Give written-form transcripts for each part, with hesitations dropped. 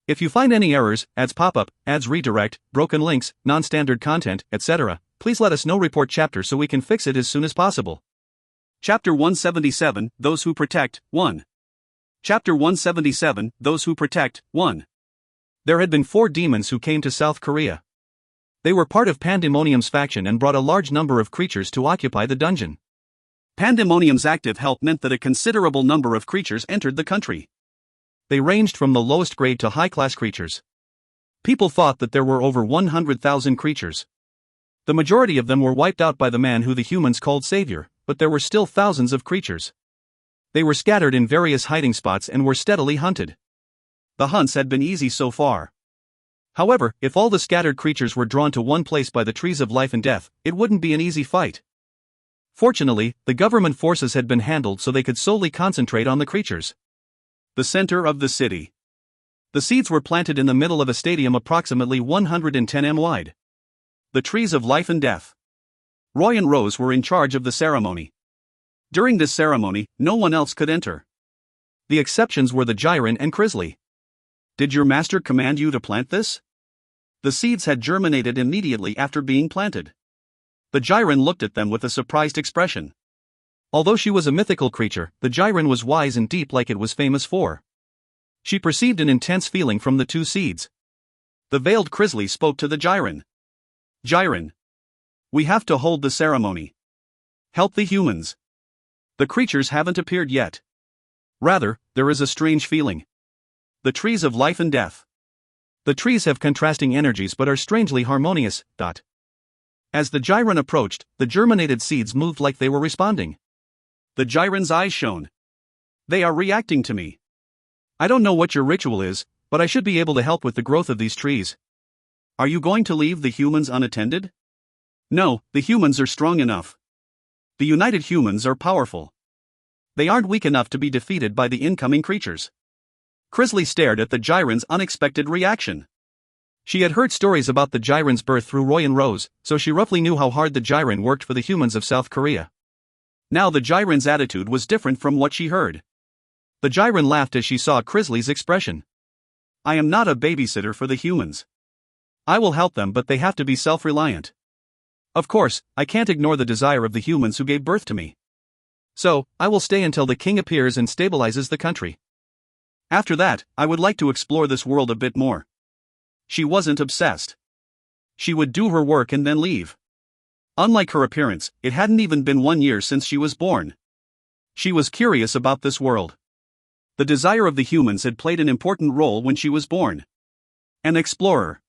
If you find any errors, ads pop up, ads redirect, broken links, non-standard content, etc., please let us know. Report chapter so we can fix it as soon as possible. Chapter 177, Those Who Protect, 1. Chapter 177, Those Who Protect, 1. There had been 4 demons who came to South Korea. They were part of Pandemonium's faction and brought a large number of creatures to occupy the dungeon. Pandemonium's active help meant that a considerable number of creatures entered the country. They ranged from the lowest grade to high-class creatures. People thought that there were over 100,000 creatures. The majority of them were wiped out by the man who the humans called Savior, but there were still thousands of creatures. They were scattered in various hiding spots and were steadily hunted. The hunts had been easy so far. However, if all the scattered creatures were drawn to one place by the trees of life and death, it wouldn't be an easy fight. Fortunately, the government forces had been handled so they could solely concentrate on the creatures. The center of the city. The seeds were planted in the middle of a stadium approximately 110 m wide. The trees of life and death. Roy and Rose were in charge of the ceremony. During this ceremony, no one else could enter. The exceptions were the Gyren and Crisley. Did your master command you to plant this? The seeds had germinated immediately after being planted. The Gyren looked at them with a surprised expression. Although she was a mythical creature, the Gyren was wise and deep like it was famous for. She perceived an intense feeling from the 2 seeds. The veiled Crisley spoke to the Gyren. Gyren. We have to hold the ceremony. Help the humans. The creatures haven't appeared yet. Rather, there is a strange feeling. The trees of life and death. The trees have contrasting energies but are strangely harmonious. As the Gyren approached, the germinated seeds moved like they were responding. The Gyren's eyes shone. They are reacting to me. I don't know what your ritual is, but I should be able to help with the growth of these trees. Are you going to leave the humans unattended? No, the humans are strong enough. The united humans are powerful. They aren't weak enough to be defeated by the incoming creatures. Crisley stared at the Gyren's unexpected reaction. She had heard stories about the Gyren's birth through Roy and Rose, so she roughly knew how hard the Gyren worked for the humans of South Korea. Now the Gyren's attitude was different from what she heard. The Gyren laughed as she saw Crisley's expression. I am not a babysitter for the humans. I will help them, but they have to be self-reliant. Of course, I can't ignore the desire of the humans who gave birth to me. So, I will stay until the king appears and stabilizes the country. After that, I would like to explore this world a bit more. She wasn't obsessed. She would do her work and then leave. Unlike her appearance, it hadn't even been 1 year since she was born. She was curious about this world. The desire of the humans had played an important role when she was born. An explorer.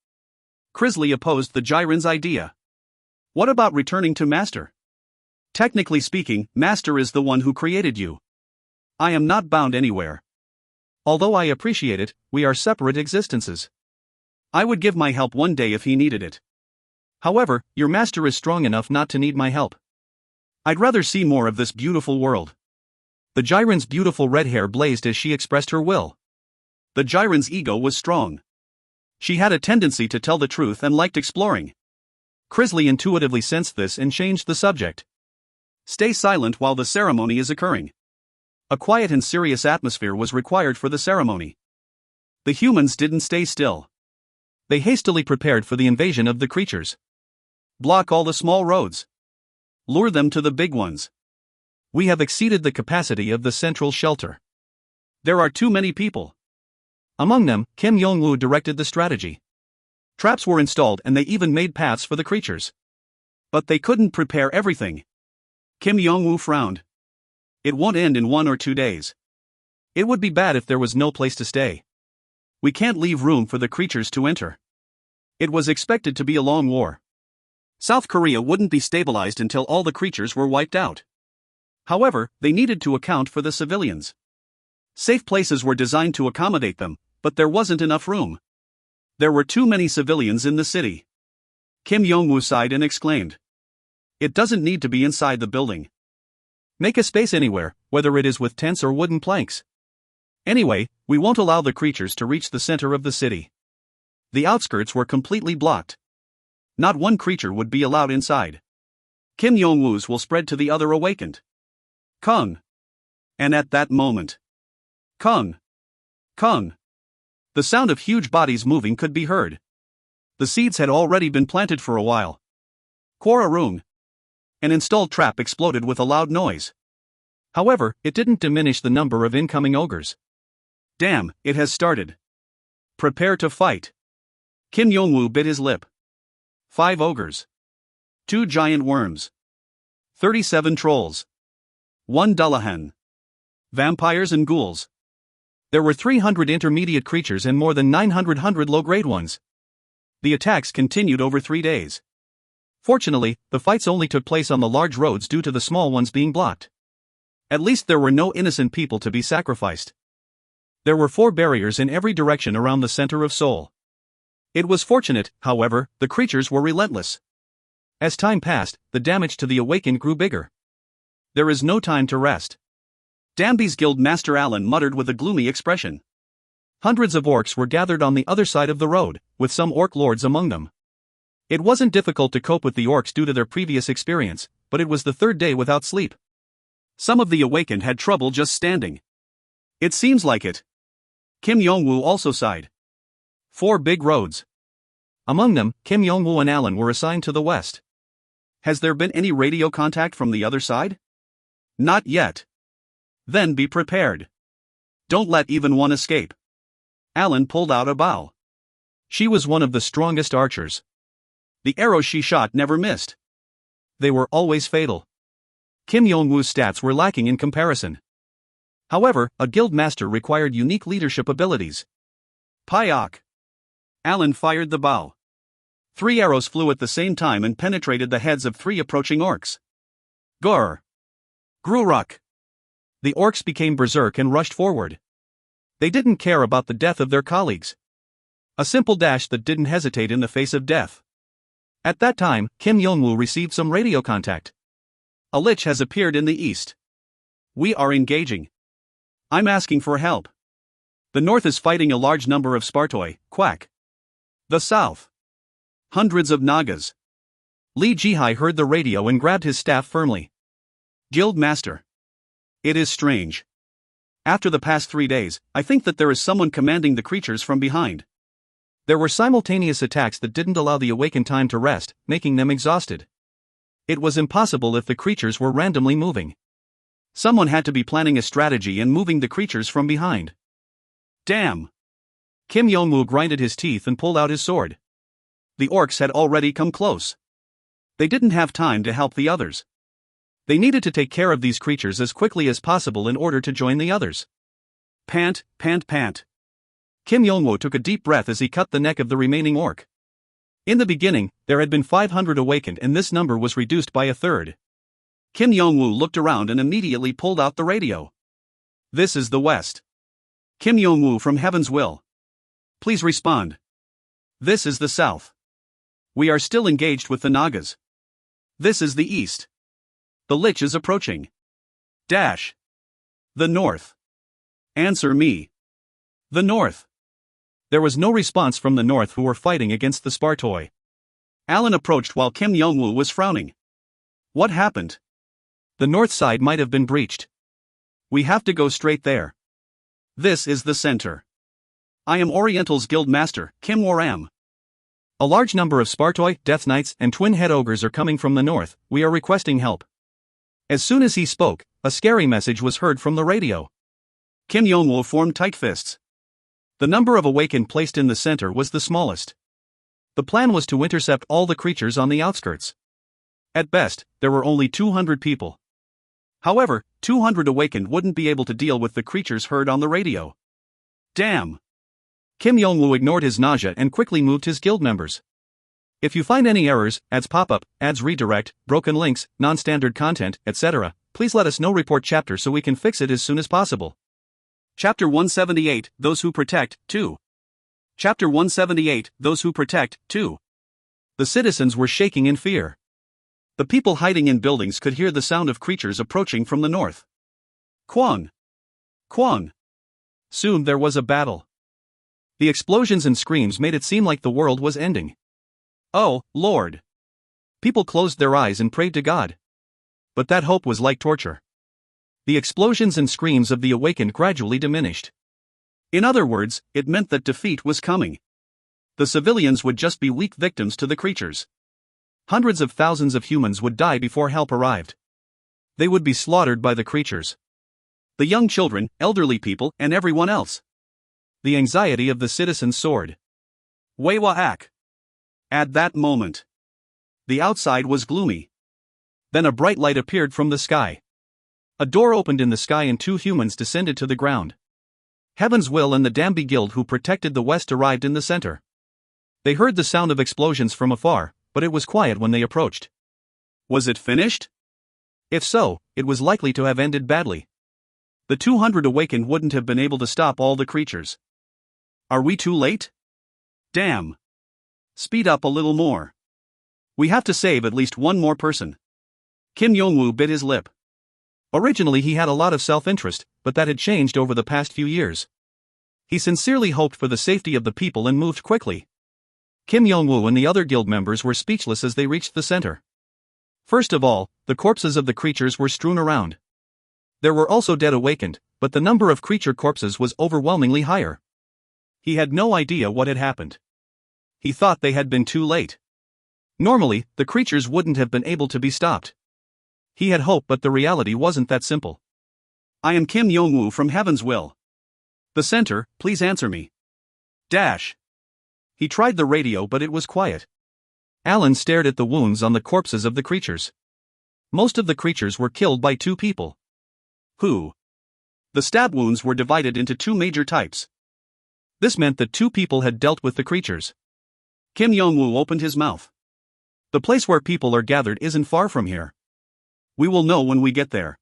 Crisley opposed the Gyren's idea. What about returning to Master? Technically speaking, Master is the one who created you. I am not bound anywhere. Although I appreciate it, we are separate existences. I would give my help one day if he needed it. However, your master is strong enough not to need my help. I'd rather see more of this beautiful world. The Gyren's beautiful red hair blazed as she expressed her will. The Gyren's ego was strong. She had a tendency to tell the truth and liked exploring. Crisley intuitively sensed this and changed the subject. Stay silent while the ceremony is occurring. A quiet and serious atmosphere was required for the ceremony. The humans didn't stay still. They hastily prepared for the invasion of the creatures. Block all the small roads. Lure them to the big ones. We have exceeded the capacity of the central shelter. There are too many people. Among them, Kim Yong-woo directed the strategy. Traps were installed and they even made paths for the creatures. But they couldn't prepare everything. Kim Yong-woo frowned. It won't end in 1 or 2 days. It would be bad if there was no place to stay. We can't leave room for the creatures to enter. It was expected to be a long war. South Korea wouldn't be stabilized until all the creatures were wiped out. However, they needed to account for the civilians. Safe places were designed to accommodate them, but there wasn't enough room. There were too many civilians in the city. Kim Yong-woo sighed and exclaimed. It doesn't need to be inside the building. Make a space anywhere, whether it is with tents or wooden planks. Anyway, we won't allow the creatures to reach the center of the city. The outskirts were completely blocked. Not one creature would be allowed inside. Kim Yong-woo's will spread to the other awakened. Kung. And at that moment. Kung. Kung. The sound of huge bodies moving could be heard. The seeds had already been planted for a while. Quararung. An installed trap exploded with a loud noise. However, it didn't diminish the number of incoming ogres. Damn, it has started. Prepare to fight. Kim Yong-woo bit his lip. 5 ogres. 2 giant worms. 37 trolls. 1 Dullahan. Vampires and ghouls. There were 300 intermediate creatures and more than 900 low-grade ones. The attacks continued over 3 days. Fortunately, the fights only took place on the large roads due to the small ones being blocked. At least there were no innocent people to be sacrificed. There were 4 barriers in every direction around the center of Seoul. It was fortunate, however, the creatures were relentless. As time passed, the damage to the awakened grew bigger. There is no time to rest. Danby's guild master Alan muttered with a gloomy expression. Hundreds of orcs were gathered on the other side of the road, with some orc lords among them. It wasn't difficult to cope with the orcs due to their previous experience, but it was the 3rd day without sleep. Some of the awakened had trouble just standing. It seems like it. Kim Yong-woo also sighed. 4 big roads. Among them, Kim Yong-woo and Alan were assigned to the west. Has there been any radio contact from the other side? Not yet. Then be prepared. Don't let even one escape. Alan pulled out a bow. She was one of the strongest archers. The arrows she shot never missed. They were always fatal. Kim Yong-woo's stats were lacking in comparison. However, a guild master required unique leadership abilities. Pyok. Alan fired the bow. 3 arrows flew at the same time and penetrated the heads of 3 approaching orcs. Gur. Gruruk. The orcs became berserk and rushed forward. They didn't care about the death of their colleagues. A simple dash that didn't hesitate in the face of death. At that time, Kim Yong-woo received some radio contact. A lich has appeared in the east. We are engaging. I'm asking for help. The north is fighting a large number of Spartoi, quack. The south. Hundreds of Nagas. Li Jihai heard the radio and grabbed his staff firmly. Guild Master. It is strange. After the past 3 days, I think that there is someone commanding the creatures from behind. There were simultaneous attacks that didn't allow the awakened time to rest, making them exhausted. It was impossible if the creatures were randomly moving. Someone had to be planning a strategy and moving the creatures from behind. Damn! Kim Yong-woo grinded his teeth and pulled out his sword. The orcs had already come close. They didn't have time to help the others. They needed to take care of these creatures as quickly as possible in order to join the others. Pant, pant, pant. Kim Yong-woo took a deep breath as he cut the neck of the remaining orc. In the beginning, there had been 500 awakened and this number was reduced by a third. Kim Yong-woo looked around and immediately pulled out the radio. This is the west. Kim Yong-woo from Heaven's Will. Please respond. This is the south. We are still engaged with the Nagas. This is the east. The lich is approaching. Dash. The north. Answer me. The north. There was no response from the north who were fighting against the Spartoi. Alan approached while Kim Yong-woo was frowning. What happened? The north side might have been breached. We have to go straight there. This is the center. I am Oriental's guild master, Kim Waram. A large number of Spartoi, Death Knights, and twin-head ogres are coming from the north. We are requesting help. As soon as he spoke, a scary message was heard from the radio. Kim Yong-woo formed tight fists. The number of awakened placed in the center was the smallest. The plan was to intercept all the creatures on the outskirts. At best, there were only 200 people. However, 200 awakened wouldn't be able to deal with the creatures heard on the radio. Damn! Kim Yong-woo ignored his nausea and quickly moved his guild members. If you find any errors, ads pop up, ads redirect, broken links, non-standard content, etc., please let us know. Report chapter so we can fix it as soon as possible. Chapter 178, Those Who Protect, 2. Chapter 178, Those Who Protect, 2. The citizens were shaking in fear. The people hiding in buildings could hear the sound of creatures approaching from the north. Kwang! Kwang! Soon there was a battle. The explosions and screams made it seem like the world was ending. Oh, Lord! People closed their eyes and prayed to God. But that hope was like torture. The explosions and screams of the awakened gradually diminished. In other words, it meant that defeat was coming. The civilians would just be weak victims to the creatures. Hundreds of thousands of humans would die before help arrived. They would be slaughtered by the creatures. The young children, elderly people, and everyone else. The anxiety of the citizens soared. Way-wa-ak. At that moment, the outside was gloomy. Then a bright light appeared from the sky. A door opened in the sky and 2 humans descended to the ground. Heaven's Will and the Dambi Guild who protected the West arrived in the center. They heard the sound of explosions from afar, but it was quiet when they approached. Was it finished? If so, it was likely to have ended badly. The 200 awakened wouldn't have been able to stop all the creatures. Are we too late? Damn. Speed up a little more. We have to save at least one more person. Kim Yong-woo bit his lip. Originally he had a lot of self-interest, but that had changed over the past few years. He sincerely hoped for the safety of the people and moved quickly. Kim Yong-woo and the other guild members were speechless as they reached the center. First of all, the corpses of the creatures were strewn around. There were also dead awakened, but the number of creature corpses was overwhelmingly higher. He had no idea what had happened. He thought they had been too late. Normally, the creatures wouldn't have been able to be stopped. He had hope, but the reality wasn't that simple. I am Kim Yong-woo from Heaven's Will. The center, please answer me. Dash. He tried the radio but it was quiet. Alan stared at the wounds on the corpses of the creatures. Most of the creatures were killed by 2 people. Who? The stab wounds were divided into 2 major types. This meant that 2 people had dealt with the creatures. Kim Yong-woo opened his mouth. The place where people are gathered isn't far from here. We will know when we get there.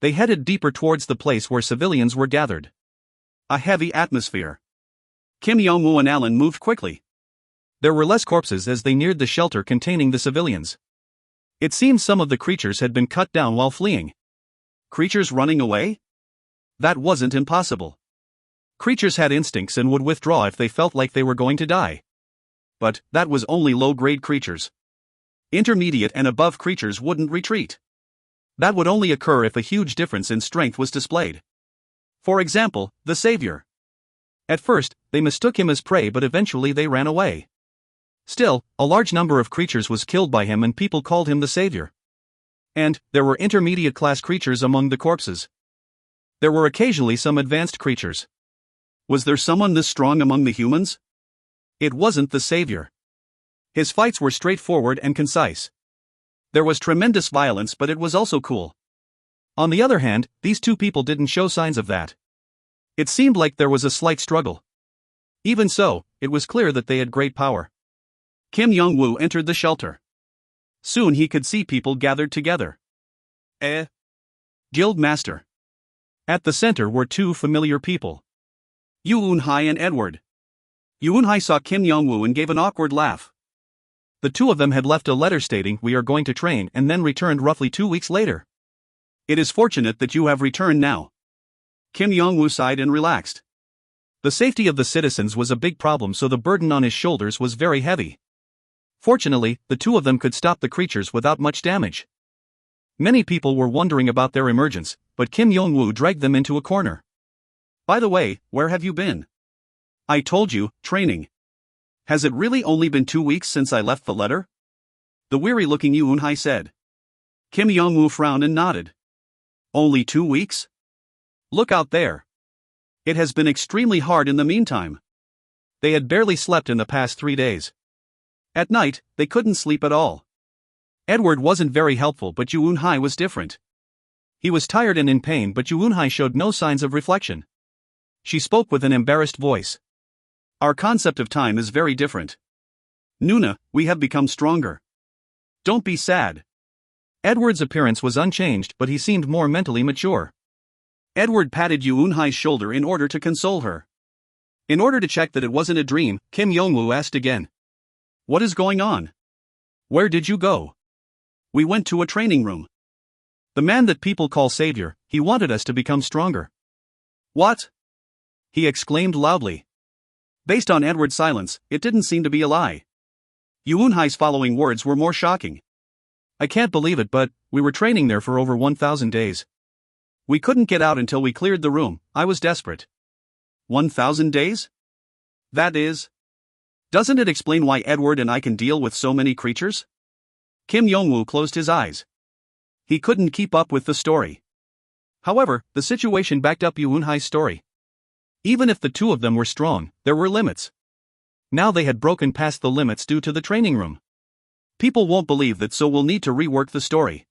They headed deeper towards the place where civilians were gathered. A heavy atmosphere. Kim Yong-woo and Alan moved quickly. There were less corpses as they neared the shelter containing the civilians. It seemed some of the creatures had been cut down while fleeing. Creatures running away? That wasn't impossible. Creatures had instincts and would withdraw if they felt like they were going to die. But that was only low-grade creatures. Intermediate and above creatures wouldn't retreat. That would only occur if a huge difference in strength was displayed. For example, the Savior. At first, they mistook him as prey but eventually they ran away. Still, a large number of creatures was killed by him and people called him the Savior. And there were intermediate-class creatures among the corpses. There were occasionally some advanced creatures. Was there someone this strong among the humans? It wasn't the Savior. His fights were straightforward and concise. There was tremendous violence but it was also cool. On the other hand, these 2 people didn't show signs of that. It seemed like there was a slight struggle. Even so, it was clear that they had great power. Kim Yong-woo entered the shelter. Soon he could see people gathered together. Guild Master. At the center were 2 familiar people. Yoo Eun-hai and Edward. Yoo Eun-hai saw Kim Yong-woo and gave an awkward laugh. The 2 of them had left a letter stating, "We are going to train," and then returned roughly 2 weeks later. It is fortunate that you have returned now. Kim Yong-woo sighed and relaxed. The safety of the citizens was a big problem, so the burden on his shoulders was very heavy. Fortunately, the 2 of them could stop the creatures without much damage. Many people were wondering about their emergence, but Kim Yong-woo dragged them into a corner. By the way, where have you been? I told you, training. Has it really only been 2 weeks since I left the letter? The weary-looking Yoo Eun-hai said. Kim Yong-woo frowned and nodded. Only 2 weeks? Look out there. It has been extremely hard in the meantime. They had barely slept in the past 3 days. At night, they couldn't sleep at all. Edward wasn't very helpful but Yoo Eun-hai was different. He was tired and in pain but Yoo Eun-hai showed no signs of reflection. She spoke with an embarrassed voice. Our concept of time is very different. Nuna, we have become stronger. Don't be sad. Edward's appearance was unchanged but he seemed more mentally mature. Edward patted Yoo Eun-hai's shoulder in order to console her. In order to check that it wasn't a dream, Kim Yong-woo asked again. What is going on? Where did you go? We went to a training room. The man that people call Savior, he wanted us to become stronger. What? He exclaimed loudly. Based on Edward's silence, it didn't seem to be a lie. Yoo Eun-hai's following words were more shocking. I can't believe it, but we were training there for over 1,000 days. We couldn't get out until we cleared the room. I was desperate. 1,000 days? That is. Doesn't it explain why Edward and I can deal with so many creatures? Kim Yong-woo closed his eyes. He couldn't keep up with the story. However, the situation backed up Yoo Eun-hai's story. Even if the two of them were strong, there were limits. Now they had broken past the limits due to the training room. People won't believe that, so we'll need to rework the story.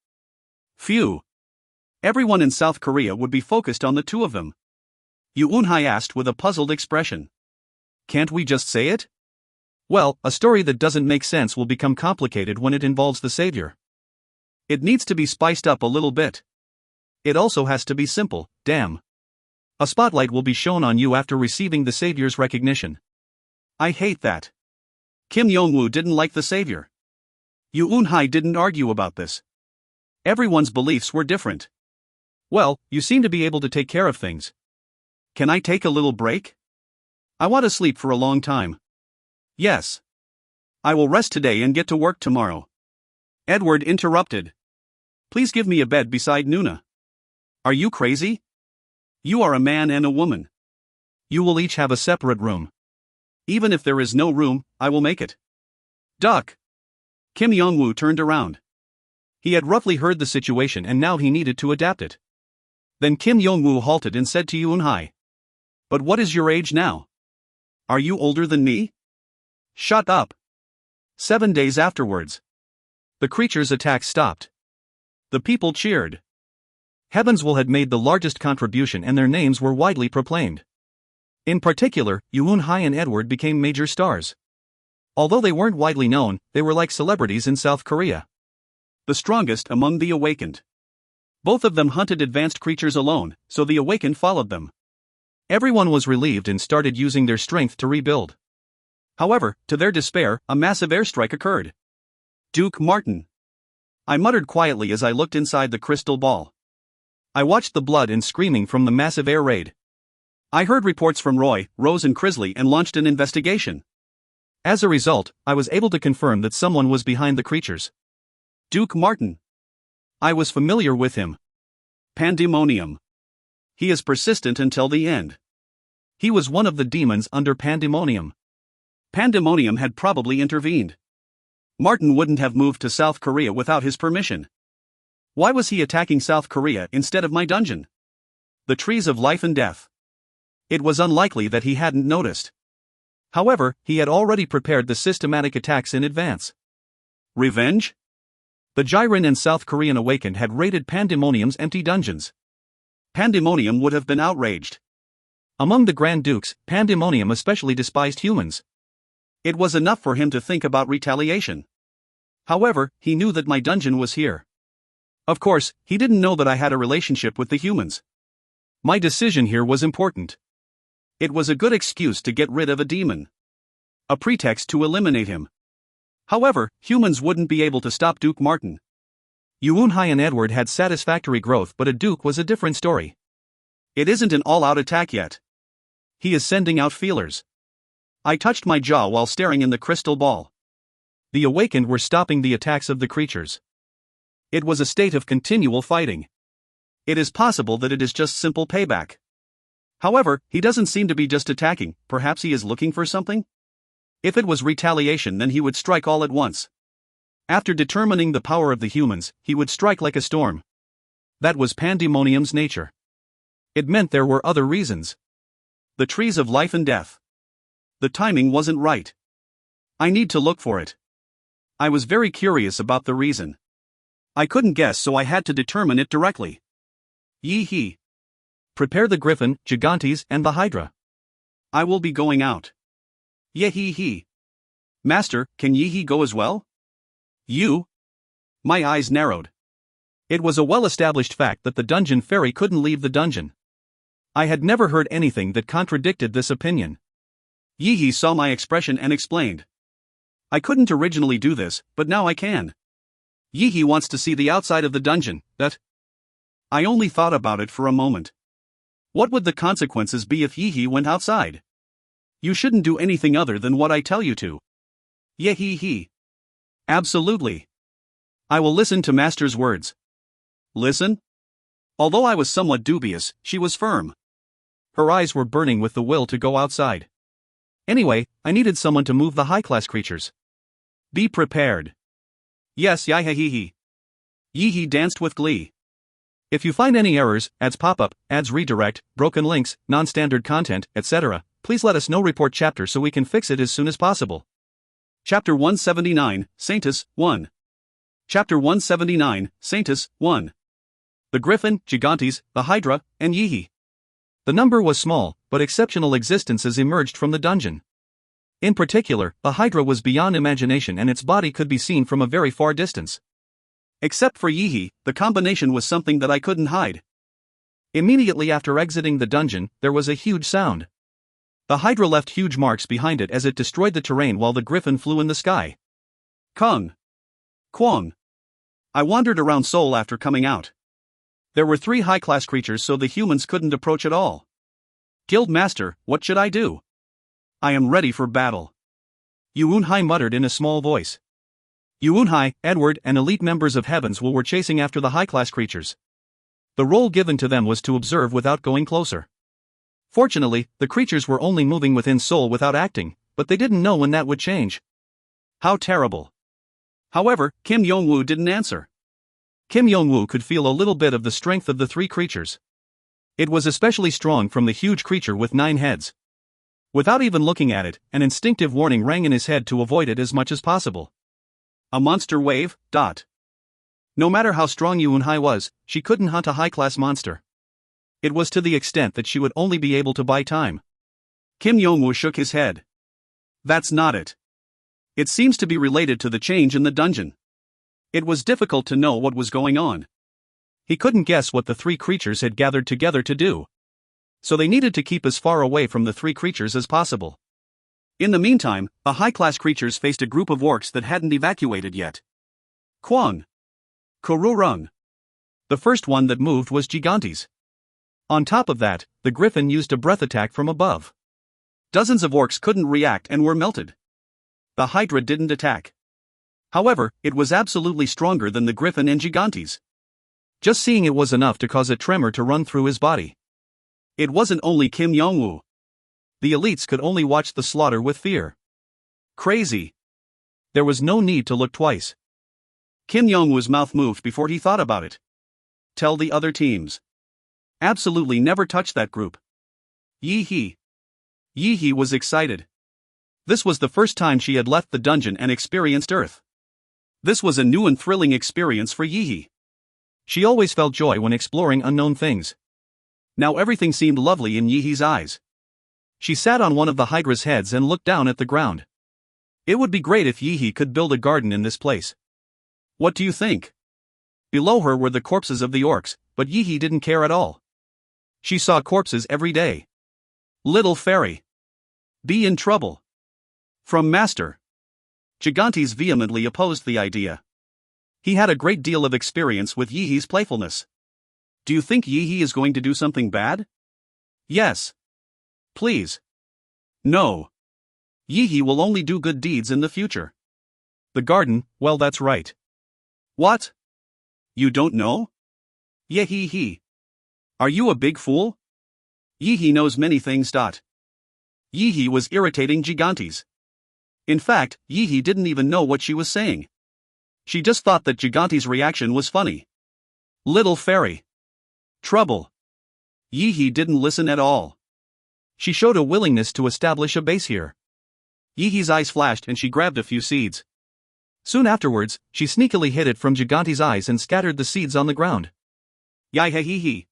Phew. Everyone in South Korea would be focused on the two of them. Yoo Eun-hai asked with a puzzled expression. Can't we just say it? Well, a story that doesn't make sense will become complicated when it involves the savior. It needs to be spiced up a little bit. It also has to be simple, damn. A spotlight will be shown on you after receiving the savior's recognition. I hate that. Kim Yong-woo didn't like the savior. Yoo Eun-hai didn't argue about this. Everyone's beliefs were different. Well, you seem to be able to take care of things. Can I take a little break? I want to sleep for a long time. Yes. I will rest today and get to work tomorrow. Edward interrupted. Please give me a bed beside Nuna. Are you crazy? You are a man and a woman. You will each have a separate room. Even if there is no room, I will make it. Duck. Kim Yong-woo turned around. He had roughly heard the situation and now he needed to adapt it. Then Kim Yong-woo halted and said to Yoo Eun-hai. But what is your age now? Are you older than me? Shut up. 7 days afterwards. The creature's attack stopped. The people cheered. Heavenswell had made the largest contribution and their names were widely proclaimed. In particular, Yoo Eun-hai and Edward became major stars. Although they weren't widely known, they were like celebrities in South Korea. The strongest among the awakened. Both of them hunted advanced creatures alone, so the awakened followed them. Everyone was relieved and started using their strength to rebuild. However, to their despair, a massive airstrike occurred. Duke Martin. I muttered quietly as I looked inside the crystal ball. I watched the blood and screaming from the massive air raid. I heard reports from Roy, Rose and Crisley and launched an investigation. As a result, I was able to confirm that someone was behind the creatures. Duke Martin. I was familiar with him. Pandemonium. He is persistent until the end. He was one of the demons under Pandemonium. Pandemonium had probably intervened. Martin wouldn't have moved to South Korea without his permission. Why was he attacking South Korea instead of my dungeon? The trees of life and death. It was unlikely that he hadn't noticed. However, he had already prepared the systematic attacks in advance. Revenge? The Jiren and South Korean awakened had raided Pandemonium's empty dungeons. Pandemonium would have been outraged. Among the Grand Dukes, Pandemonium especially despised humans. It was enough for him to think about retaliation. However, he knew that my dungeon was here. Of course, he didn't know that I had a relationship with the humans. My decision here was important. It was a good excuse to get rid of a demon. A pretext to eliminate him. However, humans wouldn't be able to stop Duke Martin. Yoo Eun-hai and Edward had satisfactory growth, but a Duke was a different story. It isn't an all-out attack yet. He is sending out feelers. I touched my jaw while staring in the crystal ball. The awakened were stopping the attacks of the creatures. It was a state of continual fighting. It is possible that it is just simple payback. However, he doesn't seem to be just attacking, perhaps he is looking for something? If it was retaliation, then he would strike all at once. After determining the power of the humans, he would strike like a storm. That was Pandemonium's nature. It meant there were other reasons. The trees of life and death. The timing wasn't right. I need to look for it. I was very curious about the reason. I couldn't guess, so I had to determine it directly. Yee-hee. Prepare the Griffin, Gigantes, and the Hydra. I will be going out. Yee-hee-hee. Master, can Yee-hee go as well? You? My eyes narrowed. It was a well-established fact that the dungeon fairy couldn't leave the dungeon. I had never heard anything that contradicted this opinion. Yee-hee saw my expression and explained. I couldn't originally do this, but now I can. Yee-hee wants to see the outside of the dungeon, that... I only thought about it for a moment. What would the consequences be if Yee-hee went outside? You shouldn't do anything other than what I tell you to. Yee-hee-hee. Absolutely. I will listen to Master's words. Listen? Although I was somewhat dubious, she was firm. Her eyes were burning with the will to go outside. Anyway, I needed someone to move the high-class creatures. Be prepared. Yes, yai-hee-hee. Yee-hee danced with glee. If you find any errors, ads pop up, ads redirect, broken links, non-standard content, etc., please let us know. Report chapter so we can fix it as soon as possible. Chapter 179, Saintus, 1. Chapter 179, Saintus, 1. The Griffin, Gigantes, the Hydra, and Yee-hee. The number was small, but exceptional existences emerged from the dungeon. In particular, the Hydra was beyond imagination and its body could be seen from a very far distance. Except for Yee-hee, the combination was something that I couldn't hide. Immediately after exiting the dungeon, there was a huge sound. The Hydra left huge marks behind it as it destroyed the terrain while the Griffin flew in the sky. Kung. Kwang. I wandered around Seoul after coming out. There were 3 high-class creatures so the humans couldn't approach at all. Guild Master, what should I do? I am ready for battle. Yuunhai muttered in a small voice. Yuunhai, Edward, and elite members of Heavens were chasing after the high-class creatures. The role given to them was to observe without going closer. Fortunately, the creatures were only moving within Seoul without acting, but they didn't know when that would change. How terrible. However, Kim Yong-woo didn't answer. Kim Yong-woo could feel a little bit of the strength of the 3 creatures. It was especially strong from the huge creature with 9 heads. Without even looking at it, an instinctive warning rang in his head to avoid it as much as possible. A monster wave, ... No matter how strong Yuunhai was, she couldn't hunt a high-class monster. It was to the extent that she would only be able to buy time. Kim Yong-woo shook his head. That's not it. It seems to be related to the change in the dungeon. It was difficult to know what was going on. He couldn't guess what the 3 creatures had gathered together to do. So they needed to keep as far away from the 3 creatures as possible. In the meantime, the high-class creatures faced a group of orcs that hadn't evacuated yet. Kwang. Kururung. The first one that moved was Gigantes. On top of that, the Griffin used a breath attack from above. Dozens of orcs couldn't react and were melted. The Hydra didn't attack. However, it was absolutely stronger than the Griffin and Gigantes. Just seeing it was enough to cause a tremor to run through his body. It wasn't only Kim Yong-woo. The elites could only watch the slaughter with fear. Crazy. There was no need to look twice. Kim Yong-woo's mouth moved before he thought about it. Tell the other teams. Absolutely never touch that group. Yee-hee. Yee-hee was excited. This was the first time she had left the dungeon and experienced Earth. This was a new and thrilling experience for Yee-hee. She always felt joy when exploring unknown things. Now everything seemed lovely in Yee-hee's eyes. She sat on one of the Hydra's heads and looked down at the ground. It would be great if Yee-hee could build a garden in this place. What do you think? Below her were the corpses of the orcs, but Yee-hee didn't care at all. She saw corpses every day. Little fairy. Be in trouble. From Master. Gigantes vehemently opposed the idea. He had a great deal of experience with Yee-hee's playfulness. Do you think Yee-hee is going to do something bad? Yes. Please. No. Yee-hee will only do good deeds in the future. The garden, well, that's right. What? You don't know? Yee-hee-hee. Are you a big fool? Yee-hee knows many things. Yee-hee was irritating Gigantes. In fact, Yee-hee didn't even know what she was saying. She just thought that Gigantes' reaction was funny. Little fairy. Trouble. Yee-hee didn't listen at all. She showed a willingness to establish a base here. Yee-hee's eyes flashed and she grabbed a few seeds. Soon afterwards, she sneakily hid it from Gigantes' eyes and scattered the seeds on the ground. Yai-hee-hee.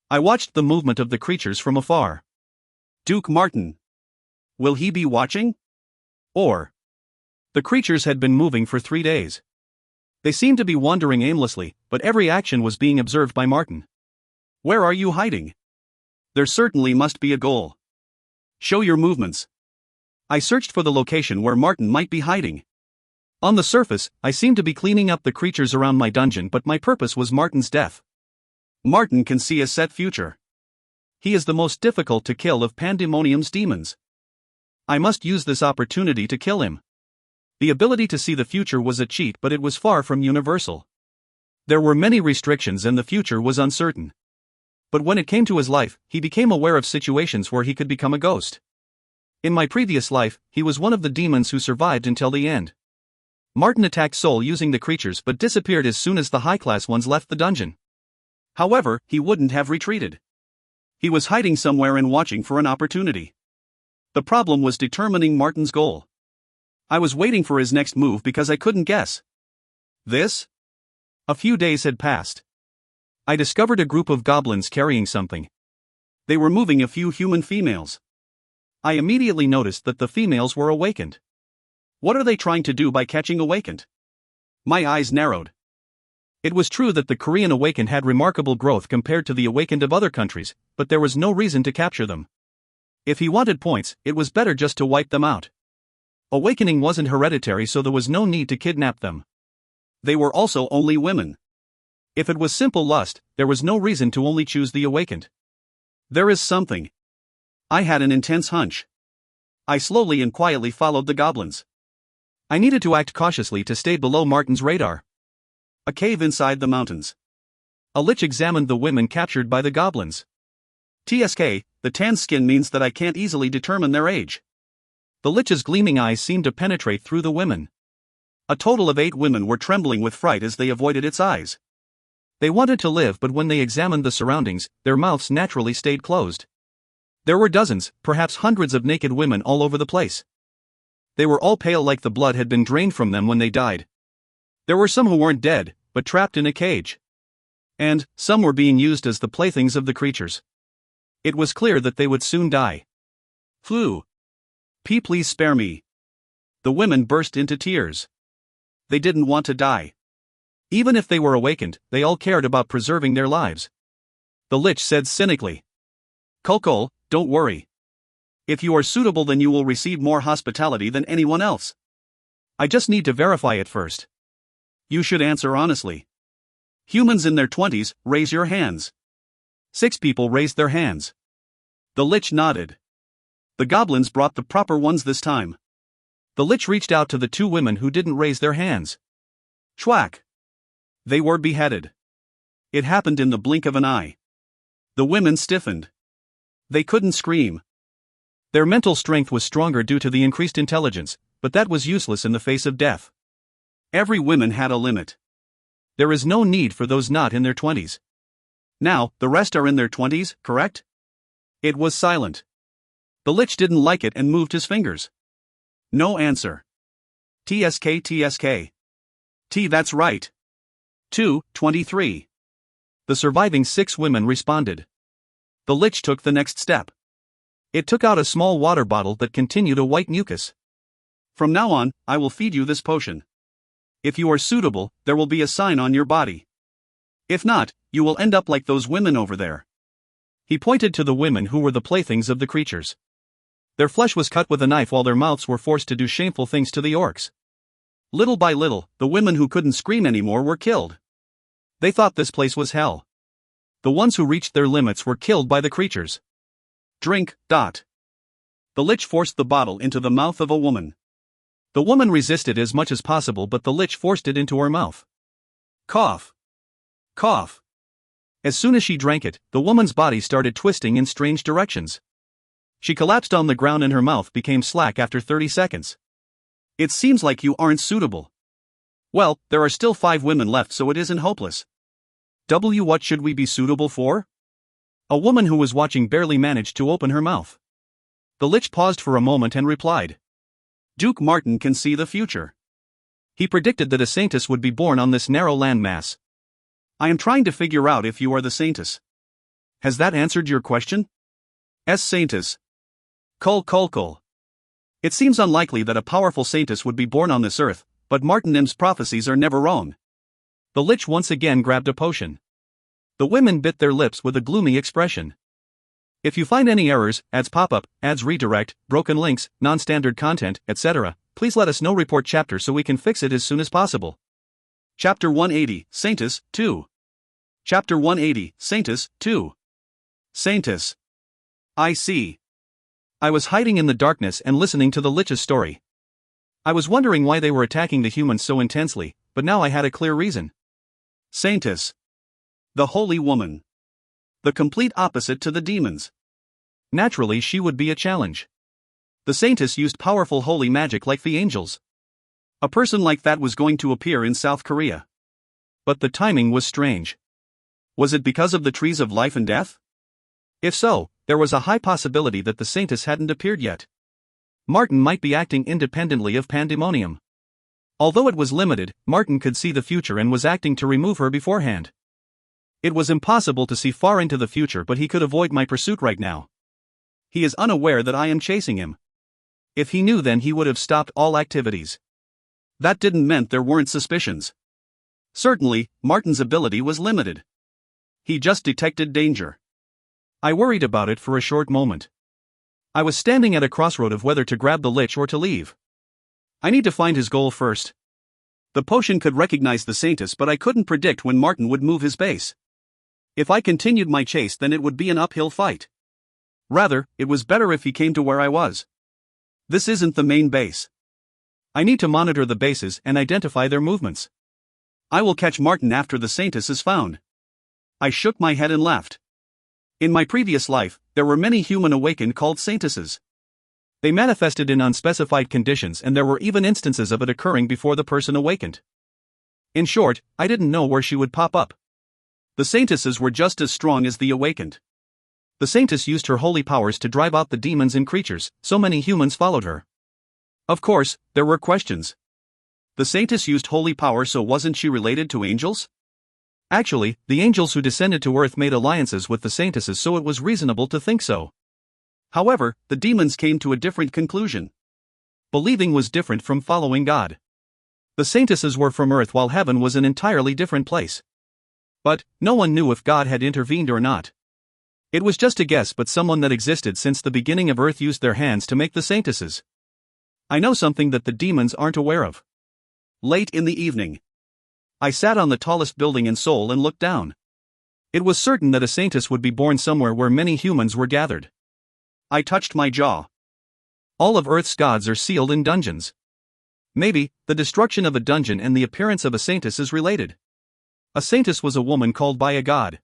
I watched the movement of the creatures from afar. Duke Martin. Will he be watching? Or. The creatures had been moving for 3 days. They seemed to be wandering aimlessly, but every action was being observed by Martin. Where are you hiding? There certainly must be a goal. Show your movements. I searched for the location where Martin might be hiding. On the surface, I seemed to be cleaning up the creatures around my dungeon, but my purpose was Martin's death. Martin can see a set future. He is the most difficult to kill of Pandemonium's demons. I must use this opportunity to kill him. The ability to see the future was a cheat, but it was far from universal. There were many restrictions and the future was uncertain. But when it came to his life, he became aware of situations where he could become a ghost. In my previous life, he was one of the demons who survived until the end. Martin attacked Soul using the creatures but disappeared as soon as the high-class ones left the dungeon. However, he wouldn't have retreated. He was hiding somewhere and watching for an opportunity. The problem was determining Martin's goal. I was waiting for his next move because I couldn't guess. This? A few days had passed. I discovered a group of goblins carrying something. They were moving a few human females. I immediately noticed that the females were awakened. What are they trying to do by catching awakened? My eyes narrowed. It was true that the Korean awakened had remarkable growth compared to the awakened of other countries, but there was no reason to capture them. If he wanted points, it was better just to wipe them out. Awakening wasn't hereditary, so there was no need to kidnap them. They were also only women. If it was simple lust, there was no reason to only choose the awakened. There is something. I had an intense hunch. I slowly and quietly followed the goblins. I needed to act cautiously to stay below Martin's radar. A cave inside the mountains. A lich examined the women captured by the goblins. TSK, the tan skin means that I can't easily determine their age. The lich's gleaming eyes seemed to penetrate through the women. A total of 8 women were trembling with fright as they avoided its eyes. They wanted to live, but when they examined the surroundings, their mouths naturally stayed closed. There were dozens, perhaps hundreds of naked women all over the place. They were all pale, like the blood had been drained from them when they died. There were some who weren't dead, but trapped in a cage. And some were being used as the playthings of the creatures. It was clear that they would soon die. Flew. Please spare me. The women burst into tears. They didn't want to die. Even if they were awakened, they all cared about preserving their lives. The lich said cynically. Kulkul, don't worry. If you are suitable, then you will receive more hospitality than anyone else. I just need to verify it first. You should answer honestly. Humans in their 20s, raise your hands. 6 people raised their hands. The lich nodded. The goblins brought the proper ones this time. The lich reached out to the 2 women who didn't raise their hands. Schwack! They were beheaded. It happened in the blink of an eye. The women stiffened. They couldn't scream. Their mental strength was stronger due to the increased intelligence, but that was useless in the face of death. Every woman had a limit. There is no need for those not in their 20s. Now, the rest are in their 20s, correct? It was silent. The lich didn't like it and moved his fingers. No answer. TSK. That's right. 23. The surviving 6 women responded. The lich took the next step. It took out a small water bottle that contained a white mucus. From now on, I will feed you this potion. If you are suitable, there will be a sign on your body. If not, you will end up like those women over there. He pointed to the women who were the playthings of the creatures. Their flesh was cut with a knife while their mouths were forced to do shameful things to the orcs. Little by little, the women who couldn't scream anymore were killed. They thought this place was hell. The ones who reached their limits were killed by the creatures. Drink. The lich forced the bottle into the mouth of a woman. The woman resisted as much as possible, but the lich forced it into her mouth. Cough. Cough. As soon as she drank it, the woman's body started twisting in strange directions. She collapsed on the ground and her mouth became slack after 30 seconds. It seems like you aren't suitable. Well, there are still 5 women left, so it isn't hopeless. What should we be suitable for? A woman who was watching barely managed to open her mouth. The lich paused for a moment and replied. Duke Martin can see the future. He predicted that a saintess would be born on this narrow landmass. I am trying to figure out if you are the saintess. Has that answered your question? Saintess. Kul. It seems unlikely that a powerful saintess would be born on this earth, but Martin M's prophecies are never wrong. The lich once again grabbed a potion. The women bit their lips with a gloomy expression. If you find any errors, ads pop up, ads redirect, broken links, non-standard content, etc., please let us know. Report chapter so we can fix it as soon as possible. Chapter 180, Saintess, 2. Chapter 180, Saintess, 2. Saintess. I see. I was hiding in the darkness and listening to the lich's story. I was wondering why they were attacking the humans so intensely, but now I had a clear reason. Saintess. The holy woman. The complete opposite to the demons. Naturally, she would be a challenge. The Saintess used powerful holy magic like the angels. A person like that was going to appear in South Korea. But the timing was strange. Was it because of the trees of life and death? If so, there was a high possibility that the Saintess hadn't appeared yet. Martin might be acting independently of Pandemonium. Although it was limited, Martin could see the future and was acting to remove her beforehand. It was impossible to see far into the future, but he could avoid my pursuit right now. He is unaware that I am chasing him. If he knew, then he would have stopped all activities. That didn't mean there weren't suspicions. Certainly, Martin's ability was limited. He just detected danger. I worried about it for a short moment. I was standing at a crossroad of whether to grab the lich or to leave. I need to find his goal first. The potion could recognize the Saintess, but I couldn't predict when Martin would move his base. If I continued my chase, then it would be an uphill fight. Rather, it was better if he came to where I was. This isn't the main base. I need to monitor the bases and identify their movements. I will catch Martin after the Saintess is found. I shook my head and laughed. In my previous life, there were many human awakened called Saintesses. They manifested in unspecified conditions, and there were even instances of it occurring before the person awakened. In short, I didn't know where she would pop up. The Saintesses were just as strong as the awakened. The Saintess used her holy powers to drive out the demons and creatures, so many humans followed her. Of course, there were questions. The Saintess used holy power, so wasn't she related to angels? Actually, the angels who descended to earth made alliances with the Saintesses, so it was reasonable to think so. However, the demons came to a different conclusion. Believing was different from following God. The Saintesses were from earth while heaven was an entirely different place. But, no one knew if God had intervened or not. It was just a guess, but someone that existed since the beginning of earth used their hands to make the Saintesses. I know something that the demons aren't aware of. Late in the evening, I sat on the tallest building in Seoul and looked down. It was certain that a Saintess would be born somewhere where many humans were gathered. I touched my jaw. All of Earth's gods are sealed in dungeons. Maybe, the destruction of a dungeon and the appearance of a Saintess is related. A Saintess was a woman called by a god.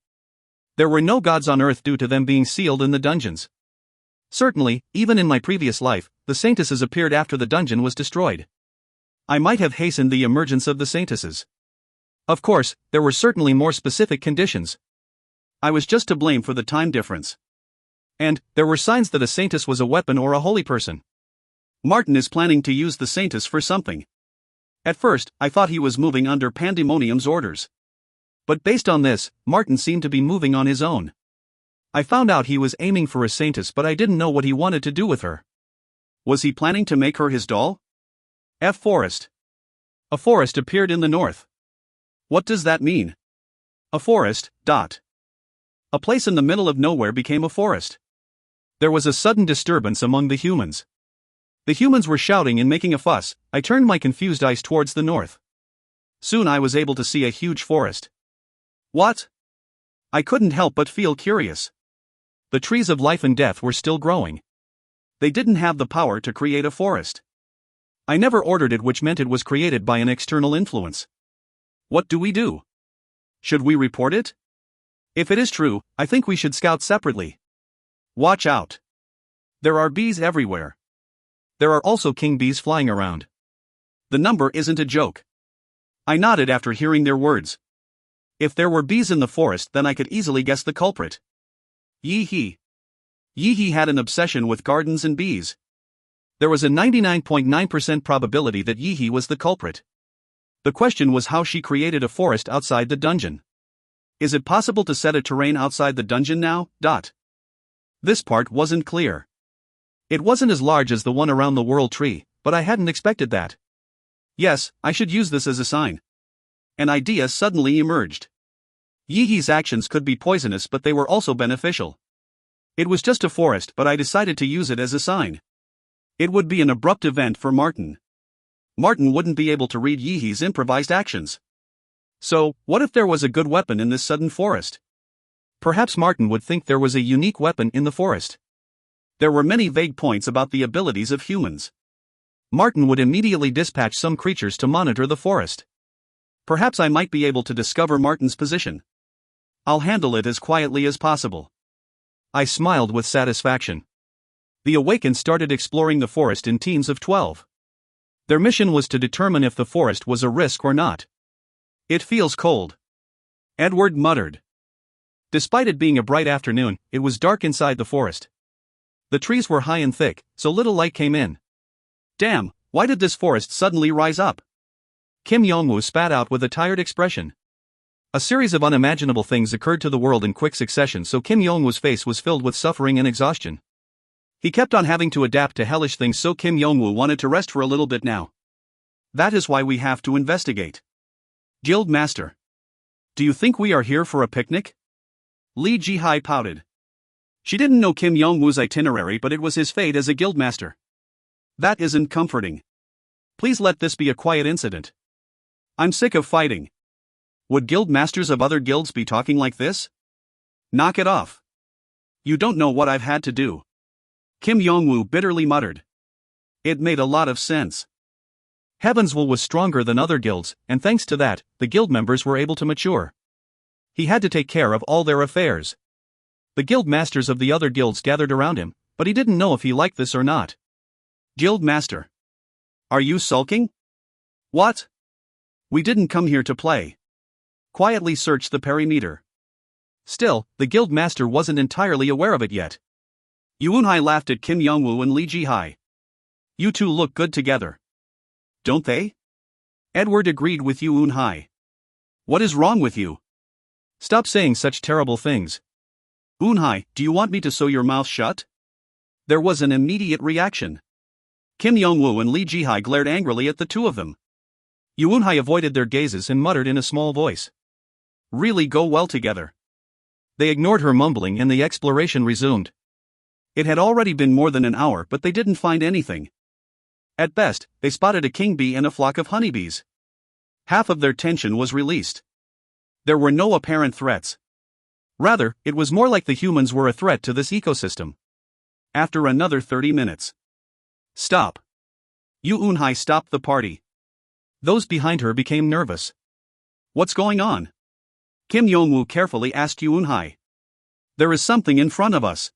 There were no gods on Earth due to them being sealed in the dungeons. Certainly, even in my previous life, the Saintesses appeared after the dungeon was destroyed. I might have hastened the emergence of the Saintesses. Of course, there were certainly more specific conditions. I was just to blame for the time difference. And, there were signs that a Saintess was a weapon or a holy person. Martin is planning to use the Saintess for something. At first, I thought he was moving under Pandemonium's orders. But based on this, Martin seemed to be moving on his own. I found out he was aiming for a Saintess, but I didn't know what he wanted to do with her. Was he planning to make her his doll? Forest. A forest appeared in the north. What does that mean? A forest, A place in the middle of nowhere became a forest. There was a sudden disturbance among the humans. The humans were shouting and making a fuss. I turned my confused eyes towards the north. Soon I was able to see a huge forest. What? I couldn't help but feel curious. The trees of life and death were still growing. They didn't have the power to create a forest. I never ordered it, which meant it was created by an external influence. What do we do? Should we report it? If it is true, I think we should scout separately. Watch out. There are bees everywhere. There are also king bees flying around. The number isn't a joke. I nodded after hearing their words. If there were bees in the forest, then I could easily guess the culprit. Yee-hee. Yee-hee had an obsession with gardens and bees. There was a 99.9% probability that Yee-hee was the culprit. The question was how she created a forest outside the dungeon. Is it possible to set a terrain outside the dungeon now? This part wasn't clear. It wasn't as large as the one around the world tree, but I hadn't expected that. Yes, I should use this as a sign. An idea suddenly emerged. Yee-hee's actions could be poisonous, but they were also beneficial. It was just a forest, but I decided to use it as a sign. It would be an abrupt event for Martin. Martin wouldn't be able to read Yee-hee's improvised actions. So, what if there was a good weapon in this sudden forest? Perhaps Martin would think there was a unique weapon in the forest. There were many vague points about the abilities of humans. Martin would immediately dispatch some creatures to monitor the forest. Perhaps I might be able to discover Martin's position. I'll handle it as quietly as possible. I smiled with satisfaction. The awakened started exploring the forest in teams of 12. Their mission was to determine if the forest was a risk or not. It feels cold, Edward muttered. Despite it being a bright afternoon, it was dark inside the forest. The trees were high and thick, so little light came in. Damn, why did this forest suddenly rise up? Kim Yong-woo spat out with a tired expression. A series of unimaginable things occurred to the world in quick succession, so Kim Yong-woo's face was filled with suffering and exhaustion. He kept on having to adapt to hellish things, so Kim Yong-woo wanted to rest for a little bit now. That is why we have to investigate. Guild Master. Do you think we are here for a picnic? Lee Ji-hai pouted. She didn't know Kim Yong-woo's itinerary, but it was his fate as a guild master. That isn't comforting. Please let this be a quiet incident. I'm sick of fighting. Would guild masters of other guilds be talking like this? Knock it off. You don't know what I've had to do. Kim Yong-woo bitterly muttered. It made a lot of sense. Heavenswell was stronger than other guilds, and thanks to that, the guild members were able to mature. He had to take care of all their affairs. The guild masters of the other guilds gathered around him, but he didn't know if he liked this or not. Guild Master. Are you sulking? What? We didn't come here to play. Quietly search the perimeter. Still, the guild master wasn't entirely aware of it yet. Yoon-hai laughed at Kim Yong-woo and Lee Ji-hai. You two look good together. Don't they? Edward agreed with Yoon-hai. What is wrong with you? Stop saying such terrible things. Yoon-hai, do you want me to sew your mouth shut? There was an immediate reaction. Kim Yong-woo and Lee Ji-hai glared angrily at the two of them. Yoon-hai avoided their gazes and muttered in a small voice. Really go well together. They ignored her mumbling and the exploration resumed. It had already been more than an hour, but they didn't find anything. At best, they spotted a king bee and a flock of honeybees. Half of their tension was released. There were no apparent threats. Rather, it was more like the humans were a threat to this ecosystem. After another 30 minutes. Stop. Yoon-hai stopped the party. Those behind her became nervous. What's going on? Kim Yong-woo carefully asked Yoon-hai. There is something in front of us.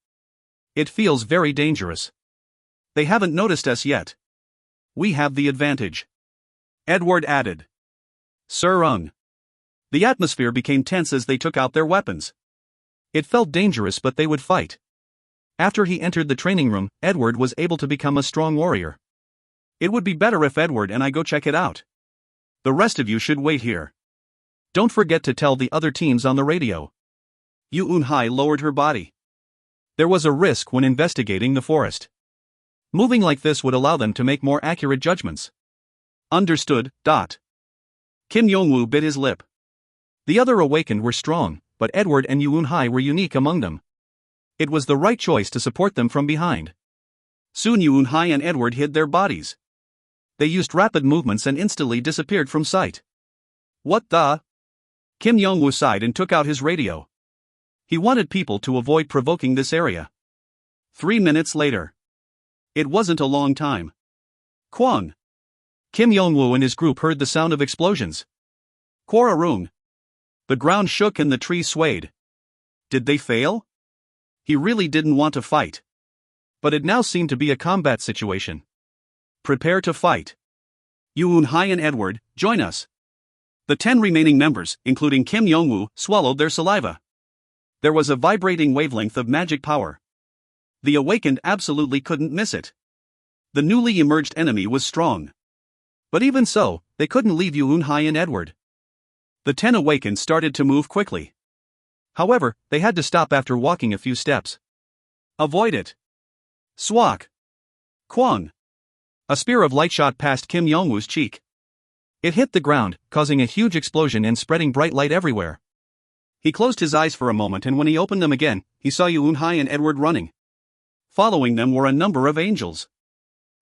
It feels very dangerous. They haven't noticed us yet. We have the advantage. Edward added. Sir. The atmosphere became tense as they took out their weapons. It felt dangerous, but they would fight. After he entered the training room, Edward was able to become a strong warrior. It would be better if Edward and I go check it out. The rest of you should wait here. Don't forget to tell the other teams on the radio. Yoon-hai lowered her body. There was a risk when investigating the forest. Moving like this would allow them to make more accurate judgments. Understood. Kim Yong-woo bit his lip. The other awakened were strong, but Edward and Yoon-hai were unique among them. It was the right choice to support them from behind. Soon Yoon-hai and Edward hid their bodies. They used rapid movements and instantly disappeared from sight. What the? Kim Yong-woo sighed and took out his radio. He wanted people to avoid provoking this area. 3 minutes later. It wasn't a long time. Kwang. Kim Yong-woo and his group heard the sound of explosions. Kwararung. The ground shook and the trees swayed. Did they fail? He really didn't want to fight. But it now seemed to be a combat situation. Prepare to fight. Yoon-hai and Edward, join us. The 10 remaining members, including Kim Yong-woo, swallowed their saliva. There was a vibrating wavelength of magic power. The awakened absolutely couldn't miss it. The newly emerged enemy was strong. But even so, they couldn't leave Yoon-hai and Edward. The 10 awakened started to move quickly. However, they had to stop after walking a few steps. Avoid it. Swak. Kwang. A spear of light shot past Kim Yong-woo's cheek. It hit the ground, causing a huge explosion and spreading bright light everywhere. He closed his eyes for a moment, and when he opened them again, he saw Yoon-hai and Edward running. Following them were a number of angels.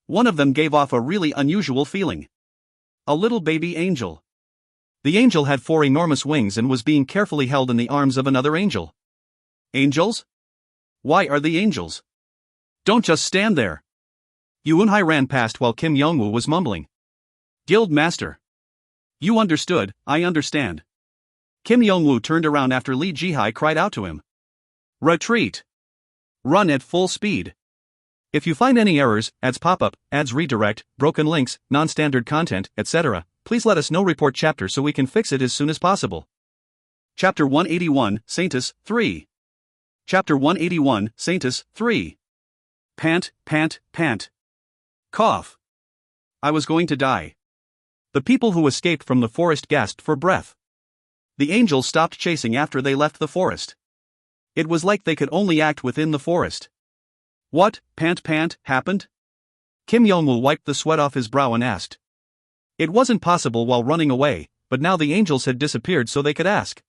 One of them gave off a really unusual feeling. A little baby angel. The angel had 4 enormous wings and was being carefully held in the arms of another angel. Angels? Why are the angels? Don't just stand there. Yoon-hai ran past while Kim Yong-woo was mumbling. Guild Master. You understood, I understand. Kim Yong-woo turned around after Lee Ji-hai cried out to him. Retreat! Run at full speed. If you find any errors, ads pop up, ads redirect, broken links, non-standard content, etc., please let us know. Report chapter so we can fix it as soon as possible. Chapter 181, Saintus, 3. Chapter 181, Saintus, 3. Pant, pant, pant. Cough. I was going to die. The people who escaped from the forest gasped for breath. The angels stopped chasing after they left the forest. It was like they could only act within the forest. What, pant, happened? Kim Yong-woo wiped the sweat off his brow and asked. It wasn't possible while running away, but now the angels had disappeared so they could ask.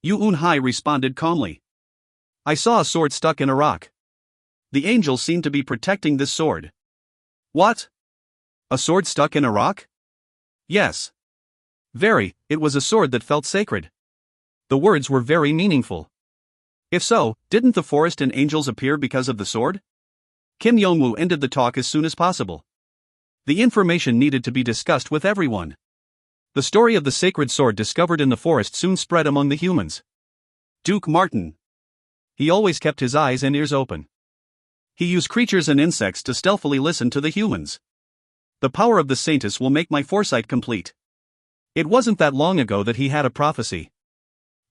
Yu Un-hai responded calmly. I saw a sword stuck in a rock. The angels seemed to be protecting this sword. What? A sword stuck in a rock? Yes. Very, it was a sword that felt sacred. The words were very meaningful. If so, didn't the forest and angels appear because of the sword? Kim Yong-woo ended the talk as soon as possible. The information needed to be discussed with everyone. The story of the sacred sword discovered in the forest soon spread among the humans. Duke Martin. He always kept his eyes and ears open. He used creatures and insects to stealthily listen to the humans. The power of the Saintus will make my foresight complete. It wasn't that long ago that he had a prophecy.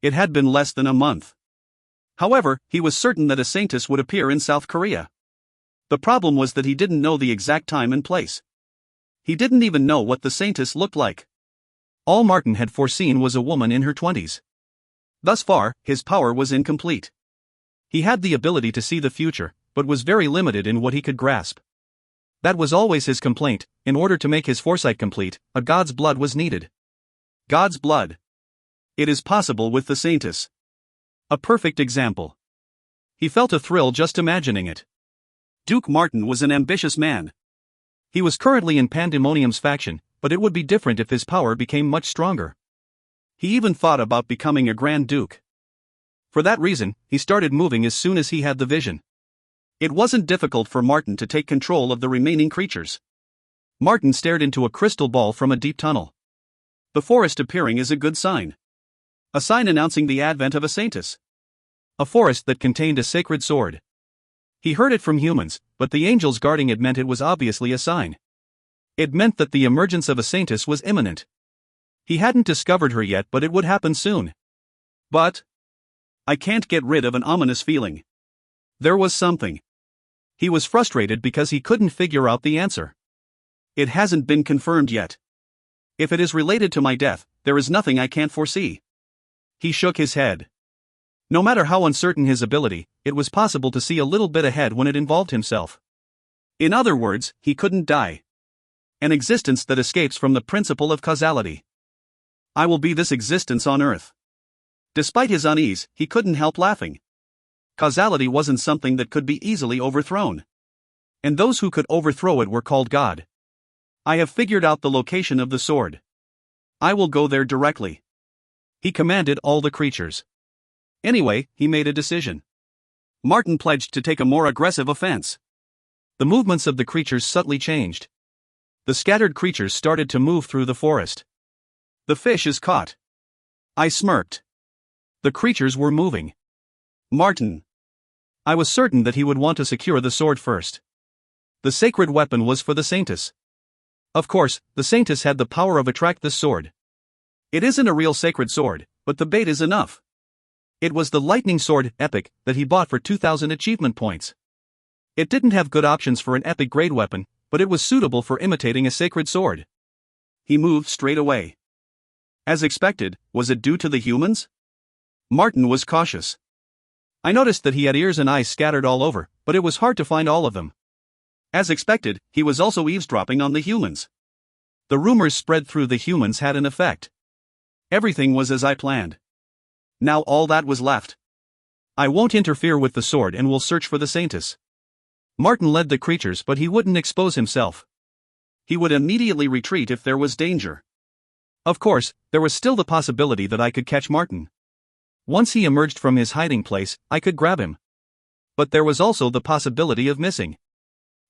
It had been less than a month. However, he was certain that a Saintus would appear in South Korea. The problem was that he didn't know the exact time and place. He didn't even know what the Saintus looked like. All Martin had foreseen was a woman in her 20s. Thus far, his power was incomplete. He had the ability to see the future, but was very limited in what he could grasp. That was always his complaint. In order to make his foresight complete, a god's blood was needed. God's blood. It is possible with the Saintus. A perfect example. He felt a thrill just imagining it. Duke Martin was an ambitious man. He was currently in Pandemonium's faction, but it would be different if his power became much stronger. He even thought about becoming a Grand Duke. For that reason, he started moving as soon as he had the vision. It wasn't difficult for Martin to take control of the remaining creatures. Martin stared into a crystal ball from a deep tunnel. The forest appearing is a good sign. A sign announcing the advent of a Saintus. A forest that contained a sacred sword. He heard it from humans, but the angels guarding it meant it was obviously a sign. It meant that the emergence of a Saintus was imminent. He hadn't discovered her yet, but it would happen soon. But I can't get rid of an ominous feeling. There was something. He was frustrated because he couldn't figure out the answer. It hasn't been confirmed yet. If it is related to my death, there is nothing I can't foresee. He shook his head. No matter how uncertain his ability, it was possible to see a little bit ahead when it involved himself. In other words, he couldn't die. An existence that escapes from the principle of causality. I will be this existence on Earth. Despite his unease, he couldn't help laughing. Causality wasn't something that could be easily overthrown. And those who could overthrow it were called God. I have figured out the location of the sword. I will go there directly. He commanded all the creatures. Anyway, he made a decision. Martin pledged to take a more aggressive offense. The movements of the creatures subtly changed. The scattered creatures started to move through the forest. The fish is caught. I smirked. The creatures were moving. Martin. I was certain that he would want to secure the sword first. The sacred weapon was for the Saintus. Of course, the Saintus had the power of attract this sword. It isn't a real sacred sword, but the bait is enough. It was the lightning sword, epic, that he bought for 2,000 achievement points. It didn't have good options for an epic grade weapon, but it was suitable for imitating a sacred sword. He moved straight away. As expected, was it due to the humans? Martin was cautious. I noticed that he had ears and eyes scattered all over, but it was hard to find all of them. As expected, he was also eavesdropping on the humans. The rumors spread through the humans had an effect. Everything was as I planned. Now all that was left. I won't interfere with the sword and will search for the Saintus. Martin led the creatures, but he wouldn't expose himself. He would immediately retreat if there was danger. Of course, there was still the possibility that I could catch Martin. Once he emerged from his hiding place, I could grab him. But there was also the possibility of missing.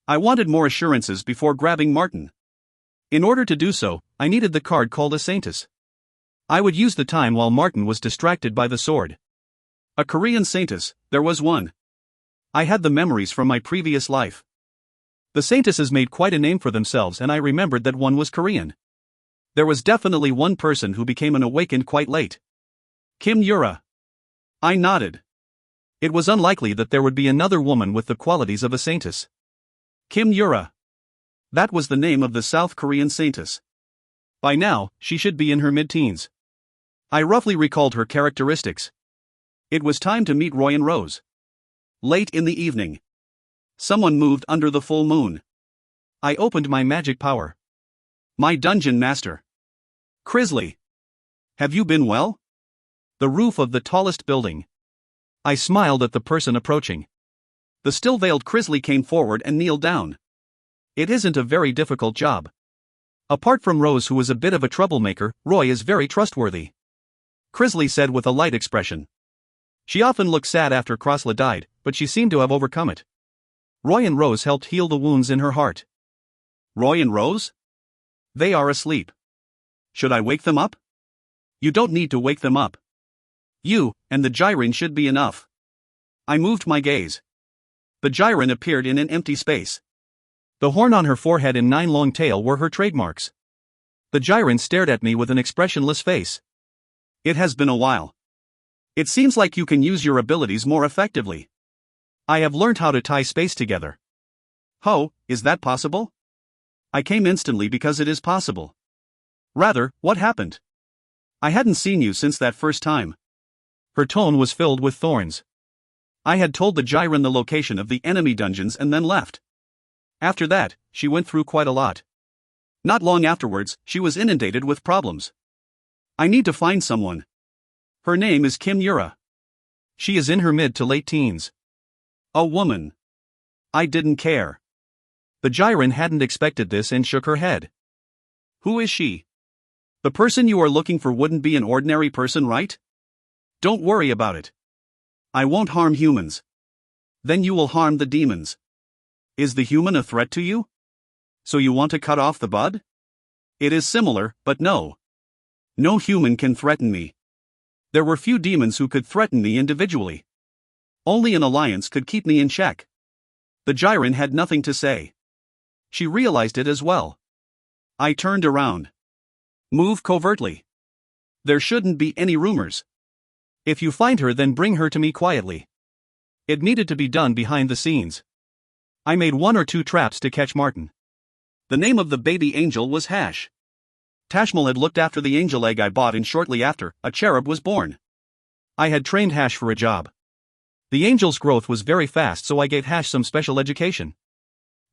I wanted more assurances before grabbing Martin. In order to do so, I needed the card called a Saintus. I would use the time while Martin was distracted by the sword. A Korean saintess, there was one. I had the memories from my previous life. The saintesses made quite a name for themselves, and I remembered that one was Korean. There was definitely one person who became an awakened quite late. Kim Yura. I nodded. It was unlikely that there would be another woman with the qualities of a saintess. Kim Yura. That was the name of the South Korean saintess. By now, she should be in her mid-teens. I roughly recalled her characteristics. It was time to meet Roy and Rose. Late in the evening. Someone moved under the full moon. I opened my magic power. My dungeon master. Crisley. Have you been well? The roof of the tallest building. I smiled at the person approaching. The still-veiled Crisley came forward and kneeled down. It isn't a very difficult job. Apart from Rose, who is a bit of a troublemaker, Roy is very trustworthy. Crisley said with a light expression. She often looked sad after Crosla died, but she seemed to have overcome it. Roy and Rose helped heal the wounds in her heart. Roy and Rose? They are asleep. Should I wake them up? You don't need to wake them up. You and the Gyren should be enough. I moved my gaze. The Gyren appeared in an empty space. The horn on her forehead and 9 long tail were her trademarks. The Gyren stared at me with an expressionless face. It has been a while. It seems like you can use your abilities more effectively. I have learned how to tie space together. Ho, is that possible? I came instantly because it is possible. Rather, what happened? I hadn't seen you since that first time. Her tone was filled with thorns. I had told the Gyren the location of the enemy dungeons and then left. After that, she went through quite a lot. Not long afterwards, she was inundated with problems. I need to find someone. Her name is Kim Yura. She is in her mid to late teens. A woman. I didn't care. The Gyren hadn't expected this and shook her head. Who is she? The person you are looking for wouldn't be an ordinary person, right? Don't worry about it. I won't harm humans. Then you will harm the demons. Is the human a threat to you? So you want to cut off the bud? It is similar, but no. No human can threaten me. There were few demons who could threaten me individually. Only an alliance could keep me in check. The Gyren had nothing to say. She realized it as well. I turned around. Move covertly. There shouldn't be any rumors. If you find her, then bring her to me quietly. It needed to be done behind the scenes. I made 1 or 2 traps to catch Martin. The name of the baby angel was Hash. Tashmal had looked after the angel egg I bought, and shortly after, a cherub was born. I had trained Hash for a job. The angel's growth was very fast, so I gave Hash some special education.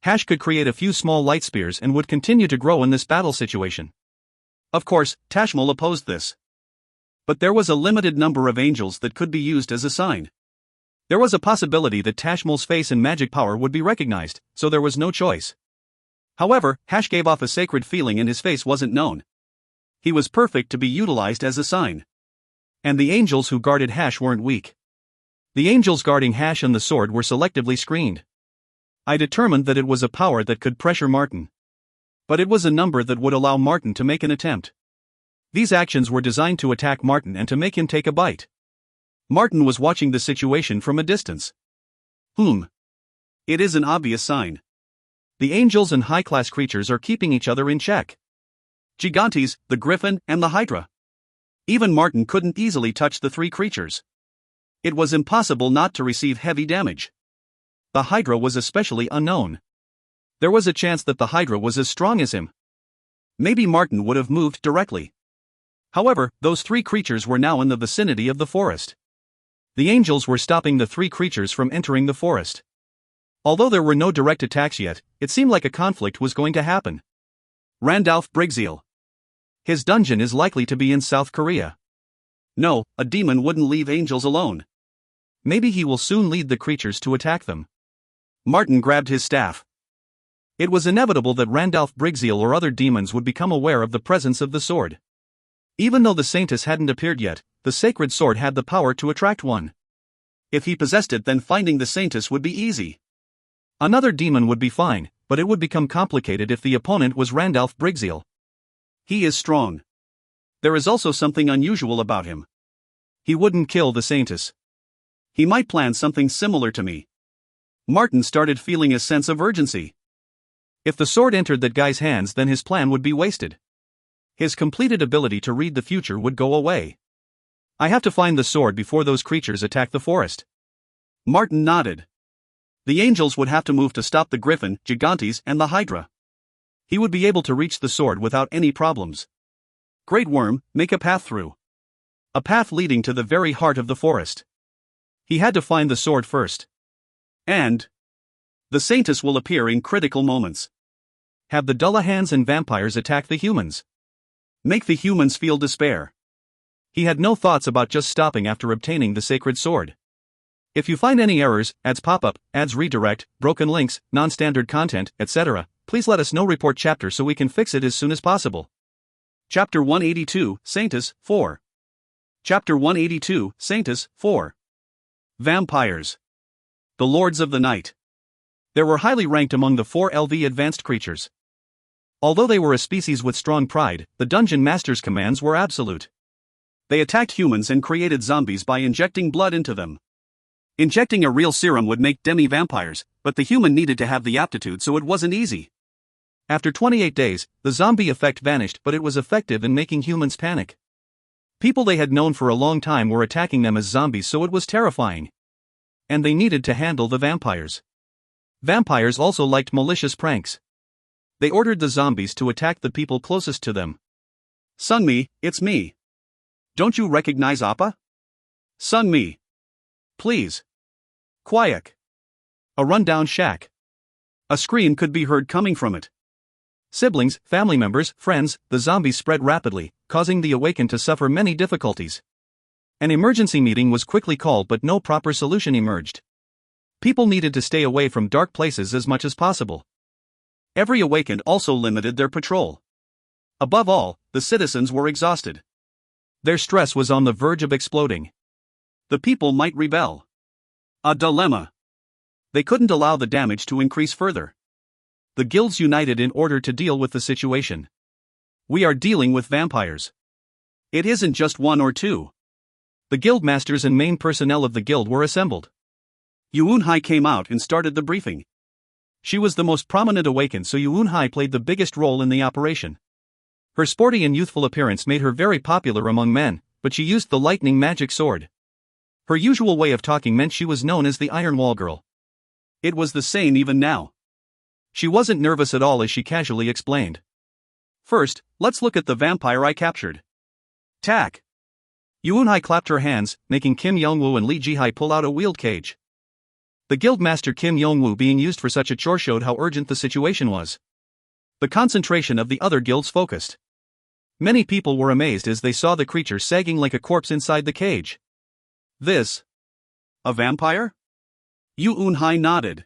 Hash could create a few small light spears and would continue to grow in this battle situation. Of course, Tashmal opposed this. But there was a limited number of angels that could be used as a sign. There was a possibility that Tashmal's face and magic power would be recognized, so there was no choice. However, Hash gave off a sacred feeling and his face wasn't known. He was perfect to be utilized as a sign. And the angels who guarded Hash weren't weak. The angels guarding Hash and the sword were selectively screened. I determined that it was a power that could pressure Martin. But it was a number that would allow Martin to make an attempt. These actions were designed to attack Martin and to make him take a bite. Martin was watching the situation from a distance. It is an obvious sign. The angels and high-class creatures are keeping each other in check. Gigantes, the Griffin, and the Hydra. Even Martin couldn't easily touch the 3 creatures. It was impossible not to receive heavy damage. The Hydra was especially unknown. There was a chance that the Hydra was as strong as him. Maybe Martin would have moved directly. However, those 3 creatures were now in the vicinity of the forest. The angels were stopping the 3 creatures from entering the forest. Although there were no direct attacks yet, it seemed like a conflict was going to happen. Randalph Brigzeal. His dungeon is likely to be in South Korea. No, a demon wouldn't leave angels alone. Maybe he will soon lead the creatures to attack them. Martin grabbed his staff. It was inevitable that Randalph Brigzeal or other demons would become aware of the presence of the sword. Even though the Saintess hadn't appeared yet, the sacred sword had the power to attract one. If he possessed it, then finding the Saintess would be easy. Another demon would be fine, but it would become complicated if the opponent was Randalph Brigzeal. He is strong. There is also something unusual about him. He wouldn't kill the Saintess. He might plan something similar to me. Martin started feeling a sense of urgency. If the sword entered that guy's hands, then his plan would be wasted. His completed ability to read the future would go away. I have to find the sword before those creatures attack the forest. Martin nodded. The angels would have to move to stop the griffin, gigantes, and the hydra. He would be able to reach the sword without any problems. Great worm, make a path through. A path leading to the very heart of the forest. He had to find the sword first. And the Saintess will appear in critical moments. Have the Dullahans and vampires attack the humans. Make the humans feel despair. He had no thoughts about just stopping after obtaining the sacred sword. If you find any errors, ads pop up, ads redirect, broken links, non-standard content, etc., please let us know. Report chapter so we can fix it as soon as possible. Chapter 182, Saintess, 4. Chapter 182, Saintess, 4. Vampires. The Lords of the Night. They were highly ranked among the 4LV advanced creatures. Although they were a species with strong pride, the Dungeon Master's commands were absolute. They attacked humans and created zombies by injecting blood into them. Injecting a real serum would make demi-vampires, but the human needed to have the aptitude, so it wasn't easy. After 28 days, the zombie effect vanished, but it was effective in making humans panic. People they had known for a long time were attacking them as zombies, so it was terrifying. And they needed to handle the vampires. Vampires also liked malicious pranks. They ordered the zombies to attack the people closest to them. Sunmi, it's me. Don't you recognize Appa? Sunmi. Please. Quiet. A rundown shack. A scream could be heard coming from it. Siblings, family members, friends, the zombies spread rapidly, causing the awakened to suffer many difficulties. An emergency meeting was quickly called, but no proper solution emerged. People needed to stay away from dark places as much as possible. Every awakened also limited their patrol. Above all, the citizens were exhausted. Their stress was on the verge of exploding. The people might rebel. A dilemma. They couldn't allow the damage to increase further. The guilds united in order to deal with the situation. We are dealing with vampires. It isn't just one or two. The guild masters and main personnel of the guild were assembled. Yuunhai came out and started the briefing. She was the most prominent awakened, so Yuunhai played the biggest role in the operation. Her sporty and youthful appearance made her very popular among men, but she used the lightning magic sword. Her usual way of talking meant she was known as the Iron Wall Girl. It was the same even now. She wasn't nervous at all as she casually explained. First, let's look at the vampire I captured. Tack. Yuunhai clapped her hands, making Kim Yongwoo and Li Jihai pull out a wheeled cage. The guildmaster Kim Yongwoo being used for such a chore showed how urgent the situation was. The concentration of the other guilds focused. Many people were amazed as they saw the creature sagging like a corpse inside the cage. This? A vampire? Yuunhai nodded.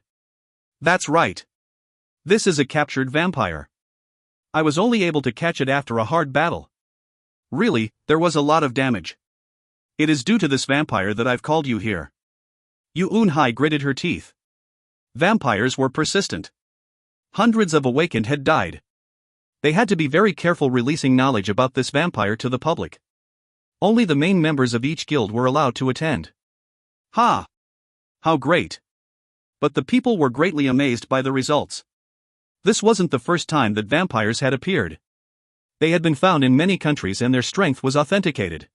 That's right. This is a captured vampire. I was only able to catch it after a hard battle. Really, there was a lot of damage. It is due to this vampire that I've called you here. Yuunhai gritted her teeth. Vampires were persistent. Hundreds of awakened had died. They had to be very careful releasing knowledge about this vampire to the public. Only the main members of each guild were allowed to attend. Ha! How great! But the people were greatly amazed by the results. This wasn't the first time that vampires had appeared. They had been found in many countries and their strength was authenticated.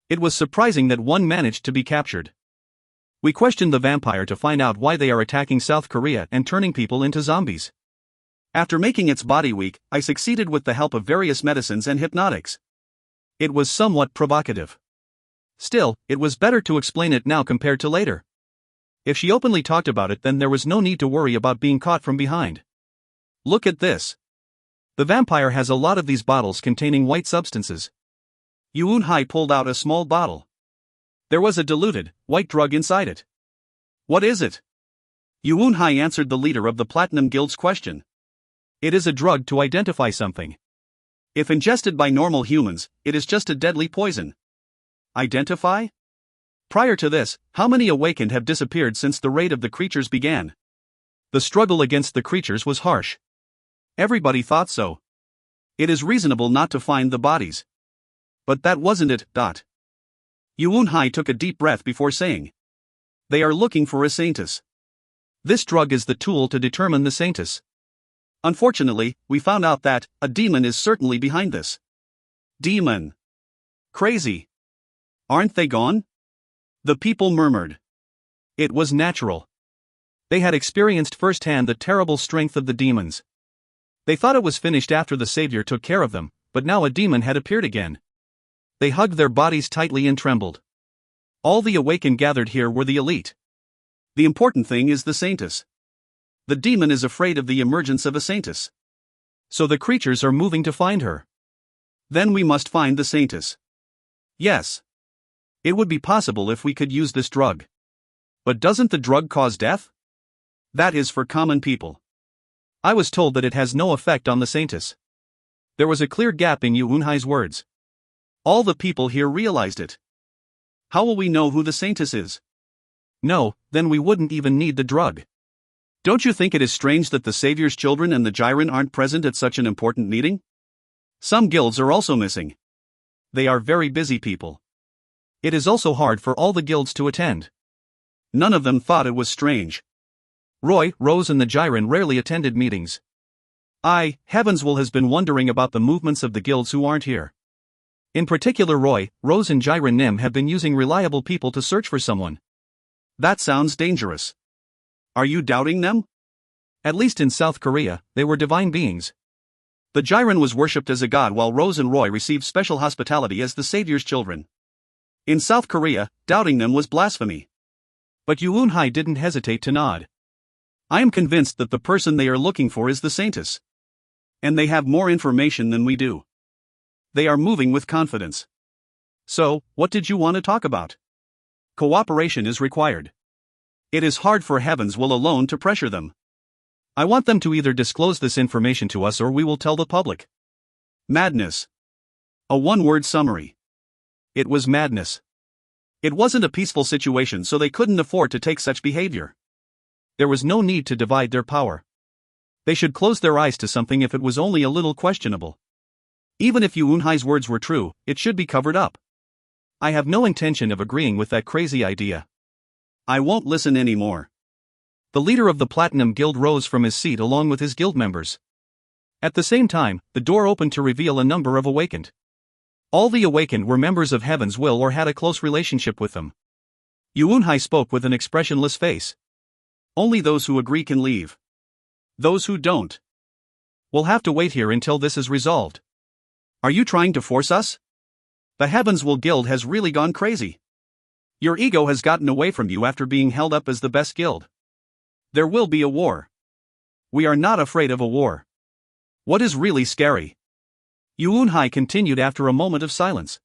It was surprising that one managed to be captured. We questioned the vampire to find out why they are attacking South Korea and turning people into zombies. After making its body weak, I succeeded with the help of various medicines and hypnotics. It was somewhat provocative. Still, it was better to explain it now compared to later. If she openly talked about it, then there was no need to worry about being caught from behind. Look at this. The vampire has a lot of these bottles containing white substances. Yuunhai pulled out a small bottle. There was a diluted, white drug inside it. What is it? Yuunhai answered the leader of the Platinum Guild's question. It is a drug to identify something. If ingested by normal humans, it is just a deadly poison. Identify? Prior to this, how many awakened have disappeared since the raid of the creatures began? The struggle against the creatures was harsh. Everybody thought so. It is reasonable not to find the bodies. But that wasn't it. Yuunhai took a deep breath before saying. They are looking for a saintess. This drug is the tool to determine the saintess. Unfortunately, we found out that a demon is certainly behind this. Demon. Crazy. Aren't they gone? The people murmured. It was natural. They had experienced firsthand the terrible strength of the demons. They thought it was finished after the Savior took care of them, but now a demon had appeared again. They hugged their bodies tightly and trembled. All the awakened gathered here were the elite. The important thing is the saintess. The demon is afraid of the emergence of a saintess. So the creatures are moving to find her. Then we must find the saintess. Yes. It would be possible if we could use this drug. But doesn't the drug cause death? That is for common people. I was told that it has no effect on the saintess. There was a clear gap in Yuunhai's words. All the people here realized it. How will we know who the saintess is? No, then we wouldn't even need the drug. Don't you think it is strange that the Savior's children and the Jiren aren't present at such an important meeting? Some guilds are also missing. They are very busy people. It is also hard for all the guilds to attend. None of them thought it was strange. Roy, Rose and the Jiren rarely attended meetings. Heavenswill has been wondering about the movements of the guilds who aren't here. In particular Roy, Rose and Jiren Nim have been using reliable people to search for someone. That sounds dangerous. Are you doubting them? At least in South Korea, they were divine beings. The Jiren was worshipped as a god while Rose and Roy received special hospitality as the Savior's children. In South Korea, doubting them was blasphemy. But Yuunhai didn't hesitate to nod. I am convinced that the person they are looking for is the saintess. And they have more information than we do. They are moving with confidence. So, what did you want to talk about? Cooperation is required. It is hard for Heavenswill alone to pressure them. I want them to either disclose this information to us or we will tell the public. Madness. A one-word summary. It was madness. It wasn't a peaceful situation, so they couldn't afford to take such behavior. There was no need to divide their power. They should close their eyes to something if it was only a little questionable. Even if Yuunhai's words were true, it should be covered up. I have no intention of agreeing with that crazy idea. I won't listen anymore. The leader of the Platinum Guild rose from his seat along with his guild members. At the same time, the door opened to reveal a number of awakened. All the awakened were members of Heavenswill or had a close relationship with them. Yuunhai spoke with an expressionless face. Only those who agree can leave. Those who don't will have to wait here until this is resolved. Are you trying to force us? The Heavenswill Guild has really gone crazy. Your ego has gotten away from you after being held up as the best guild. There will be a war. We are not afraid of a war. What is really scary? Yuunhai continued after a moment of silence.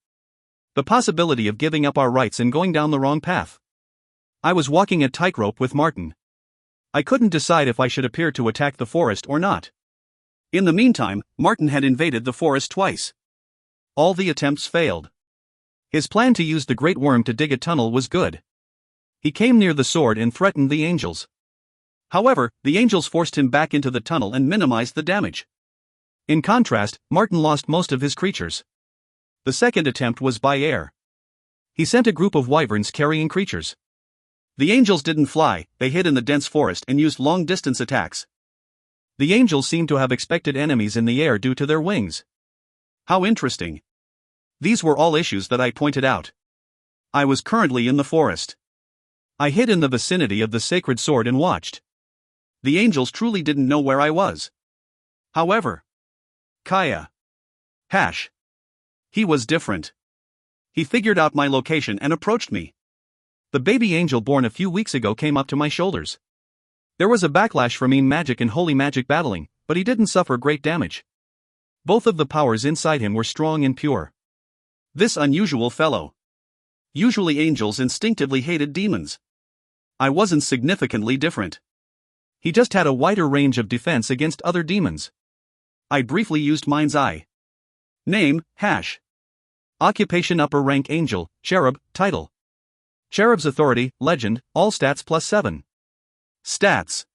The possibility of giving up our rights and going down the wrong path. I was walking a tightrope with Martin. I couldn't decide if I should appear to attack the forest or not. In the meantime, Martin had invaded the forest twice. All the attempts failed. His plan to use the Great Worm to dig a tunnel was good. He came near the sword and threatened the angels. However, the angels forced him back into the tunnel and minimized the damage. In contrast, Martin lost most of his creatures. The second attempt was by air. He sent a group of wyverns carrying creatures. The angels didn't fly, they hid in the dense forest and used long-distance attacks. The angels seemed to have expected enemies in the air due to their wings. How interesting. These were all issues that I pointed out. I was currently in the forest. I hid in the vicinity of the sacred sword and watched. The angels truly didn't know where I was. However, Kaya. He was different. He figured out my location and approached me. The baby angel born a few weeks ago came up to my shoulders. There was a backlash from mean magic and holy magic battling, but he didn't suffer great damage. Both of the powers inside him were strong and pure. This unusual fellow. Usually angels instinctively hated demons. I wasn't significantly different. He just had a wider range of defense against other demons. I briefly used Mind's Eye. Name, Occupation upper rank angel, cherub, title. Cherub's authority, legend, all stats +7. Stats.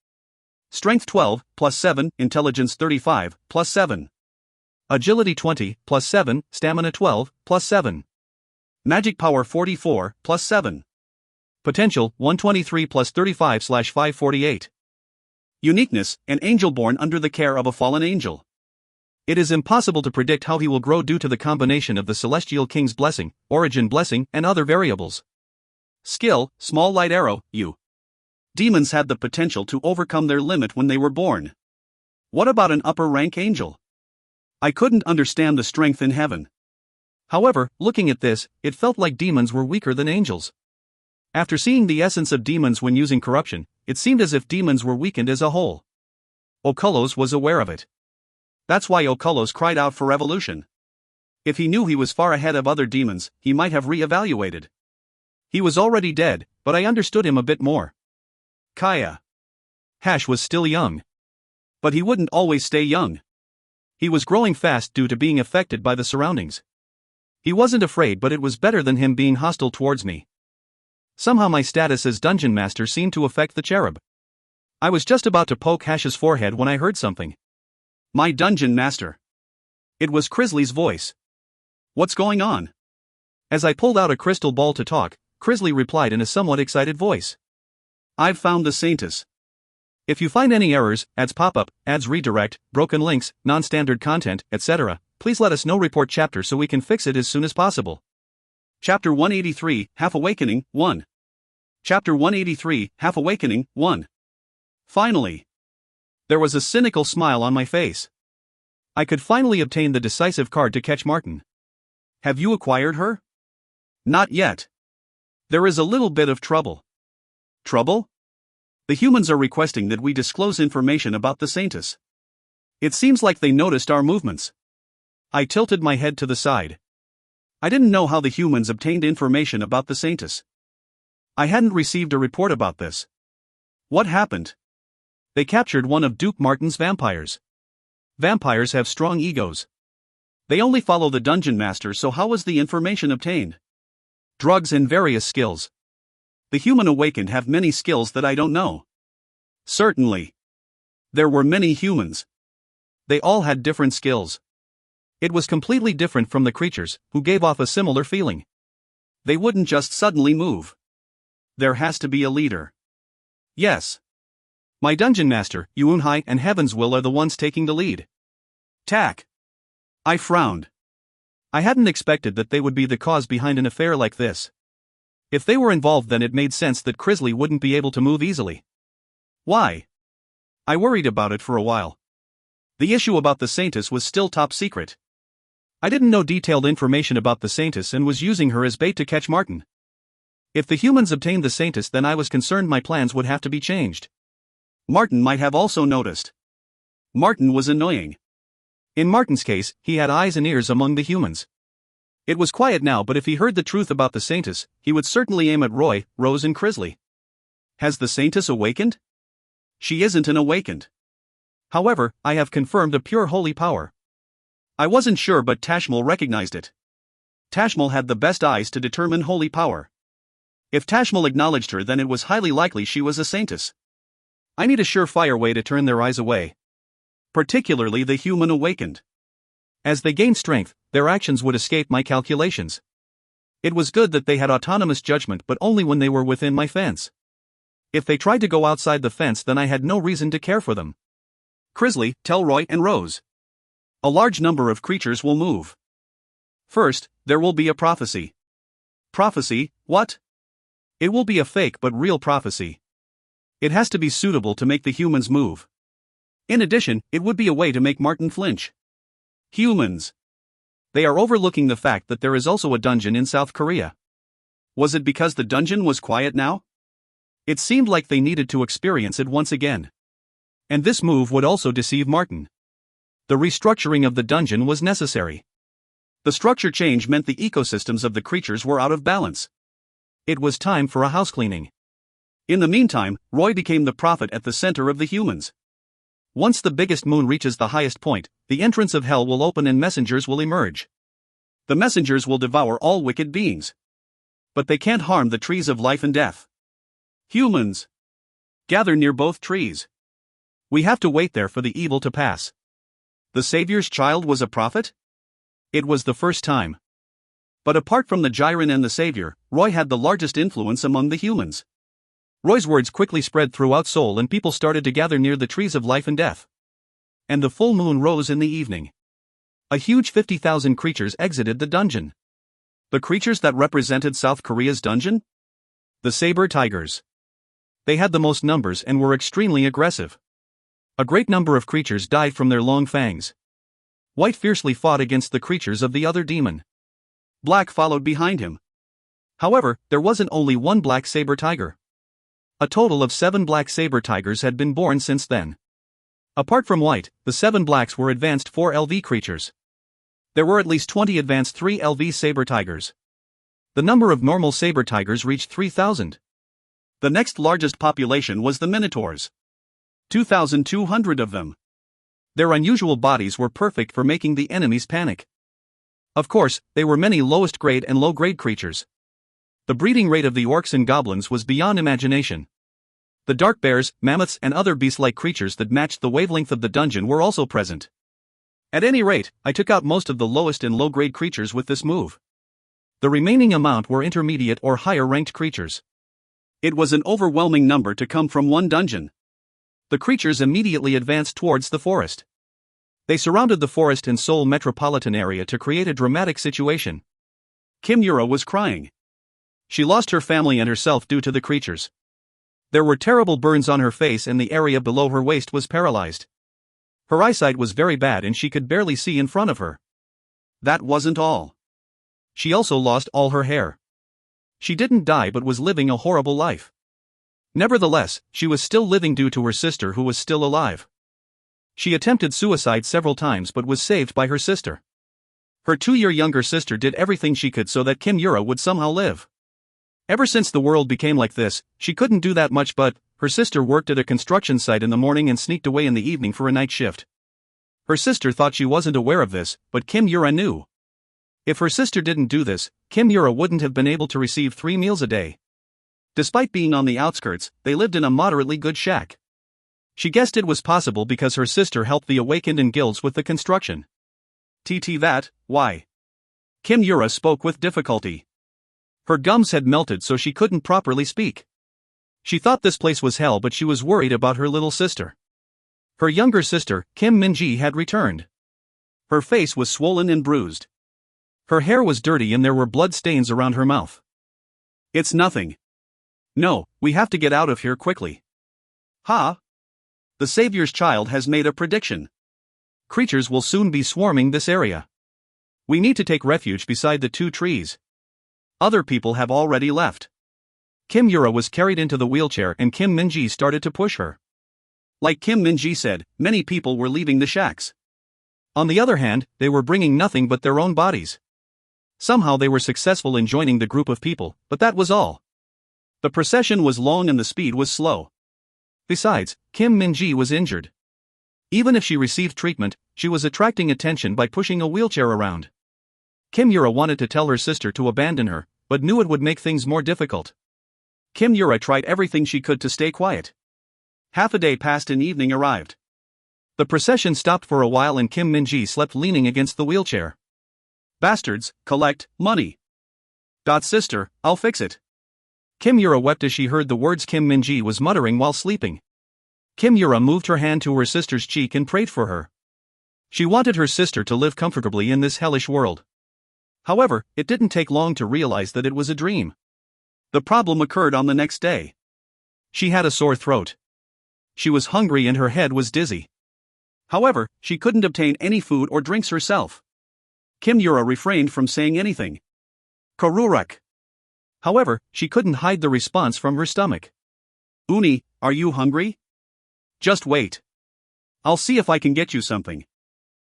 Strength 12, +7, intelligence 35, +7. Agility 20, plus 7, Stamina 12, plus 7. Magic Power 44, plus 7. Potential 123 plus 35/548. Uniqueness, an angel born under the care of a fallen angel. It is impossible to predict how he will grow due to the combination of the Celestial King's blessing, origin blessing, and other variables. Skill, small light arrow, U. Demons had the potential to overcome their limit when they were born. What about an upper rank angel? I couldn't understand the strength in heaven. However, looking at this, it felt like demons were weaker than angels. After seeing the essence of demons when using corruption, it seemed as if demons were weakened as a whole. Okolos was aware of it. That's why Okolos cried out for revolution. If he knew he was far ahead of other demons, he might have re-evaluated. He was already dead, but I understood him a bit more. Kaya. Hash was still young. But he wouldn't always stay young. He was growing fast due to being affected by the surroundings. He wasn't afraid, but it was better than him being hostile towards me. Somehow my status as Dungeon Master seemed to affect the cherub. I was just about to poke Hash's forehead when I heard something. My Dungeon Master. It was Crisley's voice. What's going on? As I pulled out a crystal ball to talk, Crisley replied in a somewhat excited voice. I've found the Saintess. If you find any errors, ads pop-up, ads redirect, broken links, non-standard content, etc., please let us know. Report chapter so we can fix it as soon as possible. Chapter 183, Half Awakening, 1. Chapter 183, Half Awakening, 1. Finally. There was a cynical smile on my face. I could finally obtain the decisive card to catch Martin. Have you acquired her? Not yet. There is a little bit of trouble. Trouble? The humans are requesting that we disclose information about the Saintess. It seems like they noticed our movements. I tilted my head to the side. I didn't know how the humans obtained information about the Saintess. I hadn't received a report about this. What happened? They captured one of Duke Martin's vampires. Vampires have strong egos. They only follow the Dungeon Master, so how was the information obtained? Drugs and various skills. The human awakened have many skills that I don't know. Certainly. There were many humans. They all had different skills. It was completely different from the creatures, who gave off a similar feeling. They wouldn't just suddenly move. There has to be a leader. Yes. My Dungeon Master, Yuunhai and Heaven's Will are the ones taking the lead. Tack. I frowned. I hadn't expected that they would be the cause behind an affair like this. If they were involved, then it made sense that Crisley wouldn't be able to move easily. Why? I worried about it for a while. The issue about the Saintess was still top secret. I didn't know detailed information about the Saintess and was using her as bait to catch Martin. If the humans obtained the Saintess, then I was concerned my plans would have to be changed. Martin might have also noticed. Martin was annoying. In Martin's case, he had eyes and ears among the humans. It was quiet now, but if he heard the truth about the Saintess, he would certainly aim at Roy, Rose and Crisley. Has the Saintess awakened? She isn't an awakened. However, I have confirmed a pure holy power. I wasn't sure, but Tashmal recognized it. Tashmal had the best eyes to determine holy power. If Tashmal acknowledged her, then it was highly likely she was a Saintess. I need a surefire way to turn their eyes away. Particularly the human awakened. As they gained strength, their actions would escape my calculations. It was good that they had autonomous judgment, but only when they were within my fence. If they tried to go outside the fence, then I had no reason to care for them. Crisley, tell Roy and Rose. A large number of creatures will move. First, there will be a prophecy. Prophecy, what? It will be a fake but real prophecy. It has to be suitable to make the humans move. In addition, it would be a way to make Martin flinch. Humans. They are overlooking the fact that there is also a dungeon in South Korea. Was it because the dungeon was quiet now? It seemed like they needed to experience it once again. And this move would also deceive Martin. The restructuring of the dungeon was necessary. The structure change meant the ecosystems of the creatures were out of balance. It was time for a housecleaning. In the meantime, Roy became the prophet at the center of the humans. Once the biggest moon reaches the highest point, the entrance of hell will open and messengers will emerge. The messengers will devour all wicked beings. But they can't harm the trees of life and death. Humans. Gather near both trees. We have to wait there for the evil to pass. The Savior's child was a prophet? It was the first time. But apart from the Jiren and the Savior, Roy had the largest influence among the humans. Roy's words quickly spread throughout Seoul and people started to gather near the trees of life and death. And the full moon rose in the evening. A huge 50,000 creatures exited the dungeon. The creatures that represented South Korea's dungeon? The saber tigers. They had the most numbers and were extremely aggressive. A great number of creatures died from their long fangs. White fiercely fought against the creatures of the other demon. Black followed behind him. However, there wasn't only one black saber tiger. A total of 7 black saber tigers had been born since then. Apart from White, the 7 blacks were advanced 4 LV creatures. There were at least 20 advanced 3 LV saber tigers. The number of normal saber tigers reached 3,000. The next largest population was the Minotaurs. 2,200 of them. Their unusual bodies were perfect for making the enemies panic. Of course, there were many lowest grade and low grade creatures. The breeding rate of the orcs and goblins was beyond imagination. The dark bears, mammoths and other beast-like creatures that matched the wavelength of the dungeon were also present. At any rate, I took out most of the lowest and low-grade creatures with this move. The remaining amount were intermediate or higher-ranked creatures. It was an overwhelming number to come from one dungeon. The creatures immediately advanced towards the forest. They surrounded the forest and Seoul metropolitan area to create a dramatic situation. Kim Yura was crying. She lost her family and herself due to the creatures. There were terrible burns on her face and the area below her waist was paralyzed. Her eyesight was very bad and she could barely see in front of her. That wasn't all. She also lost all her hair. She didn't die but was living a horrible life. Nevertheless, she was still living due to her sister who was still alive. She attempted suicide several times but was saved by her sister. Her 2-year younger sister did everything she could so that Kim Yura would somehow live. Ever since the world became like this, she couldn't do that much but, her sister worked at a construction site in the morning and sneaked away in the evening for a night shift. Her sister thought she wasn't aware of this, but Kim Yura knew. If her sister didn't do this, Kim Yura wouldn't have been able to receive 3 meals a day. Despite being on the outskirts, they lived in a moderately good shack. She guessed it was possible because her sister helped the awakened and guilds with the construction. Why? Kim Yura spoke with difficulty. Her gums had melted so she couldn't properly speak. She thought this place was hell but she was worried about her little sister. Her younger sister, Kim Minji, had returned. Her face was swollen and bruised. Her hair was dirty and there were blood stains around her mouth. It's nothing. No, we have to get out of here quickly. Ha! The Savior's child has made a prediction. Creatures will soon be swarming this area. We need to take refuge beside the 2 trees. Other people have already left. Kim Yura was carried into the wheelchair and Kim Minji started to push her. Like Kim Minji said, many people were leaving the shacks. On the other hand, they were bringing nothing but their own bodies. Somehow they were successful in joining the group of people, but that was all. The procession was long and the speed was slow. Besides, Kim Minji was injured. Even if she received treatment, she was attracting attention by pushing a wheelchair around. Kim Yura wanted to tell her sister to abandon her, but knew it would make things more difficult. Kim Yura tried everything she could to stay quiet. Half a day passed and evening arrived. The procession stopped for a while and Kim Minji slept leaning against the wheelchair. Bastards, collect money. Sister, I'll fix it. Kim Yura wept as she heard the words Kim Minji was muttering while sleeping. Kim Yura moved her hand to her sister's cheek and prayed for her. She wanted her sister to live comfortably in this hellish world. However, it didn't take long to realize that it was a dream. The problem occurred on the next day. She had a sore throat. She was hungry and her head was dizzy. However, she couldn't obtain any food or drinks herself. Kim Yura refrained from saying anything. Karurak. However, she couldn't hide the response from her stomach. Uni, are you hungry? Just wait. I'll see if I can get you something.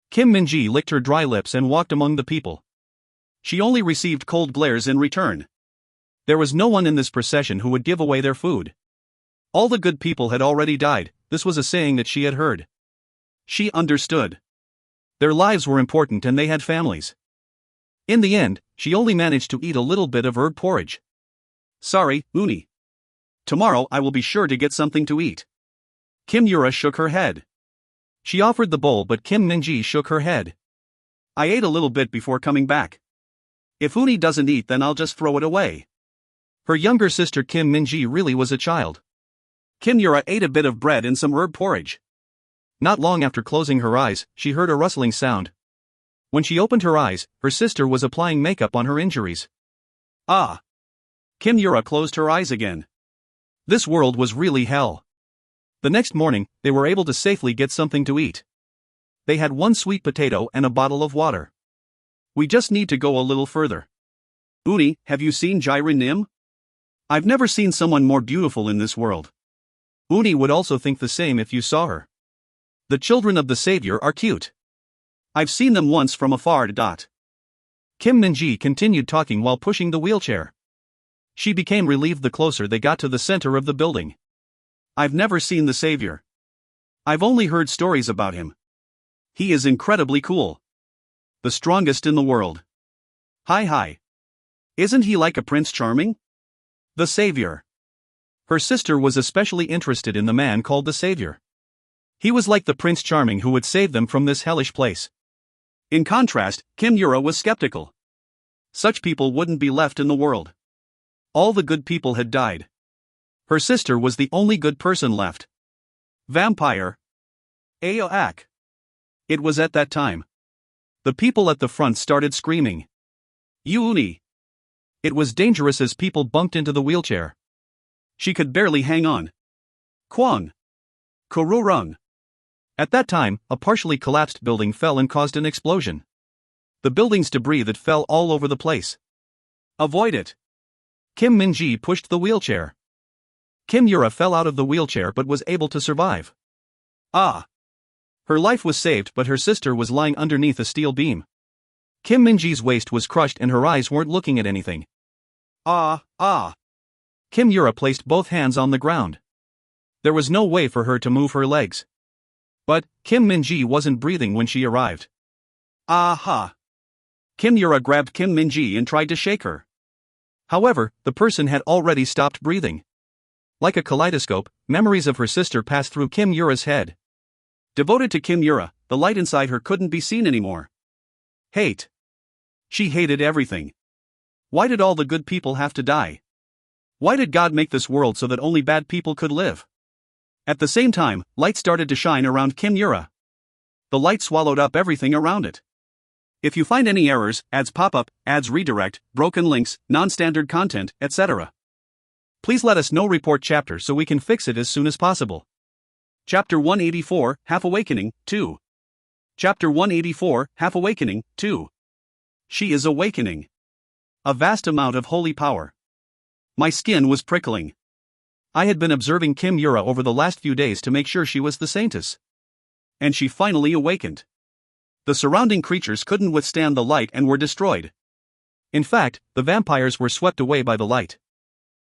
Kim Minji licked her dry lips and walked among the people. She only received cold glares in return. There was no one in this procession who would give away their food. All the good people had already died, this was a saying that she had heard. She understood. Their lives were important and they had families. In the end, she only managed to eat a little bit of herb porridge. Sorry, Uni. Tomorrow I will be sure to get something to eat. Kim Yura shook her head. She offered the bowl, but Kim Minji shook her head. I ate a little bit before coming back. If Uni doesn't eat, then I'll just throw it away. Her younger sister Kim Minji really was a child. Kim Yura ate a bit of bread and some herb porridge. Not long after closing her eyes, she heard a rustling sound. When she opened her eyes, her sister was applying makeup on her injuries. Ah! Kim Yura closed her eyes again. This world was really hell. The next morning, they were able to safely get something to eat. They had one sweet potato and a bottle of water. We just need to go a little further. Uni, have you seen Jairin Nim? I've never seen someone more beautiful in this world. Uni would also think the same if you saw her. The children of the Savior are cute. I've seen them once from afar. Kim Minji continued talking while pushing the wheelchair. She became relieved the closer they got to the center of the building. I've never seen the Savior. I've only heard stories about him. He is incredibly cool. The strongest in the world. Hi. Isn't he like a Prince Charming? The Savior. Her sister was especially interested in the man called the Savior. He was like the Prince Charming who would save them from this hellish place. In contrast, Kim Yura was skeptical. Such people wouldn't be left in the world. All the good people had died. Her sister was the only good person left. Vampire. Aoak. It was at that time. The people at the front started screaming. Uni. It was dangerous as people bumped into the wheelchair. She could barely hang on. Kwang. Kururung. At that time, a partially collapsed building fell and caused an explosion. The building's debris that fell all over the place. Avoid it. Kim Minji pushed the wheelchair. Kim Yura fell out of the wheelchair but was able to survive. Ah! Her life was saved, but her sister was lying underneath a steel beam. Kim Minji's waist was crushed and her eyes weren't looking at anything. Ah! Kim Yura placed both hands on the ground. There was no way for her to move her legs. But Kim Minji wasn't breathing when she arrived. Aha! Kim Yura grabbed Kim Minji and tried to shake her. However, the person had already stopped breathing. Like a kaleidoscope, memories of her sister passed through Kim Yura's head. Devoted to Kim Yura, the light inside her couldn't be seen anymore. Hate. She hated everything. Why did all the good people have to die? Why did God make this world so that only bad people could live? At the same time, light started to shine around Kim Yura. The light swallowed up everything around it. If you find any errors, ads pop up, ads redirect, broken links, non-standard content, etc., please let us know. Report chapter so we can fix it as soon as possible. Chapter 184, Half Awakening, 2. Chapter 184, Half Awakening, 2. She is awakening. A vast amount of holy power. My skin was prickling. I had been observing Kim Yura over the last few days to make sure she was the saintess. And she finally awakened. The surrounding creatures couldn't withstand the light and were destroyed. In fact, the vampires were swept away by the light.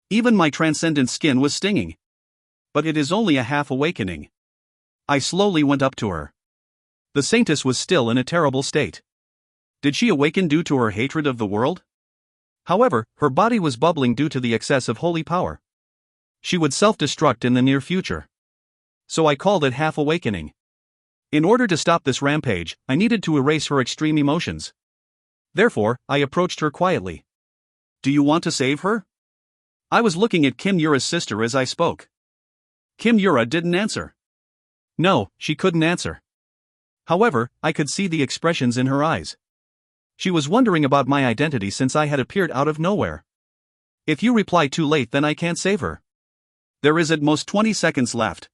Even my transcendent skin was stinging. But it is only a half awakening. I slowly went up to her. The saintess was still in a terrible state. Did she awaken due to her hatred of the world? However, her body was bubbling due to the excess of holy power. She would self-destruct in the near future. So I called it half awakening. In order to stop this rampage, I needed to erase her extreme emotions. Therefore, I approached her quietly. Do you want to save her? I was looking at Kim Yura's sister as I spoke. Kim Yura didn't answer. No, she couldn't answer. However, I could see the expressions in her eyes. She was wondering about my identity since I had appeared out of nowhere. If you reply too late, then I can't save her. There is at most 20 seconds left.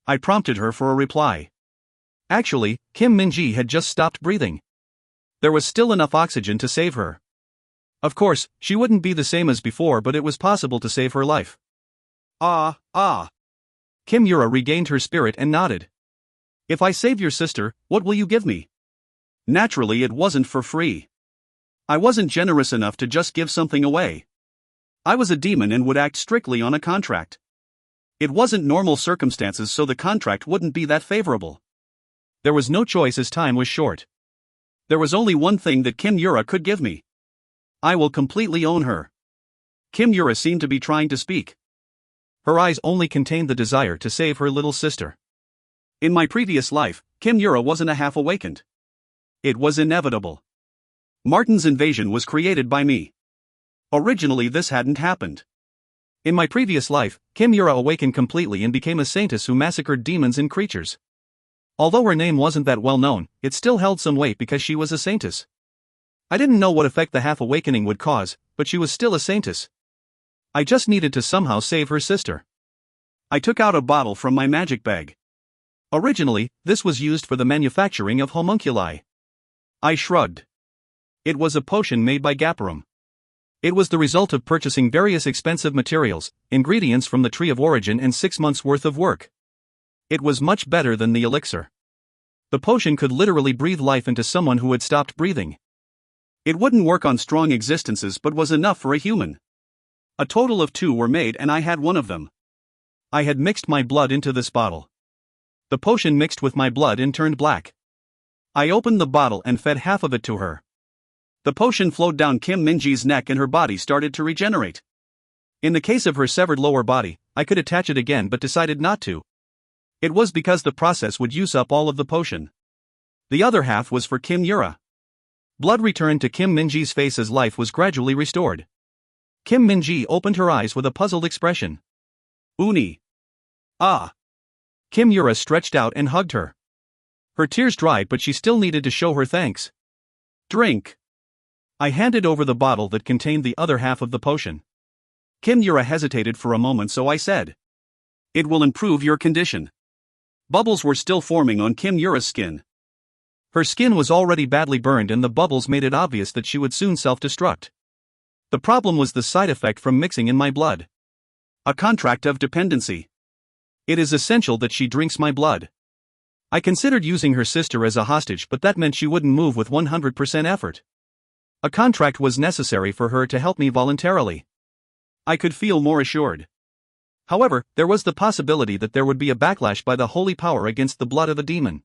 I prompted her for a reply. Actually, Kim Minji had just stopped breathing. There was still enough oxygen to save her. Of course, she wouldn't be the same as before, but it was possible to save her life. Kim Yura regained her spirit and nodded. If I save your sister, what will you give me? Naturally, it wasn't for free. I wasn't generous enough to just give something away. I was a demon and would act strictly on a contract. It wasn't normal circumstances, so the contract wouldn't be that favorable. There was no choice as time was short. There was only one thing that Kim Yura could give me. I will completely own her. Kim Yura seemed to be trying to speak. Her eyes only contained the desire to save her little sister. In my previous life, Kimura wasn't a half-awakened. It was inevitable. Martin's invasion was created by me. Originally this hadn't happened. In my previous life, Kimura awakened completely and became a saintess who massacred demons and creatures. Although her name wasn't that well known, it still held some weight because she was a saintess. I didn't know what effect the half-awakening would cause, but she was still a saintess. I just needed to somehow save her sister. I took out a bottle from my magic bag. Originally, this was used for the manufacturing of homunculi. I shrugged. It was a potion made by Gaparum. It was the result of purchasing various expensive materials, ingredients from the Tree of Origin and 6 months' worth of work. It was much better than the elixir. The potion could literally breathe life into someone who had stopped breathing. It wouldn't work on strong existences but was enough for a human. A total of 2 were made and I had one of them. I had mixed my blood into this bottle. The potion mixed with my blood and turned black. I opened the bottle and fed half of it to her. The potion flowed down Kim Minji's neck and her body started to regenerate. In the case of her severed lower body, I could attach it again but decided not to. It was because the process would use up all of the potion. The other half was for Kimura. Blood returned to Kim Minji's face as life was gradually restored. Kim Minji opened her eyes with a puzzled expression. Uni. Ah. Kimura stretched out and hugged her. Her tears dried but she still needed to show her thanks. Drink. I handed over the bottle that contained the other half of the potion. Kimura hesitated for a moment so I said. It will improve your condition. Bubbles were still forming on Kimura's skin. Her skin was already badly burned and the bubbles made it obvious that she would soon self-destruct. The problem was the side effect from mixing in my blood. A contract of dependency. It is essential that she drinks my blood. I considered using her sister as a hostage but that meant she wouldn't move with 100% effort. A contract was necessary for her to help me voluntarily. I could feel more assured. However, there was the possibility that there would be a backlash by the holy power against the blood of a demon.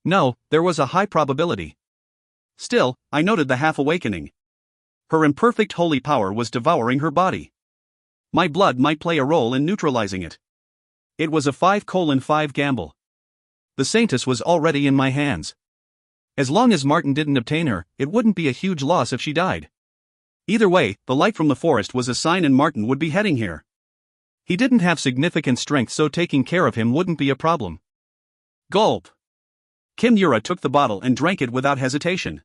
No, there was a high probability. Still, I noted the half-awakening. Her imperfect holy power was devouring her body. My blood might play a role in neutralizing it. It was a 5:5 gamble. The saintess was already in my hands. As long as Martin didn't obtain her, it wouldn't be a huge loss if she died. Either way, the light from the forest was a sign and Martin would be heading here. He didn't have significant strength so taking care of him wouldn't be a problem. Gulp. Kimura took the bottle and drank it without hesitation.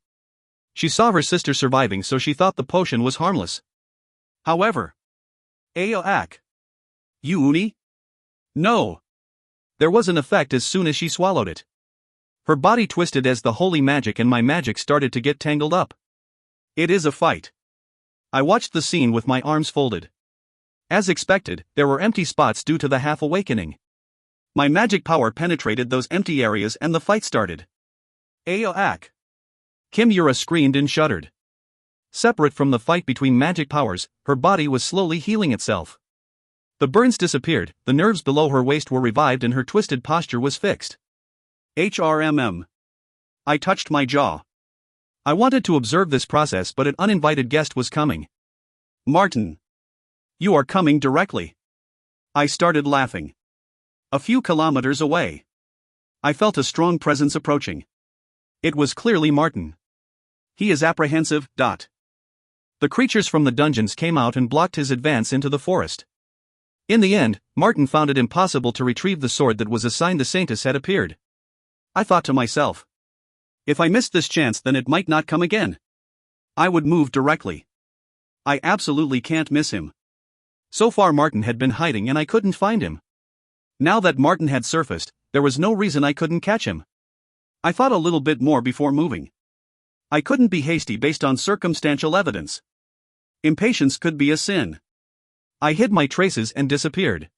She saw her sister surviving so she thought the potion was harmless. However. Ayoak. You Uni? No. There was an effect as soon as she swallowed it. Her body twisted as the holy magic and my magic started to get tangled up. It is a fight. I watched the scene with my arms folded. As expected, there were empty spots due to the half-awakening. My magic power penetrated those empty areas and the fight started. Ayoak. Kimura screamed and shuddered. Separate from the fight between magic powers, her body was slowly healing itself. The burns disappeared, the nerves below her waist were revived and her twisted posture was fixed. HRMM. I touched my jaw. I wanted to observe this process but an uninvited guest was coming. Martin. You are coming directly. I started laughing. A few kilometers away. I felt a strong presence approaching. It was clearly Martin. He is apprehensive. The creatures from the dungeons came out and blocked his advance into the forest. In the end, Martin found it impossible to retrieve the sword that was assigned the saintess had appeared. I thought to myself. If I missed this chance then it might not come again. I would move directly. I absolutely can't miss him. So far Martin had been hiding and I couldn't find him. Now that Martin had surfaced, there was no reason I couldn't catch him. I thought a little bit more before moving. I couldn't be hasty based on circumstantial evidence. Impatience could be a sin. I hid my traces and disappeared.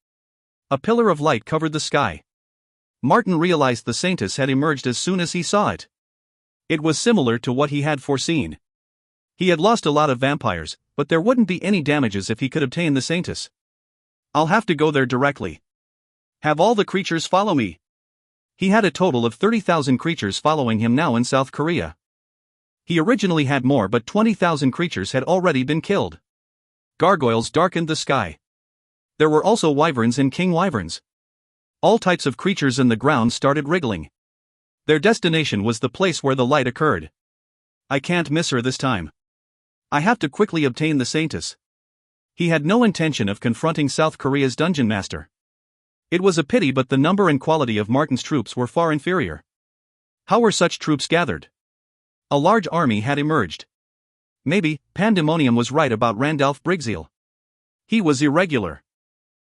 A pillar of light covered the sky. Martin realized the saintess had emerged as soon as he saw it. It was similar to what he had foreseen. He had lost a lot of vampires, but there wouldn't be any damages if he could obtain the saintess. I'll have to go there directly. Have all the creatures follow me. He had a total of 30,000 creatures following him now in South Korea. He originally had more but 20,000 creatures had already been killed. Gargoyles darkened the sky. There were also wyverns and king wyverns. All types of creatures in the ground started wriggling. Their destination was the place where the light occurred. I can't miss her this time. I have to quickly obtain the Saintus. He had no intention of confronting South Korea's dungeon master. It was a pity, but the number and quality of Martin's troops were far inferior. How were such troops gathered? A large army had emerged. Maybe Pandemonium was right about Randalph Brigzeal. He was irregular.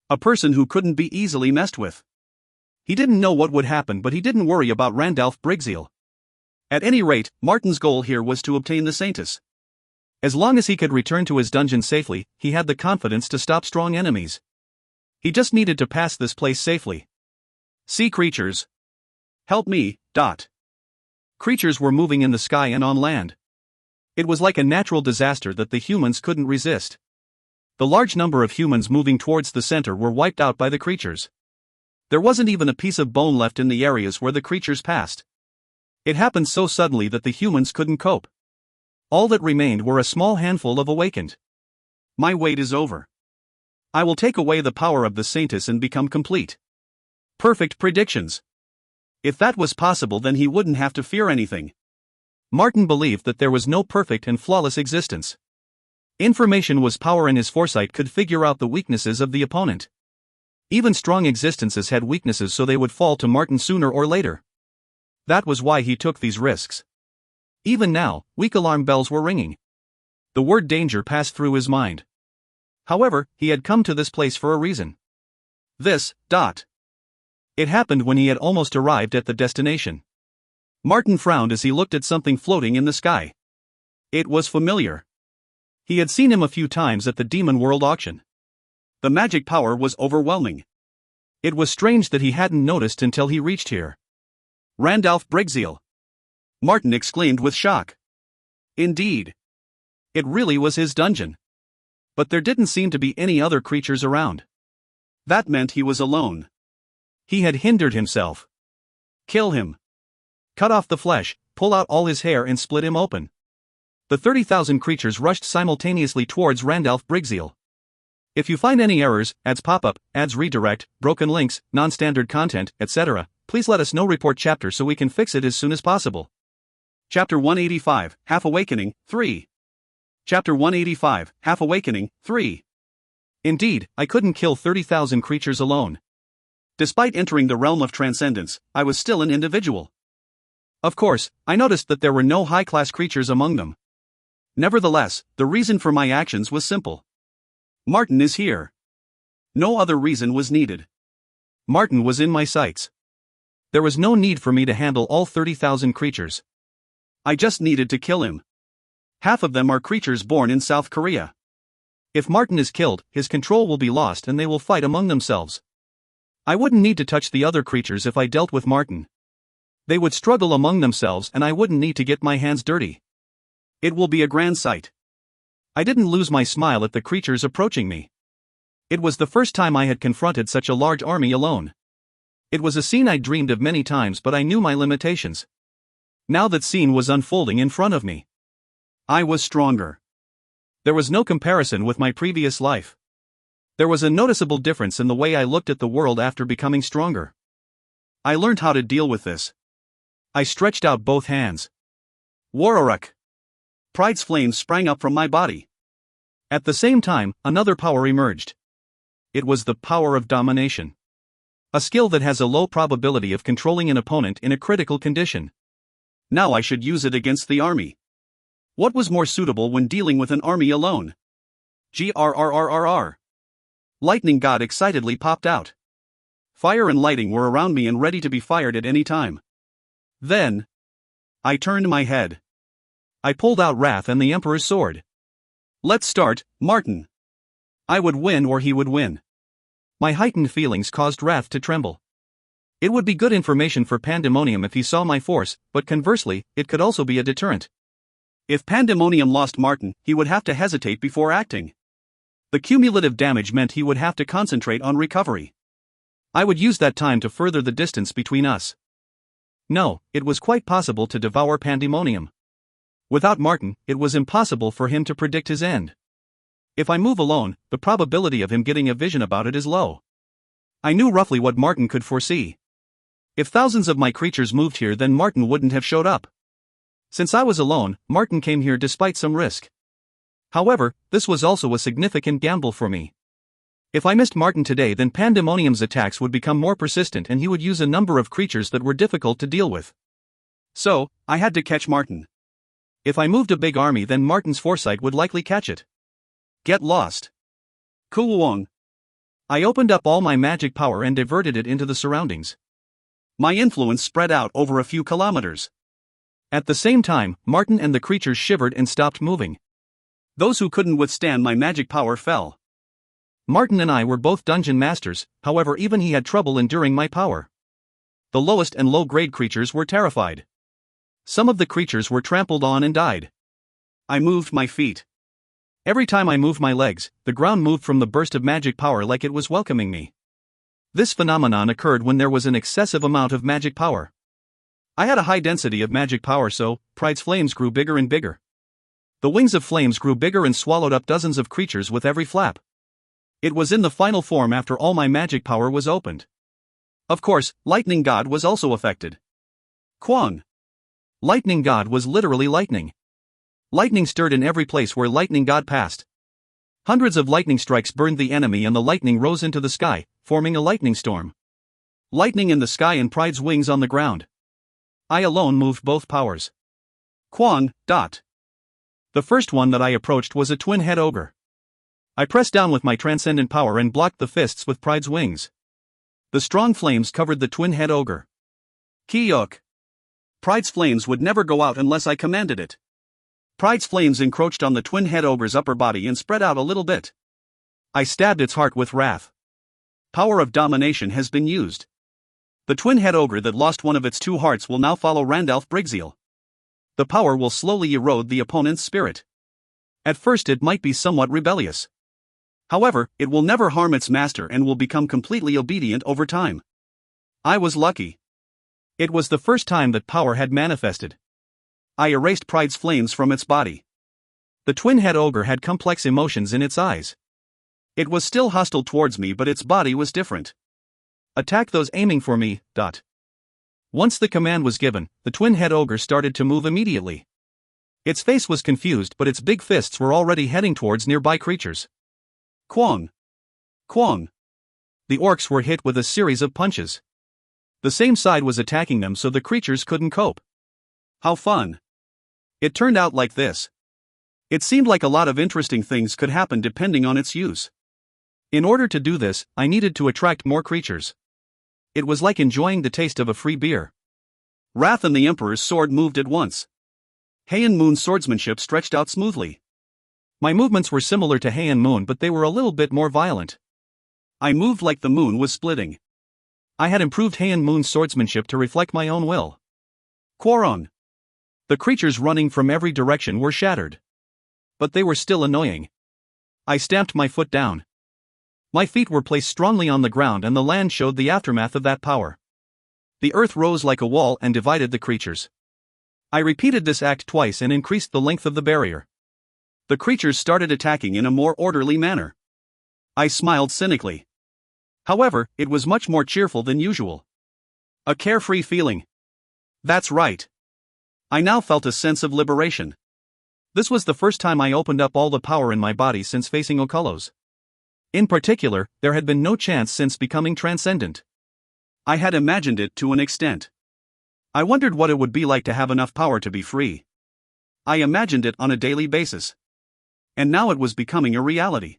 A person who couldn't be easily messed with. He didn't know what would happen, but he didn't worry about Randalph Brigzeal. At any rate, Martin's goal here was to obtain the Saintus. As long as he could return to his dungeon safely, he had the confidence to stop strong enemies. He just needed to pass this place safely. Sea creatures. Help me, Dot. Creatures were moving in the sky and on land. It was like a natural disaster that the humans couldn't resist. The large number of humans moving towards the center were wiped out by the creatures. There wasn't even a piece of bone left in the areas where the creatures passed. It happened so suddenly that the humans couldn't cope. All that remained were a small handful of awakened. My wait is over. I will take away the power of the Saintus and become complete. Perfect predictions. If that was possible, then he wouldn't have to fear anything. Martin believed that there was no perfect and flawless existence. Information was power, and his foresight could figure out the weaknesses of the opponent. Even strong existences had weaknesses, so they would fall to Martin sooner or later. That was why he took these risks. Even now, weak alarm bells were ringing. The word danger passed through his mind. However, he had come to this place for a reason. This, Dot. It happened when he had almost arrived at the destination. Martin frowned as he looked at something floating in the sky. It was familiar. He had seen him a few times at the Demon World auction. The magic power was overwhelming. It was strange that he hadn't noticed until he reached here. Randalph Brigzeal. Martin exclaimed with shock. Indeed. It really was his dungeon. But there didn't seem to be any other creatures around. That meant he was alone. He had hindered himself. Kill him. Cut off the flesh, pull out all his hair and split him open. The 30,000 creatures rushed simultaneously towards Randalph Brigzeal. If you find any errors, ads pop up, ads redirect, broken links, non-standard content, etc., please let us know. Report chapter so we can fix it as soon as possible. Chapter 185, Half Awakening, 3. Chapter 185, Half Awakening, 3. Indeed, I couldn't kill 30,000 creatures alone. Despite entering the realm of transcendence, I was still an individual. Of course, I noticed that there were no high-class creatures among them. Nevertheless, the reason for my actions was simple. Martin is here. No other reason was needed. Martin was in my sights. There was no need for me to handle all 30,000 creatures. I just needed to kill him. Half of them are creatures born in South Korea. If Martin is killed, his control will be lost and they will fight among themselves. I wouldn't need to touch the other creatures if I dealt with Martin. They would struggle among themselves and I wouldn't need to get my hands dirty. It will be a grand sight. I didn't lose my smile at the creatures approaching me. It was the first time I had confronted such a large army alone. It was a scene I dreamed of many times, but I knew my limitations. Now that scene was unfolding in front of me. I was stronger. There was no comparison with my previous life. There was a noticeable difference in the way I looked at the world after becoming stronger. I learned how to deal with this. I stretched out both hands. Waroruk. Pride's flames sprang up from my body. At the same time, another power emerged. It was the power of domination. A skill that has a low probability of controlling an opponent in a critical condition. Now I should use it against the army. What was more suitable when dealing with an army alone? Grrrrrr. Lightning God excitedly popped out. Fire and lighting were around me and ready to be fired at any time. Then, I turned my head. I pulled out Wrath and the Emperor's sword. Let's start, Martin. I would win or he would win. My heightened feelings caused Wrath to tremble. It would be good information for Pandemonium if he saw my force, but conversely, it could also be a deterrent. If Pandemonium lost Martin, he would have to hesitate before acting. The cumulative damage meant he would have to concentrate on recovery. I would use that time to further the distance between us. No, it was quite possible to devour Pandemonium. Without Martin, it was impossible for him to predict his end. If I move alone, the probability of him getting a vision about it is low. I knew roughly what Martin could foresee. If thousands of my creatures moved here, then Martin wouldn't have showed up. Since I was alone, Martin came here despite some risk. However, this was also a significant gamble for me. If I missed Martin today, then Pandemonium's attacks would become more persistent and he would use a number of creatures that were difficult to deal with. So, I had to catch Martin. If I moved a big army, then Martin's foresight would likely catch it. Get lost. Kuwong. I opened up all my magic power and diverted it into the surroundings. My influence spread out over a few kilometers. At the same time, Martin and the creatures shivered and stopped moving. Those who couldn't withstand my magic power fell. Martin and I were both dungeon masters, however even he had trouble enduring my power. The lowest and low-grade creatures were terrified. Some of the creatures were trampled on and died. I moved my feet. Every time I moved my legs, the ground moved from the burst of magic power like it was welcoming me. This phenomenon occurred when there was an excessive amount of magic power. I had a high density of magic power, so Pride's flames grew bigger and bigger. The wings of flames grew bigger and swallowed up dozens of creatures with every flap. It was in the final form after all my magic power was opened. Of course, Lightning God was also affected. Kwang. Lightning God was literally lightning. Lightning stirred in every place where Lightning God passed. Hundreds of lightning strikes burned the enemy and the lightning rose into the sky, forming a lightning storm. Lightning in the sky and Pride's wings on the ground. I alone moved both powers. Kwang. The first one that I approached was a twin-head ogre. I pressed down with my transcendent power and blocked the fists with Pride's wings. The strong flames covered the twin-head ogre. Kiyok. Pride's flames would never go out unless I commanded it. Pride's flames encroached on the twin-head ogre's upper body and spread out a little bit. I stabbed its heart with wrath. Power of domination has been used. The twin-head ogre that lost one of its two hearts will now follow Randalph Brigzeal. The power will slowly erode the opponent's spirit. At first it might be somewhat rebellious. However, it will never harm its master and will become completely obedient over time. I was lucky. It was the first time that power had manifested. I erased Pride's flames from its body. The twin-head ogre had complex emotions in its eyes. It was still hostile towards me, but its body was different. Attack those aiming for me. Once the command was given, the twin-head ogre started to move immediately. Its face was confused, but its big fists were already heading towards nearby creatures. Kwang. Kwang. The orcs were hit with a series of punches. The same side was attacking them, so the creatures couldn't cope. How fun. It turned out like this. It seemed like a lot of interesting things could happen depending on its use. In order to do this, I needed to attract more creatures. It was like enjoying the taste of a free beer. Wrath and the Emperor's sword moved at once. Heian Moon's swordsmanship stretched out smoothly. My movements were similar to Heian Moon, but they were a little bit more violent. I moved like the moon was splitting. I had improved Heian Moon's swordsmanship to reflect my own will. Quaron. The creatures running from every direction were shattered. But they were still annoying. I stamped my foot down. My feet were placed strongly on the ground and the land showed the aftermath of that power. The earth rose like a wall and divided the creatures. I repeated this act twice and increased the length of the barrier. The creatures started attacking in a more orderly manner. I smiled cynically. However, it was much more cheerful than usual. A carefree feeling. That's right. I now felt a sense of liberation. This was the first time I opened up all the power in my body since facing Ocullos. In particular, there had been no chance since becoming transcendent. I had imagined it to an extent. I wondered what it would be like to have enough power to be free. I imagined it on a daily basis. And now it was becoming a reality.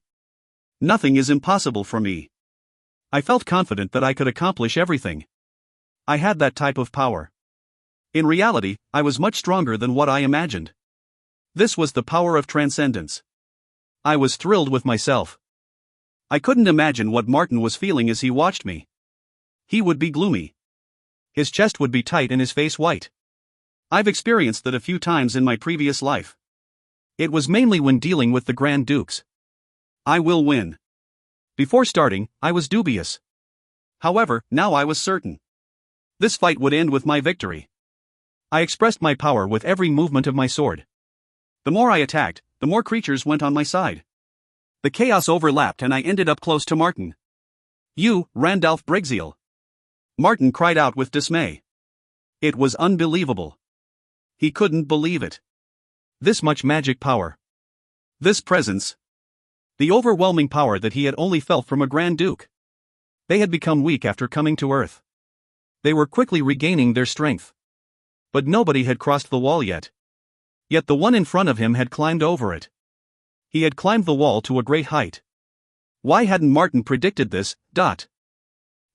Nothing is impossible for me. I felt confident that I could accomplish everything. I had that type of power. In reality, I was much stronger than what I imagined. This was the power of transcendence. I was thrilled with myself. I couldn't imagine what Martin was feeling as he watched me. He would be gloomy. His chest would be tight and his face white. I've experienced that a few times in my previous life. It was mainly when dealing with the Grand Dukes. I will win. Before starting, I was dubious. However, now I was certain. This fight would end with my victory. I expressed my power with every movement of my sword. The more I attacked, the more creatures went on my side. The chaos overlapped and I ended up close to Martin. You, Randalph Briggseel! Martin cried out with dismay. It was unbelievable. He couldn't believe it. This much magic power. This presence. The overwhelming power that he had only felt from a Grand Duke. They had become weak after coming to Earth. They were quickly regaining their strength. But nobody had crossed the wall yet. Yet the one in front of him had climbed over it. He had climbed the wall to a great height. Why hadn't Martin predicted this?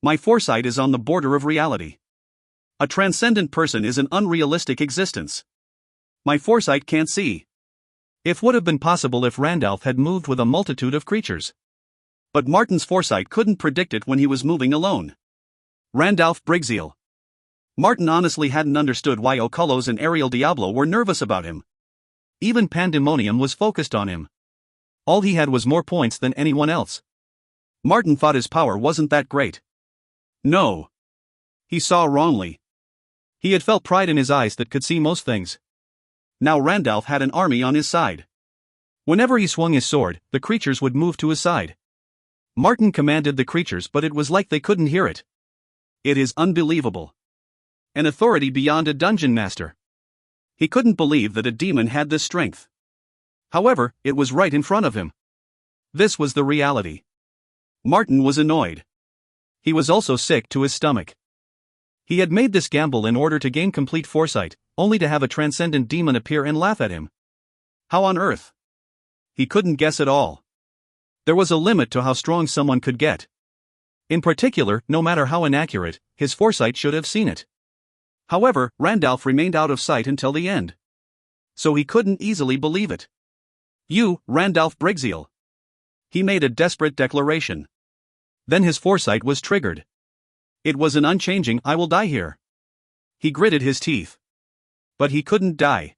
My foresight is on the border of reality. A transcendent person is an unrealistic existence. My foresight can't see. It would have been possible if Randalph had moved with a multitude of creatures. But Martin's foresight couldn't predict it when he was moving alone. Randalph Briggseel. Martin honestly hadn't understood why Oculus and Ariel Diablo were nervous about him. Even Pandemonium was focused on him. All he had was more points than anyone else. Martin thought his power wasn't that great. No. He saw wrongly. He had felt pride in his eyes that could see most things. Now Randalph had an army on his side. Whenever he swung his sword, the creatures would move to his side. Martin commanded the creatures, but it was like they couldn't hear it. It is unbelievable. An authority beyond a dungeon master. He couldn't believe that a demon had this strength. However, it was right in front of him. This was the reality. Martin was annoyed. He was also sick to his stomach. He had made this gamble in order to gain complete foresight, only to have a transcendent demon appear and laugh at him. How on earth? He couldn't guess at all. There was a limit to how strong someone could get. In particular, no matter how inaccurate, his foresight should have seen it. However, Randalph remained out of sight until the end. So he couldn't easily believe it. You, Randalph Briggseel. He made a desperate declaration. Then his foresight was triggered. It was an unchanging "I will die here." He gritted his teeth. But he couldn't die.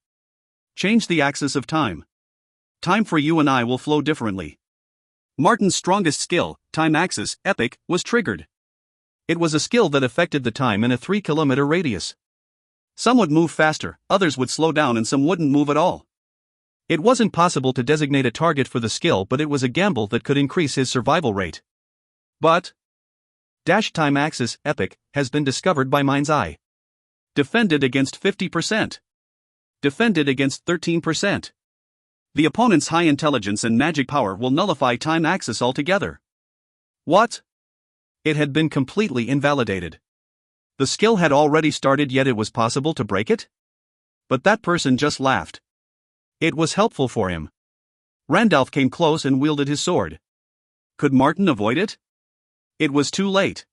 Change the axis of time. Time for you and I will flow differently. Martin's strongest skill, time axis, epic, was triggered. It was a skill that affected the time in a 3-kilometer radius. Some would move faster, others would slow down, and some wouldn't move at all. It wasn't possible to designate a target for the skill, but it was a gamble that could increase his survival rate. But time axis, epic, has been discovered by Mind's Eye. Defended against 50%. Defended against 13%. The opponent's high intelligence and magic power will nullify time axis altogether. What? It had been completely invalidated. The skill had already started, yet it was possible to break it? But that person just laughed. It was helpful for him. Randalph came close and wielded his sword. Could Martin avoid it? It was too late.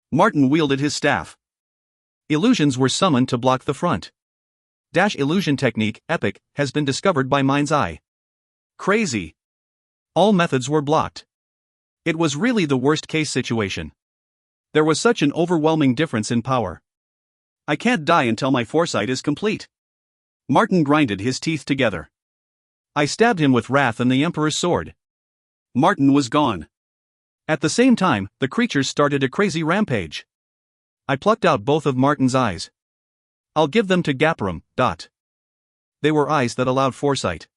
Martin wielded his staff. Illusions were summoned to block the front. Illusion technique, epic, has been discovered by Mind's Eye. Crazy. All methods were blocked. It was really the worst case situation. There was such an overwhelming difference in power. I can't die until my foresight is complete. Martin grinded his teeth together. I stabbed him with wrath and the Emperor's sword. Martin was gone. At the same time, the creatures started a crazy rampage. I plucked out both of Martin's eyes. I'll give them to Gaparum. They were eyes that allowed foresight.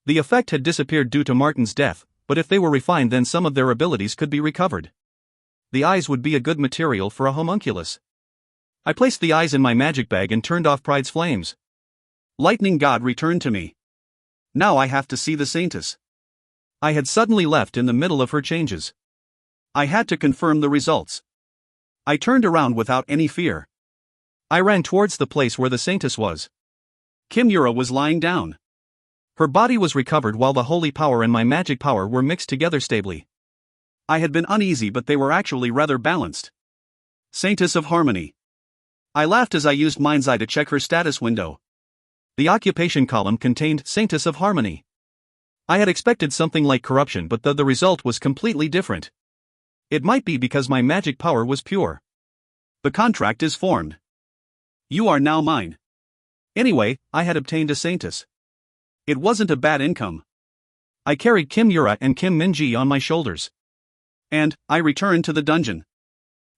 The effect had disappeared due to Martin's death, but if they were refined, then some of their abilities could be recovered. The eyes would be a good material for a homunculus. I placed the eyes in my magic bag and turned off Pride's flames. Lightning God returned to me. Now I have to see the Saintess. I had suddenly left in the middle of her changes. I had to confirm the results. I turned around without any fear. I ran towards the place where the Saintess was. Kimura was lying down. Her body was recovered while the holy power and my magic power were mixed together stably. I had been uneasy, but they were actually rather balanced. Saintess of Harmony. I laughed as I used Mind's Eye to check her status window. The occupation column contained Saintess of Harmony. I had expected something like corruption, but the result was completely different. It might be because my magic power was pure. The contract is formed. You are now mine. Anyway, I had obtained a Saintess. It wasn't a bad income. I carried Kim Yura and Kim Minji on my shoulders. And I returned to the dungeon.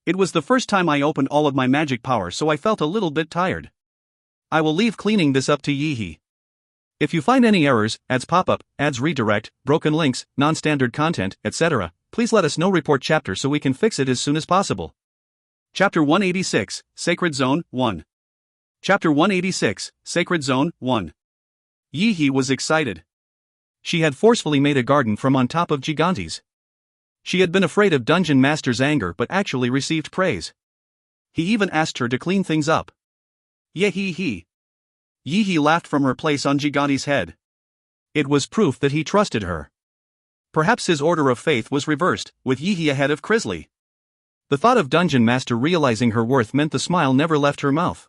It was the first time I opened all of my magic power, so I felt a little bit tired. I will leave cleaning this up to Yihi. If you find any errors, ads pop up, ads redirect, broken links, non-standard content, etc., please let us know. Report chapter so we can fix it as soon as possible. Chapter 186, Sacred Zone, 1. Chapter 186, Sacred Zone, 1. Yi-He was excited. She had forcefully made a garden from on top of Gigantes. She had been afraid of Dungeon Master's anger but actually received praise. He even asked her to clean things up. Yee-hee-hee. Yi-He laughed from her place on Gigante's head. It was proof that he trusted her. Perhaps his order of faith was reversed, with Yi-He ahead of Crisley. The thought of Dungeon Master realizing her worth meant the smile never left her mouth.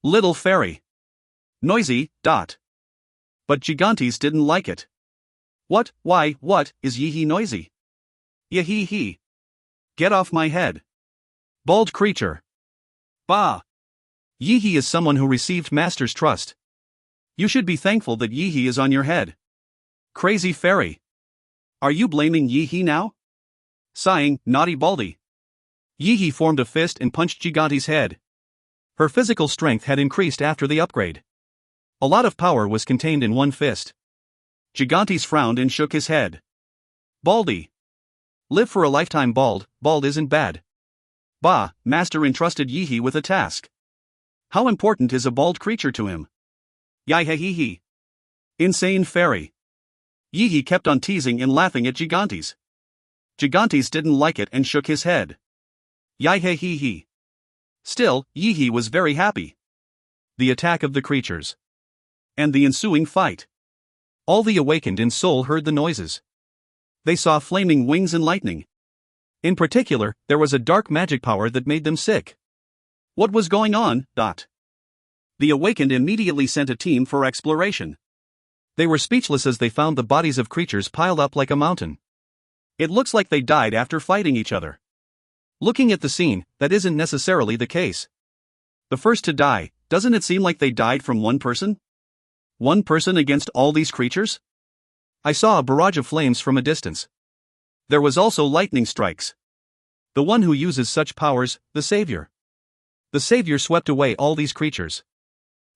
Little fairy. Noisy, ... But Gigantes didn't like it. What is Yi-He noisy? Yee-hee-hee. Get off my head. Bald creature. Bah. Yi-He is someone who received Master's trust. You should be thankful that Yi-He is on your head. Crazy fairy. Are you blaming Yi-He now? Sighing, naughty Baldy. Yi-He formed a fist and punched Gigante's head. Her physical strength had increased after the upgrade. A lot of power was contained in one fist. Gigantes frowned and shook his head. Baldy. Live for a lifetime bald isn't bad. Bah, Master entrusted Yi-He with a task. How important is a bald creature to him? Yai-hee-hee. Insane fairy. Yi-He kept on teasing and laughing at Gigantes. Gigantes didn't like it and shook his head. Yai-hee-hee. Still, Yi-He was very happy. The attack of the creatures. And the ensuing fight. All the awakened in soul heard the noises. They saw flaming wings and lightning. In particular, there was a dark magic power that made them sick. What was going on? The awakened immediately sent a team for exploration. They were speechless as they found the bodies of creatures piled up like a mountain. It looks like they died after fighting each other. Looking at the scene, that isn't necessarily the case. The first to die, doesn't it seem like they died from one person? One person against all these creatures? I saw a barrage of flames from a distance. There was also lightning strikes. The one who uses such powers, the Savior. The Savior swept away all these creatures.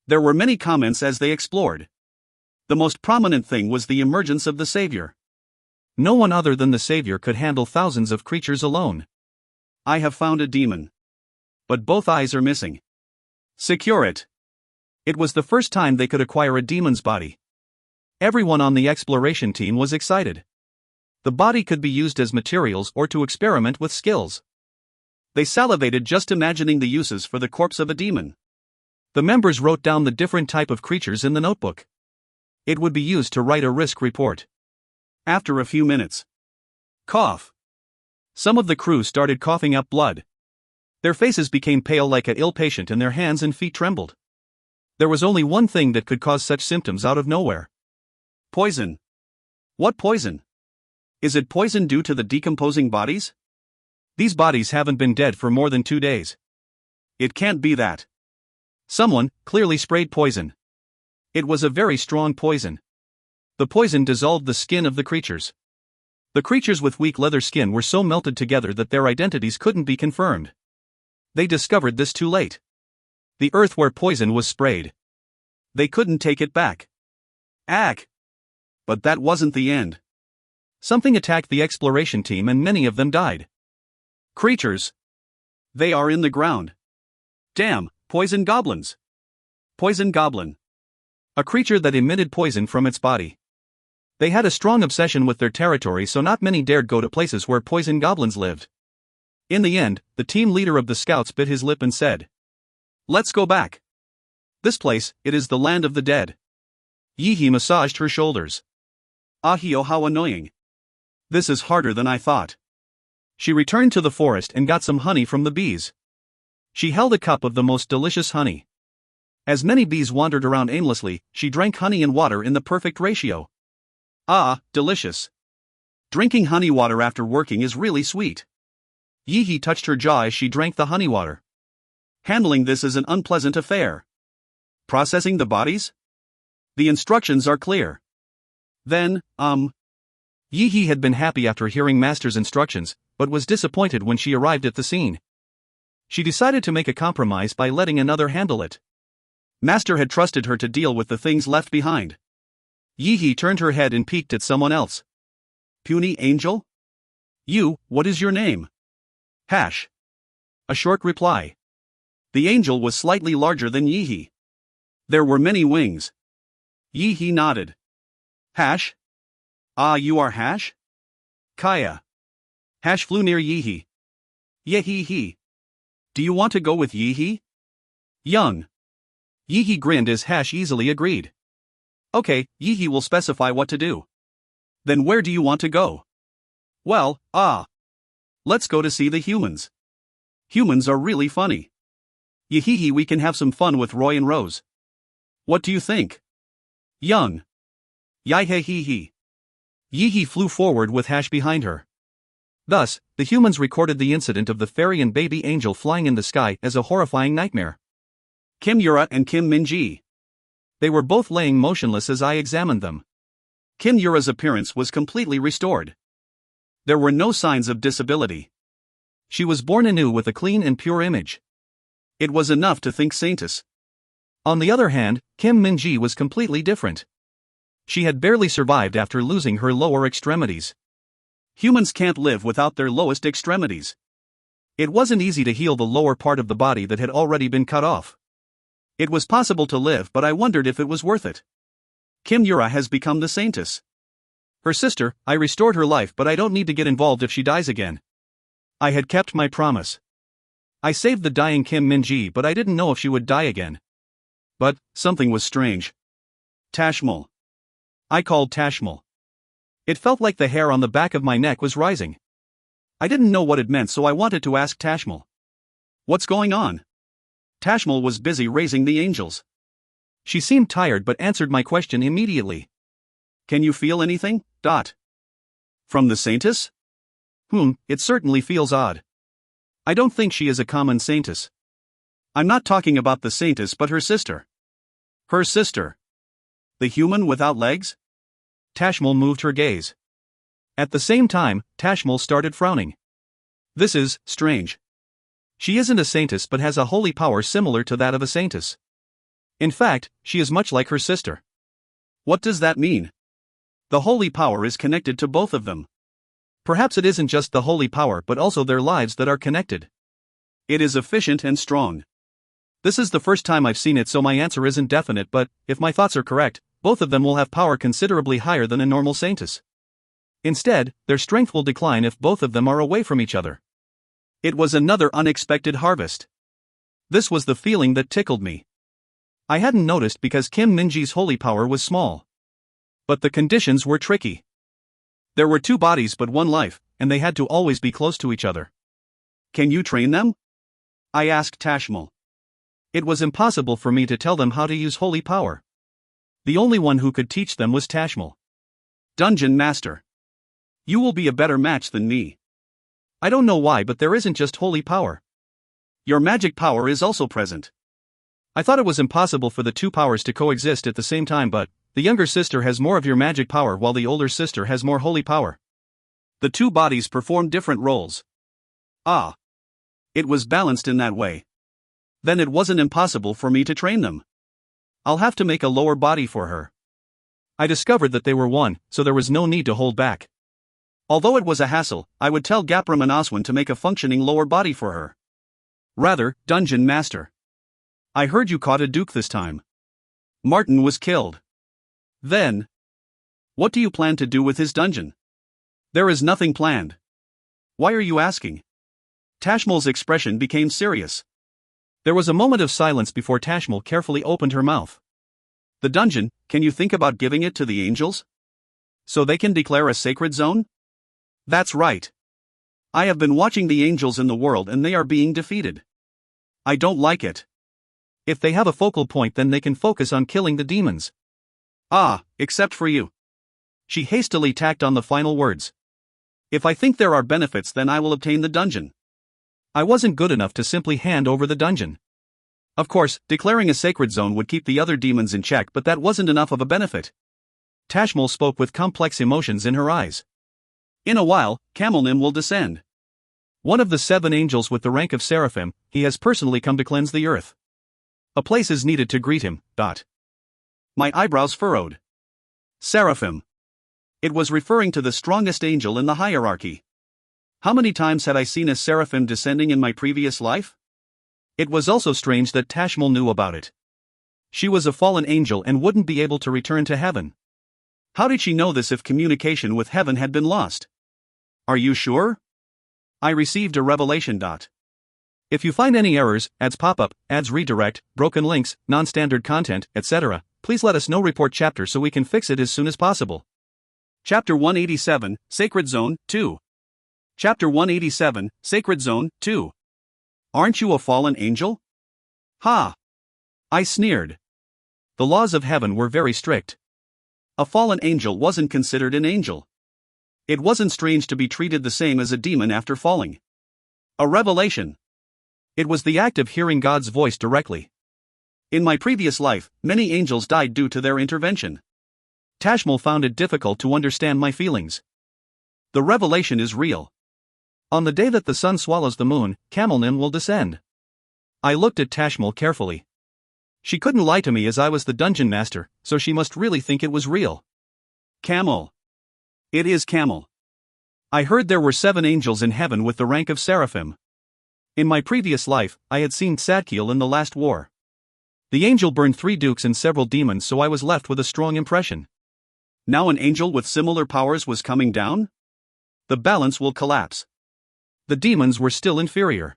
There were many comments as they explored. The most prominent thing was the emergence of the Savior. No one other than the Savior could handle thousands of creatures alone. I have found a demon. But both eyes are missing. Secure it. It was the first time they could acquire a demon's body. Everyone on the exploration team was excited. The body could be used as materials or to experiment with skills. They salivated just imagining the uses for the corpse of a demon. The members wrote down the different type of creatures in the notebook. It would be used to write a risk report. After a few minutes. Cough. Some of the crew started coughing up blood. Their faces became pale like an ill patient and their hands and feet trembled. There was only one thing that could cause such symptoms out of nowhere. Poison. What poison? Is it poison due to the decomposing bodies? These bodies haven't been dead for more than 2 days. It can't be that. Someone clearly sprayed poison. It was a very strong poison. The poison dissolved the skin of the creatures. The creatures with weak leather skin were so melted together that their identities couldn't be confirmed. They discovered this too late. The earth where poison was sprayed. They couldn't take it back. Ack! But that wasn't the end. Something attacked the exploration team and many of them died. Creatures. They are in the ground. Damn, poison goblins. Poison goblin. A creature that emitted poison from its body. They had a strong obsession with their territory, so not many dared go to places where poison goblins lived. In the end, the team leader of the scouts bit his lip and said, "Let's go back. This place, it is the land of the dead." Yi-He massaged her shoulders. Ahio, how annoying. This is harder than I thought. She returned to the forest and got some honey from the bees. She held a cup of the most delicious honey. As many bees wandered around aimlessly, she drank honey and water in the perfect ratio. Ah, delicious. Drinking honey water after working is really sweet. Yi-He touched her jaw as she drank the honey water. Handling this is an unpleasant affair. Processing the bodies? The instructions are clear. Then, Yi-He had been happy after hearing Master's instructions, but was disappointed when she arrived at the scene. She decided to make a compromise by letting another handle it. Master had trusted her to deal with the things left behind. Yi-He turned her head and peeked at someone else. Puny angel? What is your name? Hash. A short reply. The angel was slightly larger than Yihi. There were many wings. Yihi nodded. Hash? Ah, you are Hash? Kaya. Hash flew near Yihi. Yehi. Do you want to go with Yihi? Young. Yihi grinned as Hash easily agreed. Okay, Yihi will specify what to do. Then where do you want to go? Well, let's go to see the humans. Humans are really funny. Yihi, we can have some fun with Roy and Rose. What do you think? Young. Yihi. Yihi flew forward with Hash behind her. Thus, the humans recorded the incident of the fairy and baby angel flying in the sky as a horrifying nightmare. Kim Yura and Kim Minji. They were both laying motionless as I examined them. Kim Yura's appearance was completely restored. There were no signs of disability. She was born anew with a clean and pure image. It was enough to think saintess. On the other hand, Kim Minji was completely different. She had barely survived after losing her lower extremities. Humans can't live without their lowest extremities. It wasn't easy to heal the lower part of the body that had already been cut off. It was possible to live, but I wondered if it was worth it. Kim Yura has become the saintess. Her sister, I restored her life, but I don't need to get involved if she dies again. I had kept my promise. I saved the dying Kim Minji, but I didn't know if she would die again. But something was strange. Tashmul. I called Tashmul. It felt like the hair on the back of my neck was rising. I didn't know what it meant, so I wanted to ask Tashmul. What's going on? Tashmul was busy raising the angels. She seemed tired but answered my question immediately. Can you feel anything? From the saintess? It certainly feels odd. I don't think she is a common saintess. I'm not talking about the saintess but her sister. Her sister? The human without legs? Tashmul moved her gaze. At the same time, Tashmul started frowning. This is strange. She isn't a saintess but has a holy power similar to that of a saintess. In fact, she is much like her sister. What does that mean? The holy power is connected to both of them. Perhaps it isn't just the holy power but also their lives that are connected. It is efficient and strong. This is the first time I've seen it, so my answer isn't definite, but if my thoughts are correct, both of them will have power considerably higher than a normal saintess. Instead, their strength will decline if both of them are away from each other. It was another unexpected harvest. This was the feeling that tickled me. I hadn't noticed because Kim Minji's holy power was small. But the conditions were tricky. There were two bodies but one life, and they had to always be close to each other. Can you train them? I asked Tashmul. It was impossible for me to tell them how to use holy power. The only one who could teach them was Tashmul. Dungeon Master. You will be a better match than me. I don't know why, but there isn't just holy power. Your magic power is also present. I thought it was impossible for the two powers to coexist at the same time, but the younger sister has more of your magic power while the older sister has more holy power. The two bodies perform different roles. It was balanced in that way. Then it wasn't impossible for me to train them. I'll have to make a lower body for her. I discovered that they were one, so there was no need to hold back. Although it was a hassle, I would tell Gapram and Aswin to make a functioning lower body for her. Rather, Dungeon Master. I heard you caught a duke this time. Martin was killed. Then, what do you plan to do with his dungeon? There is nothing planned. Why are you asking? Tashmul's expression became serious. There was a moment of silence before Tashmul carefully opened her mouth. The dungeon, can you think about giving it to the angels? So they can declare a sacred zone? That's right. I have been watching the angels in the world and they are being defeated. I don't like it. If they have a focal point, then they can focus on killing the demons. Except for you. She hastily tacked on the final words. If I think there are benefits, then I will obtain the dungeon. I wasn't good enough to simply hand over the dungeon. Of course, declaring a sacred zone would keep the other demons in check, but that wasn't enough of a benefit. Tashmul spoke with complex emotions in her eyes. In a while, Camelnim will descend. One of the 7 angels with the rank of Seraphim, he has personally come to cleanse the earth. A place is needed to greet him. My eyebrows furrowed. Seraphim. It was referring to the strongest angel in the hierarchy. How many times had I seen a seraphim descending in my previous life? It was also strange that Tashmil knew about it. She was a fallen angel and wouldn't be able to return to heaven. How did she know this if communication with heaven had been lost? Are you sure? I received a revelation. If you find any errors, ads pop up, ads redirect, broken links, non-standard content, etc., please let us know. Report chapter so we can fix it as soon as possible. Chapter 187, Sacred Zone, 2. Chapter 187, Sacred Zone, 2. Aren't you a fallen angel? Ha! I sneered. The laws of heaven were very strict. A fallen angel wasn't considered an angel. It wasn't strange to be treated the same as a demon after falling. A revelation. It was the act of hearing God's voice directly. In my previous life, many angels died due to their intervention. Tashmil found it difficult to understand my feelings. The revelation is real. On the day that the sun swallows the moon, Camelnin will descend. I looked at Tashmil carefully. She couldn't lie to me as I was the dungeon master, so she must really think it was real. Camel. It is Camel. I heard there were 7 angels in heaven with the rank of seraphim. In my previous life, I had seen Sadkiel in the last war. The angel burned 3 dukes and several demons, so I was left with a strong impression. Now an angel with similar powers was coming down? The balance will collapse. The demons were still inferior.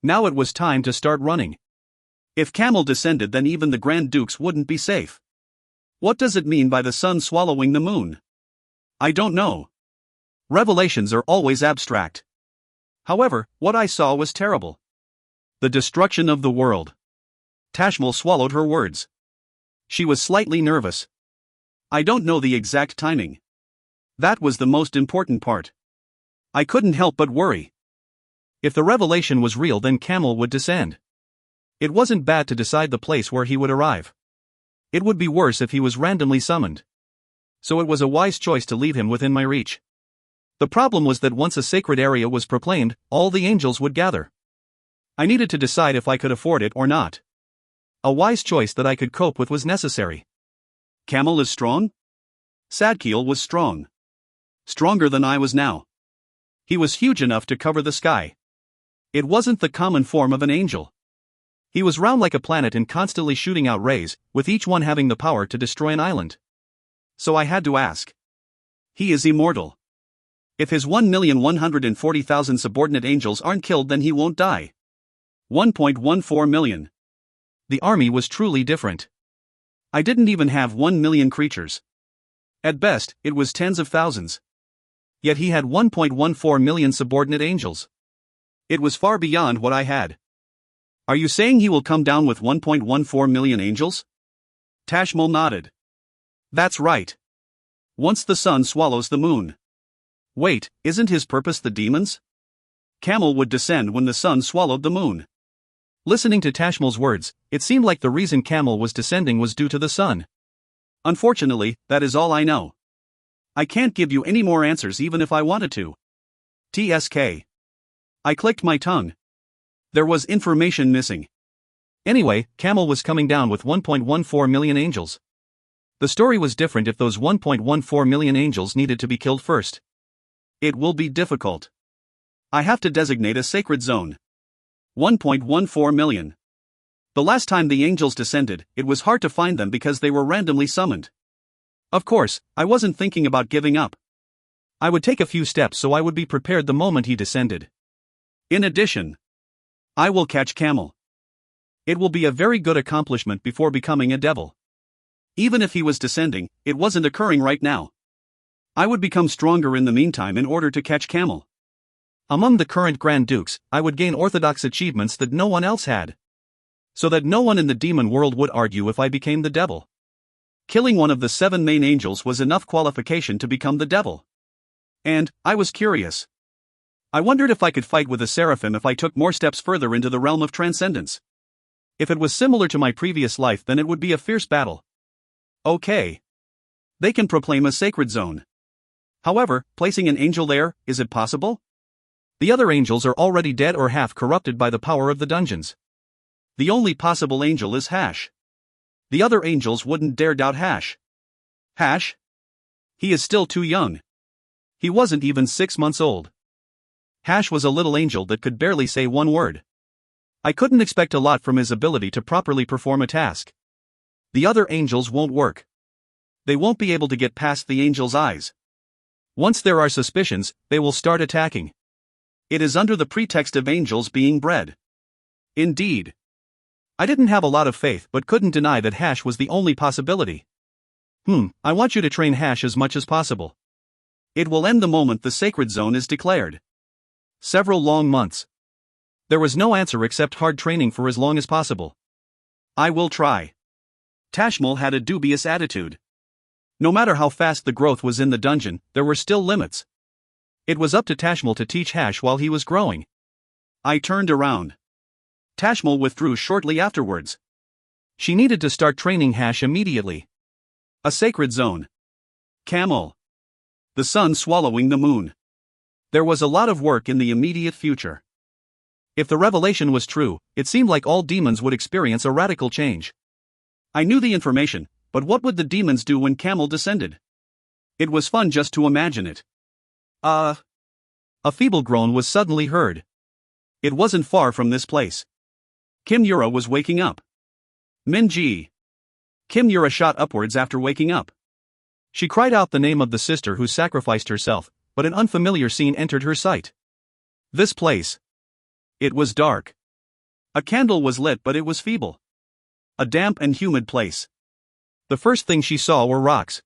Now it was time to start running. If Camel descended, then even the Grand Dukes wouldn't be safe. What does it mean by the sun swallowing the moon? I don't know. Revelations are always abstract. However, what I saw was terrible. The destruction of the world. Tashmil swallowed her words. She was slightly nervous. I don't know the exact timing. That was the most important part. I couldn't help but worry. If the revelation was real, then Camel would descend. It wasn't bad to decide the place where he would arrive. It would be worse if he was randomly summoned. So it was a wise choice to leave him within my reach. The problem was that once a sacred area was proclaimed, all the angels would gather. I needed to decide if I could afford it or not. A wise choice that I could cope with was necessary. Camel is strong? Sadkiel was strong. Stronger than I was now. He was huge enough to cover the sky. It wasn't the common form of an angel. He was round like a planet and constantly shooting out rays, with each one having the power to destroy an island. So I had to ask. He is immortal. If his 1,140,000 subordinate angels aren't killed, then he won't die. 1.14 million. The army was truly different. I didn't even have 1 million creatures. At best, it was tens of thousands. Yet he had 1.14 million subordinate angels. It was far beyond what I had. Are you saying he will come down with 1.14 million angels? Tashmil nodded. That's right. Once the sun swallows the moon. Wait, isn't his purpose the demons? Camel would descend when the sun swallowed the moon. Listening to Tashmil's words, it seemed like the reason Camel was descending was due to the sun. Unfortunately, that is all I know. I can't give you any more answers even if I wanted to. TSK. I clicked my tongue. There was information missing. Anyway, Camel was coming down with 1.14 million angels. The story was different if those 1.14 million angels needed to be killed first. It will be difficult. I have to designate a sacred zone. 1.14 million. The last time the angels descended, it was hard to find them because they were randomly summoned. Of course, I wasn't thinking about giving up. I would take a few steps so I would be prepared the moment he descended. In addition, I will catch Camel. It will be a very good accomplishment before becoming a devil. Even if he was descending, it wasn't occurring right now. I would become stronger in the meantime in order to catch Camel. Among the current Grand Dukes, I would gain orthodox achievements that no one else had. So that no one in the demon world would argue if I became the devil. Killing one of the 7 main angels was enough qualification to become the devil. And, I was curious. I wondered if I could fight with a seraphim if I took more steps further into the realm of transcendence. If it was similar to my previous life, then it would be a fierce battle. Okay. They can proclaim a sacred zone. However, placing an angel there, is it possible? The other angels are already dead or half corrupted by the power of the dungeons. The only possible angel is Hash. The other angels wouldn't dare doubt Hash. Hash? He is still too young. He wasn't even 6 months old. Hash was a little angel that could barely say one word. I couldn't expect a lot from his ability to properly perform a task. The other angels won't work. They won't be able to get past the angel's eyes. Once there are suspicions, they will start attacking. It is under the pretext of angels being bred. Indeed. I didn't have a lot of faith but couldn't deny that Hash was the only possibility. I want you to train Hash as much as possible. It will end the moment the sacred zone is declared. Several long months. There was no answer except hard training for as long as possible. I will try. Tashmil had a dubious attitude. No matter how fast the growth was in the dungeon, there were still limits. It was up to Tashmil to teach Hash while he was growing. I turned around. Tashmil withdrew shortly afterwards. She needed to start training Hash immediately. A sacred zone. Camel. The sun swallowing the moon. There was a lot of work in the immediate future. If the revelation was true, it seemed like all demons would experience a radical change. I knew the information, but what would the demons do when Camel descended? It was fun just to imagine it. A feeble groan was suddenly heard. It wasn't far from this place. Kim Yura was waking up. Minji. Kim Yura shot upwards after waking up. She cried out the name of the sister who sacrificed herself, but an unfamiliar scene entered her sight. This place. It was dark. A candle was lit but it was feeble. A damp and humid place. The first thing she saw were rocks.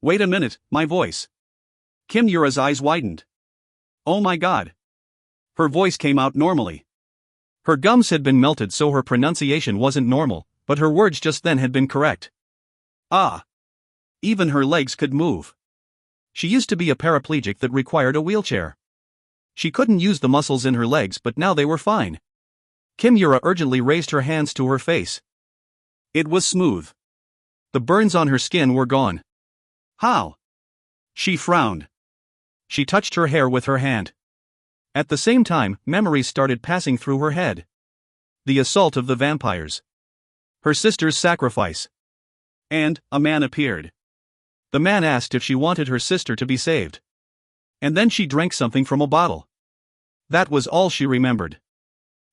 Wait a minute, my voice. Kim Yura's eyes widened. Oh my god. Her voice came out normally. Her gums had been melted so her pronunciation wasn't normal, but her words just then had been correct. Ah. Even her legs could move. She used to be a paraplegic that required a wheelchair. She couldn't use the muscles in her legs but now they were fine. Kim Yura urgently raised her hands to her face. It was smooth. The burns on her skin were gone. How? She frowned. She touched her hair with her hand. At the same time, memories started passing through her head. The assault of the vampires. Her sister's sacrifice. And a man appeared. The man asked if she wanted her sister to be saved. And then she drank something from a bottle. That was all she remembered.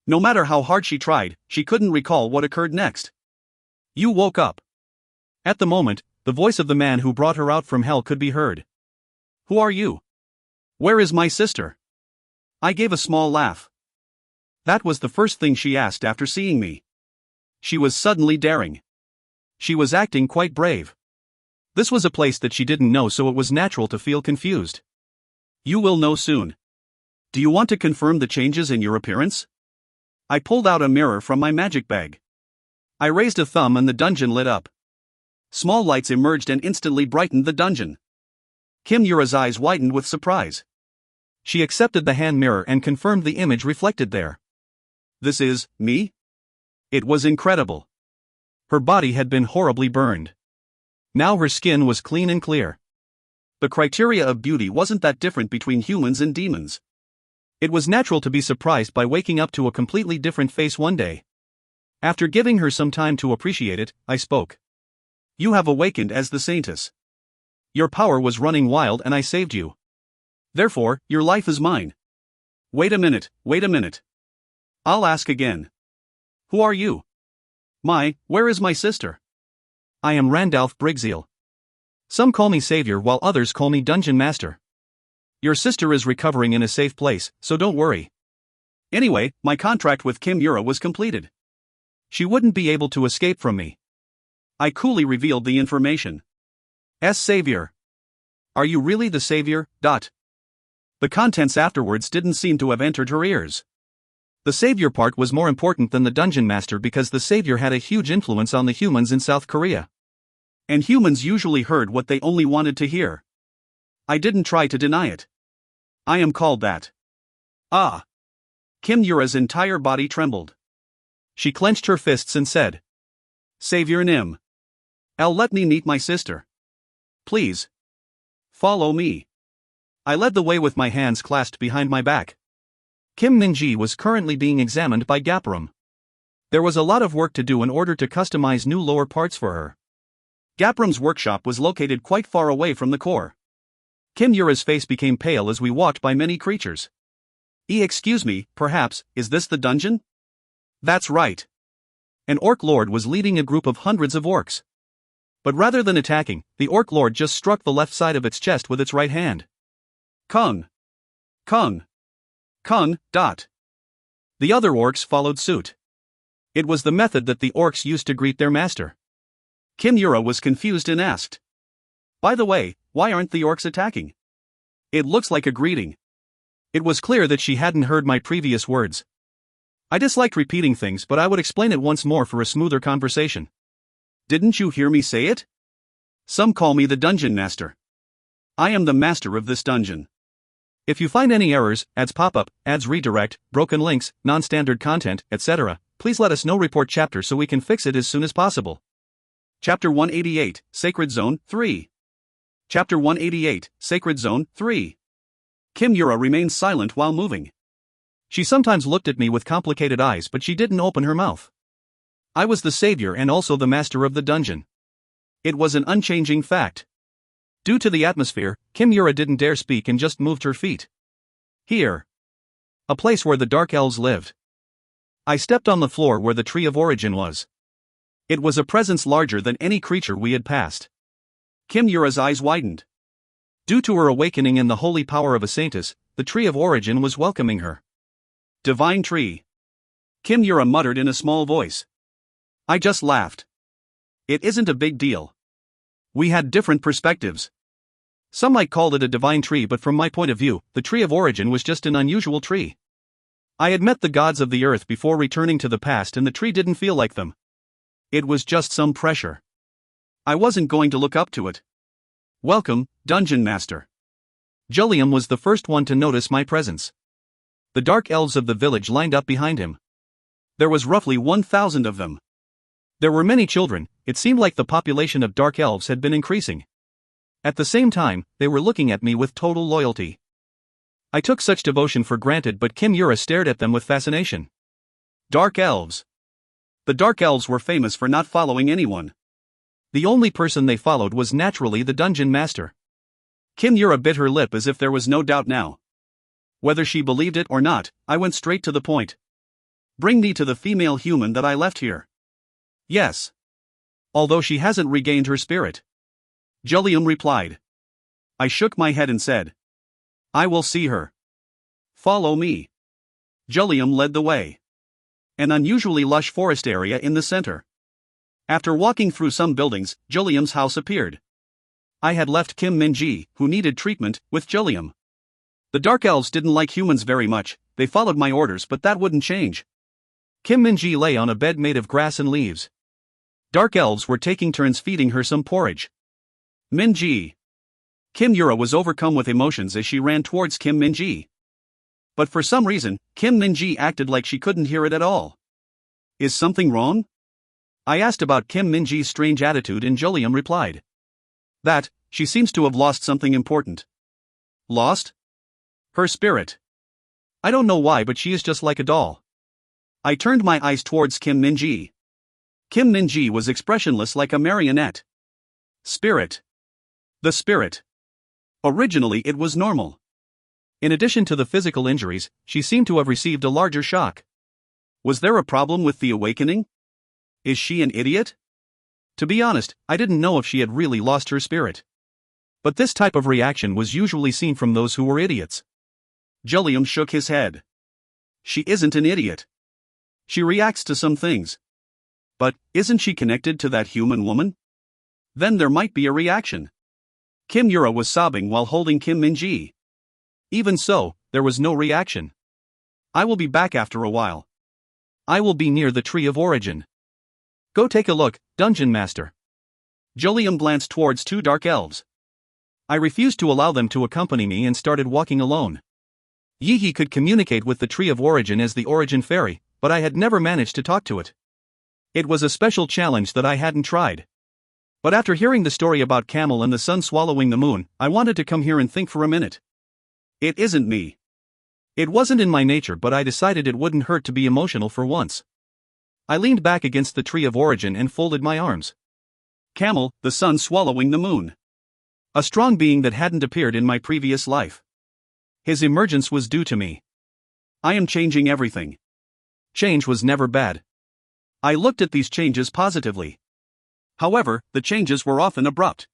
No matter how hard she tried, she couldn't recall what occurred next. You woke up. At the moment, the voice of the man who brought her out from hell could be heard. Who are you? Where is my sister? I gave a small laugh. That was the first thing she asked after seeing me. She was suddenly daring. She was acting quite brave. This was a place that she didn't know, so it was natural to feel confused. You will know soon. Do you want to confirm the changes in your appearance? I pulled out a mirror from my magic bag. I raised a thumb and the dungeon lit up. Small lights emerged and instantly brightened the dungeon. Kim Yura's eyes widened with surprise. She accepted the hand mirror and confirmed the image reflected there. This is me? It was incredible. Her body had been horribly burned. Now her skin was clean and clear. The criteria of beauty wasn't that different between humans and demons. It was natural to be surprised by waking up to a completely different face one day. After giving her some time to appreciate it, I spoke. You have awakened as the Saintess. Your power was running wild and I saved you. Therefore, your life is mine. Wait a minute. I'll ask again. Who are you? Where is my sister? I am Randalph Brigzeal. Some call me Savior while others call me Dungeon Master. Your sister is recovering in a safe place, so don't worry. Anyway, my contract with Kim Yura was completed. She wouldn't be able to escape from me. I coolly revealed the information. Savior. Are you really the Savior? The contents afterwards didn't seem to have entered her ears. The Savior part was more important than the Dungeon Master because the Savior had a huge influence on the humans in South Korea. And humans usually heard what they only wanted to hear. I didn't try to deny it. I am called that. Ah. Kim Yura's entire body trembled. She clenched her fists and said. Savior Nim. Let me meet my sister. Please. Follow me. I led the way with my hands clasped behind my back. Kim Minji was currently being examined by Gapram. There was a lot of work to do in order to customize new lower parts for her. Gapram's workshop was located quite far away from the core. Kim Yura's face became pale as we walked by many creatures. Excuse me, perhaps, is this the dungeon? That's right. An orc lord was leading a group of hundreds of orcs. But rather than attacking, the orc lord just struck the left side of its chest with its right hand. Kung. Kung. Kung. The other orcs followed suit. It was the method that the orcs used to greet their master. Kimura was confused and asked, "By the way, why aren't the orcs attacking? It looks like a greeting." It was clear that she hadn't heard my previous words. I disliked repeating things, but I would explain it once more for a smoother conversation. "Didn't you hear me say it? Some call me the dungeon master. I am the master of this dungeon. If you find any errors, ads pop up, ads redirect, broken links, non-standard content, etc., please let us know. Report chapter so we can fix it as soon as possible." Chapter 188, Sacred Zone 3. Chapter 188, Sacred Zone 3. Kimura remained silent while moving. She sometimes looked at me with complicated eyes, but she didn't open her mouth. I was the savior and also the master of the dungeon. It was an unchanging fact. Due to the atmosphere, Kimura didn't dare speak and just moved her feet. Here. A place where the dark elves lived. I stepped on the floor where the Tree of Origin was. It was a presence larger than any creature we had passed. Kimura's eyes widened. Due to her awakening and the holy power of a saintess, the Tree of Origin was welcoming her. "Divine Tree," Kimura muttered in a small voice. I just laughed. It isn't a big deal. We had different perspectives. Some might call it a divine tree, but from my point of view, the Tree of Origin was just an unusual tree. I had met the gods of the earth before returning to the past, and the tree didn't feel like them. It was just some pressure. I wasn't going to look up to it. "Welcome, Dungeon Master." Julium was the first one to notice my presence. The dark elves of the village lined up behind him. There was roughly 1,000 of them. There were many children. It seemed like the population of dark elves had been increasing. At the same time, they were looking at me with total loyalty. I took such devotion for granted, but Kimura stared at them with fascination. Dark elves. The dark elves were famous for not following anyone. The only person they followed was naturally the dungeon master. Kimura bit her lip as if there was no doubt now. Whether she believed it or not, I went straight to the point. "Bring me to the female human that I left here." "Yes. Although she hasn't regained her spirit," Julium replied. I shook my head and said, "I will see her. Follow me." Julium led the way. An unusually lush forest area in the center. After walking through some buildings, Julium's house appeared. I had left Kim Minji, who needed treatment, with Julium. The dark elves didn't like humans very much. They followed my orders, but that wouldn't change. Kim Minji lay on a bed made of grass and leaves. Dark elves were taking turns feeding her some porridge. "Minji." Kimura was overcome with emotions as she ran towards Kim Minji. But for some reason, Kim Minji acted like she couldn't hear it at all. "Is something wrong?" I asked about Kim Minji's strange attitude, and Julium replied, "That, she seems to have lost something important." "Lost?" "Her spirit. I don't know why, but she is just like a doll." I turned my eyes towards Kim Minji. Kim Minji was expressionless like a marionette. Spirit. The spirit. Originally it was normal. In addition to the physical injuries, she seemed to have received a larger shock. Was there a problem with the awakening? Is she an idiot? To be honest, I didn't know if she had really lost her spirit. But this type of reaction was usually seen from those who were idiots. Julium shook his head. She isn't an idiot. She reacts to some things. But, isn't she connected to that human woman? Then there might be a reaction. Kimura was sobbing while holding Kim Minji. Even so, there was no reaction. "I will be back after a while. I will be near the Tree of Origin. Go take a look, Dungeon Master." Julium glanced towards two dark elves. I refused to allow them to accompany me and started walking alone. Yihi could communicate with the Tree of Origin as the Origin Fairy, but I had never managed to talk to it. It was a special challenge that I hadn't tried. But after hearing the story about Camel and the sun swallowing the moon, I wanted to come here and think for a minute. It isn't me. It wasn't in my nature, but I decided it wouldn't hurt to be emotional for once. I leaned back against the Tree of Origin and folded my arms. Camel, the sun swallowing the moon. A strong being that hadn't appeared in my previous life. His emergence was due to me. I am changing everything. Change was never bad. I looked at these changes positively. However, the changes were often abrupt.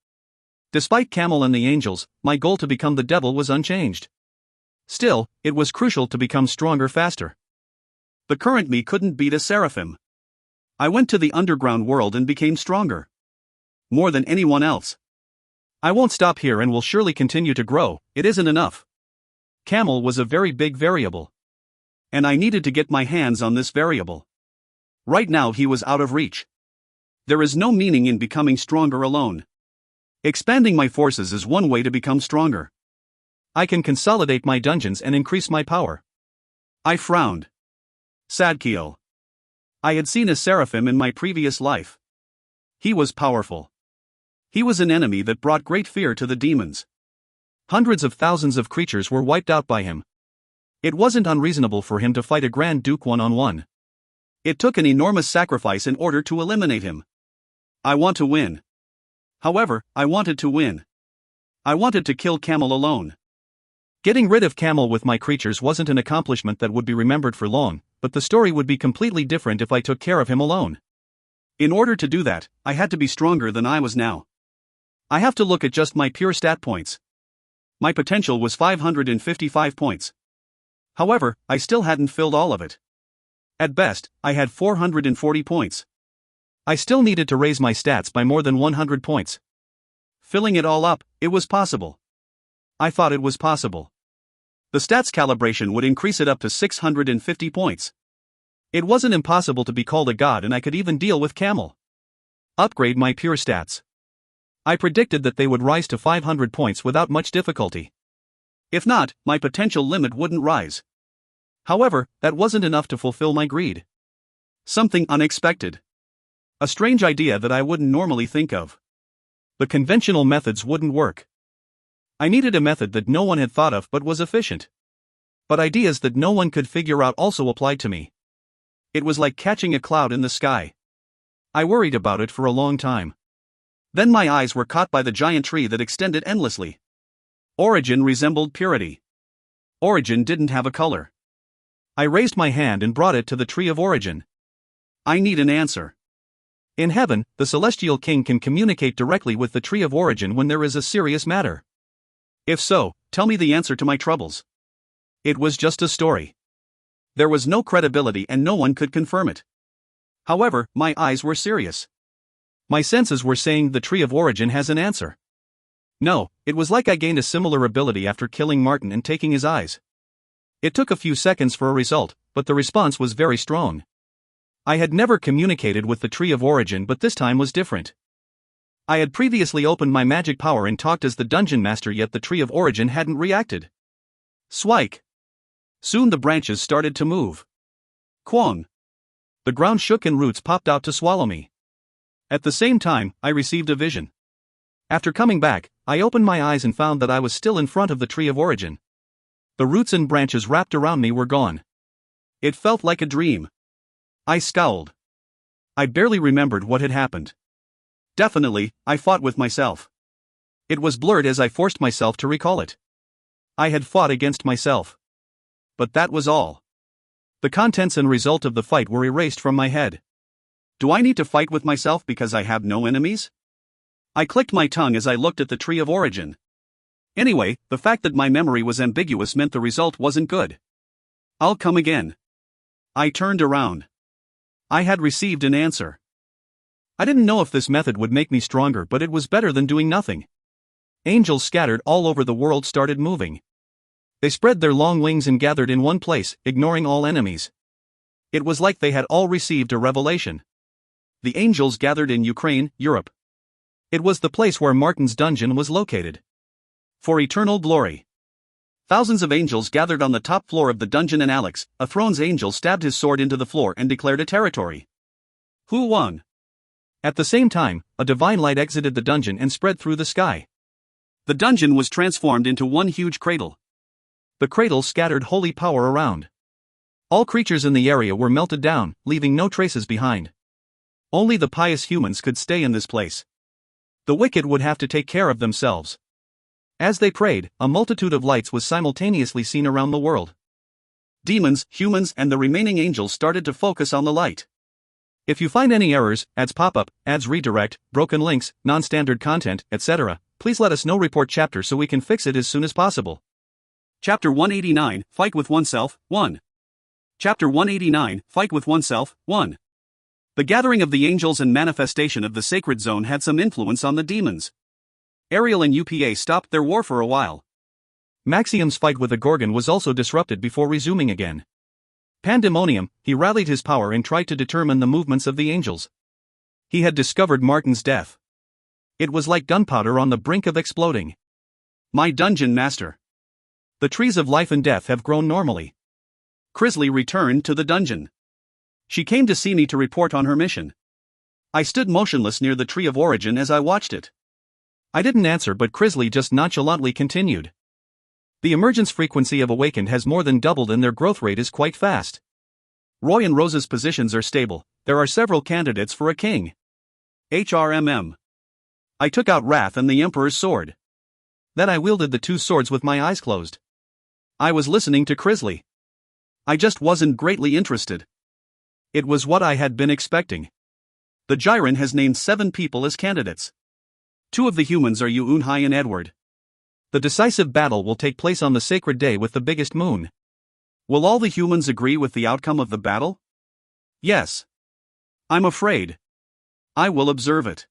Despite Camel and the angels, my goal to become the devil was unchanged. Still, it was crucial to become stronger faster. The current me couldn't beat a seraphim. I went to the underground world and became stronger. More than anyone else. I won't stop here and will surely continue to grow. It isn't enough. Camel was a very big variable. And I needed to get my hands on this variable. Right now he was out of reach. There is no meaning in becoming stronger alone. Expanding my forces is one way to become stronger. I can consolidate my dungeons and increase my power. I frowned. Sadkiel. I had seen a seraphim in my previous life. He was powerful. He was an enemy that brought great fear to the demons. Hundreds of thousands of creatures were wiped out by him. It wasn't unreasonable for him to fight a Grand Duke one-on-one. It took an enormous sacrifice in order to eliminate him. I want to win. However, I wanted to win. I wanted to kill Camel alone. Getting rid of Camel with my creatures wasn't an accomplishment that would be remembered for long, but the story would be completely different if I took care of him alone. In order to do that, I had to be stronger than I was now. I have to look at just my pure stat points. My potential was 555 points. However, I still hadn't filled all of it. At best, I had 440 points. I still needed to raise my stats by more than 100 points. Filling it all up, it was possible. I thought it was possible. The stats calibration would increase it up to 650 points. It wasn't impossible to be called a god, and I could even deal with Camel. Upgrade my pure stats. I predicted that they would rise to 500 points without much difficulty. If not, my potential limit wouldn't rise. However, that wasn't enough to fulfill my greed. Something unexpected. A strange idea that I wouldn't normally think of. The conventional methods wouldn't work. I needed a method that no one had thought of but was efficient. But ideas that no one could figure out also applied to me. It was like catching a cloud in the sky. I worried about it for a long time. Then my eyes were caught by the giant tree that extended endlessly. Origin resembled purity. Origin didn't have a color. I raised my hand and brought it to the tree of origin. I need an answer. In heaven, the celestial king can communicate directly with the tree of origin when there is a serious matter. If so, tell me the answer to my troubles. It was just a story. There was no credibility and no one could confirm it. However, my eyes were serious. My senses were saying the tree of origin has an answer. No, it was like I gained a similar ability after killing Martin and taking his eyes. It took a few seconds for a result, but the response was very strong. I had never communicated with the tree of origin, but this time was different. I had previously opened my magic power and talked as the dungeon master, yet the tree of origin hadn't reacted. Swike. Soon the branches started to move. Quong. The ground shook and roots popped out to swallow me. At the same time, I received a vision. After coming back, I opened my eyes and found that I was still in front of the tree of origin. The roots and branches wrapped around me were gone. It felt like a dream. I scowled. I barely remembered what had happened. Definitely, I fought with myself. It was blurred as I forced myself to recall it. I had fought against myself. But that was all. The contents and result of the fight were erased from my head. Do I need to fight with myself because I have no enemies? I clicked my tongue as I looked at the tree of origin. Anyway, the fact that my memory was ambiguous meant the result wasn't good. I'll come again. I turned around. I had received an answer. I didn't know if this method would make me stronger, but it was better than doing nothing. Angels scattered all over the world started moving. They spread their long wings and gathered in one place, ignoring all enemies. It was like they had all received a revelation. The angels gathered in Ukraine, Europe. It was the place where Martin's dungeon was located. For eternal glory. Thousands of angels gathered on the top floor of the dungeon, and Alex, a throne's angel, stabbed his sword into the floor and declared a territory. Who won? At the same time, a divine light exited the dungeon and spread through the sky. The dungeon was transformed into one huge cradle. The cradle scattered holy power around. All creatures in the area were melted down, leaving no traces behind. Only the pious humans could stay in this place. The wicked would have to take care of themselves. As they prayed, a multitude of lights was simultaneously seen around the world. Demons, humans, and the remaining angels started to focus on the light. If you find any errors, ads pop up, ads redirect, broken links, non-standard content, etc., please let us know. Report chapter so we can fix it as soon as possible. Chapter 189, Fight with Oneself, 1. Chapter 189, Fight with Oneself, 1. The gathering of the angels and manifestation of the sacred zone had some influence on the demons. Ariel and UPA stopped their war for a while. Maxium's fight with the Gorgon was also disrupted before resuming again. Pandemonium, he rallied his power and tried to determine the movements of the angels. He had discovered Martin's death. It was like gunpowder on the brink of exploding. My dungeon master. The trees of life and death have grown normally. Crisley returned to the dungeon. She came to see me to report on her mission. I stood motionless near the tree of origin as I watched it. I didn't answer, but Crisley just nonchalantly continued. The emergence frequency of awakened has more than doubled and their growth rate is quite fast. Roy and Rose's positions are stable. There are several candidates for a king. HRMM. I took out Wrath and the Emperor's sword. Then I wielded the two swords with my eyes closed. I was listening to Crisley. I just wasn't greatly interested. It was what I had been expecting. The Gyron has named 7 people as candidates. 2 of the humans are Unhai and Edward. The decisive battle will take place on the sacred day with the biggest moon. Will all the humans agree with the outcome of the battle? Yes. I'm afraid. I will observe it.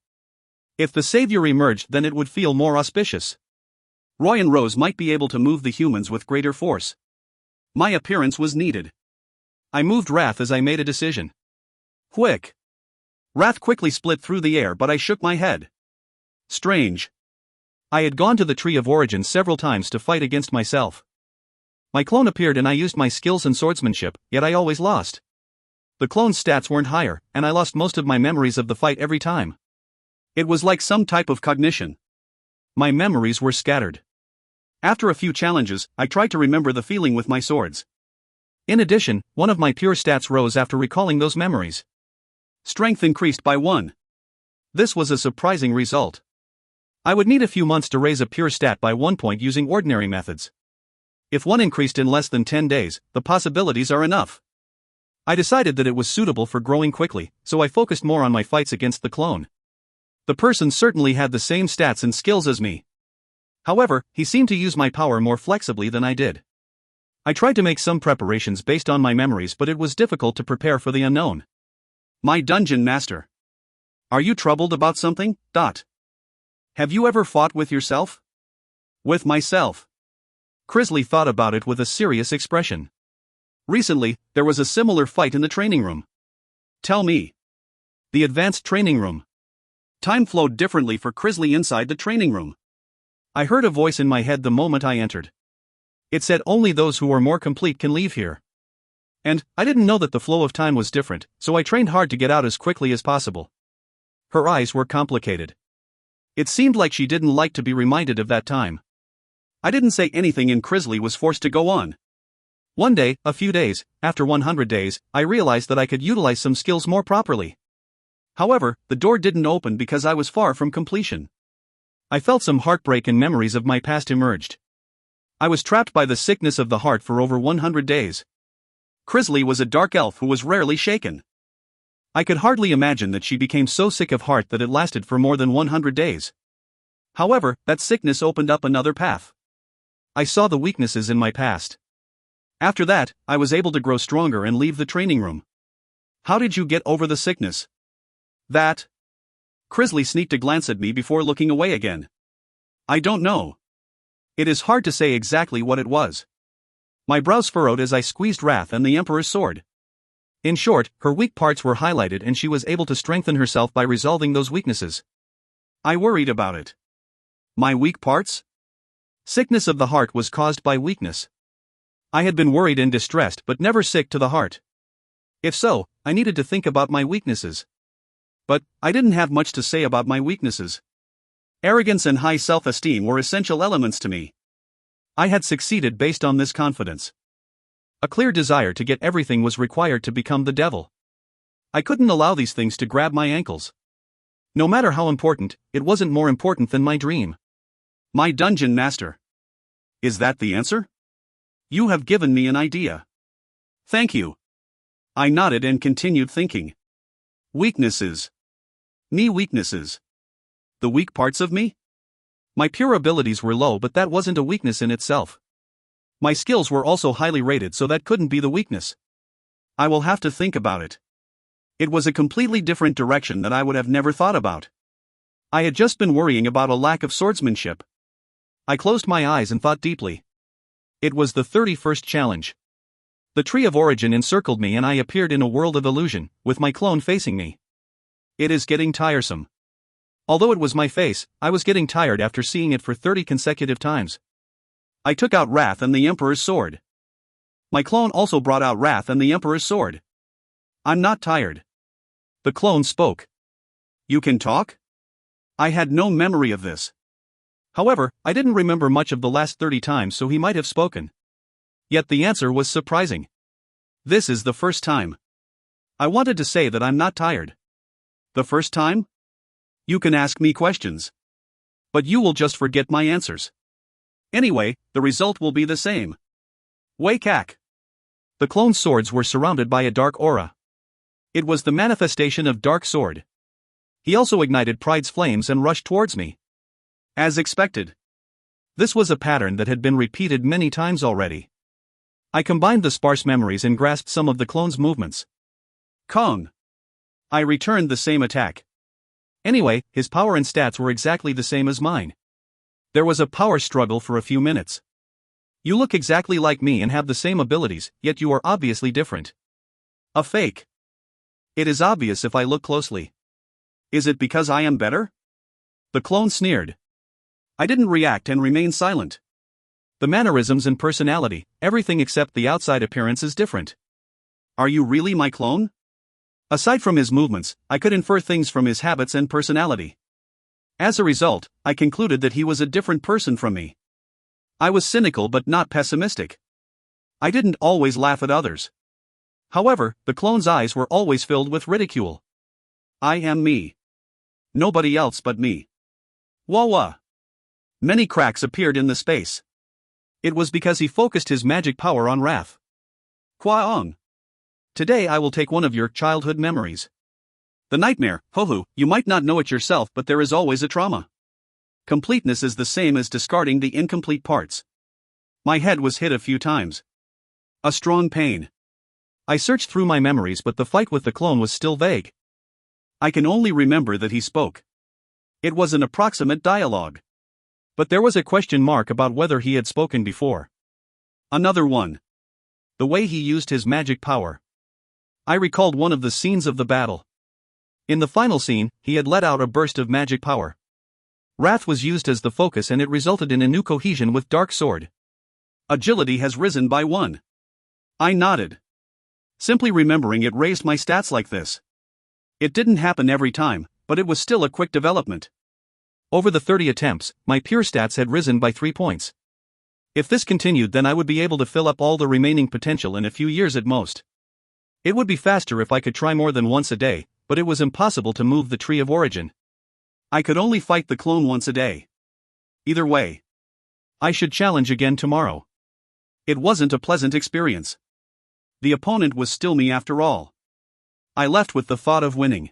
If the savior emerged, then it would feel more auspicious. Roy and Rose might be able to move the humans with greater force. My appearance was needed. I moved Wrath as I made a decision. Quick. Wrath quickly split through the air, but I shook my head. Strange. I had gone to the Tree of Origin several times to fight against myself. My clone appeared and I used my skills and swordsmanship, yet I always lost. The clone's stats weren't higher, and I lost most of my memories of the fight every time. It was like some type of cognition. My memories were scattered. After a few challenges, I tried to remember the feeling with my swords. In addition, one of my pure stats rose after recalling those memories. Strength increased by 1. This was a surprising result. I would need a few months to raise a pure stat by 1 point using ordinary methods. If 1 increased in less than 10 days, the possibilities are enough. I decided that it was suitable for growing quickly, so I focused more on my fights against the clone. The person certainly had the same stats and skills as me. However, he seemed to use my power more flexibly than I did. I tried to make some preparations based on my memories, but it was difficult to prepare for the unknown. My dungeon master. Are you troubled about something? Have you ever fought with yourself? With myself. Crisley thought about it with a serious expression. Recently, there was a similar fight in the training room. Tell me. The advanced training room. Time flowed differently for Crisley inside the training room. I heard a voice in my head the moment I entered. It said only those who are more complete can leave here. And I didn't know that the flow of time was different, so I trained hard to get out as quickly as possible. Her eyes were complicated. It seemed like she didn't like to be reminded of that time. I didn't say anything and Crisley was forced to go on. One day, a few days, after 100 days, I realized that I could utilize some skills more properly. However, the door didn't open because I was far from completion. I felt some heartbreak and memories of my past emerged. I was trapped by the sickness of the heart for over 100 days. Crisley was a dark elf who was rarely shaken. I could hardly imagine that she became so sick of heart that it lasted for more than 100 days. However, that sickness opened up another path. I saw the weaknesses in my past. After that, I was able to grow stronger and leave the training room. How did you get over the sickness? That. Crisley sneaked a glance at me before looking away again. I don't know. It is hard to say exactly what it was. My brows furrowed as I squeezed Wrath and the Emperor's sword. In short, her weak parts were highlighted and she was able to strengthen herself by resolving those weaknesses. I worried about it. My weak parts? Sickness of the heart was caused by weakness. I had been worried and distressed but never sick to the heart. If so, I needed to think about my weaknesses. But I didn't have much to say about my weaknesses. Arrogance and high self-esteem were essential elements to me. I had succeeded based on this confidence. A clear desire to get everything was required to become the devil. I couldn't allow these things to grab my ankles. No matter how important, it wasn't more important than my dream. My dungeon master. Is that the answer? You have given me an idea. Thank you. I nodded and continued thinking. Weaknesses. Me weaknesses. The weak parts of me? My pure abilities were low, but that wasn't a weakness in itself. My skills were also highly rated, so that couldn't be the weakness. I will have to think about it. It was a completely different direction that I would have never thought about. I had just been worrying about a lack of swordsmanship. I closed my eyes and thought deeply. It was the 31st challenge. The tree of origin encircled me and I appeared in a world of illusion, with my clone facing me. It is getting tiresome. Although it was my face, I was getting tired after seeing it for 30 consecutive times. I took out Wrath and the Emperor's sword. My clone also brought out Wrath and the Emperor's sword. I'm not tired. The clone spoke. You can talk? I had no memory of this. However, I didn't remember much of the last 30 times, so he might have spoken. Yet the answer was surprising. This is the first time. I wanted to say that I'm not tired. The first time? You can ask me questions. But you will just forget my answers. Anyway, the result will be the same. Wake-ack. The clone's swords were surrounded by a dark aura. It was the manifestation of Dark Sword. He also ignited Pride's flames and rushed towards me. As expected. This was a pattern that had been repeated many times already. I combined the sparse memories and grasped some of the clone's movements. Kong. I returned the same attack. Anyway, his power and stats were exactly the same as mine. There was a power struggle for a few minutes. You look exactly like me and have the same abilities, yet you are obviously different. A fake. It is obvious if I look closely. Is it because I am better? The clone sneered. I didn't react and remained silent. The mannerisms and personality, everything except the outside appearance is different. Are you really my clone? Aside from his movements, I could infer things from his habits and personality. As a result, I concluded that he was a different person from me. I was cynical but not pessimistic. I didn't always laugh at others. However, the clone's eyes were always filled with ridicule. I am me. Nobody else but me. Wah-wah. Many cracks appeared in the space. It was because he focused his magic power on Wrath. Kwaong. Today I will take one of your childhood memories. The nightmare. Ho-ho, you might not know it yourself, but there is always a trauma. Completeness is the same as discarding the incomplete parts. My head was hit a few times. A strong pain. I searched through my memories, but the fight with the clone was still vague. I can only remember that he spoke. It was an approximate dialogue. But there was a question mark about whether he had spoken before. Another one. The way he used his magic power. I recalled one of the scenes of the battle. In the final scene, he had let out a burst of magic power. Wrath was used as the focus and it resulted in a new cohesion with Dark Sword. Agility has risen by 1. I nodded. Simply remembering it raised my stats like this. It didn't happen every time, but it was still a quick development. Over the 30 attempts, my pure stats had risen by 3 points. If this continued, then I would be able to fill up all the remaining potential in a few years at most. It would be faster if I could try more than once a day, but it was impossible to move the tree of origin. I could only fight the clone once a day. Either way, I should challenge again tomorrow. It wasn't a pleasant experience. The opponent was still me after all. I left with the thought of winning.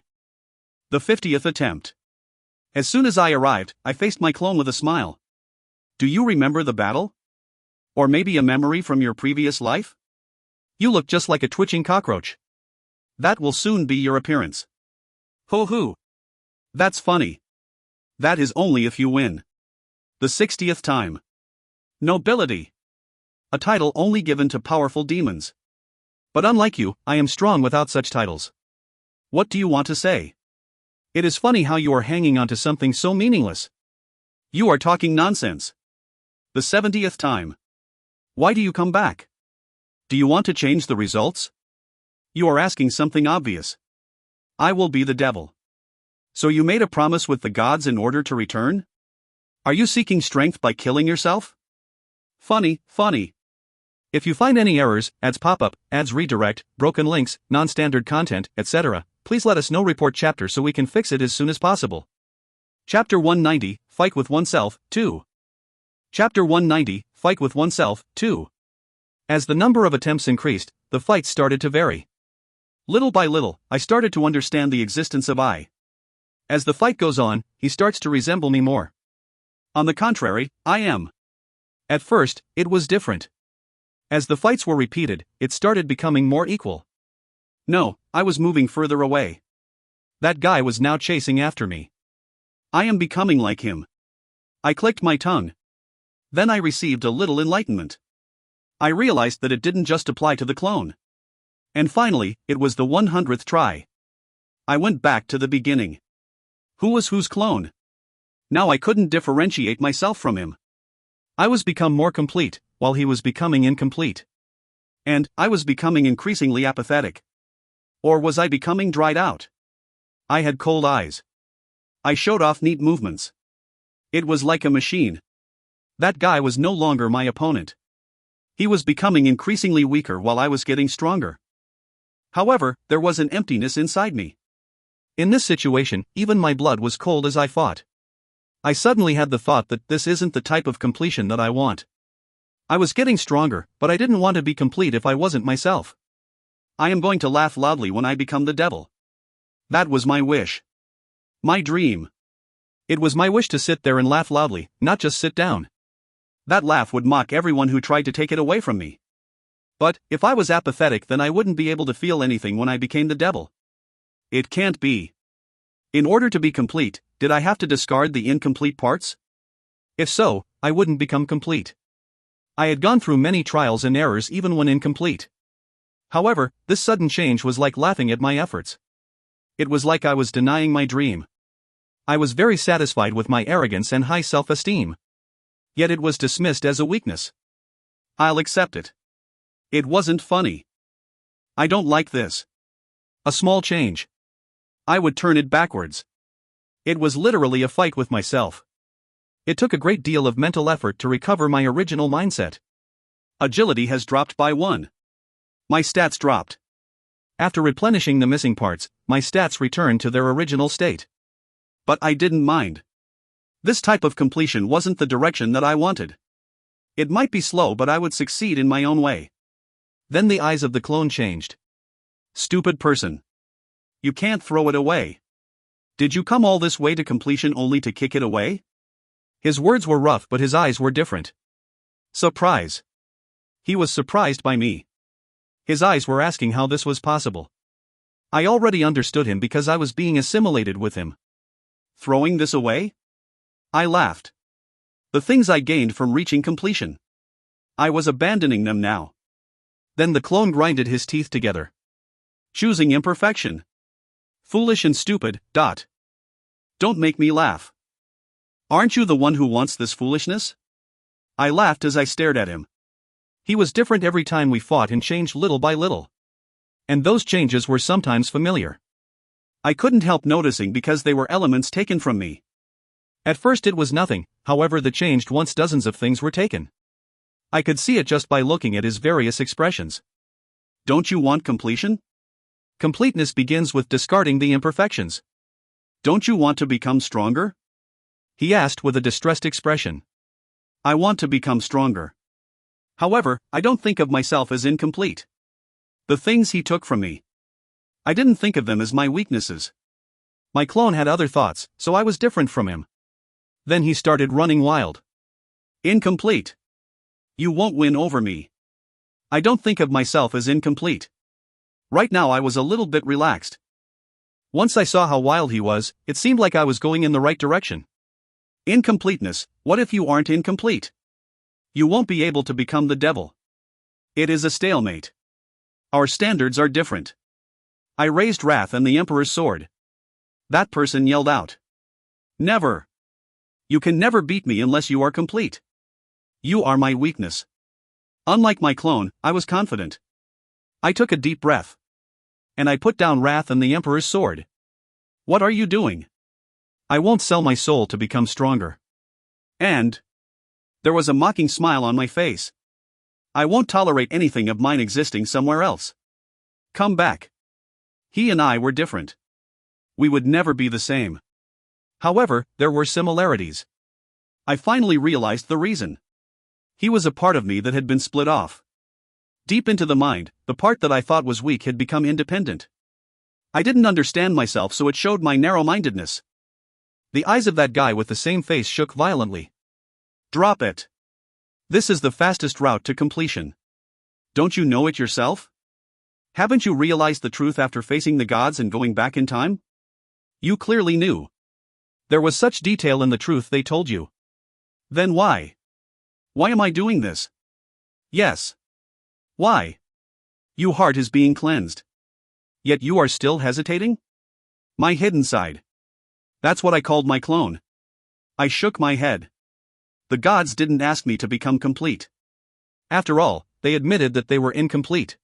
The 50th attempt. As soon as I arrived, I faced my clone with a smile. Do you remember the battle? Or maybe a memory from your previous life? You look just like a twitching cockroach. That will soon be your appearance. Ho-hoo. That's funny. That is only if you win. The 60th time. Nobility. A title only given to powerful demons. But unlike you, I am strong without such titles. What do you want to say? It is funny how you are hanging on to something so meaningless. You are talking nonsense. The 70th time. Why do you come back? Do you want to change the results? You are asking something obvious. I will be the devil. So you made a promise with the gods in order to return? Are you seeking strength by killing yourself? Funny, funny. If you find any errors, ads pop up, ads redirect, broken links, non-standard content, etc., please let us know. Report chapter so we can fix it as soon as possible. Chapter 190, Fight with Oneself, 2. Chapter 190, Fight with Oneself, 2. As the number of attempts increased, the fights started to vary. Little by little, I started to understand the existence of I. As the fight goes on, he starts to resemble me more. On the contrary, I am. At first, it was different. As the fights were repeated, it started becoming more equal. No, I was moving further away. That guy was now chasing after me. I am becoming like him. I clicked my tongue. Then I received a little enlightenment. I realized that it didn't just apply to the clone. And finally, it was the 100th try. I went back to the beginning. Who was whose clone? Now I couldn't differentiate myself from him. I was become more complete, while he was becoming incomplete. And I was becoming increasingly apathetic. Or was I becoming dried out? I had cold eyes. I showed off neat movements. It was like a machine. That guy was no longer my opponent. He was becoming increasingly weaker while I was getting stronger. However, there was an emptiness inside me. In this situation, even my blood was cold as I fought. I suddenly had the thought that this isn't the type of completion that I want. I was getting stronger, but I didn't want to be complete if I wasn't myself. I am going to laugh loudly when I become the devil. That was my wish. My dream. It was my wish to sit there and laugh loudly, not just sit down. That laugh would mock everyone who tried to take it away from me. But, if I was apathetic, then I wouldn't be able to feel anything when I became the devil. It can't be. In order to be complete, did I have to discard the incomplete parts? If so, I wouldn't become complete. I had gone through many trials and errors even when incomplete. However, this sudden change was like laughing at my efforts. It was like I was denying my dream. I was very satisfied with my arrogance and high self-esteem. Yet it was dismissed as a weakness. I'll accept it. It wasn't funny. I don't like this. A small change. I would turn it backwards. It was literally a fight with myself. It took a great deal of mental effort to recover my original mindset. Agility has dropped by 1. My stats dropped. After replenishing the missing parts, my stats returned to their original state. But I didn't mind. This type of completion wasn't the direction that I wanted. It might be slow, but I would succeed in my own way. Then the eyes of the clone changed. Stupid person. You can't throw it away. Did you come all this way to completion only to kick it away? His words were rough, but his eyes were different. Surprise. He was surprised by me. His eyes were asking how this was possible. I already understood him because I was being assimilated with him. Throwing this away? I laughed. The things I gained from reaching completion. I was abandoning them now. Then the clone grinded his teeth together. Choosing imperfection. Foolish and stupid. Don't make me laugh. Aren't you the one who wants this foolishness? I laughed as I stared at him. He was different every time we fought and changed little by little. And those changes were sometimes familiar. I couldn't help noticing because they were elements taken from me. At first it was nothing, however the changed once dozens of things were taken. I could see it just by looking at his various expressions. Don't you want completion? Completeness begins with discarding the imperfections. Don't you want to become stronger? He asked with a distressed expression. I want to become stronger. However, I don't think of myself as incomplete. The things he took from me. I didn't think of them as my weaknesses. My clone had other thoughts, so I was different from him. Then he started running wild. Incomplete. You won't win over me. I don't think of myself as incomplete. Right now I was a little bit relaxed. Once I saw how wild he was, it seemed like I was going in the right direction. Incompleteness, what if you aren't incomplete? You won't be able to become the devil. It is a stalemate. Our standards are different. I raised wrath and the Emperor's sword. That person yelled out. Never. You can never beat me unless you are complete. You are my weakness. Unlike my clone, I was confident. I took a deep breath. And I put down wrath and the Emperor's sword. What are you doing? I won't sell my soul to become stronger. And there was a mocking smile on my face. I won't tolerate anything of mine existing somewhere else. Come back. He and I were different. We would never be the same. However, there were similarities. I finally realized the reason. He was a part of me that had been split off. Deep into the mind, the part that I thought was weak had become independent. I didn't understand myself, so it showed my narrow-mindedness. The eyes of that guy with the same face shook violently. Drop it. This is the fastest route to completion. Don't you know it yourself? Haven't you realized the truth after facing the gods and going back in time? You clearly knew. There was such detail in the truth they told you. Then why? Why am I doing this? Yes. Why? Your heart is being cleansed. Yet you are still hesitating? My hidden side. That's what I called my clone. I shook my head. The gods didn't ask me to become complete. After all, they admitted that they were incomplete.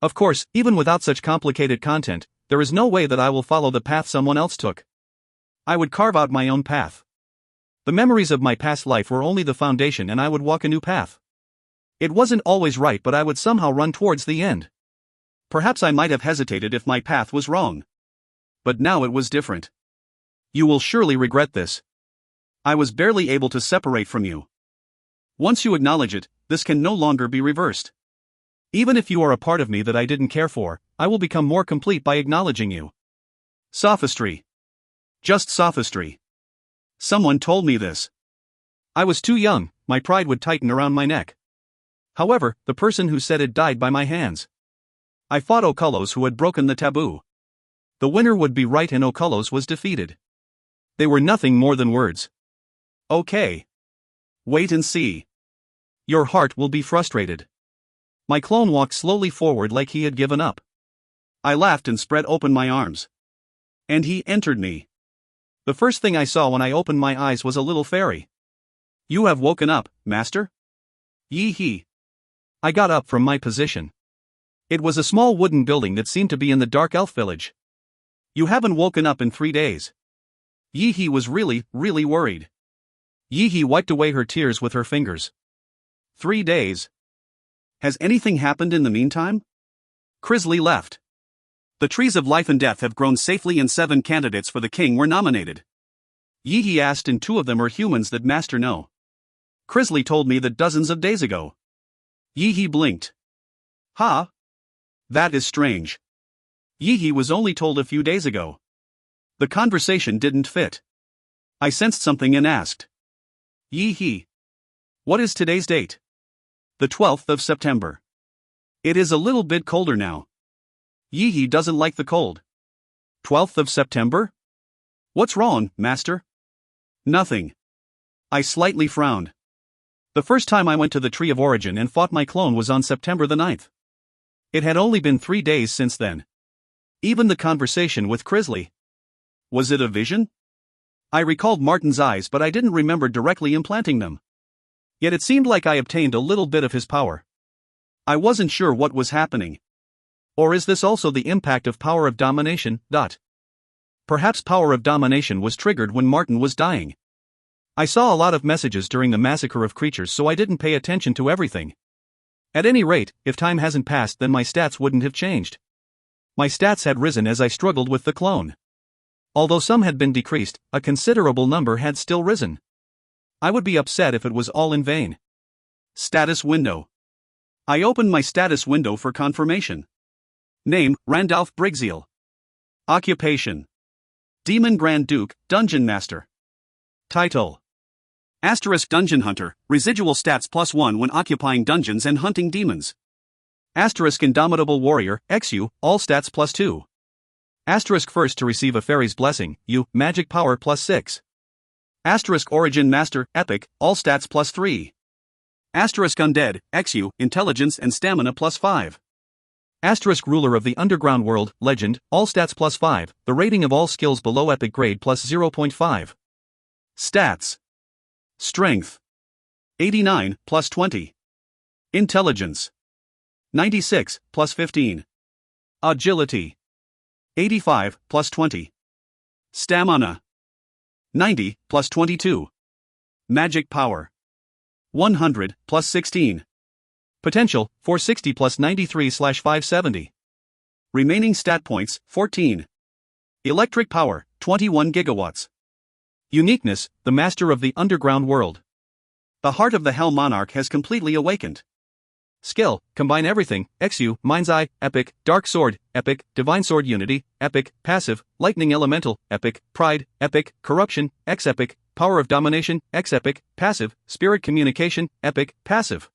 Of course, even without such complicated content, there is no way that I will follow the path someone else took. I would carve out my own path. The memories of my past life were only the foundation, and I would walk a new path. It wasn't always right, but I would somehow run towards the end. Perhaps I might have hesitated if my path was wrong. But now it was different. You will surely regret this. I was barely able to separate from you. Once you acknowledge it, this can no longer be reversed. Even if you are a part of me that I didn't care for, I will become more complete by acknowledging you. Sophistry. Just sophistry. Someone told me this. I was too young, my pride would tighten around my neck. However, the person who said it died by my hands. I fought Ocullos who had broken the taboo. The winner would be right and Ocullos was defeated. They were nothing more than words. Okay. Wait and see. Your heart will be frustrated. My clone walked slowly forward like he had given up. I laughed and spread open my arms. And he entered me. The first thing I saw when I opened my eyes was a little fairy. You have woken up, master? Yee-hee. I got up from my position. It was a small wooden building that seemed to be in the dark elf village. You haven't woken up in 3 days. Yee-hee was really worried. Yee-hee wiped away her tears with her fingers. 3 days. Has anything happened in the meantime? Crisley left. The trees of life and death have grown safely and 7 candidates for the king were nominated. Yee-hee asked, and 2 of them are humans that master know. Crisley told me that dozens of days ago. Yee-hee blinked. Huh? That is strange. Yee-hee was only told a few days ago. The conversation didn't fit. I sensed something and asked. Yee-hee. What is today's date? The 12th of September. It is a little bit colder now. Yee-hee doesn't like the cold. 12th of September? What's wrong, master? Nothing. I slightly frowned. The first time I went to the Tree of Origin and fought my clone was on September the 9th. It had only been 3 days since then. Even the conversation with Crisley. Was it a vision? I recalled Martin's eyes, but I didn't remember directly implanting them. Yet it seemed like I obtained a little bit of his power. I wasn't sure what was happening. Or is this also the impact of power of domination? Perhaps power of domination was triggered when Martin was dying. I saw a lot of messages during the massacre of creatures, so I didn't pay attention to everything. At any rate, if time hasn't passed, then my stats wouldn't have changed. My stats had risen as I struggled with the clone. Although some had been decreased, a considerable number had still risen. I would be upset if it was all in vain. Status window. I opened my status window for confirmation. Name, Randalph Briggseel. Occupation. Demon Grand Duke, Dungeon Master. Title. * Dungeon Hunter, residual stats +1 when occupying dungeons and hunting demons. * Indomitable Warrior, XU, all stats +2. * first to receive a fairy's blessing, U, magic power +6. * Origin Master, Epic, all stats +3. * Undead, XU, intelligence and stamina +5. * Ruler of the Underground World, Legend, all stats +5, the rating of all skills below epic grade +0.5. Stats. Strength. 89, +20. Intelligence. 96, +15. Agility. 85, +20. Stamina. 90, +22. Magic power. 100, +16. Potential, 460 +93/570. Remaining stat points, 14. Electric power, 21 gigawatts. Uniqueness, the master of the underground world. The heart of the Hell Monarch has completely awakened. Skill, Combine Everything, XU, Mind's Eye, Epic, Dark Sword, Epic, Divine Sword Unity, Epic, Passive, Lightning Elemental, Epic, Pride, Epic, Corruption, X Epic, Power of Domination, X Epic, Passive, Spirit Communication, Epic, Passive.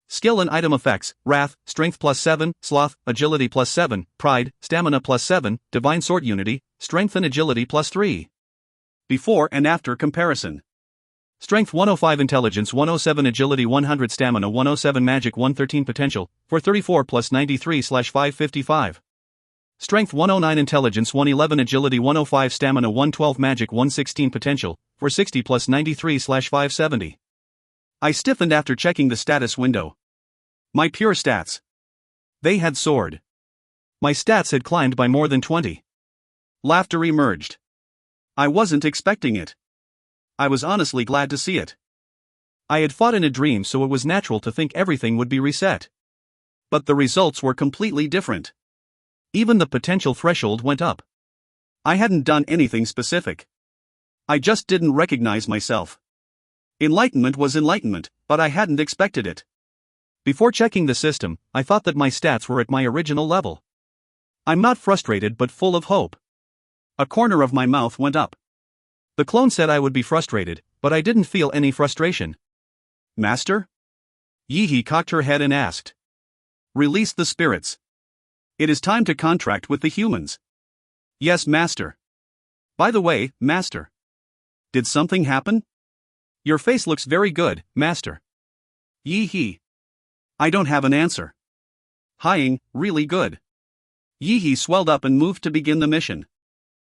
Skill and item effects: Wrath, Strength +7, Sloth, Agility +7, Pride, Stamina +7, Divine Sword Unity, Strength and Agility +3. Before and after comparison. Strength 105, Intelligence 107, Agility 100, Stamina 107, Magic 113, Potential 434 plus 93/555. Strength 109, Intelligence 111, Agility 105, Stamina 112, Magic 116, Potential 460 plus 93/570. I stiffened after checking the status window. My pure stats. They had soared. My stats had climbed by more than 20. Laughter emerged. I wasn't expecting it. I was honestly glad to see it. I had fought in a dream, so it was natural to think everything would be reset. But the results were completely different. Even the potential threshold went up. I hadn't done anything specific. I just didn't recognize myself. Enlightenment was enlightenment, but I hadn't expected it. Before checking the system, I thought that my stats were at my original level. I'm not frustrated but full of hope. A corner of my mouth went up. The clone said I would be frustrated, but I didn't feel any frustration. Master? Yi cocked her head and asked. Release the spirits. It is time to contract with the humans. Yes, Master. By the way, Master. Did something happen? Your face looks very good, Master. Yi. I don't have an answer. Hi-ing, really good. Yi swelled up and moved to begin the mission.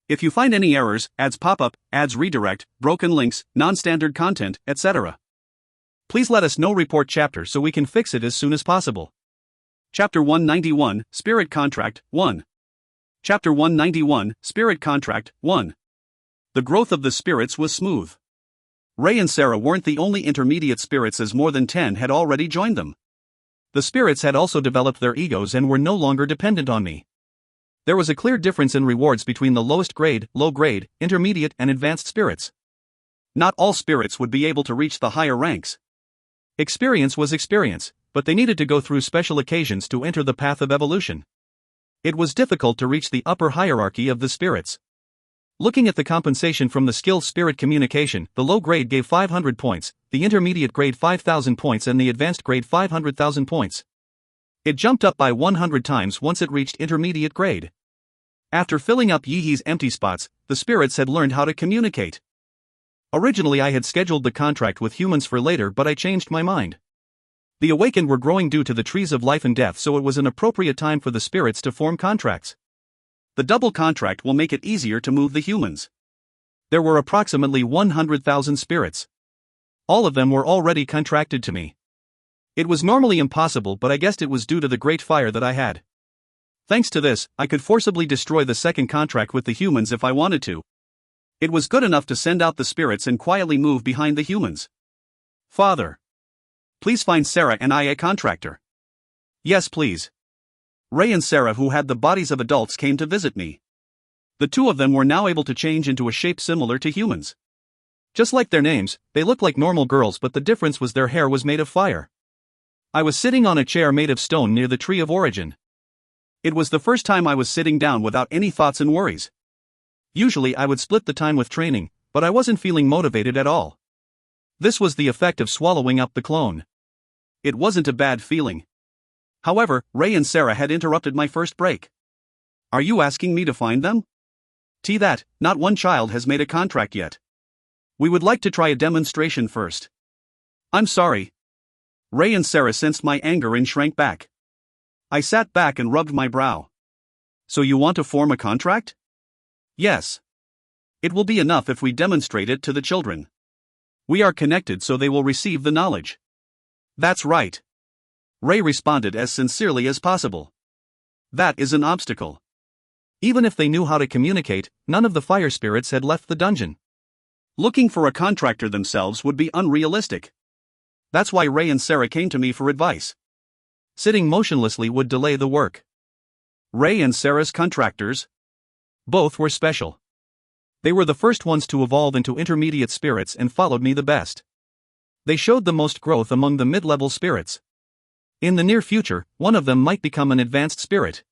If you find any errors, ads pop up, ads redirect, broken links, non-standard content, etc., please let us know. Report chapter so we can fix it as soon as possible. Chapter 191, Spirit Contract, 1. Chapter 191, Spirit Contract, 1. The growth of the spirits was smooth. Ray and Sarah weren't the only intermediate spirits, as more than 10 had already joined them. The spirits had also developed their egos and were no longer dependent on me. There was a clear difference in rewards between the lowest grade, low grade, intermediate, and advanced spirits. Not all spirits would be able to reach the higher ranks. Experience was experience, but they needed to go through special occasions to enter the path of evolution. It was difficult to reach the upper hierarchy of the spirits. Looking at the compensation from the skill Spirit Communication, the low grade gave 500 points, the intermediate grade 5,000 points, and the advanced grade 500,000 points. It jumped up by 100 times once it reached intermediate grade. After filling up Yi's empty spots, the spirits had learned how to communicate. Originally I had scheduled the contract with humans for later, but I changed my mind. The awakened were growing due to the trees of life and death, so it was an appropriate time for the spirits to form contracts. The double contract will make it easier to move the humans. There were approximately 100,000 spirits. All of them were already contracted to me. It was normally impossible, but I guessed it was due to the great fire that I had. Thanks to this, I could forcibly destroy the second contract with the humans if I wanted to. It was good enough to send out the spirits and quietly move behind the humans. Father. Please find Sarah and I a contractor. Yes, please. Ray and Sarah, who had the bodies of adults, came to visit me. The two of them were now able to change into a shape similar to humans. Just like their names, they looked like normal girls, but the difference was their hair was made of fire. I was sitting on a chair made of stone near the tree of origin. It was the first time I was sitting down without any thoughts and worries. Usually I would split the time with training, but I wasn't feeling motivated at all. This was the effect of swallowing up the clone. It wasn't a bad feeling. However, Ray and Sarah had interrupted my first break. Are you asking me to find them? That, not one child has made a contract yet. We would like to try a demonstration first. I'm sorry. Ray and Sarah sensed my anger and shrank back. I sat back and rubbed my brow. So you want to form a contract? Yes. It will be enough if we demonstrate it to the children. We are connected, so they will receive the knowledge. That's right. Ray responded as sincerely as possible. That is an obstacle. Even if they knew how to communicate, none of the fire spirits had left the dungeon. Looking for a contractor themselves would be unrealistic. That's why Ray and Sarah came to me for advice. Sitting motionlessly would delay the work. Ray and Sarah's contractors? Both were special. They were the first ones to evolve into intermediate spirits and followed me the best. They showed the most growth among the mid-level spirits. In the near future, one of them might become an advanced spirit.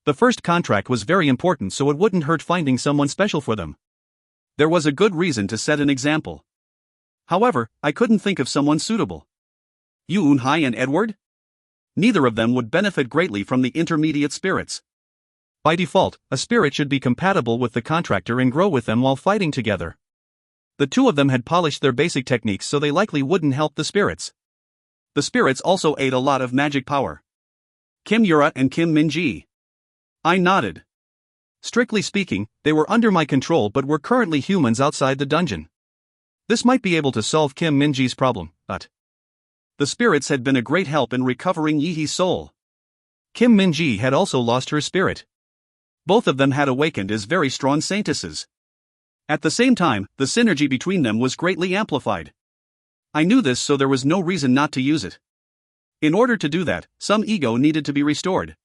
The first contract was very important, so it wouldn't hurt finding someone special for them. There was a good reason to set an example. However, I couldn't think of someone suitable. Yoon-hai and Edward? Neither of them would benefit greatly from the intermediate spirits. By default, a spirit should be compatible with the contractor and grow with them while fighting together. The two of them had polished their basic techniques, so they likely wouldn't help the spirits. The spirits also ate a lot of magic power. Kim Yura and Kim Min-ji. I nodded. Strictly speaking, they were under my control but were currently humans outside the dungeon. This might be able to solve Kim Min-ji's problem, but the spirits had been a great help in recovering Yi-hee's soul. Kim Min-ji had also lost her spirit. Both of them had awakened as very strong saintesses. At the same time, the synergy between them was greatly amplified. I knew this, so there was no reason not to use it. In order to do that, some ego needed to be restored.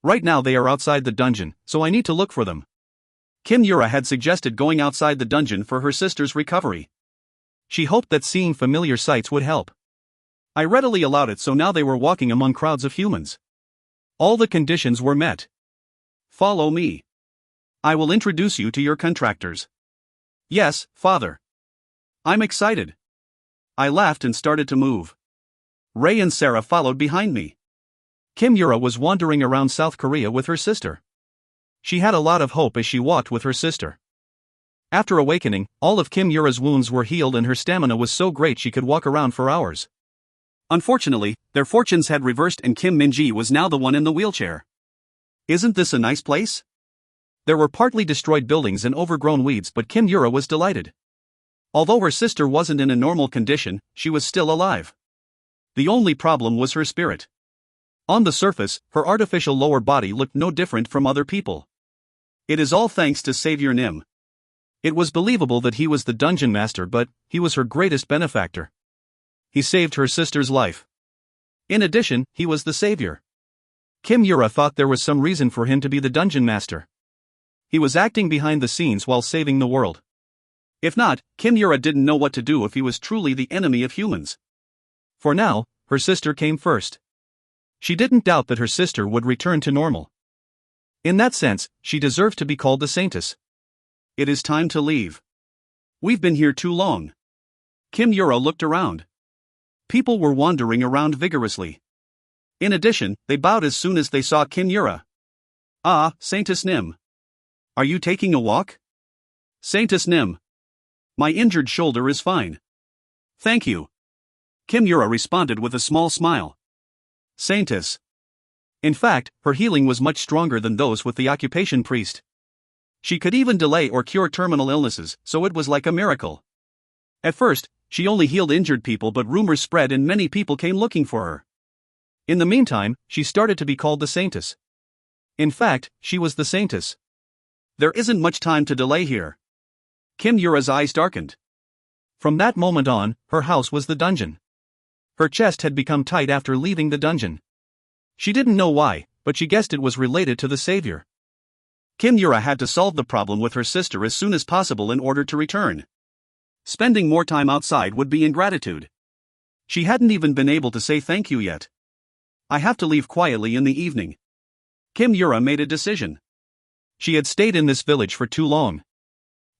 Right now they are outside the dungeon, so I need to look for them. Kim Yura had suggested going outside the dungeon for her sister's recovery. She hoped that seeing familiar sights would help. I readily allowed it, so now they were walking among crowds of humans. All the conditions were met. Follow me. I will introduce you to your contractors. Yes, father. I'm excited. I laughed and started to move. Ray and Sarah followed behind me. Kim Yura was wandering around South Korea with her sister. She had a lot of hope as she walked with her sister. After awakening, all of Kim Yura's wounds were healed and her stamina was so great she could walk around for hours. Unfortunately, their fortunes had reversed and Kim Min-ji was now the one in the wheelchair. Isn't this a nice place? There were partly destroyed buildings and overgrown weeds, but Kim Yura was delighted. Although her sister wasn't in a normal condition, she was still alive. The only problem was her spirit. On the surface, her artificial lower body looked no different from other people. It is all thanks to Savior Nim. It was believable that he was the dungeon master, but he was her greatest benefactor. He saved her sister's life. In addition, he was the savior. Kim Yura thought there was some reason for him to be the dungeon master. He was acting behind the scenes while saving the world. If not, Kim Yura didn't know what to do if he was truly the enemy of humans. For now, her sister came first. She didn't doubt that her sister would return to normal. In that sense, she deserved to be called the saintess. It is time to leave. We've been here too long. Kim Yura looked around. People were wandering around vigorously. In addition, they bowed as soon as they saw Kim Yura. Ah, Saintess Nim. Are you taking a walk? Saintess Nim. My injured shoulder is fine. Thank you. Kim Yura responded with a small smile. Saintess. In fact, her healing was much stronger than those with the occupation priest. She could even delay or cure terminal illnesses, so it was like a miracle. At first, she only healed injured people, but rumors spread and many people came looking for her. In the meantime, she started to be called the saintess. In fact, she was the saintess. There isn't much time to delay here. Kim Yura's eyes darkened. From that moment on, her house was the dungeon. Her chest had become tight after leaving the dungeon. She didn't know why, but she guessed it was related to the savior. Kim Yura had to solve the problem with her sister as soon as possible in order to return. Spending more time outside would be ingratitude. She hadn't even been able to say thank you yet. I have to leave quietly in the evening. Kim Yura made a decision. She had stayed in this village for too long.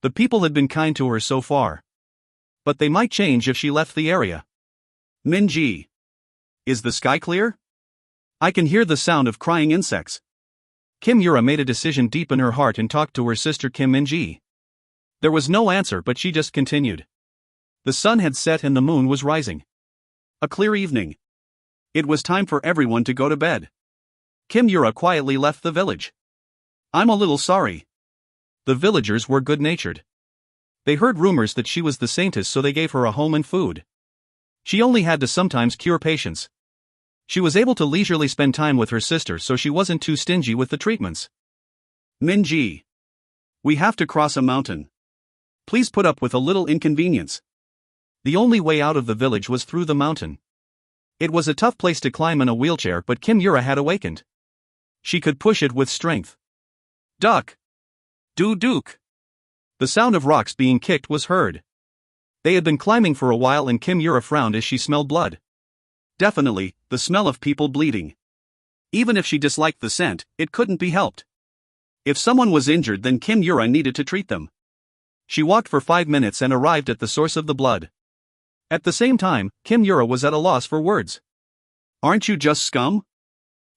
The people had been kind to her so far. But they might change if she left the area. Min-ji. Is the sky clear? I can hear the sound of crying insects. Kim Yura made a decision deep in her heart and talked to her sister Kim Min-ji. There was no answer, but she just continued. The sun had set and the moon was rising. A clear evening. It was time for everyone to go to bed. Kim Yura quietly left the village. I'm a little sorry. The villagers were good-natured. They heard rumors that she was the saintess, so they gave her a home and food. She only had to sometimes cure patients. She was able to leisurely spend time with her sister, so she wasn't too stingy with the treatments. Min-ji. We have to cross a mountain. Please put up with a little inconvenience. The only way out of the village was through the mountain. It was a tough place to climb in a wheelchair, but Kim Yura had awakened. She could push it with strength. Duck! Duke! The sound of rocks being kicked was heard. They had been climbing for a while and Kim Yura frowned as she smelled blood. Definitely, the smell of people bleeding. Even if she disliked the scent, it couldn't be helped. If someone was injured, then Kim Yura needed to treat them. She walked for 5 minutes and arrived at the source of the blood. At the same time, Kim Yura was at a loss for words. Aren't you just scum?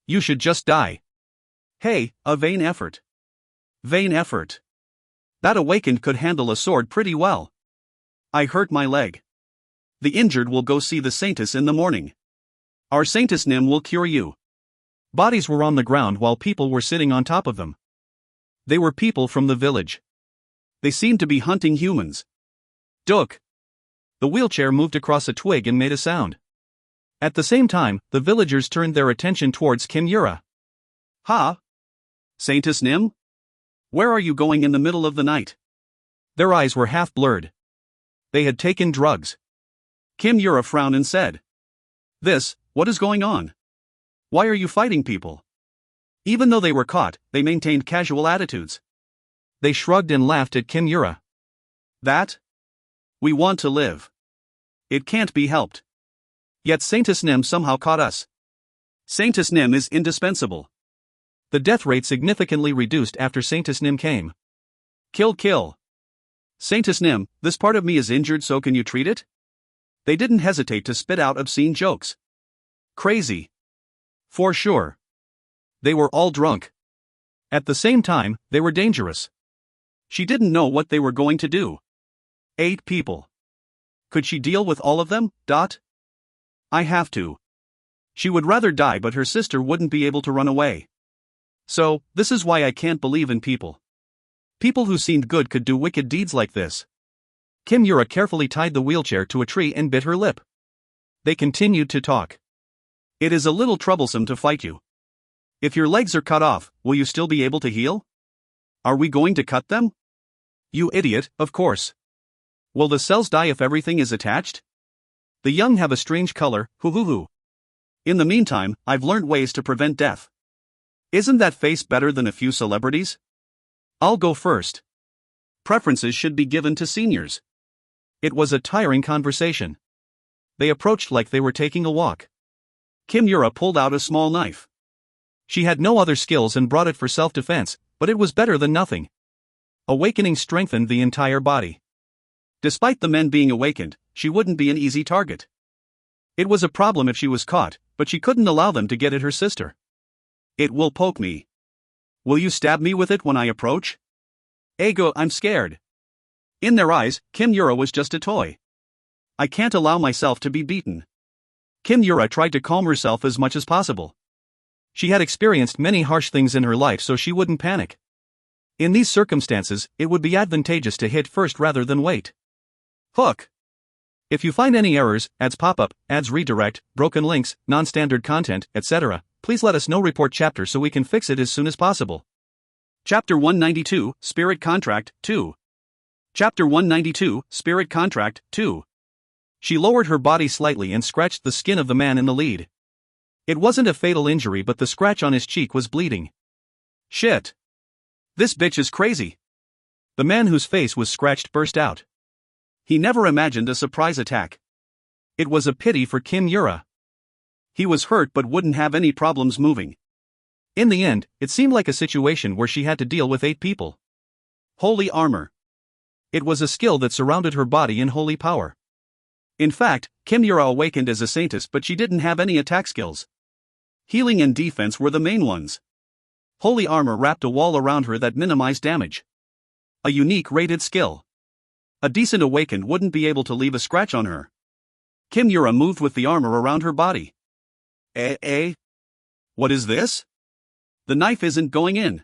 You should just die. Hey, a vain effort. Vain effort. That awakened could handle a sword pretty well. I hurt my leg. The injured will go see the Saintess in the morning. Our Saintess Nim will cure you. Bodies were on the ground while people were sitting on top of them. They were people from the village. They seemed to be hunting humans. Duk. The wheelchair moved across a twig and made a sound. At the same time, the villagers turned their attention towards Kim Yura. Ha! Saintess Nim? Where are you going in the middle of the night? Their eyes were half blurred. They had taken drugs. Kim Yura frowned and said, what is going on? Why are you fighting people? Even though they were caught, they maintained casual attitudes. They shrugged and laughed at Kim Yura. We want to live. It can't be helped. Yet Saintess Nim somehow caught us. Saintess Nim is indispensable. The death rate significantly reduced after Saintess Nim came. Kill. Saintess Nim, this part of me is injured, so can you treat it? They didn't hesitate to spit out obscene jokes. Crazy. For sure. They were all drunk. At the same time, they were dangerous. She didn't know what they were going to do. 8 people. Could she deal with all of them? I have to. She would rather die, but her sister wouldn't be able to run away. So, this is why I can't believe in people. People who seemed good could do wicked deeds like this. Kim Yura carefully tied the wheelchair to a tree and bit her lip. They continued to talk. It is a little troublesome to fight you. If your legs are cut off, will you still be able to heal? Are we going to cut them? You idiot, of course. Will the cells die if everything is attached? The young have a strange color, hoo. In the meantime, I've learned ways to prevent death. Isn't that face better than a few celebrities? I'll go first. Preferences should be given to seniors. It was a tiring conversation. They approached like they were taking a walk. Kim Yura pulled out a small knife. She had no other skills and brought it for self-defense, but it was better than nothing. Awakening strengthened the entire body. Despite the men being awakened, she wouldn't be an easy target. It was a problem if she was caught, but she couldn't allow them to get at her sister. It will poke me. Will you stab me with it when I approach? Ego, I'm scared. In their eyes, Kim Yura was just a toy. I can't allow myself to be beaten. Kim Yura tried to calm herself as much as possible. She had experienced many harsh things in her life, so she wouldn't panic. In these circumstances, it would be advantageous to hit first rather than wait. Hook. If you find any errors, ads pop up, ads redirect, broken links, non-standard content, etc., please let us know. Report chapter so we can fix it as soon as possible. Chapter 192, Spirit Contract, 2. Chapter 192, Spirit Contract, 2. She lowered her body slightly and scratched the skin of the man in the lead. It wasn't a fatal injury, but the scratch on his cheek was bleeding. Shit. This bitch is crazy. The man whose face was scratched burst out. He never imagined a surprise attack. It was a pity for Kim Yura. He was hurt but wouldn't have any problems moving. In the end, it seemed like a situation where she had to deal with 8 people. Holy armor. It was a skill that surrounded her body in holy power. In fact, Kim Yura awakened as a saintess, but she didn't have any attack skills. Healing and defense were the main ones. Holy armor wrapped a wall around her that minimized damage. A unique rated skill. A decent awakened wouldn't be able to leave a scratch on her. Kim Yura moved with the armor around her body. What is this? The knife isn't going in.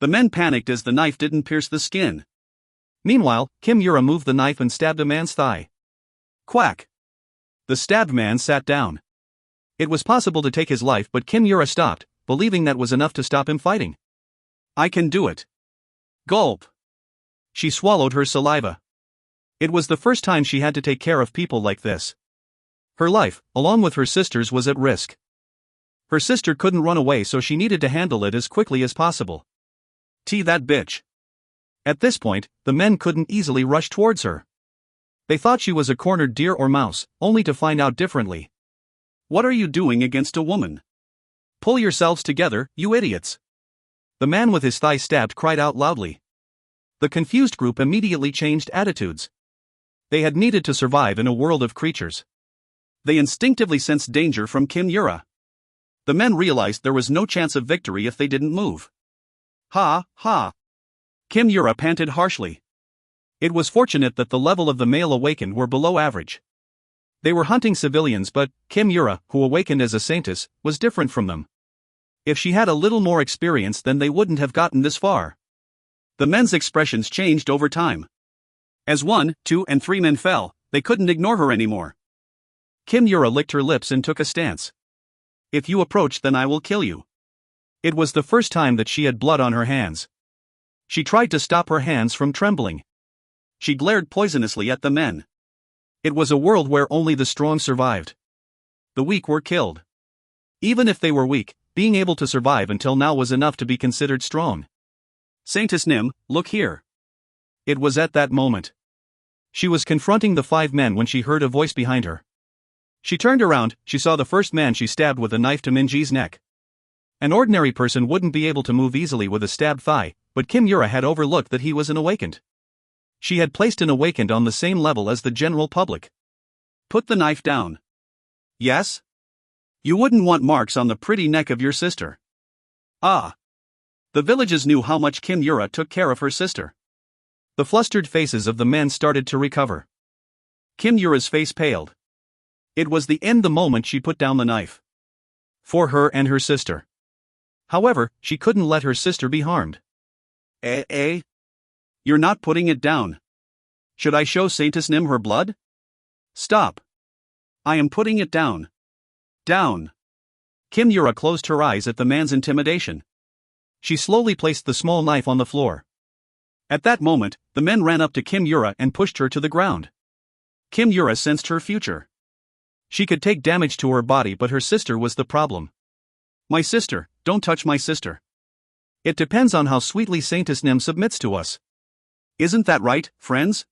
The men panicked as the knife didn't pierce the skin. Meanwhile, Kim Yura moved the knife and stabbed a man's thigh. Quack. The stabbed man sat down. It was possible to take his life, but Kim Yura stopped, believing that was enough to stop him fighting. I can do it. Gulp. She swallowed her saliva. It was the first time she had to take care of people like this. Her life, along with her sister's, was at risk. Her sister couldn't run away, so she needed to handle it as quickly as possible. That bitch. At this point, the men couldn't easily rush towards her. They thought she was a cornered deer or mouse, only to find out differently. What are you doing against a woman? Pull yourselves together, you idiots. The man with his thigh stabbed cried out loudly. The confused group immediately changed attitudes. They had needed to survive in a world of creatures. They instinctively sensed danger from Kim Yura. The men realized there was no chance of victory if they didn't move. Ha, ha. Kim Yura panted harshly. It was fortunate that the level of the male awakened were below average. They were hunting civilians, but Kim Yura, who awakened as a saintess, was different from them. If she had a little more experience, then they wouldn't have gotten this far. The men's expressions changed over time. As 1, 2, and 3 men fell, they couldn't ignore her anymore. Kim Yura licked her lips and took a stance. If you approach, then I will kill you. It was the first time that she had blood on her hands. She tried to stop her hands from trembling. She glared poisonously at the men. It was a world where only the strong survived. The weak were killed. Even if they were weak, being able to survive until now was enough to be considered strong. Saintess Nim, look here. It was at that moment. She was confronting the 5 men when she heard a voice behind her. She turned around. She saw the first man she stabbed with a knife to Minji's neck. An ordinary person wouldn't be able to move easily with a stabbed thigh, but Kim Yura had overlooked that he was an awakened. She had placed an awakened on the same level as the general public. Put the knife down. Yes? You wouldn't want marks on the pretty neck of your sister. Ah. The villages knew how much Kim Yura took care of her sister. The flustered faces of the men started to recover. Kim Yura's face paled. It was the end the moment she put down the knife. For her and her sister. However, she couldn't let her sister be harmed. You're not putting it down. Should I show Saintess Nim her blood? Stop. I am putting it down. Down. Kim Yura closed her eyes at the man's intimidation. She slowly placed the small knife on the floor. At that moment, the men ran up to Kim Yura and pushed her to the ground. Kim Yura sensed her future. She could take damage to her body, but her sister was the problem. My sister, don't touch my sister. It depends on how sweetly Saintess Nim submits to us. Isn't that right, friends?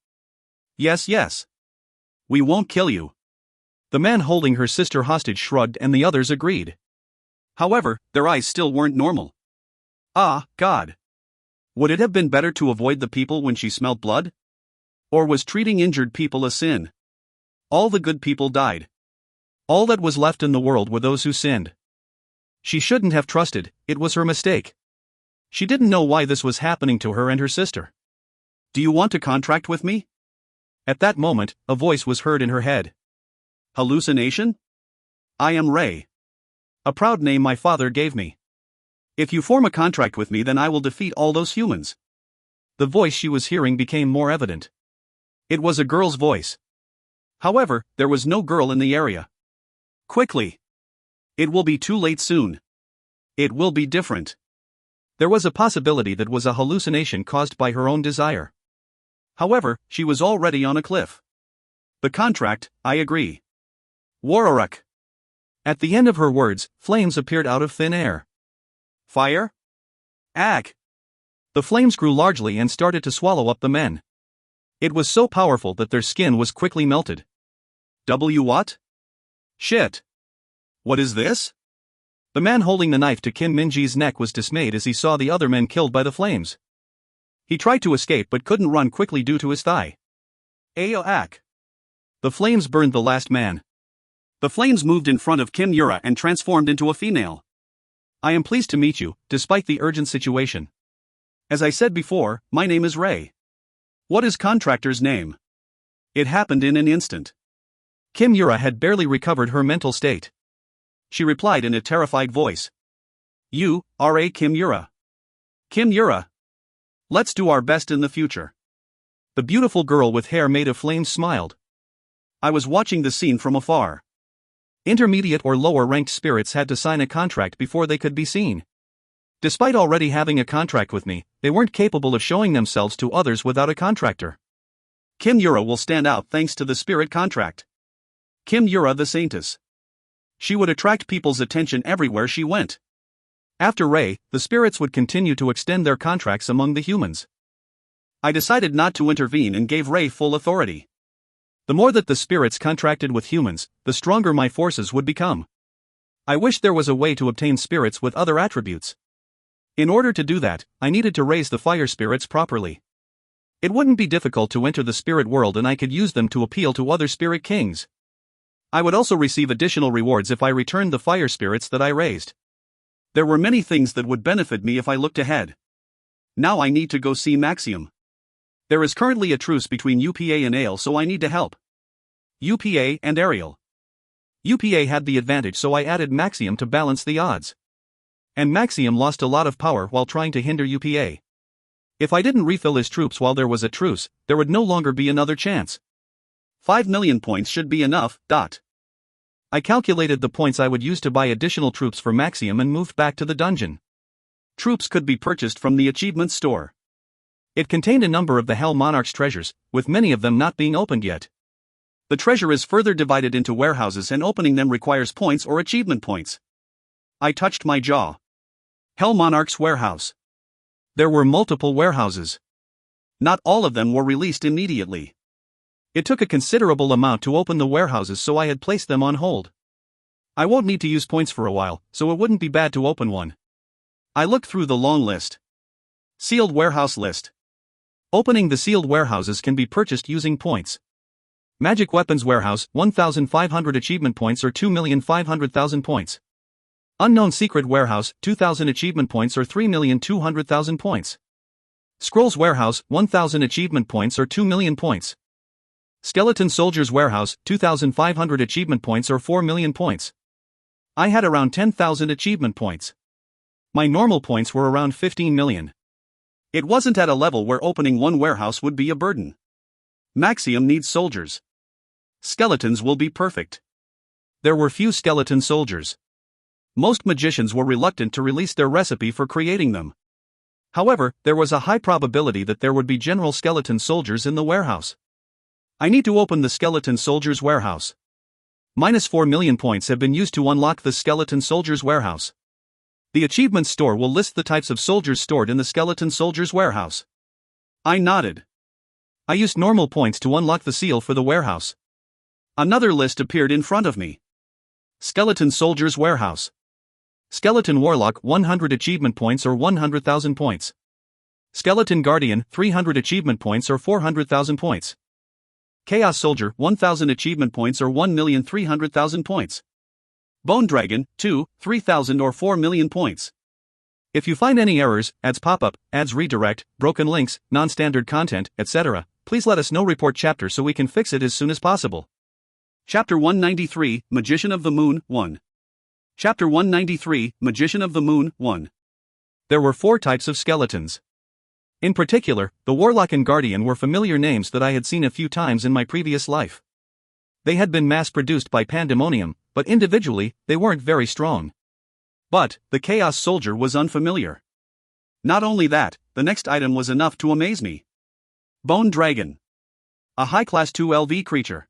Yes, yes. We won't kill you. The man holding her sister hostage shrugged and the others agreed. However, their eyes still weren't normal. Ah, God. Would it have been better to avoid the people when she smelled blood? Or was treating injured people a sin? All the good people died. All that was left in the world were those who sinned. She shouldn't have trusted, it was her mistake. She didn't know why this was happening to her and her sister. Do you want to contract with me? At that moment, a voice was heard in her head. Hallucination? I am Ray. A proud name my father gave me. If you form a contract with me, then I will defeat all those humans. The voice she was hearing became more evident. It was a girl's voice. However, there was no girl in the area. Quickly. It will be too late soon. It will be different. There was a possibility that was a hallucination caused by her own desire. However, she was already on a cliff. The contract, I agree. Wararuk. At the end of her words, flames appeared out of thin air. Fire? Ack. The flames grew largely and started to swallow up the men. It was so powerful that their skin was quickly melted. What? Shit. What is this? The man holding the knife to Kim Minji's neck was dismayed as he saw the other men killed by the flames. He tried to escape but couldn't run quickly due to his thigh. Ack. The flames burned the last man. The flames moved in front of Kim Yura and transformed into a female. I am pleased to meet you, despite the urgent situation. As I said before, my name is Ray. What is contractor's name? It happened in an instant. Kim Yura had barely recovered her mental state. She replied in a terrified voice. You, R.A. Kim Yura. Kim Yura. Let's do our best in the future. The beautiful girl with hair made of flames smiled. I was watching the scene from afar. Intermediate or lower ranked spirits had to sign a contract before they could be seen. Despite already having a contract with me, they weren't capable of showing themselves to others without a contractor. Kim Yura will stand out thanks to the spirit contract. Kim Yura the Saintess. She would attract people's attention everywhere she went. After Ray, the spirits would continue to extend their contracts among the humans. I decided not to intervene and gave Ray full authority. The more that the spirits contracted with humans, the stronger my forces would become. I wished there was a way to obtain spirits with other attributes. In order to do that, I needed to raise the fire spirits properly. It wouldn't be difficult to enter the spirit world and I could use them to appeal to other spirit kings. I would also receive additional rewards if I returned the fire spirits that I raised. There were many things that would benefit me if I looked ahead. Now I need to go see Maxium. There is currently a truce between UPA and Ale, so I need to help UPA and Ariel. UPA had the advantage, so I added Maxium to balance the odds. And Maxium lost a lot of power while trying to hinder UPA. If I didn't refill his troops while there was a truce, there would no longer be another chance. 5 million points should be enough. I calculated the points I would use to buy additional troops for Maxium and moved back to the dungeon. Troops could be purchased from the achievement store. It contained a number of the Hell Monarch's treasures, with many of them not being opened yet. The treasure is further divided into warehouses and opening them requires points or achievement points. I touched my jaw. Hell Monarch's warehouse. There were multiple warehouses. Not all of them were released immediately. It took a considerable amount to open the warehouses, so I had placed them on hold. I won't need to use points for a while, so it wouldn't be bad to open one. I looked through the long list. Sealed warehouse list. Opening the sealed warehouses can be purchased using points. Magic Weapons Warehouse, 1,500 achievement points or 2,500,000 points. Unknown Secret Warehouse, 2,000 achievement points or 3,200,000 points. Scrolls Warehouse, 1,000 achievement points or 2 million points. Skeleton Soldiers Warehouse, 2,500 achievement points or 4 million points. I had around 10,000 achievement points. My normal points were around 15 million. It wasn't at a level where opening one warehouse would be a burden. Maxium needs soldiers. Skeletons will be perfect. There were few skeleton soldiers. Most magicians were reluctant to release their recipe for creating them. However, there was a high probability that there would be general skeleton soldiers in the warehouse. I need to open the Skeleton Soldiers Warehouse. Minus 4 million points have been used to unlock the Skeleton Soldiers Warehouse. The achievement store will list the types of soldiers stored in the Skeleton Soldiers Warehouse. I nodded. I used normal points to unlock the seal for the warehouse. Another list appeared in front of me. Skeleton Soldiers Warehouse. Skeleton Warlock, 100 achievement points or 100,000 points. Skeleton Guardian, 300 achievement points or 400,000 points. Chaos Soldier, 1,000 achievement points or 1,300,000 points. Bone Dragon, 3,000 or 4 million points. If you find any errors, ads pop up, ads redirect, broken links, non-standard content, etc., please let us know. Report chapter so we can fix it as soon as possible. Chapter 193, Magician of the Moon, 1. Chapter 193, Magician of the Moon, 1. There were 4 types of skeletons. In particular, the Warlock and Guardian were familiar names that I had seen a few times in my previous life. They had been mass-produced by Pandemonium, but individually, they weren't very strong. But, the Chaos Soldier was unfamiliar. Not only that, the next item was enough to amaze me. Bone Dragon. A high-class 2LV creature.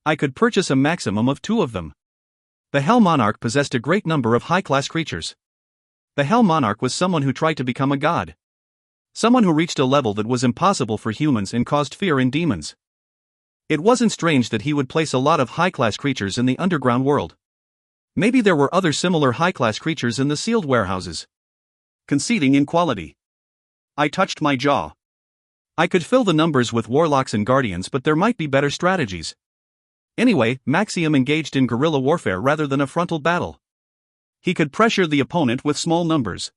I could purchase a maximum of 2 of them. The Hell Monarch possessed a great number of high-class creatures. The Hell Monarch was someone who tried to become a god. Someone who reached a level that was impossible for humans and caused fear in demons. It wasn't strange that he would place a lot of high-class creatures in the underground world. Maybe there were other similar high-class creatures in the sealed warehouses. Conceding in quality. I touched my jaw. I could fill the numbers with warlocks and guardians, but there might be better strategies. Anyway, Maxium engaged in guerrilla warfare rather than a frontal battle. He could pressure the opponent with small numbers.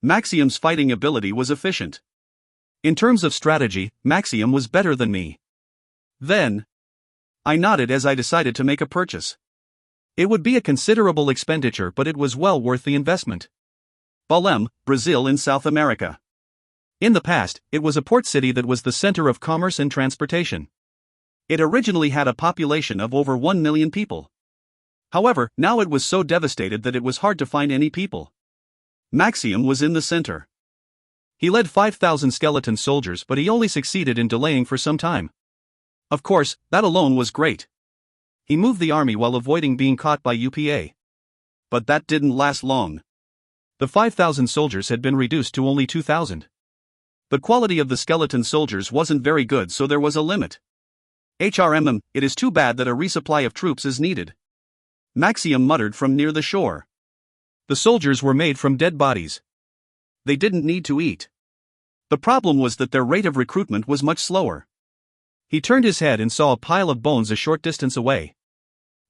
Maxium's fighting ability was efficient. In terms of strategy, Maxium was better than me. Then, I nodded as I decided to make a purchase. It would be a considerable expenditure, but it was well worth the investment. Belém, Brazil in South America. In the past, it was a port city that was the center of commerce and transportation. It originally had a population of over 1 million people. However, now it was so devastated that it was hard to find any people. Maxium was in the center. He led 5,000 skeleton soldiers, but he only succeeded in delaying for some time. Of course, that alone was great. He moved the army while avoiding being caught by UPA. But that didn't last long. The 5,000 soldiers had been reduced to only 2,000. The quality of the skeleton soldiers wasn't very good, so there was a limit. It is too bad that a resupply of troops is needed. Maxim muttered from near the shore. The soldiers were made from dead bodies. They didn't need to eat. The problem was that their rate of recruitment was much slower. He turned his head and saw a pile of bones a short distance away.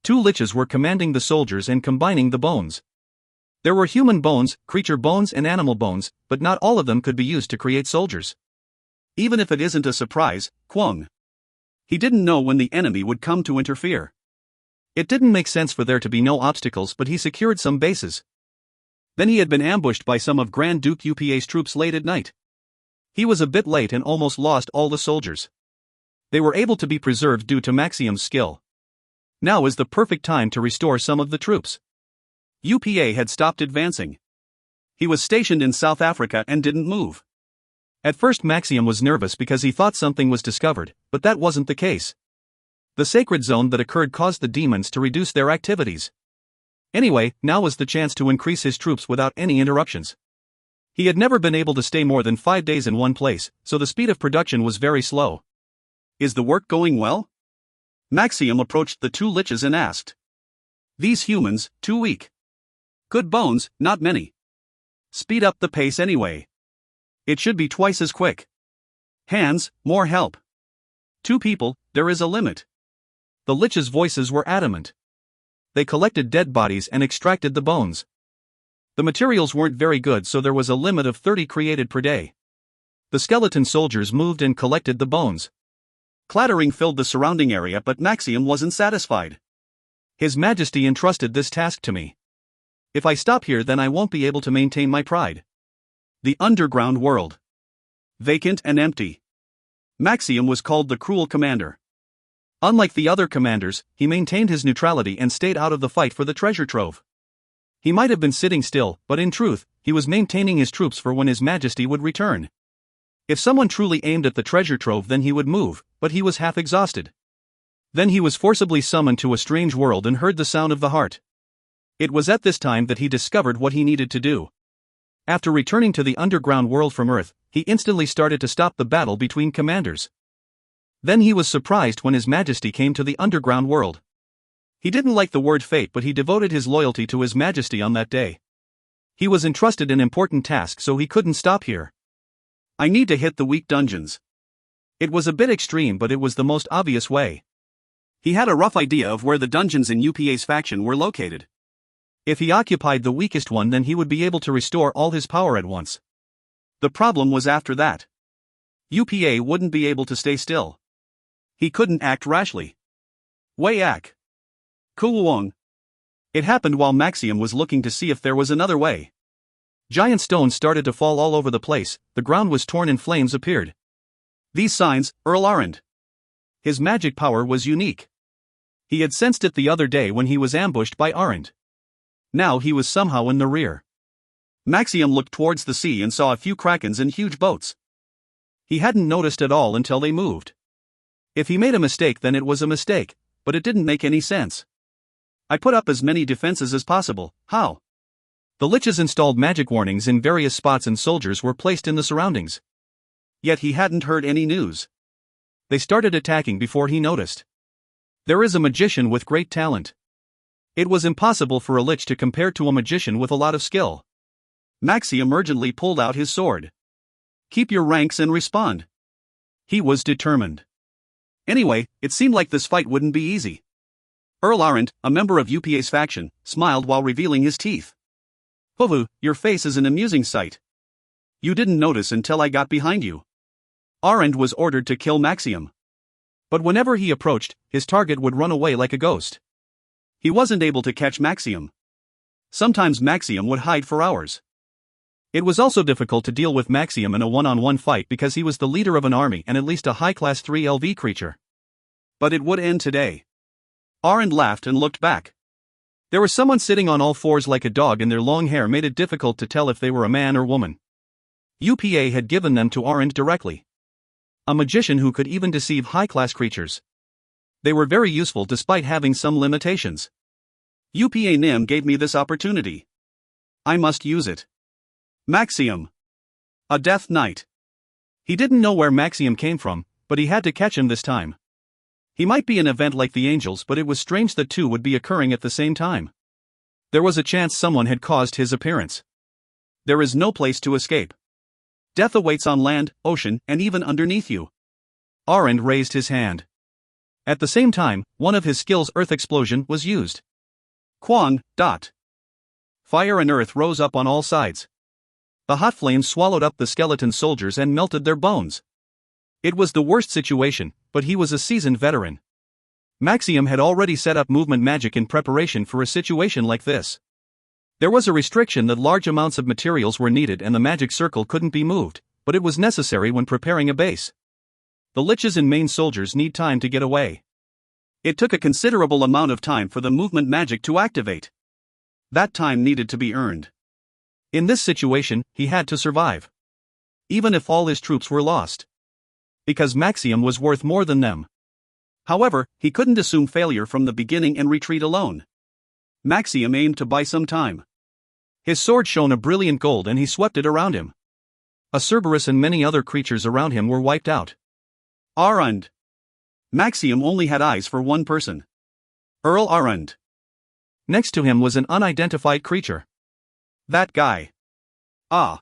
2 liches were commanding the soldiers and combining the bones. There were human bones, creature bones and animal bones, but not all of them could be used to create soldiers. Even if it isn't a surprise, Kwong. He didn't know when the enemy would come to interfere. It didn't make sense for there to be no obstacles, but he secured some bases. Then he had been ambushed by some of Grand Duke Upa's troops late at night. He was a bit late and almost lost all the soldiers. They were able to be preserved due to Maxim's skill. Now is the perfect time to restore some of the troops. UPA had stopped advancing. He was stationed in South Africa and didn't move. At first Maxim was nervous because he thought something was discovered, but that wasn't the case. The sacred zone that occurred caused the demons to reduce their activities. Anyway, now was the chance to increase his troops without any interruptions. He had never been able to stay more than 5 days in one place, so the speed of production was very slow. Is the work going well? Maxim approached the 2 liches and asked. These humans, too weak. Good bones, not many. Speed up the pace anyway. It should be twice as quick. Hands, more help. 2 people, there is a limit. The liches' voices were adamant. They collected dead bodies and extracted the bones. The materials weren't very good, so there was a limit of 30 created per day. The skeleton soldiers moved and collected the bones. Clattering filled the surrounding area, but Maxim wasn't satisfied. His Majesty entrusted this task to me. If I stop here, then I won't be able to maintain my pride. The underground world. Vacant and empty. Maxim was called the cruel commander. Unlike the other commanders, he maintained his neutrality and stayed out of the fight for the treasure trove. He might have been sitting still, but in truth, he was maintaining his troops for when His Majesty would return. If someone truly aimed at the treasure trove, then he would move, but he was half exhausted. Then he was forcibly summoned to a strange world and heard the sound of the heart. It was at this time that he discovered what he needed to do. After returning to the underground world from Earth, he instantly started to stop the battle between commanders. Then he was surprised when His Majesty came to the underground world. He didn't like the word fate, but he devoted his loyalty to His Majesty on that day. He was entrusted an important task, so he couldn't stop here. I need to hit the weak dungeons. It was a bit extreme, but it was the most obvious way. He had a rough idea of where the dungeons in UPA's faction were located. If he occupied the weakest one, then he would be able to restore all his power at once. The problem was after that. UPA wouldn't be able to stay still. He couldn't act rashly. Wayak. Kuwong. It happened while Maxim was looking to see if there was another way. Giant stones started to fall all over the place, the ground was torn and flames appeared. These signs, Earl Arend. His magic power was unique. He had sensed it the other day when he was ambushed by Arend. Now he was somehow in the rear. Maxim looked towards the sea and saw a few krakens and huge boats. He hadn't noticed at all until they moved. If he made a mistake, then it was a mistake, but it didn't make any sense. I put up as many defenses as possible. How? The liches installed magic warnings in various spots and soldiers were placed in the surroundings. Yet he hadn't heard any news. They started attacking before he noticed. There is a magician with great talent. It was impossible for a lich to compare to a magician with a lot of skill. Maxim urgently pulled out his sword. Keep your ranks and respond. He was determined. Anyway, it seemed like this fight wouldn't be easy. Earl Arend, a member of UPA's faction, smiled while revealing his teeth. Hovu, your face is an amusing sight. You didn't notice until I got behind you. Arend was ordered to kill Maxim. But whenever he approached, his target would run away like a ghost. He wasn't able to catch Maxim. Sometimes Maxim would hide for hours. It was also difficult to deal with Maxim in a one-on-one fight because he was the leader of an army and at least a high-class 3LV creature. But it would end today. Arend laughed and looked back. There was someone sitting on all fours like a dog, and their long hair made it difficult to tell if they were a man or woman. UPA had given them to Arend directly. A magician who could even deceive high-class creatures. They were very useful despite having some limitations. UPA Nim gave me this opportunity. I must use it. Maxim. A death knight. He didn't know where Maxim came from, but he had to catch him this time. He might be an event like the angels, but it was strange that two would be occurring at the same time. There was a chance someone had caused his appearance. There is no place to escape. Death awaits on land, ocean, and even underneath you. Arend raised his hand. At the same time, one of his skills, Earth Explosion, was used. Quang, dot. Fire and earth rose up on all sides. The hot flames swallowed up the skeleton soldiers and melted their bones. It was the worst situation, but he was a seasoned veteran. Maxium had already set up movement magic in preparation for a situation like this. There was a restriction that large amounts of materials were needed and the magic circle couldn't be moved, but it was necessary when preparing a base. The liches and main soldiers need time to get away. It took a considerable amount of time for the movement magic to activate. That time needed to be earned. In this situation, he had to survive. Even if all his troops were lost. Because Maxium was worth more than them. However, he couldn't assume failure from the beginning and retreat alone. Maxium aimed to buy some time. His sword shone a brilliant gold and he swept it around him. A Cerberus and many other creatures around him were wiped out. Arend. Maxium only had eyes for one person. Earl Arend. Next to him was an unidentified creature. That guy. Ah.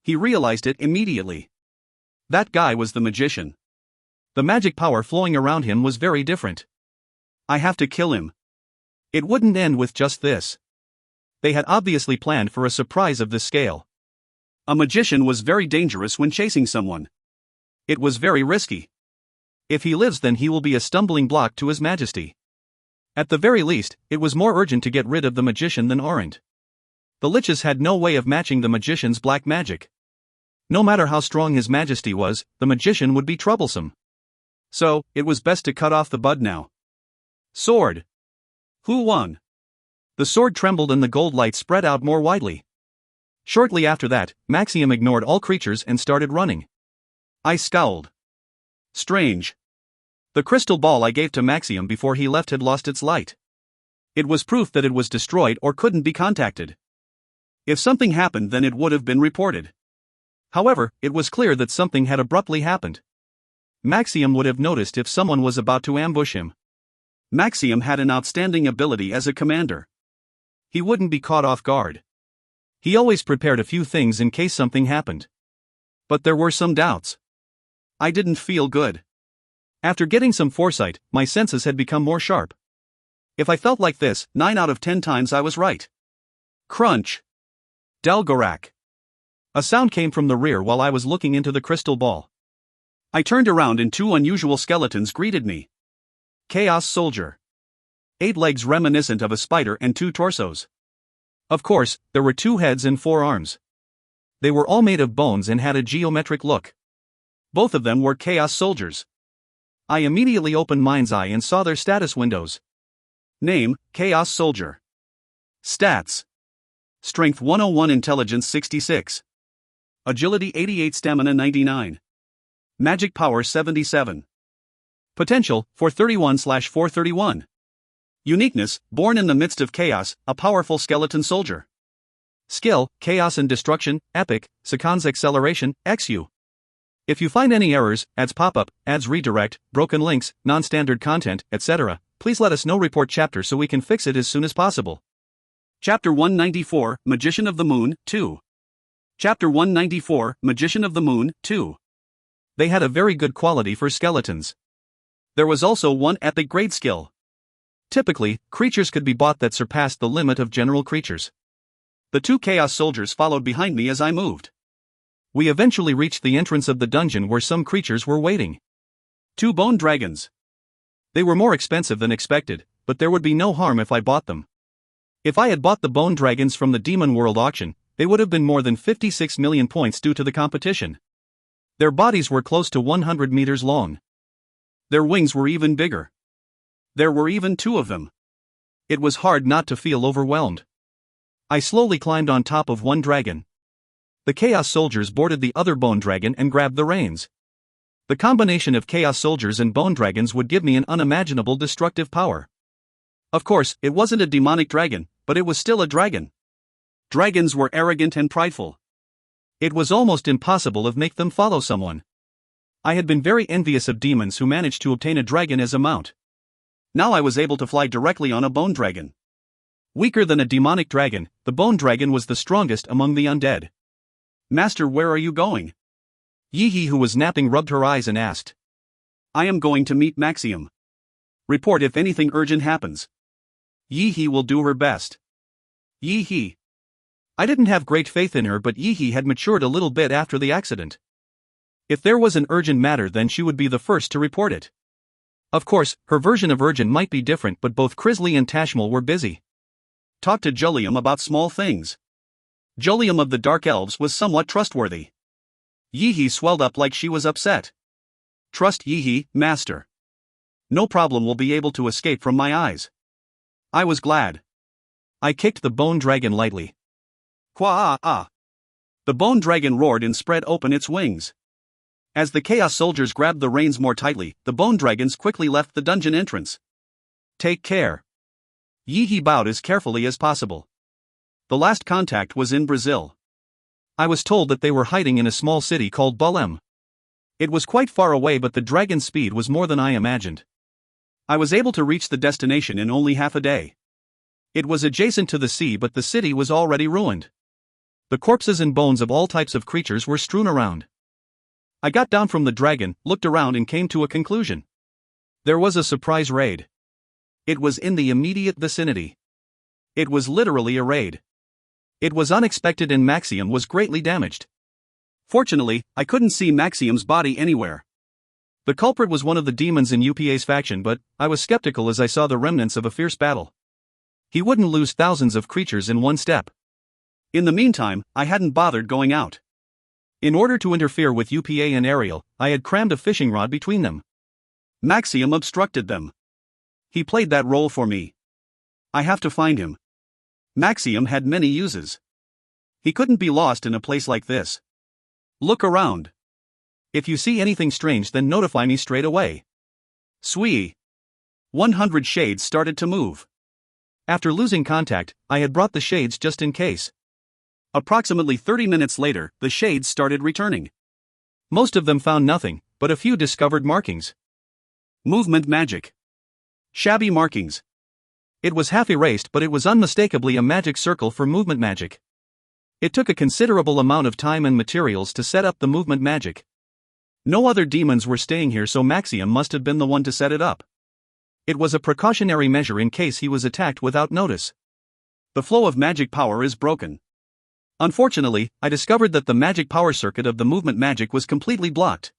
He realized it immediately. That guy was the magician. The magic power flowing around him was very different. I have to kill him. It wouldn't end with just this. They had obviously planned for a surprise of this scale. A magician was very dangerous when chasing someone. It was very risky. If he lives, then he will be a stumbling block to His Majesty. At the very least, it was more urgent to get rid of the magician than Arend. The liches had no way of matching the magician's black magic. No matter how strong His Majesty was, the magician would be troublesome. So, it was best to cut off the bud now. Sword. Who won? The sword trembled and the gold light spread out more widely. Shortly after that, Maxium ignored all creatures and started running. I scowled. Strange. The crystal ball I gave to Maxium before he left had lost its light. It was proof that it was destroyed or couldn't be contacted. If something happened, then it would have been reported. However, it was clear that something had abruptly happened. Maxium would have noticed if someone was about to ambush him. Maxium had an outstanding ability as a commander. He wouldn't be caught off guard. He always prepared a few things in case something happened. But there were some doubts. I didn't feel good. After getting some foresight, my senses had become more sharp. If I felt like this, 9 out of 10 times I was right. Crunch. Dalgorak. A sound came from the rear while I was looking into the crystal ball. I turned around and 2 unusual skeletons greeted me. Chaos Soldier. 8 legs reminiscent of a spider and 2 torsos. Of course, there were 2 heads and 4 arms. They were all made of bones and had a geometric look. Both of them were Chaos Soldiers. I immediately opened Mind's Eye and saw their status windows. Name, Chaos Soldier. Stats. Strength 101, Intelligence 66. Agility 88, Stamina 99. Magic Power 77. Potential, 431/431. Uniqueness, born in the midst of chaos, a powerful skeleton soldier. Skill, Chaos and Destruction, Epic, Seconds Acceleration, XU. If you find any errors, ads pop up, ads redirect, broken links, non-standard content, etc., please let us know. Report chapter so we can fix it as soon as possible. Chapter 194, Magician of the Moon, 2. Chapter 194, Magician of the Moon, 2. They had a very good quality for skeletons. There was also one epic grade skill. Typically, creatures could be bought that surpassed the limit of general creatures. The 2 Chaos Soldiers followed behind me as I moved. We eventually reached the entrance of the dungeon where some creatures were waiting. 2 bone dragons. They were more expensive than expected, but there would be no harm if I bought them. If I had bought the bone dragons from the Demon World auction, they would have been more than 56 million points due to the competition. Their bodies were close to 100 meters long. Their wings were even bigger. There were even 2 of them. It was hard not to feel overwhelmed. I slowly climbed on top of one dragon. The Chaos Soldiers boarded the other bone dragon and grabbed the reins. The combination of Chaos Soldiers and bone dragons would give me an unimaginable destructive power. Of course, it wasn't a demonic dragon, but it was still a dragon. Dragons were arrogant and prideful. It was almost impossible to make them follow someone. I had been very envious of demons who managed to obtain a dragon as a mount. Now I was able to fly directly on a bone dragon. Weaker than a demonic dragon, the bone dragon was the strongest among the undead. "Master, where are you going?" Yi-He, who was napping, rubbed her eyes and asked. "I am going to meet Maxim. Report if anything urgent happens." Yi-He will do her best. Yi-He. I didn't have great faith in her, but Yi-He had matured a little bit after the accident. If there was an urgent matter, then she would be the first to report it. Of course, her version of urgent might be different, but both Crisley and Tashmal were busy. Talk to Jolium about small things. Jolium of the Dark Elves was somewhat trustworthy. Yi-He swelled up like she was upset. "Trust Yi-He, master. No problem will be able to escape from my eyes." I was glad. I kicked the bone dragon lightly. Kwa-ah-ah. The bone dragon roared and spread open its wings. As the Chaos Soldiers grabbed the reins more tightly, the bone dragons quickly left the dungeon entrance. "Take care." Yi-He bowed as carefully as possible. The last contact was in Brazil. I was told that they were hiding in a small city called Bulem. It was quite far away, but the dragon's speed was more than I imagined. I was able to reach the destination in only half a day. It was adjacent to the sea, but the city was already ruined. The corpses and bones of all types of creatures were strewn around. I got down from the dragon, looked around, and came to a conclusion. There was a surprise raid. It was in the immediate vicinity. It was literally a raid. It was unexpected, and Maxim was greatly damaged. Fortunately, I couldn't see Maxim's body anywhere. The culprit was one of the demons in UPA's faction, but I was skeptical as I saw the remnants of a fierce battle. He wouldn't lose thousands of creatures in one step. In the meantime, I hadn't bothered going out. In order to interfere with UPA and Ariel, I had crammed a fishing rod between them. Maxim obstructed them. He played that role for me. I have to find him. Maxim had many uses. He couldn't be lost in a place like this. Look around. If you see anything strange, then notify me straight away. Sui. 100 shades started to move. After losing contact, I had brought the shades just in case. Approximately 30 minutes later, the shades started returning. Most of them found nothing, but a few discovered markings. Movement magic. Shabby markings. It was half erased, but it was unmistakably a magic circle for movement magic. It took a considerable amount of time and materials to set up the movement magic. No other demons were staying here, so Maxim must have been the one to set it up. It was a precautionary measure in case he was attacked without notice. The flow of magic power is broken. Unfortunately, I discovered that the magic power circuit of the movement magic was completely blocked.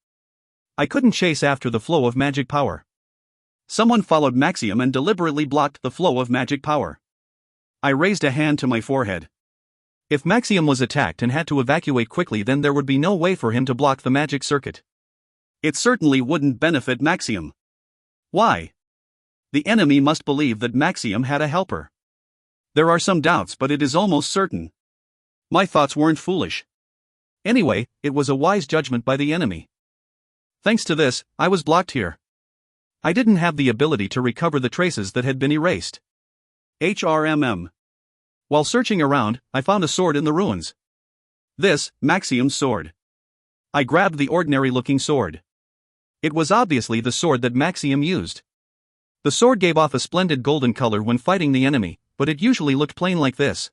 I couldn't chase after the flow of magic power. Someone followed Maxim and deliberately blocked the flow of magic power. I raised a hand to my forehead. If Maxim was attacked and had to evacuate quickly, then there would be no way for him to block the magic circuit. It certainly wouldn't benefit Maxim. Why? The enemy must believe that Maxim had a helper. There are some doubts, but it is almost certain. My thoughts weren't foolish. Anyway, it was a wise judgment by the enemy. Thanks to this, I was blocked here. I didn't have the ability to recover the traces that had been erased. HRMM. While searching around, I found a sword in the ruins. This, Maxim's sword. I grabbed the ordinary-looking sword. It was obviously the sword that Maxim used. The sword gave off a splendid golden color when fighting the enemy, but it usually looked plain like this.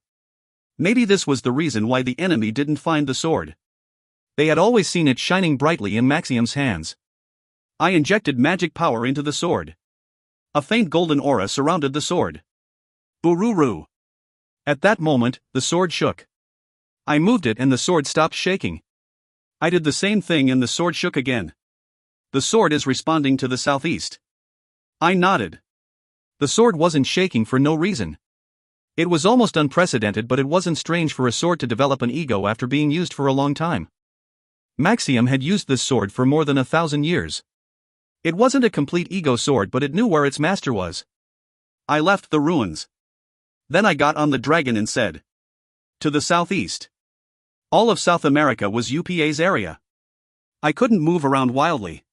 Maybe this was the reason why the enemy didn't find the sword. They had always seen it shining brightly in Maxim's hands. I injected magic power into the sword. A faint golden aura surrounded the sword. Bururu. At that moment, the sword shook. I moved it and the sword stopped shaking. I did the same thing and the sword shook again. The sword is responding to the southeast. I nodded. The sword wasn't shaking for no reason. It was almost unprecedented, but it wasn't strange for a sword to develop an ego after being used for a long time. Maxim had used this sword for more than 1,000 years. It wasn't a complete ego sword, but it knew where its master was. I left the ruins. Then I got on the dragon and said, "To the southeast." All of South America was UPA's area. I couldn't move around wildly.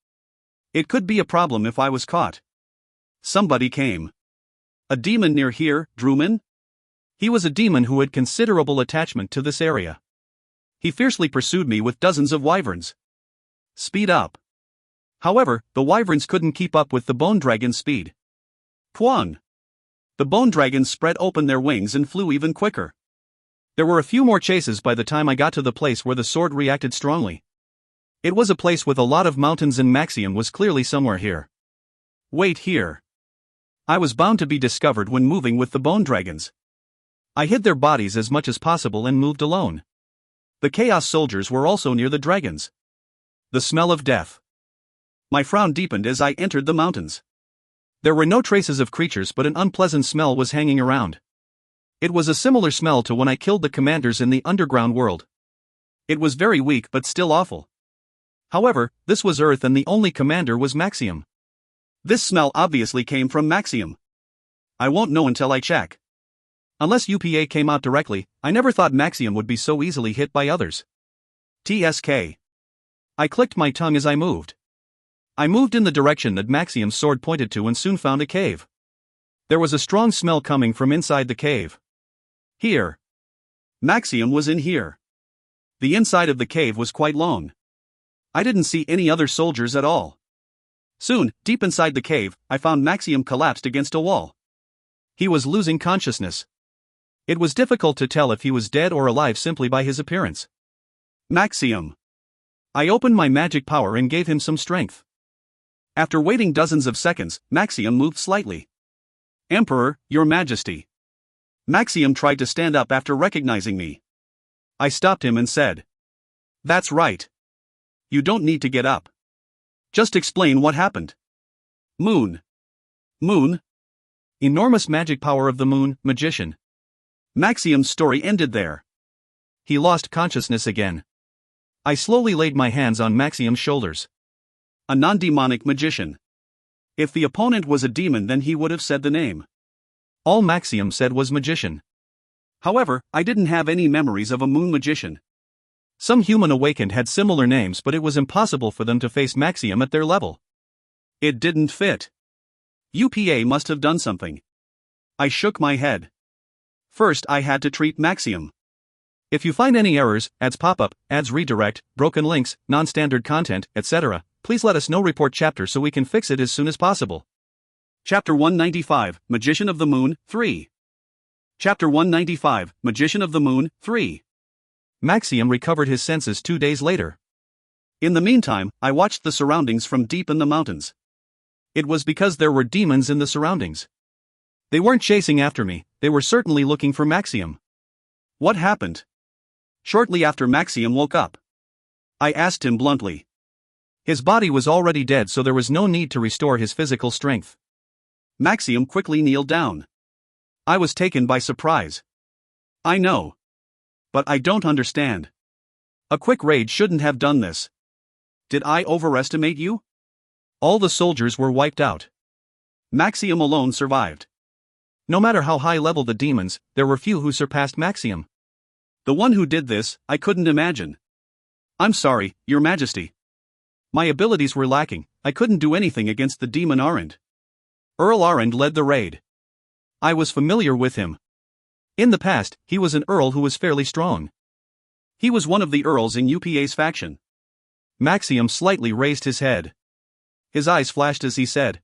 It could be a problem if I was caught. Somebody came. A demon near here, Druman? He was a demon who had considerable attachment to this area. He fiercely pursued me with dozens of wyverns. Speed up. However, the wyverns couldn't keep up with the bone dragon's speed. Puan! The bone dragons spread open their wings and flew even quicker. There were a few more chases by the time I got to the place where the sword reacted strongly. It was a place with a lot of mountains and Maxium was clearly somewhere here. Wait here. I was bound to be discovered when moving with the bone dragons. I hid their bodies as much as possible and moved alone. The Chaos Soldiers were also near the dragons. The smell of death. My frown deepened as I entered the mountains. There were no traces of creatures, but an unpleasant smell was hanging around. It was a similar smell to when I killed the commanders in the underground world. It was very weak but still awful. However, this was Earth and the only commander was Maxium. This smell obviously came from Maxium. I won't know until I check. Unless UPA came out directly, I never thought Maxium would be so easily hit by others. TSK. I clicked my tongue as I moved. I moved in the direction that Maxium's sword pointed to and soon found a cave. There was a strong smell coming from inside the cave. Here. Maxium was in here. The inside of the cave was quite long. I didn't see any other soldiers at all. Soon, deep inside the cave, I found Maxium collapsed against a wall. He was losing consciousness. It was difficult to tell if he was dead or alive simply by his appearance. Maxium. I opened my magic power and gave him some strength. After waiting dozens of seconds, Maxium moved slightly. Emperor, Your Majesty. Maxium tried to stand up after recognizing me. I stopped him and said, "That's right. You don't need to get up. Just explain what happened." Moon. Moon? Enormous magic power of the moon, magician. Maxium's story ended there. He lost consciousness again. I slowly laid my hands on Maxium's shoulders. A non-demonic magician. If the opponent was a demon, then he would have said the name. All Maxium said was magician. However, I didn't have any memories of a moon magician. Some human awakened had similar names, but it was impossible for them to face Maxium at their level. It didn't fit. UPA must have done something. I shook my head. First, I had to treat Maxium. If you find any errors, ads pop up, ads redirect, broken links, non-standard content, etc., please let us know. Report chapter so we can fix it as soon as possible. Chapter 195, Magician of the Moon, 3. Chapter 195, Magician of the Moon, 3. Maxium recovered his senses 2 days later. In the meantime, I watched the surroundings from deep in the mountains. It was because there were demons in the surroundings. They weren't chasing after me, they were certainly looking for Maxium. What happened? Shortly after Maxium woke up. I asked him bluntly. His body was already dead, so there was no need to restore his physical strength. Maxium quickly kneeled down. I was taken by surprise. I know. But I don't understand. A quick raid shouldn't have done this. Did I overestimate you? All the soldiers were wiped out. Maxium alone survived. No matter how high level the demons, there were few who surpassed Maxium. The one who did this, I couldn't imagine. I'm sorry, Your Majesty. My abilities were lacking, I couldn't do anything against the demon Arend. Earl Arend led the raid. I was familiar with him. In the past, he was an earl who was fairly strong. He was one of the earls in UPA's faction. Maxium slightly raised his head. His eyes flashed as he said,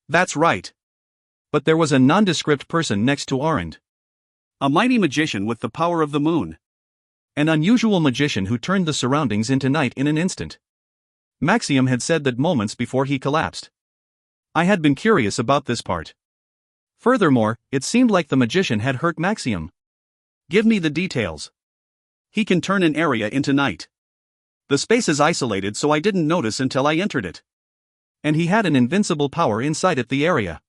"That's right." But there was a nondescript person next to Arend. A mighty magician with the power of the moon. An unusual magician who turned the surroundings into night in an instant. Maxium had said that moments before he collapsed. I had been curious about this part. Furthermore, it seemed like the magician had hurt Maxium. Give me the details. He can turn an area into night. The space is isolated, so I didn't notice until I entered it. And he had an invincible power inside it, the area.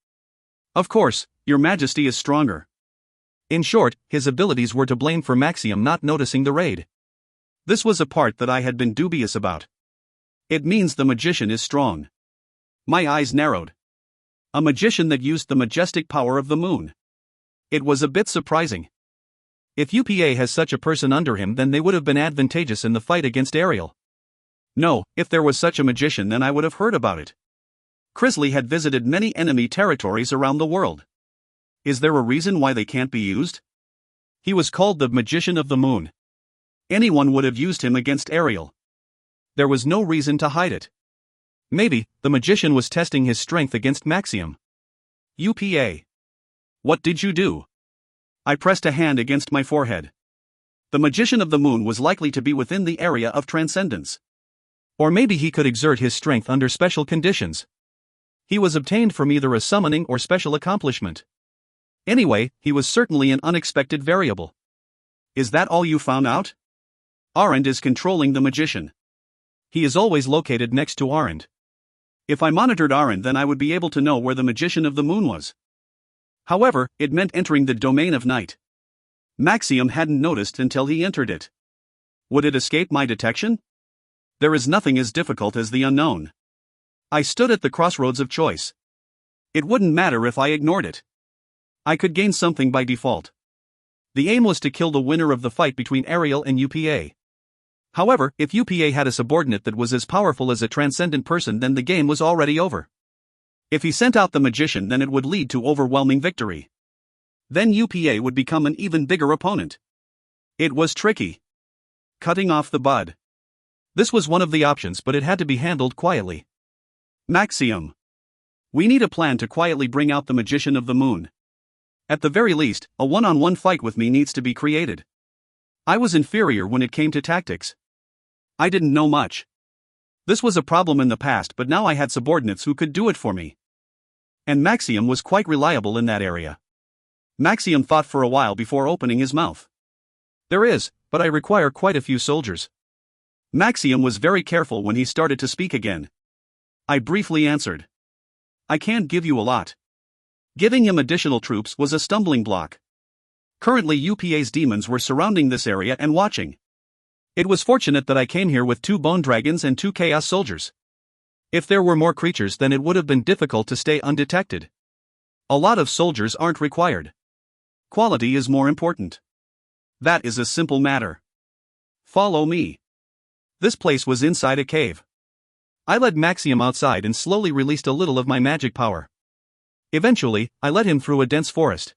Of course, Your Majesty is stronger. In short, his abilities were to blame for Maxium not noticing the raid. This was a part that I had been dubious about. It means the magician is strong. My eyes narrowed. A magician that used the majestic power of the moon. It was a bit surprising. If UPA has such a person under him, then they would have been advantageous in the fight against Ariel. No, if there was such a magician, then I would have heard about it. Crisley had visited many enemy territories around the world. Is there a reason why they can't be used? He was called the Magician of the Moon. Anyone would have used him against Ariel. There was no reason to hide it. Maybe, the magician was testing his strength against Maxim. UPA. What did you do? I pressed a hand against my forehead. The magician of the moon was likely to be within the area of transcendence. Or maybe he could exert his strength under special conditions. He was obtained from either a summoning or special accomplishment. Anyway, he was certainly an unexpected variable. Is that all you found out? Arend is controlling the magician. He is always located next to Arend. If I monitored Arend, then I would be able to know where the magician of the moon was. However, it meant entering the domain of night. Maxim hadn't noticed until he entered it. Would it escape my detection? There is nothing as difficult as the unknown. I stood at the crossroads of choice. It wouldn't matter if I ignored it. I could gain something by default. The aim was to kill the winner of the fight between Ariel and UPA. However, if UPA had a subordinate that was as powerful as a transcendent person, then the game was already over. If he sent out the magician, then it would lead to overwhelming victory. Then UPA would become an even bigger opponent. It was tricky. Cutting off the bud. This was one of the options, but it had to be handled quietly. Maxim. We need a plan to quietly bring out the magician of the moon. At the very least, a one-on-one fight with me needs to be created. I was inferior when it came to tactics. I didn't know much. This was a problem in the past, but now I had subordinates who could do it for me. And Maxim was quite reliable in that area. Maxim thought for a while before opening his mouth. There is, but I require quite a few soldiers. Maxim was very careful when he started to speak again. I briefly answered. I can't give you a lot. Giving him additional troops was a stumbling block. Currently UPA's demons were surrounding this area and watching. It was fortunate that I came here with 2 bone dragons and 2 chaos soldiers. If there were more creatures, then it would have been difficult to stay undetected. A lot of soldiers aren't required. Quality is more important. That is a simple matter. Follow me. This place was inside a cave. I led Maxim outside and slowly released a little of my magic power. Eventually, I led him through a dense forest.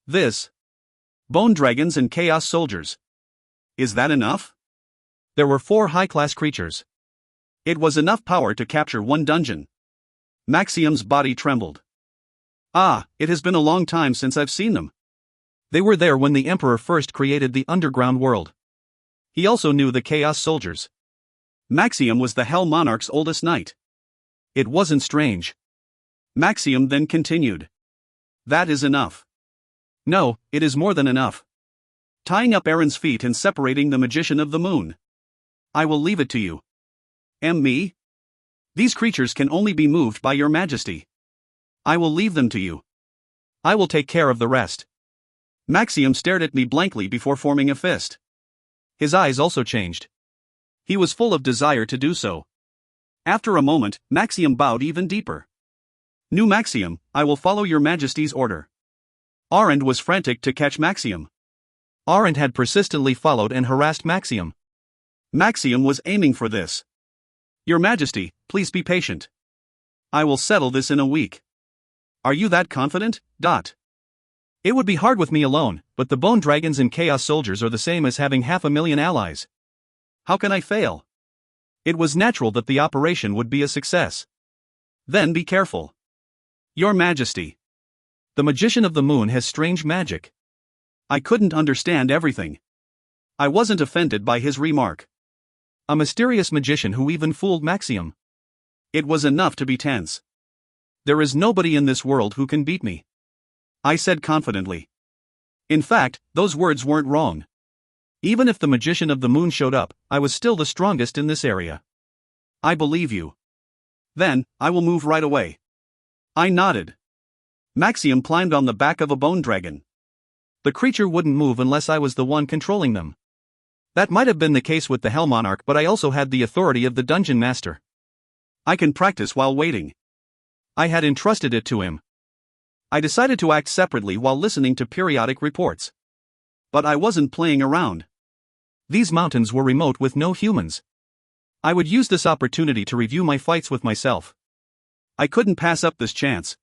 This. Bone dragons and chaos soldiers. Is that enough? There were 4 high-class creatures. It was enough power to capture 1 dungeon. Maxim's body trembled. Ah, it has been a long time since I've seen them. They were there when the Emperor first created the underground world. He also knew the Chaos Soldiers. Maxim was the Hell Monarch's oldest knight. It wasn't strange. Maxim then continued. That is enough. No, it is more than enough. Tying up Aaron's feet and separating the magician of the moon. I will leave it to you. Me? These creatures can only be moved by your majesty. I will leave them to you. I will take care of the rest. Maxim stared at me blankly before forming a fist. His eyes also changed. He was full of desire to do so. After a moment, Maxim bowed even deeper. New Maxim, I will follow your majesty's order. Arend was frantic to catch Maxim. Arend had persistently followed and harassed Maxim. Maxim was aiming for this. Your majesty, please be patient. I will settle this in a week. Are you that confident? It would be hard with me alone, but the Bone Dragons and Chaos Soldiers are the same as having 500,000 allies. How can I fail? It was natural that the operation would be a success. Then be careful. Your Majesty. The Magician of the Moon has strange magic. I couldn't understand everything. I wasn't offended by his remark. A mysterious magician who even fooled Maxim. It was enough to be tense. There is nobody in this world who can beat me. I said confidently. In fact, those words weren't wrong. Even if the Magician of the Moon showed up, I was still the strongest in this area. I believe you. Then, I will move right away. I nodded. Maxim climbed on the back of a bone dragon. The creature wouldn't move unless I was the one controlling them. That might have been the case with the Hell Monarch, but I also had the authority of the Dungeon Master. I can practice while waiting. I had entrusted it to him. I decided to act separately while listening to periodic reports. But I wasn't playing around. These mountains were remote with no humans. I would use this opportunity to review my fights with myself. I couldn't pass up this chance.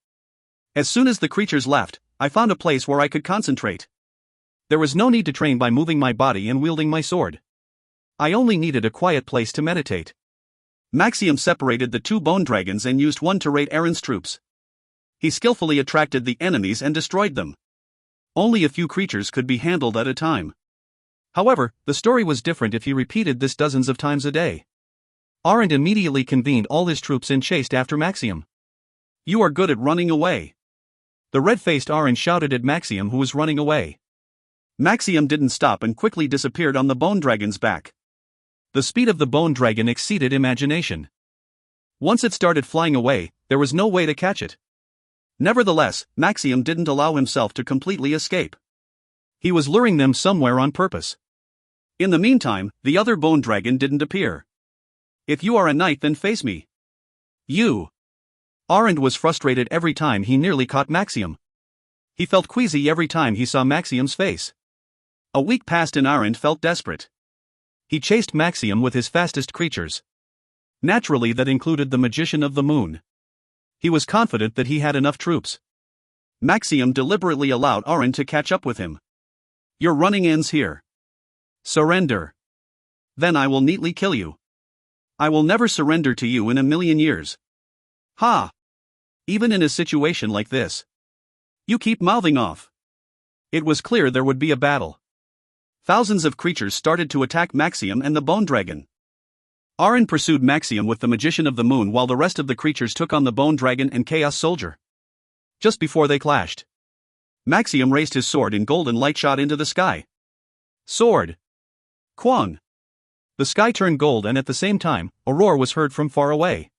As soon as the creatures left, I found a place where I could concentrate. There was no need to train by moving my body and wielding my sword. I only needed a quiet place to meditate. Maxim separated the two bone dragons and used one to raid Aaron's troops. He skillfully attracted the enemies and destroyed them. Only a few creatures could be handled at a time. However, the story was different if he repeated this dozens of times a day. Arendt immediately convened all his troops and chased after Maxim. "You are good at running away." The red-faced Arendt shouted at Maxim, who was running away. Maxim didn't stop and quickly disappeared on the bone dragon's back. The speed of the bone dragon exceeded imagination. Once it started flying away, there was no way to catch it. Nevertheless, Maxim didn't allow himself to completely escape. He was luring them somewhere on purpose. In the meantime, the other bone dragon didn't appear. "If you are a knight, then face me." "You." Arendt was frustrated every time he nearly caught Maxim. He felt queasy every time he saw Maxim's face. A week passed and Arendt felt desperate. He chased Maxim with his fastest creatures. Naturally, that included the Magician of the Moon. He was confident that he had enough troops. Maxim deliberately allowed Arendt to catch up with him. "Your running ends here. Surrender. Then I will neatly kill you. I will never surrender to you in a million years." "Ha! Even in a situation like this, you keep mouthing off." It was clear there would be a battle. Thousands of creatures started to attack Maxim and the bone dragon. Arendt pursued Maxim with the Magician of the Moon while the rest of the creatures took on the bone dragon and Chaos Soldier. Just before they clashed, Maxim raised his sword in golden light shot into the sky. Sword! Kwang! The sky turned gold and at the same time, a roar was heard from far away.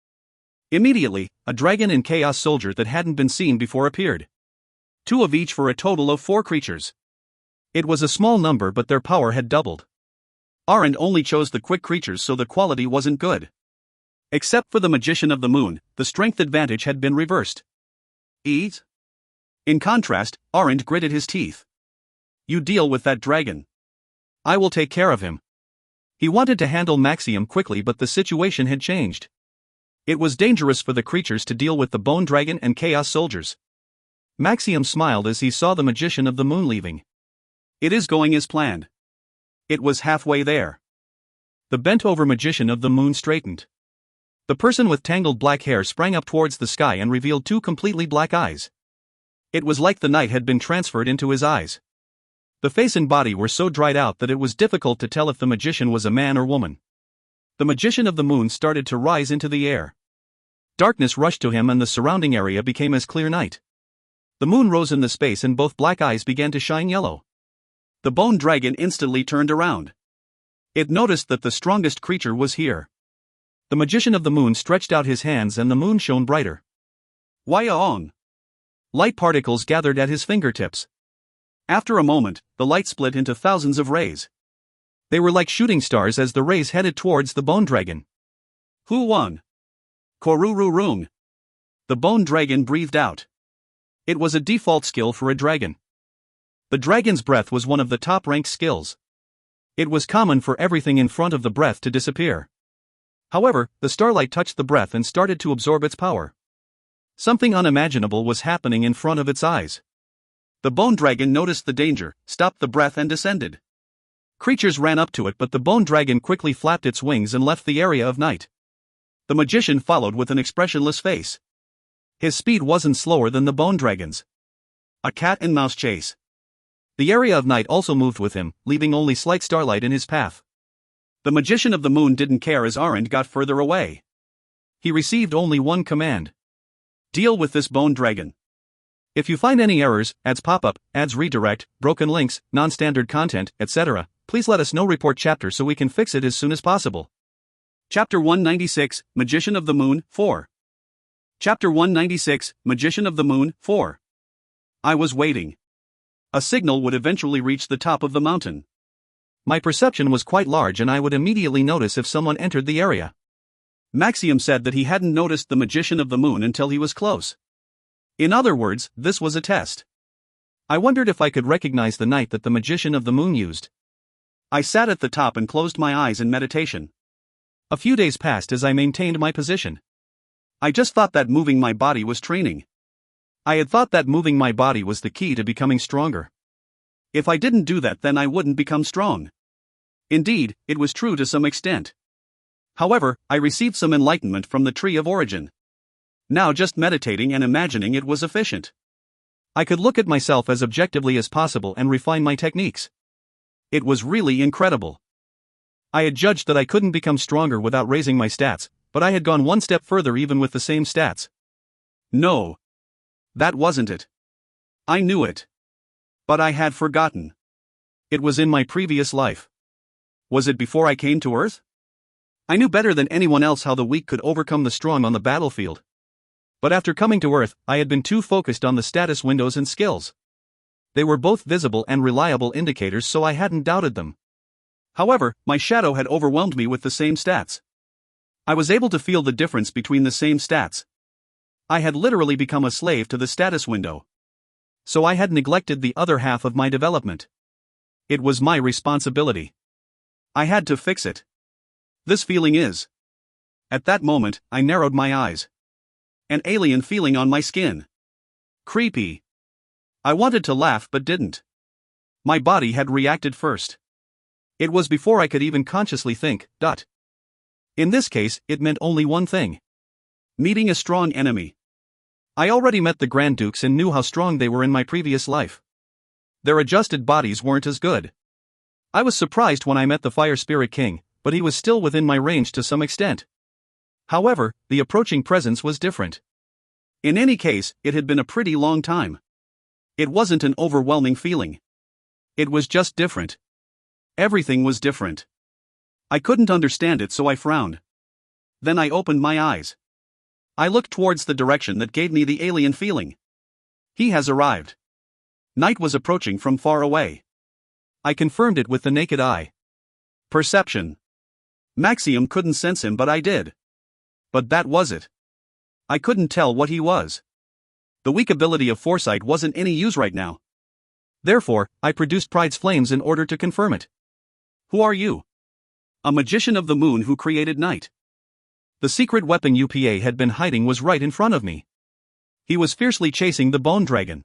Immediately, a dragon and Chaos Soldier that hadn't been seen before appeared. Two of each for a total of 4 creatures. It was a small number, but their power had doubled. Arendt only chose the quick creatures, so the quality wasn't good. Except for the Magician of the Moon, the strength advantage had been reversed. Eat? In contrast, Arendt gritted his teeth. "You deal with that dragon. I will take care of him." He wanted to handle Maxim quickly, but the situation had changed. It was dangerous for the creatures to deal with the bone dragon and Chaos Soldiers. Maxim smiled as he saw the Magician of the Moon leaving. "It is going as planned." It was halfway there. The bent-over Magician of the Moon straightened. The person with tangled black hair sprang up towards the sky and revealed 2 completely black eyes. It was like the night had been transferred into his eyes. The face and body were so dried out that it was difficult to tell if the magician was a man or woman. The Magician of the Moon started to rise into the air. Darkness rushed to him and the surrounding area became as clear night. The moon rose in the space and both black eyes began to shine yellow. The bone dragon instantly turned around. It noticed that the strongest creature was here. The Magician of the Moon stretched out his hands and the moon shone brighter. Wyaong! Light particles gathered at his fingertips. After a moment, the light split into thousands of rays. They were like shooting stars as the rays headed towards the bone dragon. Who won? Korururung. The bone dragon breathed out. It was a default skill for a dragon. The dragon's breath was one of the top-ranked skills. It was common for everything in front of the breath to disappear. However, the starlight touched the breath and started to absorb its power. Something unimaginable was happening in front of its eyes. The bone dragon noticed the danger, stopped the breath and descended. Creatures ran up to it, but the bone dragon quickly flapped its wings and left the area of night. The magician followed with an expressionless face. His speed wasn't slower than the bone dragon's. A cat and mouse chase. The area of night also moved with him, leaving only slight starlight in his path. The Magician of the Moon didn't care as Arendt got further away. He received only one command. Deal with this bone dragon. If you find any errors, ads pop up, ads redirect, broken links, non-standard content, etc., please let us know. Report chapter so we can fix it as soon as possible. Chapter 196, Magician of the Moon, 4. Chapter 196, Magician of the Moon, 4. I was waiting. A signal would eventually reach the top of the mountain. My perception was quite large and I would immediately notice if someone entered the area. Maxim said that he hadn't noticed the Magician of the Moon until he was close. In other words, this was a test. I wondered if I could recognize the knight that the Magician of the Moon used. I sat at the top and closed my eyes in meditation. A few days passed as I maintained my position. I just thought that moving my body was training. I had thought that moving my body was the key to becoming stronger. If I didn't do that, then I wouldn't become strong. Indeed, it was true to some extent. However, I received some enlightenment from the Tree of Origin. Now just meditating and imagining it was efficient. I could look at myself as objectively as possible and refine my techniques. It was really incredible. I had judged that I couldn't become stronger without raising my stats, but I had gone one step further even with the same stats. No. That wasn't it. I knew it. But I had forgotten. It was in my previous life. Was it before I came to Earth? I knew better than anyone else how the weak could overcome the strong on the battlefield. But after coming to Earth, I had been too focused on the status windows and skills. They were both visible and reliable indicators, so I hadn't doubted them. However, my shadow had overwhelmed me with the same stats. I was able to feel the difference between the same stats. I had literally become a slave to the status window. So I had neglected the other half of my development. It was my responsibility. I had to fix it. This feeling is. At that moment, I narrowed my eyes. An alien feeling on my skin. Creepy. I wanted to laugh but didn't. My body had reacted first. It was before I could even consciously think. In this case, it meant only one thing. Meeting a strong enemy. I already met the Grand Dukes and knew how strong they were in my previous life. Their adjusted bodies weren't as good. I was surprised when I met the Fire Spirit King, but he was still within my range to some extent. However, the approaching presence was different. In any case, it had been a pretty long time. It wasn't an overwhelming feeling. It was just different. Everything was different. I couldn't understand it, so I frowned. Then I opened my eyes. I looked towards the direction that gave me the alien feeling. He has arrived. Night was approaching from far away. I confirmed it with the naked eye. Perception. Maxium couldn't sense him, but I did. But that was it. I couldn't tell what he was. The weak ability of foresight wasn't any use right now. Therefore, I produced Pride's flames in order to confirm it. Who are you? A magician of the moon who created night. The secret weapon UPA had been hiding was right in front of me. He was fiercely chasing the bone dragon.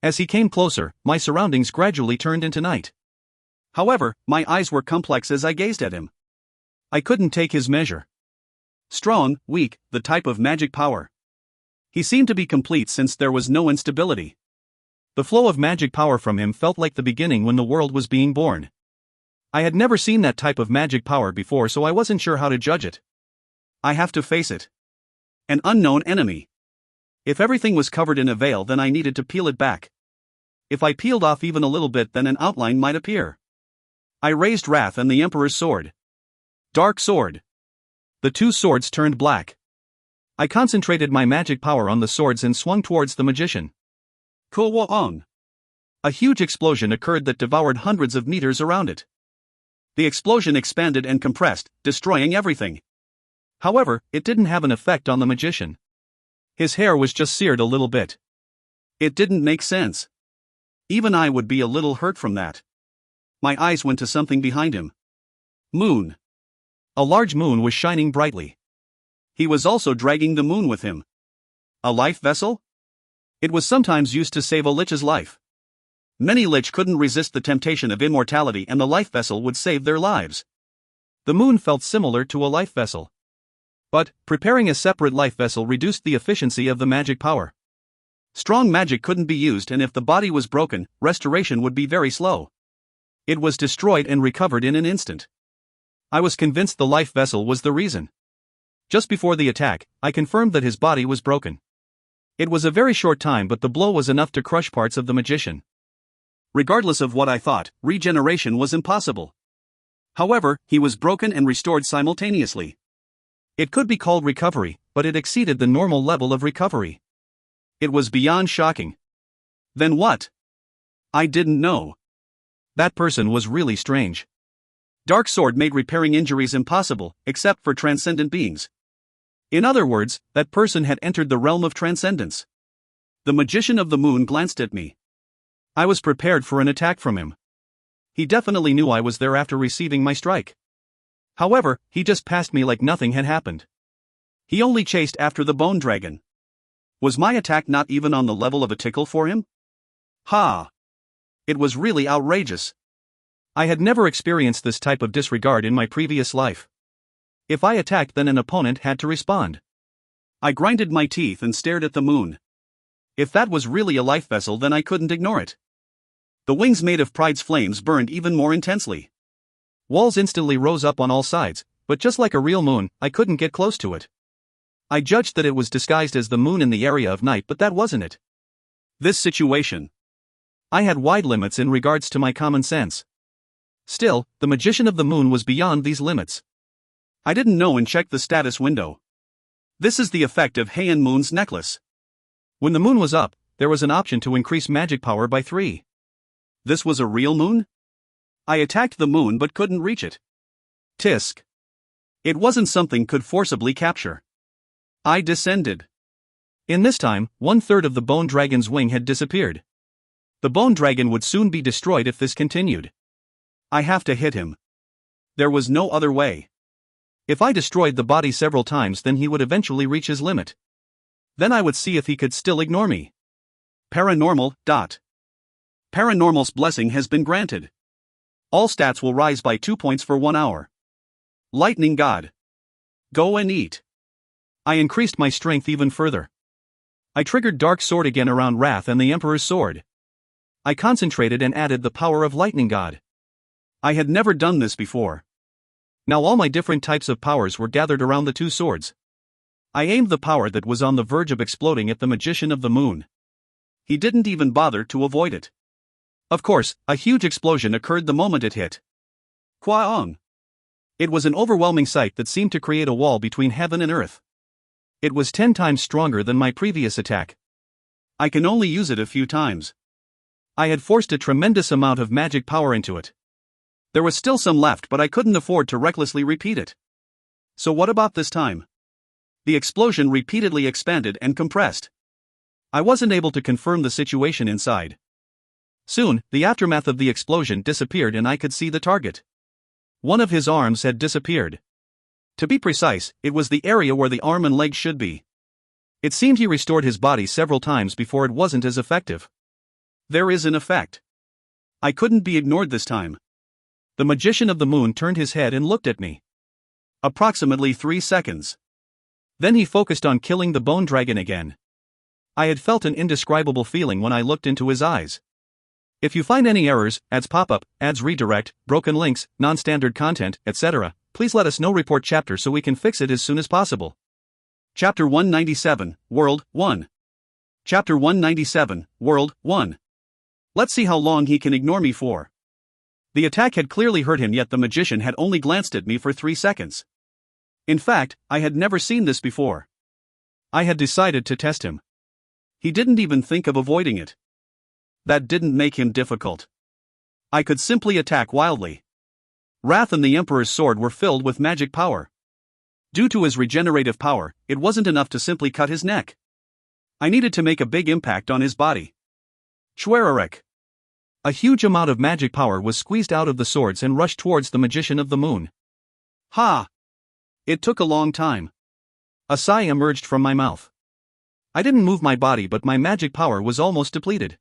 As he came closer, my surroundings gradually turned into night. However, my eyes were complex as I gazed at him. I couldn't take his measure. Strong, weak, the type of magic power. He seemed to be complete since there was no instability. The flow of magic power from him felt like the beginning when the world was being born. I had never seen that type of magic power before, so I wasn't sure how to judge it. I have to face it. An unknown enemy. If everything was covered in a veil, then I needed to peel it back. If I peeled off even a little bit, then an outline might appear. I raised Wrath and the Emperor's sword. Dark sword. The two swords turned black. I concentrated my magic power on the swords and swung towards the magician. Ko-wa-ong. A huge explosion occurred that devoured hundreds of meters around it. The explosion expanded and compressed, destroying everything. However, it didn't have an effect on the magician. His hair was just seared a little bit. It didn't make sense. Even I would be a little hurt from that. My eyes went to something behind him. Moon. A large moon was shining brightly. He was also dragging the moon with him. A life vessel? It was sometimes used to save a lich's life. Many lich couldn't resist the temptation of immortality, and the life vessel would save their lives. The moon felt similar to a life vessel. But, preparing a separate life vessel reduced the efficiency of the magic power. Strong magic couldn't be used, and if the body was broken, restoration would be very slow. It was destroyed and recovered in an instant. I was convinced the life vessel was the reason. Just before the attack, I confirmed that his body was broken. It was a very short time, but the blow was enough to crush parts of the magician. Regardless of what I thought, regeneration was impossible. However, he was broken and restored simultaneously. It could be called recovery, but it exceeded the normal level of recovery. It was beyond shocking. Then what? I didn't know. That person was really strange. Dark Sword made repairing injuries impossible, except for transcendent beings. In other words, that person had entered the realm of transcendence. The magician of the moon glanced at me. I was prepared for an attack from him. He definitely knew I was there after receiving my strike. However, he just passed me like nothing had happened. He only chased after the bone dragon. Was my attack not even on the level of a tickle for him? Ha! It was really outrageous. I had never experienced this type of disregard in my previous life. If I attacked, then an opponent had to respond. I grinded my teeth and stared at the moon. If that was really a life vessel, then I couldn't ignore it. The wings made of pride's flames burned even more intensely. Walls instantly rose up on all sides, but just like a real moon, I couldn't get close to it. I judged that it was disguised as the moon in the area of night, but that wasn't it. This situation. I had wide limits in regards to my common sense. Still, the magician of the moon was beyond these limits. I didn't know and checked the status window. This is the effect of Heian Moon's necklace. When the moon was up, there was an option to increase magic power by 3. This was a real moon? I attacked the moon but couldn't reach it. Tisk. It wasn't something could forcibly capture. I descended. In this time, 1/3 of the bone dragon's wing had disappeared. The bone dragon would soon be destroyed if this continued. I have to hit him. There was no other way. If I destroyed the body several times, then he would eventually reach his limit. Then I would see if he could still ignore me. Paranormal. Paranormal's blessing has been granted. All stats will rise by 2 points for 1 hour. Lightning God. Go and eat. I increased my strength even further. I triggered Dark Sword again around Wrath and the Emperor's Sword. I concentrated and added the power of Lightning God. I had never done this before. Now all my different types of powers were gathered around the 2 swords. I aimed the power that was on the verge of exploding at the magician of the moon. He didn't even bother to avoid it. Of course, a huge explosion occurred the moment it hit. Kwaong! It was an overwhelming sight that seemed to create a wall between heaven and earth. It was 10 times stronger than my previous attack. I can only use it a few times. I had forced a tremendous amount of magic power into it. There was still some left, but I couldn't afford to recklessly repeat it. So what about this time? The explosion repeatedly expanded and compressed. I wasn't able to confirm the situation inside. Soon, the aftermath of the explosion disappeared and I could see the target. One of his arms had disappeared. To be precise, it was the area where the arm and leg should be. It seemed he restored his body several times before it wasn't as effective. There is an effect. I couldn't be ignored this time. The magician of the moon turned his head and looked at me. Approximately 3 seconds. Then he focused on killing the bone dragon again. I had felt an indescribable feeling when I looked into his eyes. If you find any errors, ads pop up, ads redirect, broken links, non-standard content, etc., please let us know. Report chapter so we can fix it as soon as possible. Chapter 197, World 1. Chapter 197, World 1. Let's see how long he can ignore me for. The attack had clearly hurt him, yet the magician had only glanced at me for 3 seconds. In fact, I had never seen this before. I had decided to test him. He didn't even think of avoiding it. That didn't make him difficult. I could simply attack wildly. Wrath and the Emperor's Sword were filled with magic power. Due to his regenerative power, it wasn't enough to simply cut his neck. I needed to make a big impact on his body. Schwererek. A huge amount of magic power was squeezed out of the swords and rushed towards the magician of the moon. Ha! It took a long time. A sigh emerged from my mouth. I didn't move my body, but my magic power was almost depleted.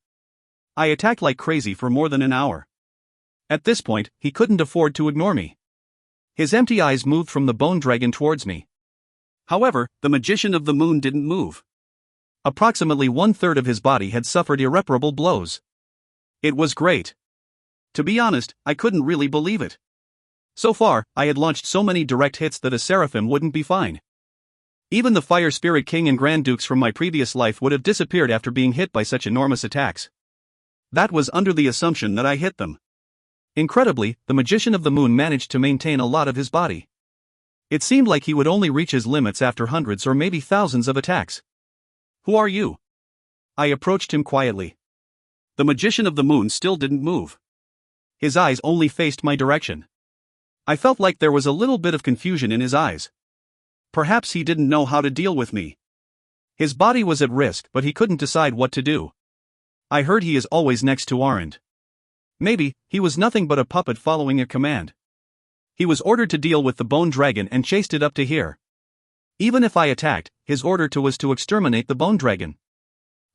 I attacked like crazy for more than an hour. At this point, he couldn't afford to ignore me. His empty eyes moved from the bone dragon towards me. However, the magician of the moon didn't move. Approximately 1/3 of his body had suffered irreparable blows. It was great. To be honest, I couldn't really believe it. So far, I had launched so many direct hits that a seraphim wouldn't be fine. Even the Fire Spirit King and Grand Dukes from my previous life would have disappeared after being hit by such enormous attacks. That was under the assumption that I hit them. Incredibly, the magician of the moon managed to maintain a lot of his body. It seemed like he would only reach his limits after hundreds or maybe thousands of attacks. Who are you? I approached him quietly. The magician of the moon still didn't move. His eyes only faced my direction. I felt like there was a little bit of confusion in his eyes. Perhaps he didn't know how to deal with me. His body was at risk, but he couldn't decide what to do. I heard he is always next to Arend. Maybe, he was nothing but a puppet following a command. He was ordered to deal with the bone dragon and chased it up to here. Even if I attacked, his order was to exterminate the bone dragon.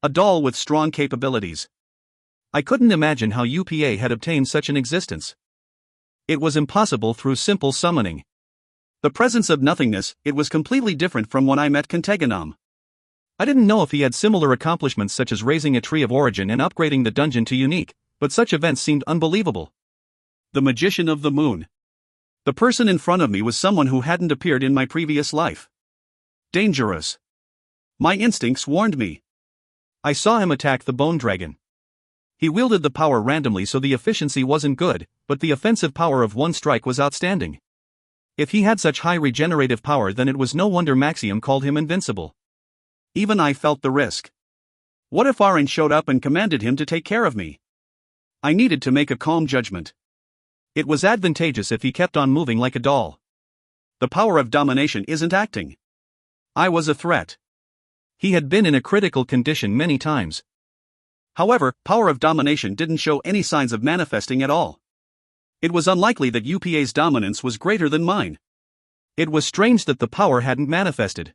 A doll with strong capabilities. I couldn't imagine how UPA had obtained such an existence. It was impossible through simple summoning. The presence of nothingness, it was completely different from when I met Kenteganam. I didn't know if he had similar accomplishments such as raising a tree of origin and upgrading the dungeon to unique, but such events seemed unbelievable. The Magician of the Moon. The person in front of me was someone who hadn't appeared in my previous life. Dangerous. My instincts warned me. I saw him attack the bone dragon. He wielded the power randomly, so the efficiency wasn't good, but the offensive power of one strike was outstanding. If he had such high regenerative power, then it was no wonder Maxium called him invincible. Even I felt the risk. What if Aaron showed up and commanded him to take care of me? I needed to make a calm judgment. It was advantageous if he kept on moving like a doll. The power of domination isn't acting. I was a threat. He had been in a critical condition many times. However, power of domination didn't show any signs of manifesting at all. It was unlikely that UPA's dominance was greater than mine. It was strange that the power hadn't manifested.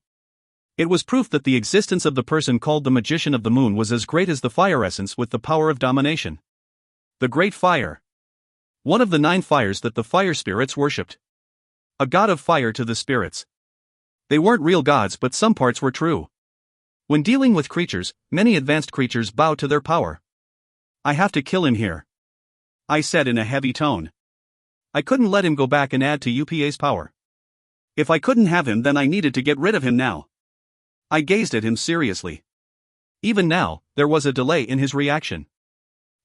It was proof that the existence of the person called the Magician of the Moon was as great as the fire essence with the power of domination. The Great Fire. One of the 9 fires that the fire spirits worshipped. A god of fire to the spirits. They weren't real gods, but some parts were true. When dealing with creatures, many advanced creatures bow to their power. I have to kill him here, I said in a heavy tone. I couldn't let him go back and add to UPA's power. If I couldn't have him, then I needed to get rid of him now. I gazed at him seriously. Even now, there was a delay in his reaction.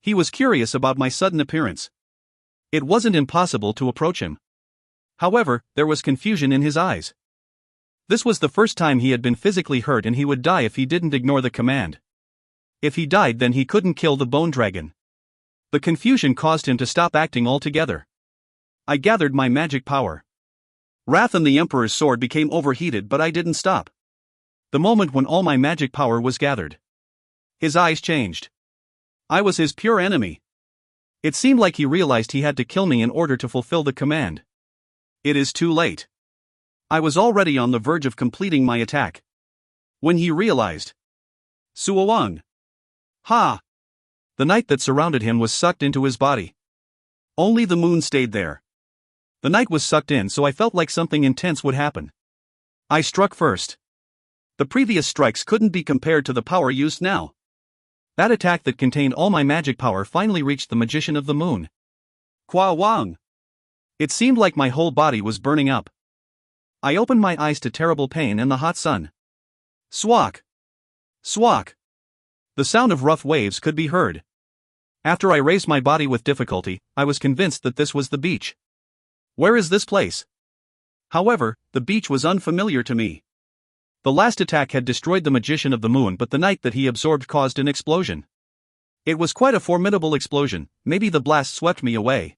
He was curious about my sudden appearance. It wasn't impossible to approach him. However, there was confusion in his eyes. This was the first time he had been physically hurt, and he would die if he didn't ignore the command. If he died, then he couldn't kill the bone dragon. The confusion caused him to stop acting altogether. I gathered my magic power. Wrath and the Emperor's sword became overheated, but I didn't stop. The moment when all my magic power was gathered, his eyes changed. I was his pure enemy. It seemed like he realized he had to kill me in order to fulfill the command. It is too late. I was already on the verge of completing my attack when he realized. Suowang. Ha! The night that surrounded him was sucked into his body. Only the moon stayed there. The night was sucked in, so I felt like something intense would happen. I struck first. The previous strikes couldn't be compared to the power used now. That attack that contained all my magic power finally reached the Magician of the Moon. Kwa Wang! It seemed like my whole body was burning up. I opened my eyes to terrible pain and the hot sun. Swak! Swak! The sound of rough waves could be heard. After I raised my body with difficulty, I was convinced that this was the beach. Where is this place? However, the beach was unfamiliar to me. The last attack had destroyed the Magician of the Moon, but the night that he absorbed caused an explosion. It was quite a formidable explosion. Maybe the blast swept me away.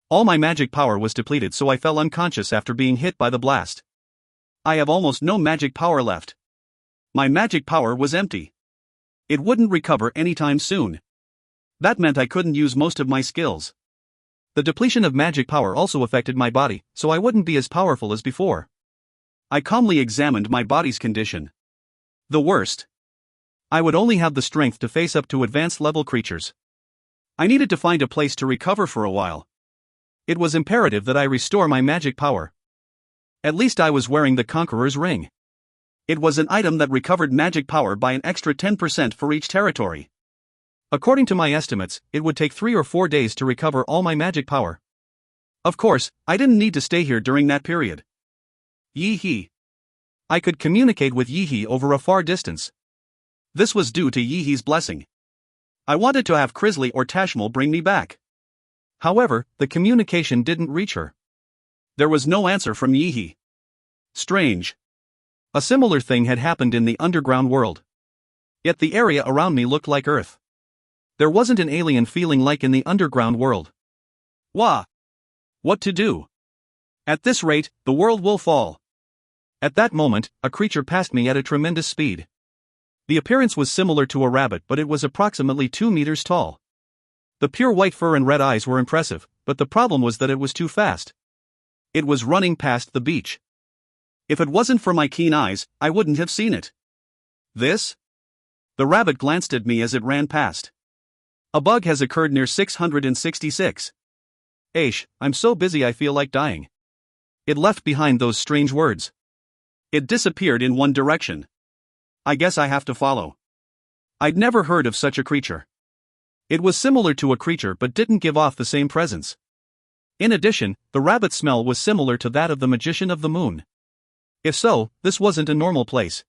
All my magic power was depleted, so I fell unconscious after being hit by the blast. I have almost no magic power left. My magic power was empty. It wouldn't recover anytime soon. That meant I couldn't use most of my skills. The depletion of magic power also affected my body, so I wouldn't be as powerful as before. I calmly examined my body's condition. The worst. I would only have the strength to face up to advanced level creatures. I needed to find a place to recover for a while. It was imperative that I restore my magic power. At least I was wearing the Conqueror's Ring. It was an item that recovered magic power by an extra 10% for each territory. According to my estimates, it would take 3 or 4 days to recover all my magic power. Of course, I didn't need to stay here during that period. Yi-He. I could communicate with Yi-He over a far distance. This was due to Yi-He's blessing. I wanted to have Krisley or Tashmal bring me back. However, the communication didn't reach her. There was no answer from Yi-He. Strange. A similar thing had happened in the underground world. Yet the area around me looked like Earth. There wasn't an alien feeling like in the underground world. Wah! What to do? At this rate, the world will fall. At that moment, a creature passed me at a tremendous speed. The appearance was similar to a rabbit, but it was approximately 2 meters tall. The pure white fur and red eyes were impressive, but the problem was that it was too fast. It was running past the beach. If it wasn't for my keen eyes, I wouldn't have seen it. This? The rabbit glanced at me as it ran past. A bug has occurred near 666. Aish, I'm so busy I feel like dying. it left behind those strange words. It disappeared in one direction. I guess I have to follow. I'd never heard of such a creature. It was similar to a creature but didn't give off the same presence. In addition, the rabbit smell was similar to that of the magician of the moon. If so, this wasn't a normal place.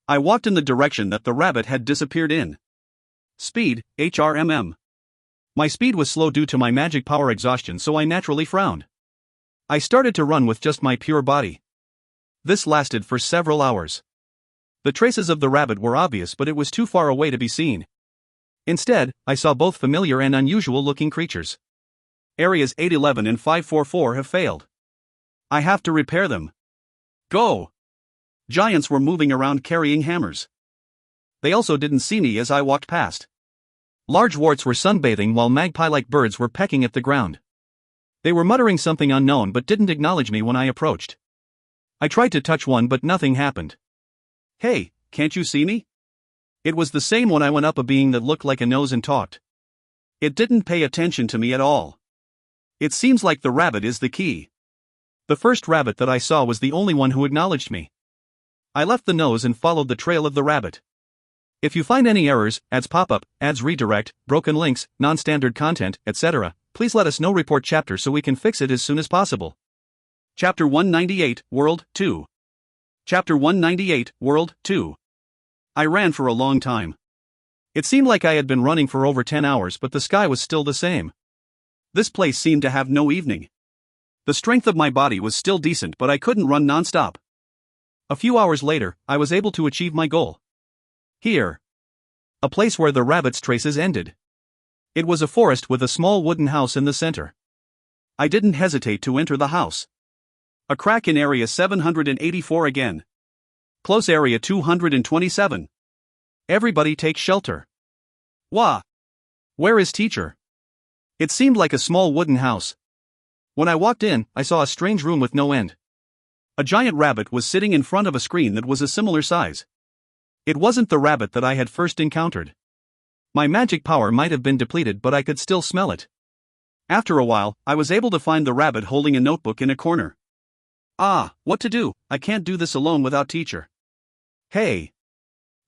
I walked in the direction that the rabbit had disappeared in. Speed, HRMM. My speed was slow due to my magic power exhaustion, so I naturally frowned. I started to run with just my pure body. This lasted for several hours. The traces of the rabbit were obvious, but it was too far away to be seen. Instead, I saw both familiar and unusual-looking creatures. Areas 811 and 544 have failed. I have to repair them. Go! Giants were moving around carrying hammers. They also didn't see me as I walked past. Large warts were sunbathing while magpie-like birds were pecking at the ground. They were muttering something unknown but didn't acknowledge me when I approached. I tried to touch one but nothing happened. Hey, can't you see me? It was the same when I went up a being that looked like a nose and talked. It didn't pay attention to me at all. It seems like the rabbit is the key. The first rabbit that I saw was the only one who acknowledged me. I left the nose and followed the trail of the rabbit. If you find any errors, ads pop up, ads redirect, broken links, non-standard content, etc., please let us know. Report chapter so we can fix it as soon as possible. Chapter 198, World 2. Chapter 198, World 2. I ran for a long time. It seemed like I had been running for over 10 hours, but the sky was still the same. This place seemed to have no evening. The strength of my body was still decent, but I couldn't run non-stop. A few hours later, I was able to achieve my goal. Here. A place where the rabbit's traces ended. It was a forest with a small wooden house in the center. I didn't hesitate to enter the house. A crack in area 784 again. Close area 227. Everybody take shelter. Wah! Where is teacher? It seemed like a small wooden house. When I walked in, I saw a strange room with no end. A giant rabbit was sitting in front of a screen that was a similar size. It wasn't the rabbit that I had first encountered. My magic power might have been depleted, but I could still smell it. After a while, I was able to find the rabbit holding a notebook in a corner. Ah, what to do? I can't do this alone without teacher. Hey!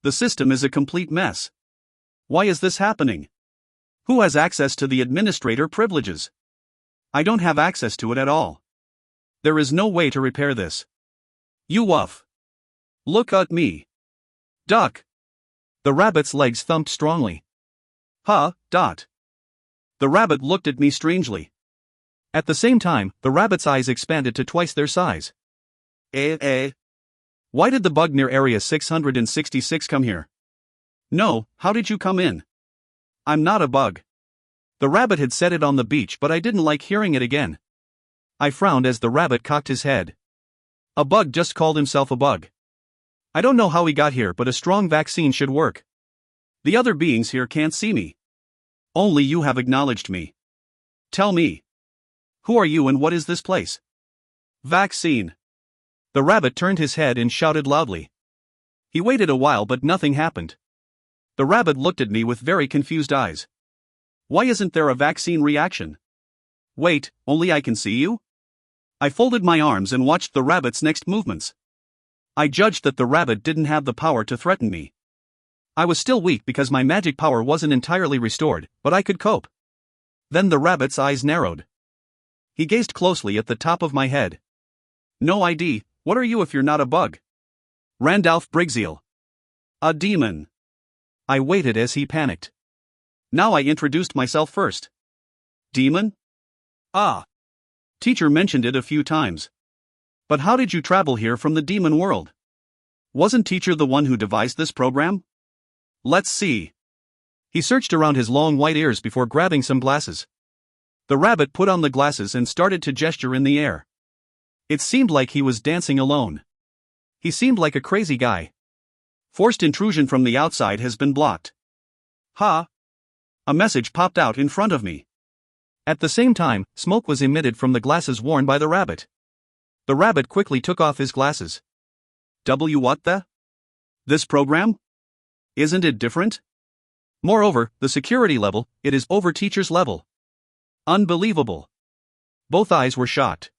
The system is a complete mess. Why is this happening? Who has access to the administrator privileges? I don't have access to it at all. There is no way to repair this. You wuff. Look at me. Duck. The rabbit's legs thumped strongly. Huh, dot. The rabbit looked at me strangely. At the same time, the rabbit's eyes expanded to twice their size. Why did the bug near area 666 come here? No, how did you come in? I'm not a bug. The rabbit had said it on the beach, but I didn't like hearing it again. I frowned as the rabbit cocked his head. A bug just called himself a bug. I don't know how he got here, but a strong vaccine should work. The other beings here can't see me. Only you have acknowledged me. Tell me. Who are you and what is this place? Vaccine. The rabbit turned his head and shouted loudly. He waited a while but nothing happened. The rabbit looked at me with very confused eyes. Why isn't there a vaccine reaction? Wait, only I can see you? I folded my arms and watched the rabbit's next movements. I judged that the rabbit didn't have the power to threaten me. I was still weak because my magic power wasn't entirely restored, but I could cope. Then the rabbit's eyes narrowed. He gazed closely at the top of my head. No ID, what are you if you're not a bug? Randalph Briggseel. A demon. I waited as he panicked. Now I introduced myself first. Demon? Ah. Teacher mentioned it a few times. But how did you travel here from the demon world? Wasn't teacher the one who devised this program? Let's see. He searched around his long white ears before grabbing some glasses. The rabbit put on the glasses and started to gesture in the air. It seemed like he was dancing alone. He seemed like a crazy guy. Forced intrusion from the outside has been blocked. Ha! A message popped out in front of me. At the same time, smoke was emitted from the glasses worn by the rabbit. The rabbit quickly took off his glasses. What the? This program? Isn't it different? Moreover, the security level, it is over teacher's level. Unbelievable. Both eyes were shocked.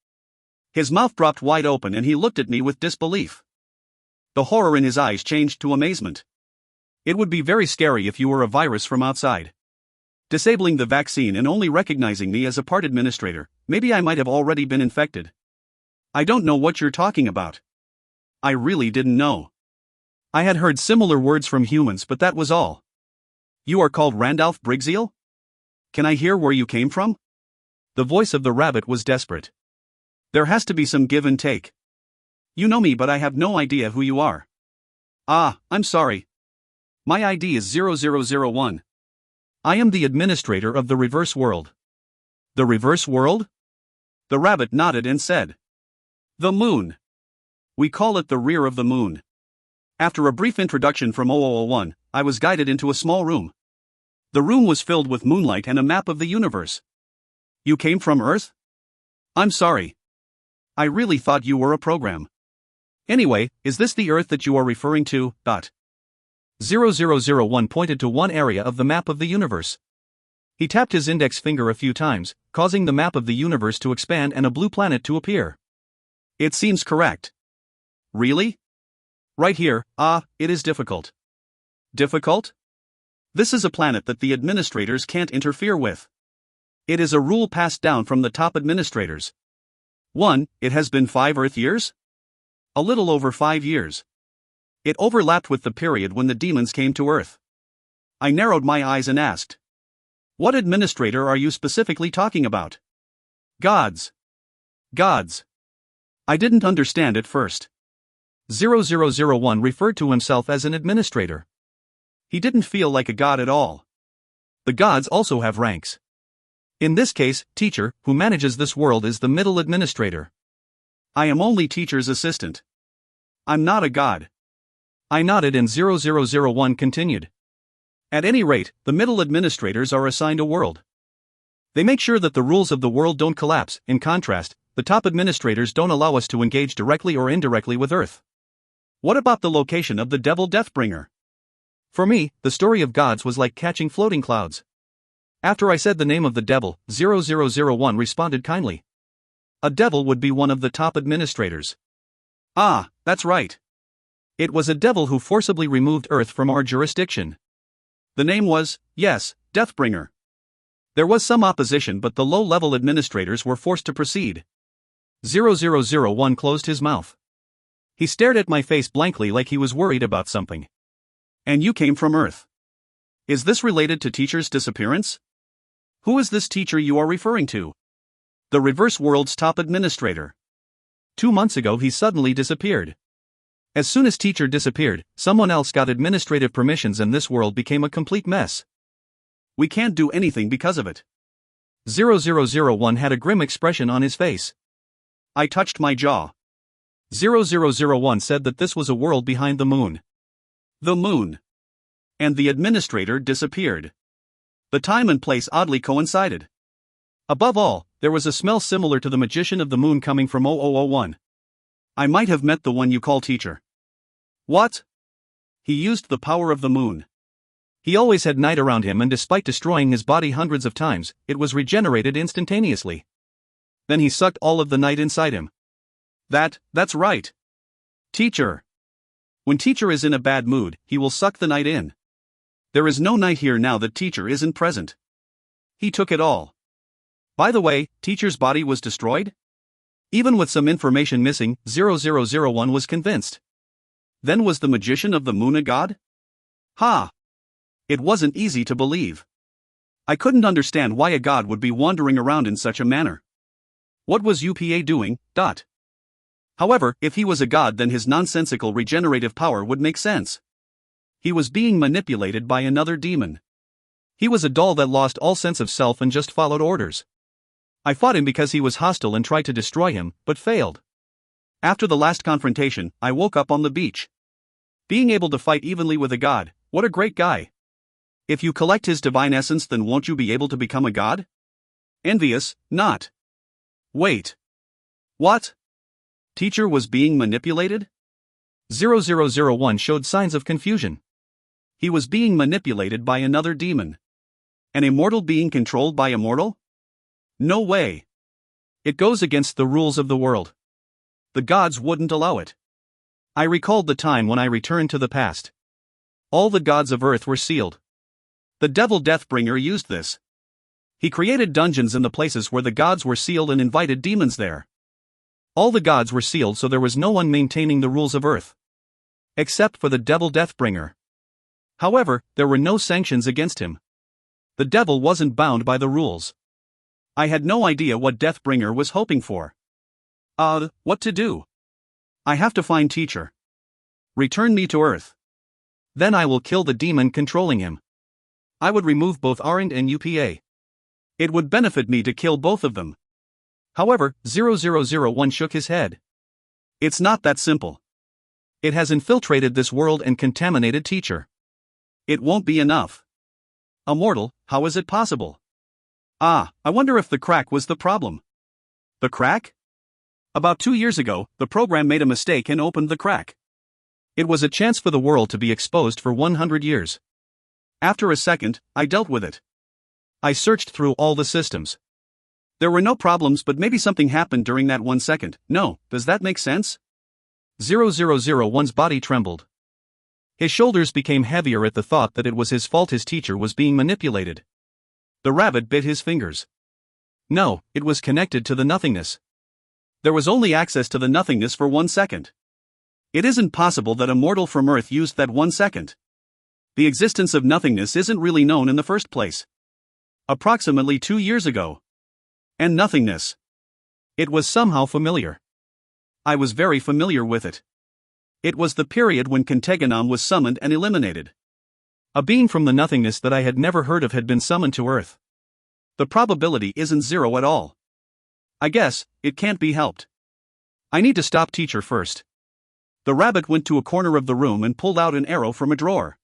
His mouth dropped wide open and he looked at me with disbelief. The horror in his eyes changed to amazement. It would be very scary if you were a virus from outside. Disabling the vaccine and only recognizing me as a part administrator, maybe I might have already been infected. I don't know what you're talking about. I really didn't know. I had heard similar words from humans, but that was all. You are called Randalph Briggseel? Can I hear where you came from? The voice of the rabbit was desperate. There has to be some give and take. You know me, but I have no idea who you are. Ah, I'm sorry. My ID is 0001. I am the administrator of the reverse world. The reverse world? The rabbit nodded and said. The moon. We call it the rear of the moon. After a brief introduction from 0001, I was guided into a small room. The room was filled with moonlight and a map of the universe. You came from Earth? I'm sorry. I really thought you were a program. Anyway, is this the Earth that you are referring to? 0001 pointed to one area of the map of the universe. He tapped his index finger a few times, causing the map of the universe to expand and a blue planet to appear. It seems correct. Really? Right here. It is difficult. Difficult? This is a planet that the administrators can't interfere with. It is a rule passed down from the top administrators. 1. It has been 5 Earth years? A little over 5 years. It overlapped with the period when the demons came to Earth. I narrowed my eyes and asked. What administrator are you specifically talking about? Gods. Gods. I didn't understand at first. 0001 referred to himself as an administrator. He didn't feel like a god at all. The gods also have ranks. In this case, teacher, who manages this world, is the middle administrator. I am only teacher's assistant. I'm not a god. I nodded and 0001 continued. At any rate, the middle administrators are assigned a world. They make sure that the rules of the world don't collapse. In contrast, the top administrators don't allow us to engage directly or indirectly with Earth. What about the location of the devil Deathbringer? For me, the story of gods was like catching floating clouds. After I said the name of the devil, 0001 responded kindly. A devil would be one of the top administrators. Ah, that's right. It was a devil who forcibly removed Earth from our jurisdiction. The name was, yes, Deathbringer. There was some opposition, but the low-level administrators were forced to proceed. 0001 closed his mouth. He stared at my face blankly like he was worried about something. And you came from Earth. Is this related to teacher's disappearance? Who is this teacher you are referring to? The reverse world's top administrator. 2 months ago he suddenly disappeared. As soon as teacher disappeared, someone else got administrative permissions and this world became a complete mess. We can't do anything because of it. 0001 had a grim expression on his face. I touched my jaw. 0001 said that this was a world behind the moon. The moon. And the administrator disappeared. The time and place oddly coincided. Above all, there was a smell similar to the magician of the moon coming from 0001. I might have met the one you call teacher. What? He used the power of the moon. He always had night around him, and despite destroying his body hundreds of times, it was regenerated instantaneously. Then he sucked all of the night inside him. That's right. Teacher. When teacher is in a bad mood, he will suck the night in. There is no night here now that teacher isn't present. He took it all. By the way, teacher's body was destroyed? Even with some information missing, 0001 was convinced. Then was the magician of the moon a god? Ha! It wasn't easy to believe. I couldn't understand why a god would be wandering around in such a manner. What was UPA doing? However, if he was a god, then his nonsensical regenerative power would make sense. He was being manipulated by another demon. He was a doll that lost all sense of self and just followed orders. I fought him because he was hostile and tried to destroy him, but failed. After the last confrontation, I woke up on the beach. Being able to fight evenly with a god, what a great guy. If you collect his divine essence, then won't you be able to become a god? Envious, not. Wait. What? Teacher was being manipulated? 0001 showed signs of confusion. He was being manipulated by another demon. An immortal being controlled by a mortal? No way. It goes against the rules of the world. the gods wouldn't allow it. I recalled the time when I returned to the past. All the gods of Earth were sealed. The devil Deathbringer used this. He created dungeons in the places where the gods were sealed and invited demons there. All the gods were sealed, so there was no one maintaining the rules of Earth. Except for the devil Deathbringer. However, there were no sanctions against him. The devil wasn't bound by the rules. I had no idea what Deathbringer was hoping for. What to do? I have to find teacher. Return me to Earth. Then I will kill the demon controlling him. I would remove both Arend and UPA. It would benefit me to kill both of them. However, 0001 shook his head. It's not that simple. It has infiltrated this world and contaminated teacher. It won't be enough. Immortal, how is it possible? I wonder if the crack was the problem. The crack? About 2 years ago, the program made a mistake and opened the crack. It was a chance for the world to be exposed for 100 years. After a second, I dealt with it. I searched through all the systems. There were no problems, but maybe something happened during that 1 second. No, does that make sense? 0001's body trembled. His shoulders became heavier at the thought that it was his fault his teacher was being manipulated. The rabbit bit his fingers. No, it was connected to the nothingness. There was only access to the nothingness for 1 second. It isn't possible that a mortal from Earth used that 1 second. The existence of nothingness isn't really known in the first place. Approximately 2 years ago. And nothingness. It was somehow familiar. I was very familiar with it. It was the period when Kenteganam was summoned and eliminated. A being from the nothingness that I had never heard of had been summoned to Earth. The probability isn't 0 at all. I guess, it can't be helped. I need to stop teacher first. The rabbit went to a corner of the room and pulled out an arrow from a drawer.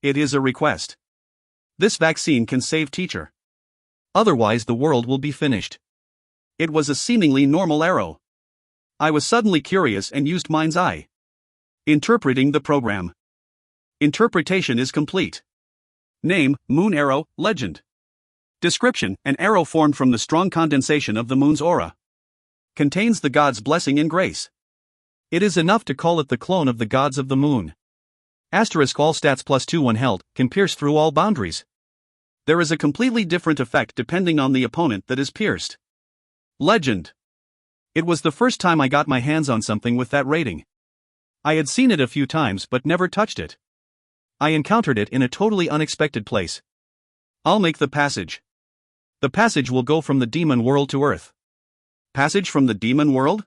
It is a request. This vaccine can save teacher. Otherwise the world will be finished. It was a seemingly normal arrow. I was suddenly curious and used mind's eye. Interpreting the program. Interpretation is complete. Name, Moon Arrow, Legend. Description, an arrow formed from the strong condensation of the moon's aura. Contains the god's blessing and grace. It is enough to call it the clone of the gods of the moon. Asterisk all stats +2 when held, can pierce through all boundaries. There is a completely different effect depending on the opponent that is pierced. Legend. It was the first time I got my hands on something with that rating. I had seen it a few times but never touched it. I encountered it in a totally unexpected place. I'll make the passage. The passage will go from the demon world to Earth. Passage from the demon world?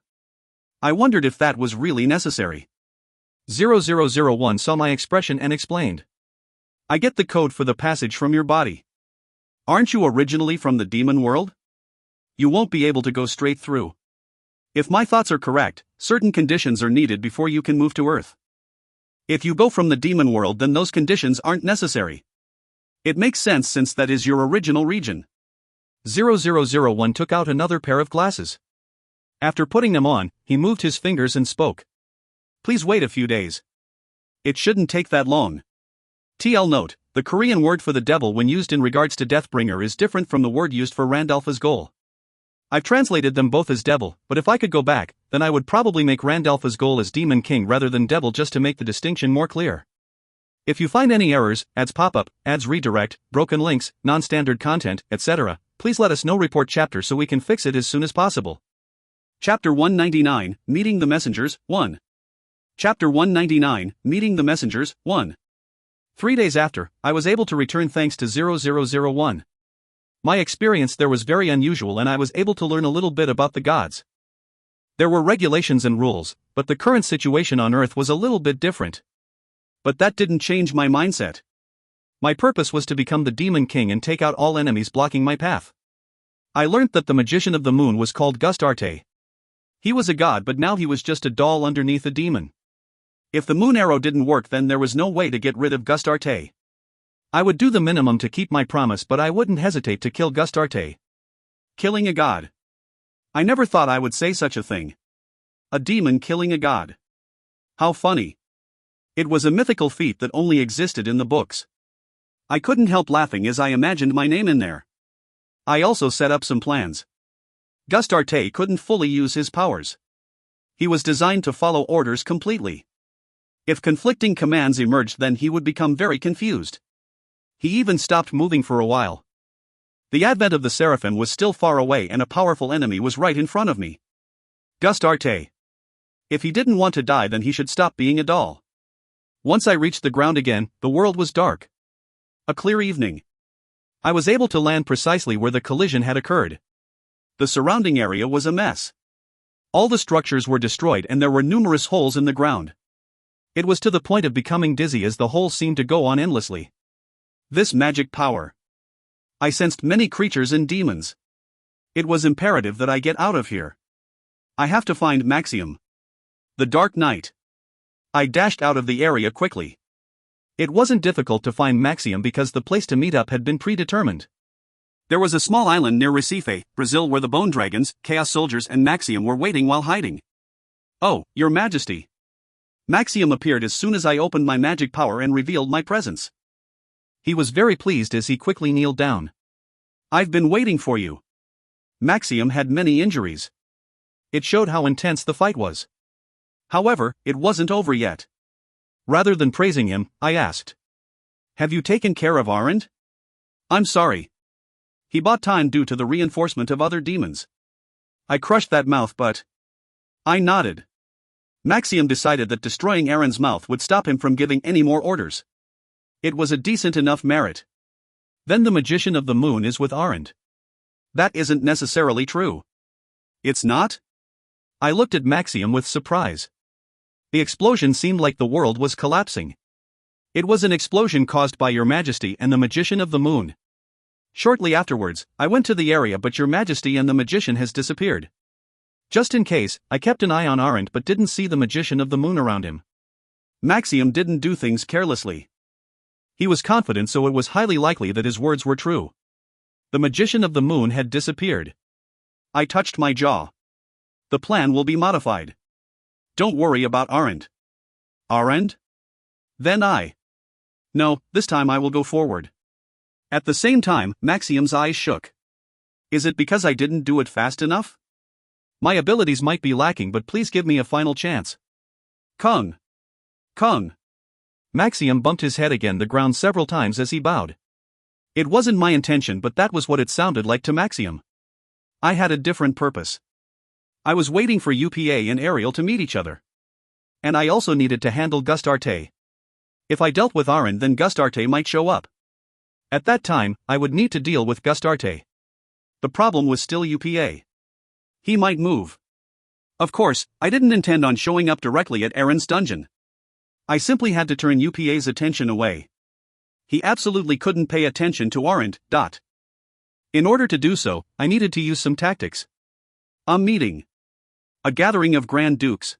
I wondered if that was really necessary. 0001 saw my expression and explained. I get the code for the passage from your body. Aren't you originally from the demon world? You won't be able to go straight through. If my thoughts are correct, certain conditions are needed before you can move to Earth. If you go from the demon world, then those conditions aren't necessary. It makes sense since that is your original region. 0001 took out another pair of glasses. After putting them on, he moved his fingers and spoke. Please wait a few days. It shouldn't take that long. TL note, the Korean word for the devil when used in regards to Deathbringer is different from the word used for Randalph's goal. I've translated them both as devil, but if I could go back, then I would probably make Randalph's goal as demon king rather than devil just to make the distinction more clear. If you find any errors, ads pop up, ads redirect, broken links, non-standard content, etc., please let us know. Report chapter so we can fix it as soon as possible. Chapter 199, Meeting the Messengers, 1. Chapter 199, Meeting the Messengers, 1. 3 days after, I was able to return thanks to 0001. My experience there was very unusual and I was able to learn a little bit about the gods. There were regulations and rules, but the current situation on Earth was a little bit different. But that didn't change my mindset. My purpose was to become the Demon King and take out all enemies blocking my path. I learned that the magician of the moon was called Gustarte. He was a god, but now he was just a doll underneath a demon. If the moon arrow didn't work, then there was no way to get rid of Gustarte. I would do the minimum to keep my promise, but I wouldn't hesitate to kill Gustarte. Killing a god. I never thought I would say such a thing. A demon killing a god. How funny. It was a mythical feat that only existed in the books. I couldn't help laughing as I imagined my name in there. I also set up some plans. Gustarte couldn't fully use his powers. He was designed to follow orders completely. If conflicting commands emerged, then he would become very confused. He even stopped moving for a while. The advent of the Seraphim was still far away and a powerful enemy was right in front of me. Gustarte. If he didn't want to die, then he should stop being a doll. Once I reached the ground again, the world was dark. A clear evening. I was able to land precisely where the collision had occurred. The surrounding area was a mess. All the structures were destroyed and there were numerous holes in the ground. It was to the point of becoming dizzy as the holes seemed to go on endlessly. This magic power. I sensed many creatures and demons. It was imperative that I get out of here. I have to find Maxium. The Dark Knight. I dashed out of the area quickly. It wasn't difficult to find Maxium because the place to meet up had been predetermined. There was a small island near Recife, Brazil, where the Bone Dragons, Chaos Soldiers, and Maxium were waiting while hiding. Oh, Your Majesty. Maxium appeared as soon as I opened my magic power and revealed my presence. He was very pleased as he quickly kneeled down. I've been waiting for you. Maxium had many injuries. It showed how intense the fight was. However, it wasn't over yet. Rather than praising him, I asked, "Have you taken care of Arend?" "I'm sorry. He bought time due to the reinforcement of other demons." I crushed that mouth, but... I nodded. Maxium decided that destroying Arend's mouth would stop him from giving any more orders. It was a decent enough merit. Then the Magician of the Moon is with Arend. That isn't necessarily true. It's not? I looked at Maxium with surprise. The explosion seemed like the world was collapsing. It was an explosion caused by Your Majesty and the Magician of the Moon. Shortly afterwards, I went to the area, but Your Majesty and the Magician has disappeared. Just in case, I kept an eye on Arend but didn't see the Magician of the Moon around him. Maxium didn't do things carelessly. He was confident, so it was highly likely that his words were true. The Magician of the Moon had disappeared. I touched my jaw. The plan will be modified. Don't worry about Arend. Arend? Then No, this time I will go forward. At the same time, Maxium's eyes shook. Is it because I didn't do it fast enough? My abilities might be lacking, but please give me a final chance. Kung. Kung. Maxium bumped his head against the ground several times as he bowed. It wasn't my intention, but that was what it sounded like to Maxium. I had a different purpose. I was waiting for UPA and Ariel to meet each other. And I also needed to handle Gustarte. If I dealt with Arend, then Gustarte might show up. At that time, I would need to deal with Gustarte. The problem was still UPA. He might move. Of course, I didn't intend on showing up directly at Arend's dungeon. I simply had to turn UPA's attention away. He absolutely couldn't pay attention to Arend. In order to do so, I needed to use some tactics. A meeting. A gathering of Grand Dukes.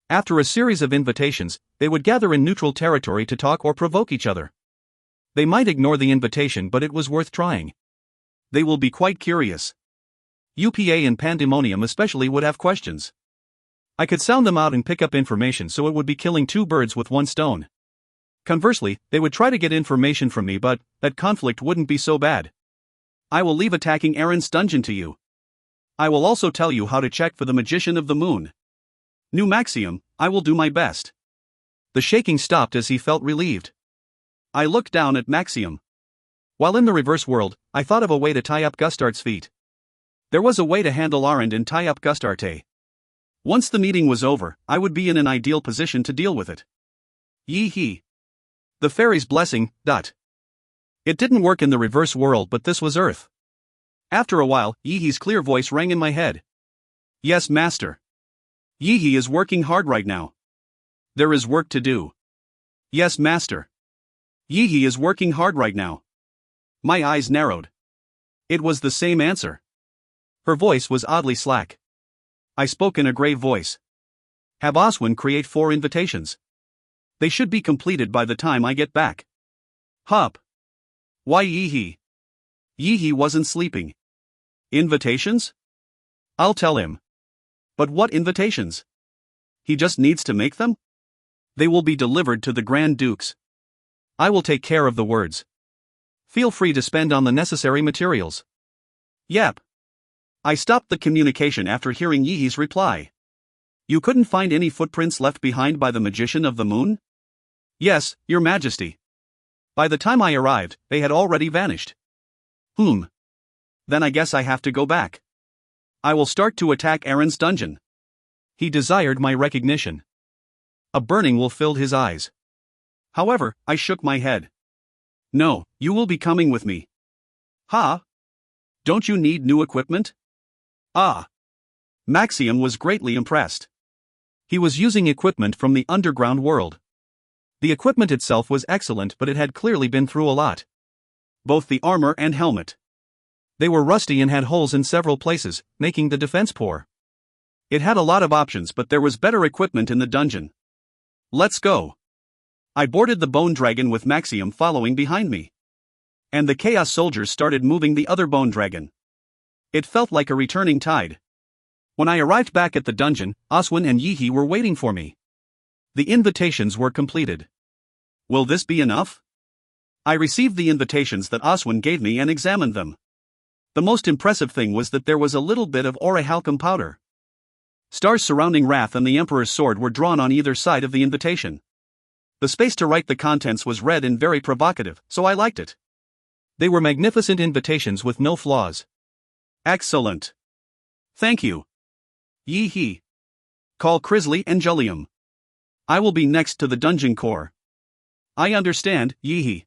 After a series of invitations, they would gather in neutral territory to talk or provoke each other. They might ignore the invitation, but it was worth trying. They will be quite curious. UPA and Pandemonium especially would have questions. I could sound them out and pick up information, so it would be killing two birds with one stone. Conversely, they would try to get information from me, but that conflict wouldn't be so bad. I will leave attacking Arend's dungeon to you. I will also tell you how to check for the Magician of the Moon. New Maxium, I will do my best. The shaking stopped as he felt relieved. I looked down at Maxium. While in the reverse world, I thought of a way to tie up Gustarte's feet. There was a way to handle Arend and tie up Gustarte. Once the meeting was over, I would be in an ideal position to deal with it. Yee-hee. The fairy's blessing. It didn't work in the reverse world, but this was Earth. After a while, Yee-hee's clear voice rang in my head. Yes, Master. Yee-hee is working hard right now. There is work to do. Yes, Master. Yee-hee is working hard right now. My eyes narrowed. It was the same answer. Her voice was oddly slack. I spoke in a grave voice. Have Oswin create 4 invitations. They should be completed by the time I get back. Hup. Why Yee-hee? Yee-hee wasn't sleeping. Invitations? I'll tell him. But what invitations? He just needs to make them? They will be delivered to the Grand Dukes. I will take care of the words. Feel free to spend on the necessary materials. Yep. I stopped the communication after hearing Yee-hee's reply. You couldn't find any footprints left behind by the magician of the moon? Yes, Your Majesty. By the time I arrived, they had already vanished. Then I guess I have to go back. I will start to attack Aaron's dungeon. He desired my recognition. A burning will filled his eyes. However, I shook my head. No, you will be coming with me. Ha? Don't you need new equipment? Ah. Maxium was greatly impressed. He was using equipment from the underground world. The equipment itself was excellent, but it had clearly been through a lot. Both the armor and helmet. They were rusty and had holes in several places, making the defense poor. It had a lot of options, but there was better equipment in the dungeon. Let's go. I boarded the bone dragon with Maxium following behind me. And the chaos soldiers started moving the other bone dragon. It felt like a returning tide. When I arrived back at the dungeon, Oswin and Yihi were waiting for me. The invitations were completed. Will this be enough? I received the invitations that Oswin gave me and examined them. The most impressive thing was that there was a little bit of orichalcum powder. Stars surrounding Wrath and the Emperor's sword were drawn on either side of the invitation. The space to write the contents was red and very provocative, so I liked it. They were magnificent invitations with no flaws. Excellent. Thank you. Yee-hee. Call Crisley and Jullium. I will be next to the dungeon core. I understand, Yee-hee.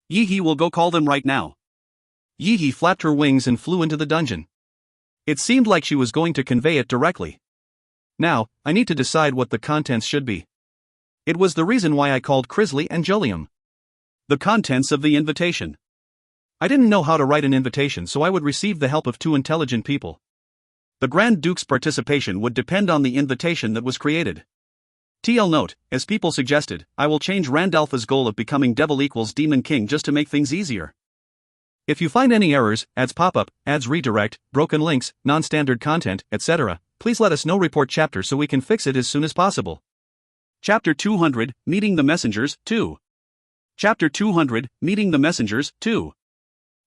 Yee-hee will go call them right now. Yee-hee flapped her wings and flew into the dungeon. It seemed like she was going to convey it directly. Now, I need to decide what the contents should be. It was the reason why I called Crisley and Jullium. The contents of the invitation. I didn't know how to write an invitation, so I would receive the help of two intelligent people. The Grand Duke's participation would depend on the invitation that was created. TL note, as people suggested, I will change Randalph's goal of becoming Devil equals Demon King just to make things easier. If you find any errors, ads pop up, ads redirect, broken links, non-standard content, etc., please let us know. Report chapter so we can fix it as soon as possible. Chapter 200, Meeting the Messengers, 2. Chapter 200, Meeting the Messengers, 2.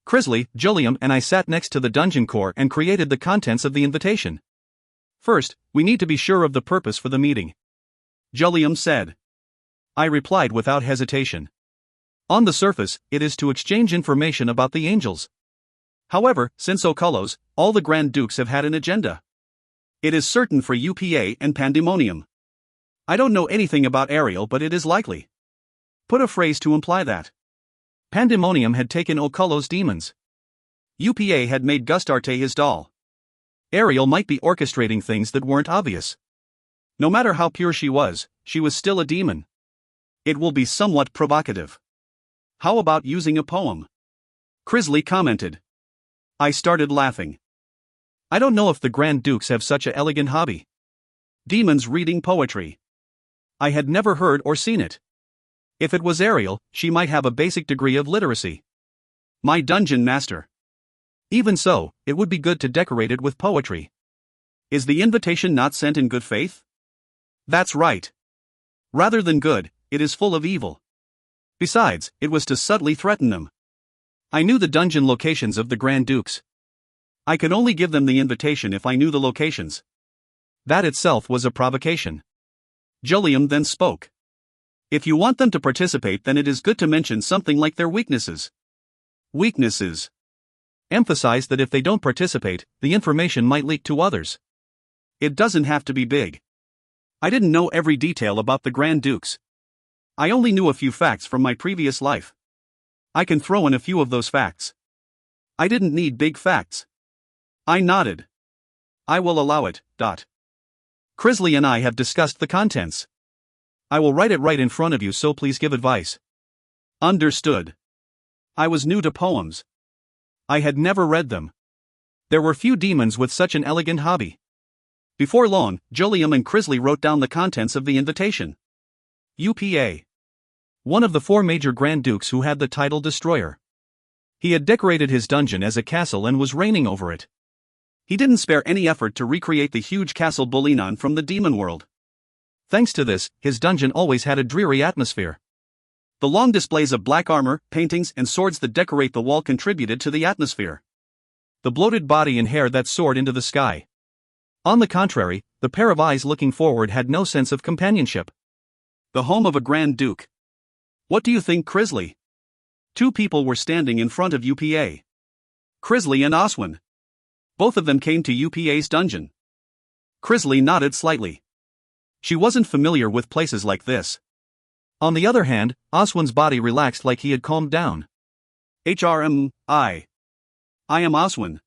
Crisley, Jullium and I sat next to the dungeon core and created the contents of the invitation. First, we need to be sure of the purpose for the meeting. Jullium said. I replied without hesitation. On the surface, it is to exchange information about the angels. However, since Oculus, all the Grand Dukes have had an agenda. It is certain for UPA and Pandemonium. I don't know anything about Ariel, but it is likely. Put a phrase to imply that. Pandemonium had taken Oculus' demons. UPA had made Gustarte his doll. Ariel might be orchestrating things that weren't obvious. No matter how pure she was still a demon. It will be somewhat provocative. How about using a poem? Crisley commented. I started laughing. I don't know if the Grand Dukes have such an elegant hobby. Demons reading poetry. I had never heard or seen it. If it was Ariel, she might have a basic degree of literacy. My dungeon master. Even so, it would be good to decorate it with poetry. Is the invitation not sent in good faith? That's right. Rather than good, it is full of evil. Besides, it was to subtly threaten them. I knew the dungeon locations of the Grand Dukes. I could only give them the invitation if I knew the locations. That itself was a provocation. Jullium then spoke. If you want them to participate, then it is good to mention something like their weaknesses. Weaknesses. Emphasize that if they don't participate, the information might leak to others. It doesn't have to be big. I didn't know every detail about the Grand Dukes. I only knew a few facts from my previous life. I can throw in a few of those facts. I didn't need big facts. I nodded. I will allow it. Crisley and I have discussed the contents. I will write it right in front of you, so please give advice. Understood. I was new to poems. I had never read them. There were few demons with such an elegant hobby. Before long, Jullium and Crisley wrote down the contents of the invitation. UPA. One of the 4 major Grand Dukes who had the title Destroyer. He had decorated his dungeon as a castle and was reigning over it. He didn't spare any effort to recreate the huge castle Bulinon from the demon world. Thanks to this, his dungeon always had a dreary atmosphere. The long displays of black armor, paintings, and swords that decorate the wall contributed to the atmosphere. The bloated body and hair that soared into the sky. On the contrary, the pair of eyes looking forward had no sense of companionship. The home of a Grand Duke. What do you think, Crisley? Two people were standing in front of UPA. Crisley and Oswin. Both of them came to UPA's dungeon. Crisley nodded slightly. She wasn't familiar with places like this. On the other hand, Oswin's body relaxed like he had calmed down. I am Oswin.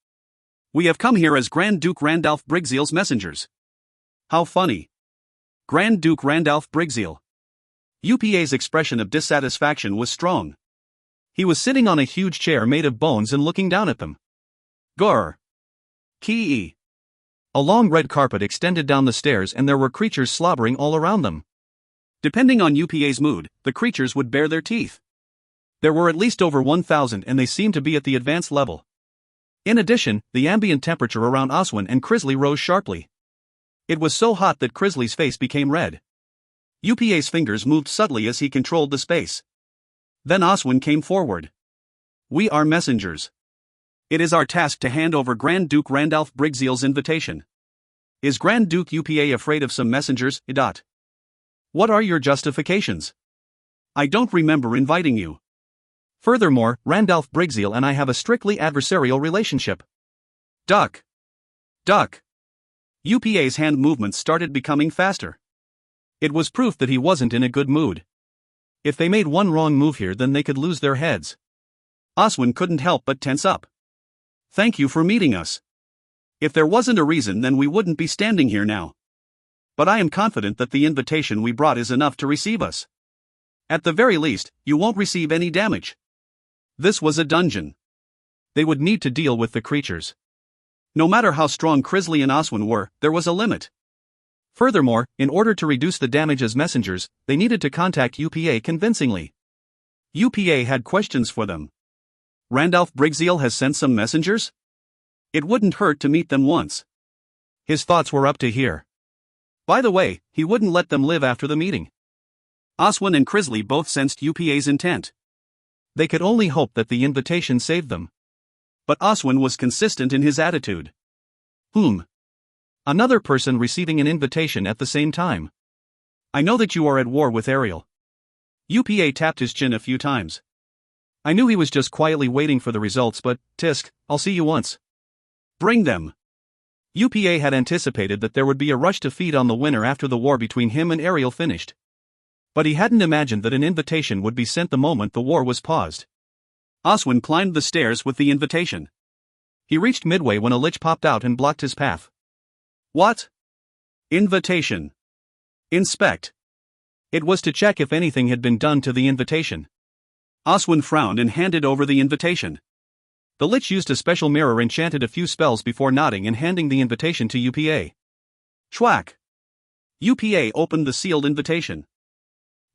We have come here as Grand Duke Randalph Brigzeal's messengers. How funny. Grand Duke Randalph Brigzeal. UPA's expression of dissatisfaction was strong. He was sitting on a huge chair made of bones and looking down at them. Grr. Kee. A long red carpet extended down the stairs and there were creatures slobbering all around them. Depending on UPA's mood, the creatures would bare their teeth. There were at least over 1,000 and they seemed to be at the advanced level. In addition, the ambient temperature around Oswin and Crisley rose sharply. It was so hot that Crisley's face became red. UPA's fingers moved subtly as he controlled the space. Then Oswin came forward. We are messengers. It is our task to hand over Grand Duke Randalph Brigzeal's invitation. Is Grand Duke UPA afraid of some messengers? What are your justifications? I don't remember inviting you. Furthermore, Randalph Brigzeal and I have a strictly adversarial relationship. Duck. UPA's hand movements started becoming faster. It was proof that he wasn't in a good mood. If they made one wrong move here, then they could lose their heads. Oswin couldn't help but tense up. Thank you for meeting us. If there wasn't a reason, then we wouldn't be standing here now. But I am confident that the invitation we brought is enough to receive us. At the very least, you won't receive any damage. This was a dungeon. They would need to deal with the creatures. No matter how strong Crisley and Oswin were, there was a limit. Furthermore, in order to reduce the damage as messengers, they needed to contact UPA convincingly. UPA had questions for them. Randalph Brigzeal has sent some messengers? It wouldn't hurt to meet them once. His thoughts were up to here. By the way, he wouldn't let them live after the meeting. Oswin and Crisley both sensed UPA's intent. They could only hope that the invitation saved them. But Oswin was consistent in his attitude. Another person receiving an invitation at the same time. I know that you are at war with Ariel. UPA tapped his chin a few times. I knew he was just quietly waiting for the results, but, Tisk, I'll see you once. Bring them. UPA had anticipated that there would be a rush to feed on the winner after the war between him and Ariel finished. But he hadn't imagined that an invitation would be sent the moment the war was paused. Oswin climbed the stairs with the invitation. He reached midway when a lich popped out and blocked his path. What? Invitation. Inspect. It was to check if anything had been done to the invitation. Oswin frowned and handed over the invitation. The lich used a special mirror and chanted a few spells before nodding and handing the invitation to UPA. Schwack. UPA opened the sealed invitation.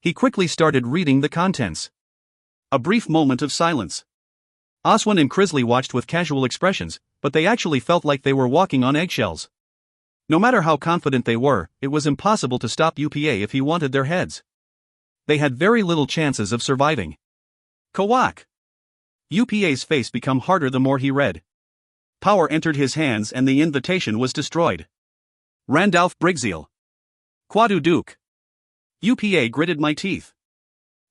He quickly started reading the contents. A brief moment of silence. Oswin and Crisley watched with casual expressions, but they actually felt like they were walking on eggshells. No matter how confident they were, it was impossible to stop UPA if he wanted their heads. They had very little chances of surviving. Kawak. UPA's face became harder the more he read. Power entered his hands and the invitation was destroyed. Randalph Brigzeal. Quadu Duke. UPA gritted my teeth.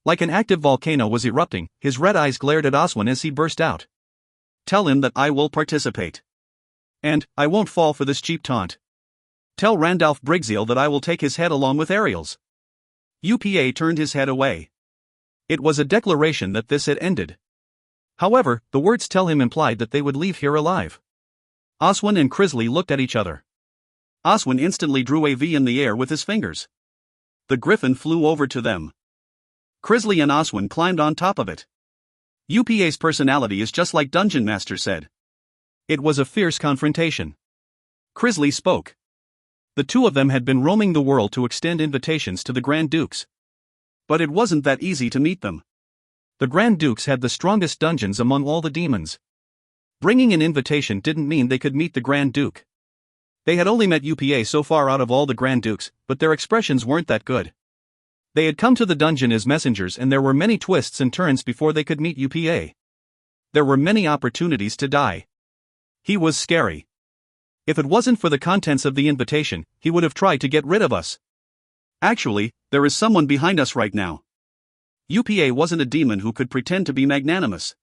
Like an active volcano was erupting, his red eyes glared at Oswin as he burst out. Tell him that I will participate. And, I won't fall for this cheap taunt. Tell Randalph Brigzeal that I will take his head along with Ariel's. UPA turned his head away. It was a declaration that this had ended. However, the words tell him implied that they would leave here alive. Oswin and Crisley looked at each other. Oswin instantly drew a V in the air with his fingers. The griffin flew over to them. Crisley and Oswin climbed on top of it. UPA's personality is just like Dungeon Master said. It was a fierce confrontation. Crisley spoke. The two of them had been roaming the world to extend invitations to the Grand Dukes. But it wasn't that easy to meet them. The Grand Dukes had the strongest dungeons among all the demons. Bringing an invitation didn't mean they could meet the Grand Duke. They had only met UPA so far out of all the Grand Dukes, but their expressions weren't that good. They had come to the dungeon as messengers and there were many twists and turns before they could meet UPA. There were many opportunities to die. He was scary. If it wasn't for the contents of the invitation, he would have tried to get rid of us. Actually, there is someone behind us right now. UPA wasn't a demon who could pretend to be magnanimous.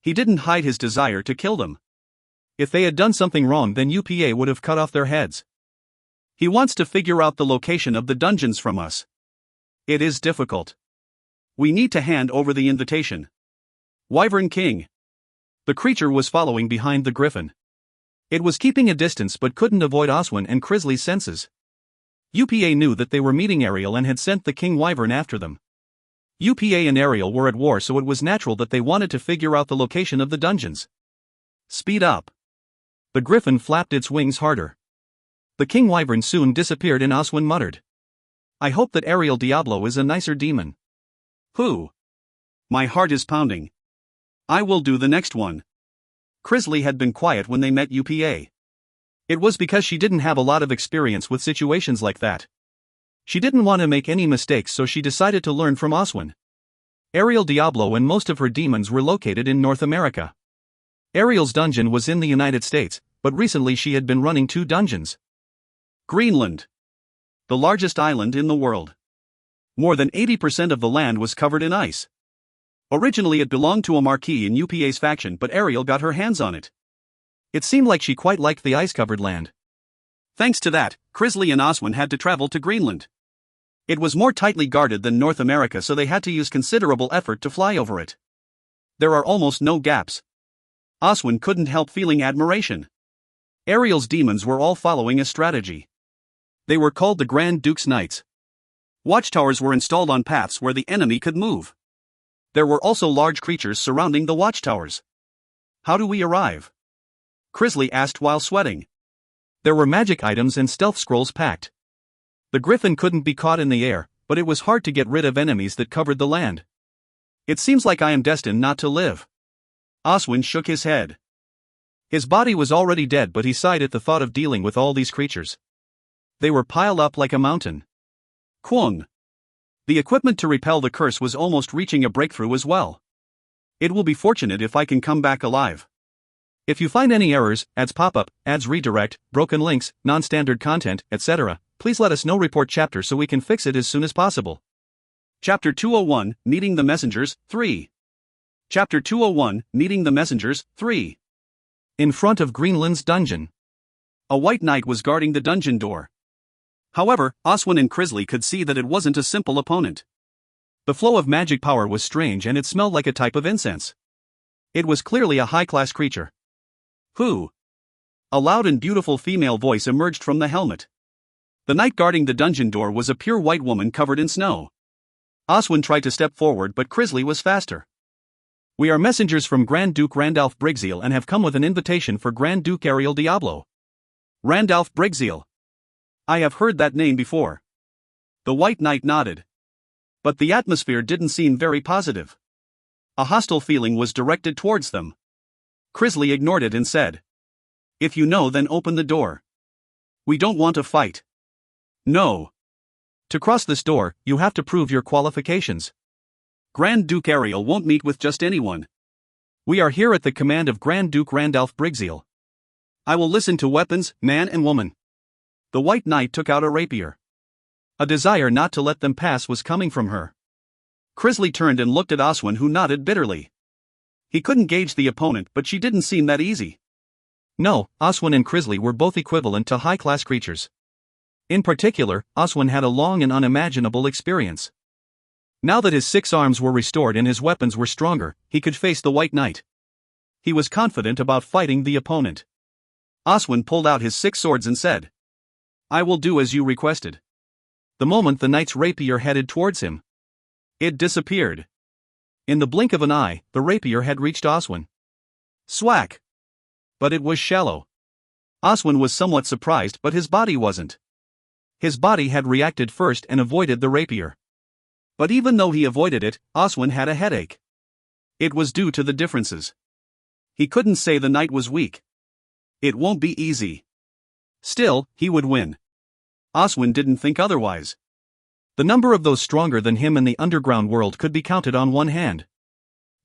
He didn't hide his desire to kill them. If they had done something wrong, then UPA would have cut off their heads. He wants to figure out the location of the dungeons from us. It is difficult. We need to hand over the invitation. Wyvern King. The creature was following behind the griffin. It was keeping a distance but couldn't avoid Oswin and Crisley's senses. UPA knew that they were meeting Ariel and had sent the King Wyvern after them. UPA and Ariel were at war, so it was natural that they wanted to figure out the location of the dungeons. Speed up. The griffin flapped its wings harder. The King Wyvern soon disappeared and Oswin muttered, "I hope that Ariel Diablo is a nicer demon." Who? My heart is pounding. I will do the next one. Crisley had been quiet when they met UPA. It was because she didn't have a lot of experience with situations like that. She didn't want to make any mistakes, so she decided to learn from Oswin. Ariel Diablo and most of her demons were located in North America. Ariel's dungeon was in the United States, but recently she had been running 2 dungeons. Greenland. The largest island in the world. More than 80% of the land was covered in ice. Originally it belonged to a marquis in UPA's faction, but Ariel got her hands on it. It seemed like she quite liked the ice-covered land. Thanks to that, Crisley and Oswin had to travel to Greenland. It was more tightly guarded than North America, so they had to use considerable effort to fly over it. There are almost no gaps. Oswin couldn't help feeling admiration. Ariel's demons were all following a strategy. They were called the Grand Duke's Knights. Watchtowers were installed on paths where the enemy could move. There were also large creatures surrounding the watchtowers. How do we arrive? Crisley asked while sweating. There were magic items and stealth scrolls packed. The griffin couldn't be caught in the air, but it was hard to get rid of enemies that covered the land. It seems like I am destined not to live. Oswin shook his head. His body was already dead, but he sighed at the thought of dealing with all these creatures. They were piled up like a mountain. Kwon. The equipment to repel the curse was almost reaching a breakthrough as well. It will be fortunate if I can come back alive. If you find any errors, ads pop up, ads redirect, broken links, non-standard content, etc., please let us know. Report chapter so we can fix it as soon as possible. Chapter 201, Needing the Messengers, 3. Chapter 201, Needing the Messengers, 3. In front of Greenland's dungeon. A white knight was guarding the dungeon door. However, Oswin and Crisley could see that it wasn't a simple opponent. The flow of magic power was strange and it smelled like a type of incense. It was clearly a high-class creature. Who? A loud and beautiful female voice emerged from the helmet. The knight guarding the dungeon door was a pure white woman covered in snow. Oswin tried to step forward, but Crisley was faster. We are messengers from Grand Duke Randalph Brigzeal and have come with an invitation for Grand Duke Ariel Diablo. Randalph Brigzeal. I have heard that name before. The white knight nodded. But the atmosphere didn't seem very positive. A hostile feeling was directed towards them. Crisley ignored it and said, "If you know, then open the door. We don't want to fight." No. To cross this door, you have to prove your qualifications. Grand Duke Ariel won't meet with just anyone. We are here at the command of Grand Duke Randalph Brigzeal. I will listen to weapons, man and woman. The white knight took out a rapier. A desire not to let them pass was coming from her. Crisley turned and looked at Oswin, who nodded bitterly. He couldn't gauge the opponent, but she didn't seem that easy. No, Oswin and Crisley were both equivalent to high-class creatures. In particular, Oswin had a long and unimaginable experience. Now that his 6 arms were restored and his weapons were stronger, he could face the white knight. He was confident about fighting the opponent. Oswin pulled out his 6 swords and said, "I will do as you requested." The moment the knight's rapier headed towards him, it disappeared. In the blink of an eye, the rapier had reached Oswin. Swack! But it was shallow. Oswin was somewhat surprised, but his body wasn't. His body had reacted first and avoided the rapier. But even though he avoided it, Oswin had a headache. It was due to the differences. He couldn't say the knight was weak. It won't be easy. Still, he would win. Oswin didn't think otherwise. The number of those stronger than him in the underground world could be counted on one hand.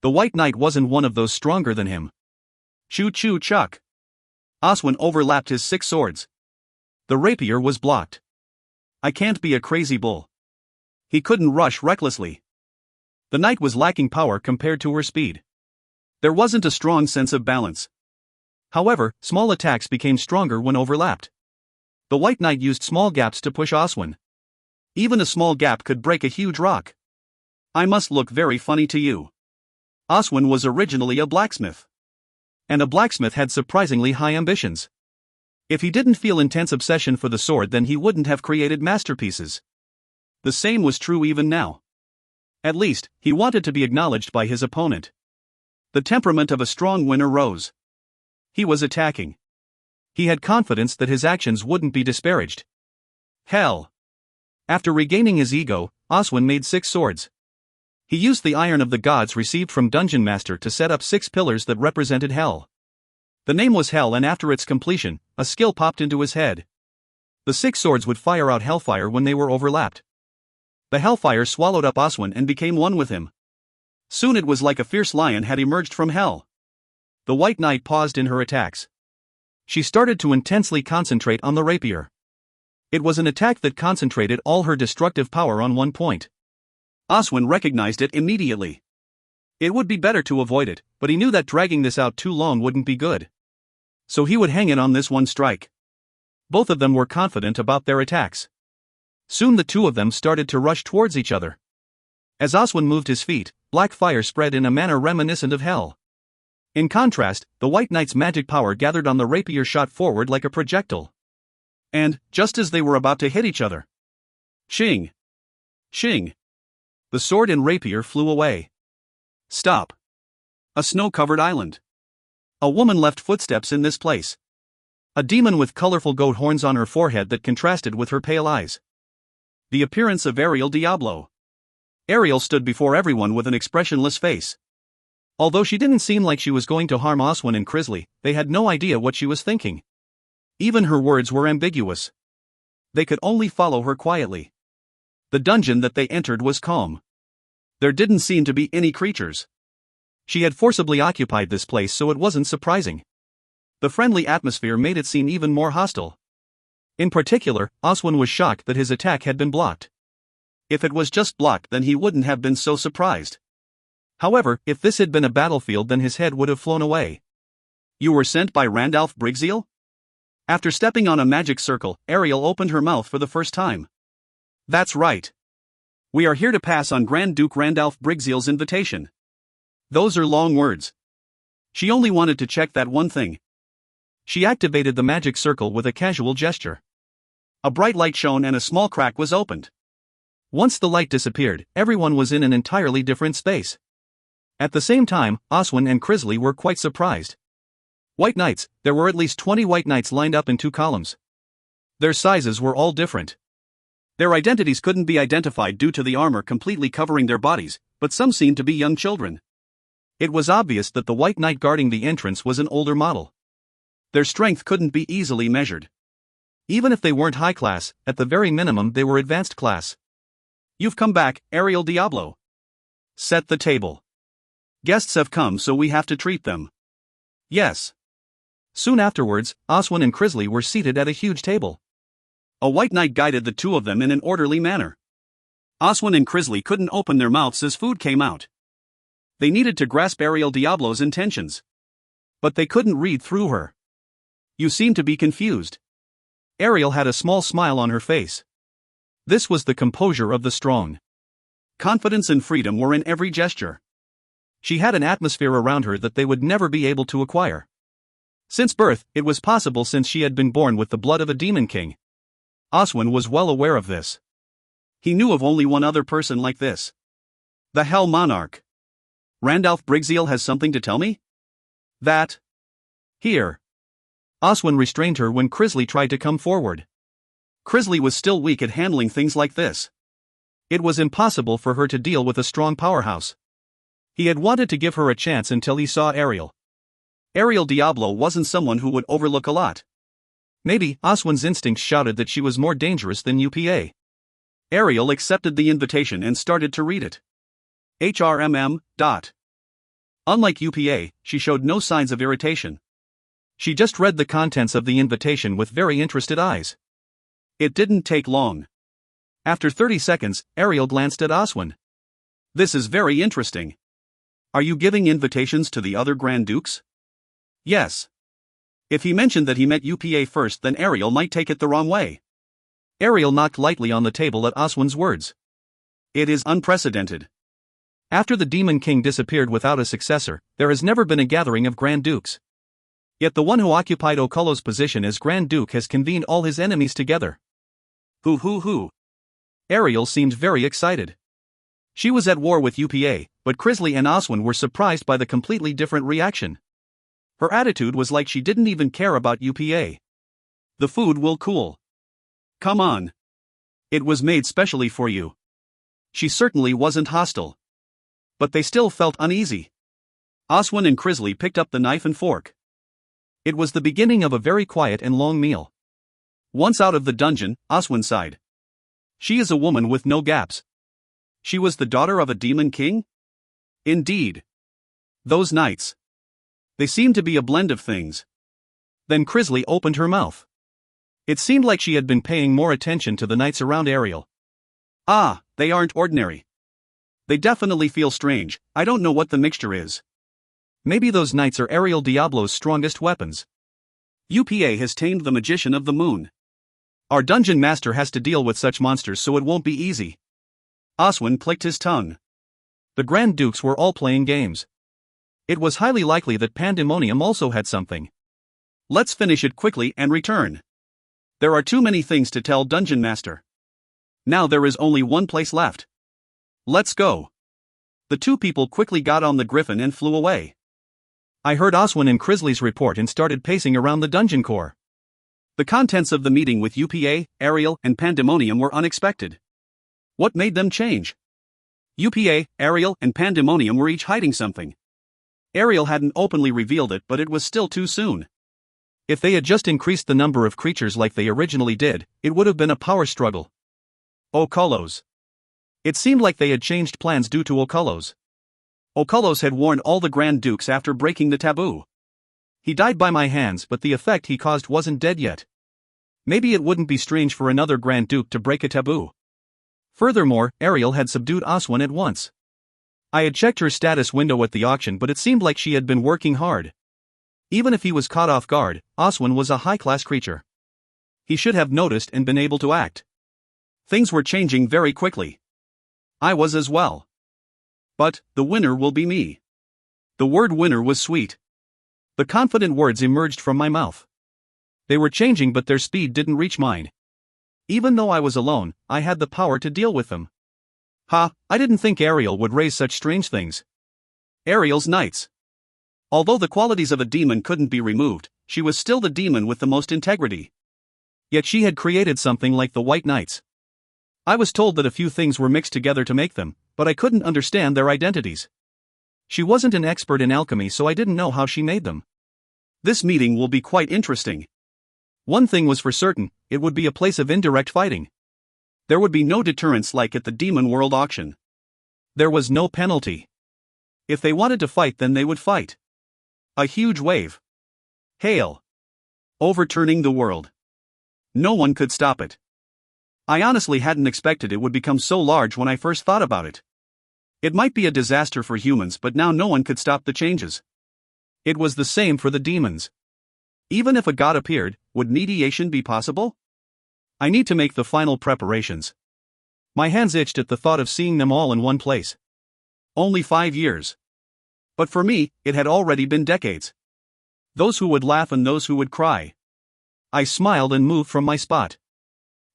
The white knight wasn't one of those stronger than him. Choo-choo chuck. Oswin overlapped his 6 swords. The rapier was blocked. I can't be a crazy bull. He couldn't rush recklessly. The knight was lacking power compared to her speed. There wasn't a strong sense of balance. However, small attacks became stronger when overlapped. The white knight used small gaps to push Oswin. Even a small gap could break a huge rock. I must look very funny to you. Oswin was originally a blacksmith. And a blacksmith had surprisingly high ambitions. If he didn't feel intense obsession for the sword, then he wouldn't have created masterpieces. The same was true even now. At least, he wanted to be acknowledged by his opponent. The temperament of a strong winner rose. He was attacking. He had confidence that his actions wouldn't be disparaged. Hell! After regaining his ego, Oswin made 6 swords. He used the iron of the gods received from Dungeon Master to set up 6 pillars that represented hell. The name was Hell, and after its completion, a skill popped into his head. The 6 swords would fire out hellfire when they were overlapped. The hellfire swallowed up Oswin and became one with him. Soon it was like a fierce lion had emerged from hell. The white knight paused in her attacks. She started to intensely concentrate on the rapier. It was an attack that concentrated all her destructive power on one point. Oswin recognized it immediately. It would be better to avoid it, but he knew that dragging this out too long wouldn't be good. So he would hang it on this one strike. Both of them were confident about their attacks. Soon the two of them started to rush towards each other. As Oswin moved his feet, black fire spread in a manner reminiscent of hell. In contrast, the white knight's magic power gathered on the rapier shot forward like a projectile. And, just as they were about to hit each other, shing! Shing! The sword and rapier flew away. Stop! A snow-covered island. A woman left footsteps in this place. A demon with colorful goat horns on her forehead that contrasted with her pale eyes. The appearance of Ariel Diablo. Ariel stood before everyone with an expressionless face. Although she didn't seem like she was going to harm Oswin and Crisley, they had no idea what she was thinking. Even her words were ambiguous. They could only follow her quietly. The dungeon that they entered was calm. There didn't seem to be any creatures. She had forcibly occupied this place, so it wasn't surprising. The friendly atmosphere made it seem even more hostile. In particular, Oswin was shocked that his attack had been blocked. If it was just blocked, then he wouldn't have been so surprised. However, if this had been a battlefield, then his head would have flown away. You were sent by Randalph Brigzeal? After stepping on a magic circle, Ariel opened her mouth for the first time. That's right. We are here to pass on Grand Duke Randalph Brigzeal's invitation. Those are long words. She only wanted to check that one thing. She activated the magic circle with a casual gesture. A bright light shone and a small crack was opened. Once the light disappeared, everyone was in an entirely different space. At the same time, Oswin and Crisley were quite surprised. White knights, there were at least 20 white knights lined up in 2 columns. Their sizes were all different. Their identities couldn't be identified due to the armor completely covering their bodies, but some seemed to be young children. It was obvious that the white knight guarding the entrance was an older model. Their strength couldn't be easily measured. Even if they weren't high class, at the very minimum they were advanced class. You've come back, Ariel Diablo. Set the table. Guests have come, so we have to treat them. Yes. Soon afterwards, Oswin and Crisley were seated at a huge table. A white knight guided the two of them in an orderly manner. Oswin and Crisley couldn't open their mouths as food came out. They needed to grasp Ariel Diablo's intentions. But they couldn't read through her. You seem to be confused. Ariel had a small smile on her face. This was the composure of the strong. Confidence and freedom were in every gesture. She had an atmosphere around her that they would never be able to acquire. Since birth, it was possible, since she had been born with the blood of a demon king. Oswin was well aware of this. He knew of only one other person like this. The Hell Monarch. Randalph Brigzeal has something to tell me? That. Here. Oswin restrained her when Crisley tried to come forward. Crisley was still weak at handling things like this. It was impossible for her to deal with a strong powerhouse. He had wanted to give her a chance until he saw Ariel. Ariel Diablo wasn't someone who would overlook a lot. Maybe Oswin's instincts shouted that she was more dangerous than UPA. Ariel accepted the invitation and started to read it. HRMM. Unlike UPA, she showed no signs of irritation. She just read the contents of the invitation with very interested eyes. It didn't take long. After 30 seconds, Ariel glanced at Oswin. This is very interesting. Are you giving invitations to the other Grand Dukes? Yes. If he mentioned that he met UPA first, then Ariel might take it the wrong way. Ariel knocked lightly on the table at Oswin's words. It is unprecedented. After the Demon King disappeared without a successor, there has never been a gathering of Grand Dukes. Yet the one who occupied Okolo's position as Grand Duke has convened all his enemies together. Hoo. Ariel seemed very excited. She was at war with UPA, but Crisley and Oswin were surprised by the completely different reaction. Her attitude was like she didn't even care about UPA. The food will cool. Come on. It was made specially for you. She certainly wasn't hostile. But they still felt uneasy. Oswin and Crisley picked up the knife and fork. It was the beginning of a very quiet and long meal. Once out of the dungeon, Oswin sighed. She is a woman with no gaps. She was the daughter of a demon king? Indeed. Those nights. They seemed to be a blend of things. Then Crisley opened her mouth. It seemed like she had been paying more attention to the nights around Ariel. Ah, they aren't ordinary. They definitely feel strange. I don't know what the mixture is. Maybe those knights are Ariel Diablo's strongest weapons. UPA has tamed the magician of the moon. Our dungeon master has to deal with such monsters, so it won't be easy. Oswin clicked his tongue. The Grand Dukes were all playing games. It was highly likely that Pandemonium also had something. Let's finish it quickly and return. There are too many things to tell Dungeon Master. Now there is only one place left. Let's go. The two people quickly got on the griffin and flew away. I heard Oswin and Crisley's report and started pacing around the dungeon core. The contents of the meeting with UPA, Ariel, and Pandemonium were unexpected. What made them change? UPA, Ariel, and Pandemonium were each hiding something. Ariel hadn't openly revealed it, but it was still too soon. If they had just increased the number of creatures like they originally did, it would have been a power struggle. Okolos. It seemed like they had changed plans due to Okolos. Okolos had warned all the Grand Dukes after breaking the taboo. He died by my hands, but the effect he caused wasn't dead yet. Maybe it wouldn't be strange for another Grand Duke to break a taboo. Furthermore, Ariel had subdued Oswin at once. I had checked her status window at the auction, but it seemed like she had been working hard. Even if he was caught off guard, Oswin was a high-class creature. He should have noticed and been able to act. Things were changing very quickly. I was as well. But, the winner will be me. The word winner was sweet. The confident words emerged from my mouth. They were changing, but their speed didn't reach mine. Even though I was alone, I had the power to deal with them. I didn't think Ariel would raise such strange things. Ariel's knights. Although the qualities of a demon couldn't be removed, she was still the demon with the most integrity. Yet she had created something like the White Knights. I was told that a few things were mixed together to make them, but I couldn't understand their identities. She wasn't an expert in alchemy, so I didn't know how she made them. This meeting will be quite interesting. One thing was for certain, it would be a place of indirect fighting. There would be no deterrence like at the Demon World auction. There was no penalty. If they wanted to fight, then they would fight. A huge wave. Hail. Overturning the world. No one could stop it. I honestly hadn't expected it would become so large when I first thought about it. It might be a disaster for humans, but now no one could stop the changes. It was the same for the demons. Even if a god appeared, would mediation be possible? I need to make the final preparations. My hands itched at the thought of seeing them all in one place. Only 5 years. But for me, it had already been decades. Those who would laugh and those who would cry. I smiled and moved from my spot.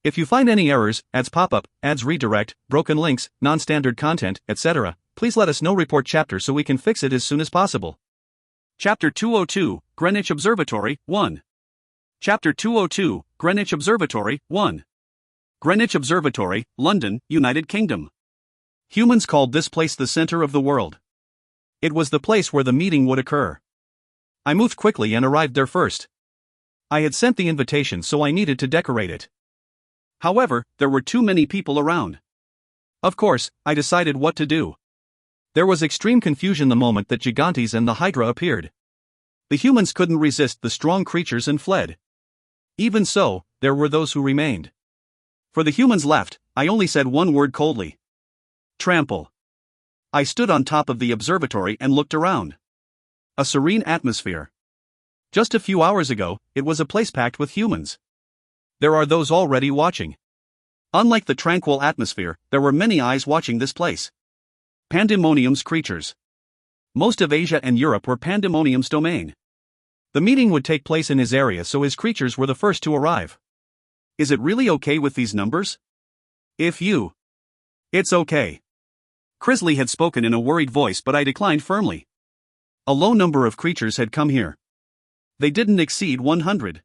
If you find any errors, ads pop up, ads redirect, broken links, non-standard content, etc., please let us know. Report chapter so we can fix it as soon as possible. Chapter 202, Greenwich Observatory, 1. Chapter 202, Greenwich Observatory, 1. Greenwich Observatory, London, United Kingdom. Humans called this place the center of the world. It was the place where the meeting would occur. I moved quickly and arrived there first. I had sent the invitation, so I needed to decorate it. However, there were too many people around. Of course, I decided what to do. There was extreme confusion the moment that Gigantes and the Hydra appeared. The humans couldn't resist the strong creatures and fled. Even so, there were those who remained. For the humans left, I only said one word coldly. Trample. I stood on top of the observatory and looked around. A serene atmosphere. Just a few hours ago, it was a place packed with humans. There are those already watching. Unlike the tranquil atmosphere, there were many eyes watching this place. Pandemonium's creatures. Most of Asia and Europe were Pandemonium's domain. The meeting would take place in his area, so his creatures were the first to arrive. Is it really okay with these numbers? It's okay. Crisley had spoken in a worried voice, but I declined firmly. A low number of creatures had come here. They didn't exceed 100.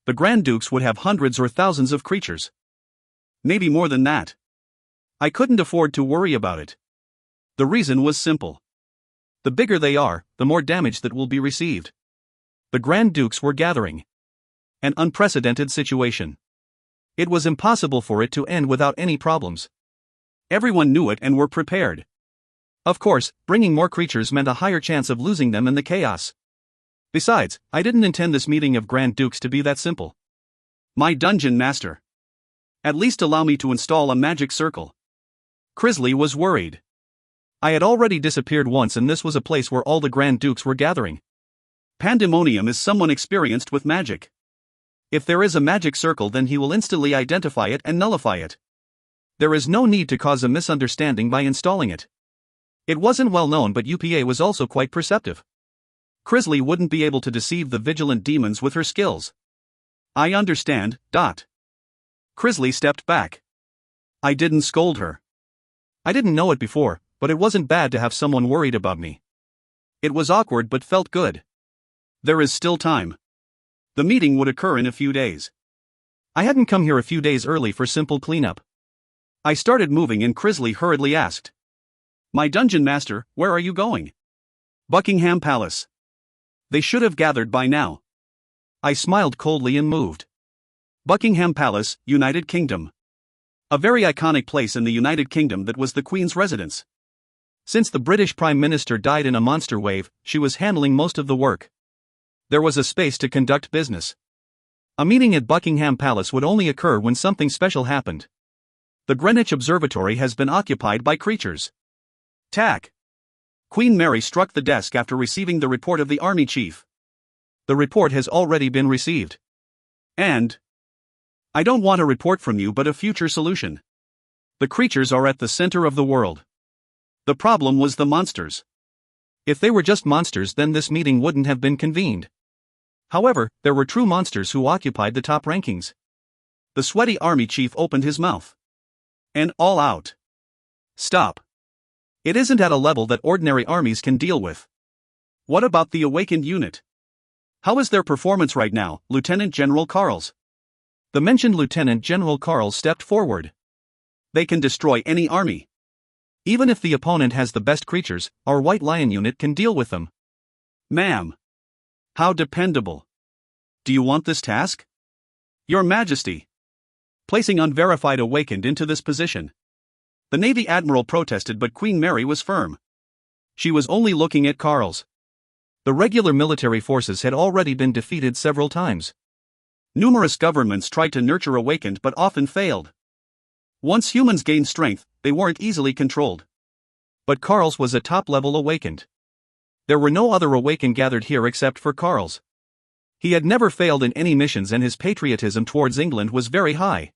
The Grand Dukes would have hundreds or thousands of creatures. Maybe more than that. I couldn't afford to worry about it. The reason was simple. The bigger they are, the more damage that will be received. The Grand Dukes were gathering. An unprecedented situation. It was impossible for it to end without any problems. Everyone knew it and were prepared. Of course, bringing more creatures meant a higher chance of losing them in the chaos. Besides, I didn't intend this meeting of Grand Dukes to be that simple. My dungeon master. At least allow me to install a magic circle. Crisley was worried. I had already disappeared once, and this was a place where all the Grand Dukes were gathering. Pandemonium is someone experienced with magic. If there is a magic circle, then he will instantly identify it and nullify it. There is no need to cause a misunderstanding by installing it. It wasn't well known, but UPA was also quite perceptive. Crisley wouldn't be able to deceive the vigilant demons with her skills. I understand. Crisley stepped back. I didn't scold her. I didn't know it before, but it wasn't bad to have someone worried about me. It was awkward but felt good. There is still time. The meeting would occur in a few days. I hadn't come here a few days early for simple cleanup. I started moving and Crisley hurriedly asked. My dungeon master, where are you going? Buckingham Palace. They should have gathered by now. I smiled coldly and moved. Buckingham Palace, United Kingdom. A very iconic place in the United Kingdom that was the Queen's residence. Since the British Prime Minister died in a monster wave, she was handling most of the work. There was a space to conduct business. A meeting at Buckingham Palace would only occur when something special happened. The Greenwich Observatory has been occupied by creatures. Tack. Queen Mary struck the desk after receiving the report of the army chief. The report has already been received. And I don't want a report from you but a future solution. The creatures are at the center of the world. The problem was the monsters. If they were just monsters, then this meeting wouldn't have been convened. However, there were true monsters who occupied the top rankings. The sweaty army chief opened his mouth. And all out. Stop. It isn't at a level that ordinary armies can deal with. What about the awakened unit? How is their performance right now, Lieutenant General Carls? The mentioned Lieutenant General Carls stepped forward. They can destroy any army. Even if the opponent has the best creatures, our White Lion unit can deal with them. Ma'am. How dependable. Do you want this task? Your Majesty. Placing unverified awakened into this position. The Navy Admiral protested, but Queen Mary was firm. She was only looking at Carls. The regular military forces had already been defeated several times. Numerous governments tried to nurture awakened but often failed. Once humans gained strength, they weren't easily controlled. But Carls was a top-level awakened. There were no other awakened gathered here except for Carls. He had never failed in any missions and his patriotism towards England was very high.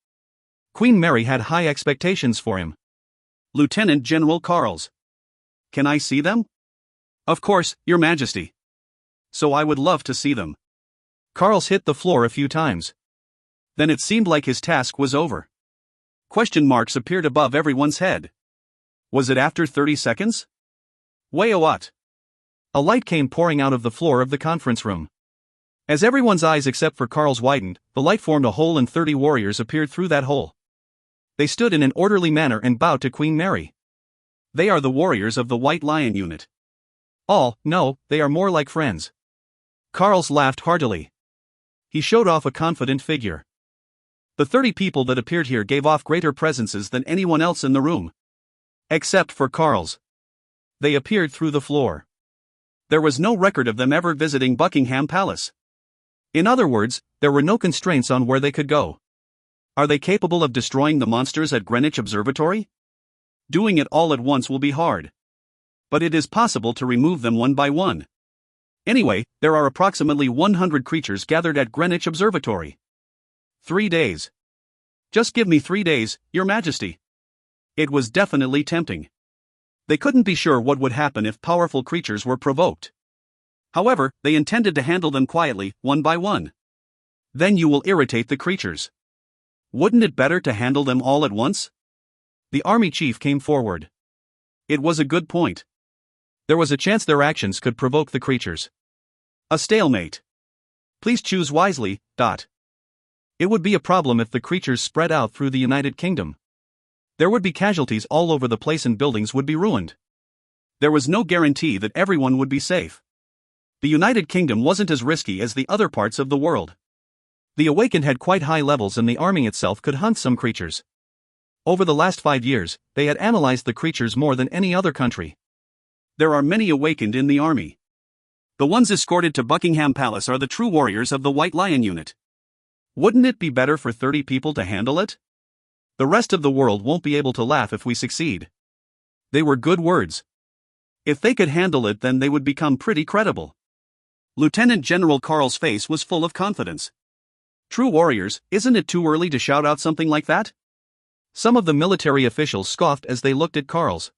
Queen Mary had high expectations for him. Lieutenant General Carls. Can I see them? Of course, Your Majesty. So I would love to see them. Carls hit the floor a few times. Then it seemed like his task was over. Question marks appeared above everyone's head. Was it after 30 seconds? Way what? A light came pouring out of the floor of the conference room. As everyone's eyes except for Carls widened, the light formed a hole and 30 warriors appeared through that hole. They stood in an orderly manner and bowed to Queen Mary. They are the warriors of the White Lion unit. No, they are more like friends. Carls laughed heartily. He showed off a confident figure. The 30 people that appeared here gave off greater presences than anyone else in the room. Except for Carls. They appeared through the floor. There was no record of them ever visiting Buckingham Palace. In other words, there were no constraints on where they could go. Are they capable of destroying the monsters at Greenwich Observatory? Doing it all at once will be hard. But it is possible to remove them one by one. Anyway, there are approximately 100 creatures gathered at Greenwich Observatory. 3 days. Just give me 3 days, Your Majesty. It was definitely tempting. They couldn't be sure what would happen if powerful creatures were provoked. However, they intended to handle them quietly, one by one. Then you will irritate the creatures. Wouldn't it better to handle them all at once? The army chief came forward. It was a good point. There was a chance their actions could provoke the creatures. A stalemate. Please choose wisely. It would be a problem if the creatures spread out through the United Kingdom. There would be casualties all over the place and buildings would be ruined. There was no guarantee that everyone would be safe. The United Kingdom wasn't as risky as the other parts of the world. The Awakened had quite high levels and the army itself could hunt some creatures. Over the last 5 years, they had analyzed the creatures more than any other country. There are many Awakened in the army. The ones escorted to Buckingham Palace are the true warriors of the White Lion unit. Wouldn't it be better for 30 people to handle it? The rest of the world won't be able to laugh if we succeed. They were good words. If they could handle it, then they would become pretty credible. Lieutenant General Carl's face was full of confidence. True warriors, isn't it too early to shout out something like that? Some of the military officials scoffed as they looked at Carl's.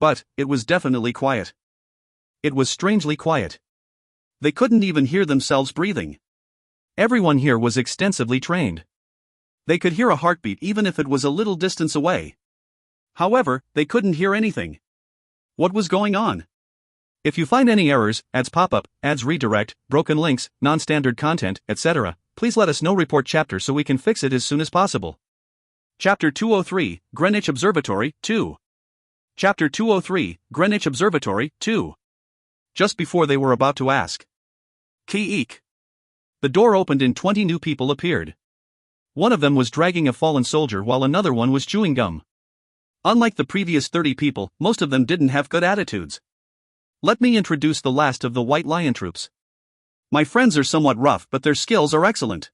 But it was definitely quiet. It was strangely quiet. They couldn't even hear themselves breathing. Everyone here was extensively trained. They could hear a heartbeat even if it was a little distance away. However, they couldn't hear anything. What was going on? If you find any errors, ads pop up, ads redirect, broken links, non-standard content, etc., please let us know. Report chapter so we can fix it as soon as possible. Chapter 203, Greenwich Observatory, 2. Chapter 203, Greenwich Observatory, 2. Just before they were about to ask. Ki-eek. The door opened and 20 new people appeared. One of them was dragging a fallen soldier while another one was chewing gum. Unlike the previous 30 people, most of them didn't have good attitudes. Let me introduce the last of the White Lion troops. My friends are somewhat rough, but their skills are excellent.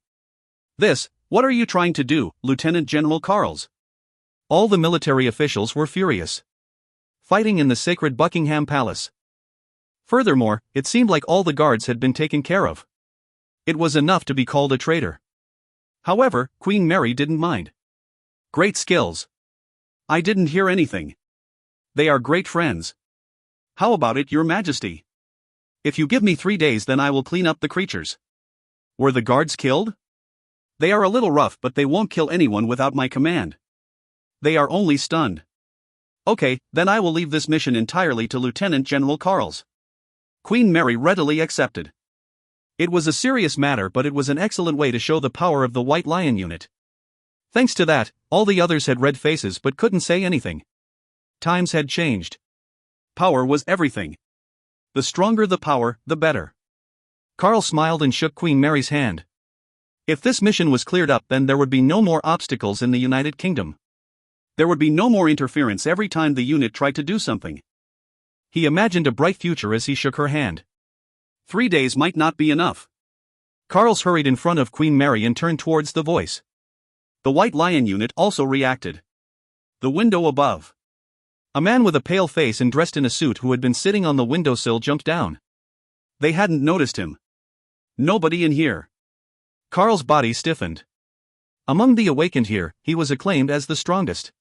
What are you trying to do, Lieutenant General Carls? All the military officials were furious. Fighting in the sacred Buckingham Palace. Furthermore, it seemed like all the guards had been taken care of. It was enough to be called a traitor. However, Queen Mary didn't mind. Great skills. I didn't hear anything. They are great friends. How about it, Your Majesty? If you give me 3 days, then I will clean up the creatures. Were the guards killed? They are a little rough, but they won't kill anyone without my command. They are only stunned. Okay, then I will leave this mission entirely to Lieutenant General Carls. Queen Mary readily accepted. It was a serious matter, but it was an excellent way to show the power of the White Lion unit. Thanks to that, all the others had red faces but couldn't say anything. Times had changed. Power was everything. The stronger the power, the better. Carl smiled and shook Queen Mary's hand. If this mission was cleared up, then there would be no more obstacles in the United Kingdom. There would be no more interference every time the unit tried to do something. He imagined a bright future as he shook her hand. 3 days might not be enough. Carls hurried in front of Queen Mary and turned towards the voice. The White Lion unit also reacted. The window above. A man with a pale face and dressed in a suit who had been sitting on the windowsill jumped down. They hadn't noticed him. Nobody in here. Carl's body stiffened. Among the Awakened here, he was acclaimed as the strongest.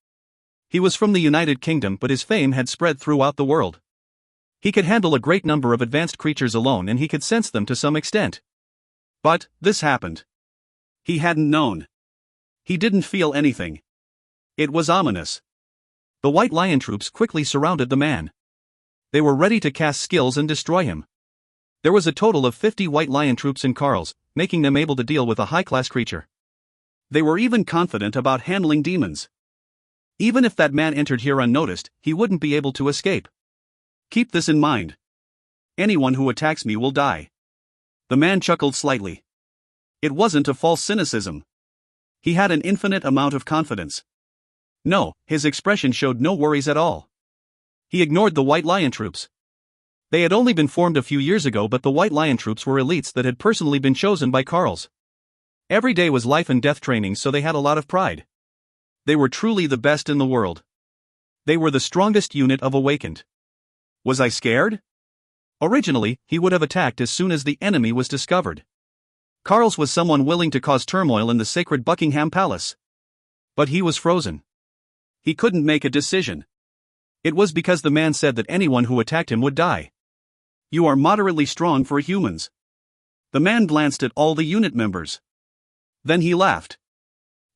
He was from the United Kingdom, but his fame had spread throughout the world. He could handle a great number of advanced creatures alone, and he could sense them to some extent. But this happened. He hadn't known. He didn't feel anything. It was ominous. The White Lion troops quickly surrounded the man. They were ready to cast skills and destroy him. There was a total of 50 White Lion troops in Carls, making them able to deal with a high-class creature. They were even confident about handling demons. Even if that man entered here unnoticed, he wouldn't be able to escape. Keep this in mind. Anyone who attacks me will die. The man chuckled slightly. It wasn't a false cynicism. He had an infinite amount of confidence. No, his expression showed no worries at all. He ignored the White Lion troops. They had only been formed a few years ago, but the White Lion troops were elites that had personally been chosen by Carl's. Every day was life and death training, so they had a lot of pride. They were truly the best in the world. They were the strongest unit of Awakened. Was I scared? Originally, he would have attacked as soon as the enemy was discovered. Carl's was someone willing to cause turmoil in the sacred Buckingham Palace. But he was frozen. He couldn't make a decision. It was because the man said that anyone who attacked him would die. You are moderately strong for humans. The man glanced at all the unit members. Then he laughed.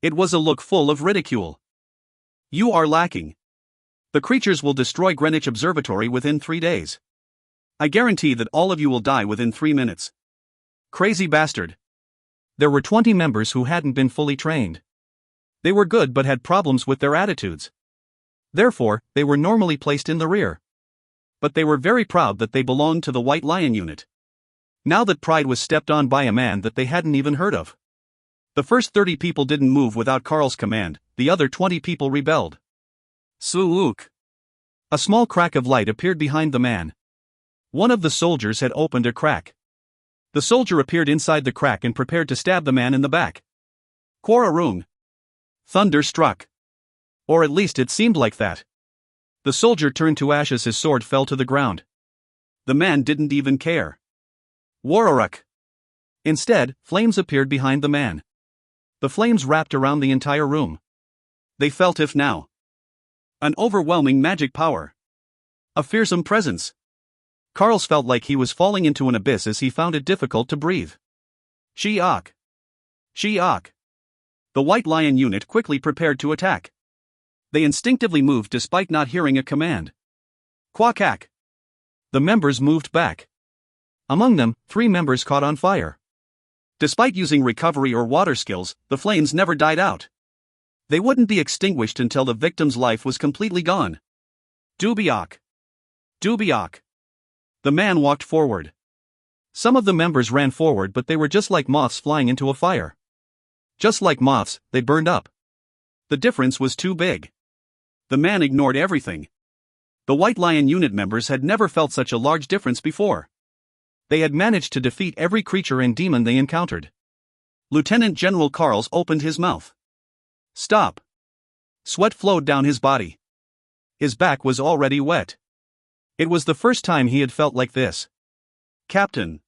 It was a look full of ridicule. You are lacking. The creatures will destroy Greenwich Observatory within 3 days. I guarantee that all of you will die within 3 minutes. Crazy bastard. There were 20 members who hadn't been fully trained. They were good but had problems with their attitudes. Therefore, they were normally placed in the rear. But they were very proud that they belonged to the White Lion unit. Now that pride was stepped on by a man that they hadn't even heard of. The first 30 people didn't move without Carl's command, the other 20 people rebelled. Swook! A small crack of light appeared behind the man. One of the soldiers had opened a crack. The soldier appeared inside the crack and prepared to stab the man in the back. Quararung! Thunder struck. Or at least it seemed like that. The soldier turned to ash as his sword fell to the ground. The man didn't even care. Wararuk! Instead, flames appeared behind the man. The flames wrapped around the entire room. They felt if now. An overwhelming magic power. A fearsome presence. Carl's felt like he was falling into an abyss as he found it difficult to breathe. Shiok! Shiok! The White Lion unit quickly prepared to attack. They instinctively moved despite not hearing a command. Quackak! The members moved back. Among them, 3 members caught on fire. Despite using recovery or water skills, the flames never died out. They wouldn't be extinguished until the victim's life was completely gone. Dubiok! Dubiok! The man walked forward. Some of the members ran forward, but they were just like moths flying into a fire. Just like moths, they burned up. The difference was too big. The man ignored everything. The White Lion unit members had never felt such a large difference before. They had managed to defeat every creature and demon they encountered. Lieutenant General Carls opened his mouth. Stop! Sweat flowed down his body. His back was already wet. It was the first time he had felt like this. Captain!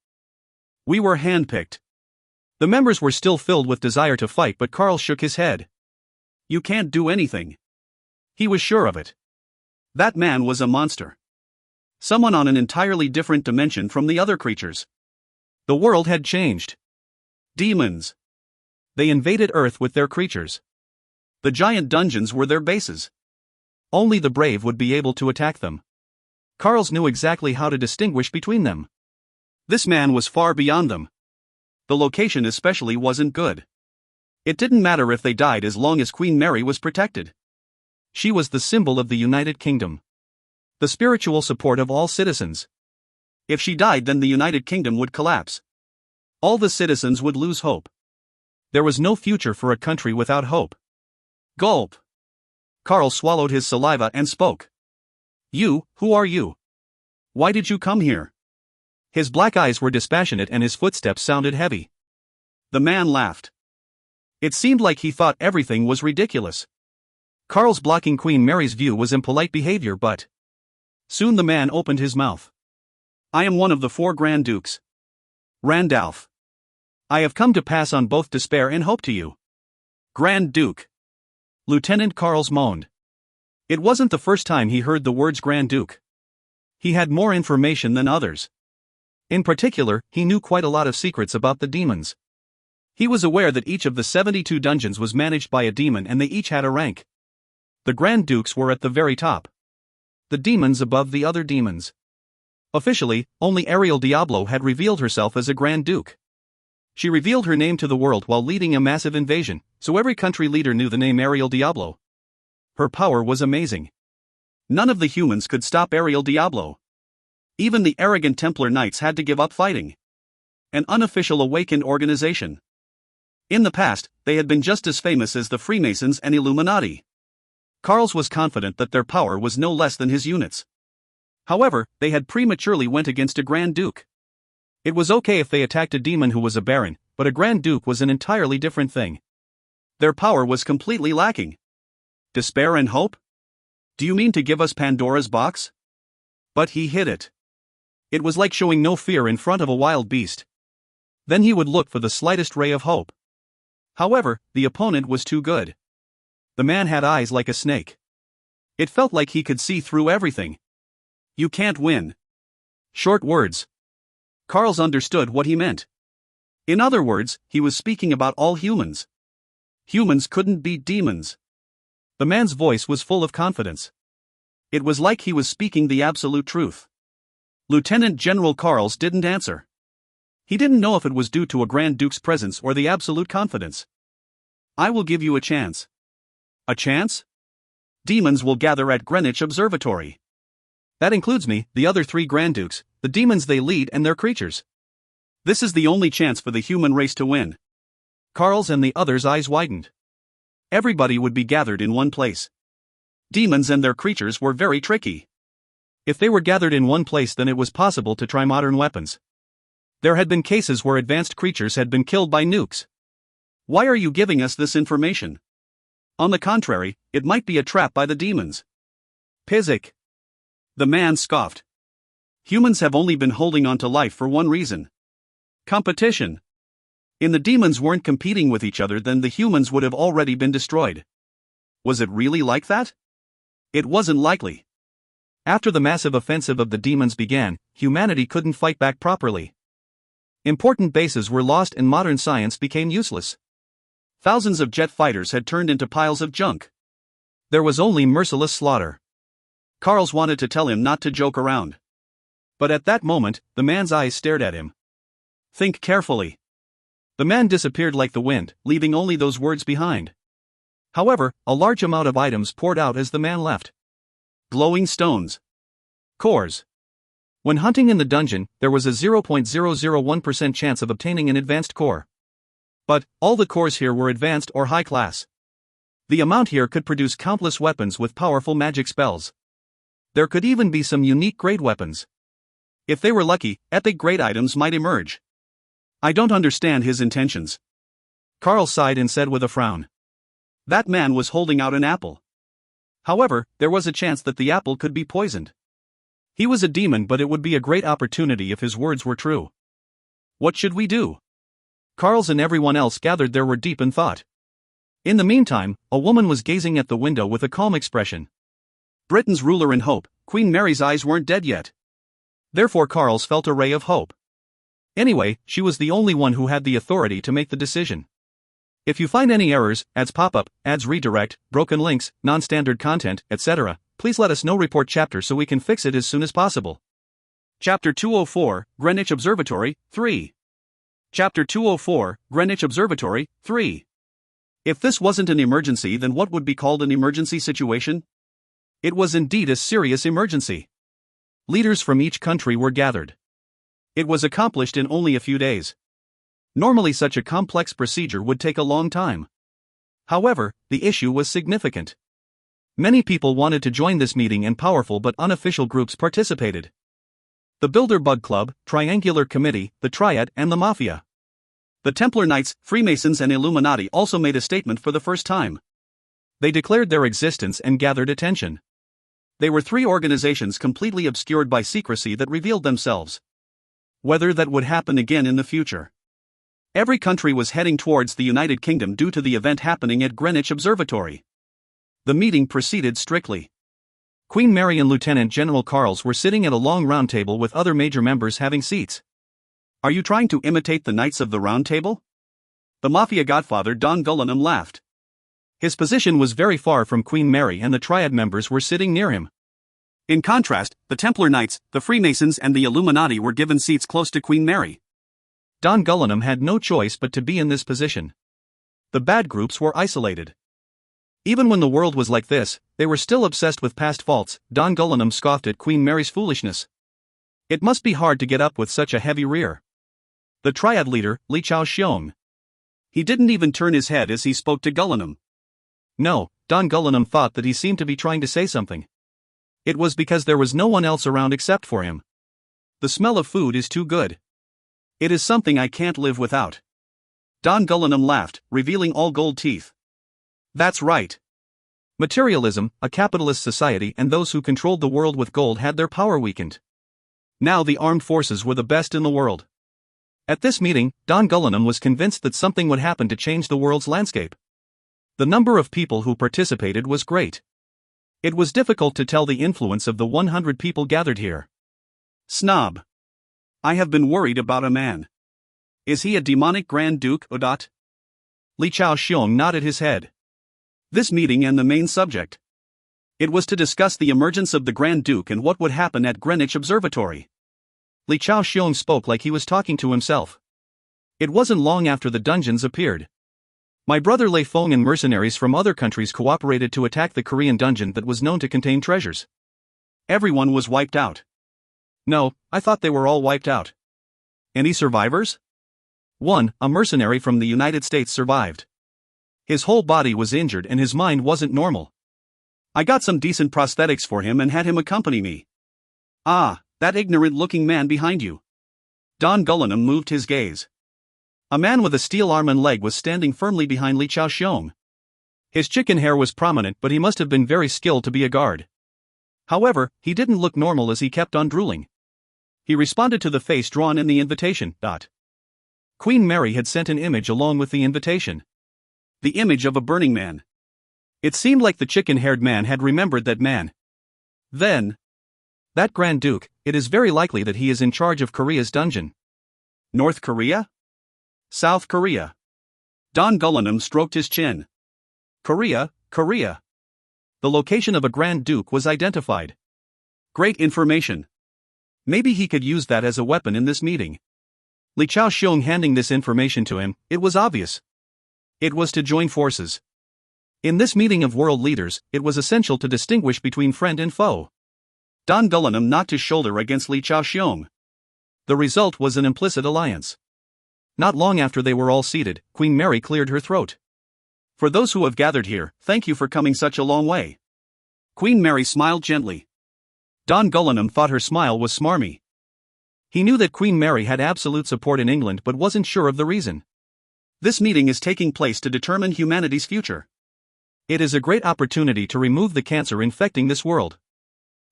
We were handpicked. The members were still filled with desire to fight, but Carl shook his head. You can't do anything. He was sure of it. That man was a monster. Someone on an entirely different dimension from the other creatures. The world had changed. Demons. They invaded Earth with their creatures. The giant dungeons were their bases. Only the brave would be able to attack them. Carls knew exactly how to distinguish between them. This man was far beyond them. The location especially wasn't good. It didn't matter if they died as long as Queen Mary was protected. She was the symbol of the United Kingdom. The spiritual support of all citizens. If she died, then the United Kingdom would collapse. All the citizens would lose hope. There was no future for a country without hope. Gulp! Carl swallowed his saliva and spoke. Who are you? Why did you come here? His black eyes were dispassionate and his footsteps sounded heavy. The man laughed. It seemed like he thought everything was ridiculous. Carl's blocking Queen Mary's view was impolite behavior, but soon the man opened his mouth. I am one of the 4 Grand Dukes. Randalph. I have come to pass on both despair and hope to you. Grand Duke. Lieutenant Carls moaned. It wasn't the first time he heard the words Grand Duke. He had more information than others. In particular, he knew quite a lot of secrets about the demons. He was aware that each of the 72 dungeons was managed by a demon and they each had a rank. The Grand Dukes were at the very top. The demons above the other demons. Officially, only Ariel Diablo had revealed herself as a Grand Duke. She revealed her name to the world while leading a massive invasion, so every country leader knew the name Ariel Diablo. Her power was amazing. None of the humans could stop Ariel Diablo. Even the arrogant Templar Knights had to give up fighting. An unofficial awakened organization. In the past, they had been just as famous as the Freemasons and Illuminati. Carls was confident that their power was no less than his units. However, they had prematurely went against a Grand Duke. It was okay if they attacked a demon who was a baron, but a Grand Duke was an entirely different thing. Their power was completely lacking. Despair and hope? Do you mean to give us Pandora's box? But he hid it. It was like showing no fear in front of a wild beast. Then he would look for the slightest ray of hope. However, the opponent was too good. The man had eyes like a snake. It felt like he could see through everything. You can't win. Short words. Carls understood what he meant. In other words, he was speaking about all humans. Humans couldn't beat demons. The man's voice was full of confidence. It was like he was speaking the absolute truth. Lieutenant General Carls didn't answer. He didn't know if it was due to a Grand Duke's presence or the absolute confidence. I will give you a chance. A chance? Demons will gather at Greenwich Observatory. That includes me, the other 3 Grand Dukes, the demons they lead and their creatures. This is the only chance for the human race to win. Carl's and the others' eyes widened. Everybody would be gathered in one place. Demons and their creatures were very tricky. If they were gathered in one place, then it was possible to try modern weapons. There had been cases where advanced creatures had been killed by nukes. Why are you giving us this information? On the contrary, it might be a trap by the demons. Pizzic. The man scoffed. Humans have only been holding on to life for one reason. Competition. If the demons weren't competing with each other, then the humans would have already been destroyed. Was it really like that? It wasn't likely. After the massive offensive of the demons began, humanity couldn't fight back properly. Important bases were lost and modern science became useless. Thousands of jet fighters had turned into piles of junk. There was only merciless slaughter. Carls wanted to tell him not to joke around. But at that moment, the man's eyes stared at him. Think carefully. The man disappeared like the wind, leaving only those words behind. However, a large amount of items poured out as the man left. Glowing stones. Cores. When hunting in the dungeon, there was a 0.001% chance of obtaining an advanced core. But, all the cores here were advanced or high class. The amount here could produce countless weapons with powerful magic spells. There could even be some unique grade weapons. If they were lucky, epic grade items might emerge. I don't understand his intentions. Carl sighed and said with a frown. That man was holding out an apple. However, there was a chance that the apple could be poisoned. He was a demon, but it would be a great opportunity if his words were true. What should we do? Carls and everyone else gathered there were deep in thought. In the meantime, a woman was gazing at the window with a calm expression. Britain's ruler in hope, Queen Mary's eyes weren't dead yet. Therefore Carls felt a ray of hope. Anyway, she was the only one who had the authority to make the decision. If you find any errors, ads pop up, ads redirect, broken links, non-standard content, etc., please let us know. Report chapter so we can fix it as soon as possible. Chapter 204, Greenwich Observatory, 3. Chapter 204, Greenwich Observatory, 3. If this wasn't an emergency, then what would be called an emergency situation? It was indeed a serious emergency. Leaders from each country were gathered. It was accomplished in only a few days. Normally such a complex procedure would take a long time. However, the issue was significant. Many people wanted to join this meeting and powerful but unofficial groups participated. The Bilderberg Club, Triangular Committee, the Triad, and the Mafia. The Templar Knights, Freemasons and Illuminati also made a statement for the first time. They declared their existence and gathered attention. They were 3 organizations completely obscured by secrecy that revealed themselves. Whether that would happen again in the future. Every country was heading towards the United Kingdom due to the event happening at Greenwich Observatory. The meeting proceeded strictly. Queen Mary and Lieutenant General Carls were sitting at a long round table with other major members having seats. Are you trying to imitate the Knights of the Round Table? The Mafia godfather Don Gullenham laughed. His position was very far from Queen Mary and the Triad members were sitting near him. In contrast, the Templar Knights, the Freemasons and the Illuminati were given seats close to Queen Mary. Don Gullenham had no choice but to be in this position. The bad groups were isolated. Even when the world was like this, they were still obsessed with past faults. Don Gullenham scoffed at Queen Mary's foolishness. It must be hard to get up with such a heavy rear. The Triad leader, Li Chao Xiong. He didn't even turn his head as he spoke to Gullenham. No, Don Gullenham thought that he seemed to be trying to say something. It was because there was no one else around except for him. The smell of food is too good. It is something I can't live without. Don Gullinan laughed, revealing all gold teeth. That's right. Materialism, a capitalist society, and those who controlled the world with gold had their power weakened. Now the armed forces were the best in the world. At this meeting, Don Gullinan was convinced that something would happen to change the world's landscape. The number of people who participated was great. It was difficult to tell the influence of the 100 people gathered here. Snob. I have been worried about a man. Is he a demonic Grand Duke, Odot? Li Chao-shiong nodded his head. This meeting and the main subject. It was to discuss the emergence of the Grand Duke and what would happen at Greenwich Observatory. Li Chao-shiong spoke like he was talking to himself. It wasn't long after the dungeons appeared. My brother Lei Feng and mercenaries from other countries cooperated to attack the Korean dungeon that was known to contain treasures. Everyone was wiped out. No, I thought they were all wiped out. Any survivors? One, a mercenary from the United States, survived. His whole body was injured and his mind wasn't normal. I got some decent prosthetics for him and had him accompany me. Ah, that ignorant-looking man behind you. Don Gullinan moved his gaze. A man with a steel arm and leg was standing firmly behind Li Chao-shiong. His chicken hair was prominent, but he must have been very skilled to be a guard. However, he didn't look normal as he kept on drooling. He responded to the face drawn in the invitation. Queen Mary had sent an image along with the invitation. The image of a burning man. It seemed like the chicken-haired man had remembered that man. Then, that Grand Duke, it is very likely that he is in charge of Korea's dungeon. North Korea? South Korea. Don Gullinan stroked his chin. Korea. The location of a Grand Duke was identified. Great information. Maybe he could use that as a weapon in this meeting. Li Chao-shiong handing this information to him, it was obvious. It was to join forces. In this meeting of world leaders, it was essential to distinguish between friend and foe. Don Gullinan knocked his shoulder against Li Chao-shiong. The result was an implicit alliance. Not long after they were all seated, Queen Mary cleared her throat. For those who have gathered here, thank you for coming such a long way. Queen Mary smiled gently. Don Gullinan thought her smile was smarmy. He knew that Queen Mary had absolute support in England but wasn't sure of the reason. This meeting is taking place to determine humanity's future. It is a great opportunity to remove the cancer infecting this world.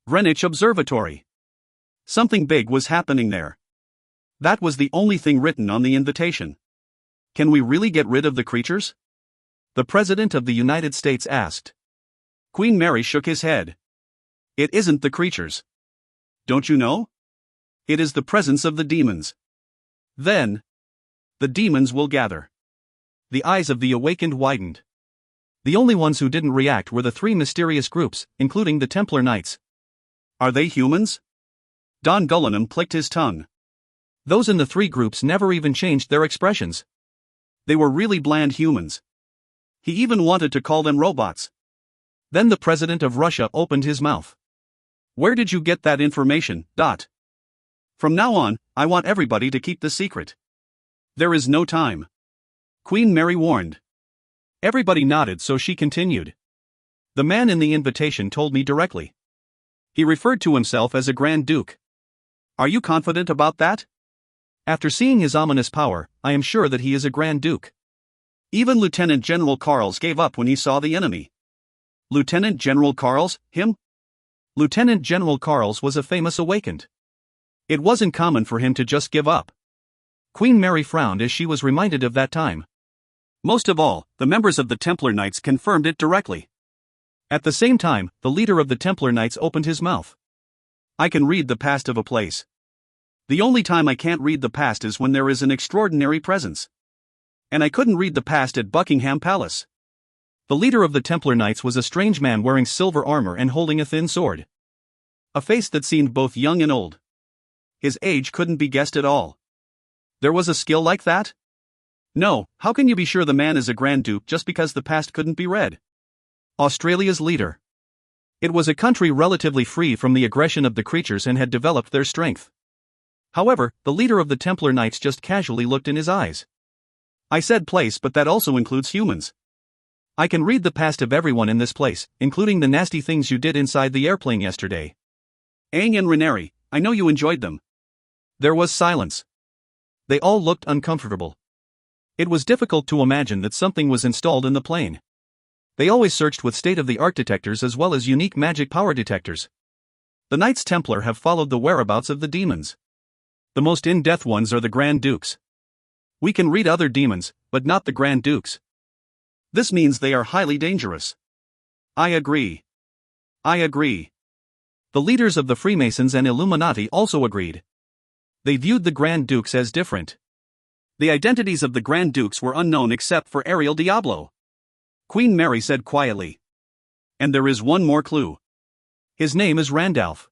Greenwich Observatory. Something big was happening there. That was the only thing written on the invitation. Can we really get rid of the creatures? The President of the United States asked. Queen Mary shook his head. It isn't the creatures. Don't you know? It is the presence of the demons. Then, the demons will gather. The eyes of the awakened widened. The only ones who didn't react were the three mysterious groups, including the Templar Knights. Are they humans? Don Gullinan clicked his tongue. Those in the three groups never even changed their expressions. They were really bland humans. He even wanted to call them robots. Then the President of Russia opened his mouth. Where did you get that information? From now on, I want everybody to keep the secret. There is no time. Queen Mary warned. Everybody nodded, so she continued. The man in the invitation told me directly. He referred to himself as a Grand Duke. Are you confident about that? After seeing his ominous power, I am sure that he is a Grand Duke. Even Lieutenant General Karls gave up when he saw the enemy. Lieutenant General Karls, him? Lieutenant General Karls was a famous awakened. It wasn't common for him to just give up. Queen Mary frowned as she was reminded of that time. Most of all, the members of the Templar Knights confirmed it directly. At the same time, the leader of the Templar Knights opened his mouth. I can read the past of a place. The only time I can't read the past is when there is an extraordinary presence. And I couldn't read the past at Buckingham Palace. The leader of the Templar Knights was a strange man wearing silver armor and holding a thin sword. A face that seemed both young and old. His age couldn't be guessed at all. There was a skill like that? No, how can you be sure the man is a Grand Duke just because the past couldn't be read? Australia's leader. It was a country relatively free from the aggression of the creatures and had developed their strength. However, the leader of the Templar Knights just casually looked in his eyes. I said place, but that also includes humans. I can read the past of everyone in this place, including the nasty things you did inside the airplane yesterday. Aang and Reneri, I know you enjoyed them. There was silence. They all looked uncomfortable. It was difficult to imagine that something was installed in the plane. They always searched with state-of-the-art detectors as well as unique magic power detectors. The Knights Templar have followed the whereabouts of the demons. The most in-depth ones are the Grand Dukes. We can read other demons, but not the Grand Dukes. This means they are highly dangerous. I agree. The leaders of the Freemasons and Illuminati also agreed. They viewed the Grand Dukes as different. The identities of the Grand Dukes were unknown except for Ariel Diablo. Queen Mary said quietly. And there is one more clue. His name is Randalph.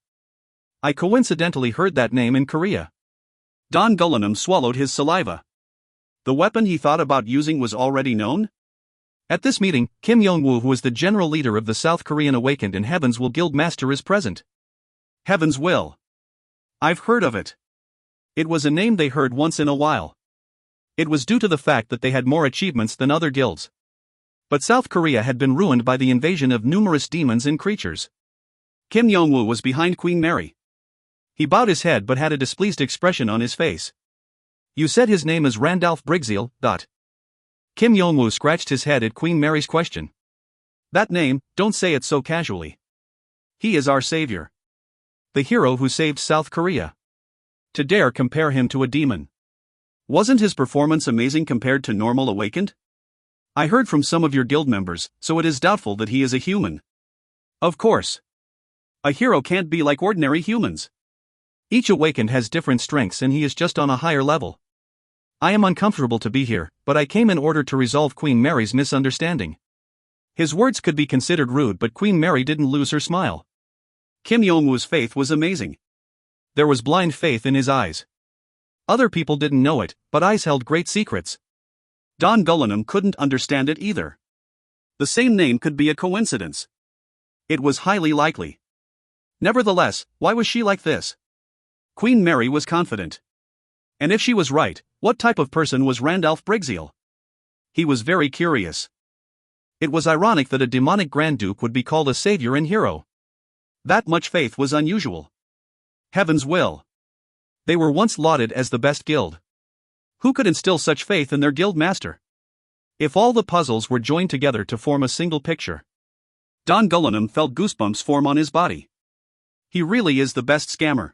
I coincidentally heard that name in Korea. Don Gullinam swallowed his saliva. The weapon he thought about using was already known? At this meeting, Kim Yong-woo, who is the general leader of the South Korean Awakened and Heaven's Will Guild Master, is present. Heaven's Will. I've heard of it. It was a name they heard once in a while. It was due to the fact that they had more achievements than other guilds. But South Korea had been ruined by the invasion of numerous demons and creatures. Kim Yong-woo was behind Queen Mary. He bowed his head but had a displeased expression on his face. You said his name is Randalph Brigzeal. Kim Yong-woo scratched his head at Queen Mary's question. That name, don't say it so casually. He is our savior. The hero who saved South Korea. To dare compare him to a demon. Wasn't his performance amazing compared to normal Awakened? I heard from some of your guild members, so it is doubtful that he is a human. Of course. A hero can't be like ordinary humans. Each Awakened has different strengths and he is just on a higher level. I am uncomfortable to be here, but I came in order to resolve Queen Mary's misunderstanding. His words could be considered rude, but Queen Mary didn't lose her smile. Kim Yong-woo's faith was amazing. There was blind faith in his eyes. Other people didn't know it, but eyes held great secrets. Don Gullinam couldn't understand it either. The same name could be a coincidence. It was highly likely. Nevertheless, why was she like this? Queen Mary was confident. And if she was right, what type of person was Randalph Brigzeal? He was very curious. It was ironic that a demonic Grand Duke would be called a savior and hero. That much faith was unusual. Heaven's Will. They were once lauded as the best guild. Who could instill such faith in their guild master? If all the puzzles were joined together to form a single picture. Don Gullinam felt goosebumps form on his body. He really is the best scammer.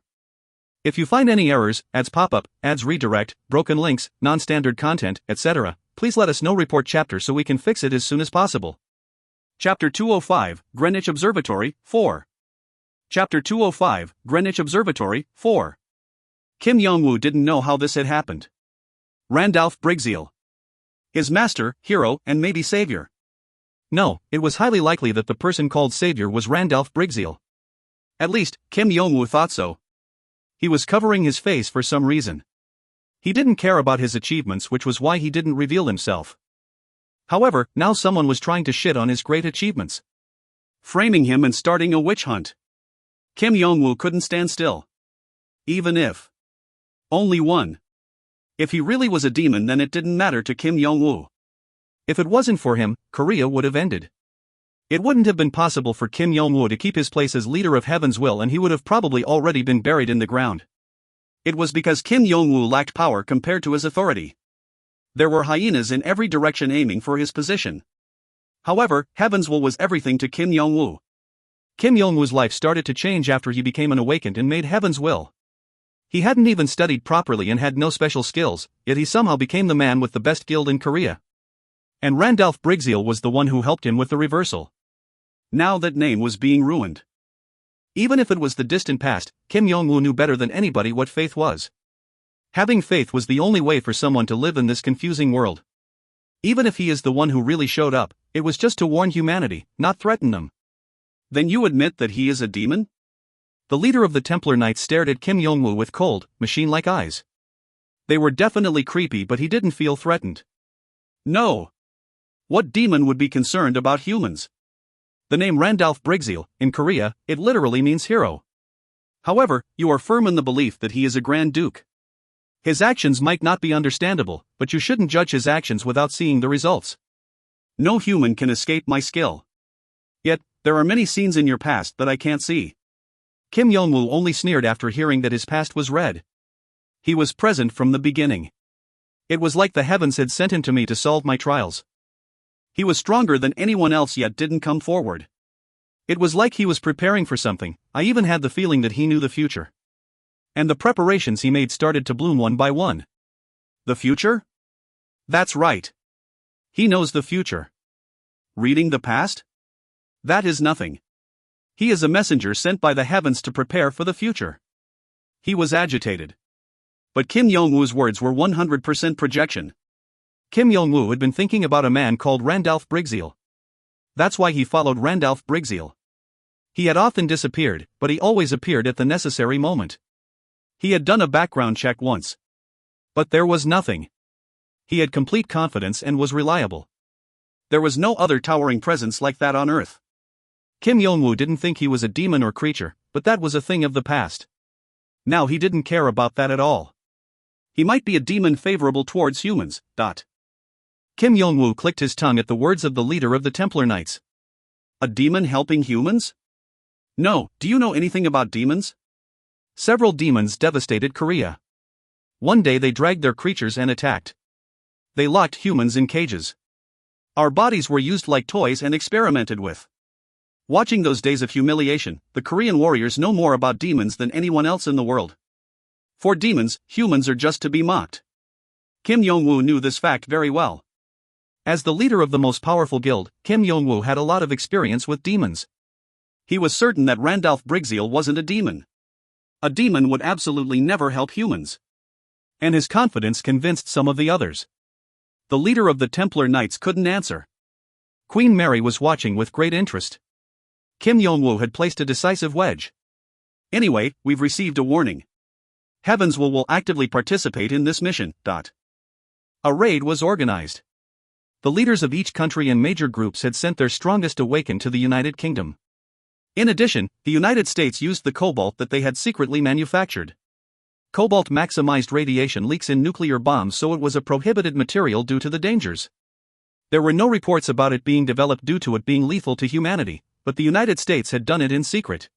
If you find any errors, ads pop up, ads redirect, broken links, non-standard content, etc., please let us know. Report chapter so we can fix it as soon as possible. Chapter 205, Greenwich Observatory, 4. Chapter 205, Greenwich Observatory, 4. Kim Yong-woo didn't know how this had happened. Randalph Brigzeal. His master, hero, and maybe savior. No, it was highly likely that the person called savior was Randalph Brigzeal. At least, Kim Yong-woo thought so. He was covering his face for some reason. He didn't care about his achievements, which was why he didn't reveal himself. However, now someone was trying to shit on his great achievements. Framing him and starting a witch hunt. Kim Yong-woo couldn't stand still. Even if. Only one. If he really was a demon, then it didn't matter to Kim Yong-woo. If it wasn't for him, Korea would have ended. It wouldn't have been possible for Kim Yong-woo to keep his place as leader of Heaven's Will, and he would have probably already been buried in the ground. It was because Kim Yong-woo lacked power compared to his authority. There were hyenas in every direction aiming for his position. However, Heaven's Will was everything to Kim Yong-woo. Kim Yong-woo's life started to change after he became an Awakened and made Heaven's Will. He hadn't even studied properly and had no special skills, yet he somehow became the man with the best guild in Korea. And Randalph Brigzeal was the one who helped him with the reversal. Now that name was being ruined. Even if it was the distant past, Kim Yong-woo knew better than anybody what faith was. Having faith was the only way for someone to live in this confusing world. Even if he is the one who really showed up, it was just to warn humanity, not threaten them. Then you admit that he is a demon? The leader of the Templar Knights stared at Kim Yong-woo with cold, machine-like eyes. They were definitely creepy, but he didn't feel threatened. No. What demon would be concerned about humans? The name Randalph Brigzeal, in Korea, it literally means hero. However, you are firm in the belief that he is a Grand Duke. His actions might not be understandable, but you shouldn't judge his actions without seeing the results. No human can escape my skill. Yet, there are many scenes in your past that I can't see. Kim Yong-woo only sneered after hearing that his past was read. He was present from the beginning. It was like the heavens had sent him to me to solve my trials. He was stronger than anyone else yet didn't come forward. It was like he was preparing for something. I even had the feeling that he knew the future. And the preparations he made started to bloom one by one. The future? That's right. He knows the future. Reading the past? That is nothing. He is a messenger sent by the heavens to prepare for the future. He was agitated. But Kim Yong-woo's words were 100% projection. Kim Yong-woo had been thinking about a man called Randalph Briggseel. That's why he followed Randalph Briggseel. He had often disappeared, but he always appeared at the necessary moment. He had done a background check once. But there was nothing. He had complete confidence and was reliable. There was no other towering presence like that on Earth. Kim Yong-woo didn't think he was a demon or creature, but that was a thing of the past. Now he didn't care about that at all. He might be a demon favorable towards humans. Kim Yong-woo clicked his tongue at the words of the leader of the Templar Knights. A demon helping humans? No, do you know anything about demons? Several demons devastated Korea. One day they dragged their creatures and attacked. They locked humans in cages. Our bodies were used like toys and experimented with. Watching those days of humiliation, the Korean warriors know more about demons than anyone else in the world. For demons, humans are just to be mocked. Kim Yong-woo knew this fact very well. As the leader of the most powerful guild, Kim Yong-woo had a lot of experience with demons. He was certain that Randalph Briggseel wasn't a demon. A demon would absolutely never help humans. And his confidence convinced some of the others. The leader of the Templar Knights couldn't answer. Queen Mary was watching with great interest. Kim Yong-woo had placed a decisive wedge. Anyway, we've received a warning. Heavens will actively participate in this mission. A raid was organized. The leaders of each country and major groups had sent their strongest awakened to the United Kingdom. In addition, the United States used the cobalt that they had secretly manufactured. Cobalt maximized radiation leaks in nuclear bombs, so it was a prohibited material due to the dangers. There were no reports about it being developed due to it being lethal to humanity, but the United States had done it in secret.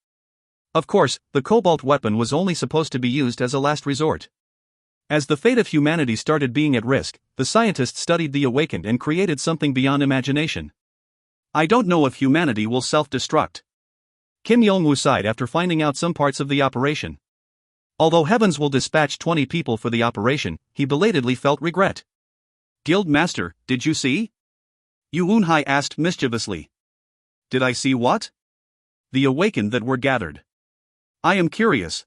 Of course, the cobalt weapon was only supposed to be used as a last resort. As the fate of humanity started being at risk, the scientists studied the awakened and created something beyond imagination. I don't know if humanity will self-destruct. Kim Yong-woo sighed after finding out some parts of the operation. Although Heavens will dispatch 20 people for the operation, he belatedly felt regret. Guild Master, did you see? Yu Eun-hai asked mischievously. Did I see what? The awakened that were gathered. I am curious.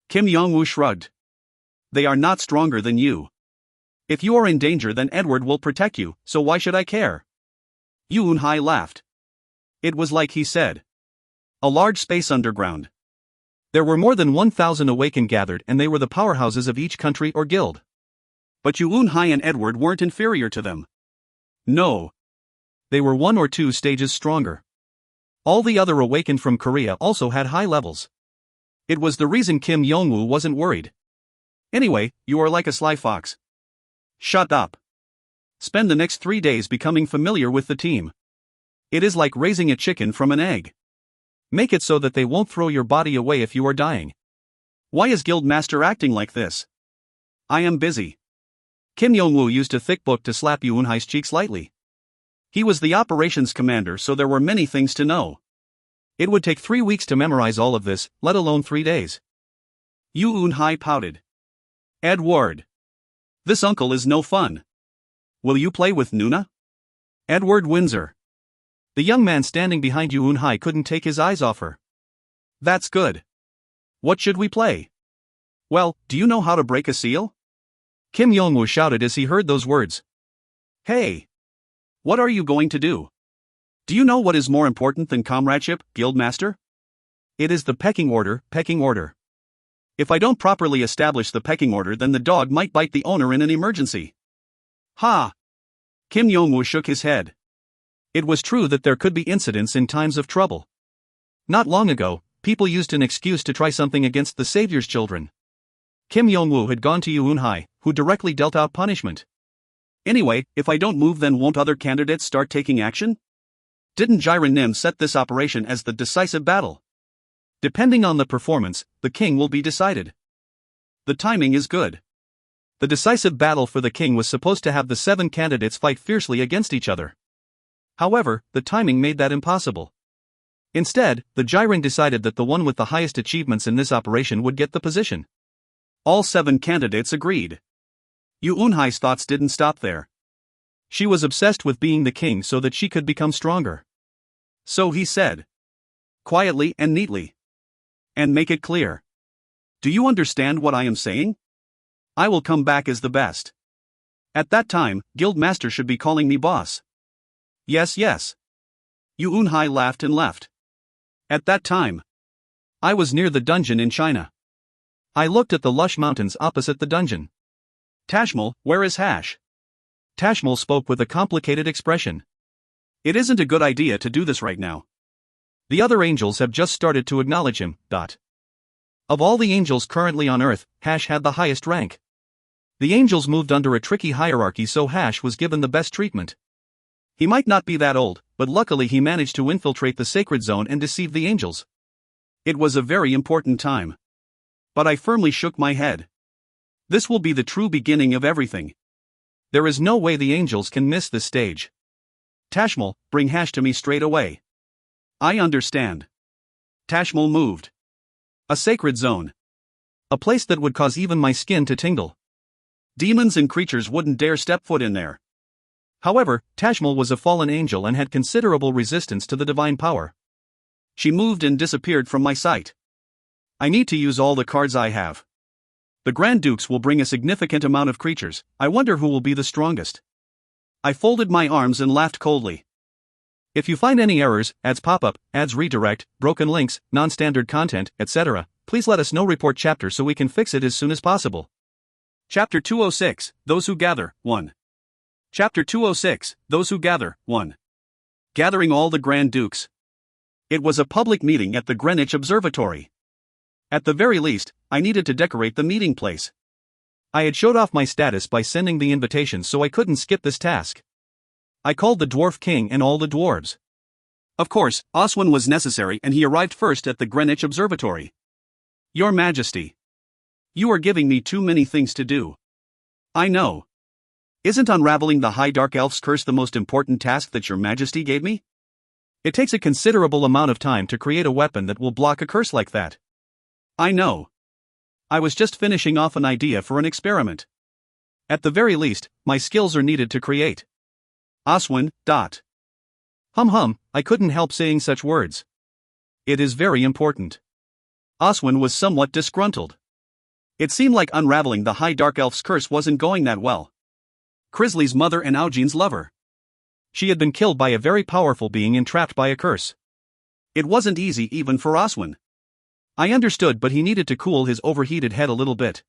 Kim Yong-woo shrugged. They are not stronger than you. If you are in danger, then Edward will protect you, so why should I care? Yu Eun-hai laughed. It was like he said. A large space underground. There were more than 1,000 awakened gathered, and they were the powerhouses of each country or guild. But Yu Eun-hai and Edward weren't inferior to them. No. They were 1 or 2 stages stronger. All the other awakened from Korea also had high levels. It was the reason Kim Yong-woo wasn't worried. Anyway, you are like a sly fox. Shut up. Spend the next 3 days becoming familiar with the team. It is like raising a chicken from an egg. Make it so that they won't throw your body away if you are dying. Why is Guildmaster acting like this? I am busy. Kim Yong-woo used a thick book to slap Yu Eun-hai's cheeks lightly. He was the operations commander, so there were many things to know. It would take 3 weeks to memorize all of this, let alone 3 days. Yu Eun-hai pouted. Edward. This uncle is no fun. Will you play with Nuna? Edward Windsor. The young man standing behind Yu Eun-hai couldn't take his eyes off her. That's good. What should we play? Well, do you know how to break a seal? Kim Yong-woo shouted as he heard those words. Hey! What are you going to do? Do you know what is more important than comradeship, Guildmaster? It is the pecking order. If I don't properly establish the pecking order, then the dog might bite the owner in an emergency. Ha! Kim Yong-woo shook his head. It was true that there could be incidents in times of trouble. Not long ago, people used an excuse to try something against the Savior's children. Kim Yong-woo had gone to Yu Eun-hai, who directly dealt out punishment. Anyway, if I don't move, then won't other candidates start taking action? Didn't Jiren Nim set this operation as the decisive battle? Depending on the performance, the king will be decided. The timing is good. The decisive battle for the king was supposed to have the 7 candidates fight fiercely against each other. However, the timing made that impossible. Instead, the Jiren decided that the one with the highest achievements in this operation would get the position. All 7 candidates agreed. Yu Eunhai's thoughts didn't stop there. She was obsessed with being the king so that she could become stronger. So he said, quietly and neatly, and make it clear. Do you understand what I am saying? I will come back as the best. At that time, Guildmaster should be calling me boss. Yes, yes. Yu Eunhai laughed and left. At that time, I was near the dungeon in China. I looked at the lush mountains opposite the dungeon. Tashmal, where is Hash? Tashmal spoke with a complicated expression. It isn't a good idea to do this right now. The other angels have just started to acknowledge him. Of all the angels currently on Earth, Hash had the highest rank. The angels moved under a tricky hierarchy, so Hash was given the best treatment. He might not be that old, but luckily he managed to infiltrate the sacred zone and deceive the angels. It was a very important time. But I firmly shook my head. This will be the true beginning of everything. There is no way the angels can miss this stage. Tashmal, bring Hash to me straight away. I understand. Tashmal moved. A sacred zone. A place that would cause even my skin to tingle. Demons and creatures wouldn't dare step foot in there. However, Tashmal was a fallen angel and had considerable resistance to the divine power. She moved and disappeared from my sight. I need to use all the cards I have. The Grand Dukes will bring a significant amount of creatures. I wonder who will be the strongest. I folded my arms and laughed coldly. If you find any errors, ads pop up, ads redirect, broken links, non-standard content, etc., please let us know. Report chapter so we can fix it as soon as possible. Chapter 206, Those Who Gather, 1. Chapter 206, Those Who Gather, 1. Gathering all the Grand Dukes. It was a public meeting at the Greenwich Observatory. At the very least, I needed to decorate the meeting place. I had showed off my status by sending the invitations, so I couldn't skip this task. I called the Dwarf King and all the dwarves. Of course, Oswin was necessary and he arrived first at the Greenwich Observatory. Your Majesty. You are giving me too many things to do. I know. Isn't unraveling the High Dark Elf's curse the most important task that your Majesty gave me? It takes a considerable amount of time to create a weapon that will block a curse like that. I know. I was just finishing off an idea for an experiment. At the very least, my skills are needed to create. Oswin. I couldn't help saying such words. It is very important. Oswin was somewhat disgruntled. It seemed like unraveling the High Dark Elf's curse wasn't going that well. Crisley's mother and Augene's lover. She had been killed by a very powerful being entrapped by a curse. It wasn't easy even for Oswin. I understood, but he needed to cool his overheated head a little bit.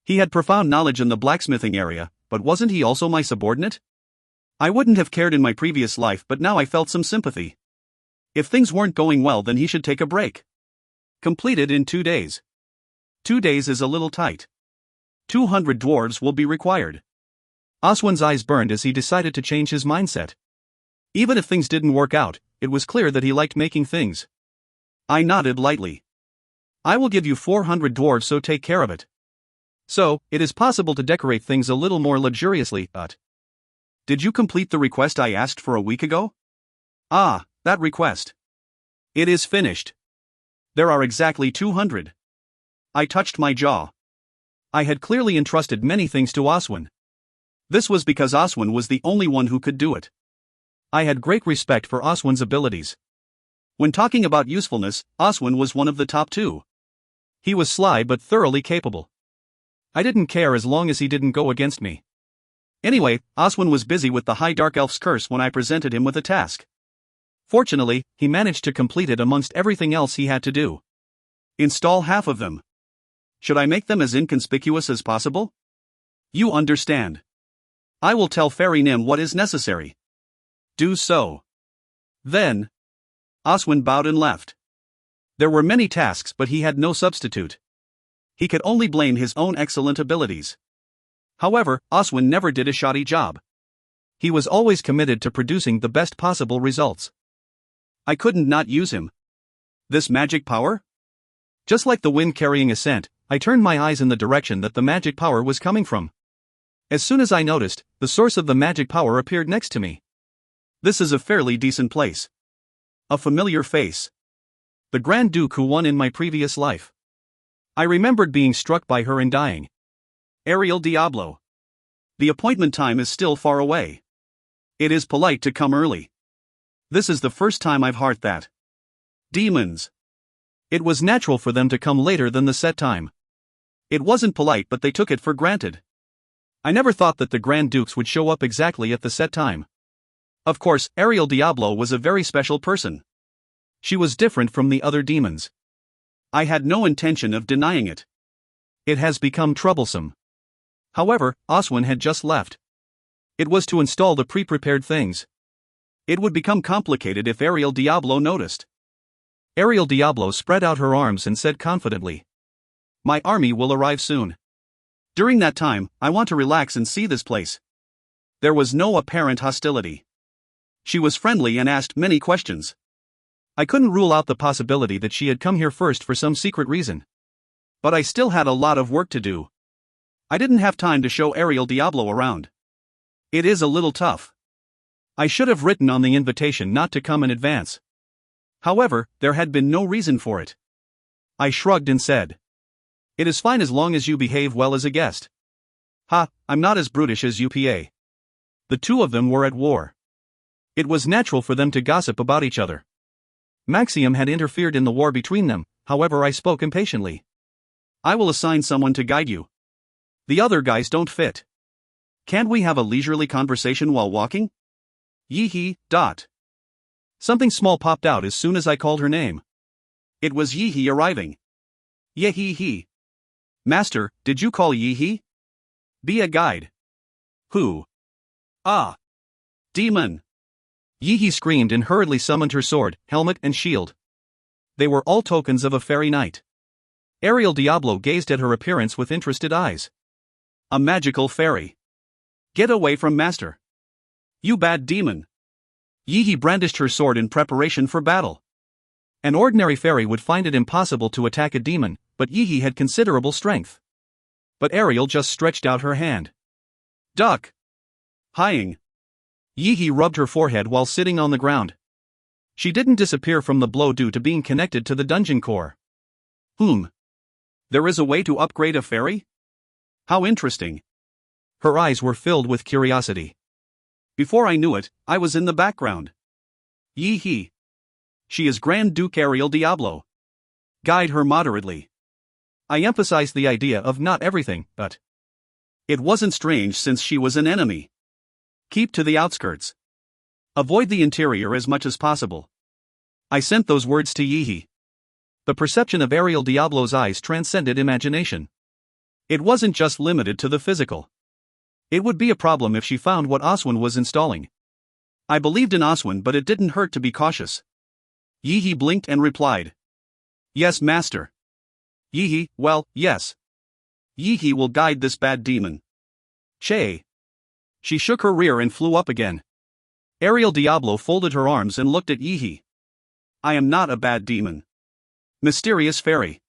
He had profound knowledge in the blacksmithing area, but wasn't he also my subordinate? I wouldn't have cared in my previous life, but now I felt some sympathy. If things weren't going well, then he should take a break. Completed in 2 days. 2 days is a little tight. 200 dwarves will be required. Oswin's eyes burned as he decided to change his mindset. Even if things didn't work out, it was clear that he liked making things. I nodded lightly. I will give you 400 dwarves, so take care of it. So, it is possible to decorate things a little more luxuriously, but... Did you complete the request I asked for a week ago? Ah, that request. It is finished. There are exactly 200. I touched my jaw. I had clearly entrusted many things to Oswin. This was because Oswin was the only one who could do it. I had great respect for Oswin's abilities. When talking about usefulness, Oswin was one of the top 2. He was sly but thoroughly capable. I didn't care as long as he didn't go against me. Anyway, Oswin was busy with the High Dark Elf's curse when I presented him with a task. Fortunately, he managed to complete it amongst everything else he had to do. Install half of them. Should I make them as inconspicuous as possible? You understand. I will tell Fairy Nim what is necessary. Do so. Then. Oswin bowed and left. There were many tasks, but he had no substitute. He could only blame his own excellent abilities. However, Oswin never did a shoddy job. He was always committed to producing the best possible results. I couldn't not use him. This magic power? Just like the wind carrying a scent, I turned my eyes in the direction that the magic power was coming from. As soon as I noticed, the source of the magic power appeared next to me. This is a fairly decent place. A familiar face. The Grand Duke who won in my previous life. I remembered being struck by her and dying. Ariel Diablo. The appointment time is still far away. It is polite to come early. This is the first time I've heard that. Demons. It was natural for them to come later than the set time. It wasn't polite, but they took it for granted. I never thought that the Grand Dukes would show up exactly at the set time. Of course, Ariel Diablo was a very special person. She was different from the other demons. I had no intention of denying it. It has become troublesome. However, Oswin had just left. It was to install the pre-prepared things. It would become complicated if Ariel Diablo noticed. Ariel Diablo spread out her arms and said confidently, "My army will arrive soon. During that time, I want to relax and see this place." There was no apparent hostility. She was friendly and asked many questions. I couldn't rule out the possibility that she had come here first for some secret reason. But I still had a lot of work to do. I didn't have time to show Ariel Diablo around. It is a little tough. I should have written on the invitation not to come in advance. However, there had been no reason for it. I shrugged and said, "It is fine as long as you behave well as a guest." Ha, I'm not as brutish as UPA. The two of them were at war. It was natural for them to gossip about each other. Maxium had interfered in the war between them, however I spoke impatiently. "I will assign someone to guide you. The other guys don't fit. Can't we have a leisurely conversation while walking?" Yee-hee. Something small popped out as soon as I called her name. It was Yee-hee arriving. Yee-hee. "Master, did you call Yee-hee? Be a guide." "Who?" "Ah. Demon." Yee-hee screamed and hurriedly summoned her sword, helmet and shield. They were all tokens of a fairy knight. Ariel Diablo gazed at her appearance with interested eyes. A magical fairy. "Get away from Master. You bad demon." Yee-hee brandished her sword in preparation for battle. An ordinary fairy would find it impossible to attack a demon, but Yee-hee had considerable strength. But Ariel just stretched out her hand. "Duck." "Hying." Yee-hee rubbed her forehead while sitting on the ground. She didn't disappear from the blow due to being connected to the dungeon core. There is a way to upgrade a fairy? How interesting. Her eyes were filled with curiosity. Before I knew it, I was in the background. Yee-hee. She is Grand Duke Ariel Diablo. Guide her moderately. I emphasized the idea of not everything, but it wasn't strange since she was an enemy. Keep to the outskirts. Avoid the interior as much as possible. I sent those words to Yee-hee. The perception of Ariel Diablo's eyes transcended imagination. It wasn't just limited to the physical. It would be a problem if she found what Oswin was installing. I believed in Oswin, but it didn't hurt to be cautious. Yee-hee blinked and replied, "Yes, Master." Yee-hee, well, yes. Yee-hee will guide this bad demon. Che. She shook her rear and flew up again. Ariel Diablo folded her arms and looked at Yee-hee. "I am not a bad demon. Mysterious fairy.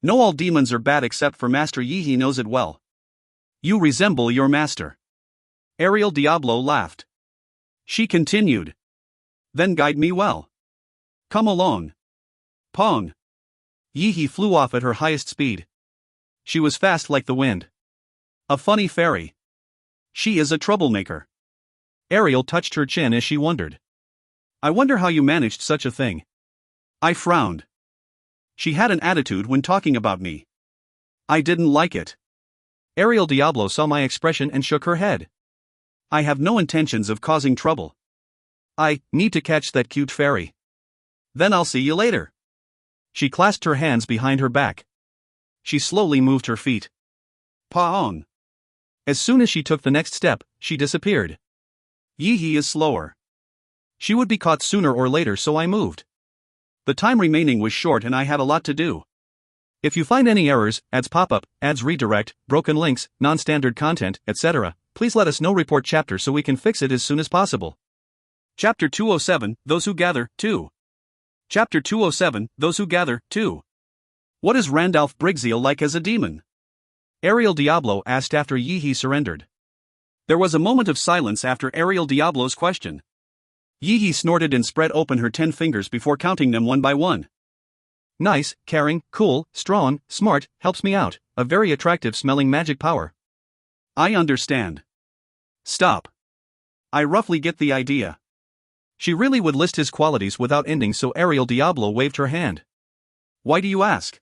No, all demons are bad except for Master. Yee-hee knows it well. You resemble your master." Ariel Diablo laughed. She continued, "Then guide me well. Come along." Pong. Yee-hee flew off at her highest speed. She was fast like the wind. A funny fairy. She is a troublemaker. Ariel touched her chin as she wondered. "I wonder how you managed such a thing." I frowned. She had an attitude when talking about me. I didn't like it. Ariel Diablo saw my expression and shook her head. "I have no intentions of causing trouble. I need to catch that cute fairy. Then I'll see you later." She clasped her hands behind her back. She slowly moved her feet. Paong. As soon as she took the next step, she disappeared. Yee-hee is slower. She would be caught sooner or later, so I moved. The time remaining was short and I had a lot to do. If you find any errors, ads pop up, ads redirect, broken links, non-standard content, etc., please let us know. Report chapter so we can fix it as soon as possible. Chapter 207, Those Who Gather, 2. Chapter 207, Those Who Gather, 2. What is Randalph Briggseal like as a demon? Ariel Diablo asked after Yi-He surrendered. There was a moment of silence after Ariel Diablo's question. Yi-He snorted and spread open her 10 fingers before counting them one by one. Nice, caring, cool, strong, smart, helps me out, a very attractive smelling magic power. I understand. Stop. I roughly get the idea. She really would list his qualities without ending, so Ariel Diablo waved her hand. Why do you ask?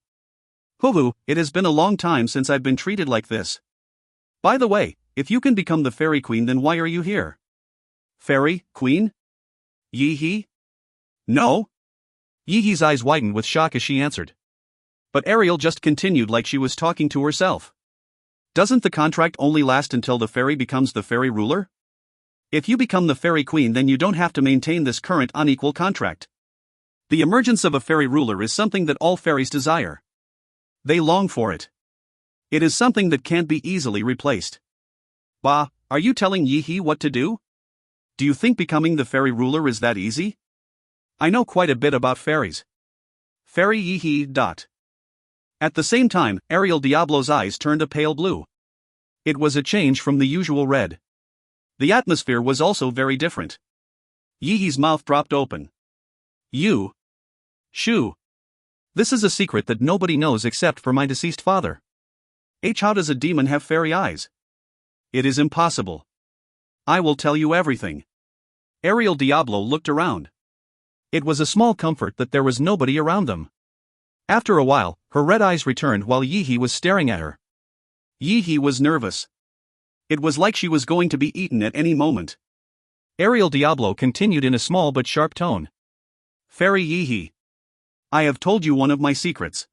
Hoo-hoo, it has been a long time since I've been treated like this. By the way, if you can become the Fairy Queen, then why are you here? Fairy Queen? Yi-He? No. Yi-He's eyes widened with shock as she answered. But Ariel just continued like she was talking to herself. Doesn't the contract only last until the fairy becomes the fairy ruler? If you become the Fairy Queen, then you don't have to maintain this current unequal contract. The emergence of a fairy ruler is something that all fairies desire. They long for it. It is something that can't be easily replaced. Bah, are you telling Yi-He what to do? Do you think becoming the fairy ruler is that easy? I know quite a bit about fairies. Fairy Yi-He. At the same time, Ariel Diablo's eyes turned a pale blue. It was a change from the usual red. The atmosphere was also very different. Yi-He's mouth dropped open. You. Shoo. This is a secret that nobody knows except for my deceased father. How does a demon have fairy eyes? It is impossible. I will tell you everything. Ariel Diablo looked around. It was a small comfort that there was nobody around them. After a while, her red eyes returned while Yi-He was staring at her. Yi-He was nervous. It was like she was going to be eaten at any moment. Ariel Diablo continued in a small but sharp tone. Fairy Yi-He. I have told you one of my secrets.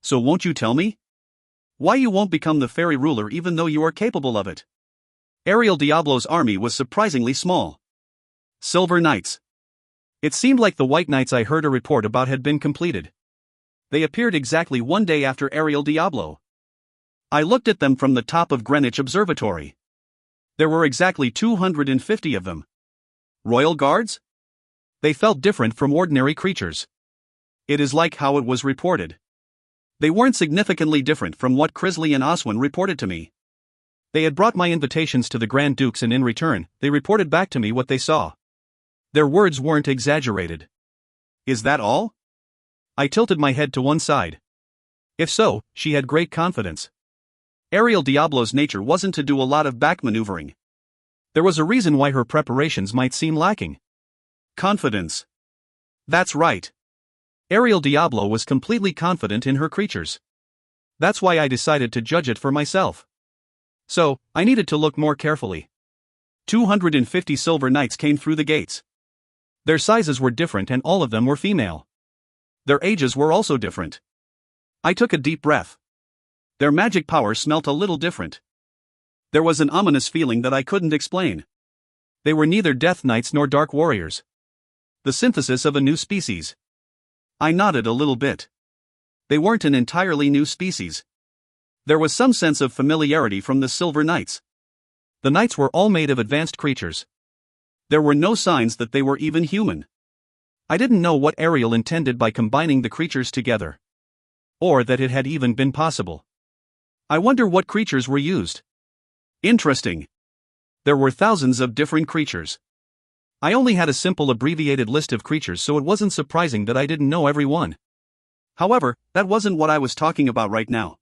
So won't you tell me? Why you won't become the fairy ruler even though you are capable of it? Ariel Diablo's army was surprisingly small. Silver Knights. It seemed like the White Knights I heard a report about had been completed. They appeared exactly one day after Ariel Diablo. I looked at them from the top of Greenwich Observatory. There were exactly 250 of them. Royal Guards? They felt different from ordinary creatures. It is like how it was reported. They weren't significantly different from what Crisley and Oswin reported to me. They had brought my invitations to the Grand Dukes, and in return, they reported back to me what they saw. Their words weren't exaggerated. Is that all? I tilted my head to one side. If so, she had great confidence. Ariel Diablo's nature wasn't to do a lot of back maneuvering. There was a reason why her preparations might seem lacking. Confidence. That's right. Ariel Diablo was completely confident in her creatures. That's why I decided to judge it for myself. So, I needed to look more carefully. 250 Silver Knights came through the gates. Their sizes were different and all of them were female. Their ages were also different. I took a deep breath. Their magic power smelt a little different. There was an ominous feeling that I couldn't explain. They were neither Death Knights nor Dark Warriors. The synthesis of a new species. I nodded a little bit. They weren't an entirely new species. There was some sense of familiarity from the Silver Knights. The Knights were all made of advanced creatures. There were no signs that they were even human. I didn't know what Ariel intended by combining the creatures together. Or that it had even been possible. I wonder what creatures were used. Interesting. There were thousands of different creatures. I only had a simple abbreviated list of creatures, so it wasn't surprising that I didn't know every one. However, that wasn't what I was talking about right now.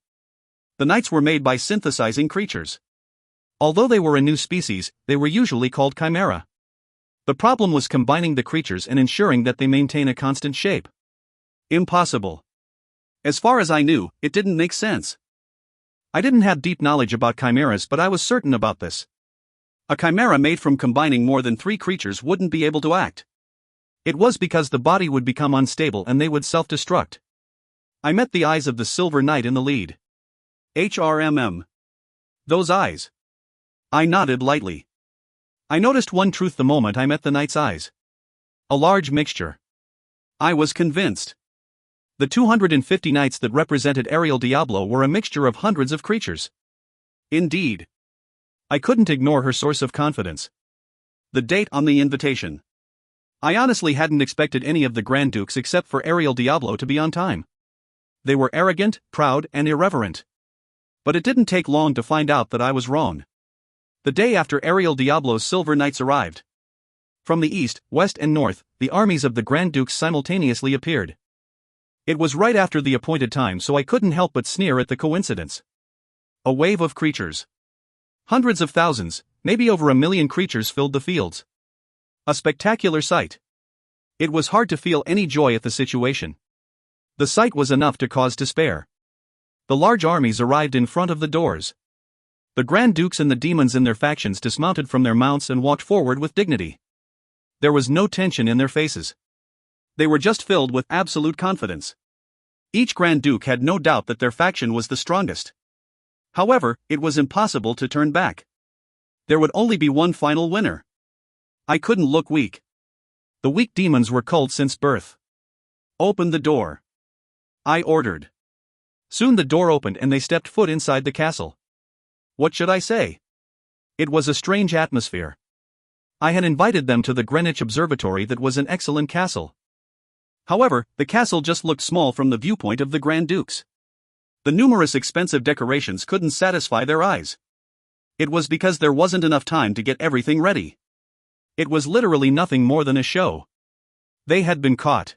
The Knights were made by synthesizing creatures. Although they were a new species, they were usually called chimera. The problem was combining the creatures and ensuring that they maintain a constant shape. Impossible. As far as I knew, it didn't make sense. I didn't have deep knowledge about chimeras, but I was certain about this. A chimera made from combining more than 3 creatures wouldn't be able to act. It was because the body would become unstable and they would self-destruct. I met the eyes of the Silver Knight in the lead. HRMM. Those eyes. I nodded lightly. I noticed one truth the moment I met the Knight's eyes. A large mixture. I was convinced. The 250 knights that represented Ariel Diablo were a mixture of hundreds of creatures. Indeed. I couldn't ignore her source of confidence. The date on the invitation. I honestly hadn't expected any of the Grand Dukes except for Ariel Diablo to be on time. They were arrogant, proud, and irreverent. But it didn't take long to find out that I was wrong. The day after Ariel Diablo's Silver Knights arrived. From the east, west, and north, the armies of the Grand Dukes simultaneously appeared. It was right after the appointed time, so I couldn't help but sneer at the coincidence. A wave of creatures. Hundreds of thousands, maybe over 1 million creatures filled the fields. A spectacular sight. It was hard to feel any joy at the situation. The sight was enough to cause despair. The large armies arrived in front of the doors. The Grand Dukes and the demons in their factions dismounted from their mounts and walked forward with dignity. There was no tension in their faces. They were just filled with absolute confidence. Each Grand Duke had no doubt that their faction was the strongest. However, it was impossible to turn back. There would only be one final winner. I couldn't look weak. The weak demons were culled since birth. Open the door. I ordered. Soon the door opened and they stepped foot inside the castle. What should I say? It was a strange atmosphere. I had invited them to the Greenwich Observatory that was an excellent castle. However, the castle just looked small from the viewpoint of the Grand Dukes. The numerous expensive decorations couldn't satisfy their eyes. It was because there wasn't enough time to get everything ready. It was literally nothing more than a show. They had been caught.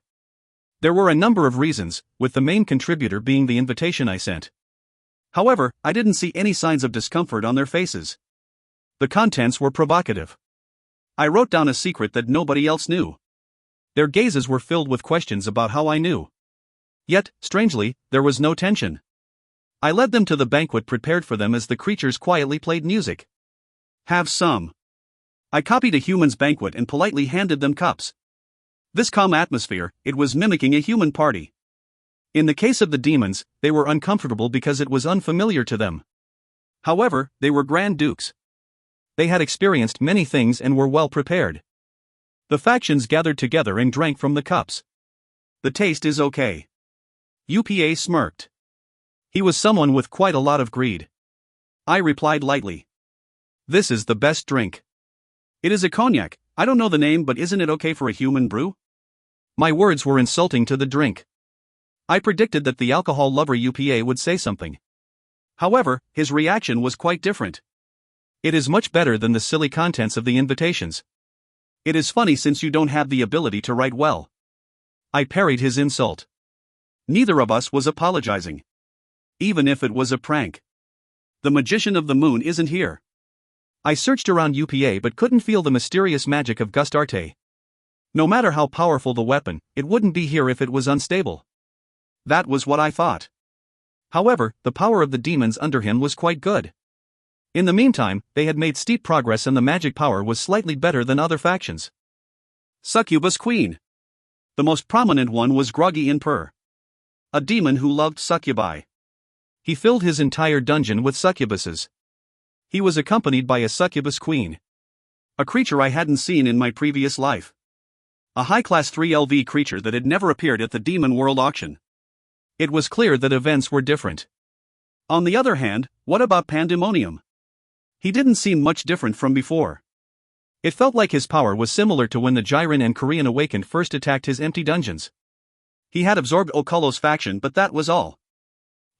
There were a number of reasons, with the main contributor being the invitation I sent. However, I didn't see any signs of discomfort on their faces. The contents were provocative. I wrote down a secret that nobody else knew. Their gazes were filled with questions about how I knew. Yet, strangely, there was no tension. I led them to the banquet prepared for them as the creatures quietly played music. Have some. I copied a human's banquet and politely handed them cups. This calm atmosphere, it was mimicking a human party. In the case of the demons, they were uncomfortable because it was unfamiliar to them. However, they were Grand Dukes. They had experienced many things and were well prepared. The factions gathered together and drank from the cups. The taste is okay. UPA smirked. He was someone with quite a lot of greed. I replied lightly. This is the best drink. It is a cognac, I don't know the name, but isn't it okay for a human brew? My words were insulting to the drink. I predicted that the alcohol lover UPA would say something. However, his reaction was quite different. It is much better than the silly contents of the invitations. It is funny since you don't have the ability to write well. I parried his insult. Neither of us was apologizing. Even if it was a prank. The magician of the moon isn't here. I searched around UPA but couldn't feel the mysterious magic of Gustarte. No matter how powerful the weapon, it wouldn't be here if it was unstable. That was what I thought. However, the power of the demons under him was quite good. In the meantime, they had made steep progress and the magic power was slightly better than other factions. Succubus Queen. The most prominent one was Groggy in Purr. A demon who loved succubi. He filled his entire dungeon with succubuses. He was accompanied by a succubus queen. A creature I hadn't seen in my previous life. A high-class 3LV creature that had never appeared at the Demon World auction. It was clear that events were different. On the other hand, what about Pandemonium? He didn't seem much different from before. It felt like his power was similar to when the Jiren and Korean Awakened first attacked his empty dungeons. He had absorbed Okolo's faction, but that was all.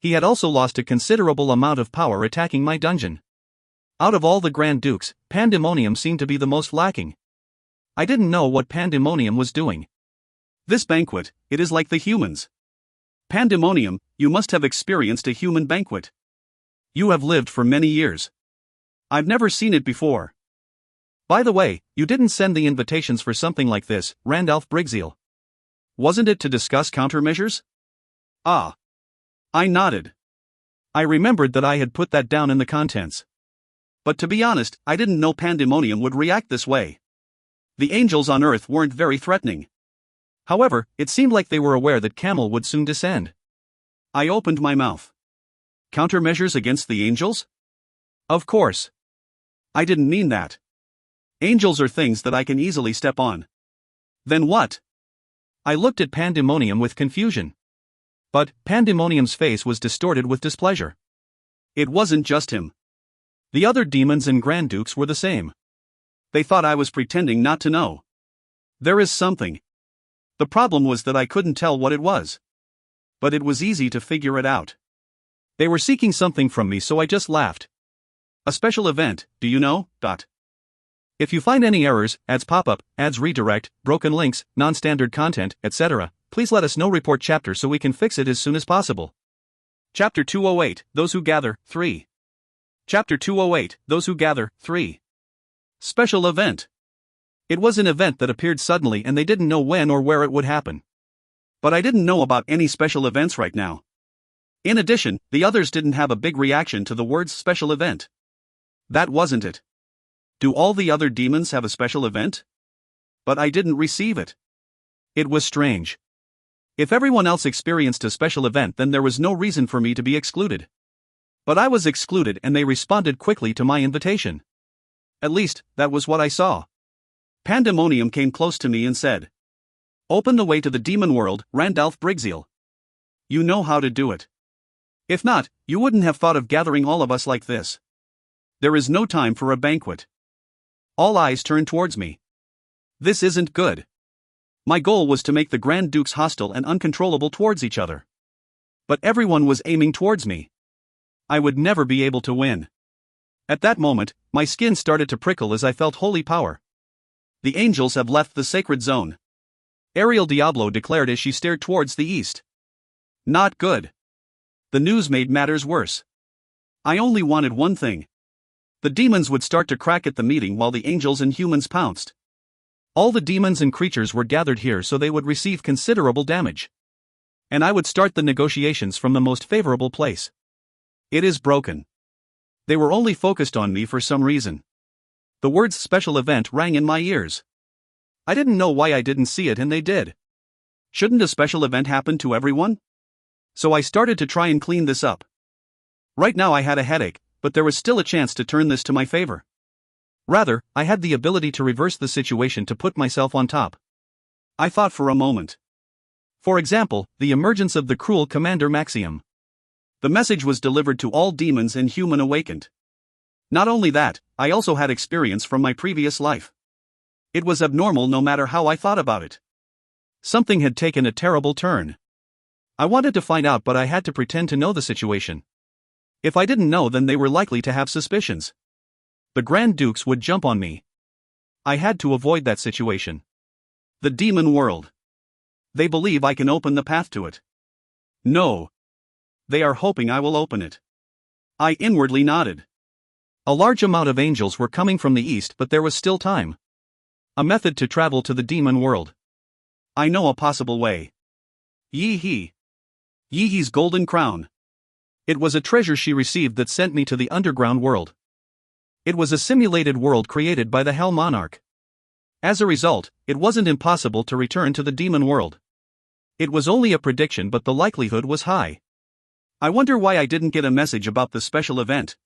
He had also lost a considerable amount of power attacking my dungeon. Out of all the Grand Dukes, Pandemonium seemed to be the most lacking. I didn't know what Pandemonium was doing. This banquet, it is like the humans. Pandemonium, you must have experienced a human banquet. You have lived for many years. I've never seen it before. By the way, you didn't send the invitations for something like this, Randalph Brigzeal. Wasn't it to discuss countermeasures? Ah. I nodded. I remembered that I had put that down in the contents. But to be honest, I didn't know Pandemonium would react this way. The angels on Earth weren't very threatening. However, it seemed like they were aware that Camel would soon descend. I opened my mouth. Countermeasures against the angels? Of course. I didn't mean that. Angels are things that I can easily step on. Then what? I looked at Pandemonium with confusion. But Pandemonium's face was distorted with displeasure. It wasn't just him. The other demons and Grand Dukes were the same. They thought I was pretending not to know. There is something. The problem was that I couldn't tell what it was. But it was easy to figure it out. They were seeking something from me, so I just laughed. A special event, do you know? If you find any errors, ads pop up, ads redirect, broken links, non-standard content, etc., please let us know. Report chapter so we can fix it as soon as possible. Chapter 208, Those Who Gather, 3. Chapter 208, Those Who Gather, 3. Special event. It was an event that appeared suddenly and they didn't know when or where it would happen. But I didn't know about any special events right now. In addition, the others didn't have a big reaction to the words special event. That wasn't it. Do all the other demons have a special event? But I didn't receive it. It was strange. If everyone else experienced a special event, then there was no reason for me to be excluded. But I was excluded and they responded quickly to my invitation. At least, that was what I saw. Pandemonium came close to me and said, "Open the way to the demon world, Randalph Brigzeal. You know how to do it. If not, you wouldn't have thought of gathering all of us like this. There is no time for a banquet." All eyes turned towards me. This isn't good. My goal was to make the Grand Dukes hostile and uncontrollable towards each other. But everyone was aiming towards me. I would never be able to win. At that moment, my skin started to prickle as I felt holy power. The angels have left the sacred zone. Ariel Diablo declared as she stared towards the east. Not good. The news made matters worse. I only wanted one thing. The demons would start to crack at the meeting while the angels and humans pounced. All the demons and creatures were gathered here so they would receive considerable damage. And I would start the negotiations from the most favorable place. It is broken. They were only focused on me for some reason. The words special event rang in my ears. I didn't know why I didn't see it and they did. Shouldn't a special event happen to everyone? So I started to try and clean this up. Right now I had a headache, but there was still a chance to turn this to my favor. Rather, I had the ability to reverse the situation to put myself on top. I thought for a moment. For example, the emergence of the cruel Commander Maxium. The message was delivered to all demons and human awakened. Not only that, I also had experience from my previous life. It was abnormal no matter how I thought about it. Something had taken a terrible turn. I wanted to find out, but I had to pretend to know the situation. If I didn't know, then they were likely to have suspicions. The Grand Dukes would jump on me. I had to avoid that situation. The demon world. They believe I can open the path to it. No. They are hoping I will open it. I inwardly nodded. A large amount of angels were coming from the east, but there was still time. A method to travel to the demon world. I know a possible way. Yi-He. Yi-He's golden crown. It was a treasure she received that sent me to the underground world. It was a simulated world created by the Hell Monarch. As a result, it wasn't impossible to return to the demon world. It was only a prediction, but the likelihood was high. I wonder why I didn't get a message about the special event.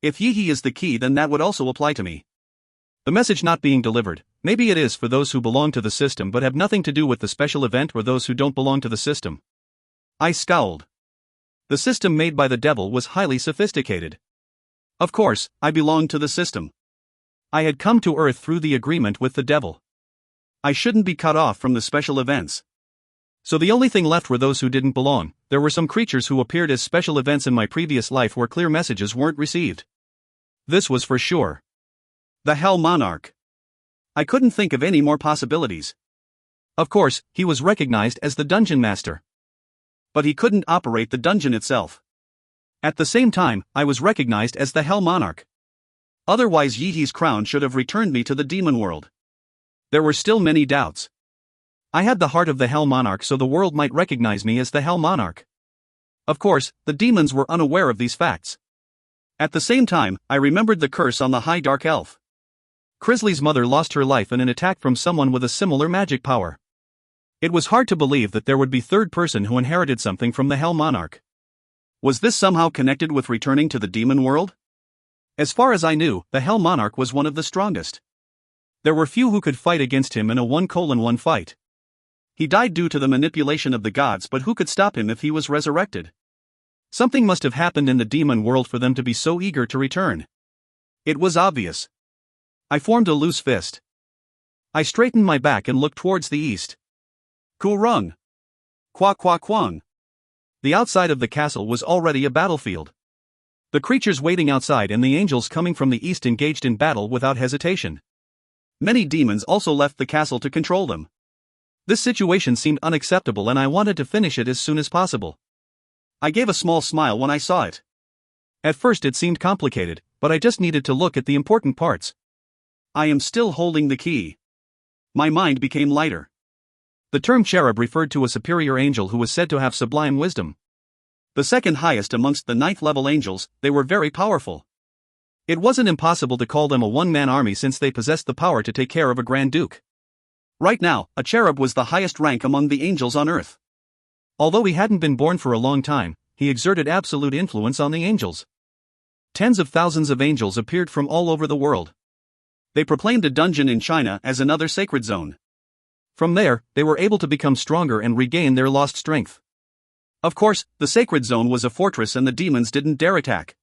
If Yi-He is the key, then that would also apply to me. The message not being delivered, maybe it is for those who belong to the system but have nothing to do with the special event, or those who don't belong to the system. I scowled. The system made by the devil was highly sophisticated. Of course, I belonged to the system. I had come to Earth through the agreement with the devil. I shouldn't be cut off from the special events. So the only thing left were those who didn't belong. There were some creatures who appeared as special events in my previous life where clear messages weren't received. This was for sure. The Hell Monarch. I couldn't think of any more possibilities. Of course, he was recognized as the Dungeon Master. But he couldn't operate the dungeon itself. At the same time, I was recognized as the Hell Monarch. Otherwise, Yi-He's crown should have returned me to the demon world. There were still many doubts. I had the heart of the Hell Monarch, so the world might recognize me as the Hell Monarch. Of course, the demons were unaware of these facts. At the same time, I remembered the curse on the High Dark Elf. Crisley's mother lost her life in an attack from someone with a similar magic power. It was hard to believe that there would be a third person who inherited something from the Hell Monarch. Was this somehow connected with returning to the demon world? As far as I knew, the Hell Monarch was one of the strongest. There were few who could fight against him in a 1-1 fight. He died due to the manipulation of the gods, but who could stop him if he was resurrected? Something must have happened in the demon world for them to be so eager to return. It was obvious. I formed a loose fist. I straightened my back and looked towards the east. Kurung. Kwa kwa kwang. The outside of the castle was already a battlefield. The creatures waiting outside and the angels coming from the east engaged in battle without hesitation. Many demons also left the castle to control them. This situation seemed unacceptable and I wanted to finish it as soon as possible. I gave a small smile when I saw it. At first it seemed complicated, but I just needed to look at the important parts. I am still holding the key. My mind became lighter. The term cherub referred to a superior angel who was said to have sublime wisdom. The second highest amongst the ninth-level angels, they were very powerful. It wasn't impossible to call them a one-man army since they possessed the power to take care of a Grand Duke. Right now, a cherub was the highest rank among the angels on earth. Although he hadn't been born for a long time, he exerted absolute influence on the angels. Tens of thousands of angels appeared from all over the world. They proclaimed a dungeon in China as another sacred zone. From there, they were able to become stronger and regain their lost strength. Of course, the sacred zone was a fortress and the demons didn't dare attack.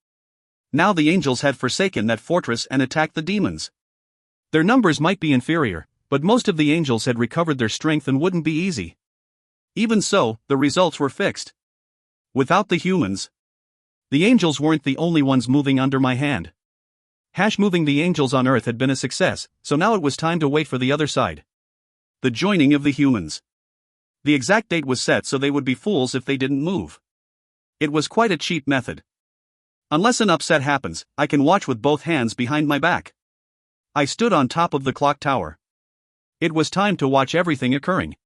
Now the angels had forsaken that fortress and attacked the demons. Their numbers might be inferior, but most of the angels had recovered their strength and wouldn't be easy. Even so, the results were fixed. Without the humans, the angels weren't the only ones moving under my hand. Moving the angels on Earth had been a success, so now it was time to wait for the other side. The joining of the humans. The exact date was set so they would be fools if they didn't move. It was quite a cheap method. Unless an upset happens, I can watch with both hands behind my back. I stood on top of the clock tower. It was time to watch everything occurring.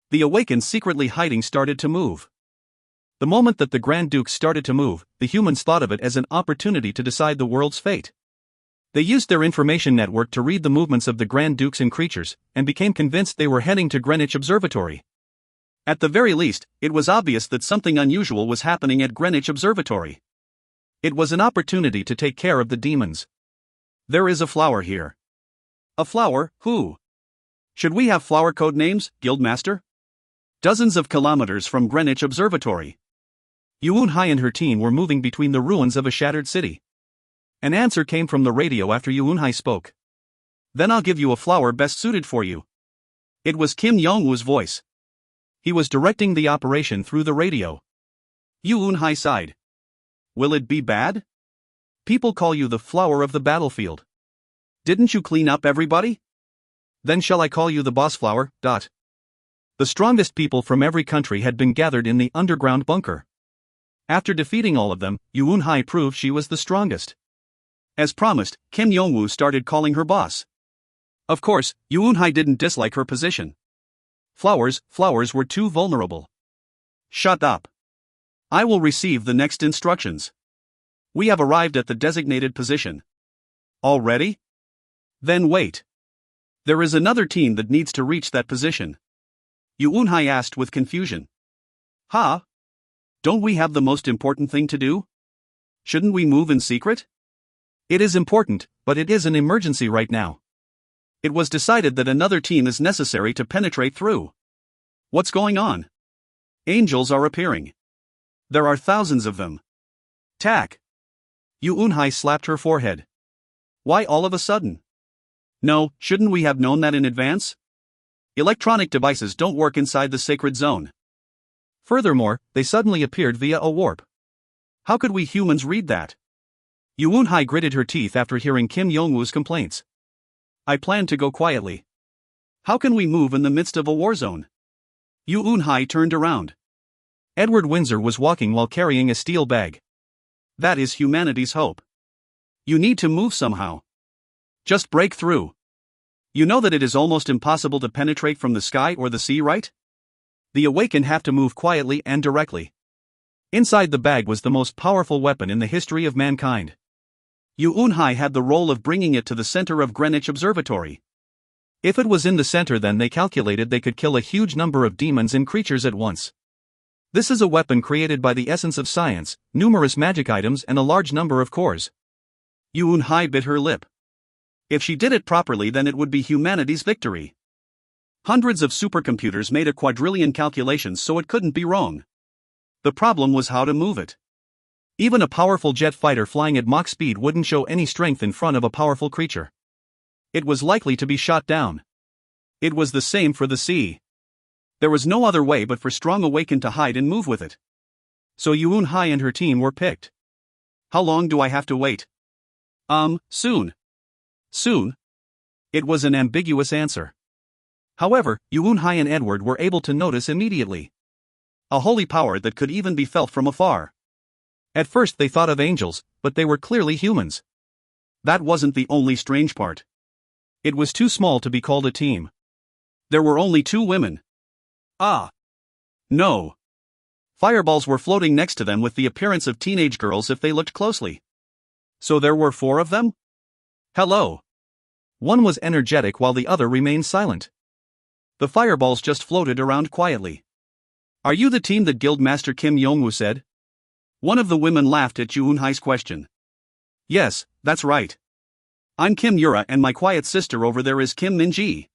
The awakened secretly hiding started to move. The moment that the Grand Dukes started to move, the humans thought of it as an opportunity to decide the world's fate. They used their information network to read the movements of the Grand Dukes and creatures, and became convinced they were heading to Greenwich Observatory. At the very least, it was obvious that something unusual was happening at Greenwich Observatory. It was an opportunity to take care of the demons. There is a flower here. A flower, who? Should we have flower code names, Guildmaster? Dozens of kilometers from Greenwich Observatory. Yuun Hai and her team were moving between the ruins of a shattered city. An answer came from the radio after Yuun Hai spoke. Then I'll give you a flower best suited for you. It was Kim Yong-woo's voice. He was directing the operation through the radio. Yuun Hai sighed. Will it be bad? People call you the flower of the battlefield. Didn't you clean up everybody? Then shall I call you the boss flower? The strongest people from every country had been gathered in the underground bunker. After defeating all of them, Yuun Hai proved she was the strongest. As promised, Kim Yong-woo started calling her boss. Of course, Yuun Hai didn't dislike her position. Flowers were too vulnerable. Shut up. I will receive the next instructions. We have arrived at the designated position. Already? Then wait. There is another team that needs to reach that position. Yuun Hai asked with confusion. Huh? Don't we have the most important thing to do? Shouldn't we move in secret? It is important, but it is an emergency right now. It was decided that another team is necessary to penetrate through. What's going on? Angels are appearing. There are thousands of them. Tack. Yuun Hai slapped her forehead. Why all of a sudden? No, shouldn't we have known that in advance? Electronic devices don't work inside the sacred zone. Furthermore, they suddenly appeared via a warp. How could we humans read that? Yuun Hai gritted her teeth after hearing Kim Yong-woo's complaints. I planned to go quietly. How can we move in the midst of a war zone? Yuun Hai turned around. Edward Windsor was walking while carrying a steel bag. That is humanity's hope. You need to move somehow. Just break through. You know that it is almost impossible to penetrate from the sky or the sea, right? The awakened have to move quietly and directly. Inside the bag was the most powerful weapon in the history of mankind. Yuun Hai had the role of bringing it to the center of Greenwich Observatory. If it was in the center, then they calculated they could kill a huge number of demons and creatures at once. This is a weapon created by the essence of science, numerous magic items and a large number of cores. Yuun Hai bit her lip. If she did it properly, then it would be humanity's victory. Hundreds of supercomputers made a quadrillion calculations so it couldn't be wrong. The problem was how to move it. Even a powerful jet fighter flying at Mach speed wouldn't show any strength in front of a powerful creature. It was likely to be shot down. It was the same for the sea. There was no other way but for Strong Awakened to hide and move with it. So Yuun Hai and her team were picked. How long do I have to wait? Soon. Soon? It was an ambiguous answer. However, Yuun Hai and Edward were able to notice immediately. A holy power that could even be felt from afar. At first they thought of angels, but they were clearly humans. That wasn't the only strange part. It was too small to be called a team. There were only 2 women. Ah. No. Fireballs were floating next to them with the appearance of teenage girls if they looked closely. So there were 4 of them? Hello. One was energetic while the other remained silent. The fireballs just floated around quietly. Are you the team that Guildmaster Kim Yong-woo said? One of the women laughed at Yuun Hai's question. Yes, that's right. I'm Kim Yura and my quiet sister over there is Kim Min-ji.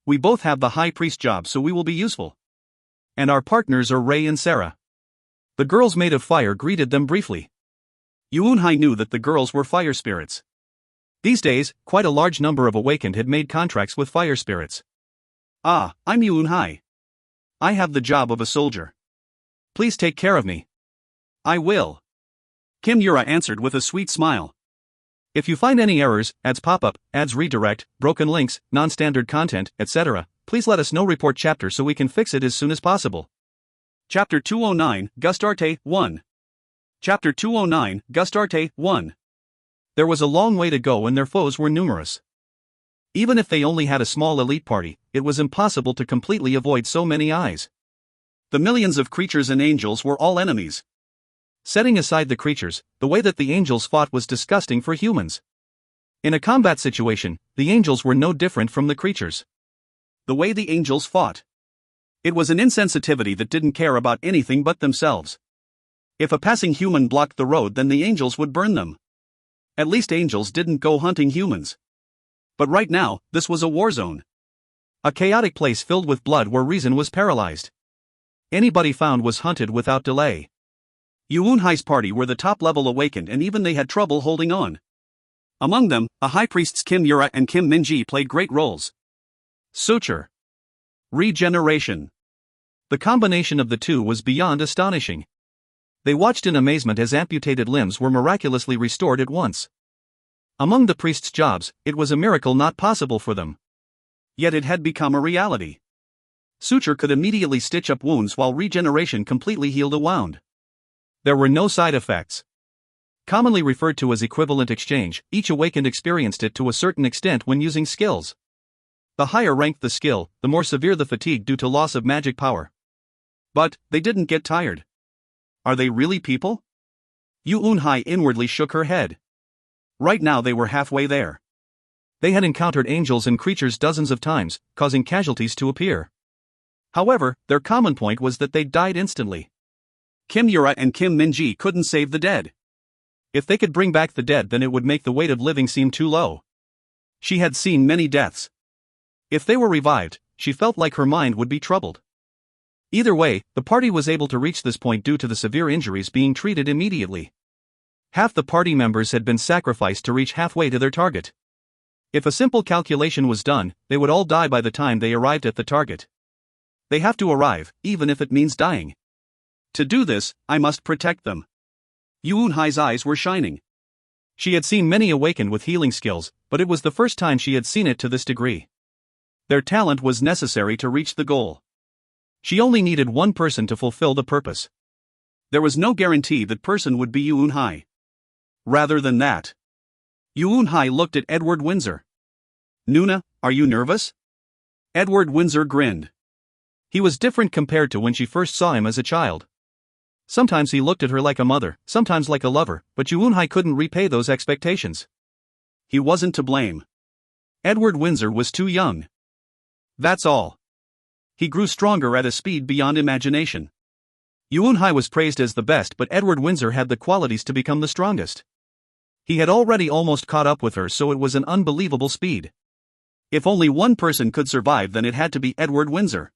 We both have the high priest job so we will be useful. And our partners are Ray and Sarah. The girls made of fire greeted them briefly. Yuun Hai knew that the girls were fire spirits. These days, quite a large number of Awakened had made contracts with fire spirits. Ah, I'm Yuun Hai. I have the job of a soldier. Please take care of me. I will. Kim Yura answered with a sweet smile. If you find any errors, ads pop up, ads redirect, broken links, non-standard content, etc., please let us know. Report chapter so we can fix it as soon as possible. Chapter 209, Gustarte 1. Chapter 209, Gustarte 1. There was a long way to go and their foes were numerous. Even if they only had a small elite party, it was impossible to completely avoid so many eyes. The millions of creatures and angels were all enemies. Setting aside the creatures, the way that the angels fought was disgusting for humans. In a combat situation, the angels were no different from the creatures. The way the angels fought. It was an insensitivity that didn't care about anything but themselves. If a passing human blocked the road, then the angels would burn them. At least angels didn't go hunting humans. But right now, this was a war zone. A chaotic place filled with blood where reason was paralyzed. Anybody found was hunted without delay. Yuun Hai's party were the top-level Awakened and even they had trouble holding on. Among them, a high priests Kim Yura and Kim Min-ji played great roles. Suture. Regeneration. The combination of the two was beyond astonishing. They watched in amazement as amputated limbs were miraculously restored at once. Among the priests' jobs, it was a miracle not possible for them. Yet it had become a reality. Suture could immediately stitch up wounds while regeneration completely healed a wound. There were no side effects. Commonly referred to as equivalent exchange, each Awakened experienced it to a certain extent when using skills. The higher ranked the skill, the more severe the fatigue due to loss of magic power. But they didn't get tired. Are they really people? Yuun Hai inwardly shook her head. Right now they were halfway there. They had encountered angels and creatures dozens of times, causing casualties to appear. However, their common point was that they died instantly. Kim Yura and Kim Min-ji couldn't save the dead. If they could bring back the dead, then it would make the weight of living seem too low. She had seen many deaths. If they were revived, she felt like her mind would be troubled. Either way, the party was able to reach this point due to the severe injuries being treated immediately. Half the party members had been sacrificed to reach halfway to their target. If a simple calculation was done, they would all die by the time they arrived at the target. They have to arrive, even if it means dying. To do this, I must protect them. Yuun Hai's eyes were shining. She had seen many Awakened with healing skills, but it was the first time she had seen it to this degree. Their talent was necessary to reach the goal. She only needed one person to fulfill the purpose. There was no guarantee that person would be Yuun Hai. Rather than that, Yuun Hai looked at Edward Windsor. Nuna, are you nervous? Edward Windsor grinned. He was different compared to when she first saw him as a child. Sometimes he looked at her like a mother, sometimes like a lover, but Yuun Hai couldn't repay those expectations. He wasn't to blame. Edward Windsor was too young. That's all. He grew stronger at a speed beyond imagination. Yuun Hai was praised as the best, but Edward Windsor had the qualities to become the strongest. He had already almost caught up with her, so it was an unbelievable speed. If only one person could survive, then it had to be Edward Windsor.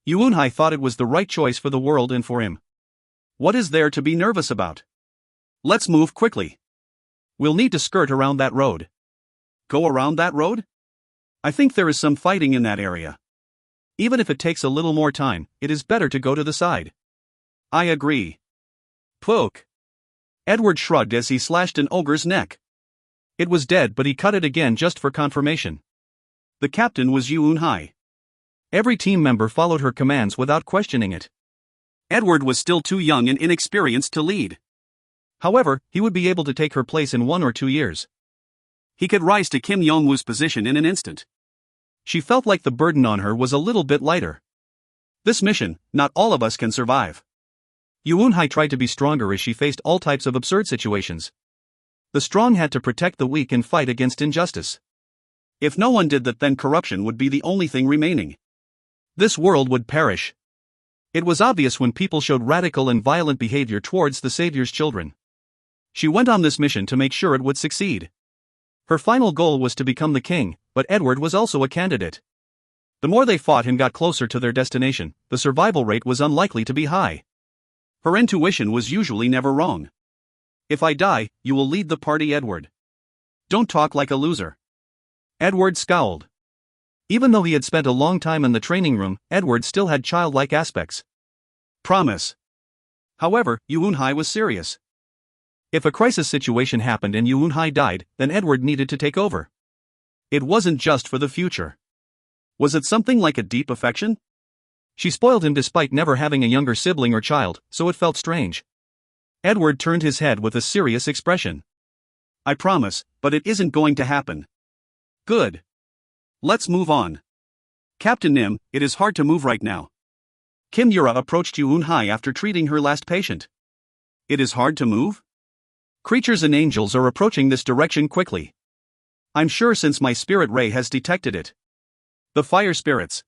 Yuunhai thought it was the right choice for the world and for him. What is there to be nervous about? Let's move quickly. We'll need to skirt around that road. Go around that road? I think there is some fighting in that area. Even if it takes a little more time, it is better to go to the side. I agree. Poke. Edward shrugged as he slashed an ogre's neck. It was dead, but he cut it again just for confirmation. The captain was Yuunhai. Every team member followed her commands without questioning it. Edward was still too young and inexperienced to lead. However, he would be able to take her place in 1 or 2 years. He could rise to Kim Yong-woo's position in an instant. She felt like the burden on her was a little bit lighter. This mission, not all of us can survive. Yuunhai tried to be stronger as she faced all types of absurd situations. The strong had to protect the weak and fight against injustice. If no one did that, then corruption would be the only thing remaining. This world would perish. It was obvious when people showed radical and violent behavior towards the Savior's children. She went on this mission to make sure it would succeed. Her final goal was to become the king, but Edward was also a candidate. The more they fought and got closer to their destination, the survival rate was unlikely to be high. Her intuition was usually never wrong. If I die, you will lead the party, Edward. Don't talk like a loser. Edward scowled. Even though he had spent a long time in the training room, Edward still had childlike aspects. Promise. However, Yuunhai was serious. If a crisis situation happened and Yuunhai died, then Edward needed to take over. It wasn't just for the future. Was it something like a deep affection? She spoiled him despite never having a younger sibling or child, so it felt strange. Edward turned his head with a serious expression. I promise, but it isn't going to happen. Good. Let's move on. Captain Nim, it is hard to move right now. Kim Yura approached Yuunhai after treating her last patient. It is hard to move? Creatures and angels are approaching this direction quickly. I'm sure since my spirit ray has detected it. The fire spirits.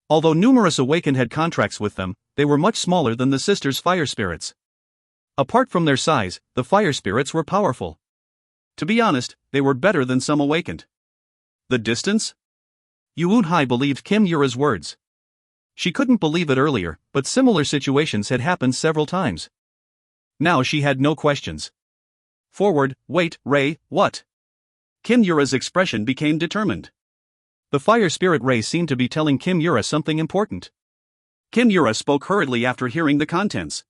Although numerous awakened had contracts with them, they were much smaller than the sisters' fire spirits. Apart from their size, the fire spirits were powerful. To be honest, they were better than some awakened. The distance? Yuunhai believed Kim Yura's words. She couldn't believe it earlier, but similar situations had happened several times. Now she had no questions. Forward, wait, Ray, what? Kim Yura's expression became determined. The fire spirit ray seemed to be telling Kim Yura something important. Kim Yura spoke hurriedly after hearing the contents.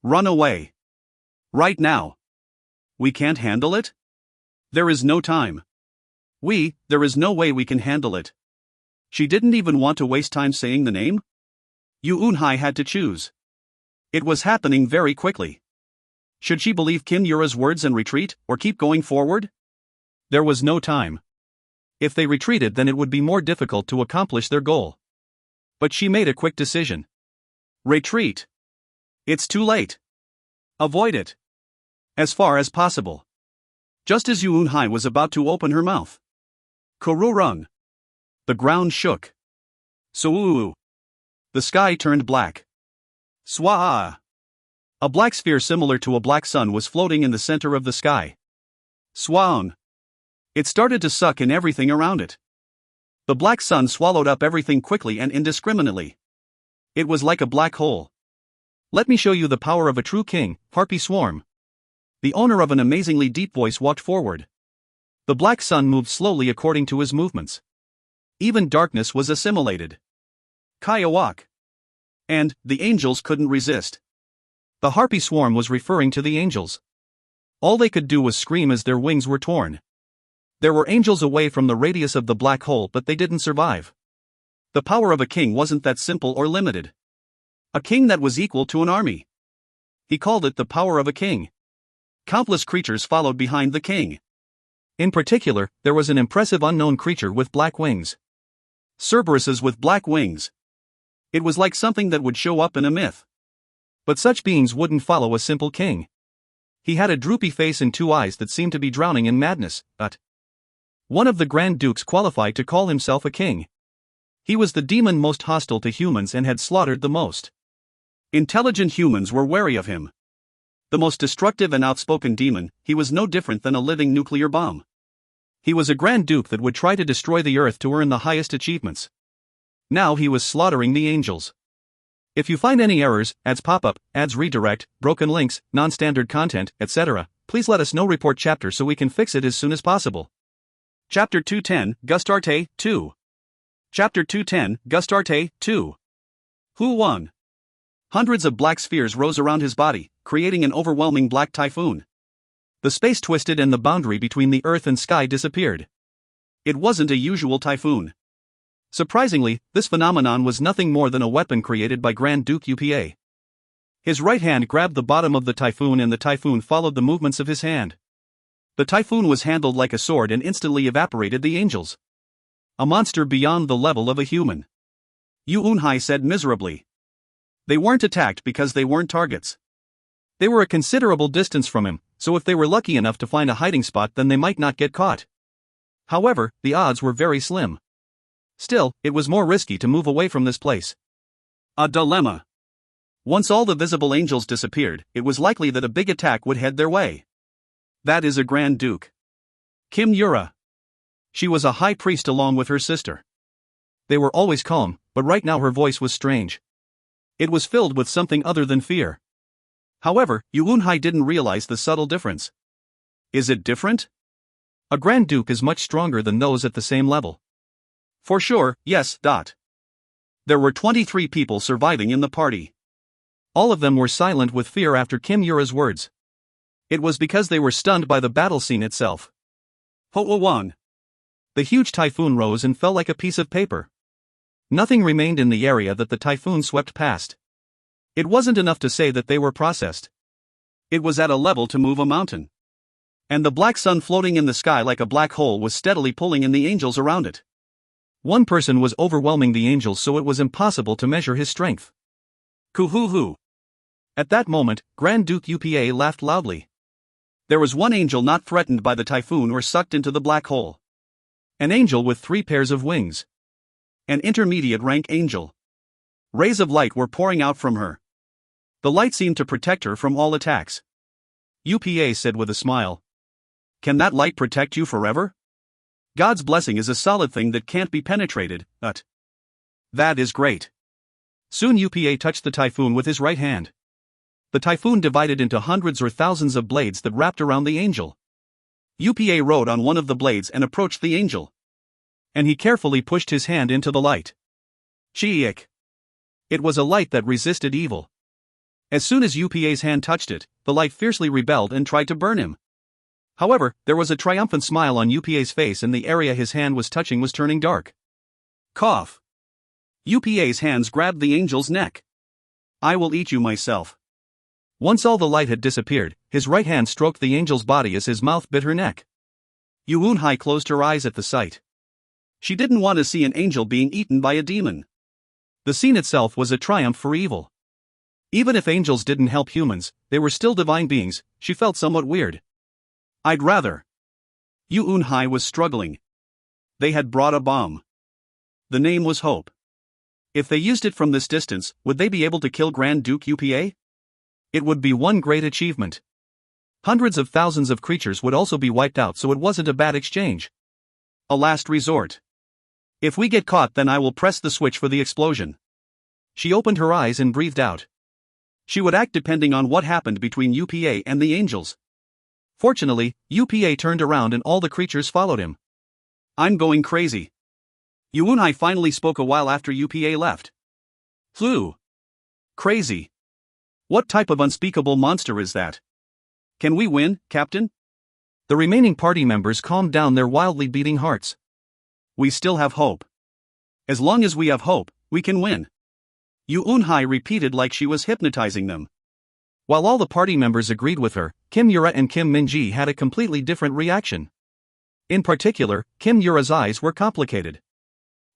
Run away. Right now. We can't handle it? There is no time. There is no way we can handle it. She didn't even want to waste time saying the name? Yuunhai had to choose. It was happening very quickly. Should she believe Kim Yura's words and retreat, or keep going forward? There was no time. If they retreated, then it would be more difficult to accomplish their goal. But she made a quick decision. Retreat. It's too late. Avoid it. As far as possible. Just as Yuunhai was about to open her mouth. Kururung. The ground shook. Suuu. The sky turned black. Swaa. A black sphere similar to a black sun was floating in the center of the sky. Swaung. It started to suck in everything around it. The black sun swallowed up everything quickly and indiscriminately. It was like a black hole. Let me show you the power of a true king, Harpy Swarm. The owner of an amazingly deep voice walked forward. The black sun moved slowly according to his movements. Even darkness was assimilated. Kayawak. And the angels couldn't resist. The Harpy Swarm was referring to the angels. All they could do was scream as their wings were torn. There were angels away from the radius of the black hole, but they didn't survive. The power of a king wasn't that simple or limited. A king that was equal to an army. He called it the power of a king. Countless creatures followed behind the king. In particular, there was an impressive unknown creature with black wings. Cerberuses with black wings. It was like something that would show up in a myth. But such beings wouldn't follow a simple king. He had a droopy face and 2 eyes that seemed to be drowning in madness, but one of the Grand Dukes qualified to call himself a king. He was the demon most hostile to humans and had slaughtered the most. Intelligent humans were wary of him. The most destructive and outspoken demon, he was no different than a living nuclear bomb. He was a Grand Duke that would try to destroy the earth to earn the highest achievements. Now he was slaughtering the angels. If you find any errors, ads pop up, ads redirect, broken links, non-standard content, etc., please let us know. Report chapter so we can fix it as soon as possible. Chapter 210, Gustarte, 2. Chapter 210, Gustarte, 2. Who won? Hundreds of black spheres rose around his body, creating an overwhelming black typhoon. The space twisted and the boundary between the earth and sky disappeared. It wasn't a usual typhoon. Surprisingly, this phenomenon was nothing more than a weapon created by Grand Duke UPA. His right hand grabbed the bottom of the typhoon and the typhoon followed the movements of his hand. The typhoon was handled like a sword and instantly evaporated the angels. A monster beyond the level of a human. Yu Unhai said miserably. They weren't attacked because they weren't targets. They were a considerable distance from him, so if they were lucky enough to find a hiding spot then they might not get caught. However, the odds were very slim. Still, it was more risky to move away from this place. A dilemma. Once all the visible angels disappeared, it was likely that a big attack would head their way. That is a Grand Duke. Kim Yura. She was a high priest along with her sister. They were always calm, but right now her voice was strange. It was filled with something other than fear. However, Yu Unhai didn't realize the subtle difference. Is it different? A Grand Duke is much stronger than those at the same level. For sure, yes. There were 23 people surviving in the party. All of them were silent with fear after Kim Yura's words. It was because they were stunned by the battle scene itself. Ho-o-wan. The huge typhoon rose and fell like a piece of paper. Nothing remained in the area that the typhoon swept past. It wasn't enough to say that they were processed. It was at a level to move a mountain. And the black sun floating in the sky like a black hole was steadily pulling in the angels around it. One person was overwhelming the angels, so it was impossible to measure his strength. Kuhu-hu. At that moment, Grand Duke UPA laughed loudly. There was one angel not threatened by the typhoon or sucked into the black hole. An angel with 3 pairs of wings. An intermediate rank angel. Rays of light were pouring out from her. The light seemed to protect her from all attacks. UPA said with a smile. Can that light protect you forever? God's blessing is a solid thing that can't be penetrated, but that is great. Soon UPA touched the typhoon with his right hand. The typhoon divided into hundreds or thousands of blades that wrapped around the angel. UPA rode on one of the blades and approached the angel. And he carefully pushed his hand into the light. Chiik. It was a light that resisted evil. As soon as UPA's hand touched it, the light fiercely rebelled and tried to burn him. However, there was a triumphant smile on UPA's face and the area his hand was touching was turning dark. Cough. UPA's hands grabbed the angel's neck. I will eat you myself. Once all the light had disappeared, his right hand stroked the angel's body as his mouth bit her neck. Yu Unhai closed her eyes at the sight. She didn't want to see an angel being eaten by a demon. The scene itself was a triumph for evil. Even if angels didn't help humans, they were still divine beings. She felt somewhat weird. I'd rather. Yu Unhai was struggling. They had brought a bomb. The name was Hope. If they used it from this distance, would they be able to kill Grand Duke UPA? It would be one great achievement. Hundreds of thousands of creatures would also be wiped out, so it wasn't a bad exchange. A last resort. If we get caught, then I will press the switch for the explosion. She opened her eyes and breathed out. She would act depending on what happened between UPA and the angels. Fortunately, UPA turned around and all the creatures followed him. I'm going crazy. Yu Unhai finally spoke a while after UPA left. Flew. Crazy. What type of unspeakable monster is that? Can we win, Captain? The remaining party members calmed down their wildly beating hearts. We still have hope. As long as we have hope, we can win. Yu Unhai repeated like she was hypnotizing them. While all the party members agreed with her, Kim Yura and Kim Minji had a completely different reaction. In particular, Kim Yura's eyes were complicated.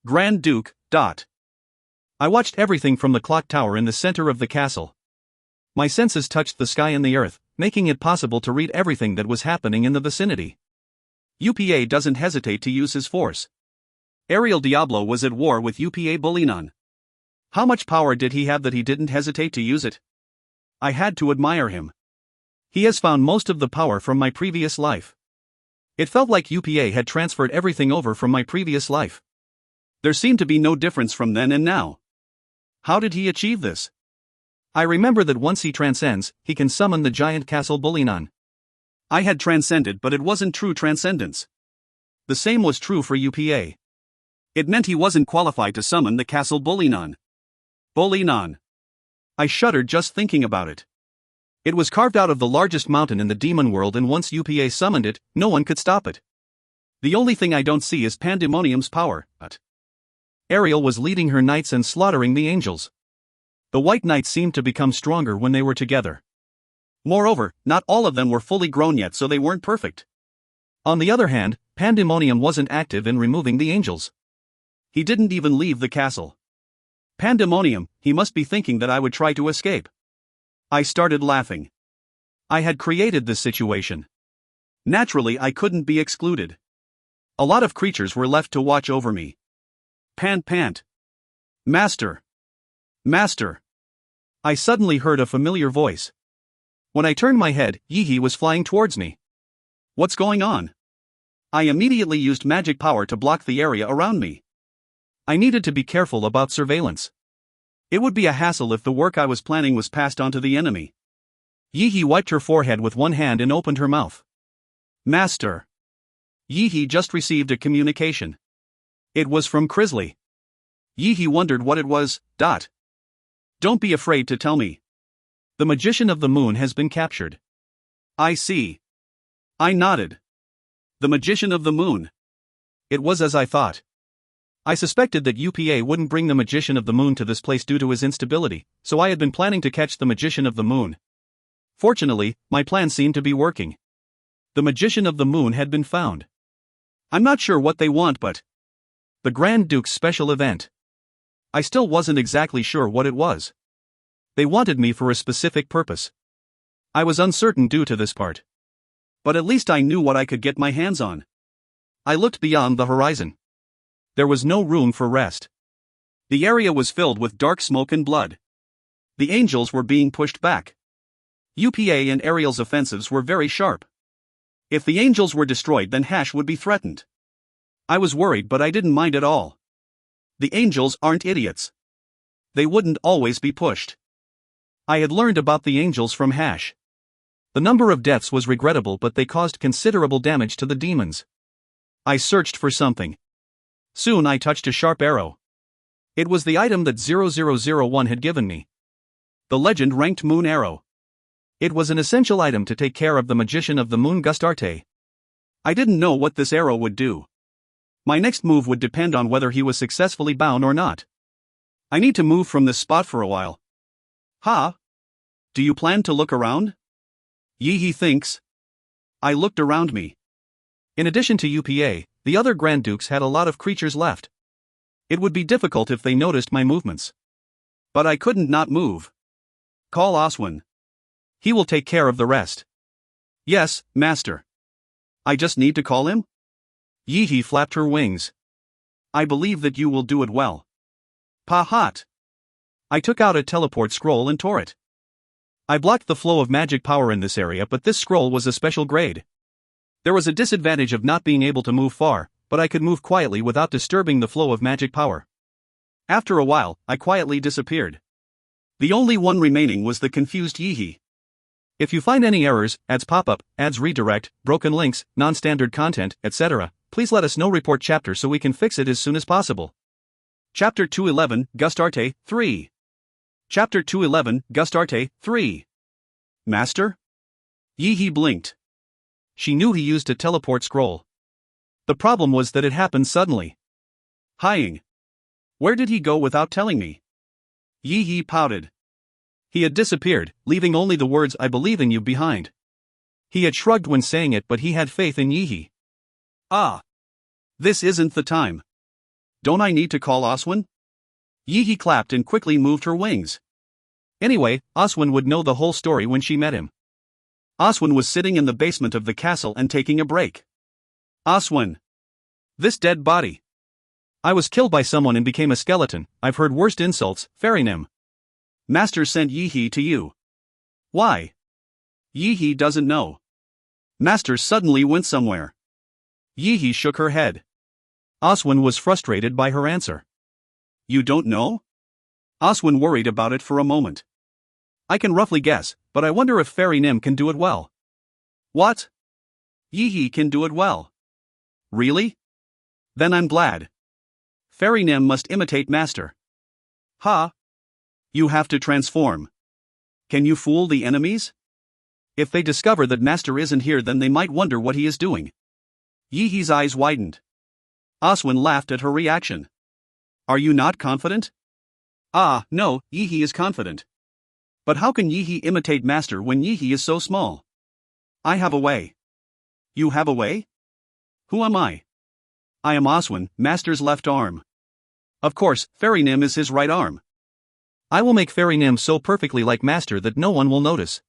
Grand Duke. I watched everything from the clock tower in the center of the castle. My senses touched the sky and the earth, making it possible to read everything that was happening in the vicinity. UPA doesn't hesitate to use his force. Ariel Diablo was at war with UPA Bulinan. How much power did he have that he didn't hesitate to use it? I had to admire him. He has found most of the power from my previous life. It felt like UPA had transferred everything over from my previous life. There seemed to be no difference from then and now. How did he achieve this? I remember that once he transcends, he can summon the giant castle Bulinan. I had transcended, but it wasn't true transcendence. The same was true for UPA. It meant he wasn't qualified to summon the castle Bulinan. Bulinan. I shuddered just thinking about it. It was carved out of the largest mountain in the demon world, and once UPA summoned it, no one could stop it. The only thing I don't see is Pandemonium's power, but Ariel was leading her knights and slaughtering the angels. The white knights seemed to become stronger when they were together. Moreover, not all of them were fully grown yet, so they weren't perfect. On the other hand, Pandemonium wasn't active in removing the angels. He didn't even leave the castle. Pandemonium, he must be thinking that I would try to escape. I started laughing. I had created this situation. Naturally, I couldn't be excluded. A lot of creatures were left to watch over me. Pant. Master. Master. I suddenly heard a familiar voice. When I turned my head, Yihi was flying towards me. What's going on? I immediately used magic power to block the area around me. I needed to be careful about surveillance. It would be a hassle if the work I was planning was passed on to the enemy. Yihi wiped her forehead with one hand and opened her mouth. Master. Yihi just received a communication. It was from Crisley. Yihi wondered what it was. Don't be afraid to tell me. The Magician of the Moon has been captured. I see. I nodded. The Magician of the Moon. It was as I thought. I suspected that UPA wouldn't bring the Magician of the Moon to this place due to his instability, so I had been planning to catch the Magician of the Moon. Fortunately, my plan seemed to be working. The Magician of the Moon had been found. I'm not sure what they want, but the Grand Duke's special event. I still wasn't exactly sure what it was. They wanted me for a specific purpose. I was uncertain due to this part. But at least I knew what I could get my hands on. I looked beyond the horizon. There was no room for rest. The area was filled with dark smoke and blood. The angels were being pushed back. UPA and Ariel's offensives were very sharp. If the angels were destroyed, then Hash would be threatened. I was worried, but I didn't mind at all. The angels aren't idiots. They wouldn't always be pushed. I had learned about the angels from Hash. The number of deaths was regrettable, but they caused considerable damage to the demons. I searched for something. Soon I touched a sharp arrow. It was the item that 0001 had given me. The legend-ranked moon arrow. It was an essential item to take care of the Magician of the Moon Gustarte. I didn't know what this arrow would do. My next move would depend on whether he was successfully bound or not. I need to move from this spot for a while. Do you plan to look around? Yihi thinks. I looked around me. In addition to UPA, the other Grand Dukes had a lot of creatures left. It would be difficult if they noticed my movements. But I couldn't not move. Call Oswin. He will take care of the rest. Yes, Master. I just need to call him? Yihi flapped her wings. I believe that you will do it well. Pahat. I took out a teleport scroll and tore it. I blocked the flow of magic power in this area, but this scroll was a special grade. There was a disadvantage of not being able to move far, but I could move quietly without disturbing the flow of magic power. After a while, I quietly disappeared. The only one remaining was the confused Yihi. If you find any errors, ads pop up, ads redirect, broken links, non-standard content, etc., please let us know. Report chapter so we can fix it as soon as possible. Chapter 211, Gustarte, 3. Chapter 211, Gustarte, 3. Master? Yihi blinked. She knew he used a teleport scroll. The problem was that it happened suddenly. Hying. Where did he go without telling me? Yihi pouted. He had disappeared, leaving only the words "I believe in you" behind. He had shrugged when saying it, but he had faith in Yihi. This isn't the time. Don't I need to call Oswin? Yihi clapped and quickly moved her wings. Anyway, Oswin would know the whole story when she met him. Oswin was sitting in the basement of the castle and taking a break. Oswin. This dead body. I was killed by someone and became a skeleton. I've heard worst insults, Fairynim. Master sent Yihi to you. Why? Yihi doesn't know. Master suddenly went somewhere. Yi shook her head. Oswin was frustrated by her answer. You don't know? Oswin worried about it for a moment. I can roughly guess, but I wonder if Fairy Nim can do it well. What? Yi can do it well. Really? Then I'm glad. Fairy Nim must imitate Master. Ha! You have to transform. Can you fool the enemies? If they discover that Master isn't here, then they might wonder what he is doing. Yi's eyes widened. Oswin laughed at her reaction. Are you not confident? Ah, no, Yi is confident. But how can Yi imitate Master when Yi is so small? I have a way. You have a way? Who am I? I am Oswin, Master's left arm. Of course, Fairy Nim is his right arm. I will make Fairy Nim so perfectly like Master that no one will notice.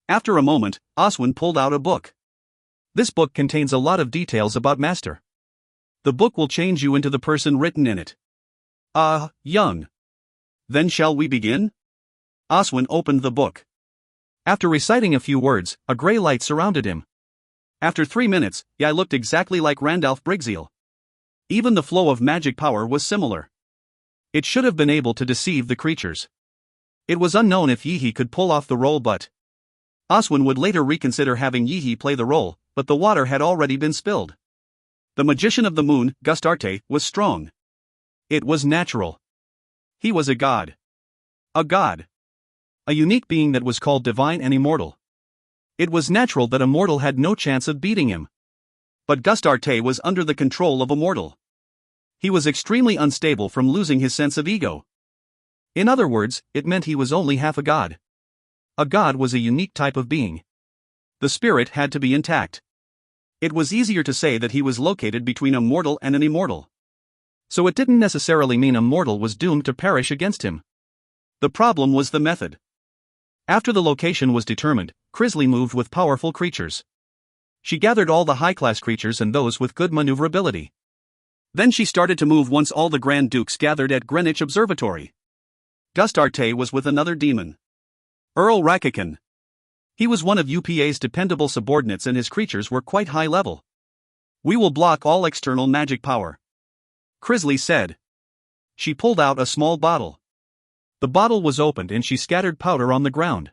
After a moment, Oswin pulled out a book. This book contains a lot of details about Master. The book will change you into the person written in it. Young. Then shall we begin? Oswin opened the book. After reciting a few words, a grey light surrounded him. After 3 minutes, I looked exactly like Randalph Brigzeal. Even the flow of magic power was similar. It should have been able to deceive the creatures. It was unknown if Yi could pull off the role, but Oswin would later reconsider having Yi play the role, but the water had already been spilled. The magician of the moon, Gustarte, was strong. It was natural. He was a god. A god. A unique being that was called divine and immortal. It was natural that a mortal had no chance of beating him. But Gustarte was under the control of a mortal. He was extremely unstable from losing his sense of ego. In other words, it meant he was only half a god. A god was a unique type of being. The spirit had to be intact. It was easier to say that he was located between a mortal and an immortal. So it didn't necessarily mean a mortal was doomed to perish against him. The problem was the method. After the location was determined, Crisley moved with powerful creatures. She gathered all the high-class creatures and those with good maneuverability. Then she started to move once all the Grand Dukes gathered at Greenwich Observatory. Gustarte was with another demon. Earl Rakakin. He was one of UPA's dependable subordinates and his creatures were quite high level. We will block all external magic power, Crisley said. She pulled out a small bottle. The bottle was opened and she scattered powder on the ground.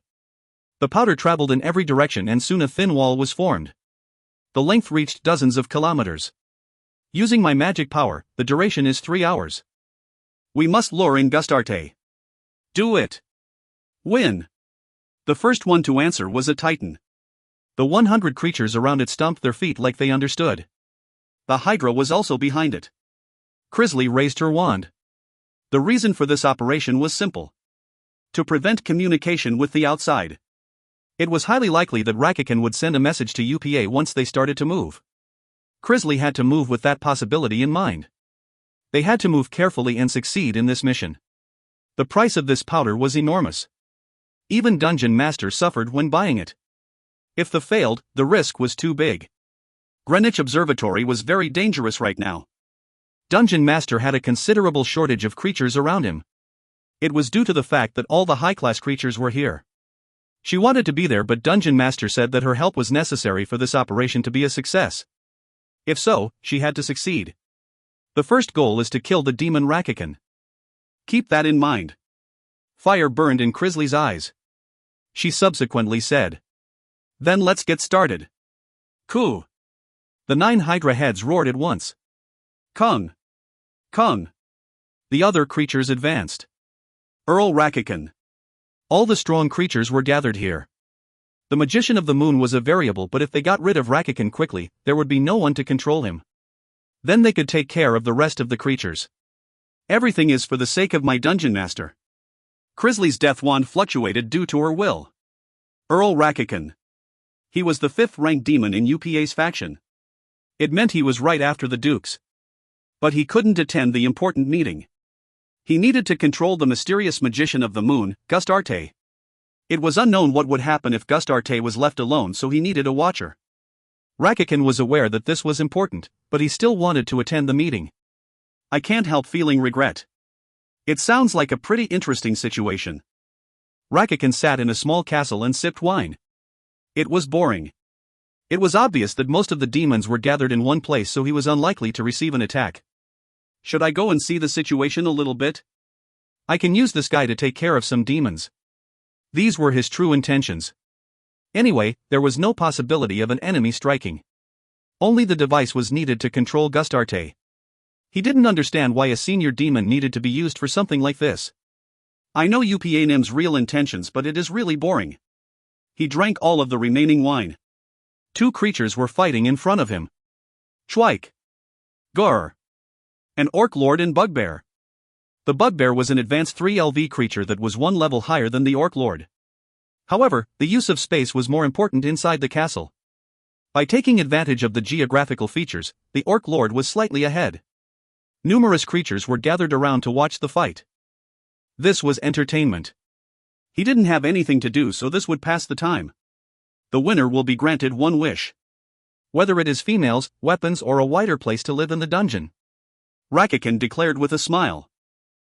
The powder traveled in every direction and soon a thin wall was formed. The length reached dozens of kilometers. Using my magic power, the duration is 3 hours. We must lure in Gustarte. Do it. Win. The first one to answer was a titan. The 100 creatures around it stomped their feet like they understood. The Hydra was also behind it. Crisley raised her wand. The reason for this operation was simple. To prevent communication with the outside. It was highly likely that Rakakin would send a message to UPA once they started to move. Crisley had to move with that possibility in mind. They had to move carefully and succeed in this mission. The price of this powder was enormous. Even Dungeon Master suffered when buying it. If they failed, the risk was too big. Greenwich Observatory was very dangerous right now. Dungeon Master had a considerable shortage of creatures around him. It was due to the fact that all the high-class creatures were here. She wanted to be there, but Dungeon Master said that her help was necessary for this operation to be a success. If so, she had to succeed. The first goal is to kill the demon Rakakin. Keep that in mind. Fire burned in Crisley's eyes. She subsequently said, Then let's get started. Coup. The 9 Hydra heads roared at once. Kung. Kung. The other creatures advanced. Earl Rakakin. All the strong creatures were gathered here. The magician of the moon was a variable, but if they got rid of Rakakin quickly, there would be no one to control him. Then they could take care of the rest of the creatures. Everything is for the sake of my dungeon master. Crisley's death wand fluctuated due to her will. Earl Rakakin. He was the 5th-ranked demon in UPA's faction. It meant he was right after the Dukes. But he couldn't attend the important meeting. He needed to control the mysterious magician of the moon, Gustarte. It was unknown what would happen if Gustarte was left alone, so he needed a watcher. Rakakin was aware that this was important, but he still wanted to attend the meeting. I can't help feeling regret. It sounds like a pretty interesting situation. Rakakin sat in a small castle and sipped wine. It was boring. It was obvious that most of the demons were gathered in one place, so he was unlikely to receive an attack. Should I go and see the situation a little bit? I can use this guy to take care of some demons. These were his true intentions. Anyway, there was no possibility of an enemy striking. Only the device was needed to control Gustarte. He didn't understand why a senior demon needed to be used for something like this. I know UPANIM's real intentions, but it is really boring. He drank all of the remaining wine. Two creatures were fighting in front of him. Schweik. Grr. An Orc Lord and Bugbear. The Bugbear was an advanced 3LV creature that was one level higher than the Orc Lord. However, the use of space was more important inside the castle. By taking advantage of the geographical features, the Orc Lord was slightly ahead. Numerous creatures were gathered around to watch the fight. This was entertainment. He didn't have anything to do, so this would pass the time. The winner will be granted one wish. Whether it is females, weapons, or a wider place to live in the dungeon. Rakakin declared with a smile.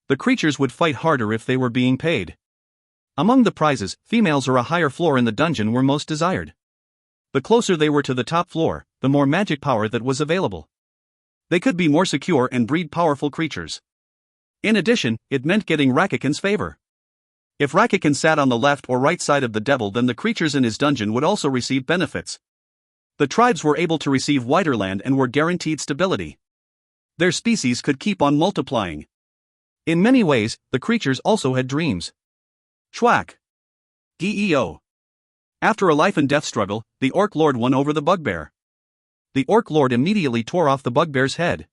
The creatures would fight harder if they were being paid. Among the prizes, females or a higher floor in the dungeon were most desired. The closer they were to the top floor, the more magic power that was available. They could be more secure and breed powerful creatures. In addition, it meant getting Rakakin's favor. If Rakakin sat on the left or right side of the devil, then the creatures in his dungeon would also receive benefits. The tribes were able to receive wider land and were guaranteed stability. Their species could keep on multiplying. In many ways, the creatures also had dreams. Schwack. GEO. After a life and death struggle, the Orc Lord won over the Bugbear. The Orc Lord immediately tore off the Bugbear's head.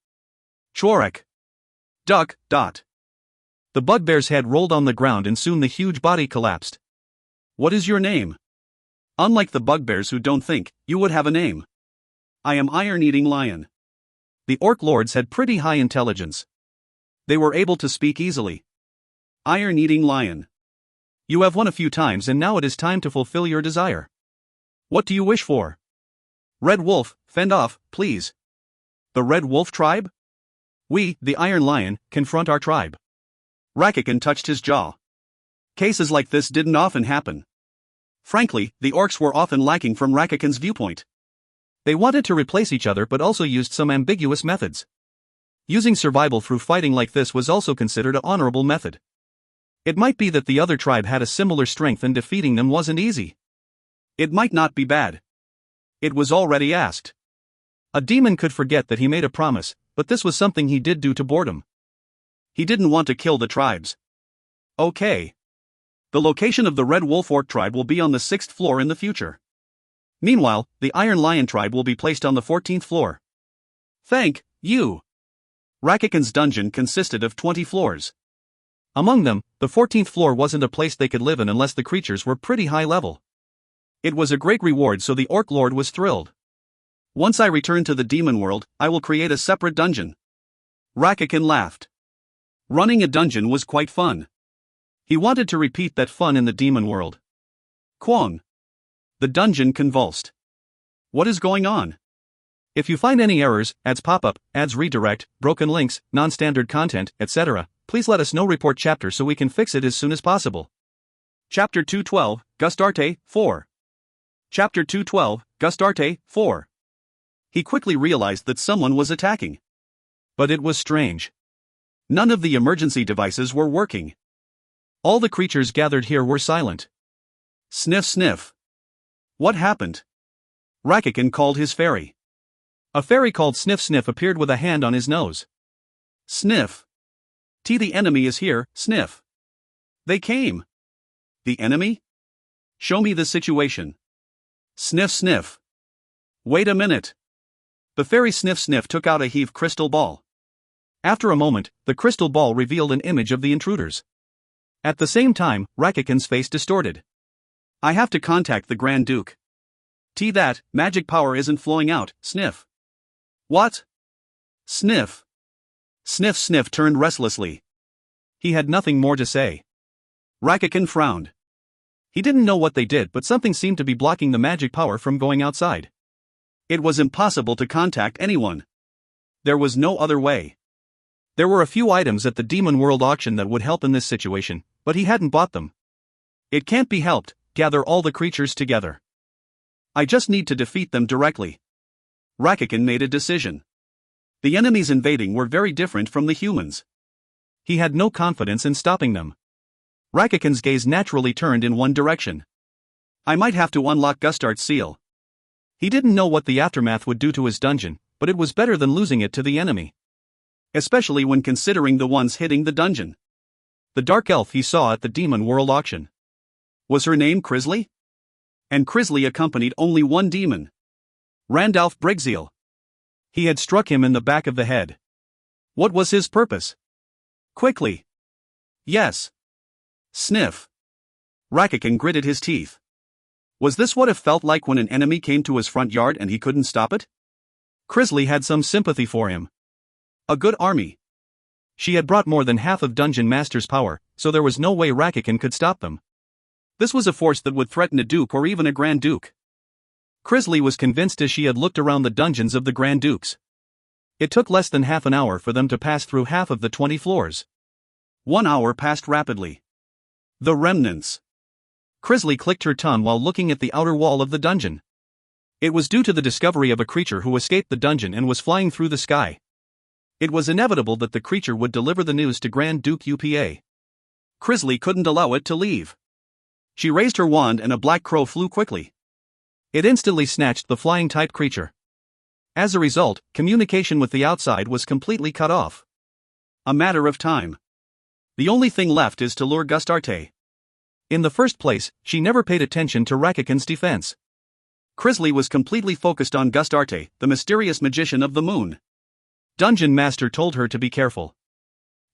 Chorek. Duck. The Bugbear's head rolled on the ground and soon the huge body collapsed. What is your name? Unlike the Bugbears who don't think, you would have a name. I am Iron-Eating Lion. The Orc Lords had pretty high intelligence. They were able to speak easily. Iron-Eating Lion. You have won a few times and now it is time to fulfill your desire. What do you wish for? Red Wolf, fend off, please. The Red Wolf tribe? We, the Iron Lion, confront our tribe. Rakakin touched his jaw. Cases like this didn't often happen. Frankly, the orcs were often lacking from Rakakin's viewpoint. They wanted to replace each other but also used some ambiguous methods. Using survival through fighting like this was also considered an honorable method. It might be that the other tribe had a similar strength and defeating them wasn't easy. It might not be bad. It was already asked. A demon could forget that he made a promise, but this was something he did due to boredom. He didn't want to kill the tribes. Okay. The location of the Red Wolf Orc tribe will be on the 6th floor in the future. Meanwhile, the Iron Lion tribe will be placed on the 14th floor. Thank you. Rakakin's dungeon consisted of 20 floors. Among them, the 14th floor wasn't a place they could live in unless the creatures were pretty high level. It was a great reward, so the Orc Lord was thrilled. Once I return to the demon world, I will create a separate dungeon. Rakakin laughed. Running a dungeon was quite fun. He wanted to repeat that fun in the demon world. Kwon. The dungeon convulsed. What is going on? If you find any errors, ads pop up, ads redirect, broken links, non-standard content, etc., please let us know. Report chapter so we can fix it as soon as possible. Chapter 212, Gustarte, 4. Chapter 212, Gustarte, 4. He quickly realized that someone was attacking. But it was strange. None of the emergency devices were working. All the creatures gathered here were silent. Sniff sniff. What happened? Rakakin called his fairy. A fairy called Sniff Sniff appeared with a hand on his nose. Sniff. The enemy is here, Sniff. They came. The enemy? Show me the situation. Sniff Sniff. Wait a minute. The fairy Sniff Sniff took out a heave crystal ball. After a moment, the crystal ball revealed an image of the intruders. At the same time, Rakakin's face distorted. I have to contact the Grand Duke. That magic power isn't flowing out, Sniff. What? Sniff. Sniff Sniff turned restlessly. He had nothing more to say. Rakakin frowned. He didn't know what they did, but something seemed to be blocking the magic power from going outside. It was impossible to contact anyone. There was no other way. There were a few items at the Demon World auction that would help in this situation, but he hadn't bought them. It can't be helped, gather all the creatures together. I just need to defeat them directly. Rakakin made a decision. The enemies invading were very different from the humans. He had no confidence in stopping them. Rakakin's gaze naturally turned in one direction. I might have to unlock Gustart's seal. He didn't know what the aftermath would do to his dungeon, but it was better than losing it to the enemy. Especially when considering the ones hitting the dungeon. The dark elf he saw at the Demon World auction. Was her name Crisley? And Crisley accompanied only one demon. Randalph Brigzeal. He had struck him in the back of the head. What was his purpose? Quickly. Yes. Sniff. Rakakin gritted his teeth. Was this what it felt like when an enemy came to his front yard and he couldn't stop it? Crisley had some sympathy for him. A good army. She had brought more than half of Dungeon Master's power, so there was no way Rakakin could stop them. This was a force that would threaten a duke or even a Grand Duke. Crisley was convinced as she had looked around the dungeons of the Grand Dukes. It took less than half an hour for them to pass through half of the 20 floors. 1 hour passed rapidly. The remnants. Crisley clicked her tongue while looking at the outer wall of the dungeon. It was due to the discovery of a creature who escaped the dungeon and was flying through the sky. It was inevitable that the creature would deliver the news to Grand Duke Upa. Crisley couldn't allow it to leave. She raised her wand and a black crow flew quickly. It instantly snatched the flying-type creature. As a result, communication with the outside was completely cut off. A matter of time. The only thing left is to lure Gustarte. In the first place, she never paid attention to Rakakin's defense. Crisley was completely focused on Gustarte, the mysterious magician of the moon. Dungeon Master told her to be careful.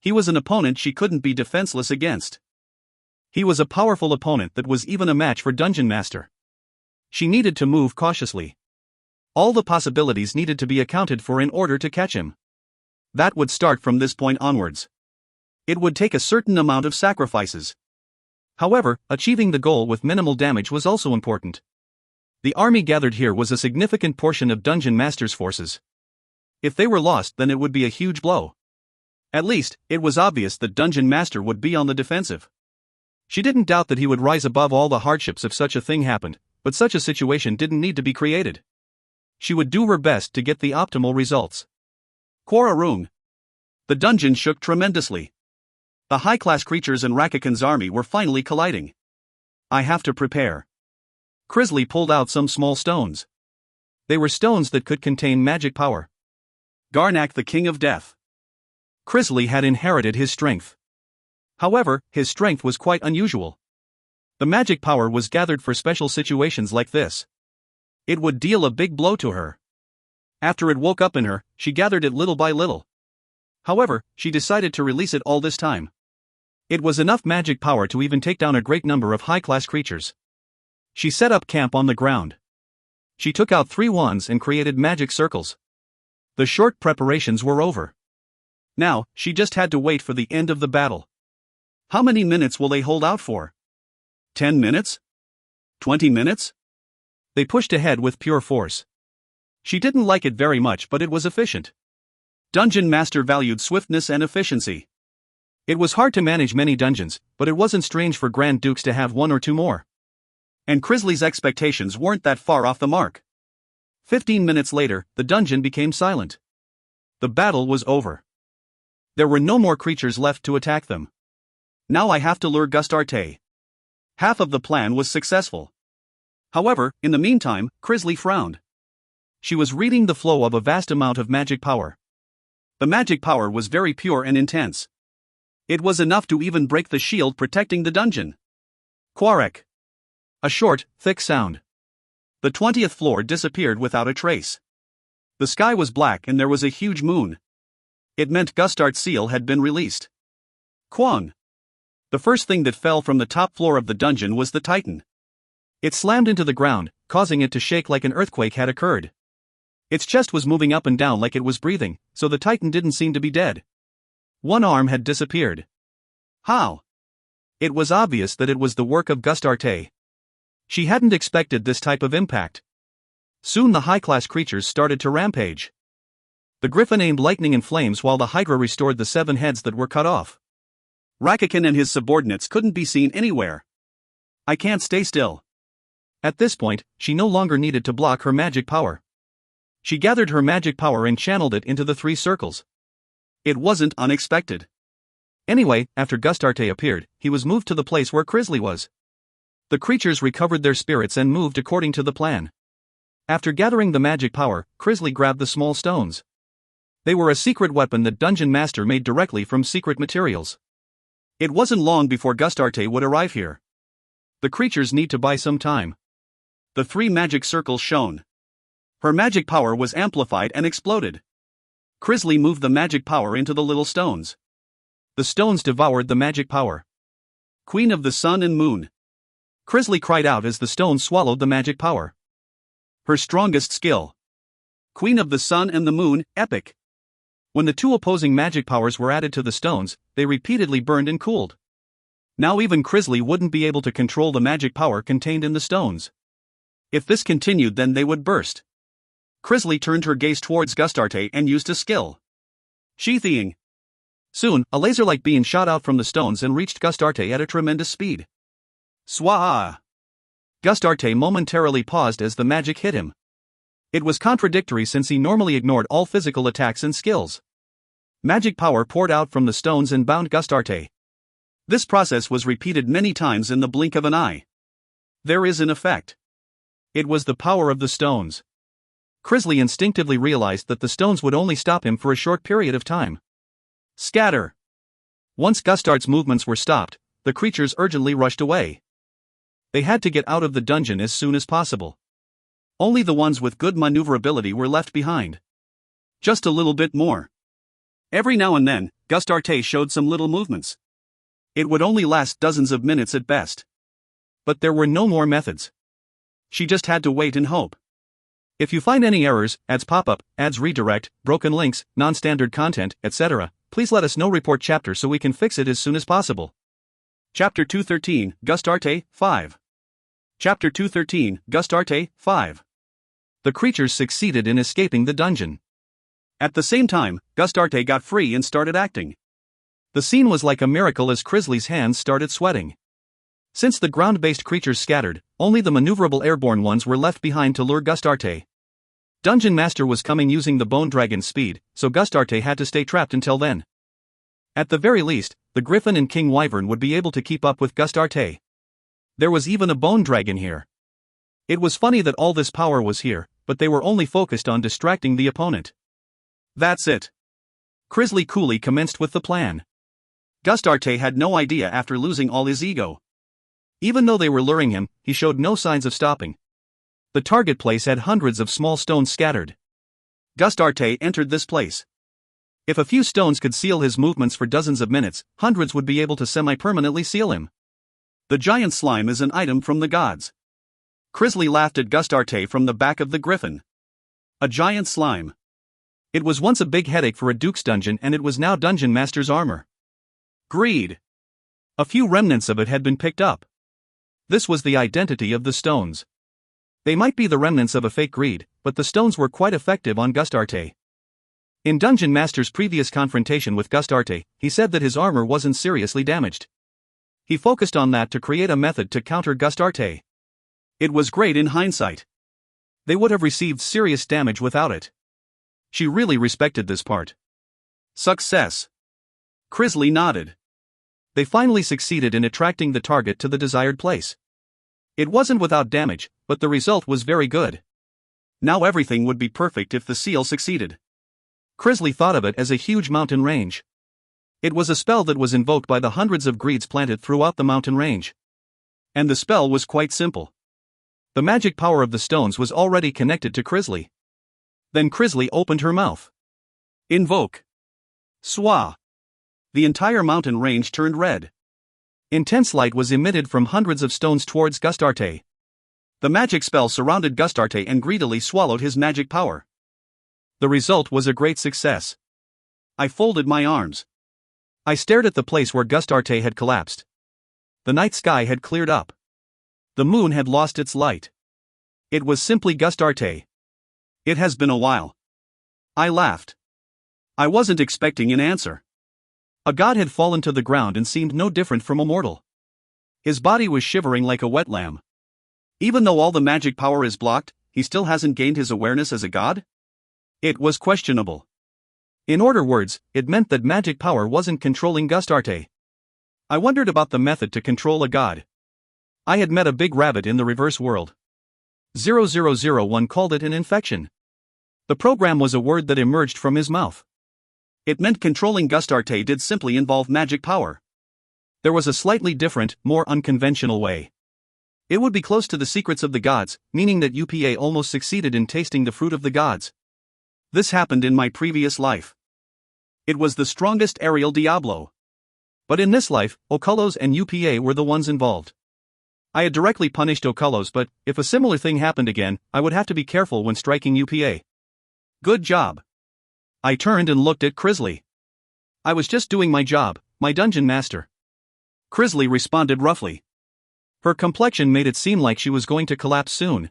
He was an opponent she couldn't be defenseless against. He was a powerful opponent that was even a match for Dungeon Master. She needed to move cautiously. All the possibilities needed to be accounted for in order to catch him. That would start from this point onwards. It would take a certain amount of sacrifices. However, achieving the goal with minimal damage was also important. The army gathered here was a significant portion of Dungeon Master's forces. If they were lost, then it would be a huge blow. At least, it was obvious that Dungeon Master would be on the defensive. She didn't doubt that he would rise above all the hardships if such a thing happened, but such a situation didn't need to be created. She would do her best to get the optimal results. Quararung. The dungeon shook tremendously. The high-class creatures in Rakakin's army were finally colliding. I have to prepare. Crisley pulled out some small stones. They were stones that could contain magic power. Garnak, the King of Death. Crisley had inherited his strength. However, his strength was quite unusual. The magic power was gathered for special situations like this. It would deal a big blow to her. After it woke up in her, she gathered it little by little. However, she decided to release it all this time. It was enough magic power to even take down a great number of high-class creatures. She set up camp on the ground. She took out 3 wands and created magic circles. The short preparations were over. Now, she just had to wait for the end of the battle. How many minutes will they hold out for? 10 minutes? 20 minutes? They pushed ahead with pure force. She didn't like it very much, but it was efficient. Dungeon Master valued swiftness and efficiency. It was hard to manage many dungeons, but it wasn't strange for Grand Dukes to have 1 or 2 more. And Crisley's expectations weren't that far off the mark. 15 minutes later, the dungeon became silent. The battle was over. There were no more creatures left to attack them. Now I have to lure Gustarte. Half of the plan was successful. However, in the meantime, Crisley frowned. She was reading the flow of a vast amount of magic power. The magic power was very pure and intense. It was enough to even break the shield protecting the dungeon. Quarek. A short, thick sound. The 20th floor disappeared without a trace. The sky was black and there was a huge moon. It meant Gustart's seal had been released. Kwang. The first thing that fell from the top floor of the dungeon was the Titan. It slammed into the ground, causing it to shake like an earthquake had occurred. Its chest was moving up and down like it was breathing, so the Titan didn't seem to be dead. One arm had disappeared. How? It was obvious that it was the work of Gustarte. She hadn't expected this type of impact. Soon the high-class creatures started to rampage. The Griffin aimed lightning and flames while the Hydra restored the 7 heads that were cut off. Rakakin and his subordinates couldn't be seen anywhere. I can't stay still. At this point, she no longer needed to block her magic power. She gathered her magic power and channeled it into the 3 circles. It wasn't unexpected. Anyway, after Gustarte appeared, he was moved to the place where Crisley was. The creatures recovered their spirits and moved according to the plan. After gathering the magic power, Crisley grabbed the small stones. They were a secret weapon that Dungeon Master made directly from secret materials. It wasn't long before Gustarte would arrive here. The creatures need to buy some time. The 3 magic circles shone. Her magic power was amplified and exploded. Crisley moved the magic power into the little stones. The stones devoured the magic power. Queen of the Sun and Moon. Crisley cried out as the stones swallowed the magic power. Her strongest skill. Queen of the Sun and the Moon, epic. When the 2 opposing magic powers were added to the stones, they repeatedly burned and cooled. Now even Crisley wouldn't be able to control the magic power contained in the stones. If this continued, then they would burst. Crisley turned her gaze towards Gustarte and used a skill. Sheathing. Soon, a laser-like beam shot out from the stones and reached Gustarte at a tremendous speed. Swaa! Gustarte momentarily paused as the magic hit him. It was contradictory since he normally ignored all physical attacks and skills. Magic power poured out from the stones and bound Gustarte. This process was repeated many times in the blink of an eye. There is an effect. It was the power of the stones. Crisley instinctively realized that the stones would only stop him for a short period of time. Scatter! Once Gustarte's movements were stopped, the creatures urgently rushed away. They had to get out of the dungeon as soon as possible. Only the ones with good maneuverability were left behind. Just a little bit more. Every now and then, Gustarte showed some little movements. It would only last dozens of minutes at best. But there were no more methods. She just had to wait and hope. If you find any errors, ads pop up, ads redirect, broken links, non-standard content, etc., please let us know. Report chapter so we can fix it as soon as possible. Chapter 213, Gustarte, 5. Chapter 213, Gustarte, 5. The creatures succeeded in escaping the dungeon. At the same time, Gustarte got free and started acting. The scene was like a miracle as Crisley's hands started sweating. Since the ground-based creatures scattered, only the maneuverable airborne ones were left behind to lure Gustarte. Dungeon Master was coming using the Bone Dragon's speed, so Gustarte had to stay trapped until then. At the very least, the Griffin and King Wyvern would be able to keep up with Gustarte. There was even a Bone Dragon here. It was funny that all this power was here, but they were only focused on distracting the opponent. That's it. Crisley coolly commenced with the plan. Gustarte had no idea after losing all his ego. Even though they were luring him, he showed no signs of stopping. The target place had hundreds of small stones scattered. Gustarte entered this place. If a few stones could seal his movements for dozens of minutes, hundreds would be able to semi-permanently seal him. The giant slime is an item from the gods. Crisley laughed at Gustarte from the back of the griffin. A giant slime. It was once a big headache for a duke's dungeon, and it was now Dungeon Master's armor. Greed. A few remnants of it had been picked up. This was the identity of the stones. They might be the remnants of a fake greed, but the stones were quite effective on Gustarte. In Dungeon Master's previous confrontation with Gustarte, he said that his armor wasn't seriously damaged. He focused on that to create a method to counter Gustarte. It was great in hindsight. They would have received serious damage without it. She really respected this part. Success. Crisley nodded. They finally succeeded in attracting the target to the desired place. It wasn't without damage, but the result was very good. Now everything would be perfect if the seal succeeded. Crisley thought of it as a huge mountain range. It was a spell that was invoked by the hundreds of greeds planted throughout the mountain range. And the spell was quite simple. The magic power of the stones was already connected to Crisley. Then Crisley opened her mouth. Invoke. Swaa. The entire mountain range turned red. Intense light was emitted from hundreds of stones towards Gustarte. The magic spell surrounded Gustarte and greedily swallowed his magic power. The result was a great success. I folded my arms. I stared at the place where Gustarte had collapsed. The night sky had cleared up. The moon had lost its light. It was simply Gustarte. It has been a while. I laughed. I wasn't expecting an answer. A god had fallen to the ground and seemed no different from a mortal. His body was shivering like a wet lamb. Even though all the magic power is blocked, he still hasn't gained his awareness as a god? It was questionable. In other words, it meant that magic power wasn't controlling Gustarte. I wondered about the method to control a god. I had met a big rabbit in the reverse world. 0001 called it an infection. The program was a word that emerged from his mouth. It meant controlling Gustarte did simply involve magic power. There was a slightly different, more unconventional way. It would be close to the secrets of the gods, meaning that UPA almost succeeded in tasting the fruit of the gods. This happened in my previous life. It was the strongest aerial Diablo. But in this life, Ocullos and UPA were the ones involved. I had directly punished Ocullos, but if a similar thing happened again, I would have to be careful when striking UPA. Good job. I turned and looked at Crisley. I was just doing my job, my dungeon master. Crisley responded roughly. Her complexion made it seem like she was going to collapse soon.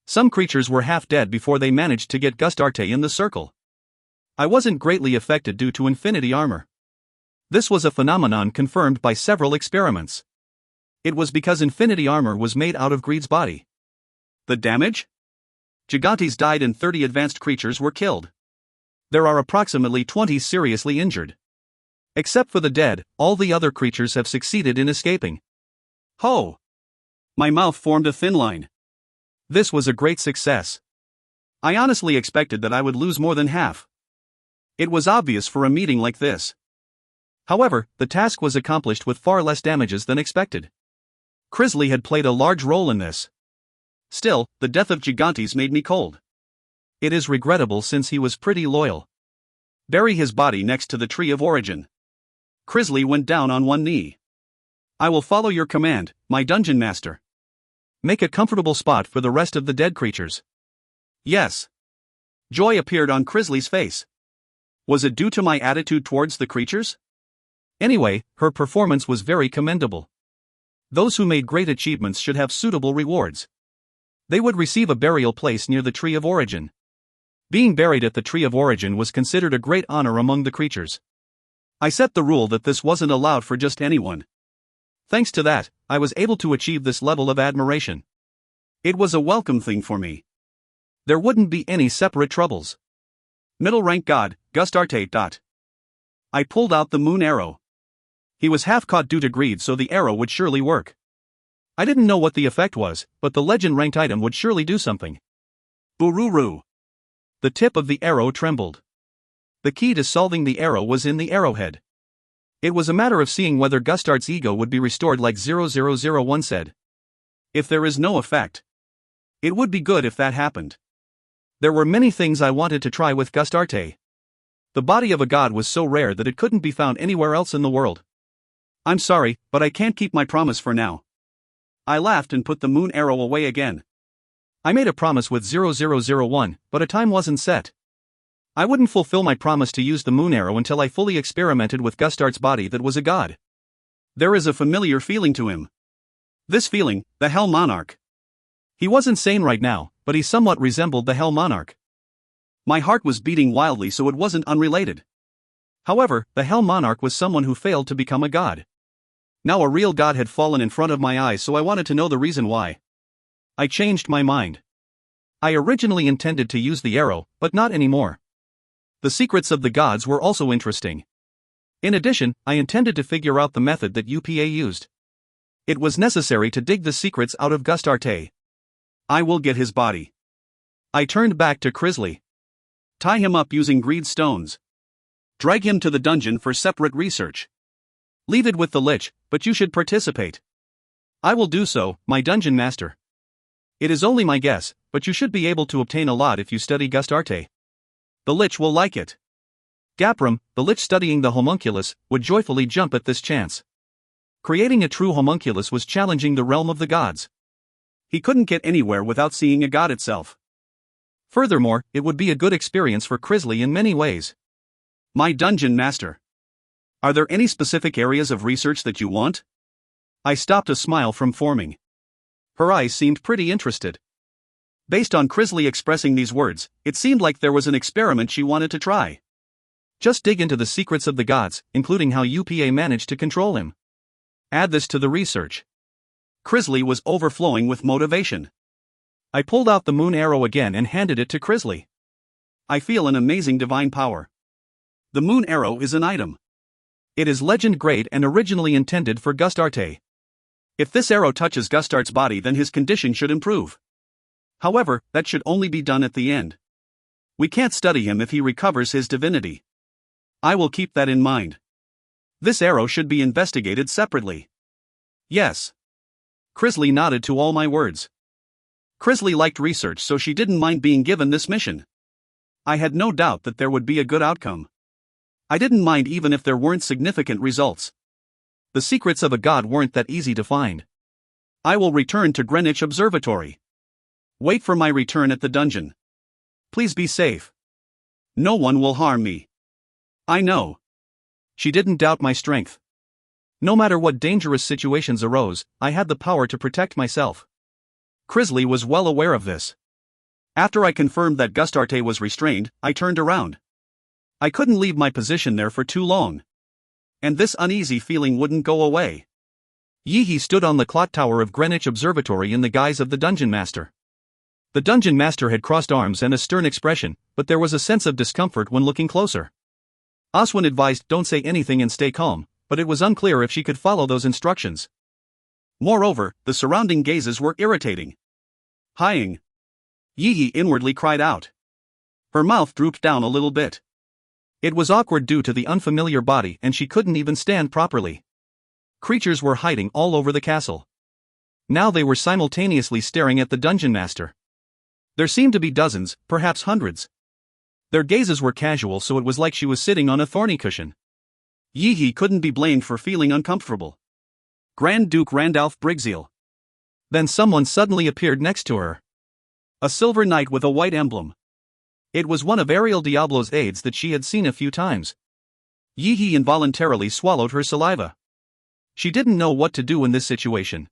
Some creatures were half dead before they managed to get Gustarte in the circle. I wasn't greatly affected due to infinity armor. This was a phenomenon confirmed by several experiments. It was because infinity armor was made out of Greed's body. The damage? Gigantes died and 30 advanced creatures were killed. There are approximately 20 seriously injured. Except for the dead, all the other creatures have succeeded in escaping. Ho! My mouth formed a thin line. This was a great success. I honestly expected that I would lose more than half. It was obvious for a meeting like this. However, the task was accomplished with far less damages than expected. Crisley had played a large role in this. Still, the death of Gigantes made me cold. It is regrettable since he was pretty loyal. Bury his body next to the tree of origin. Crisley went down on one knee. I will follow your command, my dungeon master. Make a comfortable spot for the rest of the dead creatures. Yes. Joy appeared on Crisley's face. Was it due to my attitude towards the creatures? Anyway, her performance was very commendable. Those who made great achievements should have suitable rewards. They would receive a burial place near the Tree of Origin. Being buried at the Tree of Origin was considered a great honor among the creatures. I set the rule that this wasn't allowed for just anyone. Thanks to that, I was able to achieve this level of admiration. It was a welcome thing for me. There wouldn't be any separate troubles. Middle rank god, Gustarte. I pulled out the moon arrow. He was half caught due to greed, so the arrow would surely work. I didn't know what the effect was, but the legend ranked item would surely do something. Bururu. The tip of the arrow trembled. The key to solving the arrow was in the arrowhead. It was a matter of seeing whether Gustarte's ego would be restored like 0001 said. If there is no effect, it would be good if that happened. There were many things I wanted to try with Gustarte. The body of a god was so rare that it couldn't be found anywhere else in the world. I'm sorry, but I can't keep my promise for now. I laughed and put the moon arrow away again. I made a promise with 0001, but a time wasn't set. I wouldn't fulfill my promise to use the moon arrow until I fully experimented with Gustarte's body that was a god. There is a familiar feeling to him. This feeling, the Hell Monarch. He wasn't sane right now, but he somewhat resembled the Hell Monarch. My heart was beating wildly, so it wasn't unrelated. However, the Hell Monarch was someone who failed to become a god. Now a real god had fallen in front of my eyes, so I wanted to know the reason why. I changed my mind. I originally intended to use the arrow, but not anymore. The secrets of the gods were also interesting. In addition, I intended to figure out the method that UPA used. It was necessary to dig the secrets out of Gustarte. I will get his body. I turned back to Crisley. Tie him up using greed stones. Drag him to the dungeon for separate research. Leave it with the lich, but you should participate. I will do so, my dungeon master. It is only my guess, but you should be able to obtain a lot if you study Gustarte. The lich will like it. Gapram, the lich studying the homunculus, would joyfully jump at this chance. Creating a true homunculus was challenging the realm of the gods. He couldn't get anywhere without seeing a god itself. Furthermore, it would be a good experience for Crisley in many ways. My dungeon master. Are there any specific areas of research that you want? I stopped a smile from forming. Her eyes seemed pretty interested. Based on Crisley expressing these words, it seemed like there was an experiment she wanted to try. Just dig into the secrets of the gods, including how UPA managed to control him. Add this to the research. Crisley was overflowing with motivation. I pulled out the moon arrow again and handed it to Crisley. I feel an amazing divine power. The moon arrow is an item. It is legend grade and originally intended for Gustarte. If this arrow touches Gustarte's body, then his condition should improve. However, that should only be done at the end. We can't study him if he recovers his divinity. I will keep that in mind. This arrow should be investigated separately. Yes. Crisley nodded to all my words. Crisley liked research, so she didn't mind being given this mission. I had no doubt that there would be a good outcome. I didn't mind even if there weren't significant results. The secrets of a god weren't that easy to find. I will return to Greenwich Observatory. Wait for my return at the dungeon. Please be safe. No one will harm me. I know. She didn't doubt my strength. No matter what dangerous situations arose, I had the power to protect myself. Crisley was well aware of this. After I confirmed that Gustarte was restrained, I turned around. I couldn't leave my position there for too long. And this uneasy feeling wouldn't go away. Yi-He stood on the clock tower of Greenwich Observatory in the guise of the Dungeon Master. The Dungeon Master had crossed arms and a stern expression, but there was a sense of discomfort when looking closer. Oswin advised don't say anything and stay calm, but it was unclear if she could follow those instructions. Moreover, the surrounding gazes were irritating. Hying. Yi-He inwardly cried out. Her mouth drooped down a little bit. It was awkward due to the unfamiliar body, and she couldn't even stand properly. Creatures were hiding all over the castle. Now they were simultaneously staring at the Dungeon Master. There seemed to be dozens, perhaps hundreds. Their gazes were casual, so it was like she was sitting on a thorny cushion. Yi-He couldn't be blamed for feeling uncomfortable. Grand Duke Randalph Brigzeal. Then someone suddenly appeared next to her. A silver knight with a white emblem. It was one of Ariel Diablo's aides that she had seen a few times. Yi-He involuntarily swallowed her saliva. She didn't know what to do in this situation.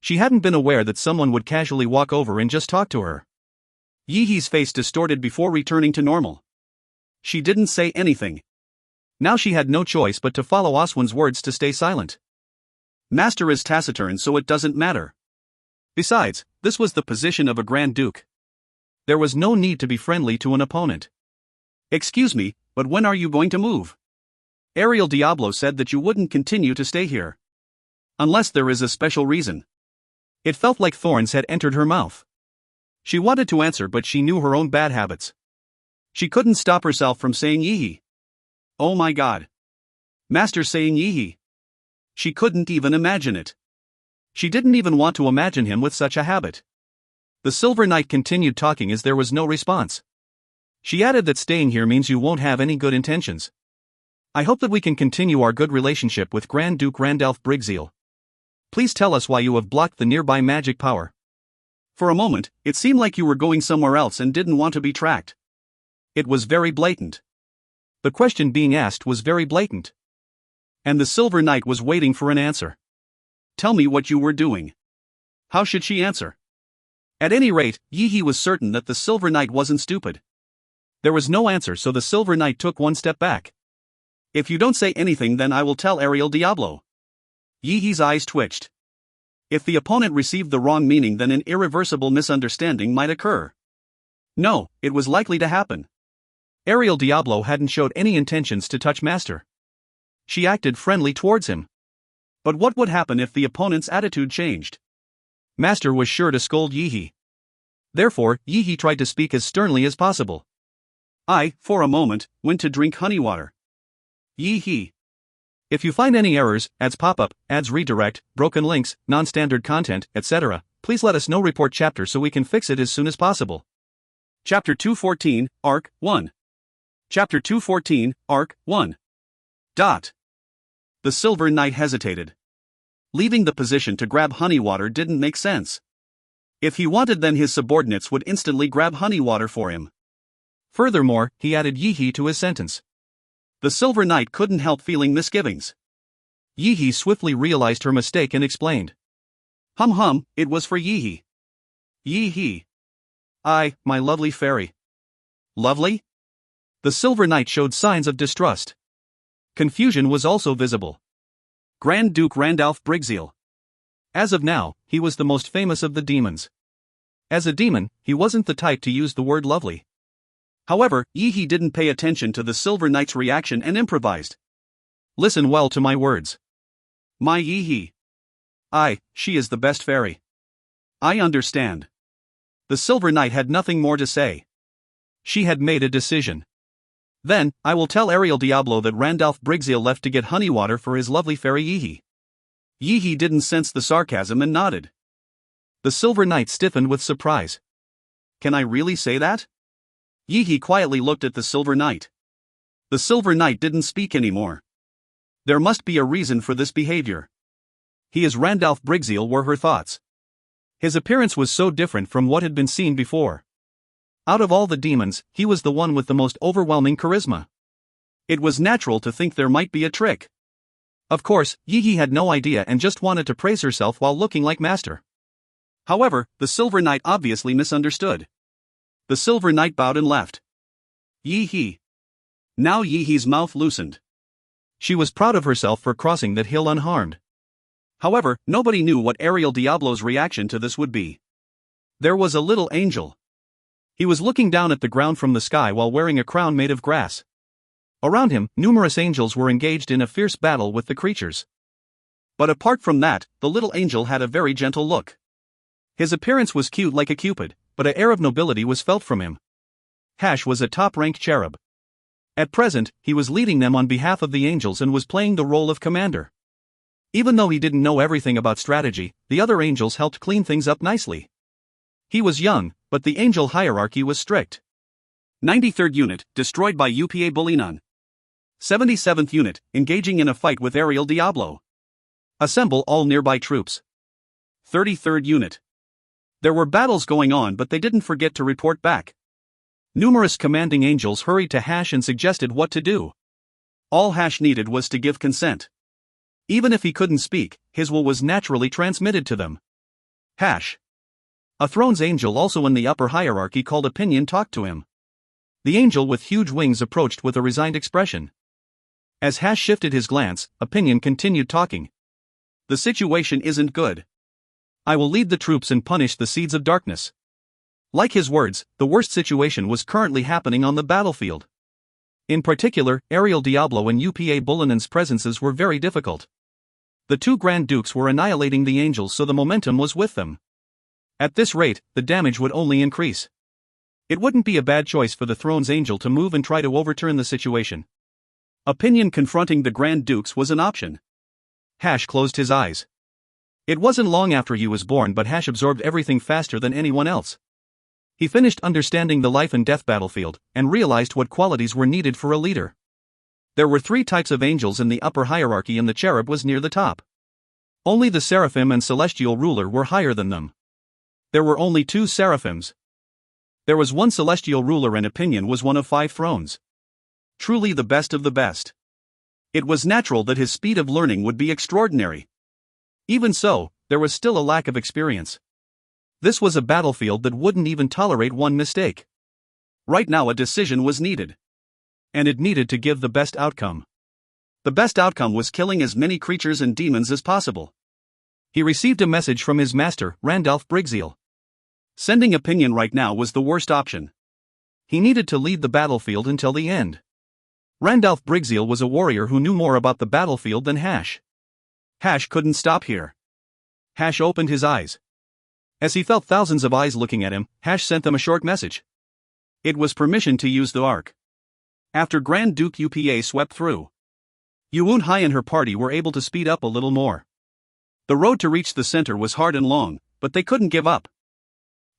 She hadn't been aware that someone would casually walk over and just talk to her. Yi-He's face distorted before returning to normal. She didn't say anything. Now she had no choice but to follow Oswin's words to stay silent. Master is taciturn, so it doesn't matter. Besides, this was the position of a Grand Duke. There was no need to be friendly to an opponent. Excuse me, but when are you going to move? Ariel Diablo said that you wouldn't continue to stay here. Unless there is a special reason. It felt like thorns had entered her mouth. She wanted to answer, but she knew her own bad habits. She couldn't stop herself from saying Yi-He. Oh my god. Master saying Yi-He. She couldn't even imagine it. She didn't even want to imagine him with such a habit. The Silver Knight continued talking as there was no response. She added that staying here means you won't have any good intentions. I hope that we can continue our good relationship with Grand Duke Randalph Brigzeal. Please tell us why you have blocked the nearby magic power. For a moment, it seemed like you were going somewhere else and didn't want to be tracked. It was very blatant. The question being asked was very blatant. And the Silver Knight was waiting for an answer. Tell me what you were doing. How should she answer? At any rate, Yi-He was certain that the Silver Knight wasn't stupid. There was no answer, so the Silver Knight took one step back. If you don't say anything, then I will tell Ariel Diablo. Yi-He's eyes twitched. If the opponent received the wrong meaning, then an irreversible misunderstanding might occur. No, it was likely to happen. Ariel Diablo hadn't showed any intentions to touch Master. She acted friendly towards him. But what would happen if the opponent's attitude changed? Master was sure to scold Yi-He. Therefore, Yi-He tried to speak as sternly as possible. I, for a moment, went to drink honey water. Yi-He. If you find any errors, ads pop up, ads redirect, broken links, non-standard content, etc., please let us know. Report chapter so we can fix it as soon as possible. Chapter 214, Arc 1. Chapter 214, Arc 1. The Silver Knight hesitated. Leaving the position to grab honey water didn't make sense. If he wanted, then his subordinates would instantly grab honey water for him. Furthermore, he added Yi-He to his sentence. The Silver Knight couldn't help feeling misgivings. Yi-He swiftly realized her mistake and explained. It was for Yi-He. Yi-He. My lovely fairy. Lovely? The Silver Knight showed signs of distrust. Confusion was also visible. Grand Duke Randalph Brigzeal. As of now, he was the most famous of the demons. As a demon, he wasn't the type to use the word lovely. However, Yi-He didn't pay attention to the Silver Knight's reaction and improvised. Listen well to my words. My Yi-He. She is the best fairy. I understand. The Silver Knight had nothing more to say. She had made a decision. Then, I will tell Ariel Diablo that Randalph Briggseel left to get honey water for his lovely fairy Yi-He. Yi-He didn't sense the sarcasm and nodded. The Silver Knight stiffened with surprise. Can I really say that? Yi-He quietly looked at the Silver Knight. The Silver Knight didn't speak anymore. There must be a reason for this behavior. He is Randalph Briggseel, were her thoughts. His appearance was so different from what had been seen before. Out of all the demons, he was the one with the most overwhelming charisma. It was natural to think there might be a trick. Of course, Yi-He had no idea and just wanted to praise herself while looking like master. However, the Silver Knight obviously misunderstood. The Silver Knight bowed and left. Yi-He. Now Yi-He's mouth loosened. She was proud of herself for crossing that hill unharmed. However, nobody knew what Ariel Diablo's reaction to this would be. There was a little angel. He was looking down at the ground from the sky while wearing a crown made of grass. Around him, numerous angels were engaged in a fierce battle with the creatures. But apart from that, the little angel had a very gentle look. His appearance was cute like a cupid, but an air of nobility was felt from him. Hash was a top-ranked cherub. At present, he was leading them on behalf of the angels and was playing the role of commander. Even though he didn't know everything about strategy, the other angels helped clean things up nicely. He was young, but the angel hierarchy was strict. 93rd Unit, destroyed by UPA Bulinan. 77th Unit, engaging in a fight with Ariel Diablo. Assemble all nearby troops. 33rd Unit. There were battles going on, but they didn't forget to report back. Numerous commanding angels hurried to Hash and suggested what to do. All Hash needed was to give consent. Even if he couldn't speak, his will was naturally transmitted to them. Hash. A throne's angel also in the upper hierarchy called Opinion talked to him. The angel with huge wings approached with a resigned expression. As Hash shifted his glance, Opinion continued talking. The situation isn't good. I will lead the troops and punish the seeds of darkness. Like his words, the worst situation was currently happening on the battlefield. In particular, Ariel Diablo and UPA Bulinan's presences were very difficult. The two Grand Dukes were annihilating the angels, so the momentum was with them. At this rate, the damage would only increase. It wouldn't be a bad choice for the throne's angel to move and try to overturn the situation. Opinion confronting the Grand Dukes was an option. Hash closed his eyes. It wasn't long after he was born, but Hash absorbed everything faster than anyone else. He finished understanding the life and death battlefield, and realized what qualities were needed for a leader. There were 3 types of angels in the upper hierarchy, and the cherub was near the top. Only the seraphim and celestial ruler were higher than them. There were only 2 seraphims. There was 1 celestial ruler, and Opinion was one of 5 thrones. Truly the best of the best. It was natural that his speed of learning would be extraordinary. Even so, there was still a lack of experience. This was a battlefield that wouldn't even tolerate one mistake. Right now a decision was needed. And it needed to give the best outcome. The best outcome was killing as many creatures and demons as possible. He received a message from his master, Randalph Briggseel. Sending Opinion right now was the worst option. He needed to lead the battlefield until the end. Randalph Briggseel was a warrior who knew more about the battlefield than Hash. Hash couldn't stop here. Hash opened his eyes. As he felt thousands of eyes looking at him, Hash sent them a short message. It was permission to use the Ark. After Grand Duke UPA swept through, Yuun Hai and her party were able to speed up a little more. The road to reach the center was hard and long, but they couldn't give up.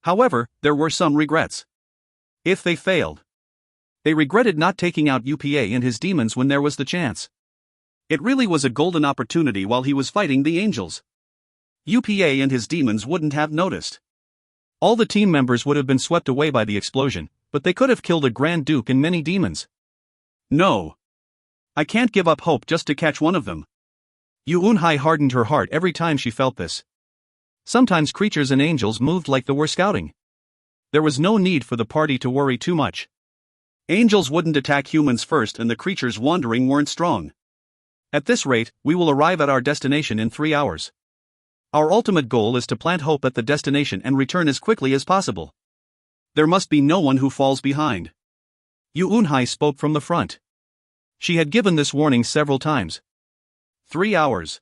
However, there were some regrets. If they failed, they regretted not taking out UPA and his demons when there was the chance. It really was a golden opportunity while he was fighting the angels. UPA and his demons wouldn't have noticed. All the team members would have been swept away by the explosion, but they could have killed a Grand Duke and many demons. No. I can't give up hope just to catch one of them. Yuun Hai hardened her heart every time she felt this. Sometimes creatures and angels moved like they were scouting. There was no need for the party to worry too much. Angels wouldn't attack humans first, and the creatures wandering weren't strong. At this rate, we will arrive at our destination in 3 hours. Our ultimate goal is to plant hope at the destination and return as quickly as possible. There must be no one who falls behind. Yu Unhai spoke from the front. She had given this warning several times. 3 hours.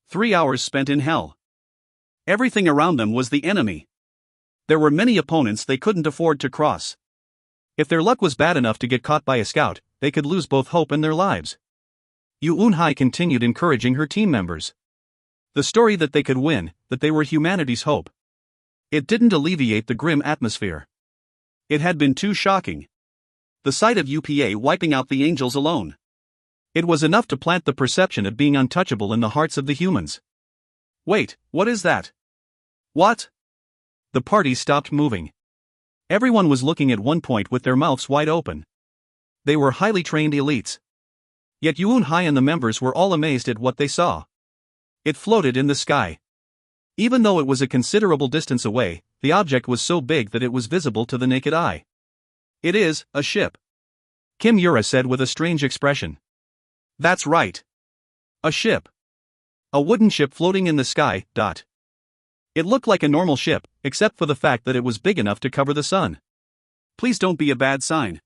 3 hours spent in hell. Everything around them was the enemy. There were many opponents they couldn't afford to cross. If their luck was bad enough to get caught by a scout, they could lose both hope and their lives. Yu Unhai continued encouraging her team members. The story that they could win, that they were humanity's hope. It didn't alleviate the grim atmosphere. It had been too shocking. The sight of UPA wiping out the angels alone. It was enough to plant the perception of being untouchable in the hearts of the humans. Wait, what is that? What? The party stopped moving. Everyone was looking at one point with their mouths wide open. They were highly trained elites. Yet Yu Unhai and the members were all amazed at what they saw. It floated in the sky. Even though it was a considerable distance away, the object was so big that it was visible to the naked eye. It is a ship. Kim Yura said with a strange expression. That's right. A ship. A wooden ship floating in the sky. It looked like a normal ship, except for the fact that it was big enough to cover the sun. Please don't be a bad sign.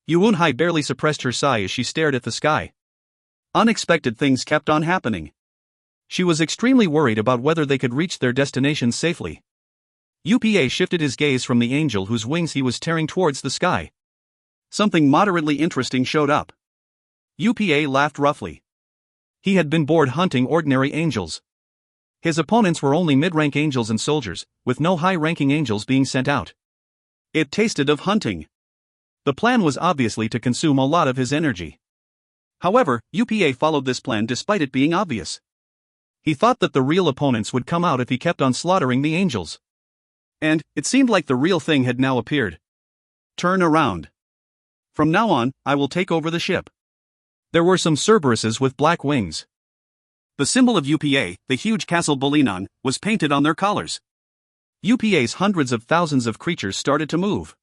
Yu Unhai barely suppressed her sigh as she stared at the sky. Unexpected things kept on happening. She was extremely worried about whether they could reach their destination safely. UPA shifted his gaze from the angel whose wings he was tearing towards the sky. Something moderately interesting showed up. UPA laughed roughly. He had been bored hunting ordinary angels. His opponents were only mid-rank angels and soldiers, with no high-ranking angels being sent out. It tasted of hunting. The plan was obviously to consume a lot of his energy. However, UPA followed this plan despite it being obvious. He thought that the real opponents would come out if he kept on slaughtering the angels. And, it seemed like the real thing had now appeared. Turn around. From now on, I will take over the ship. There were some Cerberuses with black wings. The symbol of UPA, the huge castle Bolinon, was painted on their collars. UPA's hundreds of thousands of creatures started to move.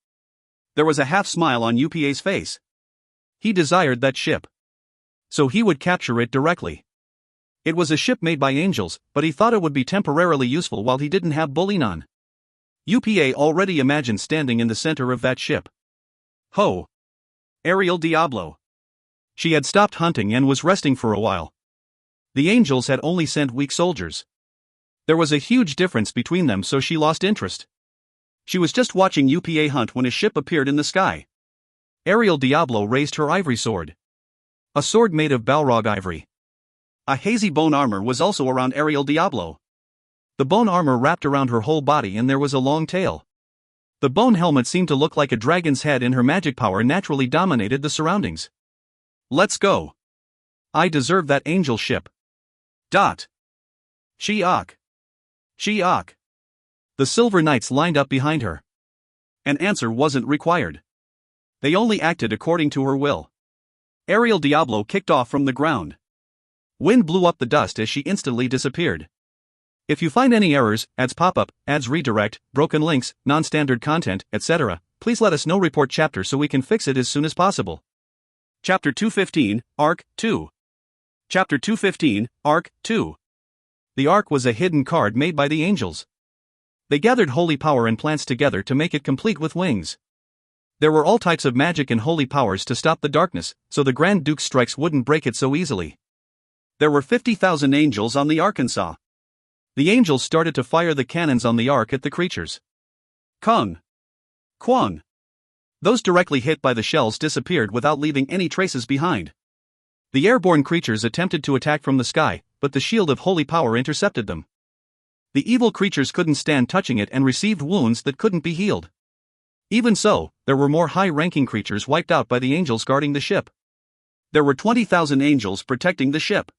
There was a half-smile on UPA's face. He desired that ship. So he would capture it directly. It was a ship made by angels, but he thought it would be temporarily useful while he didn't have Bolinon. UPA already imagined standing in the center of that ship. Ho! Ariel Diablo. She had stopped hunting and was resting for a while. The angels had only sent weak soldiers. There was a huge difference between them, so she lost interest. She was just watching UPA hunt when a ship appeared in the sky. Ariel Diablo raised her ivory sword. A sword made of Balrog ivory. A hazy bone armor was also around Ariel Diablo. The bone armor wrapped around her whole body and there was a long tail. The bone helmet seemed to look like a dragon's head and her magic power naturally dominated the surroundings. Let's go. I deserve that angel ship. She-ok. She-ok. The Silver Knights lined up behind her. An answer wasn't required. They only acted according to her will. Ariel Diablo kicked off from the ground. Wind blew up the dust as she instantly disappeared. If you find any errors, ads pop up, ads redirect, broken links, non-standard content, etc., please let us know. Report chapter so we can fix it as soon as possible. Chapter 215, Arc 2. Chapter 215, Arc 2. The Arc was a hidden card made by the angels. They gathered holy power and plants together to make it complete with wings. There were all types of magic and holy powers to stop the darkness, so the Grand Duke's strikes wouldn't break it so easily. There were 50,000 angels on the Arkansas. The angels started to fire the cannons on the Ark at the creatures. Kung. Kwang. Those directly hit by the shells disappeared without leaving any traces behind. The airborne creatures attempted to attack from the sky, but the shield of holy power intercepted them. The evil creatures couldn't stand touching it and received wounds that couldn't be healed. Even so, there were more high-ranking creatures wiped out by the angels guarding the ship. There were 20,000 angels protecting the ship.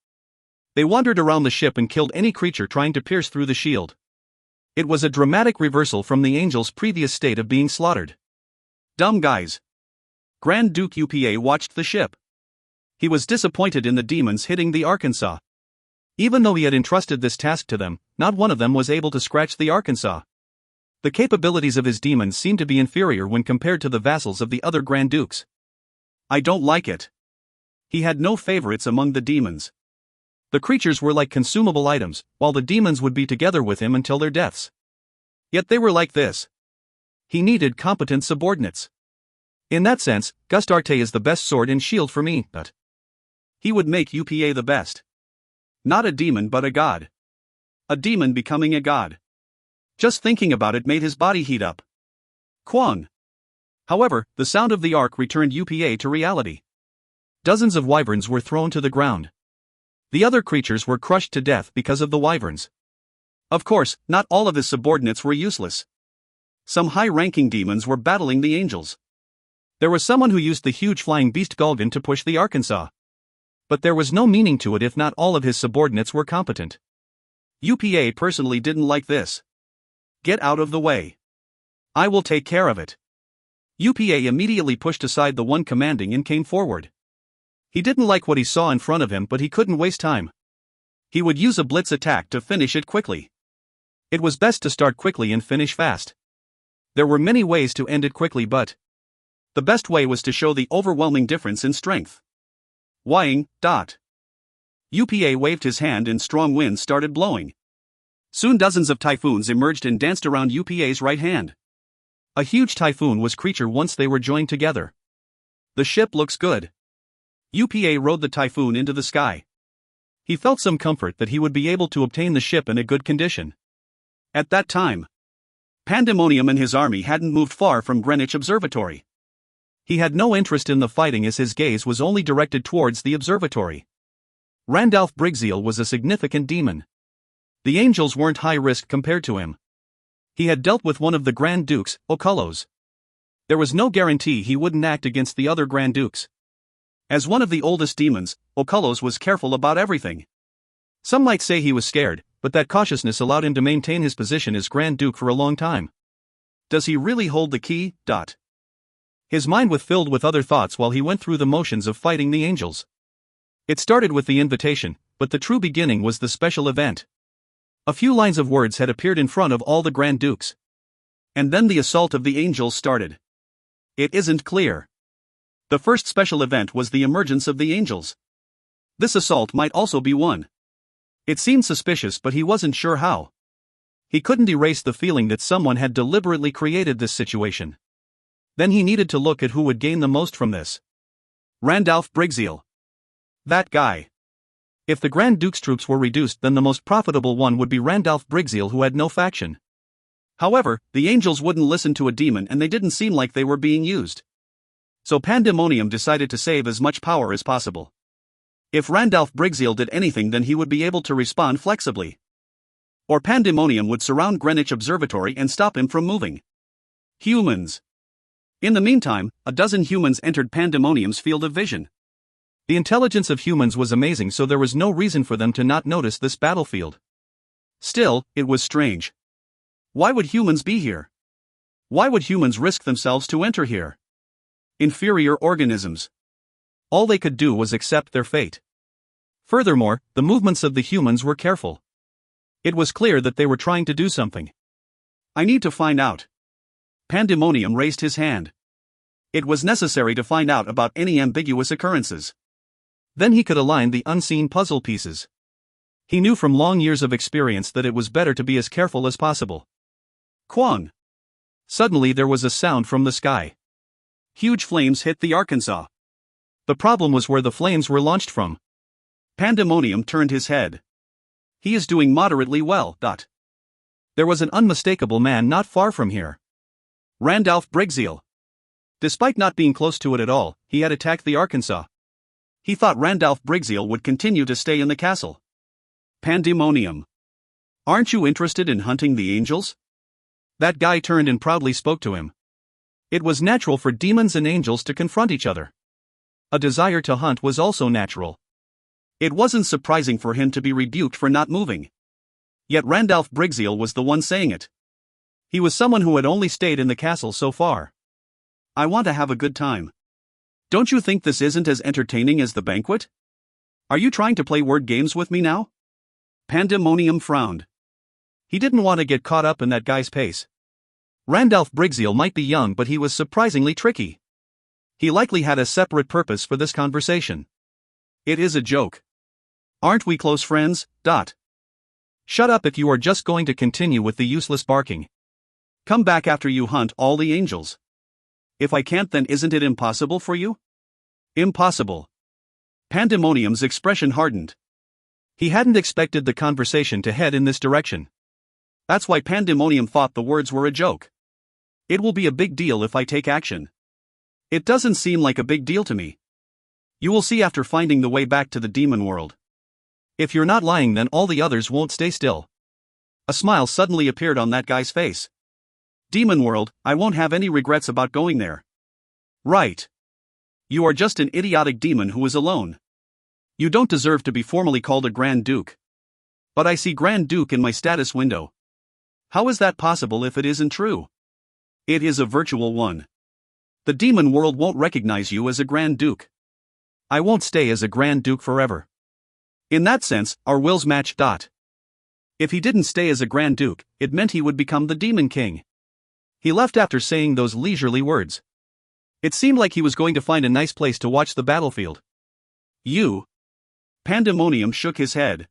They wandered around the ship and killed any creature trying to pierce through the shield. It was a dramatic reversal from the angels' previous state of being slaughtered. Dumb guys. Grand Duke UPA watched the ship. He was disappointed in the demons hitting the Arkansas. Even though he had entrusted this task to them, not one of them was able to scratch the Arkansas. The capabilities of his demons seemed to be inferior when compared to the vassals of the other Grand Dukes. I don't like it. He had no favorites among the demons. The creatures were like consumable items, while the demons would be together with him until their deaths. Yet they were like this. He needed competent subordinates. In that sense, Gustarte is the best sword and shield for me, but he would make UPA the best. Not a demon but a god. A demon becoming a god. Just thinking about it made his body heat up. Kwang. However, the sound of the ark returned UPA to reality. Dozens of wyverns were thrown to the ground. The other creatures were crushed to death because of the wyverns. Of course, not all of his subordinates were useless. Some high-ranking demons were battling the angels. There was someone who used the huge flying beast Gulgan to push the Arkansas. But there was no meaning to it if not all of his subordinates were competent. UPA personally didn't like this. Get out of the way. I will take care of it. UPA immediately pushed aside the one commanding and came forward. He didn't like what he saw in front of him, but he couldn't waste time. He would use a blitz attack to finish it quickly. It was best to start quickly and finish fast. There were many ways to end it quickly, but the best way was to show the overwhelming difference in strength. Wying. UPA waved his hand and strong winds started blowing. Soon dozens of typhoons emerged and danced around UPA's right hand. A huge typhoon was creature once they were joined together. The ship looks good. UPA rode the typhoon into the sky. He felt some comfort that he would be able to obtain the ship in a good condition. At that time, Pandemonium and his army hadn't moved far from Greenwich Observatory. He had no interest in the fighting as his gaze was only directed towards the observatory. Randalph Brigzeal was a significant demon. The angels weren't high risk compared to him. He had dealt with one of the Grand Dukes, Ocullos. There was no guarantee he wouldn't act against the other Grand Dukes. As one of the oldest demons, Ocullos was careful about everything. Some might say he was scared, but that cautiousness allowed him to maintain his position as Grand Duke for a long time. Does he really hold the key? His mind was filled with other thoughts while he went through the motions of fighting the angels. It started with the invitation, but the true beginning was the special event. A few lines of words had appeared in front of all the Grand Dukes. And then the assault of the angels started. It isn't clear. The first special event was the emergence of the angels. This assault might also be won. It seemed suspicious, but he wasn't sure how. He couldn't erase the feeling that someone had deliberately created this situation. Then he needed to look at who would gain the most from this. Randalph Brigzeal. That guy. If the Grand Duke's troops were reduced, then the most profitable one would be Randalph Brigzeal, who had no faction. However, the angels wouldn't listen to a demon and they didn't seem like they were being used. So Pandemonium decided to save as much power as possible. If Randalph Brigzeal did anything, then he would be able to respond flexibly. Or Pandemonium would surround Greenwich Observatory and stop him from moving. Humans. In the meantime, a dozen humans entered Pandemonium's field of vision. The intelligence of humans was amazing, so there was no reason for them to not notice this battlefield. Still, it was strange. Why would humans be here? Why would humans risk themselves to enter here? Inferior organisms. All they could do was accept their fate. Furthermore, the movements of the humans were careful. It was clear that they were trying to do something. I need to find out. Pandemonium raised his hand. It was necessary to find out about any ambiguous occurrences. Then he could align the unseen puzzle pieces. He knew from long years of experience that it was better to be as careful as possible. Kwang. Suddenly there was a sound from the sky. Huge flames hit the Arkansas. The problem was where the flames were launched from. Pandemonium turned his head. He is doing moderately well. There was an unmistakable man not far from here. Randalph Brigzeal. Despite not being close to it at all, he had attacked the Arkansas. He thought Randalph Brigzeal would continue to stay in the castle. Pandemonium. Aren't you interested in hunting the angels? That guy turned and proudly spoke to him. It was natural for demons and angels to confront each other. A desire to hunt was also natural. It wasn't surprising for him to be rebuked for not moving. Yet Randalph Brigzeal was the one saying it. He was someone who had only stayed in the castle so far. I want to have a good time. Don't you think this isn't as entertaining as the banquet? Are you trying to play word games with me now? Pandemonium frowned. He didn't want to get caught up in that guy's pace. Randalph Brigzeal might be young, but he was surprisingly tricky. He likely had a separate purpose for this conversation. It is a joke. Aren't we close friends? Shut up if you are just going to continue with the useless barking. Come back after you hunt all the angels. If I can't, then isn't it impossible for you? Impossible. Pandemonium's expression hardened. He hadn't expected the conversation to head in this direction. That's why Pandemonium thought the words were a joke. It will be a big deal if I take action. It doesn't seem like a big deal to me. You will see after finding the way back to the demon world. If you're not lying, then all the others won't stay still. A smile suddenly appeared on that guy's face. Demon world, I won't have any regrets about going there. Right. You are just an idiotic demon who is alone. You don't deserve to be formally called a Grand Duke. But I see Grand Duke in my status window. How is that possible if it isn't true? It is a virtual one. The demon world won't recognize you as a Grand Duke. I won't stay as a Grand Duke forever. In that sense, our wills match. If he didn't stay as a Grand Duke, it meant he would become the Demon King. He left after saying those leisurely words. It seemed like he was going to find a nice place to watch the battlefield. You? Pandemonium shook his head.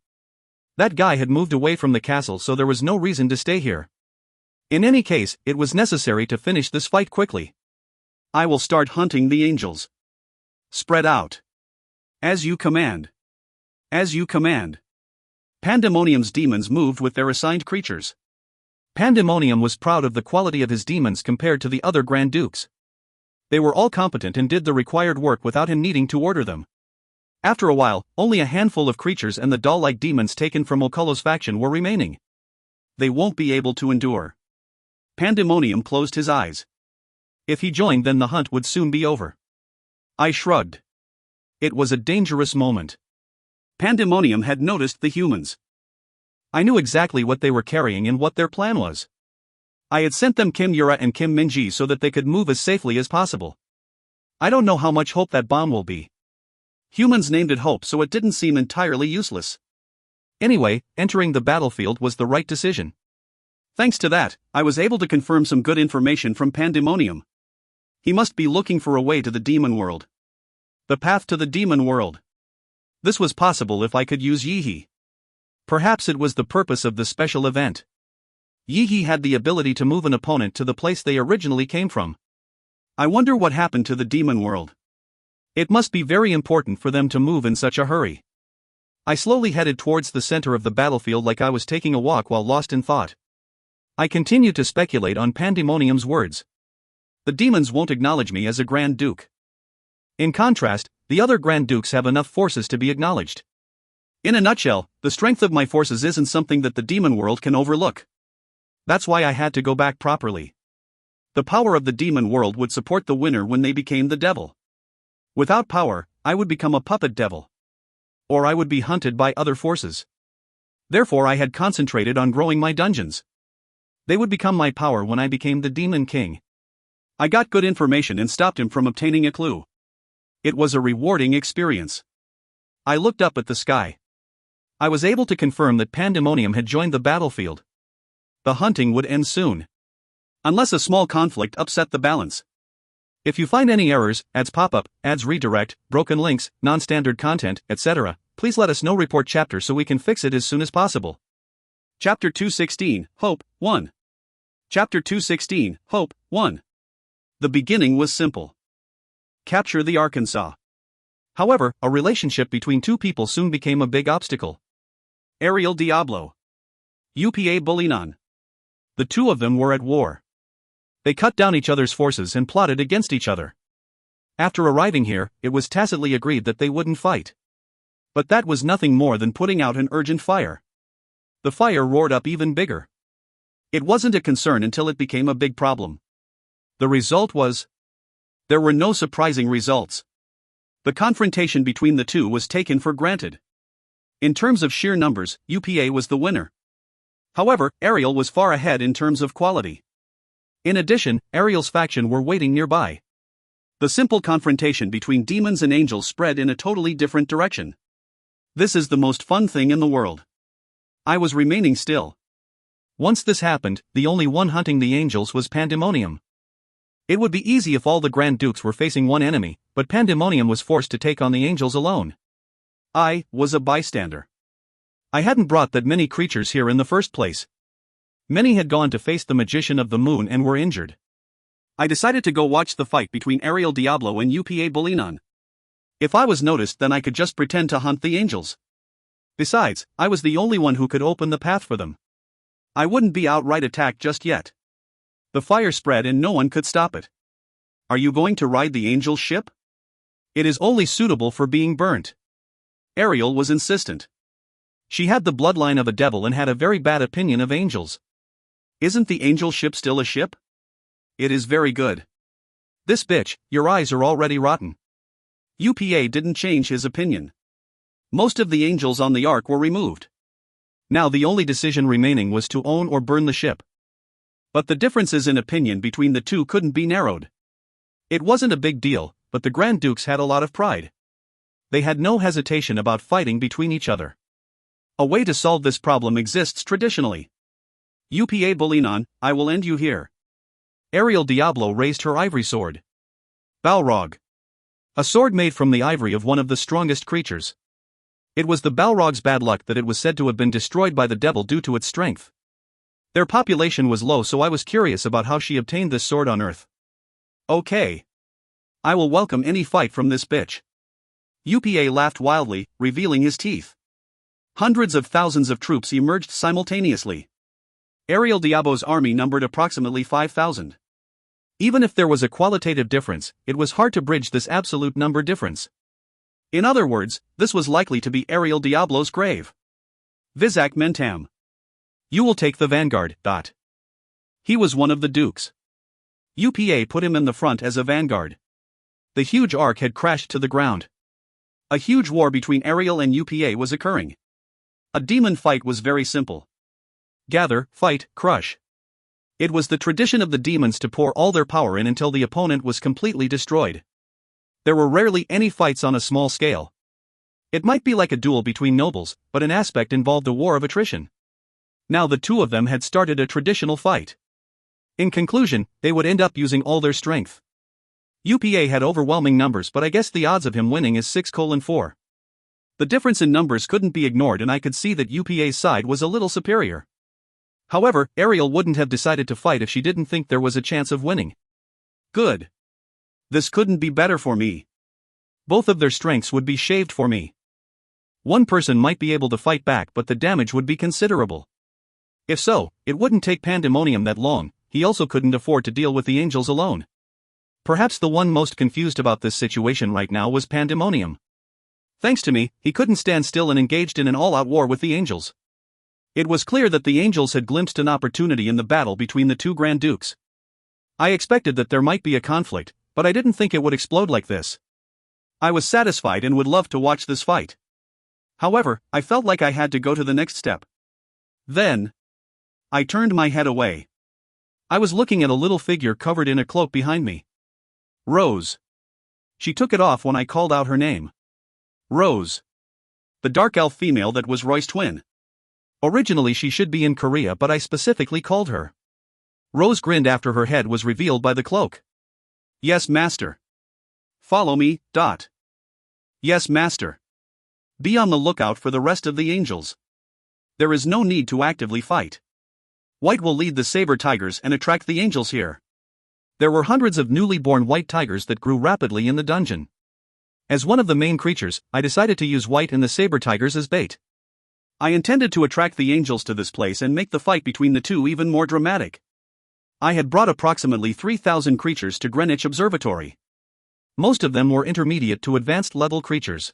That guy had moved away from the castle, so there was no reason to stay here. In any case, it was necessary to finish this fight quickly. I will start hunting the angels. Spread out. As you command. As you command. Pandemonium's demons moved with their assigned creatures. Pandemonium was proud of the quality of his demons compared to the other Grand Dukes. They were all competent and did the required work without him needing to order them. After a while, only a handful of creatures and the doll-like demons taken from Ocullo's faction were remaining. They won't be able to endure. Pandemonium closed his eyes. If he joined, then the hunt would soon be over. I shrugged. It was a dangerous moment. Pandemonium had noticed the humans. I knew exactly what they were carrying and what their plan was. I had sent them Kim Yura and Kim Minji so that they could move as safely as possible. I don't know how much hope that bomb will be. Humans named it Hope, so it didn't seem entirely useless. Anyway, entering the battlefield was the right decision. Thanks to that, I was able to confirm some good information from Pandemonium. He must be looking for a way to the demon world. The path to the demon world. This was possible if I could use Yihi. Perhaps it was the purpose of the special event. Yihi had the ability to move an opponent to the place they originally came from. I wonder what happened to the demon world. It must be very important for them to move in such a hurry. I slowly headed towards the center of the battlefield like I was taking a walk while lost in thought. I continued to speculate on Pandemonium's words. The demons won't acknowledge me as a Grand Duke. In contrast, the other Grand Dukes have enough forces to be acknowledged. In a nutshell, the strength of my forces isn't something that the demon world can overlook. That's why I had to go back properly. The power of the demon world would support the winner when they became the devil. Without power, I would become a puppet devil. Or I would be hunted by other forces. Therefore I had concentrated on growing my dungeons. They would become my power when I became the Demon King. I got good information and stopped him from obtaining a clue. It was a rewarding experience. I looked up at the sky. I was able to confirm that Pandemonium had joined the battlefield. The hunting would end soon. Unless a small conflict upset the balance. If you find any errors, ads pop up, ads redirect, broken links, non-standard content, etc., please let us know. Report chapter so we can fix it as soon as possible. Chapter 216, Hope, 1. Chapter 216, Hope, 1. The beginning was simple. Capture the Arkansas. However, a relationship between two people soon became a big obstacle. Ariel Diablo. UPA Bulinan. The two of them were at war. They cut down each other's forces and plotted against each other. After arriving here, it was tacitly agreed that they wouldn't fight. But that was nothing more than putting out an urgent fire. The fire roared up even bigger. It wasn't a concern until it became a big problem. The result was... There were no surprising results. The confrontation between the two was taken for granted. In terms of sheer numbers, UPA was the winner. However, Ariel was far ahead in terms of quality. In addition, Ariel's faction were waiting nearby. The simple confrontation between demons and angels spread in a totally different direction. This is the most fun thing in the world. I was remaining still. Once this happened, the only one hunting the angels was Pandemonium. It would be easy if all the Grand Dukes were facing one enemy, but Pandemonium was forced to take on the angels alone. I was a bystander. I hadn't brought that many creatures here in the first place. Many had gone to face the Magician of the Moon and were injured. I decided to go watch the fight between Ariel Diablo and UPA Bolinon. If I was noticed, then I could just pretend to hunt the angels. Besides, I was the only one who could open the path for them. I wouldn't be outright attacked just yet. The fire spread and no one could stop it. Are you going to ride the angel's ship? It is only suitable for being burnt. Ariel was insistent. She had the bloodline of a devil and had a very bad opinion of angels. Isn't the angel ship still a ship? It is very good. This bitch, your eyes are already rotten. UPA didn't change his opinion. Most of the angels on the ark were removed. Now the only decision remaining was to own or burn the ship. But the differences in opinion between the two couldn't be narrowed. It wasn't a big deal, but the Grand Dukes had a lot of pride. They had no hesitation about fighting between each other. A way to solve this problem exists traditionally. UPA Bolinon, I will end you here. Ariel Diablo raised her ivory sword. Balrog. A sword made from the ivory of one of the strongest creatures. It was the Balrog's bad luck that it was said to have been destroyed by the devil due to its strength. Their population was low, so I was curious about how she obtained this sword on Earth. Okay. I will welcome any fight from this bitch. UPA laughed wildly, revealing his teeth. Hundreds of thousands of troops emerged simultaneously. Ariel Diablo's army numbered approximately 5,000. Even if there was a qualitative difference, it was hard to bridge this absolute number difference. In other words, this was likely to be Ariel Diablo's grave. Vizak Mentam. You will take the vanguard. He was one of the dukes. UPA put him in the front as a vanguard. The huge ark had crashed to the ground. A huge war between Ariel and UPA was occurring. A demon fight was very simple. Gather, fight, crush. It was the tradition of the demons to pour all their power in until the opponent was completely destroyed. There were rarely any fights on a small scale. It might be like a duel between nobles, but an aspect involved a war of attrition. Now the two of them had started a traditional fight. In conclusion, they would end up using all their strength. UPA had overwhelming numbers, but I guess the odds of him winning is 6:4. The difference in numbers couldn't be ignored, and I could see that UPA's side was a little superior. However, Ariel wouldn't have decided to fight if she didn't think there was a chance of winning. Good. This couldn't be better for me. Both of their strengths would be shaved for me. One person might be able to fight back, but the damage would be considerable. If so, it wouldn't take Pandemonium that long. He also couldn't afford to deal with the angels alone. Perhaps the one most confused about this situation right now was Pandemonium. Thanks to me, he couldn't stand still and engaged in an all-out war with the angels. It was clear that the angels had glimpsed an opportunity in the battle between the two Grand Dukes. I expected that there might be a conflict, but I didn't think it would explode like this. I was satisfied and would love to watch this fight. However, I felt like I had to go to the next step. Then, I turned my head away. I was looking at a little figure covered in a cloak behind me. Rose. She took it off when I called out her name. Rose. The dark elf female that was Roy's twin. Originally she should be in Korea, but I specifically called her. Rose grinned after her head was revealed by the cloak. Yes, master. Follow me. Yes, master. Be on the lookout for the rest of the angels. There is no need to actively fight. White will lead the saber tigers and attract the angels here. There were hundreds of newly born white tigers that grew rapidly in the dungeon. As one of the main creatures, I decided to use White and the saber tigers as bait. I intended to attract the angels to this place and make the fight between the two even more dramatic. I had brought approximately 3,000 creatures to Greenwich Observatory. Most of them were intermediate to advanced level creatures.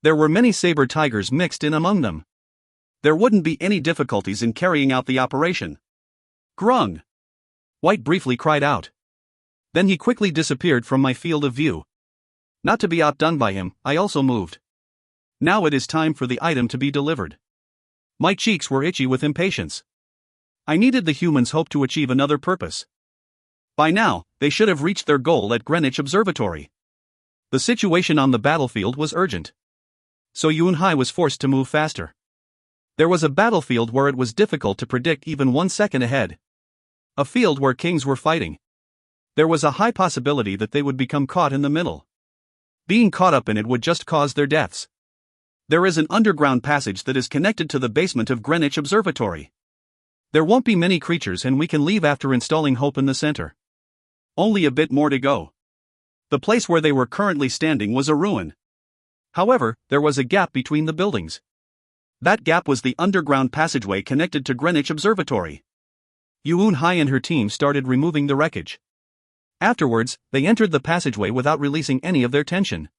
There were many saber tigers mixed in among them. There wouldn't be any difficulties in carrying out the operation. Grung! White briefly cried out. Then he quickly disappeared from my field of view. Not to be outdone by him, I also moved. Now it is time for the item to be delivered. My cheeks were itchy with impatience. I needed the humans' hope to achieve another purpose. By now, they should have reached their goal at Greenwich Observatory. The situation on the battlefield was urgent. So Yunhai was forced to move faster. There was a battlefield where it was difficult to predict even 1 second ahead. A field where kings were fighting. There was a high possibility that they would become caught in the middle. Being caught up in it would just cause their deaths. There is an underground passage that is connected to the basement of Greenwich Observatory. There won't be many creatures and we can leave after installing Hope in the center. Only a bit more to go. The place where they were currently standing was a ruin. However, there was a gap between the buildings. That gap was the underground passageway connected to Greenwich Observatory. Yuun-hai and her team started removing the wreckage. Afterwards, they entered the passageway without releasing any of their tension.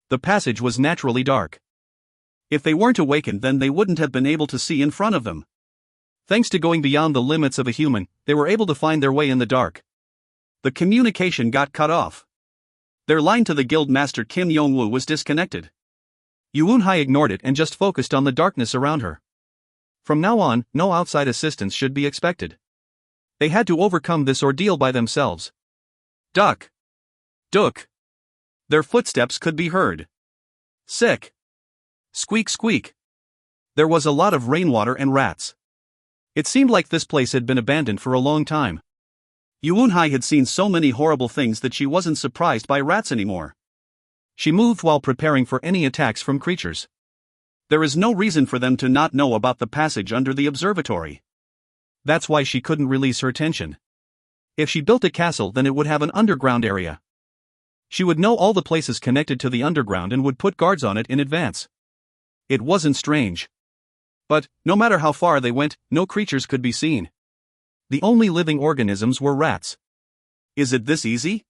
The passage was naturally dark. If they weren't awakened, then they wouldn't have been able to see in front of them. Thanks to going beyond the limits of a human, they were able to find their way in the dark. The communication got cut off. Their line to the guild master Kim Yong-woo was disconnected. Yuun-hai ignored it and just focused on the darkness around her. From now on, no outside assistance should be expected. They had to overcome this ordeal by themselves. Duck! Duck! Their footsteps could be heard. Sick! Squeak squeak! There was a lot of rainwater and rats. It seemed like this place had been abandoned for a long time. Yuun-hai had seen so many horrible things that she wasn't surprised by rats anymore. She moved while preparing for any attacks from creatures. There is no reason for them to not know about the passage under the observatory. That's why she couldn't release her tension. If she built a castle, then it would have an underground area. She would know all the places connected to the underground and would put guards on it in advance. It wasn't strange. But, no matter how far they went, no creatures could be seen. The only living organisms were rats. Is it this easy?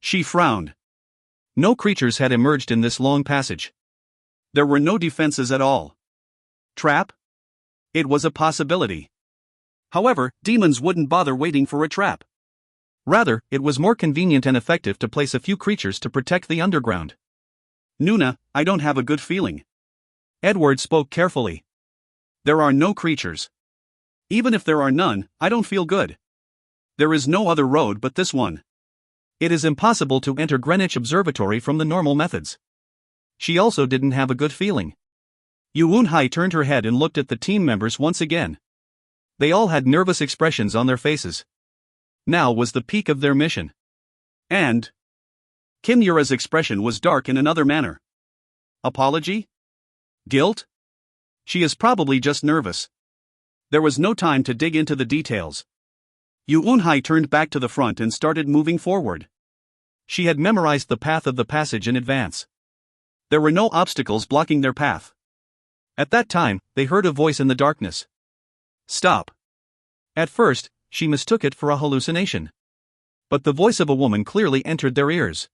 She frowned. No creatures had emerged in this long passage. There were no defenses at all. Trap? It was a possibility. However, demons wouldn't bother waiting for a trap. Rather, it was more convenient and effective to place a few creatures to protect the underground. Nuna, I don't have a good feeling. Edward spoke carefully. There are no creatures. Even if there are none, I don't feel good. There is no other road but this one. It is impossible to enter Greenwich Observatory from the normal methods. She also didn't have a good feeling. Yuun-hai turned her head and looked at the team members once again. They all had nervous expressions on their faces. Now was the peak of their mission. And Kim Yura's expression was dark in another manner. Apology? Guilt? She is probably just nervous. There was no time to dig into the details. Yuun-hai turned back to the front and started moving forward. She had memorized the path of the passage in advance. There were no obstacles blocking their path. At that time, they heard a voice in the darkness. Stop. At first, she mistook it for a hallucination. But the voice of a woman clearly entered their ears.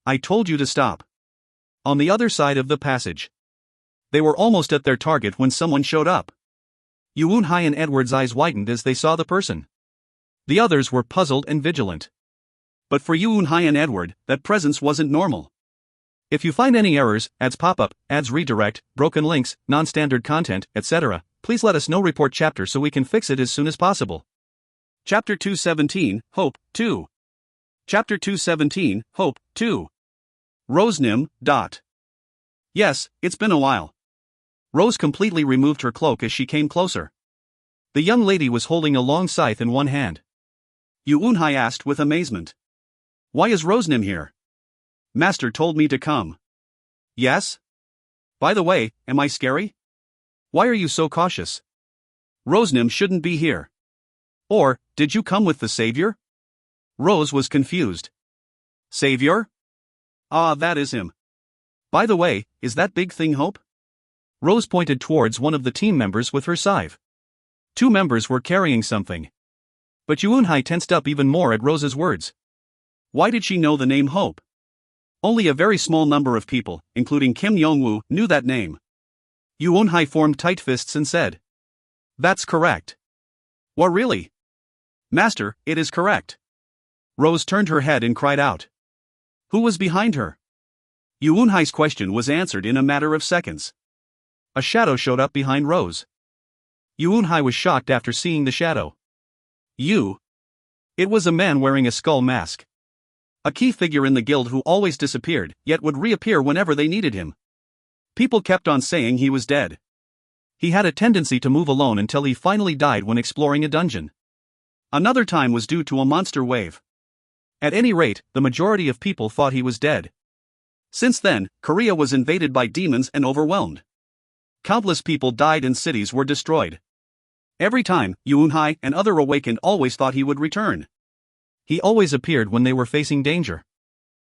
I told you to stop. On the other side of the passage. They were almost at their target when someone showed up. Yuun-hai and Edward's eyes widened as they saw the person. The others were puzzled and vigilant. But for Yuun-hai and Edward, that presence wasn't normal. If you find any errors, ads pop up, ads redirect, broken links, non-standard content, etc., please let us know. Report chapter so we can fix it as soon as possible. Chapter 217, Hope, 2. Chapter 217, Hope, 2. Rosenim. Yes, it's been a while. Rose completely removed her cloak as she came closer. The young lady was holding a long scythe in one hand. Yuun-hai asked with amazement. Why is Rosenim here? Master told me to come. Yes? By the way, am I scary? Why are you so cautious? Rosenim shouldn't be here. Or, did you come with the savior? Rose was confused. Savior? Ah, that is him. By the way, is that big thing Hope? Rose pointed towards one of the team members with her scythe. Two members were carrying something. But Yuun-hai tensed up even more at Rose's words. Why did she know the name Hope? Only a very small number of people, including Kim Yong-woo, knew that name. Yuun-hai formed tight fists and said. That's correct. What really? Master, it is correct. Rose turned her head and cried out. Who was behind her? Yuun-hai's question was answered in a matter of seconds. A shadow showed up behind Rose. Yuun-hai was shocked after seeing the shadow. You? It was a man wearing a skull mask. A key figure in the guild who always disappeared, yet would reappear whenever they needed him. People kept on saying he was dead. He had a tendency to move alone until he finally died when exploring a dungeon. Another time was due to a monster wave. At any rate, the majority of people thought he was dead. Since then, Korea was invaded by demons and overwhelmed. Countless people died and cities were destroyed. Every time, Yoon-hai and other awakened always thought he would return. He always appeared when they were facing danger.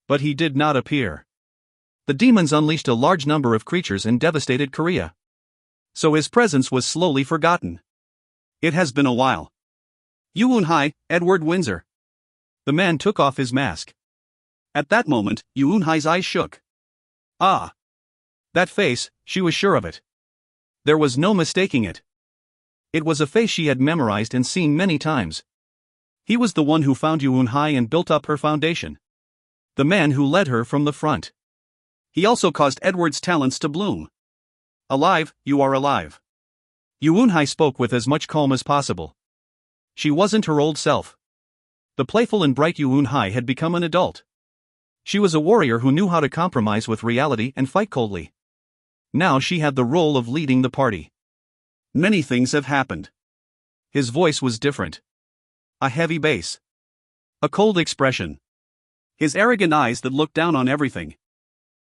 But he did not appear. The demons unleashed a large number of creatures and devastated Korea. So his presence was slowly forgotten. It has been a while. Yoon-hai, Edward Windsor. The man took off his mask. At that moment, Yoon-hai's eyes shook. Ah! That face, she was sure of it. There was no mistaking it. It was a face she had memorized and seen many times. He was the one who found Yoon-hai and built up her foundation. The man who led her from the front. He also caused Edward's talents to bloom. Alive, you are alive. Yoon-hai spoke with as much calm as possible. She wasn't her old self. The playful and bright Yoon-hai had become an adult. She was a warrior who knew how to compromise with reality and fight coldly. Now she had the role of leading the party. Many things have happened. His voice was different. A heavy bass. A cold expression. His arrogant eyes that looked down on everything.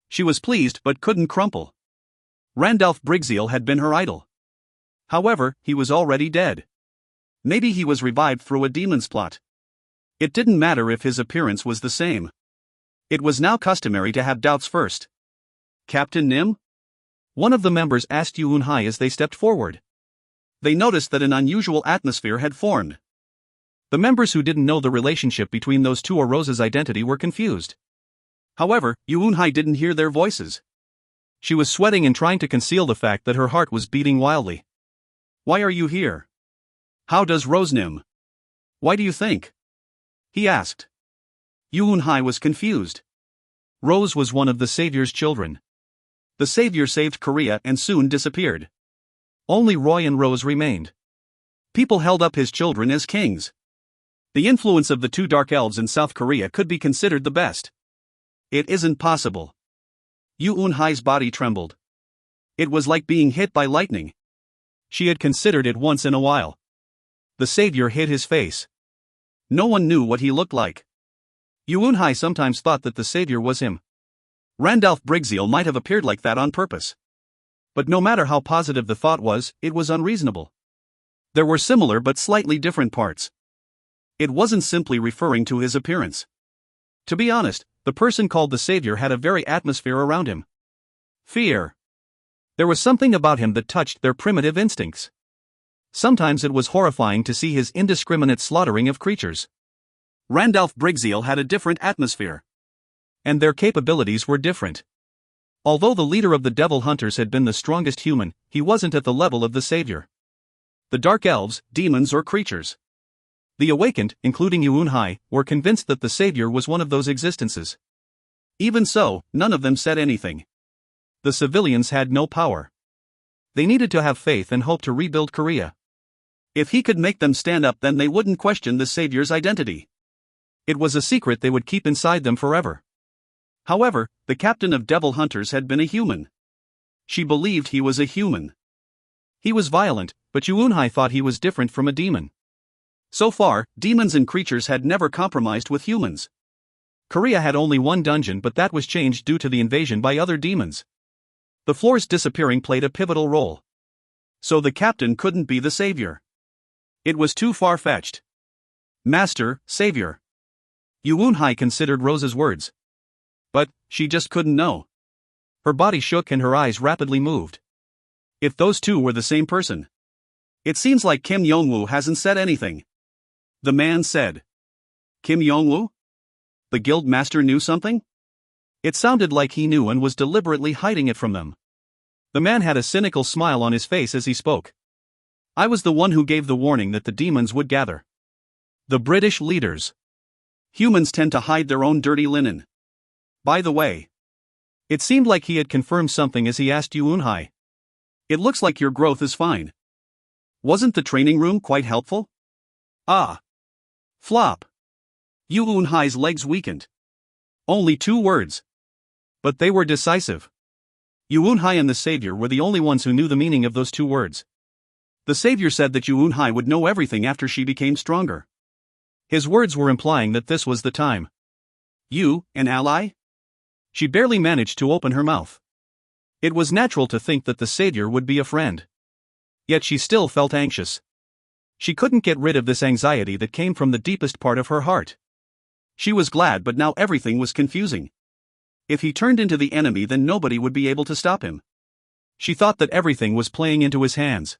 She was pleased but couldn't crumple. Randalph Briggseel had been her idol. However, he was already dead. Maybe he was revived through a demon's plot. It didn't matter if his appearance was the same. It was now customary to have doubts first. Captain Nim? One of the members asked Yoon-hai as they stepped forward. They noticed that an unusual atmosphere had formed. The members who didn't know the relationship between those two or Rose's identity were confused. However, Yoon-hai didn't hear their voices. She was sweating and trying to conceal the fact that her heart was beating wildly. Why are you here? How does Rose Nim? Why do you think? He asked. Yoon-hai was confused. Rose was one of the Savior's children. The Savior saved Korea and soon disappeared. Only Roy and Rose remained. People held up his children as kings. The influence of the two dark elves in South Korea could be considered the best. It isn't possible. Yoon-hai's body trembled. It was like being hit by lightning. She had considered it once in a while. The Savior hid his face. No one knew what he looked like. Yoon-hai sometimes thought that the Savior was him. Randalph Briggseel might have appeared like that on purpose. But no matter how positive the thought was, it was unreasonable. There were similar but slightly different parts. It wasn't simply referring to his appearance. To be honest, the person called the Savior had a very atmosphere around him. Fear. There was something about him that touched their primitive instincts. Sometimes it was horrifying to see his indiscriminate slaughtering of creatures. Randalph Briggseel had a different atmosphere. And their capabilities were different. Although the leader of the Devil Hunters had been the strongest human, he wasn't at the level of the Savior. The Dark Elves, demons or creatures. The awakened, including Yoon-hai, were convinced that the Savior was one of those existences. Even so, none of them said anything. The civilians had no power. They needed to have faith and hope to rebuild Korea. If he could make them stand up, then they wouldn't question the Savior's identity. It was a secret they would keep inside them forever. However, the captain of Devil Hunters had been a human. She believed he was a human. He was violent, but Yoon-hai thought he was different from a demon. So far, demons and creatures had never compromised with humans. Korea had only one dungeon, but that was changed due to the invasion by other demons. The floors disappearing played a pivotal role. So the captain couldn't be the Savior. It was too far-fetched. Master, Savior. Yoon-hai considered Rose's words. But she just couldn't know. Her body shook and her eyes rapidly moved. If those two were the same person. It seems like Kim Yong-woo hasn't said anything. The man said. Kim Yong-woo? The guild master knew something? It sounded like he knew and was deliberately hiding it from them. The man had a cynical smile on his face as he spoke. I was the one who gave the warning that the demons would gather. The British leaders. Humans tend to hide their own dirty linen. By the way. It seemed like he had confirmed something as he asked Yoon-hai. It looks like your growth is fine. Wasn't the training room quite helpful? Ah. Flop. Yoon-hai's legs weakened. Only 2 words. But they were decisive. Yoon-hai and the Savior were the only ones who knew the meaning of those 2 words. The Savior said that Yoon-hai would know everything after she became stronger. His words were implying that this was the time. You, an ally? She barely managed to open her mouth. It was natural to think that the savior would be a friend. Yet she still felt anxious. She couldn't get rid of this anxiety that came from the deepest part of her heart. She was glad, but now everything was confusing. If he turned into the enemy, then nobody would be able to stop him. She thought that everything was playing into his hands.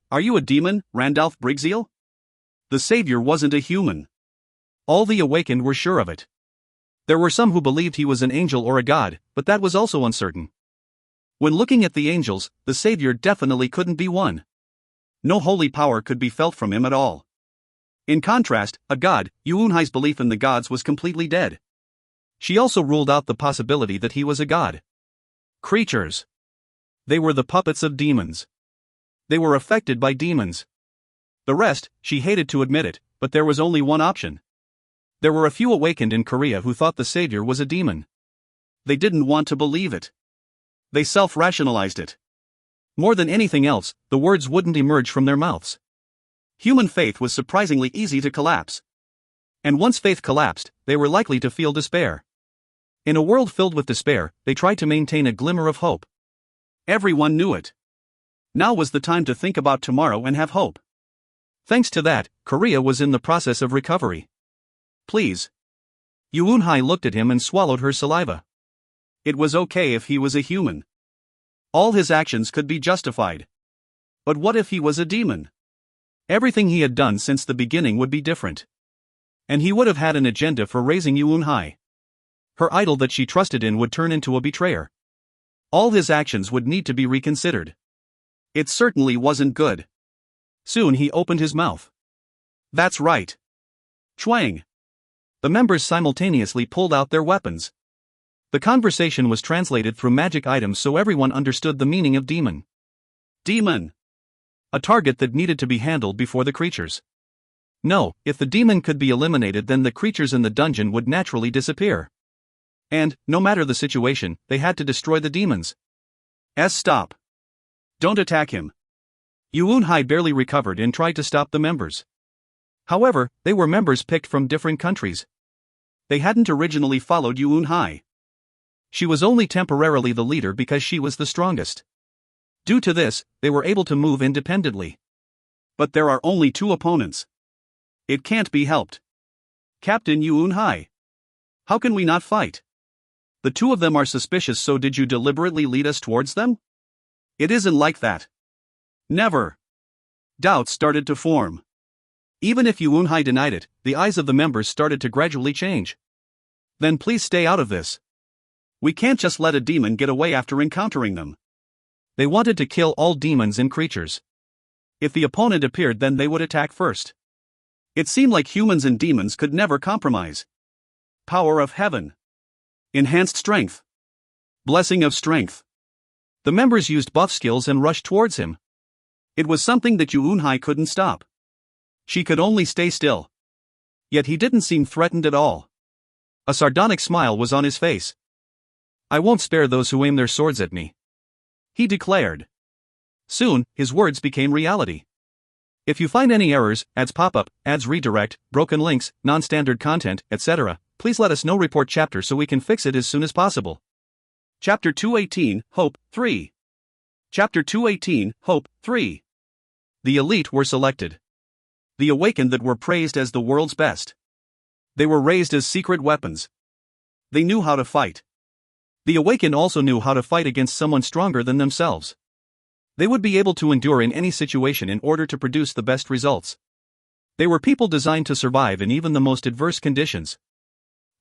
Are you a demon, Randalph Briggseel? The savior wasn't a human. All the awakened were sure of it. There were some who believed he was an angel or a god, but that was also uncertain. When looking at the angels, the savior definitely couldn't be one. No holy power could be felt from him at all. In contrast, a god, Yuunhai's belief in the gods was completely dead. She also ruled out the possibility that he was a god. Creatures. They were the puppets of demons. They were affected by demons. The rest, she hated to admit it, but there was only one option. There were a few awakened in Korea who thought the savior was a demon. They didn't want to believe it. They self-rationalized it. More than anything else, the words wouldn't emerge from their mouths. Human faith was surprisingly easy to collapse. And once faith collapsed, they were likely to feel despair. In a world filled with despair, they tried to maintain a glimmer of hope. Everyone knew it. Now was the time to think about tomorrow and have hope. Thanks to that, Korea was in the process of recovery. Please. Yuunhai looked at him and swallowed her saliva. It was okay if he was a human. All his actions could be justified. But what if he was a demon? Everything he had done since the beginning would be different. And he would have had an agenda for raising Yuunhai. Her idol that she trusted in would turn into a betrayer. All his actions would need to be reconsidered. It certainly wasn't good. Soon he opened his mouth. That's right. Chwang. The members simultaneously pulled out their weapons. The conversation was translated through magic items so everyone understood the meaning of demon. Demon. A target that needed to be handled before the creatures. No, if the demon could be eliminated, then the creatures in the dungeon would naturally disappear. And, no matter the situation, they had to destroy the demons. Stop. Don't attack him. Yuunhai barely recovered and tried to stop the members. However, they were members picked from different countries. They hadn't originally followed Yuunhai. She was only temporarily the leader because she was the strongest. Due to this, they were able to move independently. But there are only two opponents. It can't be helped. Captain Yuunhai. How can we not fight? The two of them are suspicious, so did you deliberately lead us towards them? It isn't like that. Never. Doubts started to form. Even if Yuunhai denied it, the eyes of the members started to gradually change. Then please stay out of this. We can't just let a demon get away after encountering them. They wanted to kill all demons and creatures. If the opponent appeared, then they would attack first. It seemed like humans and demons could never compromise. Power of heaven. Enhanced strength. Blessing of strength. The members used buff skills and rushed towards him. It was something that Yuunhai couldn't stop. She could only stay still. Yet he didn't seem threatened at all. A sardonic smile was on his face. I won't spare those who aim their swords at me, he declared. Soon, his words became reality. If you find any errors, ads pop up, ads redirect, broken links, non-standard content, etc., please let us know. Report chapter so we can fix it as soon as possible. Chapter 218, Hope, 3. Chapter 218, Hope, 3. The elite were selected. The awakened that were praised as the world's best. They were raised as secret weapons. They knew how to fight. The awakened also knew how to fight against someone stronger than themselves. They would be able to endure in any situation in order to produce the best results. They were people designed to survive in even the most adverse conditions.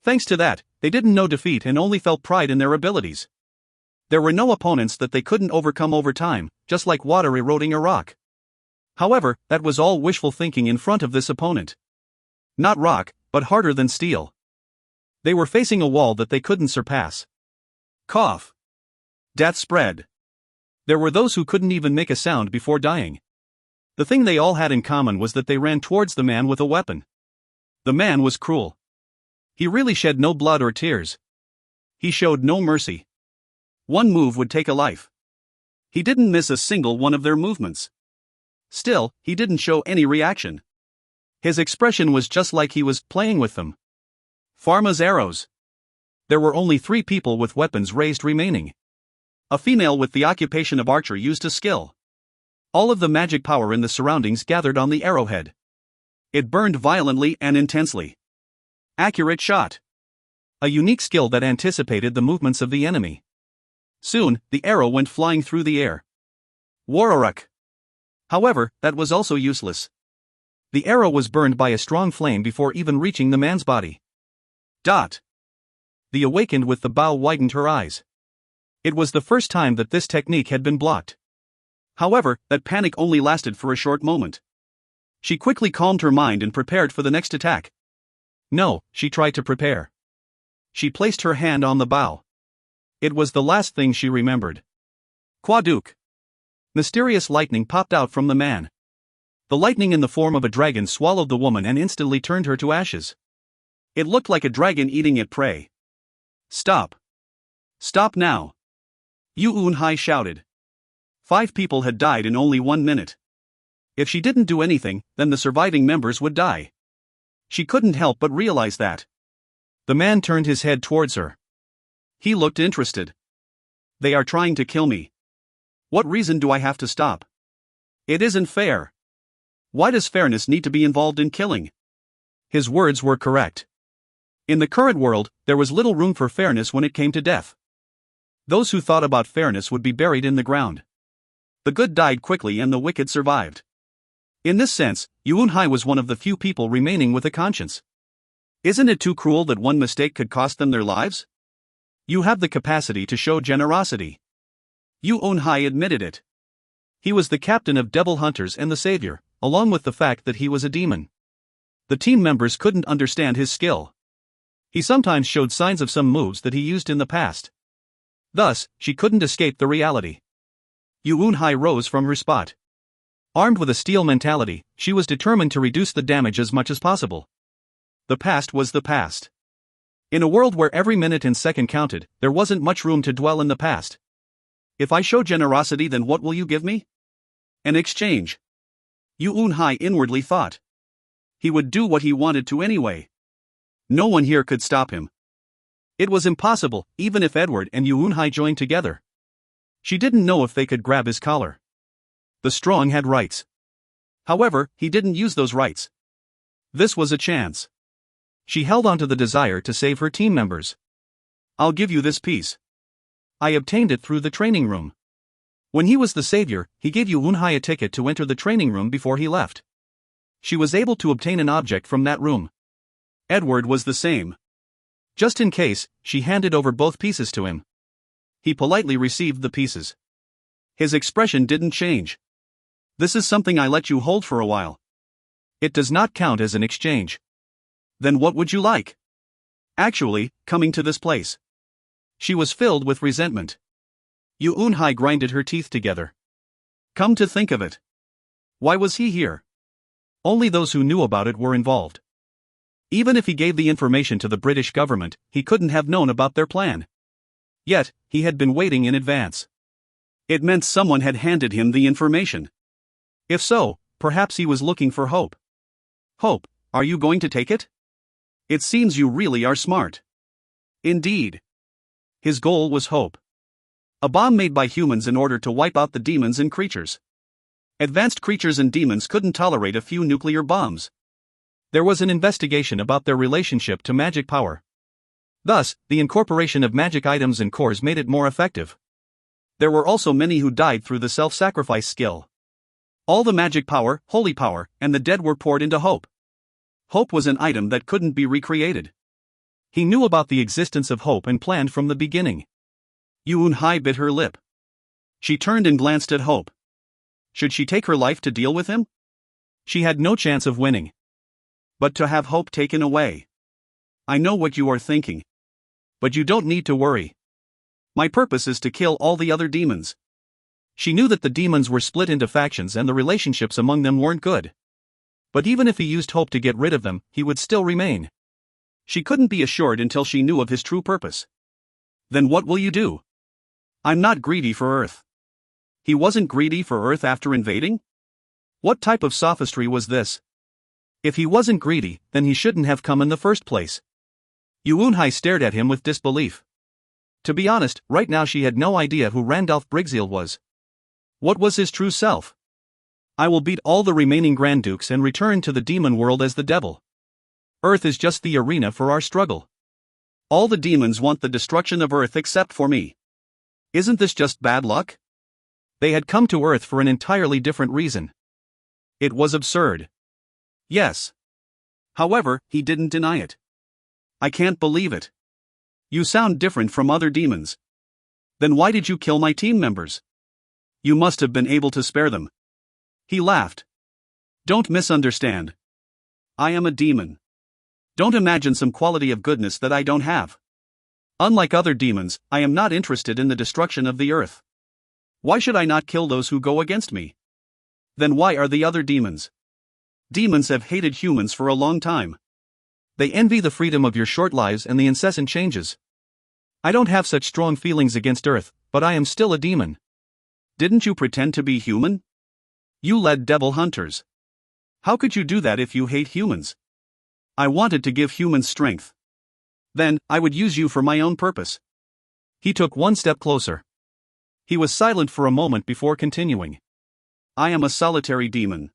Thanks to that, they didn't know defeat and only felt pride in their abilities. There were no opponents that they couldn't overcome over time, just like water eroding a rock. However, that was all wishful thinking in front of this opponent. Not rock, but harder than steel. They were facing a wall that they couldn't surpass. Cough. Death spread. There were those who couldn't even make a sound before dying. The thing they all had in common was that they ran towards the man with a weapon. The man was cruel. He really shed no blood or tears. He showed no mercy. One move would take a life. He didn't miss a single one of their movements. Still, he didn't show any reaction. His expression was just like he was playing with them. Pharma's arrows. There were only 3 people with weapons raised remaining. A female with the occupation of archer used a skill. All of the magic power in the surroundings gathered on the arrowhead. It burned violently and intensely. Accurate shot. A unique skill that anticipated the movements of the enemy. Soon, the arrow went flying through the air. Wararuk. However, that was also useless. The arrow was burned by a strong flame before even reaching the man's body. Dot. The awakened with the bow widened her eyes. It was the first time that this technique had been blocked. However, that panic only lasted for a short moment. She quickly calmed her mind and prepared for the next attack. No, she tried to prepare. She placed her hand on the bow. It was the last thing she remembered. Quaduk. Mysterious lightning popped out from the man. The lightning in the form of a dragon swallowed the woman and instantly turned her to ashes. It looked like a dragon eating its prey. Stop. Stop now. Yu Unhai shouted. 5 people had died in only 1 minute. If she didn't do anything, then the surviving members would die. She couldn't help but realize that. The man turned his head towards her. He looked interested. They are trying to kill me. What reason do I have to stop? It isn't fair. Why does fairness need to be involved in killing? His words were correct. In the current world, there was little room for fairness when it came to death. Those who thought about fairness would be buried in the ground. The good died quickly and the wicked survived. In this sense, Yuunhai was one of the few people remaining with a conscience. Isn't it too cruel that one mistake could cost them their lives? You have the capacity to show generosity. Yuunhai admitted it. He was the captain of devil hunters and the savior, along with the fact that he was a demon. The team members couldn't understand his skill. He sometimes showed signs of some moves that he used in the past. Thus, she couldn't escape the reality. Yuunhai rose from her spot. Armed with a steel mentality, she was determined to reduce the damage as much as possible. The past was the past. In a world where every minute and second counted, there wasn't much room to dwell in the past. If I show generosity, then what will you give me? An exchange. Yuunhai inwardly thought. He would do what he wanted to anyway. No one here could stop him. It was impossible, even if Edward and Yuunhai joined together. She didn't know if they could grab his collar. The strong had rights. However, he didn't use those rights. This was a chance. She held on to the desire to save her team members. I'll give you this piece. I obtained it through the training room. When he was the savior, he gave Yuunhai a ticket to enter the training room before he left. She was able to obtain an object from that room. Edward was the same. Just in case, she handed over both pieces to him. He politely received the pieces. His expression didn't change. This is something I let you hold for a while. It does not count as an exchange. Then what would you like? Actually, coming to this place. She was filled with resentment. Yuunhai grinded her teeth together. Come to think of it. Why was he here? Only those who knew about it were involved. Even if he gave the information to the British government, he couldn't have known about their plan. Yet, he had been waiting in advance. It meant someone had handed him the information. If so, perhaps he was looking for hope. Hope, are you going to take it? It seems you really are smart. Indeed. His goal was hope. A bomb made by humans in order to wipe out the demons and creatures. Advanced creatures and demons couldn't tolerate a few nuclear bombs. There was an investigation about their relationship to magic power. Thus, the incorporation of magic items and cores made it more effective. There were also many who died through the self-sacrifice skill. All the magic power, holy power, and the dead were poured into hope. Hope was an item that couldn't be recreated. He knew about the existence of hope and planned from the beginning. Yuunhai bit her lip. She turned and glanced at Hope. Should she take her life to deal with him? She had no chance of winning. But to have hope taken away. I know what you are thinking. But you don't need to worry. My purpose is to kill all the other demons. She knew that the demons were split into factions and the relationships among them weren't good. But even if he used hope to get rid of them, he would still remain. She couldn't be assured until she knew of his true purpose. Then what will you do? I'm not greedy for Earth. He wasn't greedy for Earth after invading? What type of sophistry was this? If he wasn't greedy, then he shouldn't have come in the first place. Yuunhai stared at him with disbelief. To be honest, right now she had no idea who Randalph Brigzeal was. What was his true self? I will beat all the remaining Grand Dukes and return to the demon world as the devil. Earth is just the arena for our struggle. All the demons want the destruction of Earth except for me. Isn't this just bad luck? They had come to Earth for an entirely different reason. It was absurd. Yes. However, he didn't deny it. I can't believe it. You sound different from other demons. Then why did you kill my team members? You must have been able to spare them. He laughed. Don't misunderstand. I am a demon. Don't imagine some quality of goodness that I don't have. Unlike other demons, I am not interested in the destruction of the earth. Why should I not kill those who go against me? Then why are the other demons? Demons have hated humans for a long time. They envy the freedom of your short lives and the incessant changes. I don't have such strong feelings against Earth, but I am still a demon. Didn't you pretend to be human? You led devil hunters. How could you do that if you hate humans? I wanted to give humans strength. Then, I would use you for my own purpose. He took one step closer. He was silent for a moment before continuing. I am a solitary demon.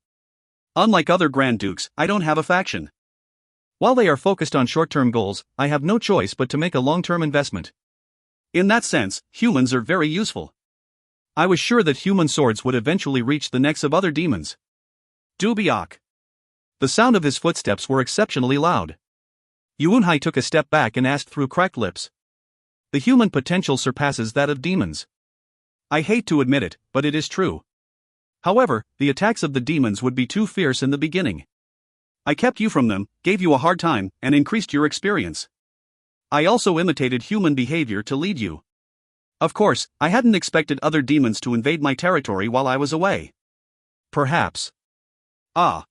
Unlike other Grand Dukes, I don't have a faction. While they are focused on short-term goals, I have no choice but to make a long-term investment. In that sense, humans are very useful. I was sure that human swords would eventually reach the necks of other demons. Dubiak. The sound of his footsteps were exceptionally loud. Yuunhai took a step back and asked through cracked lips. The human potential surpasses that of demons. I hate to admit it, but it is true. However, the attacks of the demons would be too fierce in the beginning. I kept you from them, gave you a hard time, and increased your experience. I also imitated human behavior to lead you. Of course, I hadn't expected other demons to invade my territory while I was away. Perhaps. Ah.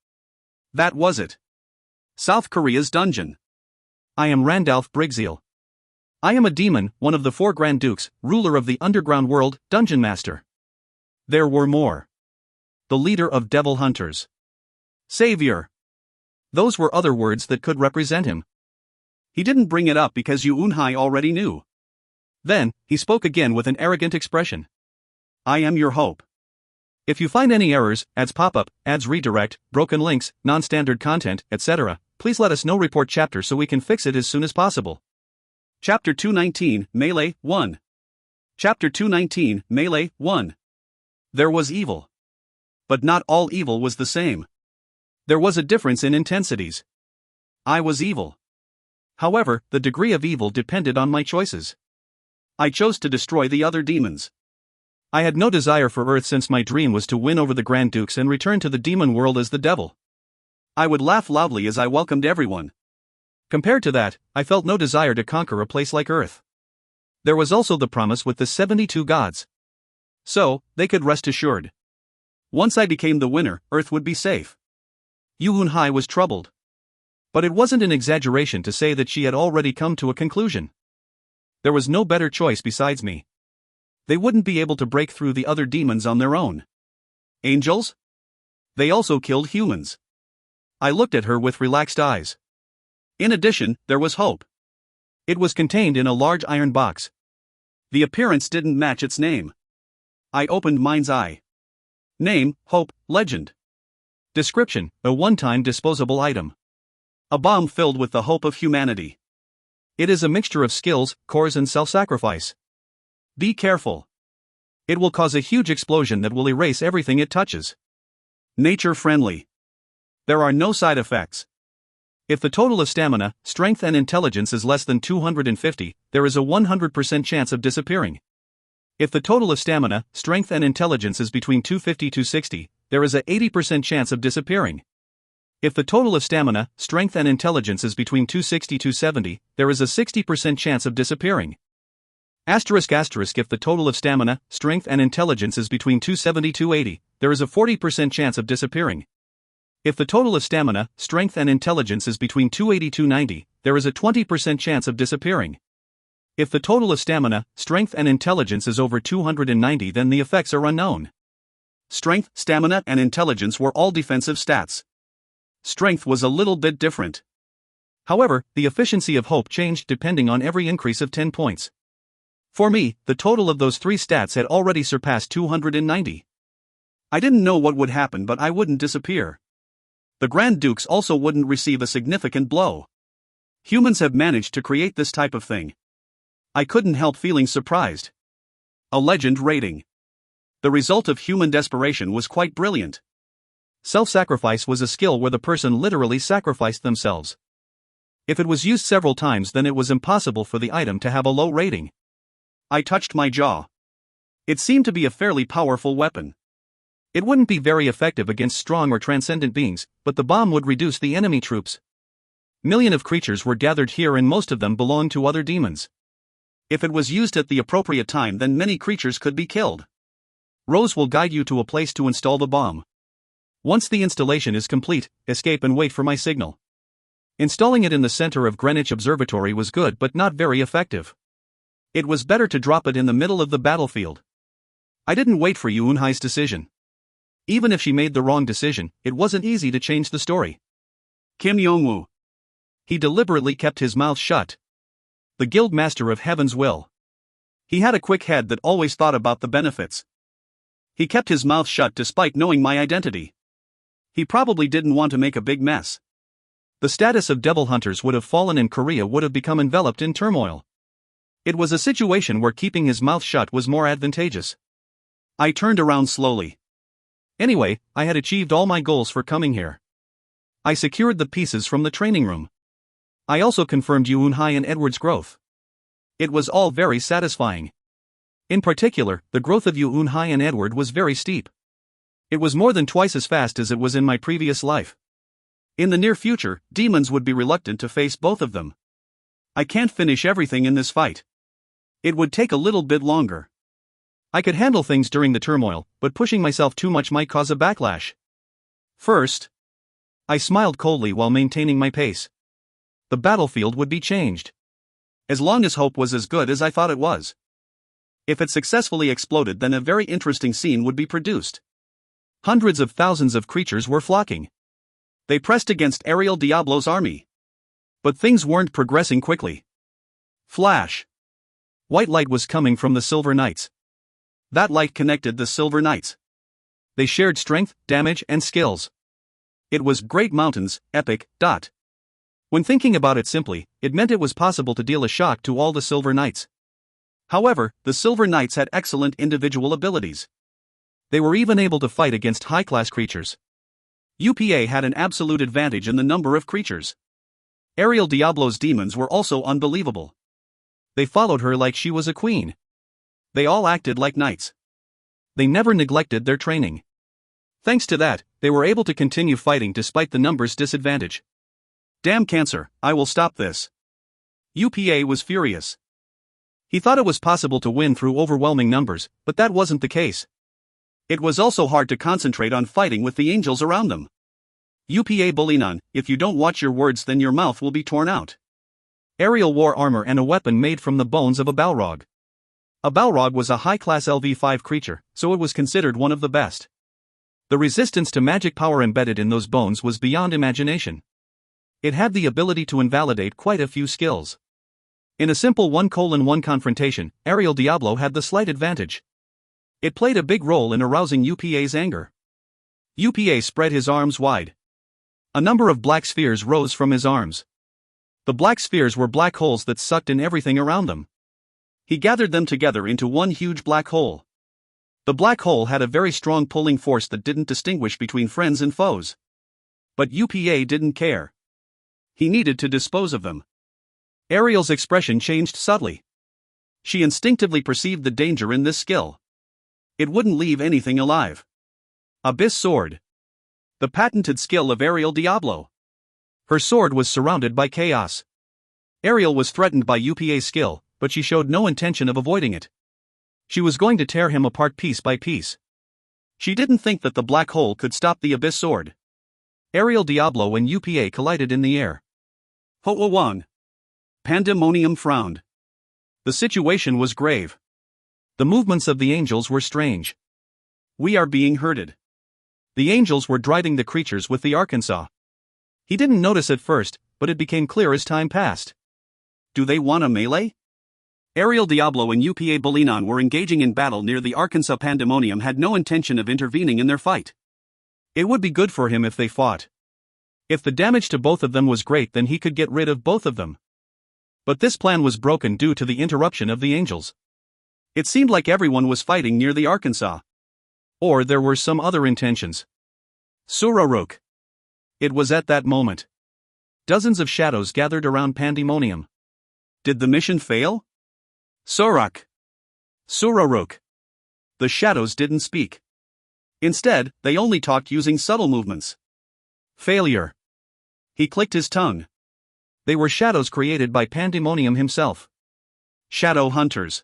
That was it. South Korea's dungeon. I am Randalph Brigzeal. I am a demon, one of the 4 Grand Dukes, ruler of the underground world, Dungeon Master. There were more. The leader of devil hunters. Savior. Those were other words that could represent him. He didn't bring it up because Yuunhai already knew. Then, he spoke again with an arrogant expression. I am your hope. If you find any errors, ads pop up, ads redirect, broken links, non-standard content, etc., please let us know. Report chapter so we can fix it as soon as possible. Chapter 219, Melee 1. Chapter 219, Melee 1. There was evil. But not all evil was the same. There was a difference in intensities. I was evil. However, the degree of evil depended on my choices. I chose to destroy the other demons. I had no desire for Earth since my dream was to win over the Grand Dukes and return to the demon world as the devil. I would laugh loudly as I welcomed everyone. Compared to that, I felt no desire to conquer a place like Earth. There was also the promise with the 72 gods. So, they could rest assured. Once I became the winner, Earth would be safe. Yuunhai was troubled. But it wasn't an exaggeration to say that she had already come to a conclusion. There was no better choice besides me. They wouldn't be able to break through the other demons on their own. Angels? They also killed humans. I looked at her with relaxed eyes. In addition, there was hope. It was contained in a large iron box. The appearance didn't match its name. I opened mine's eye. Name, Hope, Legend. Description, a one-time disposable item. A bomb filled with the hope of humanity. It is a mixture of skills, cores and self-sacrifice. Be careful. It will cause a huge explosion that will erase everything it touches. Nature-friendly. There are no side effects. If the total of stamina, strength and intelligence is less than 250, there is a 100% chance of disappearing. If the total of stamina, strength and intelligence is between 250-260, there is a 80% chance of disappearing. If the total of stamina, strength and intelligence is between 260-270, there is a 60% chance of disappearing. If the total of stamina, strength and intelligence is between 270-280, there is a 40% chance of disappearing. If the total of stamina, strength and intelligence is between 280-290, there is a 20% chance of disappearing. If the total of stamina, strength and intelligence is over 290, then the effects are unknown. Strength, stamina and intelligence were all defensive stats. Strength was a little bit different. However, the efficiency of hope changed depending on every increase of 10 points. For me, the total of those three stats had already surpassed 290. I didn't know what would happen, but I wouldn't disappear. The Grand Dukes also wouldn't receive a significant blow. Humans have managed to create this type of thing. I couldn't help feeling surprised. A legend rating. The result of human desperation was quite brilliant. Self-sacrifice was a skill where the person literally sacrificed themselves. If it was used several times, then it was impossible for the item to have a low rating. I touched my jaw. It seemed to be a fairly powerful weapon. It wouldn't be very effective against strong or transcendent beings, but the bomb would reduce the enemy troops. Millions of creatures were gathered here and most of them belonged to other demons. If it was used at the appropriate time, then many creatures could be killed. Rose will guide you to a place to install the bomb. Once the installation is complete, escape and wait for my signal. Installing it in the center of Greenwich Observatory was good but not very effective. It was better to drop it in the middle of the battlefield. I didn't wait for Yunhai's decision. Even if she made the wrong decision, it wasn't easy to change the story. Kim Yongwoo. He deliberately kept his mouth shut. The Guild Master of Heaven's Will. He had a quick head that always thought about the benefits. He kept his mouth shut despite knowing my identity. He probably didn't want to make a big mess. The status of devil hunters would have fallen and Korea would have become enveloped in turmoil. It was a situation where keeping his mouth shut was more advantageous. I turned around slowly. Anyway, I had achieved all my goals for coming here. I secured the pieces from the training room. I also confirmed Yunhai and Edward's growth. It was all very satisfying. In particular, the growth of Yunhai and Edward was very steep. It was more than twice as fast as it was in my previous life. In the near future, demons would be reluctant to face both of them. I can't finish everything in this fight. It would take a little bit longer. I could handle things during the turmoil, but pushing myself too much might cause a backlash. First, I smiled coldly while maintaining my pace. The battlefield would be changed. As long as hope was as good as I thought it was. If it successfully exploded, then a very interesting scene would be produced. Hundreds of thousands of creatures were flocking. They pressed against Ariel Diablo's army. But things weren't progressing quickly. Flash. White light was coming from the Silver Knights. That light connected the Silver Knights. They shared strength, damage, and skills. It was Great Mountains, epic. When thinking about it simply, it meant it was possible to deal a shock to all the Silver Knights. However, the Silver Knights had excellent individual abilities. They were even able to fight against high-class creatures. UPA had an absolute advantage in the number of creatures. Ariel Diablo's demons were also unbelievable. They followed her like she was a queen. They all acted like knights. They never neglected their training. Thanks to that, they were able to continue fighting despite the numbers disadvantage. Damn cancer, I will stop this. UPA was furious. He thought it was possible to win through overwhelming numbers, but that wasn't the case. It was also hard to concentrate on fighting with the angels around them. UPA Bulinan, if you don't watch your words then your mouth will be torn out. Ariel wore armor and a weapon made from the bones of a Balrog. A Balrog was a high-class LV5 creature, so it was considered one of the best. The resistance to magic power embedded in those bones was beyond imagination. It had the ability to invalidate quite a few skills. In a simple 1:1 confrontation, Ariel Diablo had the slight advantage. It played a big role in arousing UPA's anger. UPA spread his arms wide. A number of black spheres rose from his arms. The black spheres were black holes that sucked in everything around them. He gathered them together into one huge black hole. The black hole had a very strong pulling force that didn't distinguish between friends and foes. But UPA didn't care. He needed to dispose of them. Ariel's expression changed subtly. She instinctively perceived the danger in this skill. It wouldn't leave anything alive. Abyss Sword. The patented skill of Ariel Diablo. Her sword was surrounded by chaos. Ariel was threatened by UPA's skill, but she showed no intention of avoiding it. She was going to tear him apart piece by piece. She didn't think that the black hole could stop the Abyss Sword. Ariel Diablo and UPA collided in the air. Ho Wang. Pandemonium frowned. The situation was grave. The movements of the angels were strange. We are being herded. The angels were driving the creatures with the Arkansas. He didn't notice at first, but it became clear as time passed. Do they want a melee? Ariel Diablo and UPA Bolinon were engaging in battle near the Arkansas Pandemonium had no intention of intervening in their fight. It would be good for him if they fought. If the damage to both of them was great, then he could get rid of both of them. But this plan was broken due to the interruption of the angels. It seemed like everyone was fighting near the Arkansas. Or there were some other intentions. Surarok. It was at that moment. Dozens of shadows gathered around Pandemonium. Did the mission fail? Surarok. The shadows didn't speak. Instead, they only talked using subtle movements. Failure. He clicked his tongue. They were shadows created by Pandemonium himself. Shadow hunters.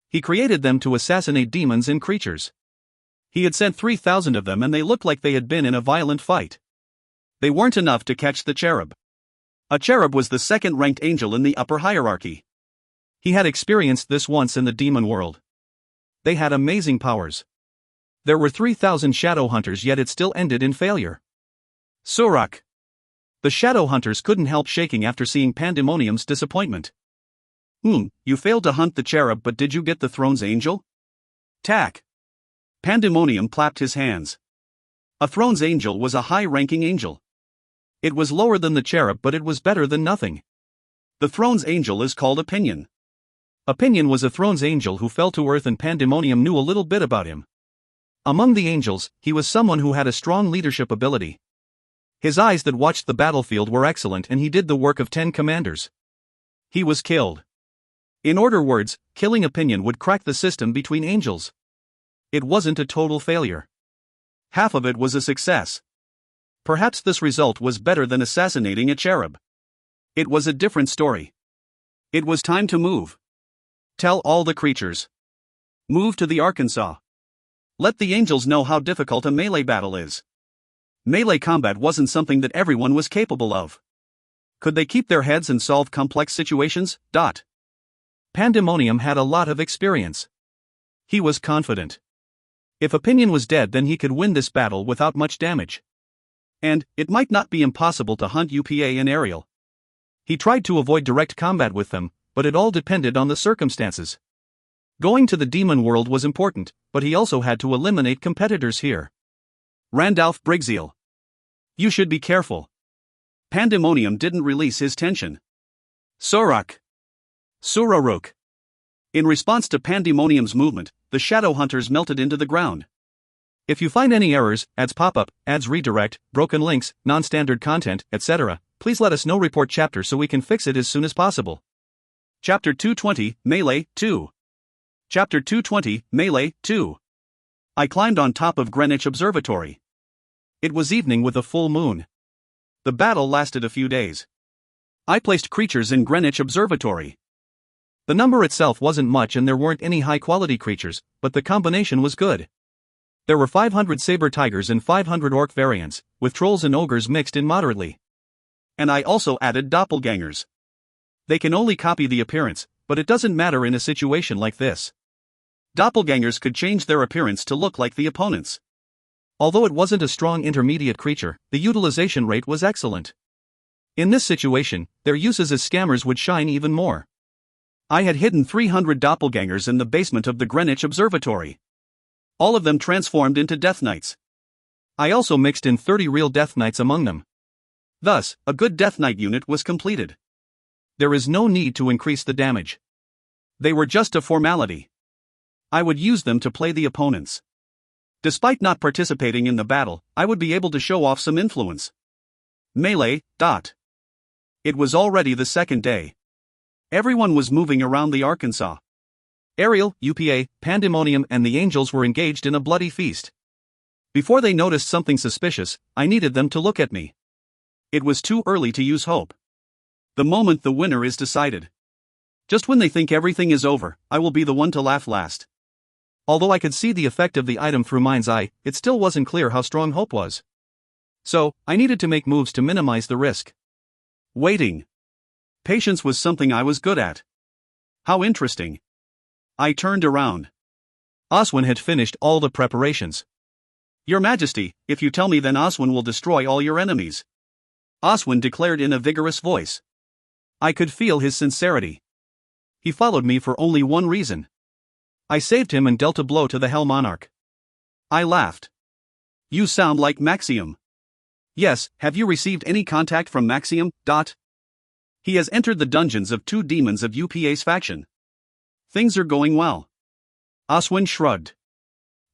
He created them to assassinate demons and creatures. He had sent 3,000 of them and they looked like they had been in a violent fight. They weren't enough to catch the cherub. A cherub was the second-ranked angel in the upper hierarchy. He had experienced this once in the demon world. They had amazing powers. There were 3,000 shadow hunters, yet it still ended in failure. Surarok. The shadow hunters couldn't help shaking after seeing Pandemonium's disappointment. You failed to hunt the cherub, but did you get the throne's angel? Tack. Pandemonium clapped his hands. A throne's angel was a high-ranking angel. It was lower than the cherub, but it was better than nothing. The throne's angel is called Opinion. Opinion was a throne's angel who fell to earth, and Pandemonium knew a little bit about him. Among the angels, he was someone who had a strong leadership ability. His eyes that watched the battlefield were excellent, and he did the work of 10 commanders. He was killed. In other words, killing Opinion would crack the system between angels. It wasn't a total failure. Half of it was a success. Perhaps this result was better than assassinating a cherub. It was a different story. It was time to move. Tell all the creatures. Move to the Arkansas. Let the angels know how difficult a melee battle is. Melee combat wasn't something that everyone was capable of. Could they keep their heads and solve complex situations? Pandemonium had a lot of experience. He was confident. If Opinion was dead, then he could win this battle without much damage. And it might not be impossible to hunt UPA and Ariel. He tried to avoid direct combat with them, but it all depended on the circumstances. Going to the demon world was important, but he also had to eliminate competitors here. Randalph Briggseel. You should be careful. Pandemonium didn't release his tension. Surarok. In response to Pandemonium's movement, the shadow hunters melted into the ground. If you find any errors, ads pop up, ads redirect, broken links, non-standard content, etc., please let us know. Report chapter so we can fix it as soon as possible. Chapter 220, Melee 2. Chapter 220, Melee 2. I climbed on top of Greenwich Observatory. It was evening with a full moon. The battle lasted a few days. I placed creatures in Greenwich Observatory. The number itself wasn't much and there weren't any high-quality creatures, but the combination was good. There were 500 saber tigers and 500 orc variants, with trolls and ogres mixed in moderately. And I also added doppelgangers. They can only copy the appearance, but it doesn't matter in a situation like this. Doppelgangers could change their appearance to look like the opponents. Although it wasn't a strong intermediate creature, the utilization rate was excellent. In this situation, their uses as scammers would shine even more. I had hidden 300 doppelgangers in the basement of the Greenwich Observatory. All of them transformed into Death Knights. I also mixed in 30 real Death Knights among them. Thus, a good Death Knight unit was completed. There is no need to increase the damage. They were just a formality. I would use them to play the opponents. Despite not participating in the battle, I would be able to show off some influence. Melee. It was already the second day. Everyone was moving around the Arkansas. Ariel, UPA, Pandemonium, and the angels were engaged in a bloody feast. Before they noticed something suspicious, I needed them to look at me. It was too early to use hope. The moment the winner is decided. Just when they think everything is over, I will be the one to laugh last. Although I could see the effect of the item through mind's eye, it still wasn't clear how strong hope was. So, I needed to make moves to minimize the risk. Waiting. Patience was something I was good at. How interesting. I turned around. Oswin had finished all the preparations. Your Majesty, if you tell me, then Oswin will destroy all your enemies. Oswin declared in a vigorous voice. I could feel his sincerity. He followed me for only one reason. I saved him and dealt a blow to the Hell Monarch. I laughed. You sound like Maxium. Yes, have you received any contact from Maxium? He has entered the dungeons of 2 demons of UPA's faction. Things are going well. Oswin shrugged.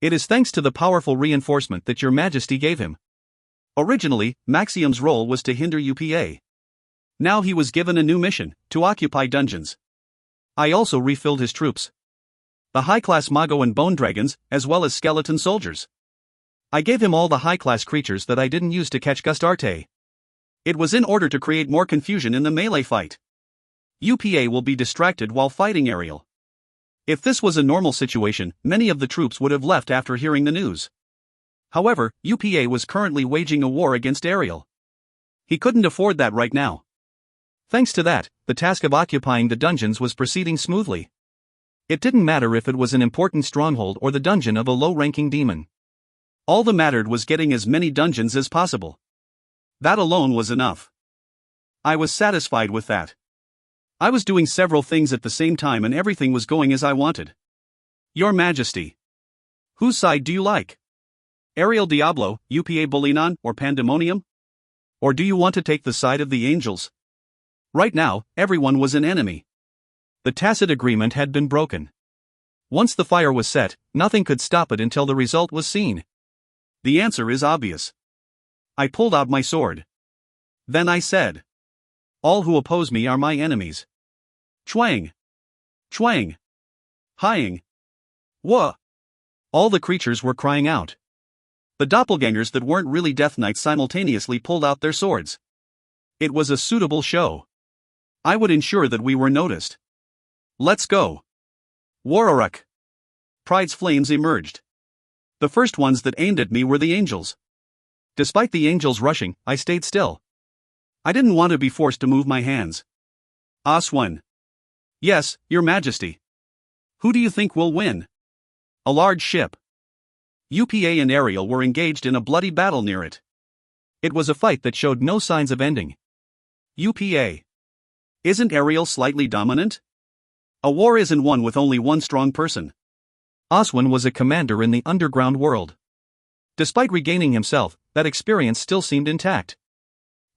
It is thanks to the powerful reinforcement that your majesty gave him. Originally, Maxium's role was to hinder UPA. Now he was given a new mission, to occupy dungeons. I also refilled his troops. The high-class Mago and Bone Dragons, as well as skeleton soldiers. I gave him all the high-class creatures that I didn't use to catch Gustarte. It was in order to create more confusion in the melee fight. UPA will be distracted while fighting Ariel. If this was a normal situation, many of the troops would have left after hearing the news. However, UPA was currently waging a war against Ariel. He couldn't afford that right now. Thanks to that, the task of occupying the dungeons was proceeding smoothly. It didn't matter if it was an important stronghold or the dungeon of a low-ranking demon. All that mattered was getting as many dungeons as possible. That alone was enough. I was satisfied with that. I was doing several things at the same time and everything was going as I wanted. Your Majesty. Whose side do you like? Ariel Diablo, UPA Bulinon, or Pandemonium? Or do you want to take the side of the angels? Right now, everyone was an enemy. The tacit agreement had been broken. Once the fire was set, nothing could stop it until the result was seen. The answer is obvious. I pulled out my sword. Then I said, all who oppose me are my enemies. Chwang. Chwang. Hying. Wha. All the creatures were crying out. The doppelgangers that weren't really Death Knights simultaneously pulled out their swords. It was a suitable show. I would ensure that we were noticed. Let's go. Wararuk. Pride's flames emerged. The first ones that aimed at me were the angels. Despite the angels rushing, I stayed still. I didn't want to be forced to move my hands. Oswin. Yes, Your Majesty. Who do you think will win? A large ship. UPA and Ariel were engaged in a bloody battle near it. It was a fight that showed no signs of ending. UPA. Isn't Ariel slightly dominant? A war isn't won with only one strong person. Oswin was a commander in the underground world. Despite regaining himself, that experience still seemed intact.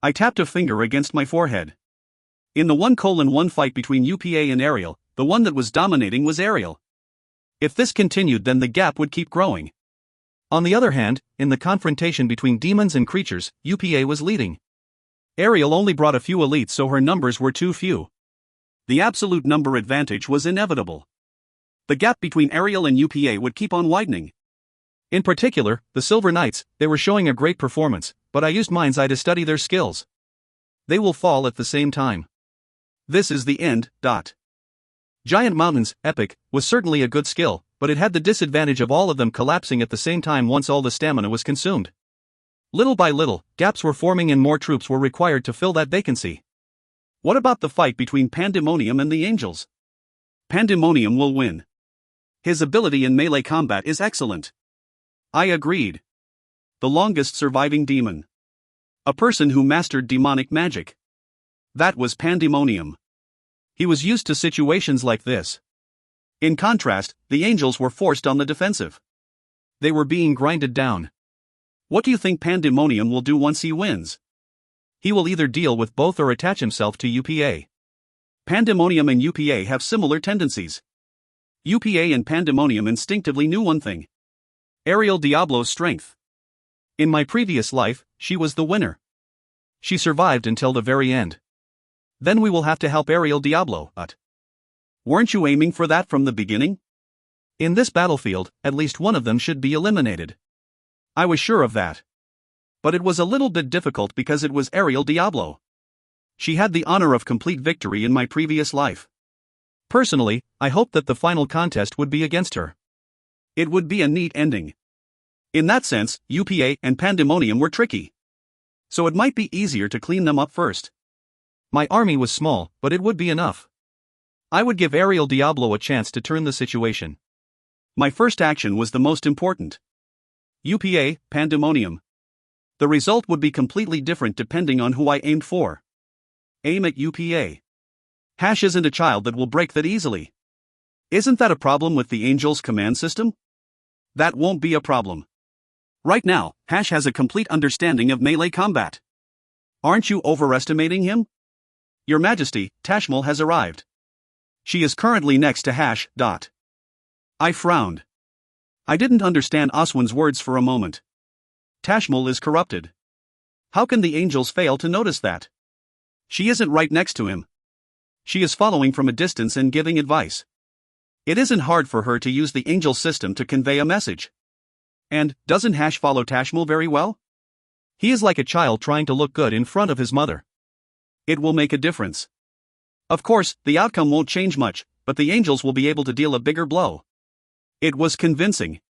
I tapped a finger against my forehead. In the 1:1 fight between UPA and Ariel, the one that was dominating was Ariel. If this continued, then the gap would keep growing. On the other hand, in the confrontation between demons and creatures, UPA was leading. Ariel only brought a few elites, so her numbers were too few. The absolute number advantage was inevitable. The gap between Ariel and UPA would keep on widening. In particular, the Silver Knights, they were showing a great performance, but I used Mind's Eye to study their skills. They will fall at the same time. This is the end. Giant Mountains, Epic, was certainly a good skill, but it had the disadvantage of all of them collapsing at the same time once all the stamina was consumed. Little by little, gaps were forming and more troops were required to fill that vacancy. What about the fight between Pandemonium and the Angels? Pandemonium will win. His ability in melee combat is excellent. I agreed. The longest surviving demon. A person who mastered demonic magic. That was Pandemonium. He was used to situations like this. In contrast, the Angels were forced on the defensive. They were being grinded down. What do you think Pandemonium will do once he wins? He will either deal with both or attach himself to UPA. Pandemonium and UPA have similar tendencies. UPA and Pandemonium instinctively knew one thing. Ariel Diablo's strength. In my previous life, she was the winner. She survived until the very end. Then we will have to help Ariel Diablo, weren't you aiming for that from the beginning? In this battlefield, at least one of them should be eliminated. I was sure of that. But it was a little bit difficult because it was Ariel Diablo. She had the honor of complete victory in my previous life. Personally, I hoped that the final contest would be against her. It would be a neat ending. In that sense, UPA and Pandemonium were tricky. So it might be easier to clean them up first. My army was small, but it would be enough. I would give Ariel Diablo a chance to turn the situation. My first action was the most important. UPA, Pandemonium. The result would be completely different depending on who I aimed for. Aim at UPA. Hash isn't a child that will break that easily. Isn't that a problem with the Angel's command system? That won't be a problem. Right now, Hash has a complete understanding of melee combat. Aren't you overestimating him? Your Majesty, Tashmal has arrived. She is currently next to Hash. I frowned. I didn't understand Oswin's words for a moment. Tashmal is corrupted. How can the angels fail to notice that? She isn't right next to him. She is following from a distance and giving advice. It isn't hard for her to use the angel system to convey a message. And, doesn't Hash follow Tashmal very well? He is like a child trying to look good in front of his mother. It will make a difference. Of course, the outcome won't change much, but the angels will be able to deal a bigger blow. It was convincing.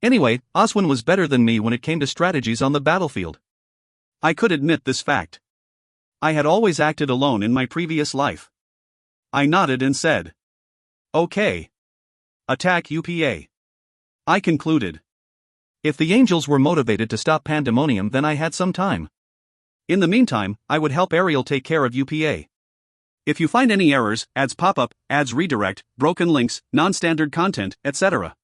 Anyway, Oswin was better than me when it came to strategies on the battlefield. I could admit this fact. I had always acted alone in my previous life. I nodded and said, "Okay. Attack UPA." I concluded. If the angels were motivated to stop pandemonium, then I had some time. In the meantime, I would help Ariel take care of UPA. If you find any errors, ads pop up, ads redirect, broken links, non-standard content, etc.,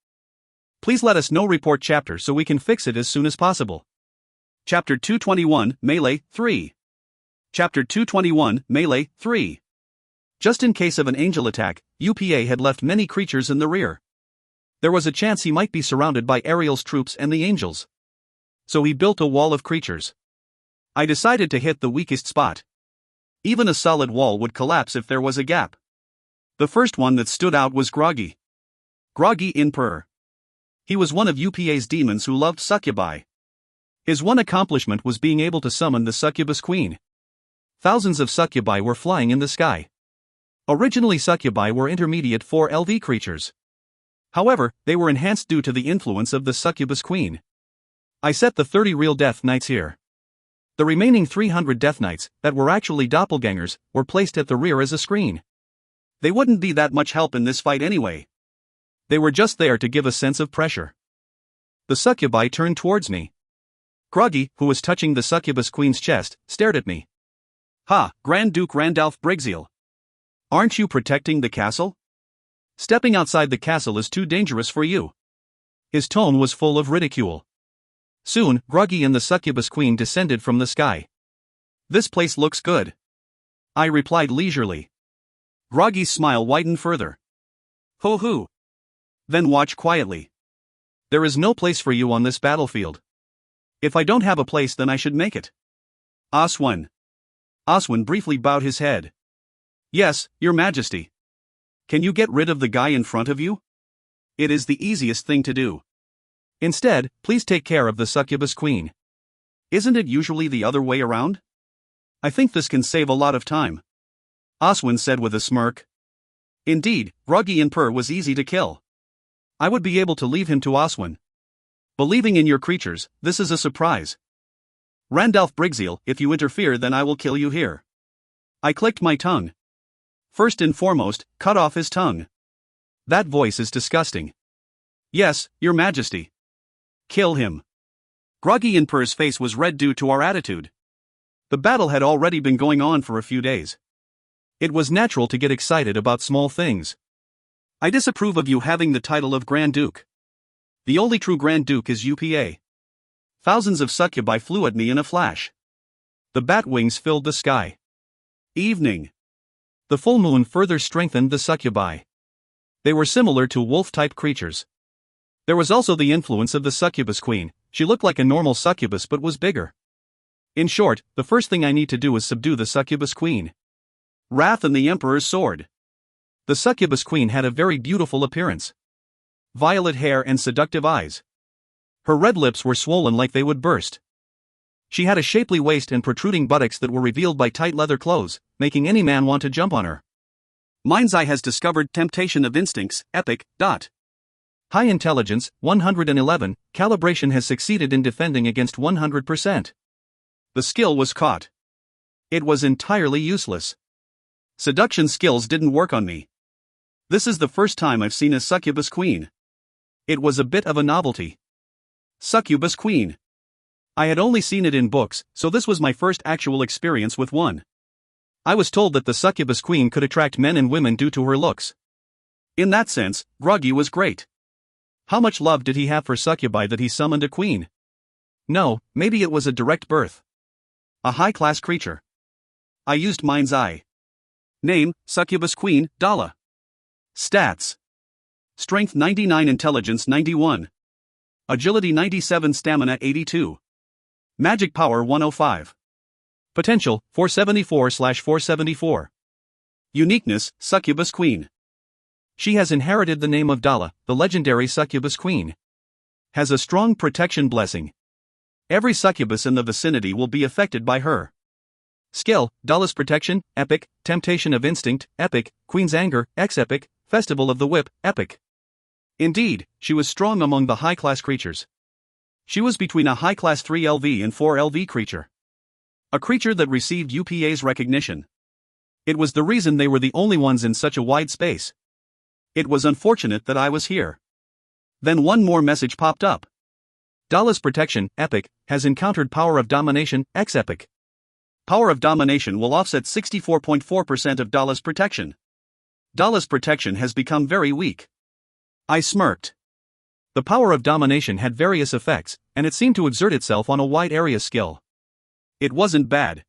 please let us know. Report chapter so we can fix it as soon as possible. Chapter 221, Melee 3. Chapter 221, Melee 3. Just in case of an angel attack, UPA had left many creatures in the rear. There was a chance he might be surrounded by Ariel's troops and the angels. So he built a wall of creatures. I decided to hit the weakest spot. Even a solid wall would collapse if there was a gap. The first one that stood out was Groggy. Groggy in Purr. He was one of UPA's demons who loved succubi. His one accomplishment was being able to summon the succubus queen. Thousands of succubi were flying in the sky. Originally, succubi were intermediate 4 LV creatures. However, they were enhanced due to the influence of the succubus queen. I set the 30 real Death Knights here. The remaining 300 Death Knights, that were actually doppelgangers, were placed at the rear as a screen. They wouldn't be that much help in this fight anyway. They were just there to give a sense of pressure. The succubi turned towards me. Groggy, who was touching the succubus queen's chest, stared at me. "Ha, Grand Duke Randalph Brigzeal. Aren't you protecting the castle? Stepping outside the castle is too dangerous for you." His tone was full of ridicule. Soon, Groggy and the succubus queen descended from the sky. "This place looks good," I replied leisurely. Groggy's smile widened further. "Ho-hoo. Then watch quietly. There is no place for you on this battlefield. If I don't have a place, then I should make it." Oswin. Oswin briefly bowed his head. "Yes, Your Majesty." "Can you get rid of the guy in front of you? It is the easiest thing to do. Instead, please take care of the succubus queen. Isn't it usually the other way around? I think this can save a lot of time," Oswin said with a smirk. Indeed, Groggy in Purr was easy to kill. I would be able to leave him to Oswin. "Believing in your creatures, this is a surprise. Randalph Brigzeal, if you interfere, then I will kill you here." I clicked my tongue. First and foremost, cut off his tongue. That voice is disgusting. "Yes, Your Majesty." "Kill him." Groggy in Purr's face was red due to our attitude. The battle had already been going on for a few days. It was natural to get excited about small things. "I disapprove of you having the title of Grand Duke. The only true Grand Duke is UPA." Thousands of succubi flew at me in a flash. The bat wings filled the sky. Evening. The full moon further strengthened the succubi. They were similar to wolf-type creatures. There was also the influence of the succubus queen. She looked like a normal succubus but was bigger. In short, the first thing I need to do is subdue the succubus queen. Wrath and the Emperor's Sword. The succubus queen had a very beautiful appearance. Violet hair and seductive eyes. Her red lips were swollen like they would burst. She had a shapely waist and protruding buttocks that were revealed by tight leather clothes, making any man want to jump on her. Mind's Eye has discovered temptation of instincts, epic. High intelligence, 111, calibration has succeeded in defending against 100%. The skill was caught. It was entirely useless. Seduction skills didn't work on me. This is the first time I've seen a succubus queen. It was a bit of a novelty. Succubus queen. I had only seen it in books, so this was my first actual experience with one. I was told that the succubus queen could attract men and women due to her looks. In that sense, Groggy was great. How much love did he have for succubi that he summoned a queen? No, maybe it was a direct birth. A high-class creature. I used mind's eye. Name, Succubus Queen, Dala. Stats. Strength 99, Intelligence 91. Agility 97, Stamina 82. Magic Power 105. Potential, 474/474. Uniqueness, Succubus Queen. She has inherited the name of Dala, the legendary Succubus Queen. Has a strong protection blessing. Every succubus in the vicinity will be affected by her. Skill, Dala's Protection, Epic, Temptation of Instinct, Epic, Queen's Anger, X-Epic, Festival of the Whip, Epic. Indeed, she was strong among the high-class creatures. She was between a high-class 3LV and 4LV creature. A creature that received UPA's recognition. It was the reason they were the only ones in such a wide space. It was unfortunate that I was here. Then one more message popped up. Dala's Protection, Epic, has encountered Power of Domination, X-Epic. Power of Domination will offset 64.4% of Dala's protection. Dala's protection has become very weak. I smirked. The Power of Domination had various effects, and it seemed to exert itself on a wide area skill. It wasn't bad.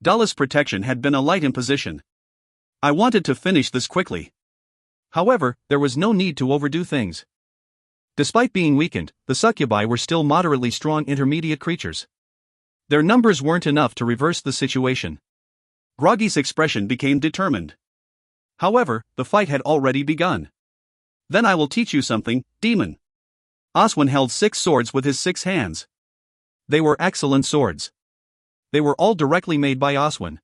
Dala's protection had been a light imposition. I wanted to finish this quickly. However, there was no need to overdo things. Despite being weakened, the succubi were still moderately strong intermediate creatures. Their numbers weren't enough to reverse the situation. Groggy's expression became determined. However, the fight had already begun. Then I will teach you something, demon. Oswin held 6 swords with his 6 hands. They were excellent swords. They were all directly made by Oswin.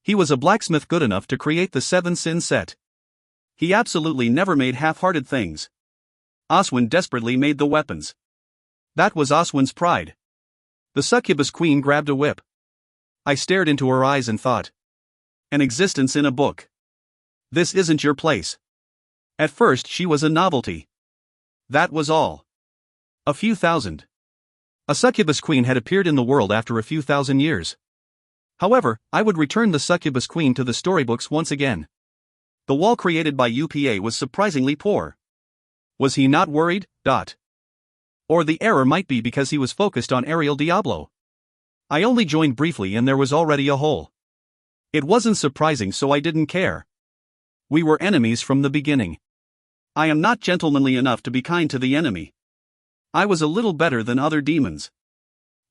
He was a blacksmith good enough to create the 7 Sin set. He absolutely never made half-hearted things. Oswin desperately made the weapons. That was Oswin's pride. The succubus queen grabbed a whip. I stared into her eyes and thought. An existence in a book. This isn't your place. At first she was a novelty. That was all. A few thousand. A succubus queen had appeared in the world after a few thousand years. However, I would return the succubus queen to the storybooks once again. The wall created by UPA was surprisingly poor. Was he not worried? Or the error might be because he was focused on Ariel Diablo. I only joined briefly and there was already a hole. It wasn't surprising, so I didn't care. We were enemies from the beginning. I am not gentlemanly enough to be kind to the enemy. I was a little better than other demons.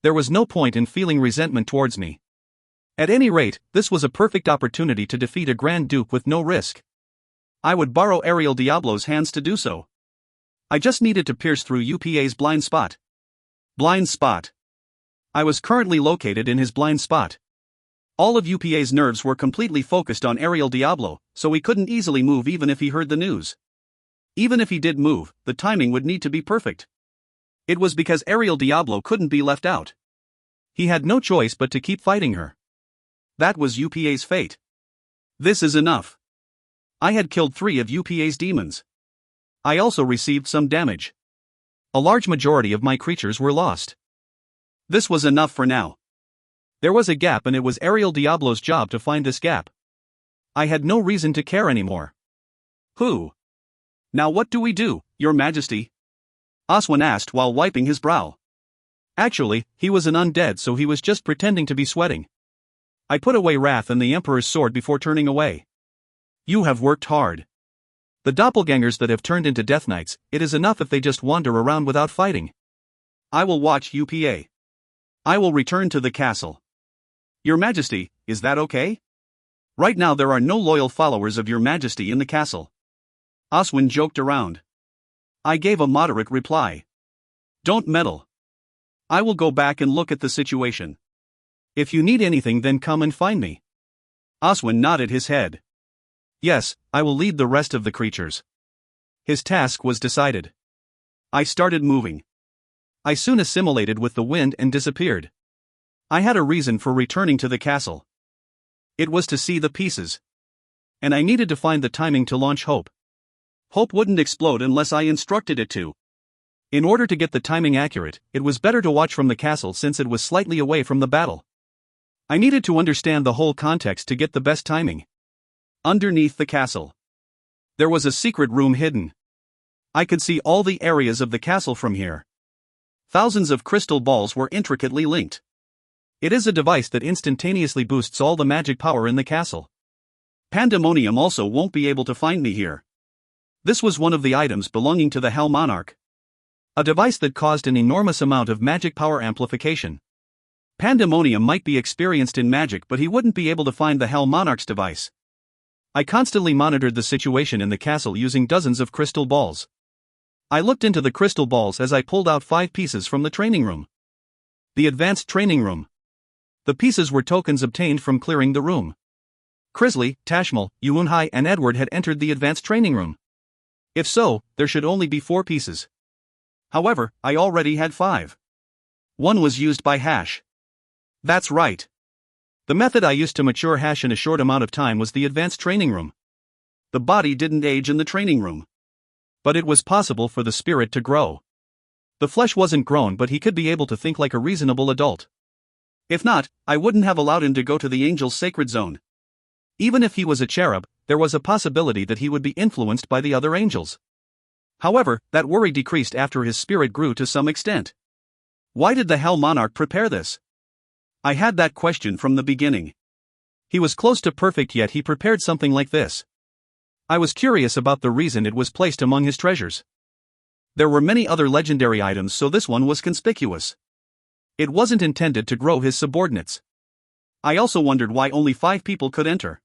There was no point in feeling resentment towards me. At any rate, this was a perfect opportunity to defeat a Grand Duke with no risk. I would borrow Ariel Diablo's hands to do so. I just needed to pierce through UPA's blind spot. Blind spot. I was currently located in his blind spot. All of UPA's nerves were completely focused on Ariel Diablo, so he couldn't easily move even if he heard the news. Even if he did move, the timing would need to be perfect. It was because Ariel Diablo couldn't be left out. He had no choice but to keep fighting her. That was UPA's fate. This is enough. I had killed 3 of UPA's demons. I also received some damage. A large majority of my creatures were lost. This was enough for now. There was a gap and it was Ariel Diablo's job to find this gap. I had no reason to care anymore. Who? Now what do we do, Your Majesty? Oswin asked while wiping his brow. Actually, he was an undead, so he was just pretending to be sweating. I put away Wrath and the Emperor's sword before turning away. You have worked hard. The doppelgangers that have turned into Death Knights, it is enough if they just wander around without fighting. I will watch UPA. I will return to the castle. Your Majesty, is that okay? Right now there are no loyal followers of Your Majesty in the castle. Oswin joked around. I gave a moderate reply. Don't meddle. I will go back and look at the situation. If you need anything, then come and find me. Oswin nodded his head. Yes, I will lead the rest of the creatures. His task was decided. I started moving. I soon assimilated with the wind and disappeared. I had a reason for returning to the castle. It was to see the pieces. And I needed to find the timing to launch Hope. Hope wouldn't explode unless I instructed it to. In order to get the timing accurate, it was better to watch from the castle since it was slightly away from the battle. I needed to understand the whole context to get the best timing. Underneath the castle, there was a secret room hidden. I could see all the areas of the castle from here. Thousands of crystal balls were intricately linked. It is a device that instantaneously boosts all the magic power in the castle. Pandemonium also won't be able to find me here. This was one of the items belonging to the Hell Monarch. A device that caused an enormous amount of magic power amplification. Pandemonium might be experienced in magic, but he wouldn't be able to find the Hell Monarch's device. I constantly monitored the situation in the castle using dozens of crystal balls. I looked into the crystal balls as I pulled out 5 pieces from the training room. The advanced training room. The pieces were tokens obtained from clearing the room. Crisley, Tashmal, Yuunhai and Edward had entered the advanced training room. If so, there should only be 4 pieces. However, I already had 5. One was used by Hash. That's right. The method I used to mature Hash in a short amount of time was the advanced training room. The body didn't age in the training room. But it was possible for the spirit to grow. The flesh wasn't grown, but he could be able to think like a reasonable adult. If not, I wouldn't have allowed him to go to the angel's sacred zone. Even if he was a cherub, there was a possibility that he would be influenced by the other angels. However, that worry decreased after his spirit grew to some extent. Why did the Hell Monarch prepare this? I had that question from the beginning. He was close to perfect, yet he prepared something like this. I was curious about the reason it was placed among his treasures. There were many other legendary items, so this one was conspicuous. It wasn't intended to grow his subordinates. I also wondered why only 5 people could enter.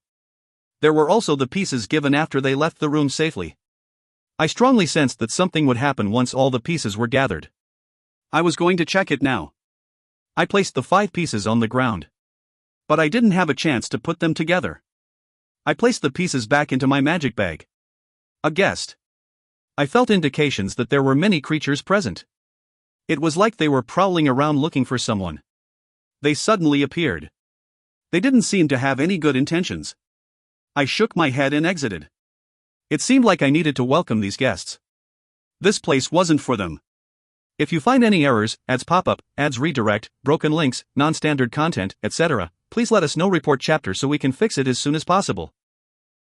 There were also the pieces given after they left the room safely. I strongly sensed that something would happen once all the pieces were gathered. I was going to check it now. I placed the 5 pieces on the ground. But I didn't have a chance to put them together. I placed the pieces back into my magic bag. A guest. I felt indications that there were many creatures present. It was like they were prowling around looking for someone. They suddenly appeared. They didn't seem to have any good intentions. I shook my head and exited. It seemed like I needed to welcome these guests. This place wasn't for them. If you find any errors, ads pop up, ads redirect, broken links, non-standard content, etc., please let us know. Report chapter so we can fix it as soon as possible.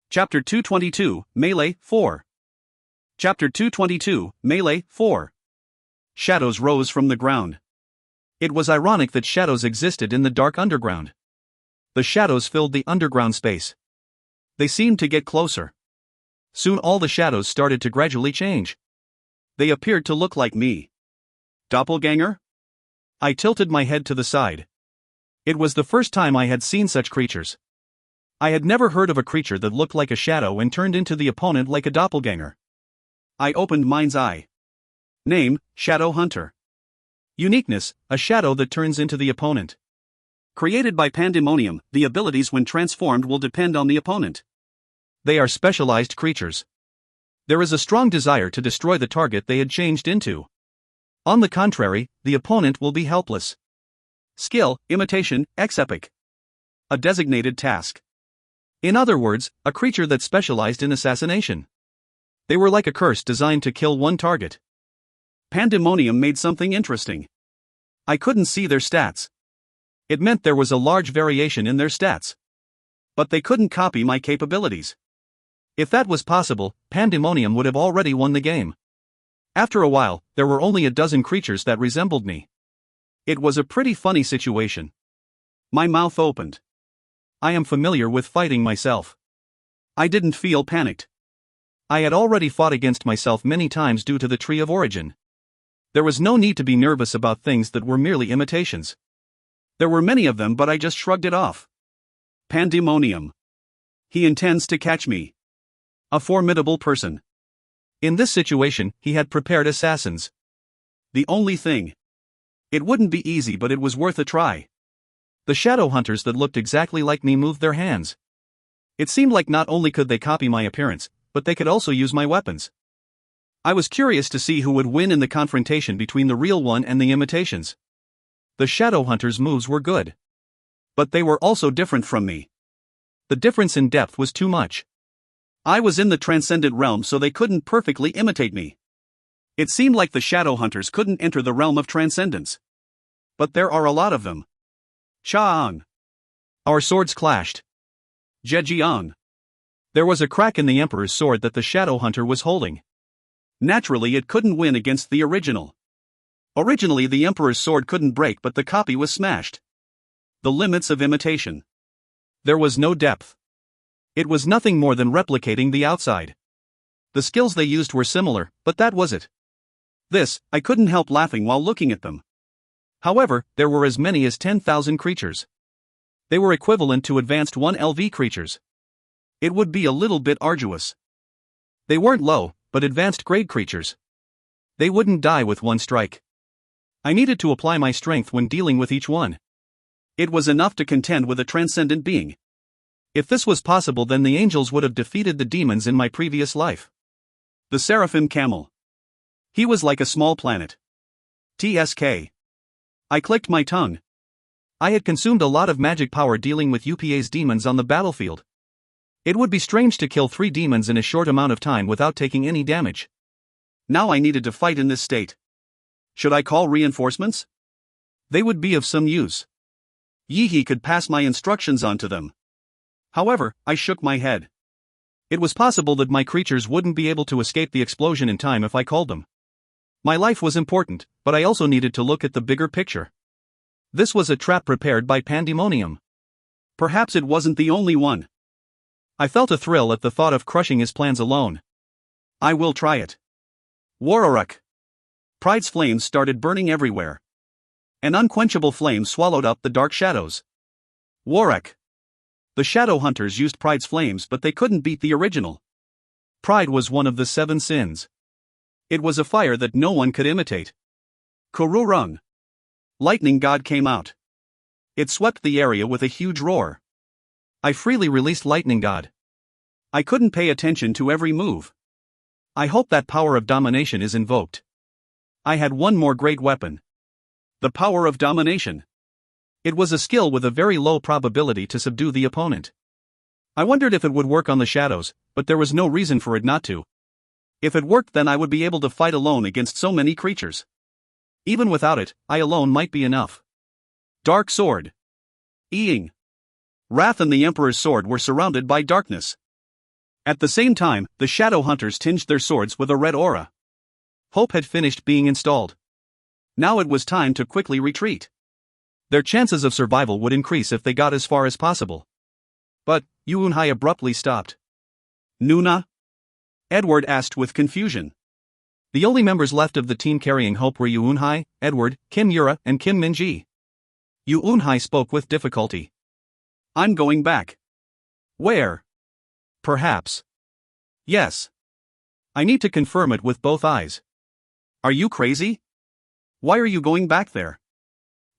Chapter 222, Melee 4. Chapter 222, Melee 4. Shadows rose from the ground. It was ironic that shadows existed in the dark underground. The shadows filled the underground space. They seemed to get closer. Soon all the shadows started to gradually change. They appeared to look like me. Doppelganger? I tilted my head to the side. It was the first time I had seen such creatures. I had never heard of a creature that looked like a shadow and turned into the opponent like a doppelganger. I opened mind's eye. Name, Shadow Hunter. Uniqueness, a shadow that turns into the opponent. Created by Pandemonium, the abilities when transformed will depend on the opponent. They are specialized creatures. There is a strong desire to destroy the target they had changed into. On the contrary, the opponent will be helpless. Skill, Imitation, X-Epic. A designated task. In other words, a creature that specialized in assassination. They were like a curse designed to kill one target. Pandemonium made something interesting. I couldn't see their stats. It meant there was a large variation in their stats. But they couldn't copy my capabilities. If that was possible, Pandemonium would have already won the game. After a while, there were only a dozen creatures that resembled me. It was a pretty funny situation. My mouth opened. I am familiar with fighting myself. I didn't feel panicked. I had already fought against myself many times due to the Tree of Origin. There was no need to be nervous about things that were merely imitations. There were many of them, but I just shrugged it off. Pandemonium. He intends to catch me. A formidable person. In this situation, he had prepared assassins. The only thing. It wouldn't be easy, but it was worth a try. The shadow hunters that looked exactly like me moved their hands. It seemed like not only could they copy my appearance, but they could also use my weapons. I was curious to see who would win in the confrontation between the real one and the imitations. The shadow hunters' moves were good. But they were also different from me. The difference in depth was too much. I was in the transcendent realm, so they couldn't perfectly imitate me. It seemed like the shadow hunters couldn't enter the realm of transcendence. But there are a lot of them. Cha-ang. Our swords clashed. Jejiang. There was a crack in the Emperor's sword that the shadow hunter was holding. Naturally, it couldn't win against the original. Originally, the Emperor's sword couldn't break, but the copy was smashed. The limits of imitation. There was no depth. It was nothing more than replicating the outside. The skills they used were similar, but that was it. This, I couldn't help laughing while looking at them. However, there were as many as 10,000 creatures. They were equivalent to advanced 1LV creatures. It would be a little bit arduous. They weren't low, but advanced grade creatures. They wouldn't die with one strike. I needed to apply my strength when dealing with each one. It was enough to contend with a transcendent being. If this was possible, then the angels would have defeated the demons in my previous life. The Seraphim Camel. He was like a small planet. TSK. I clicked my tongue. I had consumed a lot of magic power dealing with UPA's demons on the battlefield. It would be strange to kill 3 demons in a short amount of time without taking any damage. Now I needed to fight in this state. Should I call reinforcements? They would be of some use. Yi could pass my instructions on to them. However, I shook my head. It was possible that my creatures wouldn't be able to escape the explosion in time if I called them. My life was important, but I also needed to look at the bigger picture. This was a trap prepared by Pandemonium. Perhaps it wasn't the only one. I felt a thrill at the thought of crushing his plans alone. I will try it. Wararuk. Pride's flames started burning everywhere. An unquenchable flame swallowed up the dark shadows. Wararuk. The shadow hunters used Pride's flames, but they couldn't beat the original. Pride was one of the 7 sins. It was a fire that no one could imitate. Kururung. Lightning God came out. It swept the area with a huge roar. I freely released Lightning God. I couldn't pay attention to every move. I hope that power of domination is invoked. I had one more great weapon. The power of domination. It was a skill with a very low probability to subdue the opponent. I wondered if it would work on the shadows, but there was no reason for it not to. If it worked, then I would be able to fight alone against so many creatures. Even without it, I alone might be enough. Dark Sword. Eing. Wrath and the Emperor's sword were surrounded by darkness. At the same time, the shadow hunters tinged their swords with a red aura. Hope had finished being installed. Now it was time to quickly retreat. Their chances of survival would increase if they got as far as possible. But Yuunhai abruptly stopped. Nuna? Edward asked with confusion. The only members left of the team carrying Hope were Yuunhai, Edward, Kim Yura, and Kim Minji. Yuunhai spoke with difficulty. I'm going back. Where? Perhaps. Yes. I need to confirm it with both eyes. Are you crazy? Why are you going back there?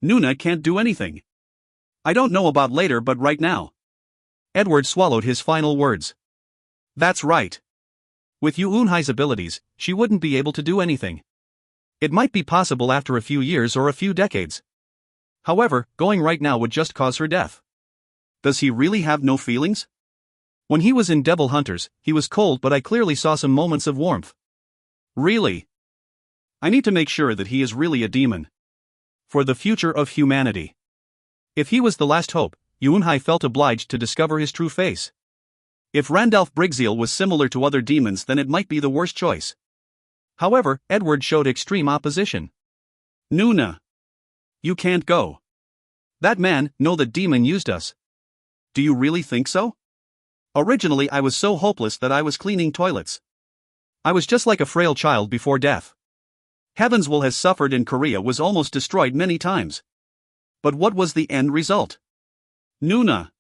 Nuna can't do anything. I don't know about later, but right now. Edward swallowed his final words. That's right. With Yuunhai's abilities, she wouldn't be able to do anything. It might be possible after a few years or a few decades. However, going right now would just cause her death. Does he really have no feelings? When he was in Devil Hunters, he was cold, but I clearly saw some moments of warmth. Really? I need to make sure that he is really a demon. For the future of humanity. If he was the last hope, Yuunhai felt obliged to discover his true face. If Randalph Brigzeal was similar to other demons, then it might be the worst choice. However, Edward showed extreme opposition. Nuna. You can't go. That man, no, the demon used us. Do you really think so? Originally I was so hopeless that I was cleaning toilets. I was just like a frail child before death. Heaven's Will has suffered and Korea was almost destroyed many times. But what was the end result? Nuna.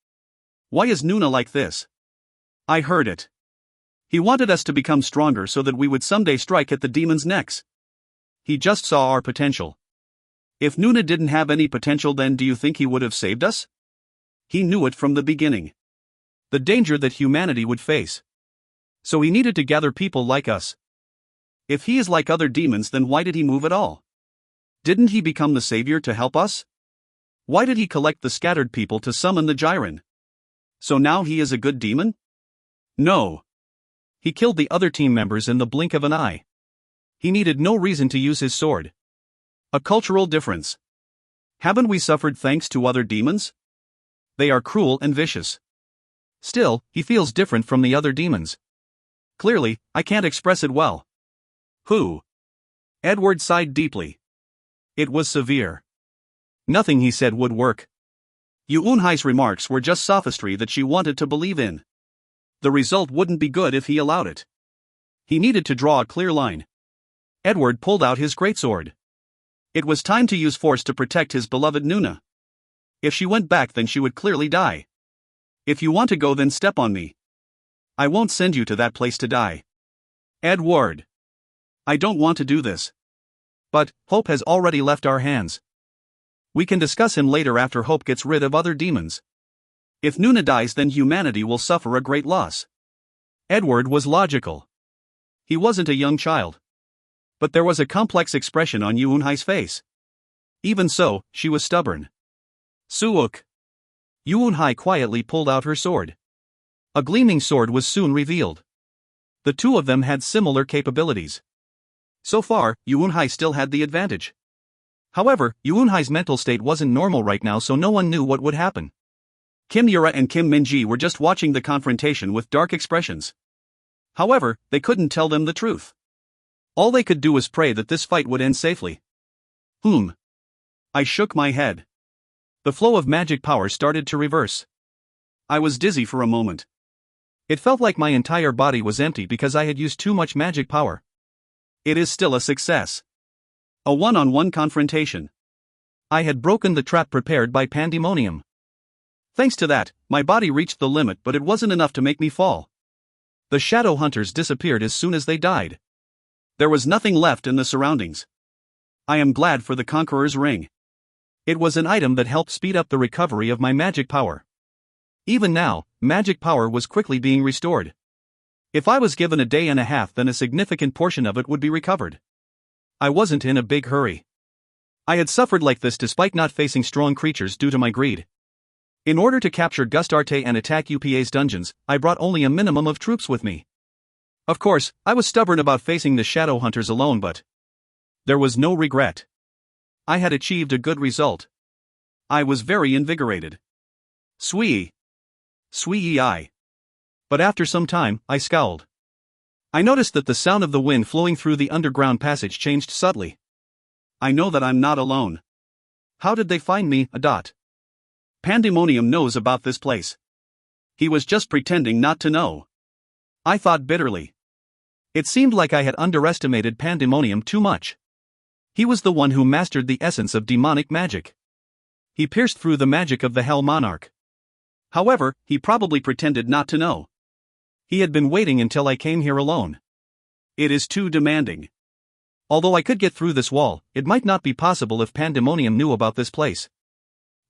Why is Nuna like this? I heard it. He wanted us to become stronger so that we would someday strike at the demons' necks. He just saw our potential. If Nuna didn't have any potential, then do you think he would have saved us? He knew it from the beginning. The danger that humanity would face. So he needed to gather people like us. If he is like other demons, then why did he move at all? Didn't he become the savior to help us? Why did he collect the scattered people to summon the Jiren? So now he is a good demon? No. He killed the other team members in the blink of an eye. He needed no reason to use his sword. A cultural difference. Haven't we suffered thanks to other demons? They are cruel and vicious. Still, he feels different from the other demons. Clearly, I can't express it well. Who? Edward sighed deeply. It was severe. Nothing he said would work. Yuunhai's remarks were just sophistry that she wanted to believe in. The result wouldn't be good if he allowed it. He needed to draw a clear line. Edward pulled out his greatsword. It was time to use force to protect his beloved Nuna. If she went back, then she would clearly die. If you want to go, then step on me. I won't send you to that place to die. Edward. I don't want to do this. But Hope has already left our hands. We can discuss him later after Hope gets rid of other demons. If Nuna dies, then humanity will suffer a great loss. Edward was logical. He wasn't a young child. But there was a complex expression on Yuunhai's face. Even so, she was stubborn. Suuk. Yuunhai quietly pulled out her sword. A gleaming sword was soon revealed. The two of them had similar capabilities. So far, Yuunhai still had the advantage. However, Yuunhai's mental state wasn't normal right now, so no one knew what would happen. Kim Yura and Kim Minji were just watching the confrontation with dark expressions. However, they couldn't tell them the truth. All they could do was pray that this fight would end safely. I shook my head. The flow of magic power started to reverse. I was dizzy for a moment. It felt like my entire body was empty because I had used too much magic power. It is still a success. A one-on-one confrontation. I had broken the trap prepared by Pandemonium. Thanks to that, my body reached the limit, but it wasn't enough to make me fall. The shadow hunters disappeared as soon as they died. There was nothing left in the surroundings. I am glad for the Conqueror's Ring. It was an item that helped speed up the recovery of my magic power. Even now, magic power was quickly being restored. If I was given a day and a half, then a significant portion of it would be recovered. I wasn't in a big hurry. I had suffered like this despite not facing strong creatures due to my greed. In order to capture Gustarte and attack UPA's dungeons, I brought only a minimum of troops with me. Of course, I was stubborn about facing the shadow hunters alone, but there was no regret. I had achieved a good result. I was very invigorated. Swee. Swee-I. But after some time, I scowled. I noticed that the sound of the wind flowing through the underground passage changed subtly. I know that I'm not alone. How did they find me? Pandemonium knows about this place. He was just pretending not to know. I thought bitterly. It seemed like I had underestimated Pandemonium too much. He was the one who mastered the essence of demonic magic. He pierced through the magic of the Hell Monarch. However, he probably pretended not to know. He had been waiting until I came here alone. It is too demanding. Although I could get through this wall, it might not be possible if Pandemonium knew about this place.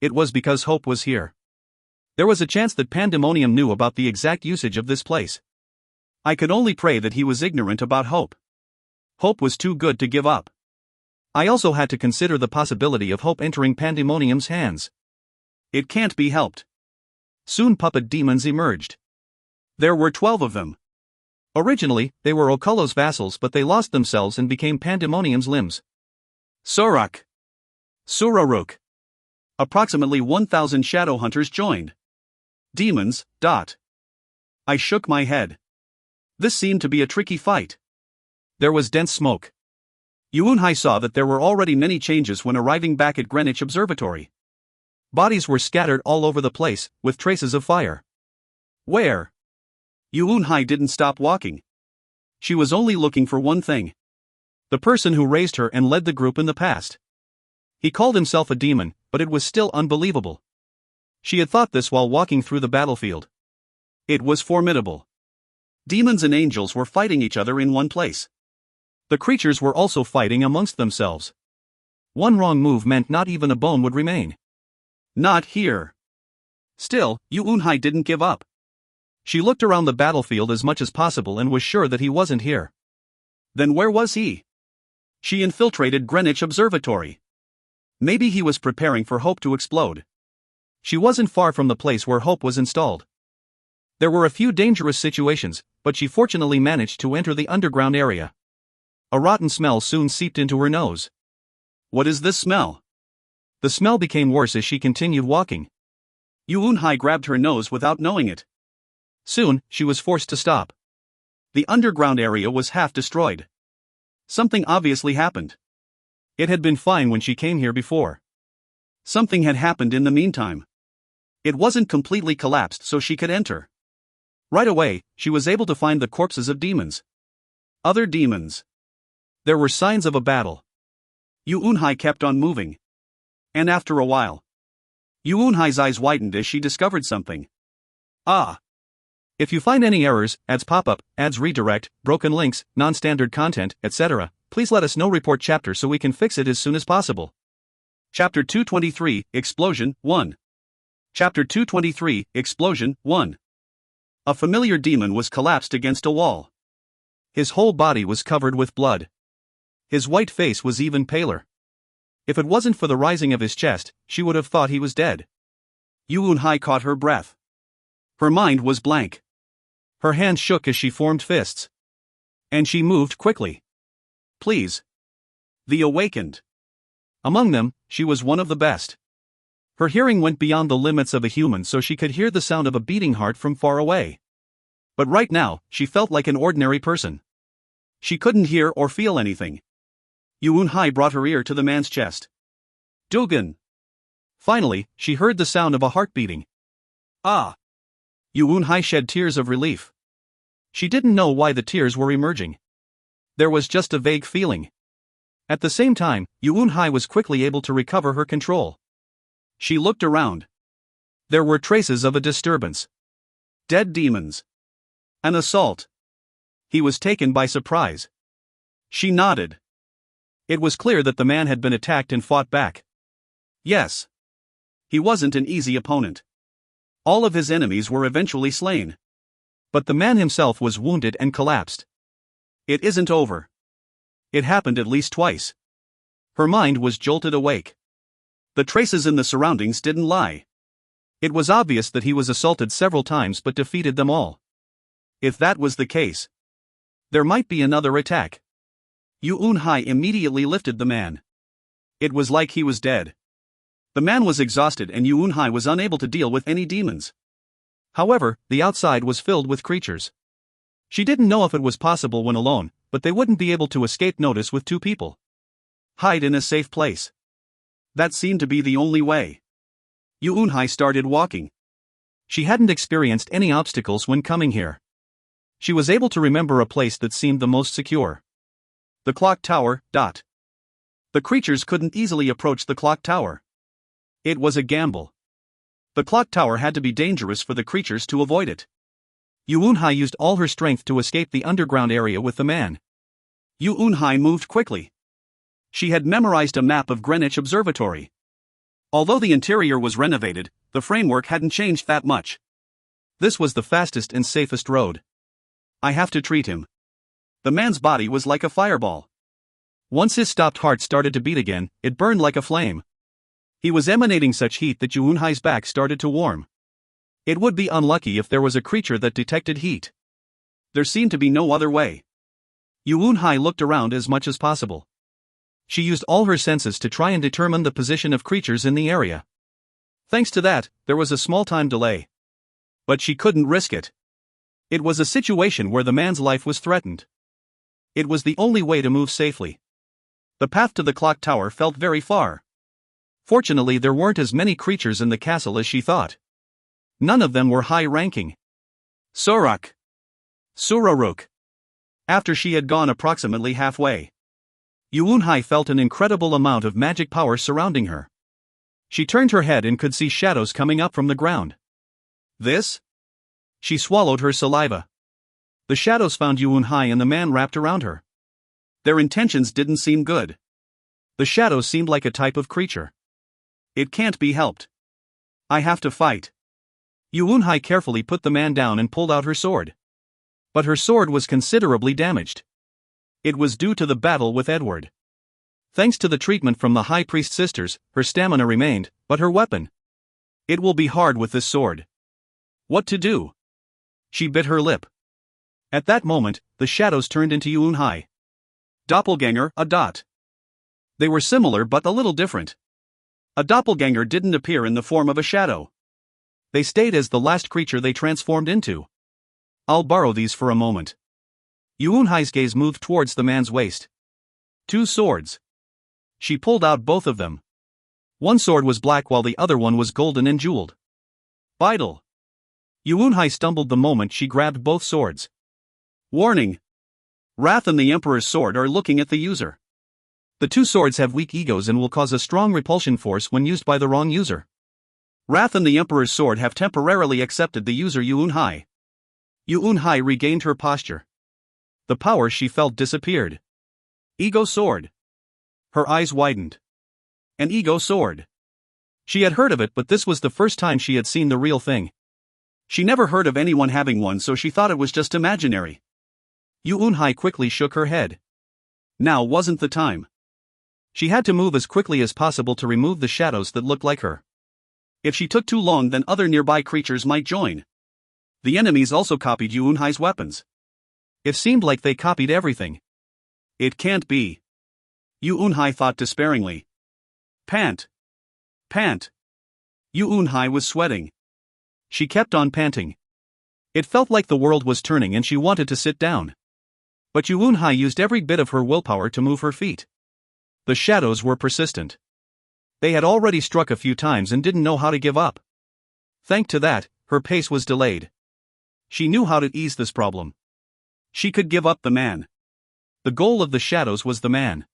It was because Hope was here. There was a chance that Pandemonium knew about the exact usage of this place. I could only pray that he was ignorant about Hope. Hope was too good to give up. I also had to consider the possibility of Hope entering Pandemonium's hands. It can't be helped. Soon puppet demons emerged. There were 12 of them. Originally, they were Okolo's vassals, but they lost themselves and became Pandemonium's limbs. Sorak. Suraruk. Approximately 1,000 shadow hunters joined. Demons. I shook my head. This seemed to be a tricky fight. There was dense smoke. Yuunhai saw that there were already many changes when arriving back at Greenwich Observatory. Bodies were scattered all over the place, with traces of fire. Where? Yuunhai didn't stop walking. She was only looking for one thing. The person who raised her and led the group in the past. He called himself a demon, but it was still unbelievable. She had thought this while walking through the battlefield. It was formidable. Demons and angels were fighting each other in one place. The creatures were also fighting amongst themselves. One wrong move meant not even a bone would remain. Not here. Still, Yuunhai didn't give up. She looked around the battlefield as much as possible and was sure that he wasn't here. Then where was he? She infiltrated Greenwich Observatory. Maybe he was preparing for Hope to explode. She wasn't far from the place where Hope was installed. There were a few dangerous situations, but she fortunately managed to enter the underground area. A rotten smell soon seeped into her nose. What is this smell? The smell became worse as she continued walking. Yuunhai grabbed her nose without knowing it. Soon, she was forced to stop. The underground area was half destroyed. Something obviously happened. It had been fine when she came here before. Something had happened in the meantime. It wasn't completely collapsed so she could enter. Right away, she was able to find the corpses of demons. Other demons. There were signs of a battle. Yuunhai kept on moving. And after a while, Yuunhai's eyes widened as she discovered something. Ah! If you find any errors, ads pop-up, ads redirect, broken links, non-standard content, etc., please let us know. Report chapter so we can fix it as soon as possible. Chapter 223, Explosion, 1. Chapter 223, Explosion, 1. A familiar demon was collapsed against a wall. His whole body was covered with blood. His white face was even paler. If it wasn't for the rising of his chest, she would have thought he was dead. Yuunhai caught her breath. Her mind was blank. Her hands shook as she formed fists. And she moved quickly. Please. The awakened. Among them, she was one of the best. Her hearing went beyond the limits of a human so she could hear the sound of a beating heart from far away. But right now, she felt like an ordinary person. She couldn't hear or feel anything. Yuunhai brought her ear to the man's chest. Dugan! Finally, she heard the sound of a heart beating. Ah! Yuunhai shed tears of relief. She didn't know why the tears were emerging. There was just a vague feeling. At the same time, Yuunhai was quickly able to recover her control. She looked around. There were traces of a disturbance. Dead demons. An assault. He was taken by surprise. She nodded. It was clear that the man had been attacked and fought back. Yes. He wasn't an easy opponent. All of his enemies were eventually slain. But the man himself was wounded and collapsed. It isn't over. It happened at least twice. Her mind was jolted awake. The traces in the surroundings didn't lie. It was obvious that he was assaulted several times but defeated them all. If that was the case, there might be another attack. Yuunhai immediately lifted the man. It was like he was dead. The man was exhausted and Yuunhai was unable to deal with any demons. However, the outside was filled with creatures. She didn't know if it was possible when alone, but they wouldn't be able to escape notice with two people. Hide in a safe place. That seemed to be the only way. Yuunhai started walking. She hadn't experienced any obstacles when coming here. She was able to remember a place that seemed the most secure. The clock tower. The creatures couldn't easily approach the clock tower. It was a gamble. The clock tower had to be dangerous for the creatures to avoid it. Yuunhai used all her strength to escape the underground area with the man. Yuunhai moved quickly. She had memorized a map of Greenwich Observatory. Although the interior was renovated, the framework hadn't changed that much. This was the fastest and safest road. I have to treat him. The man's body was like a fireball. Once his stopped heart started to beat again, it burned like a flame. He was emanating such heat that Yuunhai's back started to warm. It would be unlucky if there was a creature that detected heat. There seemed to be no other way. Yuunhai looked around as much as possible. She used all her senses to try and determine the position of creatures in the area. Thanks to that, there was a small time delay. But she couldn't risk it. It was a situation where the man's life was threatened. It was the only way to move safely. The path to the clock tower felt very far. Fortunately, there weren't as many creatures in the castle as she thought. None of them were high-ranking. Suraruk. After she had gone approximately halfway, Yuunhai felt an incredible amount of magic power surrounding her. She turned her head and could see shadows coming up from the ground. This? She swallowed her saliva. The shadows found Yuunhai and the man wrapped around her. Their intentions didn't seem good. The shadows seemed like a type of creature. It can't be helped. I have to fight. Yuunhai carefully put the man down and pulled out her sword. But her sword was considerably damaged. It was due to the battle with Edward. Thanks to the treatment from the High Priest sisters, her stamina remained, but her weapon. It will be hard with this sword. What to do? She bit her lip. At that moment, the shadows turned into Yuunhai. Doppelganger, a dot. They were similar but a little different. A doppelganger didn't appear in the form of a shadow. They stayed as the last creature they transformed into. I'll borrow these for a moment. Yuunhai's gaze moved towards the man's waist. 2 swords. She pulled out both of them. One sword was black while the other one was golden and jeweled. Vital. Yuunhai stumbled the moment she grabbed both swords. Warning. Wrath and the Emperor's sword are looking at the user. The 2 swords have weak egos and will cause a strong repulsion force when used by the wrong user. Wrath and the Emperor's sword have temporarily accepted the user Yuunhai. Yuunhai regained her posture. The power she felt disappeared. Ego sword. Her eyes widened. An ego sword. She had heard of it, but this was the first time she had seen the real thing. She never heard of anyone having one, so she thought it was just imaginary. Yuunhai quickly shook her head. Now wasn't the time. She had to move as quickly as possible to remove the shadows that looked like her. If she took too long, then other nearby creatures might join. The enemies also copied Yuunhai's weapons. It seemed like they copied everything. It can't be. Yuunhai thought despairingly. Pant. Pant. Yuunhai was sweating. She kept on panting. It felt like the world was turning and she wanted to sit down. But Yuunhai used every bit of her willpower to move her feet. The shadows were persistent. They had already struck a few times and didn't know how to give up. Thanks to that, her pace was delayed. She knew how to ease this problem. She could give up the man. The goal of the shadows was the man.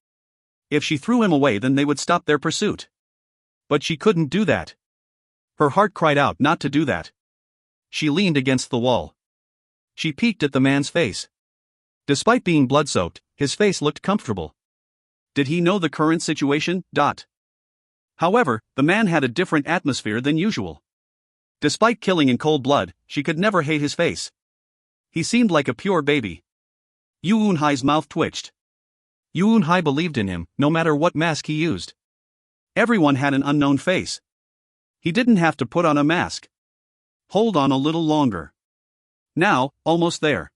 If she threw him away, then they would stop their pursuit. But she couldn't do that. Her heart cried out not to do that. She leaned against the wall. She peeked at the man's face. Despite being blood-soaked, his face looked comfortable. Did he know the current situation? However, the man had a different atmosphere than usual. Despite killing in cold blood, she could never hate his face. He seemed like a pure baby. Yuunhai's mouth twitched. Yuunhai believed in him, no matter what mask he used. Everyone had an unknown face. He didn't have to put on a mask. Hold on a little longer. Now, almost there.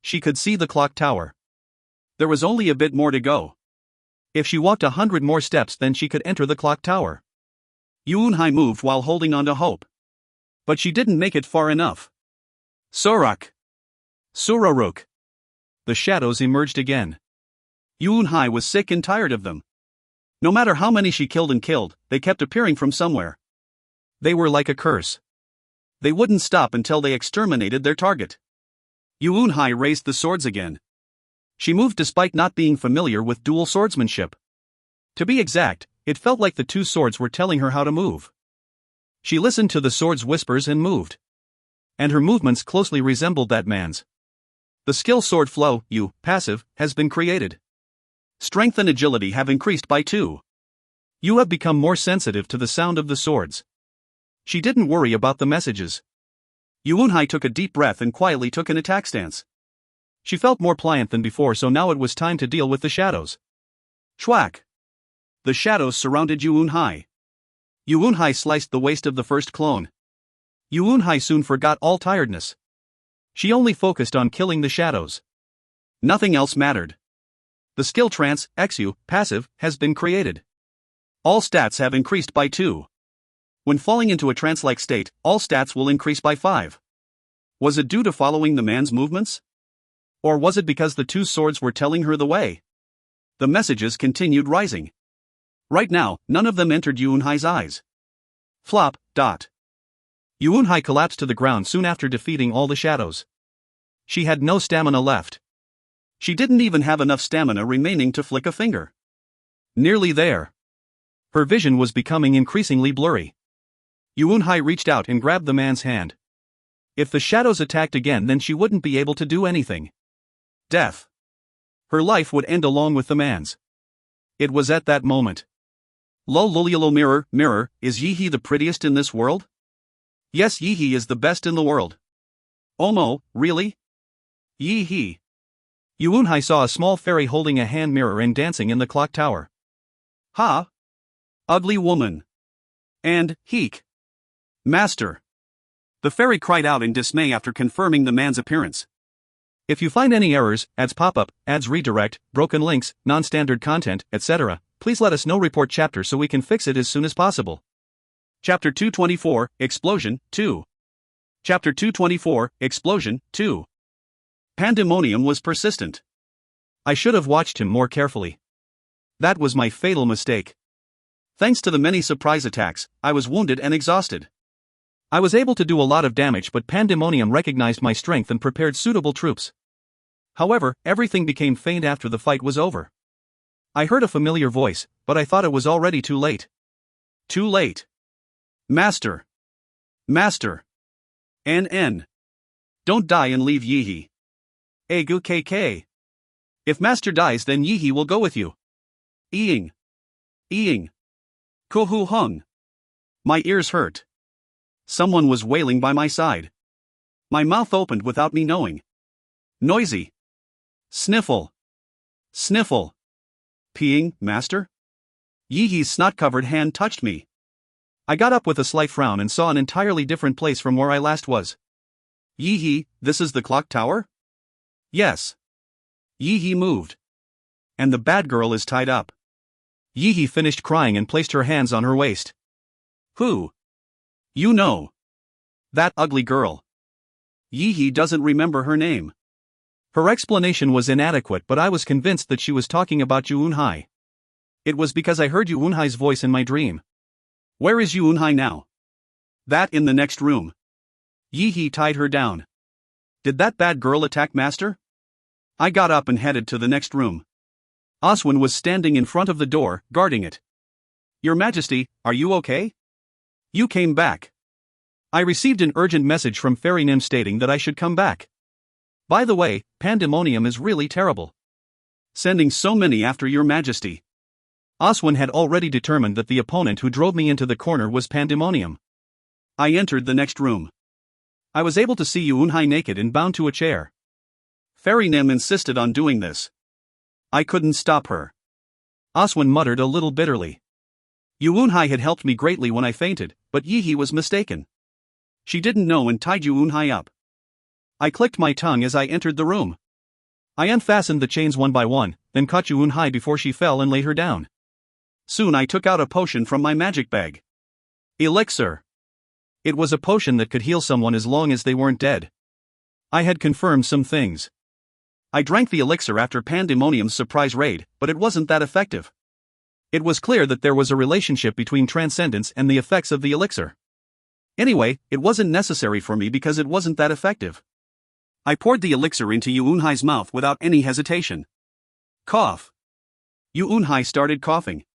She could see the clock tower. There was only a bit more to go. If she walked 100 more steps, then she could enter the clock tower. Yuunhai moved while holding on to hope. But she didn't make it far enough. Sorak. Suraruk. The shadows emerged again. Yuunhai was sick and tired of them. No matter how many she killed and killed, they kept appearing from somewhere. They were like a curse. They wouldn't stop until they exterminated their target. Yuunhai raised the swords again. She moved despite not being familiar with dual swordsmanship. To be exact, it felt like the 2 swords were telling her how to move. She listened to the sword's whispers and moved. And her movements closely resembled that man's. The skill sword flow, passive, has been created. Strength and agility have increased by 2. You have become more sensitive to the sound of the swords. She didn't worry about the messages. Yuunhai took a deep breath and quietly took an attack stance. She felt more pliant than before, so now it was time to deal with the shadows. Schwack! The shadows surrounded Yuunhai. Yuunhai sliced the waist of the first clone. Yuunhai soon forgot all tiredness. She only focused on killing the shadows. Nothing else mattered. The skill trance, XU, passive, has been created. All stats have increased by 2. When falling into a trance-like state, all stats will increase by 5. Was it due to following the man's movements? Or was it because the 2 swords were telling her the way? The messages continued rising. Right now, none of them entered Yuunhai's eyes. Flop. Yuunhai collapsed to the ground soon after defeating all the shadows. She had no stamina left. She didn't even have enough stamina remaining to flick a finger. Nearly there. Her vision was becoming increasingly blurry. Yuunhai reached out and grabbed the man's hand. If the shadows attacked again, then she wouldn't be able to do anything. Death. Her life would end along with the man's. It was at that moment. Lululilo mirror, is Yihi the prettiest in this world? Yes, Yihi is the best in the world. Omo, really? Yihi. Yuunhai saw a small fairy holding a hand mirror and dancing in the clock tower. Ha! Ugly woman. And, Heek. Master. The fairy cried out in dismay after confirming the man's appearance. If you find any errors, ads pop-up, ads redirect, broken links, non-standard content, etc., please let us know. Report chapter so we can fix it as soon as possible. Chapter 224, Explosion, 2. Chapter 224, Explosion, 2. Pandemonium was persistent. I should have watched him more carefully. That was my fatal mistake. Thanks to the many surprise attacks, I was wounded and exhausted. I was able to do a lot of damage, but Pandemonium recognized my strength and prepared suitable troops. However, everything became faint after the fight was over. I heard a familiar voice, but I thought it was already too late. Too late. Master. Master. NN. Don't die and leave Yihi. Egu KK. If Master dies, then Yihi will go with you. Eing. Eing. Kuhu hung. My ears hurt. Someone was wailing by my side. My mouth opened without me knowing. Noisy. Sniffle. Sniffle. Peeing, Master? Yihi's snot-covered hand touched me. I got up with a slight frown and saw an entirely different place from where I last was. Yihi, this is the clock tower? Yes. Yihi moved. And the bad girl is tied up. Yihi finished crying and placed her hands on her waist. Who? You know. That ugly girl. Yihi doesn't remember her name. Her explanation was inadequate, but I was convinced that she was talking about Yuunhai. It was because I heard Yuunhai's voice in my dream. Where is Yuunhai now? That in the next room. Yihi tied her down. Did that bad girl attack Master? I got up and headed to the next room. Oswin was standing in front of the door, guarding it. Your Majesty, are you okay? You came back. I received an urgent message from Fairy Nim stating that I should come back. By the way, Pandemonium is really terrible. Sending so many after your Majesty. Oswin had already determined that the opponent who drove me into the corner was Pandemonium. I entered the next room. I was able to see Yuunhai naked and bound to a chair. Fairy Nim insisted on doing this. I couldn't stop her. Oswin muttered a little bitterly. Yuunhai had helped me greatly when I fainted, but Yihi was mistaken. She didn't know and tied Yuunhai up. I clicked my tongue as I entered the room. I unfastened the chains one by one, then caught Yuunhai before she fell and laid her down. Soon I took out a potion from my magic bag. Elixir. It was a potion that could heal someone as long as they weren't dead. I had confirmed some things. I drank the elixir after Pandemonium's surprise raid, but it wasn't that effective. It was clear that there was a relationship between transcendence and the effects of the elixir. Anyway, it wasn't necessary for me because it wasn't that effective. I poured the elixir into Yuunhai's mouth without any hesitation. Cough. Yuunhai started coughing.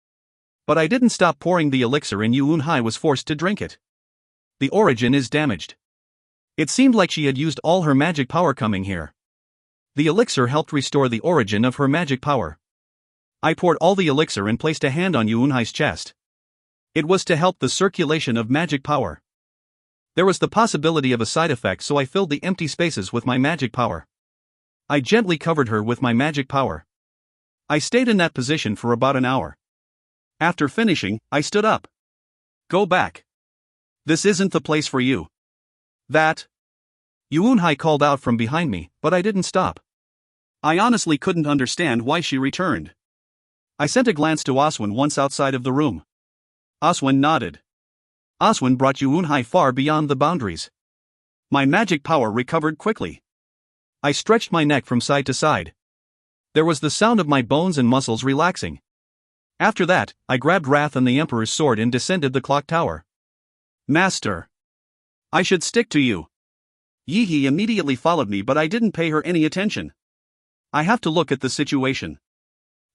But I didn't stop pouring the elixir and Yuunhai was forced to drink it. The origin is damaged. It seemed like she had used all her magic power coming here. The elixir helped restore the origin of her magic power. I poured all the elixir and placed a hand on Yuunhai's chest. It was to help the circulation of magic power. There was the possibility of a side effect, so I filled the empty spaces with my magic power. I gently covered her with my magic power. I stayed in that position for about an hour. After finishing, I stood up. Go back. This isn't the place for you. That. Yuunhai called out from behind me, but I didn't stop. I honestly couldn't understand why she returned. I sent a glance to Oswin once outside of the room. Oswin nodded. Oswin brought Yuunhai far beyond the boundaries. My magic power recovered quickly. I stretched my neck from side to side. There was the sound of my bones and muscles relaxing. After that, I grabbed Wrath and the Emperor's sword and descended the clock tower. Master. I should stick to you. Yihi immediately followed me, but I didn't pay her any attention. I have to look at the situation.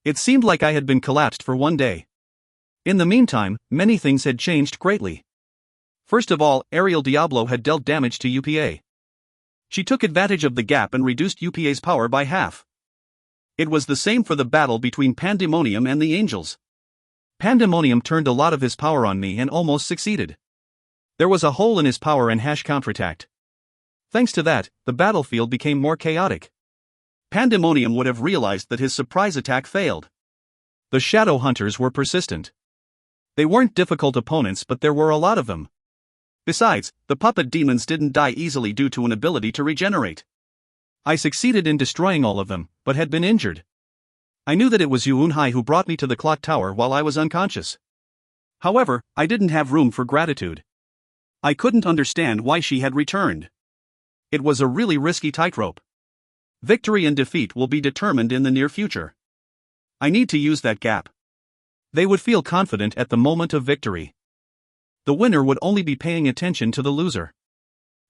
It seemed like I had been collapsed for one day. In the meantime, many things had changed greatly. First of all, Ariel Diablo had dealt damage to UPA. She took advantage of the gap and reduced UPA's power by half. It was the same for the battle between Pandemonium and the Angels. Pandemonium turned a lot of his power on me and almost succeeded. There was a hole in his power and hash counterattacked. Thanks to that, the battlefield became more chaotic. Pandemonium would have realized that his surprise attack failed. The Shadow Hunters were persistent. They weren't difficult opponents, but there were a lot of them. Besides, the puppet demons didn't die easily due to an ability to regenerate. I succeeded in destroying all of them, but had been injured. I knew that it was Yuunhai who brought me to the clock tower while I was unconscious. However, I didn't have room for gratitude. I couldn't understand why she had returned. It was a really risky tightrope. Victory and defeat will be determined in the near future. I need to use that gap. They would feel confident at the moment of victory. The winner would only be paying attention to the loser.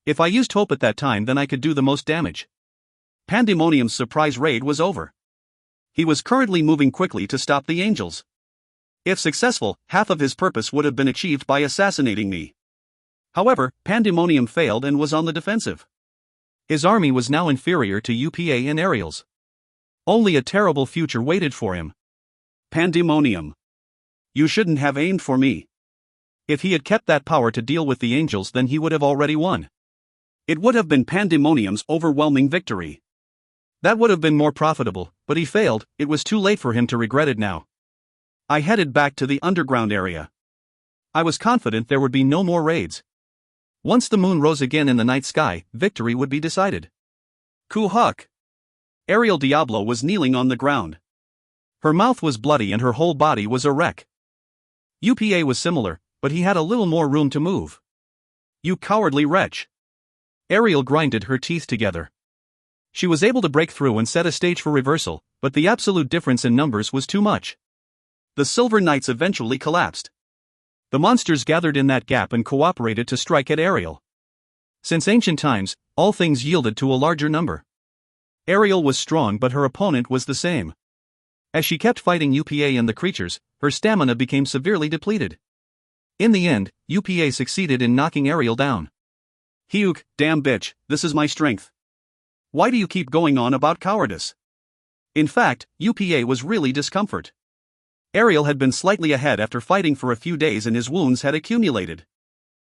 If I used hope at that time, then I could do the most damage. Pandemonium's surprise raid was over. He was currently moving quickly to stop the angels. If successful, half of his purpose would have been achieved by assassinating me. However, Pandemonium failed and was on the defensive. His army was now inferior to UPA and Ariel's. Only a terrible future waited for him. Pandemonium. You shouldn't have aimed for me. If he had kept that power to deal with the angels, then he would have already won. It would have been Pandemonium's overwhelming victory. That would have been more profitable, but he failed. It was too late for him to regret it now. I headed back to the underground area. I was confident there would be no more raids. Once the moon rose again in the night sky, victory would be decided. Kuhuk! Ariel Diablo was kneeling on the ground. Her mouth was bloody and her whole body was a wreck. UPA was similar, but he had a little more room to move. You cowardly wretch! Ariel grinded her teeth together. She was able to break through and set a stage for reversal, but the absolute difference in numbers was too much. The Silver Knights eventually collapsed. The monsters gathered in that gap and cooperated to strike at Ariel. Since ancient times, all things yielded to a larger number. Ariel was strong, but her opponent was the same. As she kept fighting UPA and the creatures, her stamina became severely depleted. In the end, UPA succeeded in knocking Ariel down. Hyuk, damn bitch, this is my strength. Why do you keep going on about cowardice? In fact, UPA was really discomfort. Ariel had been slightly ahead after fighting for a few days and his wounds had accumulated.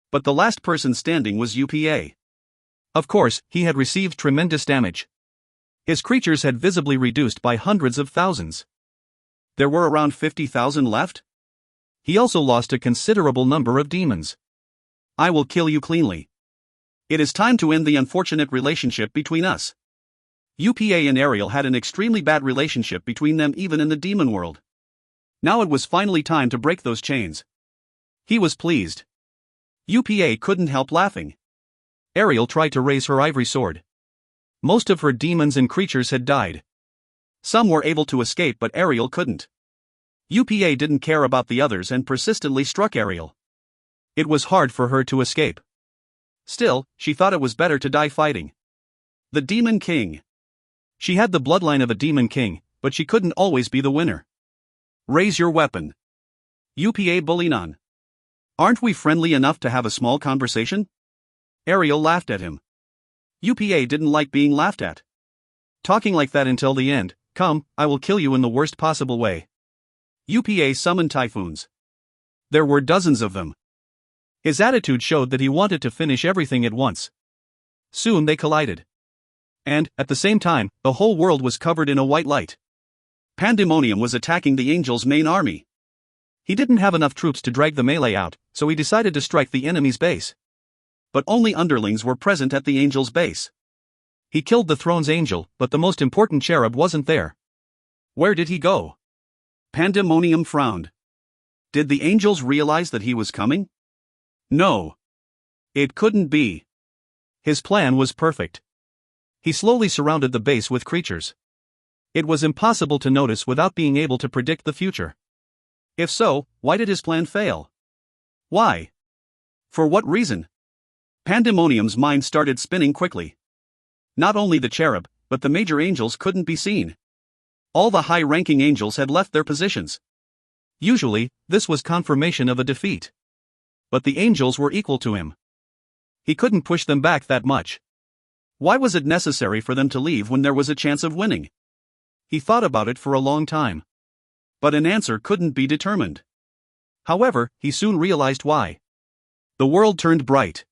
But the last person standing was UPA. Of course, he had received tremendous damage. His creatures had visibly reduced by hundreds of thousands. There were around 50,000 left? He also lost a considerable number of demons. I will kill you cleanly. It is time to end the unfortunate relationship between us. UPA and Ariel had an extremely bad relationship between them even in the demon world. Now it was finally time to break those chains. He was pleased. UPA couldn't help laughing. Ariel tried to raise her ivory sword. Most of her demons and creatures had died. Some were able to escape, but Ariel couldn't. UPA didn't care about the others and persistently struck Ariel. It was hard for her to escape. Still, she thought it was better to die fighting. The Demon King. She had the bloodline of a Demon King, but she couldn't always be the winner. Raise your weapon. UPA Bulinan. Aren't we friendly enough to have a small conversation? Ariel laughed at him. UPA didn't like being laughed at. Talking like that until the end. Come, I will kill you in the worst possible way. UPA summoned typhoons. There were dozens of them. His attitude showed that he wanted to finish everything at once. Soon they collided. And, at the same time, the whole world was covered in a white light. Pandemonium was attacking the Angels' main army. He didn't have enough troops to drag the melee out, so he decided to strike the enemy's base. But only underlings were present at the Angels' base. He killed the throne's angel, but the most important cherub wasn't there. Where did he go? Pandemonium frowned. Did the Angels realize that he was coming? No. It couldn't be. His plan was perfect. He slowly surrounded the base with creatures. It was impossible to notice without being able to predict the future. If so, why did his plan fail? Why? For what reason? Pandemonium's mind started spinning quickly. Not only the cherub, but the major angels couldn't be seen. All the high-ranking angels had left their positions. Usually, this was confirmation of a defeat. But the angels were equal to him. He couldn't push them back that much. Why was it necessary for them to leave when there was a chance of winning? He thought about it for a long time. But an answer couldn't be determined. However, he soon realized why. The world turned bright.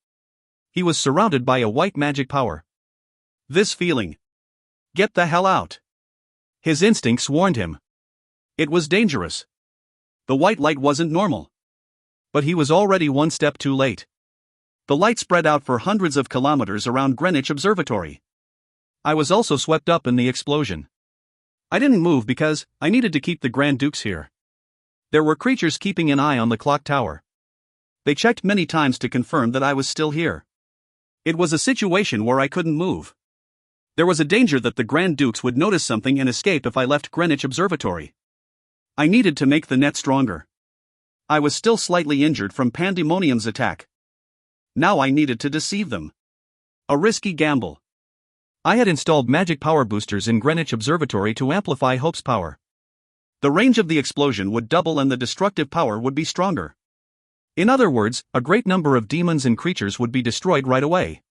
He was surrounded by a white magic power. This feeling. Get the hell out. His instincts warned him. It was dangerous. The white light wasn't normal. But he was already one step too late. The light spread out for hundreds of kilometers around Greenwich Observatory. I was also swept up in the explosion. I didn't move because I needed to keep the Grand Dukes here. There were creatures keeping an eye on the clock tower. They checked many times to confirm that I was still here. It was a situation where I couldn't move. There was a danger that the Grand Dukes would notice something and escape if I left Greenwich Observatory. I needed to make the net stronger. I was still slightly injured from Pandemonium's attack. Now I needed to deceive them. A risky gamble. I had installed magic power boosters in Greenwich Observatory to amplify Hope's power. The range of the explosion would double and the destructive power would be stronger. In other words, a great number of demons and creatures would be destroyed right away.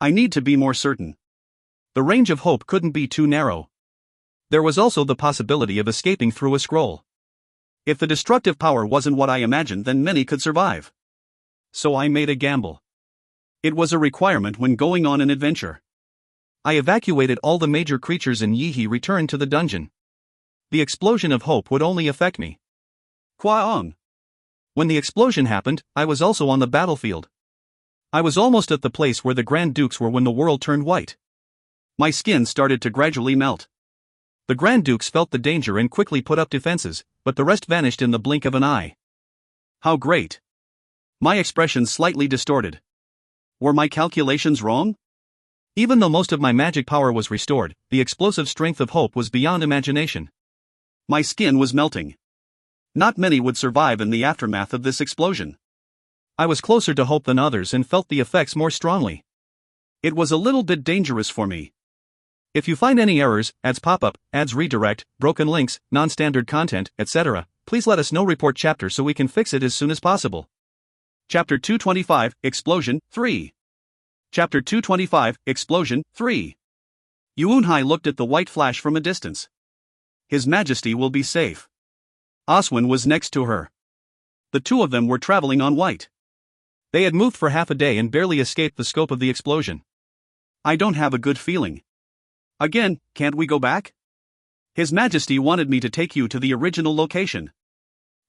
I need to be more certain. The range of Hope couldn't be too narrow. There was also the possibility of escaping through a scroll. If the destructive power wasn't what I imagined, then many could survive. So I made a gamble. It was a requirement when going on an adventure. I evacuated all the major creatures and Yi returned to the dungeon. The explosion of Hope would only affect me. Kwaong. When the explosion happened, I was also on the battlefield. I was almost at the place where the Grand Dukes were when the world turned white. My skin started to gradually melt. The Grand Dukes felt the danger and quickly put up defenses, but the rest vanished in the blink of an eye. How great! My expression slightly distorted. Were my calculations wrong? Even though most of my magic power was restored, the explosive strength of Hope was beyond imagination. My skin was melting. Not many would survive in the aftermath of this explosion. I was closer to Hope than others and felt the effects more strongly. It was a little bit dangerous for me. If you find any errors, ads pop up, ads redirect, broken links, non-standard content, etc., please let us know. Report chapter so we can fix it as soon as possible. Chapter 225, Explosion, 3. Chapter 225, Explosion, 3. Yuunhai looked at the white flash from a distance. His Majesty will be safe. Oswin was next to her. The two of them were traveling on white. They had moved for half a day and barely escaped the scope of the explosion. I don't have a good feeling. Again, can't we go back? His Majesty wanted me to take you to the original location.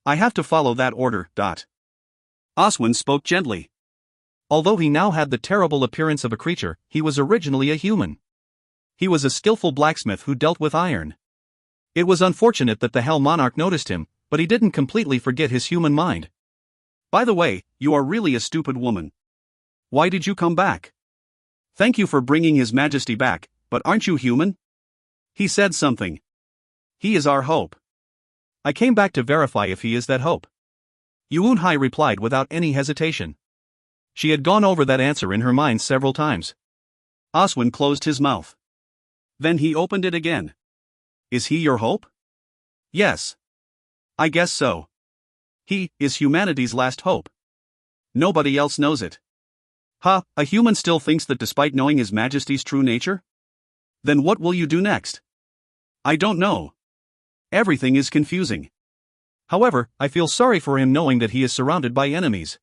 I have to follow that order. Oswin spoke gently. Although he now had the terrible appearance of a creature, he was originally a human. He was a skillful blacksmith who dealt with iron. It was unfortunate that the Hell Monarch noticed him, but he didn't completely forget his human mind. By the way, you are really a stupid woman. Why did you come back? Thank you for bringing His Majesty back, but aren't you human? He said something. He is our hope. I came back to verify if he is that hope. Yuunhai replied without any hesitation. She had gone over that answer in her mind several times. Oswin closed his mouth. Then he opened it again. Is he your hope? Yes. I guess so. He is humanity's last hope. Nobody else knows it. A human still thinks that despite knowing His Majesty's true nature? Then what will you do next? I don't know. Everything is confusing. However, I feel sorry for him knowing that he is surrounded by enemies.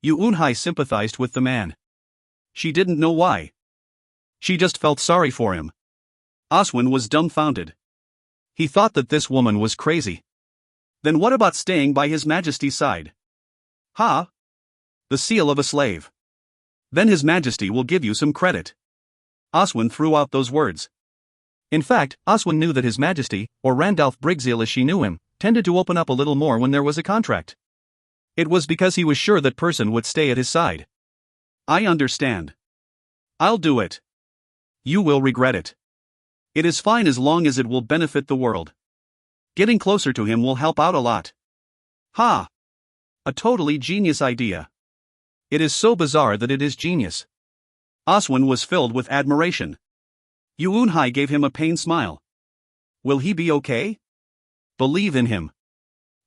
Yuunhai sympathized with the man. She didn't know why. She just felt sorry for him. Oswin was dumbfounded. He thought that this woman was crazy. Then what about staying by His Majesty's side? The seal of a slave. Then His Majesty will give you some credit. Oswin threw out those words. In fact, Oswin knew that His Majesty, or Randalph Brigzeal as she knew him, tended to open up a little more when there was a contract. It was because he was sure that person would stay at his side. I understand. I'll do it. You will regret it. It is fine as long as it will benefit the world. Getting closer to him will help out a lot. A totally genius idea. It is so bizarre that it is genius. Oswin was filled with admiration. Yuunhai gave him a pained smile. Will he be okay? Believe in him.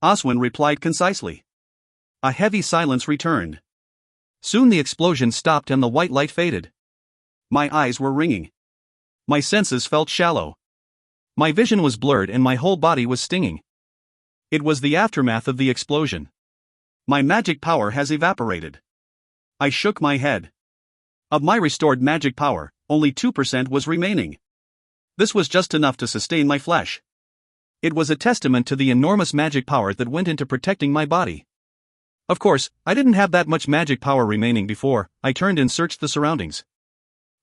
Oswin replied concisely. A heavy silence returned. Soon the explosion stopped and the white light faded. My eyes were ringing. My senses felt shallow. My vision was blurred and my whole body was stinging. It was the aftermath of the explosion. My magic power has evaporated. I shook my head. Of my restored magic power, only 2% was remaining. This was just enough to sustain my flesh. It was a testament to the enormous magic power that went into protecting my body. Of course, I didn't have that much magic power remaining before I turned and searched the surroundings.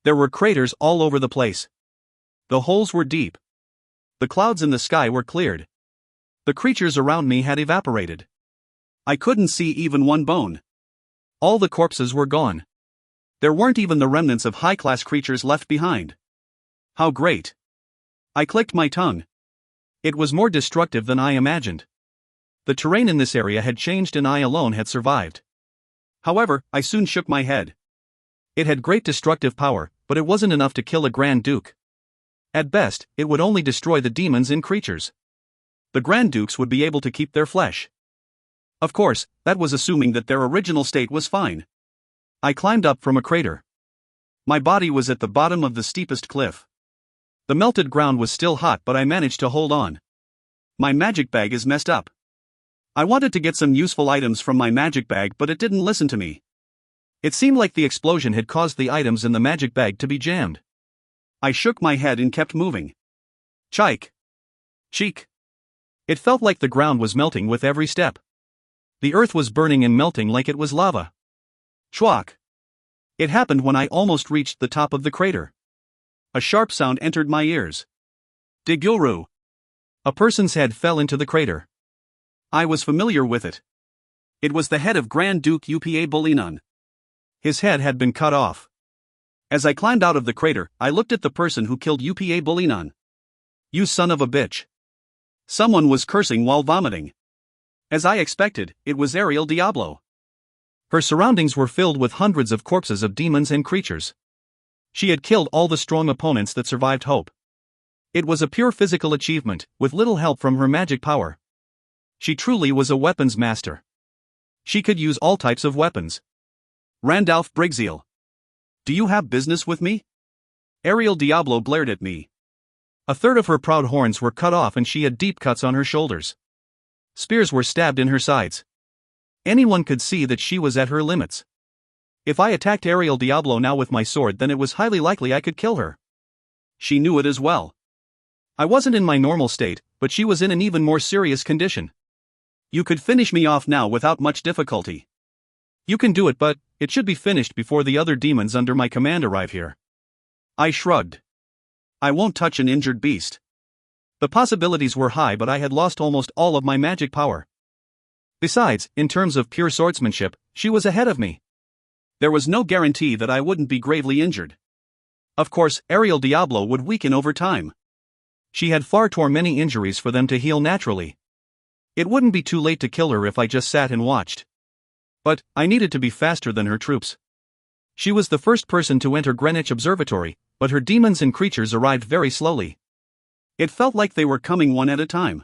There were craters all over the place. The holes were deep. The clouds in the sky were cleared. The creatures around me had evaporated. I couldn't see even one bone. All the corpses were gone. There weren't even the remnants of high-class creatures left behind. How great! I clicked my tongue. It was more destructive than I imagined. The terrain in this area had changed and I alone had survived. However, I soon shook my head. It had great destructive power, but it wasn't enough to kill a Grand Duke. At best, it would only destroy the demons in creatures. The Grand Dukes would be able to keep their flesh. Of course, that was assuming that their original state was fine. I climbed up from a crater. My body was at the bottom of the steepest cliff. The melted ground was still hot, but I managed to hold on. My magic bag is messed up. I wanted to get some useful items from my magic bag, but it didn't listen to me. It seemed like the explosion had caused the items in the magic bag to be jammed. I shook my head and kept moving. Chike! Cheek! It felt like the ground was melting with every step. The earth was burning and melting like it was lava. Chwak! It happened when I almost reached the top of the crater. A sharp sound entered my ears. Diguru! A person's head fell into the crater. I was familiar with it. It was the head of Grand Duke Upa Bulinun. His head had been cut off. As I climbed out of the crater, I looked at the person who killed Upa Bulinun. You son of a bitch! Someone was cursing while vomiting. As I expected, it was Ariel Diablo. Her surroundings were filled with hundreds of corpses of demons and creatures. She had killed all the strong opponents that survived Hope. It was a pure physical achievement, with little help from her magic power. She truly was a weapons master. She could use all types of weapons. Randalph Brigzeal. Do you have business with me? Ariel Diablo glared at me. A third of her proud horns were cut off and she had deep cuts on her shoulders. Spears were stabbed in her sides. Anyone could see that she was at her limits. If I attacked Ariel Diablo now with my sword, then it was highly likely I could kill her. She knew it as well. I wasn't in my normal state, but she was in an even more serious condition. You could finish me off now without much difficulty. You can do it, but it should be finished before the other demons under my command arrive here. I shrugged. I won't touch an injured beast. The possibilities were high, but I had lost almost all of my magic power. Besides, in terms of pure swordsmanship, she was ahead of me. There was no guarantee that I wouldn't be gravely injured. Of course, Ariel Diablo would weaken over time. She had far too many injuries for them to heal naturally. It wouldn't be too late to kill her if I just sat and watched. But I needed to be faster than her troops. She was the first person to enter Greenwich Observatory, but her demons and creatures arrived very slowly. It felt like they were coming one at a time.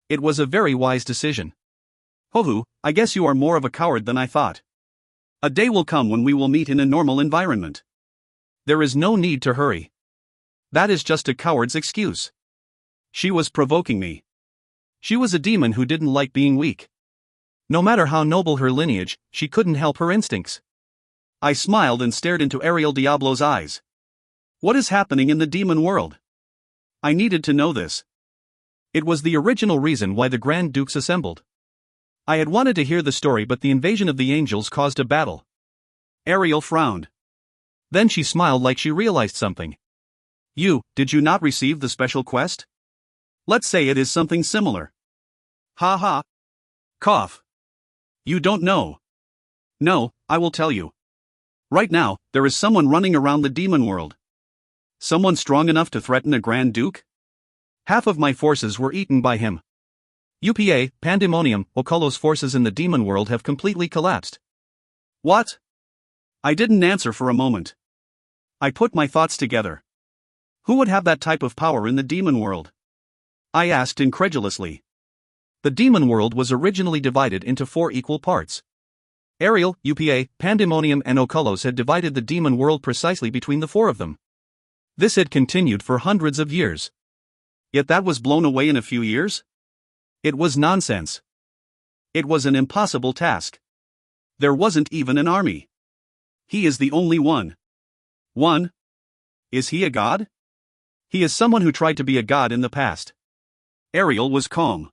It was a very wise decision. Hovu, I guess you are more of a coward than I thought. A day will come when we will meet in a normal environment. There is no need to hurry. That is just a coward's excuse. She was provoking me. She was a demon who didn't like being weak. No matter how noble her lineage, she couldn't help her instincts. I smiled and stared into Ariel Diablo's eyes. What is happening in the demon world? I needed to know this. It was the original reason why the Grand Dukes assembled. I had wanted to hear the story, but the invasion of the angels caused a battle. Ariel frowned. Then she smiled like she realized something. Did you not receive the special quest? Let's say it is something similar. Ha ha. Cough. You don't know. No, I will tell you. Right now, there is someone running around the demon world. Someone strong enough to threaten a Grand Duke? Half of my forces were eaten by him. UPA, Pandemonium, Okolo's forces in the demon world have completely collapsed. What? I didn't answer for a moment. I put my thoughts together. Who would have that type of power in the demon world? I asked incredulously. The demon world was originally divided into 4 equal parts. Ariel, UPA, Pandemonium and Okolos had divided the demon world precisely between the 4 of them. This had continued for hundreds of years. Yet that was blown away in a few years? It was nonsense. It was an impossible task. There wasn't even an army. He is the only one. One? Is he a god? He is someone who tried to be a god in the past. Ariel was calm.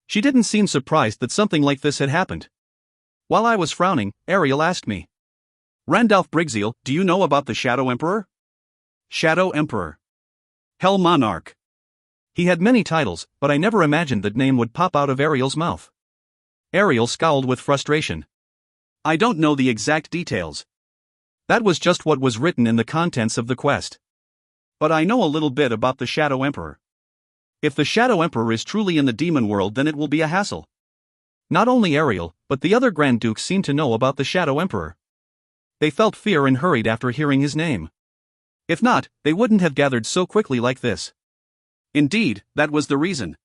She didn't seem surprised that something like this had happened. While I was frowning, Ariel asked me. Randalph Brigzeal, do you know about the Shadow Emperor? Shadow Emperor. Hell Monarch. He had many titles, but I never imagined that name would pop out of Ariel's mouth. Ariel scowled with frustration. I don't know the exact details. That was just what was written in the contents of the quest. But I know a little bit about the Shadow Emperor. If the Shadow Emperor is truly in the demon world, then it will be a hassle. Not only Ariel, but the other Grand Dukes seemed to know about the Shadow Emperor. They felt fear and hurried after hearing his name. If not, they wouldn't have gathered so quickly like this. Indeed, that was the reason.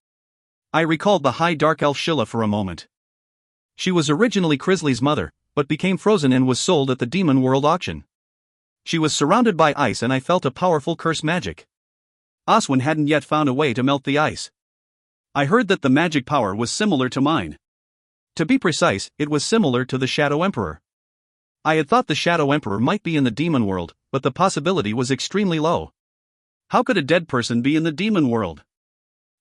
I recalled the High Dark Elf Sheila for a moment. She was originally Crisley's mother, but became frozen and was sold at the Demon World auction. She was surrounded by ice and I felt a powerful curse magic. Oswin hadn't yet found a way to melt the ice. I heard that the magic power was similar to mine. To be precise, it was similar to the Shadow Emperor. I had thought the Shadow Emperor might be in the demon world, but the possibility was extremely low. How could a dead person be in the demon world?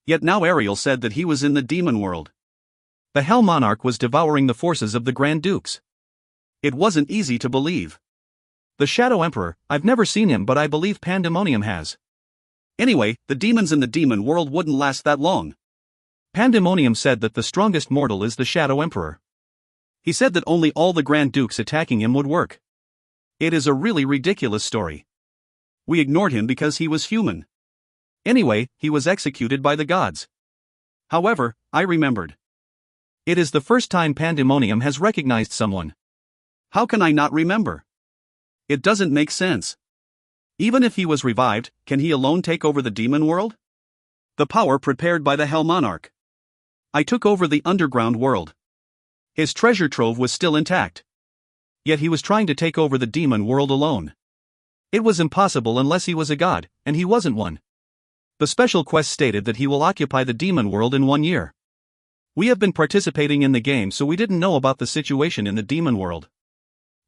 Yet now Ariel said that he was in the demon world. The Hell Monarch was devouring the forces of the Grand Dukes. It wasn't easy to believe. The Shadow Emperor, I've never seen him, but I believe Pandemonium has. Anyway, the demons in the demon world wouldn't last that long. Pandemonium said that the strongest mortal is the Shadow Emperor. He said that only all the Grand Dukes attacking him would work. It is a really ridiculous story. We ignored him because he was human. Anyway, he was executed by the gods. However, I remembered. It is the first time Pandemonium has recognized someone. How can I not remember? It doesn't make sense. Even if he was revived, can he alone take over the demon world? The power prepared by the Hell Monarch. I took over the underground world. His treasure trove was still intact. Yet he was trying to take over the demon world alone. It was impossible unless he was a god, and he wasn't one. The special quest stated that he will occupy the demon world in 1 year. We have been participating in the game, so we didn't know about the situation in the demon world.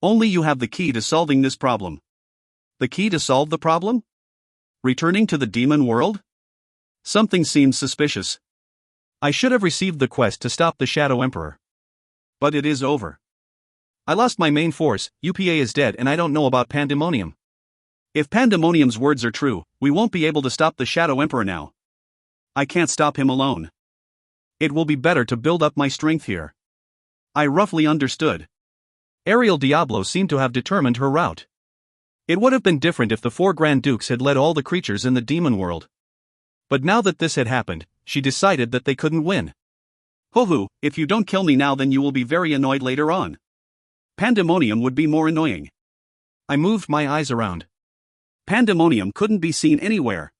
Only you have the key to solving this problem. The key to solve the problem? Returning to the demon world? Something seemed suspicious. I should have received the quest to stop the Shadow Emperor. But it is over. I lost my main force, UPA is dead, and I don't know about Pandemonium. If Pandemonium's words are true, we won't be able to stop the Shadow Emperor now. I can't stop him alone. It will be better to build up my strength here. I roughly understood. Ariel Diablo seemed to have determined her route. It would have been different if the 4 Grand Dukes had led all the creatures in the demon world. But now that this had happened, she decided that they couldn't win. Ho-hoo, if you don't kill me now, then you will be very annoyed later on. Pandemonium would be more annoying. I moved my eyes around. Pandemonium couldn't be seen anywhere.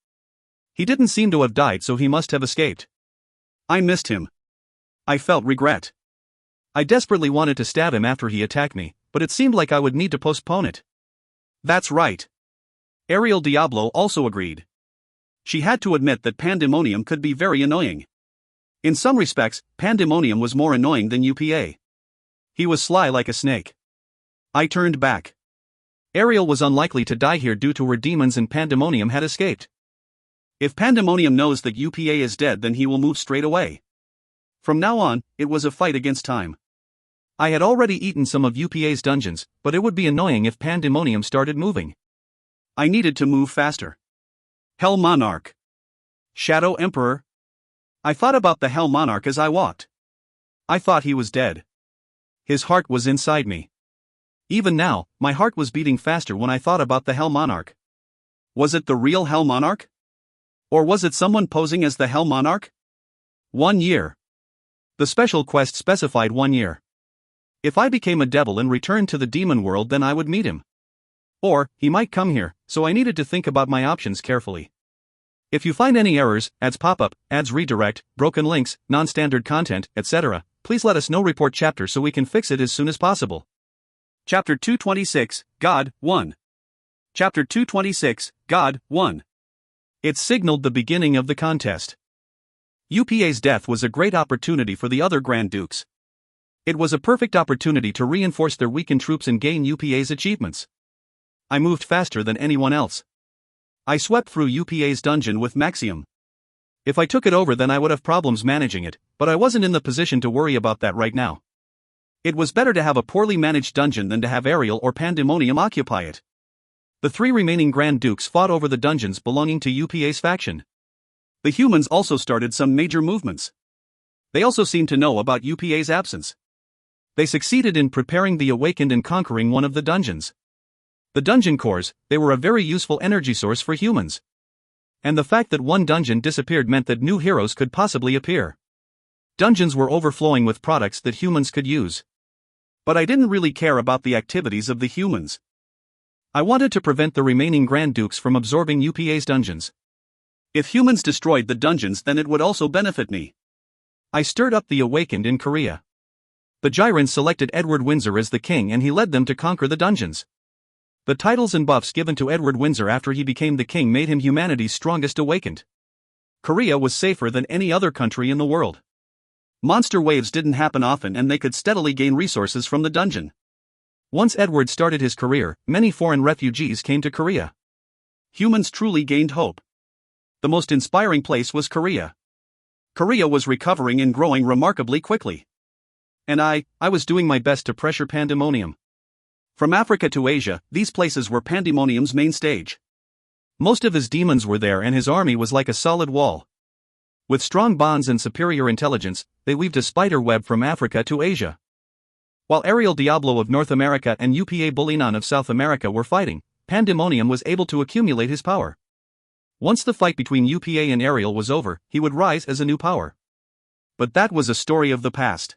He didn't seem to have died, so he must have escaped. I missed him. I felt regret. I desperately wanted to stab him after he attacked me, but it seemed like I would need to postpone it. That's right. Ariel Diablo also agreed. She had to admit that Pandemonium could be very annoying. In some respects, Pandemonium was more annoying than UPA. He was sly like a snake. I turned back. Ariel was unlikely to die here due to her demons, and Pandemonium had escaped. If Pandemonium knows that UPA is dead, then he will move straight away. From now on, it was a fight against time. I had already eaten some of UPA's dungeons, but it would be annoying if Pandemonium started moving. I needed to move faster. Hell Monarch. Shadow Emperor. I thought about the Hell Monarch as I walked. I thought he was dead. His heart was inside me. Even now, my heart was beating faster when I thought about the Hell Monarch. Was it the real Hell Monarch? Or was it someone posing as the Hell Monarch? 1 year. The special quest specified 1 year. If I became a devil and returned to the demon world, then I would meet him. Or, he might come here, so I needed to think about my options carefully. If you find any errors, ads pop up, ads redirect, broken links, non-standard content, etc., please let us know. Report chapter so we can fix it as soon as possible. Chapter 226, God, 1. Chapter 226, God, 1. It signaled the beginning of the contest. UPA's death was a great opportunity for the other Grand Dukes. It was a perfect opportunity to reinforce their weakened troops and gain UPA's achievements. I moved faster than anyone else. I swept through UPA's dungeon with Maxium. If I took it over, then I would have problems managing it, but I wasn't in the position to worry about that right now. It was better to have a poorly managed dungeon than to have Ariel or Pandemonium occupy it. The 3 remaining Grand Dukes fought over the dungeons belonging to UPA's faction. The humans also started some major movements. They also seemed to know about UPA's absence. They succeeded in preparing the Awakened and conquering one of the dungeons. The dungeon cores, they were a very useful energy source for humans. And the fact that one dungeon disappeared meant that new heroes could possibly appear. Dungeons were overflowing with products that humans could use. But I didn't really care about the activities of the humans. I wanted to prevent the remaining Grand Dukes from absorbing UPA's dungeons. If humans destroyed the dungeons, then it would also benefit me. I stirred up the Awakened in Korea. The Gyrans selected Edward Windsor as the king and he led them to conquer the dungeons. The titles and buffs given to Edward Windsor after he became the king made him humanity's strongest Awakened. Korea was safer than any other country in the world. Monster waves didn't happen often and they could steadily gain resources from the dungeon. Once Edward started his career, many foreign refugees came to Korea. Humans truly gained hope. The most inspiring place was Korea. Korea was recovering and growing remarkably quickly. And I was doing my best to pressure Pandemonium. From Africa to Asia, these places were Pandemonium's main stage. Most of his demons were there and his army was like a solid wall. With strong bonds and superior intelligence, they weaved a spider web from Africa to Asia. While Ariel Diablo of North America and UPA Bulinan of South America were fighting, Pandemonium was able to accumulate his power. Once the fight between UPA and Ariel was over, he would rise as a new power. But that was a story of the past.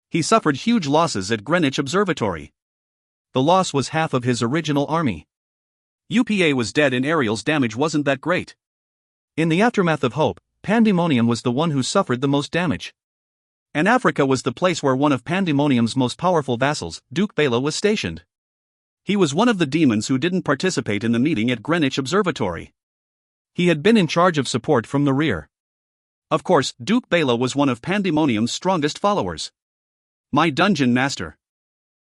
He suffered huge losses at Greenwich Observatory. The loss was half of his original army. UPA was dead and Ariel's damage wasn't that great. In the aftermath of Hope, Pandemonium was the one who suffered the most damage. And Africa was the place where one of Pandemonium's most powerful vassals, Duke Bela, was stationed. He was one of the demons who didn't participate in the meeting at Greenwich Observatory. He had been in charge of support from the rear. Of course, Duke Bela was one of Pandemonium's strongest followers. My dungeon master.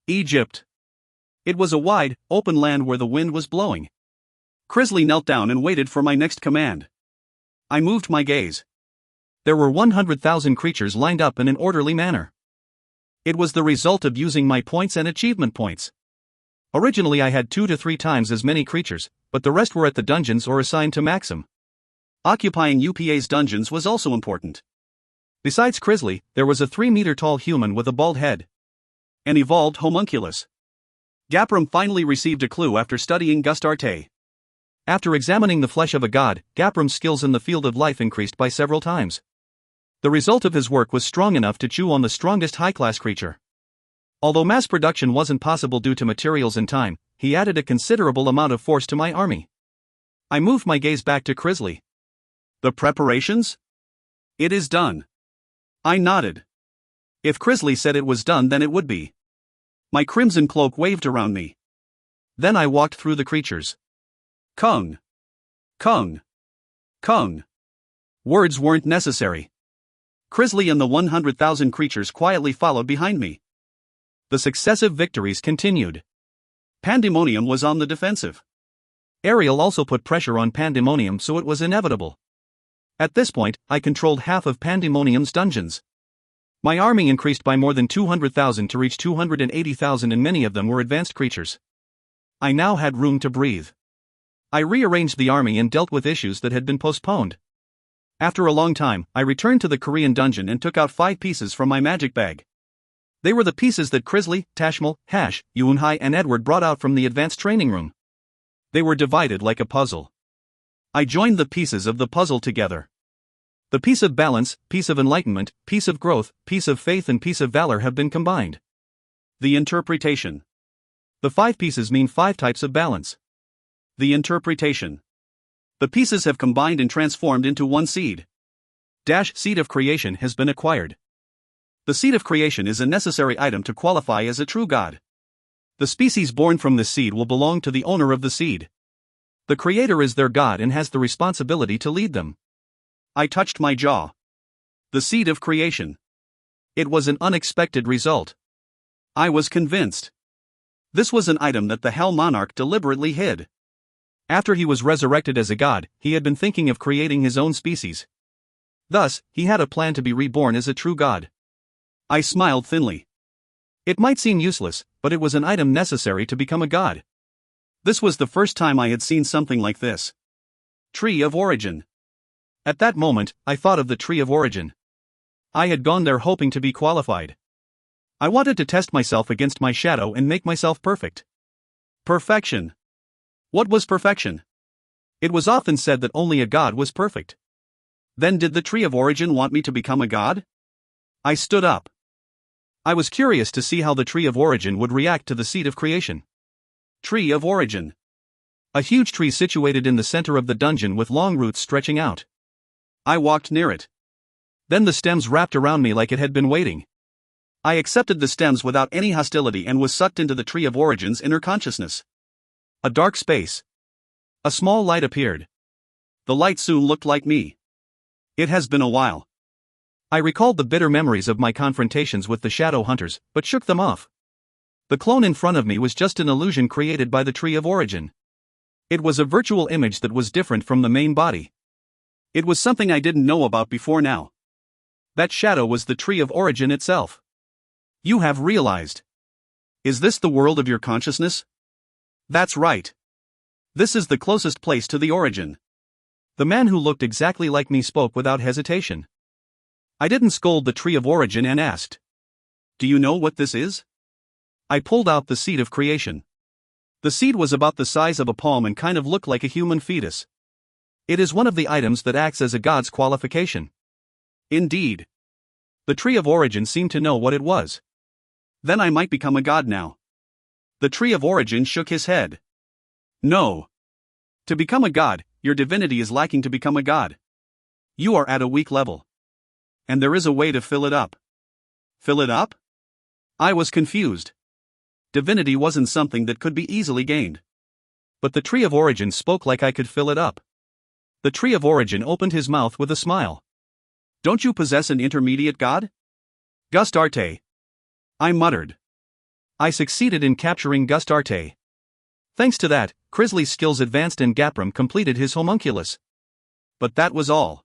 Egypt. It was a wide, open land where the wind was blowing. Crisley knelt down and waited for my next command. I moved my gaze. There were 100,000 creatures lined up in an orderly manner. It was the result of using my points and achievement points. Originally I had 2 to 3 times as many creatures, but the rest were at the dungeons or assigned to Maxim. Occupying UPA's dungeons was also important. Besides Crisley, there was a 3-meter-tall human with a bald head. An evolved homunculus. Gapram finally received a clue after studying Gustarte. After examining the flesh of a god, Gapram's skills in the field of life increased by several times. The result of his work was strong enough to chew on the strongest high-class creature. Although mass production wasn't possible due to materials and time, he added a considerable amount of force to my army. I moved my gaze back to Crisley. The preparations? It is done. I nodded. If Crisley said it was done, then it would be. My crimson cloak waved around me. Then I walked through the creatures. Kung. Kung. Kung. Words weren't necessary. Crisley and the 100,000 creatures quietly followed behind me. The successive victories continued. Pandemonium was on the defensive. Ariel also put pressure on Pandemonium, so it was inevitable. At this point, I controlled half of Pandemonium's dungeons. My army increased by more than 200,000 to reach 280,000 and many of them were advanced creatures. I now had room to breathe. I rearranged the army and dealt with issues that had been postponed. After a long time, I returned to the Korean dungeon and took out 5 pieces from my magic bag. They were the pieces that Crisley, Tashmal, Hash, Yoonhai and Edward brought out from the advanced training room. They were divided like a puzzle. I joined the pieces of the puzzle together. The piece of balance, piece of enlightenment, piece of growth, piece of faith and piece of valor have been combined. The interpretation. The 5 pieces mean 5 types of balance. The interpretation. The pieces have combined and transformed into one seed. Seed of creation has been acquired. The seed of creation is a necessary item to qualify as a true god. The species born from this seed will belong to the owner of the seed. The creator is their god and has the responsibility to lead them. I touched my jaw. The seed of creation. It was an unexpected result. I was convinced. This was an item that the Hell Monarch deliberately hid. After he was resurrected as a god, he had been thinking of creating his own species. Thus, he had a plan to be reborn as a true god. I smiled thinly. It might seem useless, but it was an item necessary to become a god. This was the first time I had seen something like this. Tree of Origin. At that moment, I thought of the Tree of Origin. I had gone there hoping to be qualified. I wanted to test myself against my shadow and make myself perfect. Perfection. What was perfection? It was often said that only a god was perfect. Then did the Tree of Origin want me to become a god? I stood up. I was curious to see how the Tree of Origin would react to the seed of creation. Tree of Origin. A huge tree situated in the center of the dungeon with long roots stretching out. I walked near it. Then the stems wrapped around me like it had been waiting. I accepted the stems without any hostility and was sucked into the Tree of Origin's inner consciousness. A dark space. A small light appeared. The light soon looked like me. It has been a while. I recalled the bitter memories of my confrontations with the shadow hunters, but shook them off. The clone in front of me was just an illusion created by the Tree of Origin. It was a virtual image that was different from the main body. It was something I didn't know about before now. That shadow was the Tree of Origin itself. You have realized. Is this the world of your consciousness? That's right. This is the closest place to the origin. The man who looked exactly like me spoke without hesitation. I didn't scold the Tree of Origin and asked, "Do you know what this is?" I pulled out the seed of creation. The seed was about the size of a palm and kind of looked like a human fetus. It is one of the items that acts as a god's qualification. Indeed. The Tree of Origin seemed to know what it was. Then I might become a god now. The Tree of Origin shook his head. No. To become a god, your divinity is lacking to become a god. You are at a weak level. And there is a way to fill it up. Fill it up? I was confused. Divinity wasn't something that could be easily gained. But the Tree of Origin spoke like I could fill it up. The Tree of Origin opened his mouth with a smile. Don't you possess an intermediate god? Gustarte. I muttered. I succeeded in capturing Gustarte. Thanks to that, Crisley's skills advanced and Gapram completed his homunculus. But that was all.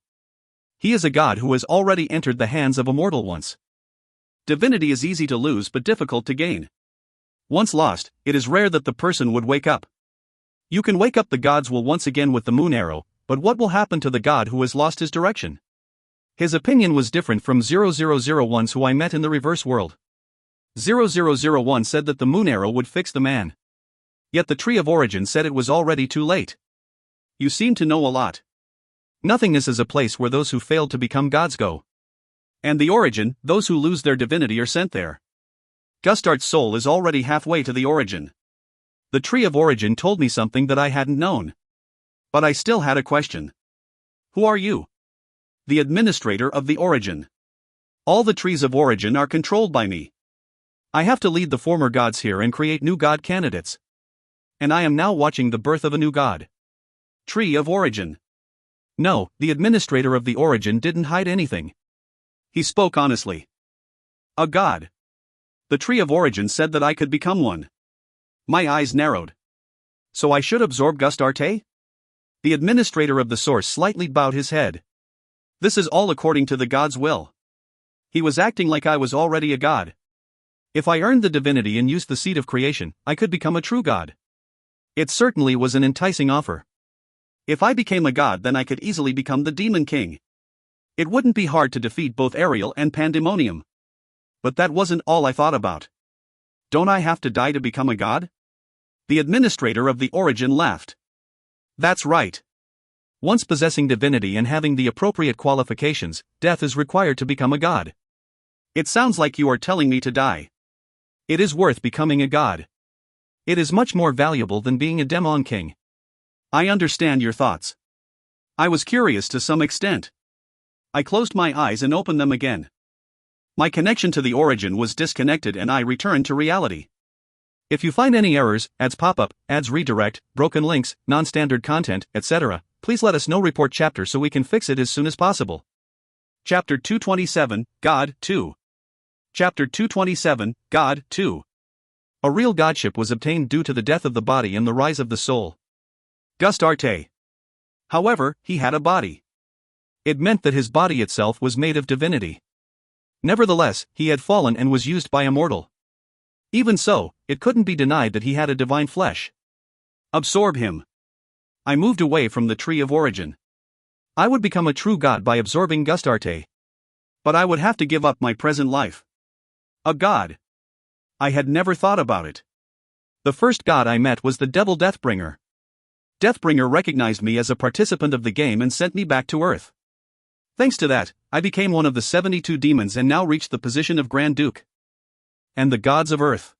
He is a god who has already entered the hands of a mortal once. Divinity is easy to lose but difficult to gain. Once lost, it is rare that the person would wake up. You can wake up the gods will once again with the moon arrow, but what will happen to the god who has lost his direction? His opinion was different from 0001's who I met in the reverse world. 0001 said that the moon arrow would fix the man. Yet the Tree of Origin said it was already too late. You seem to know a lot. Nothingness is a place where those who failed to become gods go. And the origin, those who lose their divinity are sent there. Gustart's soul is already halfway to the origin. The Tree of Origin told me something that I hadn't known. But I still had a question. Who are you? The administrator of the origin. All the trees of origin are controlled by me. I have to lead the former gods here and create new god candidates. And I am now watching the birth of a new god. Tree of Origin. No, the administrator of the origin didn't hide anything. He spoke honestly. A god. The Tree of Origin said that I could become one. My eyes narrowed. So I should absorb Gustarte? The administrator of the source slightly bowed his head. This is all according to the god's will. He was acting like I was already a god. If I earned the divinity and used the seed of creation, I could become a true god. It certainly was an enticing offer. If I became a god, then I could easily become the Demon King. It wouldn't be hard to defeat both Ariel and Pandemonium. But that wasn't all I thought about. Don't I have to die to become a god? The administrator of the origin laughed. That's right. Once possessing divinity and having the appropriate qualifications, death is required to become a god. It sounds like you are telling me to die. It is worth becoming a god. It is much more valuable than being a demon king. I understand your thoughts. I was curious to some extent. I closed my eyes and opened them again. My connection to the origin was disconnected and I returned to reality. If you find any errors, ads pop up, ads redirect, broken links, non-standard content, etc., please let us know. Report chapter so we can fix it as soon as possible. Chapter 227, God 2. Chapter 227, God 2. A real godship was obtained due to the death of the body and the rise of the soul. Gustarte. However, he had a body. It meant that his body itself was made of divinity. Nevertheless, he had fallen and was used by a mortal. Even so, it couldn't be denied that he had a divine flesh. Absorb him. I moved away from the tree of origin. I would become a true god by absorbing Gustarte. But I would have to give up my present life. A god. I had never thought about it. The first god I met was the devil Deathbringer. Deathbringer recognized me as a participant of the game and sent me back to Earth. Thanks to that, I became one of the 72 demons and now reached the position of Grand Duke. And the gods of Earth.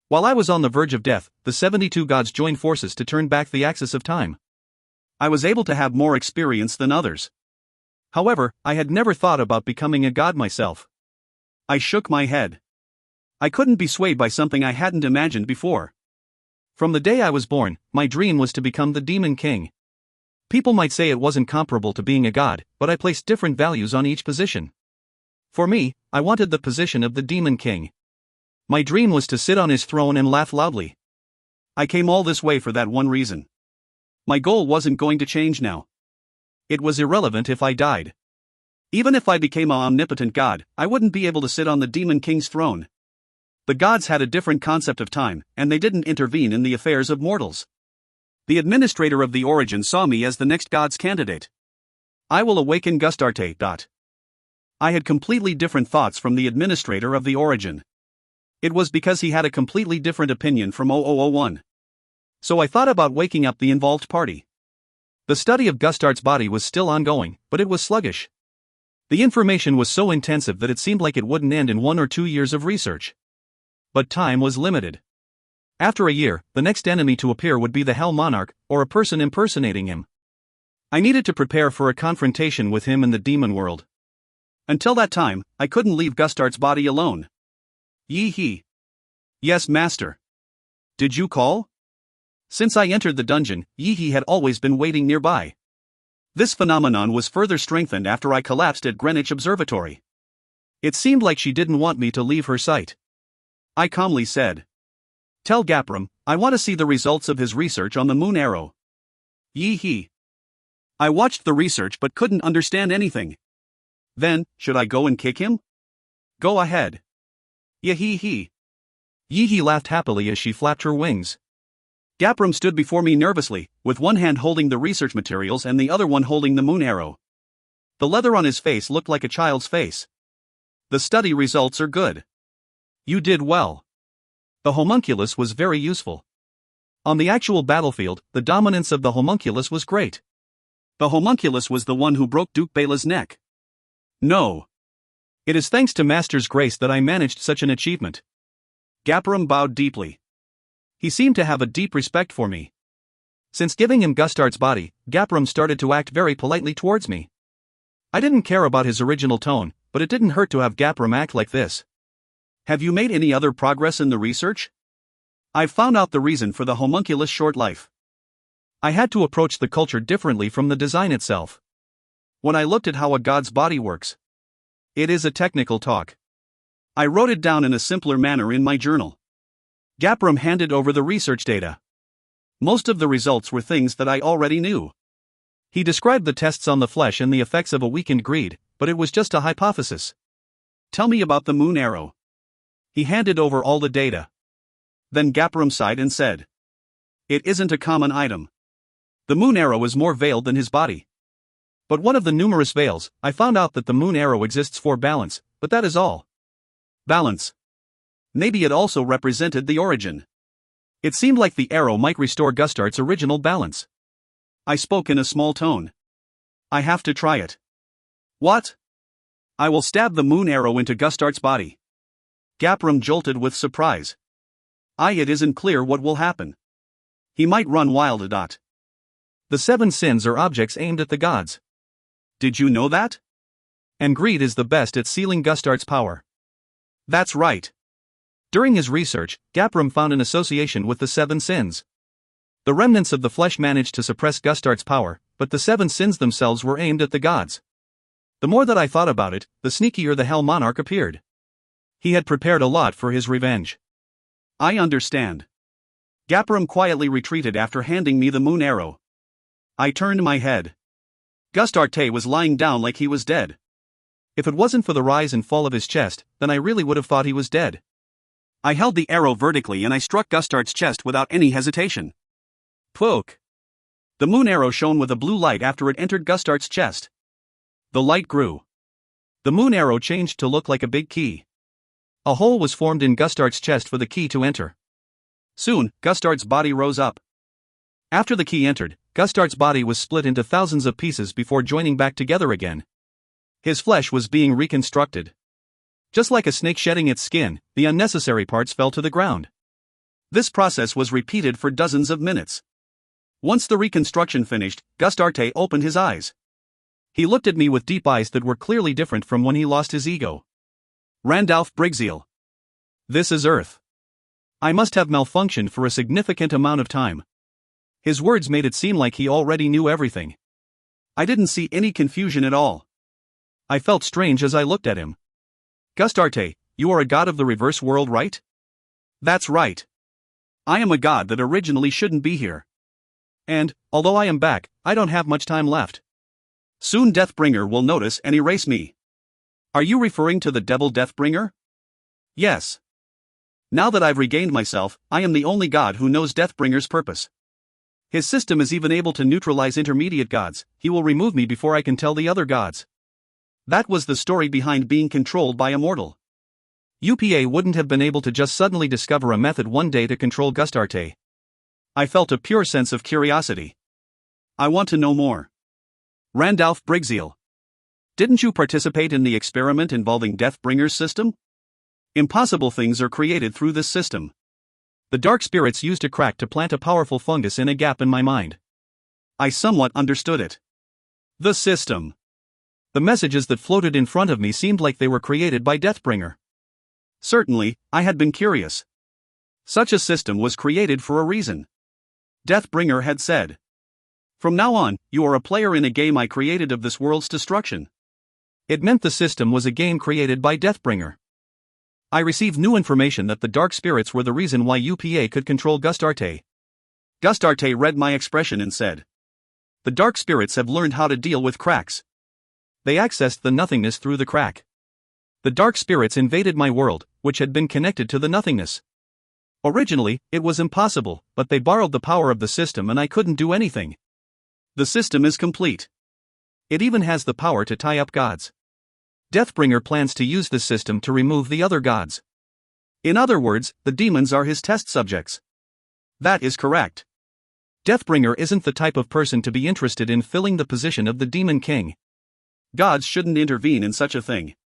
While I was on the verge of death, the 72 gods joined forces to turn back the axis of time. I was able to have more experience than others. However, I had never thought about becoming a god myself. I shook my head. I couldn't be swayed by something I hadn't imagined before. From the day I was born, my dream was to become the Demon King. People might say it wasn't comparable to being a god, but I placed different values on each position. For me, I wanted the position of the Demon King. My dream was to sit on his throne and laugh loudly. I came all this way for that one reason. My goal wasn't going to change now. It was irrelevant if I died. Even if I became an omnipotent god, I wouldn't be able to sit on the Demon King's throne. The gods had a different concept of time, and they didn't intervene in the affairs of mortals. The administrator of the origin saw me as the next god's candidate. I will awaken Gustarte. I had completely different thoughts from the administrator of the origin. It was because he had a completely different opinion from 0001. So I thought about waking up the involved party. The study of Gustart's body was still ongoing, but it was sluggish. The information was so intensive that it seemed like it wouldn't end in 1 or 2 years of research. But time was limited. After a year, the next enemy to appear would be the Hell Monarch, or a person impersonating him. I needed to prepare for a confrontation with him in the demon world. Until that time, I couldn't leave Gustart's body alone. Yee-hee. Yes, master. Did you call? Since I entered the dungeon, Yee-hee had always been waiting nearby. This phenomenon was further strengthened after I collapsed at Greenwich Observatory. It seemed like she didn't want me to leave her sight. I calmly said, "Tell Gapram, I want to see the results of his research on the moon arrow." Yee-hee. I watched the research but couldn't understand anything. Then, should I go and kick him? Go ahead. Yee-hee-hee. Yee-hee laughed happily as she flapped her wings. Gapram stood before me nervously, with one hand holding the research materials and the other one holding the moon arrow. The leather on his face looked like a child's face. The study results are good. You did well. The homunculus was very useful. On the actual battlefield, the dominance of the homunculus was great. The homunculus was the one who broke Duke Bela's neck. No. It is thanks to Master's grace that I managed such an achievement. Gapram bowed deeply. He seemed to have a deep respect for me. Since giving him Gustart's body, Gapram started to act very politely towards me. I didn't care about his original tone, but it didn't hurt to have Gapram act like this. Have you made any other progress in the research? I've found out the reason for the homunculus' short life. I had to approach the culture differently from the design itself. When I looked at how a god's body works, it is a technical talk. I wrote it down in a simpler manner in my journal. Gapram handed over the research data. Most of the results were things that I already knew. He described the tests on the flesh and the effects of a weakened greed, but it was just a hypothesis. Tell me about the moon arrow. He handed over all the data. Then Gapram sighed and said, "It isn't a common item. The moon arrow is more veiled than his body. But one of the numerous veils, I found out that the moon arrow exists for balance, but that is all." Balance. Maybe it also represented the origin. It seemed like the arrow might restore Gustart's original balance. I spoke in a small tone. I have to try it. What? I will stab the moon arrow into Gustart's body. Gapram jolted with surprise. It isn't clear what will happen. He might run wild. The 7 sins are objects aimed at the gods. Did you know that? And greed is the best at sealing Gustart's power. That's right. During his research, Gapram found an association with the 7 sins. The remnants of the flesh managed to suppress Gustart's power, but the 7 sins themselves were aimed at the gods. The more that I thought about it, the sneakier the Hell Monarch appeared. He had prepared a lot for his revenge. I understand. Gapram quietly retreated after handing me the moon arrow. I turned my head. Gustarte was lying down like he was dead. If it wasn't for the rise and fall of his chest, then I really would have thought he was dead. I held the arrow vertically and I struck Gustart's chest without any hesitation. Poke! The moon arrow shone with a blue light after it entered Gustart's chest. The light grew. The moon arrow changed to look like a big key. A hole was formed in Gustart's chest for the key to enter. Soon, Gustart's body rose up. After the key entered, Gustart's body was split into thousands of pieces before joining back together again. His flesh was being reconstructed. Just like a snake shedding its skin, the unnecessary parts fell to the ground. This process was repeated for dozens of minutes. Once the reconstruction finished, Gustarte opened his eyes. He looked at me with deep eyes that were clearly different from when he lost his ego. Randalph Brigzeal. This is Earth. I must have malfunctioned for a significant amount of time. His words made it seem like he already knew everything. I didn't see any confusion at all. I felt strange as I looked at him. Gustarte, you are a god of the reverse world, right? That's right. I am a god that originally shouldn't be here. And, although I am back, I don't have much time left. Soon Deathbringer will notice and erase me. Are you referring to the devil Deathbringer? Yes. Now that I've regained myself, I am the only god who knows Deathbringer's purpose. His system is even able to neutralize intermediate gods. He will remove me before I can tell the other gods. That was the story behind being controlled by a mortal. UPA wouldn't have been able to just suddenly discover a method one day to control Gustarte. I felt a pure sense of curiosity. I want to know more. Randalph Brigzeal. Didn't you participate in the experiment involving Deathbringer's system? Impossible things are created through this system. The dark spirits used a crack to plant a powerful fungus in a gap in my mind. I somewhat understood it. The system. The messages that floated in front of me seemed like they were created by Deathbringer. Certainly, I had been curious. Such a system was created for a reason. Deathbringer had said, "From now on, you are a player in a game I created of this world's destruction." It meant the system was a game created by Deathbringer. I received new information that the dark spirits were the reason why UPA could control Gustarte. Gustarte read my expression and said, "The dark spirits have learned how to deal with cracks." They accessed the nothingness through the crack. The dark spirits invaded my world, which had been connected to the nothingness. Originally, it was impossible, but they borrowed the power of the system and I couldn't do anything. The system is complete. It even has the power to tie up gods. Deathbringer plans to use this system to remove the other gods. In other words, the demons are his test subjects. That is correct. Deathbringer isn't the type of person to be interested in filling the position of the Demon King. Gods shouldn't intervene in such a thing.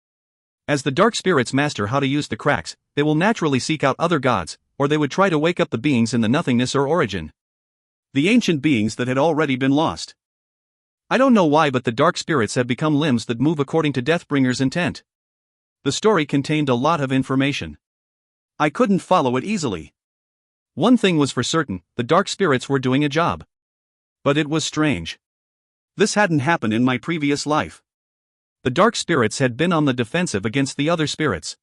As the dark spirits master how to use the cracks, they will naturally seek out other gods, or they would try to wake up the beings in the nothingness or origin. The ancient beings that had already been lost. I don't know why, but the dark spirits have become limbs that move according to Deathbringer's intent. The story contained a lot of information. I couldn't follow it easily. One thing was for certain, the dark spirits were doing a job. But it was strange. This hadn't happened in my previous life. The dark spirits had been on the defensive against the other spirits.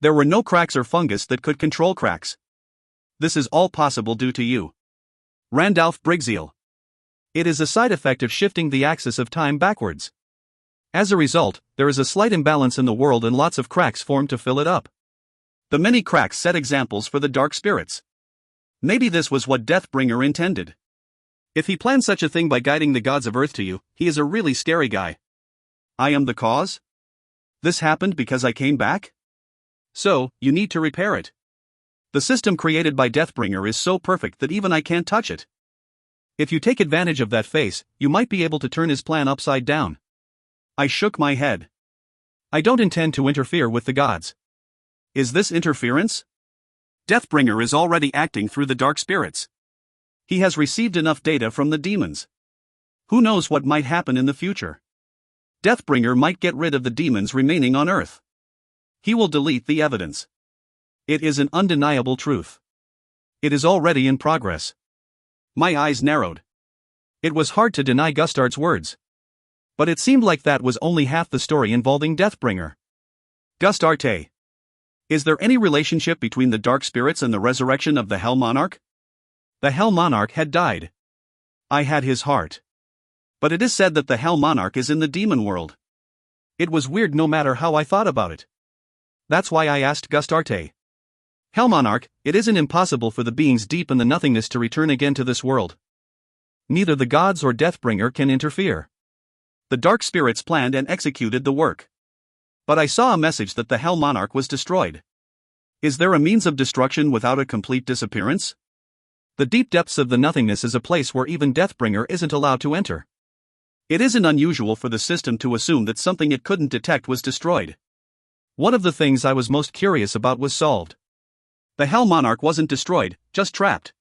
There were no cracks or fungus that could control cracks. This is all possible due to you. Randalph Brigzeal. It is a side effect of shifting the axis of time backwards. As a result, there is a slight imbalance in the world and lots of cracks formed to fill it up. The many cracks set examples for the dark spirits. Maybe this was what Deathbringer intended. If he planned such a thing by guiding the gods of Earth to you, he is a really scary guy. I am the cause? This happened because I came back? So, you need to repair it. The system created by Deathbringer is so perfect that even I can't touch it. If you take advantage of that face, you might be able to turn his plan upside down. I shook my head. I don't intend to interfere with the gods. Is this interference? Deathbringer is already acting through the dark spirits. He has received enough data from the demons. Who knows what might happen in the future? Deathbringer might get rid of the demons remaining on Earth. He will delete the evidence. It is an undeniable truth. It is already in progress. My eyes narrowed. It was hard to deny Gustart's words. But it seemed like that was only half the story involving Deathbringer. Gustarte. Is there any relationship between the dark spirits and the resurrection of the Hell Monarch? The Hell Monarch had died. I had his heart. But it is said that the Hell Monarch is in the demon world. It was weird no matter how I thought about it. That's why I asked Gustarte. Hell Monarch, it isn't impossible for the beings deep in the nothingness to return again to this world. Neither the gods or Deathbringer can interfere. The dark spirits planned and executed the work. But I saw a message that the Hell Monarch was destroyed. Is there a means of destruction without a complete disappearance? The deep depths of the nothingness is a place where even Deathbringer isn't allowed to enter. It isn't unusual for the system to assume that something it couldn't detect was destroyed. One of the things I was most curious about was solved. The Hell Monarch wasn't destroyed, just trapped.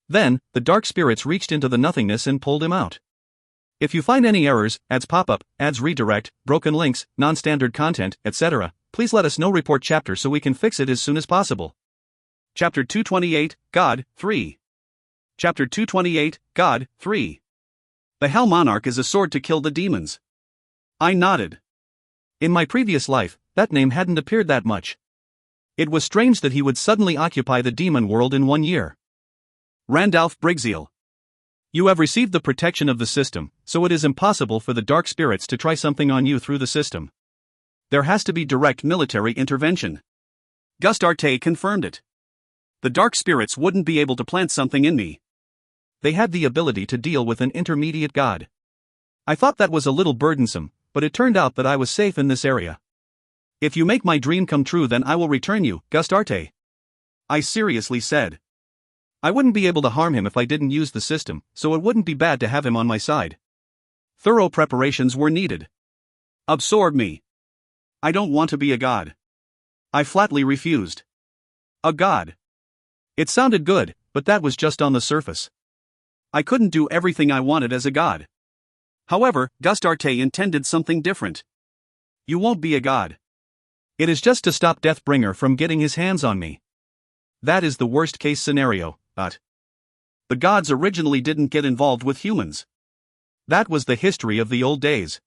Then, the dark spirits reached into the nothingness and pulled him out. If you find any errors, ads pop up, ads redirect, broken links, non-standard content, etc., please let us know. Report chapter so we can fix it as soon as possible. Chapter 228, God, 3. Chapter 228, God, 3. The Hell Monarch is a sword to kill the demons. I nodded. In my previous life, that name hadn't appeared that much. It was strange that he would suddenly occupy the demon world in 1 year. Randalph Briggseel. You have received the protection of the system, so it is impossible for the dark spirits to try something on you through the system. There has to be direct military intervention. Gustarte confirmed it. The dark spirits wouldn't be able to plant something in me. They had the ability to deal with an intermediate god. I thought that was a little burdensome, but it turned out that I was safe in this area. If you make my dream come true, then I will return you, Gustarte. I seriously said. I wouldn't be able to harm him if I didn't use the system, so it wouldn't be bad to have him on my side. Thorough preparations were needed. Absorb me. I don't want to be a god. I flatly refused. A god. It sounded good, but that was just on the surface. I couldn't do everything I wanted as a god. However, Gustarte intended something different. You won't be a god. It is just to stop Deathbringer from getting his hands on me. That is the worst case scenario, but the gods originally didn't get involved with humans. That was the history of the old days.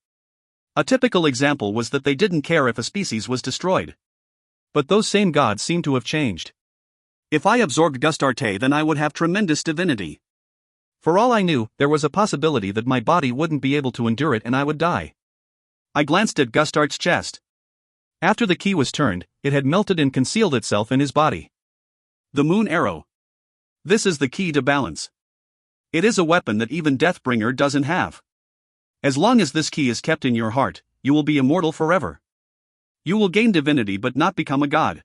A typical example was that they didn't care if a species was destroyed. But those same gods seem to have changed. If I absorbed Gustarte, then I would have tremendous divinity. For all I knew, there was a possibility that my body wouldn't be able to endure it and I would die. I glanced at Gustart's chest. After the key was turned, it had melted and concealed itself in his body. The moon arrow. This is the key to balance. It is a weapon that even Deathbringer doesn't have. As long as this key is kept in your heart, you will be immortal forever. You will gain divinity but not become a god.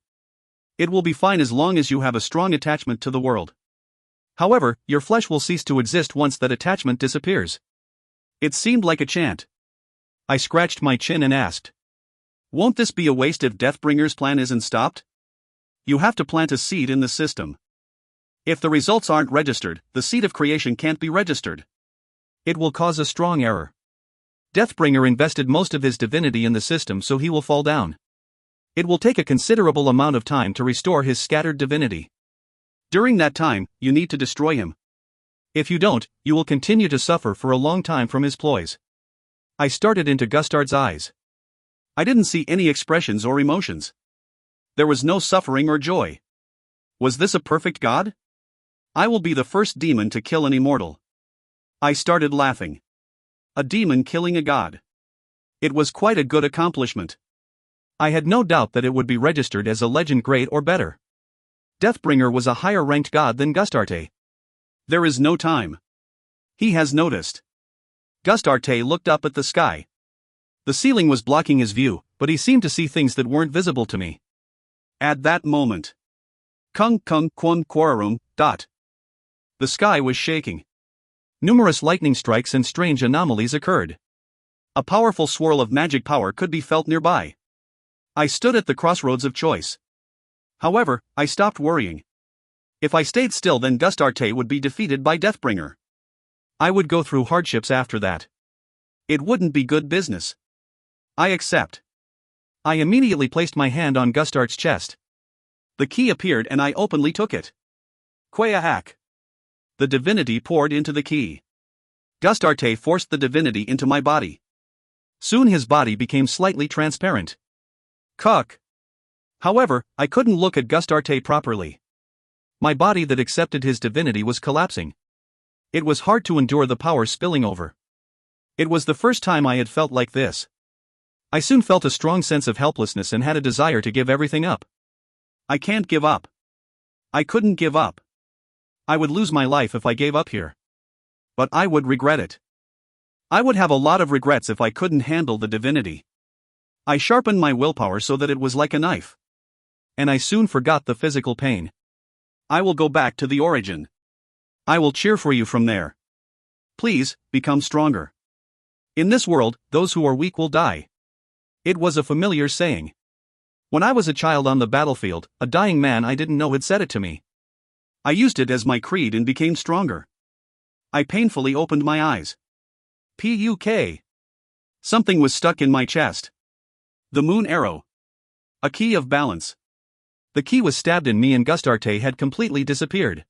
It will be fine as long as you have a strong attachment to the world. However, your flesh will cease to exist once that attachment disappears. It seemed like a chant. I scratched my chin and asked, won't this be a waste if Deathbringer's plan isn't stopped? You have to plant a seed in the system. If the results aren't registered, the seed of creation can't be registered. It will cause a strong error. Deathbringer invested most of his divinity in the system, so he will fall down. It will take a considerable amount of time to restore his scattered divinity. During that time, you need to destroy him. If you don't, you will continue to suffer for a long time from his ploys. I started into Gustart's eyes. I didn't see any expressions or emotions. There was no suffering or joy. Was this a perfect god? I will be the first demon to kill an immortal. I started laughing. A demon killing a god. It was quite a good accomplishment. I had no doubt that it would be registered as a legend great or better. Deathbringer was a higher-ranked god than Gustarte. There is no time. He has noticed. Gustarte looked up at the sky. The ceiling was blocking his view, but he seemed to see things that weren't visible to me. At that moment. Kung kung quon quorum, dot. The sky was shaking. Numerous lightning strikes and strange anomalies occurred. A powerful swirl of magic power could be felt nearby. I stood at the crossroads of choice. However, I stopped worrying. If I stayed still, then Gustarte would be defeated by Deathbringer. I would go through hardships after that. It wouldn't be good business. I accept. I immediately placed my hand on Gustart's chest. The key appeared and I openly took it. Quahack. The divinity poured into the key. Gustarte forced the divinity into my body. Soon his body became slightly transparent. Cuck. However, I couldn't look at Gustarte properly. My body that accepted his divinity was collapsing. It was hard to endure the power spilling over. It was the first time I had felt like this. I soon felt a strong sense of helplessness and had a desire to give everything up. I can't give up. I couldn't give up. I would lose my life if I gave up here. But I would regret it. I would have a lot of regrets if I couldn't handle the divinity. I sharpened my willpower so that it was like a knife. And I soon forgot the physical pain. I will go back to the origin. I will cheer for you from there. Please, become stronger. In this world, those who are weak will die. It was a familiar saying. When I was a child on the battlefield, a dying man I didn't know had said it to me. I used it as my creed and became stronger. I painfully opened my eyes. Puk. Something was stuck in my chest. The moon arrow. A key of balance. The key was stabbed in me and Gustarte had completely disappeared.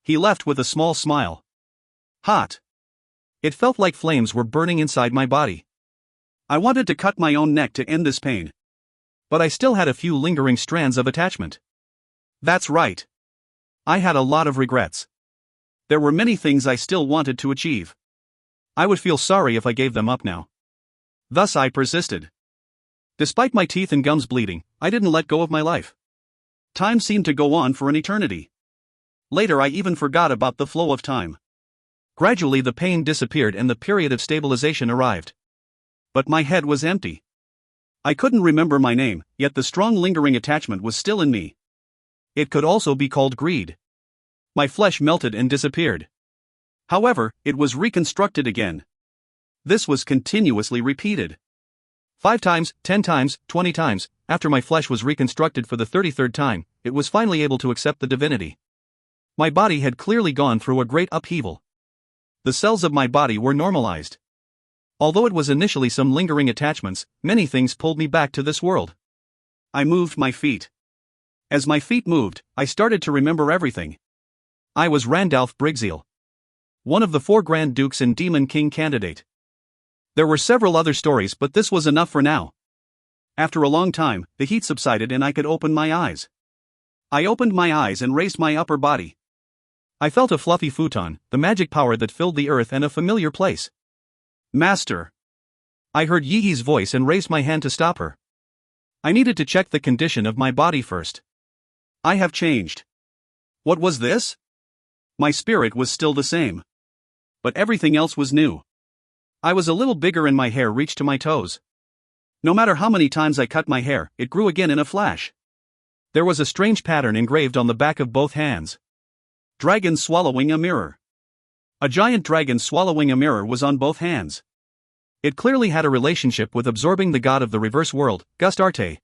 He left with a small smile. Hot. It felt like flames were burning inside my body. I wanted to cut my own neck to end this pain. But I still had a few lingering strands of attachment. That's right. I had a lot of regrets. There were many things I still wanted to achieve. I would feel sorry if I gave them up now. Thus I persisted. Despite my teeth and gums bleeding, I didn't let go of my life. Time seemed to go on for an eternity. Later I even forgot about the flow of time. Gradually the pain disappeared and the period of stabilization arrived. But my head was empty. I couldn't remember my name, yet the strong lingering attachment was still in me. It could also be called greed. My flesh melted and disappeared. However, it was reconstructed again. This was continuously repeated. 5 times, 10 times, 20 times, after my flesh was reconstructed for the 33rd time, it was finally able to accept the divinity. My body had clearly gone through a great upheaval. The cells of my body were normalized. Although it was initially some lingering attachments, many things pulled me back to this world. I moved my feet. As my feet moved, I started to remember everything. I was Randalph Brigzeal, one of the 4 Grand Dukes and Demon King candidate. There were several other stories, but this was enough for now. After a long time, the heat subsided and I could open my eyes. I opened my eyes and raised my upper body. I felt a fluffy futon, the magic power that filled the earth and a familiar place. Master. I heard Yihi's voice and raised my hand to stop her. I needed to check the condition of my body first. I have changed. What was this? My spirit was still the same. But everything else was new. I was a little bigger and my hair reached to my toes. No matter how many times I cut my hair, it grew again in a flash. There was a strange pattern engraved on the back of both hands. Dragon swallowing a mirror. A giant dragon swallowing a mirror was on both hands. It clearly had a relationship with absorbing the god of the reverse world, Gustarte.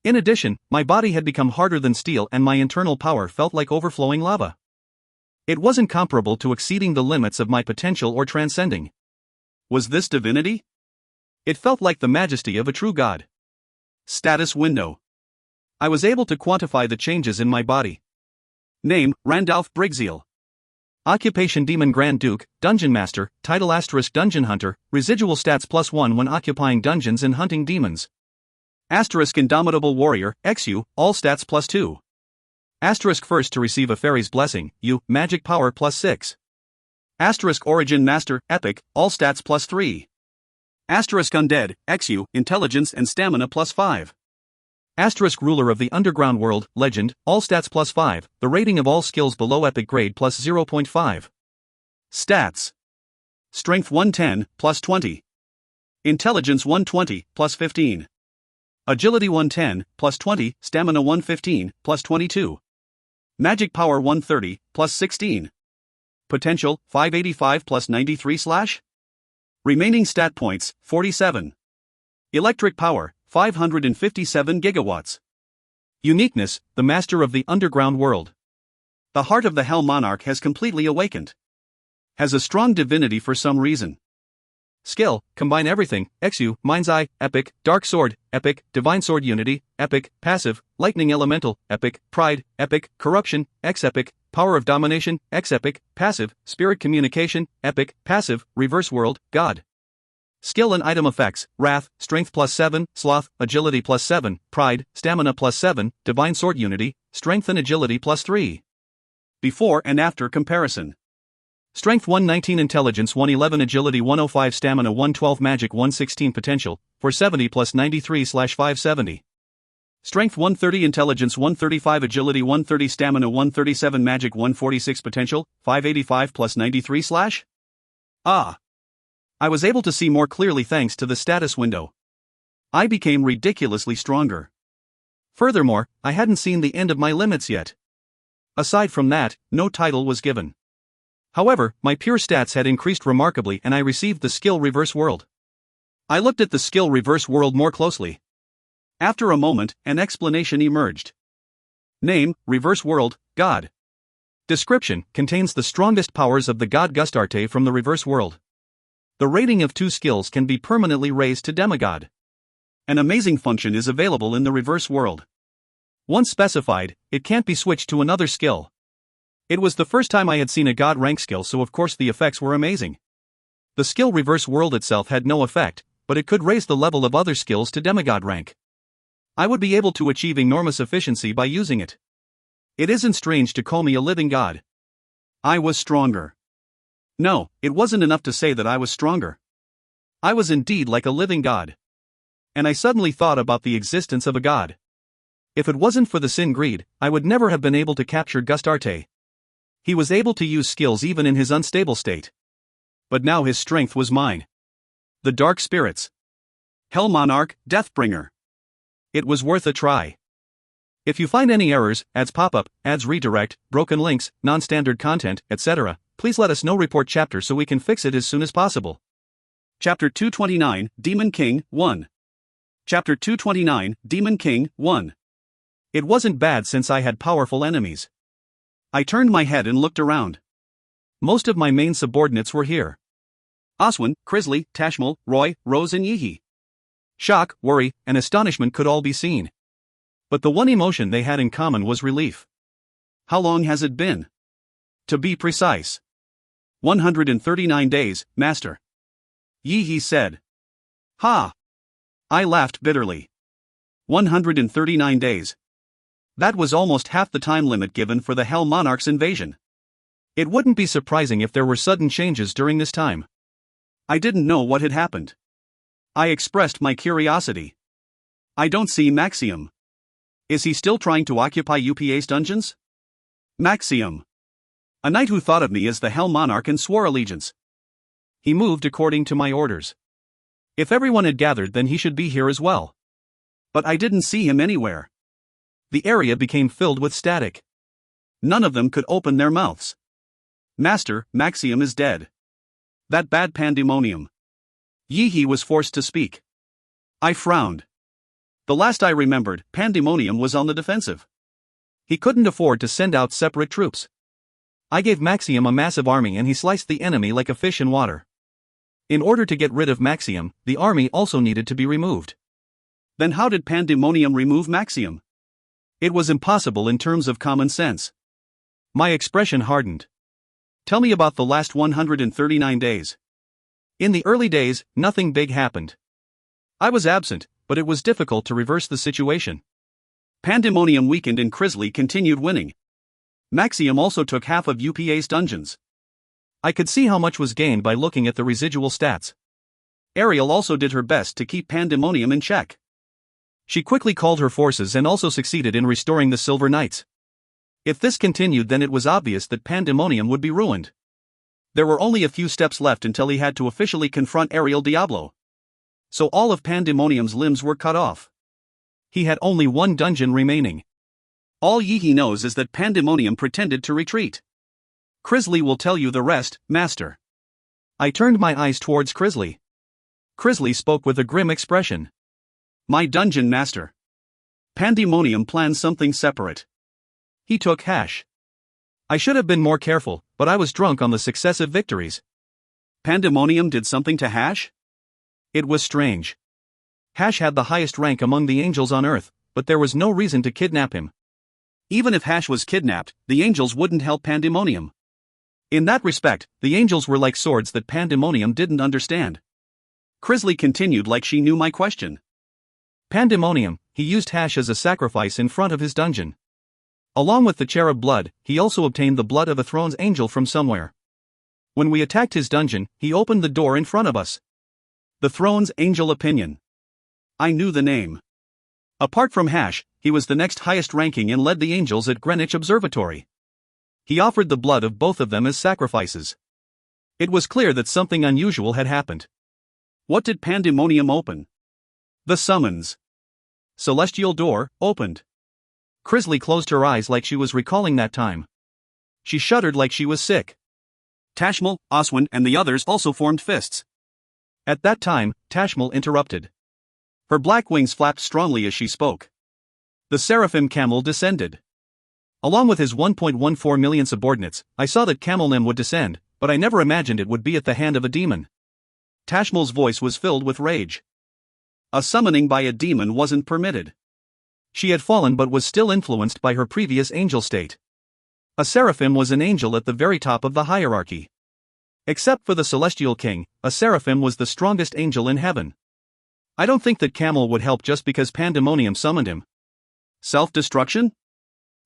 In addition, my body had become harder than steel and my internal power felt like overflowing lava. It wasn't comparable to exceeding the limits of my potential or transcending. Was this divinity? It felt like the majesty of a true god. Status window. I was able to quantify the changes in my body. Name, Randalph Brigzeal. Occupation Demon Grand Duke, Dungeon Master, Title * Dungeon Hunter, Residual Stats +1 when occupying dungeons and hunting demons. * Indomitable Warrior, XU, all stats +2. * first to receive a fairy's blessing, U, magic power +6. * Origin Master, Epic, all stats +3. * Undead, XU, intelligence and stamina +5. * Ruler of the Underground World, Legend, all stats +5, the rating of all skills below epic grade +0.5. Stats. Strength 110, +20. Intelligence 120, +15. Agility 110, +20, Stamina 115, +22. Magic Power 130, +16. Potential, 585 +93 / Remaining stat points, 47. Electric Power, 557 gigawatts. Uniqueness, the Master of the Underground World. The heart of the Hell Monarch has completely awakened. Has a strong divinity for some reason. Skill, combine everything, XU, Mind's Eye, Epic, Dark Sword, Epic, Divine Sword Unity, Epic, Passive, Lightning Elemental, Epic, Pride, Epic, Corruption, X-Epic, Power of Domination, X-Epic, Passive, Spirit Communication, Epic, Passive, Reverse World, God. Skill and item effects, Wrath, Strength +7, Sloth, Agility +7, Pride, Stamina +7, Divine Sword Unity, Strength and Agility +3. Before and after comparison. Strength 119, Intelligence 111, Agility 105, Stamina 112, Magic 116, Potential 470 +93 / 570. Strength 130, Intelligence 135, Agility 130, Stamina 137, Magic 146, Potential 585 plus 93 slash? Ah! I was able to see more clearly thanks to the status window. I became ridiculously stronger. Furthermore, I hadn't seen the end of my limits yet. Aside from that, no title was given. However, my pure stats had increased remarkably and I received the skill Reverse World. I looked at the skill Reverse World more closely. After a moment, an explanation emerged. Name, Reverse World, God. Description, contains the strongest powers of the god Gustarte from the Reverse World. The rating of 2 skills can be permanently raised to demigod. An amazing function is available in the Reverse World. Once specified, it can't be switched to another skill. It was the first time I had seen a god rank skill, so of course the effects were amazing. The skill Reverse World itself had no effect, but it could raise the level of other skills to demigod rank. I would be able to achieve enormous efficiency by using it. It isn't strange to call me a living god. I was stronger. No, it wasn't enough to say that I was stronger. I was indeed like a living god. And I suddenly thought about the existence of a god. If it wasn't for the sin greed, I would never have been able to capture Gustarte. He was able to use skills even in his unstable state. But now his strength was mine. The Dark Spirits. Hell Monarch, Deathbringer. It was worth a try. If you find any errors, ads pop up, ads redirect, broken links, non-standard content, etc., please let us know. Report chapter so we can fix it as soon as possible. Chapter 229, Demon King, 1. Chapter 229, Demon King, 1. It wasn't bad since I had powerful enemies. I turned my head and looked around. Most of my main subordinates were here. Oswin, Crisley, Tashmal, Roy, Rose and Yeehee. Shock, worry, and astonishment could all be seen. But the one emotion they had in common was relief. How long has it been? To be precise. 139 days, Master. Yeehee said. Ha! I laughed bitterly. 139 days. That was almost half the time limit given for the Hell Monarch's invasion. It wouldn't be surprising if there were sudden changes during this time. I didn't know what had happened. I expressed my curiosity. I don't see Maxium. Is he still trying to occupy UPA's dungeons? Maxium. A knight who thought of me as the Hell Monarch and swore allegiance. He moved according to my orders. If everyone had gathered, then he should be here as well. But I didn't see him anywhere. The area became filled with static. None of them could open their mouths. Master, Maxium is dead. That bad pandemonium. Yeehee was forced to speak. I frowned. The last I remembered, Pandemonium was on the defensive. He couldn't afford to send out separate troops. I gave Maxium a massive army and he sliced the enemy like a fish in water. In order to get rid of Maxium, the army also needed to be removed. Then how did Pandemonium remove Maxium? It was impossible in terms of common sense. My expression hardened. Tell me about the last 139 days. In the early days, nothing big happened. I was absent, but it was difficult to reverse the situation. Pandemonium weakened and Crisley continued winning. Maxium also took half of UPA's dungeons. I could see how much was gained by looking at the residual stats. Ariel also did her best to keep Pandemonium in check. She quickly called her forces and also succeeded in restoring the Silver Knights. If this continued, then it was obvious that Pandemonium would be ruined. There were only a few steps left until he had to officially confront Ariel Diablo. So all of Pandemonium's limbs were cut off. He had only one dungeon remaining. All Yeehee knows is that Pandemonium pretended to retreat. Crisley will tell you the rest, Master. I turned my eyes towards Crisley. Crisley spoke with a grim expression. My dungeon, Master. Pandemonium planned something separate. He took Hash. I should have been more careful, but I was drunk on the successive victories. Pandemonium did something to Hash? It was strange. Hash had the highest rank among the angels on Earth, but there was no reason to kidnap him. Even if Hash was kidnapped, the angels wouldn't help Pandemonium. In that respect, the angels were like swords that Pandemonium didn't understand. Crisley continued like she knew my question. Pandemonium, he used Hash as a sacrifice in front of his dungeon. Along with the cherub blood, he also obtained the blood of a throne's angel from somewhere. When we attacked his dungeon, he opened the door in front of us. The throne's angel opinion. I knew the name. Apart from Hash, he was the next highest ranking and led the angels at Greenwich Observatory. He offered the blood of both of them as sacrifices. It was clear that something unusual had happened. What did Pandemonium open? The summons. Celestial door opened. Crisley closed her eyes like she was recalling that time. She shuddered like she was sick. Tashmal, Oswin, and the others also formed fists. At that time, Tashmal interrupted. Her black wings flapped strongly as she spoke. The Seraphim Camel descended. Along with his 1.14 million subordinates, I saw that Camelnim would descend, but I never imagined it would be at the hand of a demon. Tashmal's voice was filled with rage. A summoning by a demon wasn't permitted. She had fallen but was still influenced by her previous angel state. A seraphim was an angel at the very top of the hierarchy. Except for the celestial king, a seraphim was the strongest angel in heaven. I don't think that Camel would help just because Pandemonium summoned him. Self-destruction?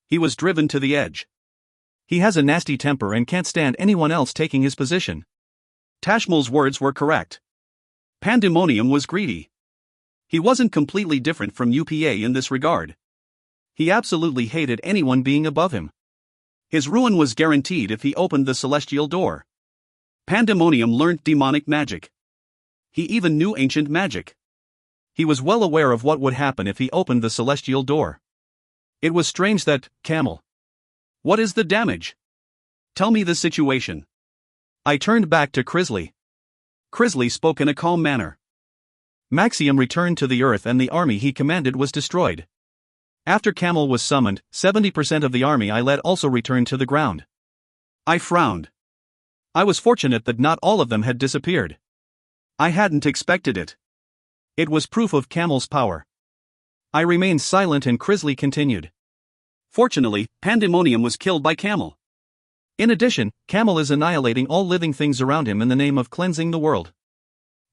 He was driven to the edge. He has a nasty temper and can't stand anyone else taking his position. Tashmal's words were correct. Pandemonium was greedy. He wasn't completely different from UPA in this regard. He absolutely hated anyone being above him. His ruin was guaranteed if he opened the celestial door. Pandemonium learned demonic magic. He even knew ancient magic. He was well aware of what would happen if he opened the celestial door. It was strange that, Camel. What is the damage? Tell me the situation. I turned back to Crisley. Crisley spoke in a calm manner. Maxium returned to the Earth and the army he commanded was destroyed. After Camel was summoned, 70% of the army I led also returned to the ground. I frowned. I was fortunate that not all of them had disappeared. I hadn't expected it. It was proof of Camel's power. I remained silent and Crisley continued. Fortunately, Pandemonium was killed by Camel. In addition, Camel is annihilating all living things around him in the name of cleansing the world.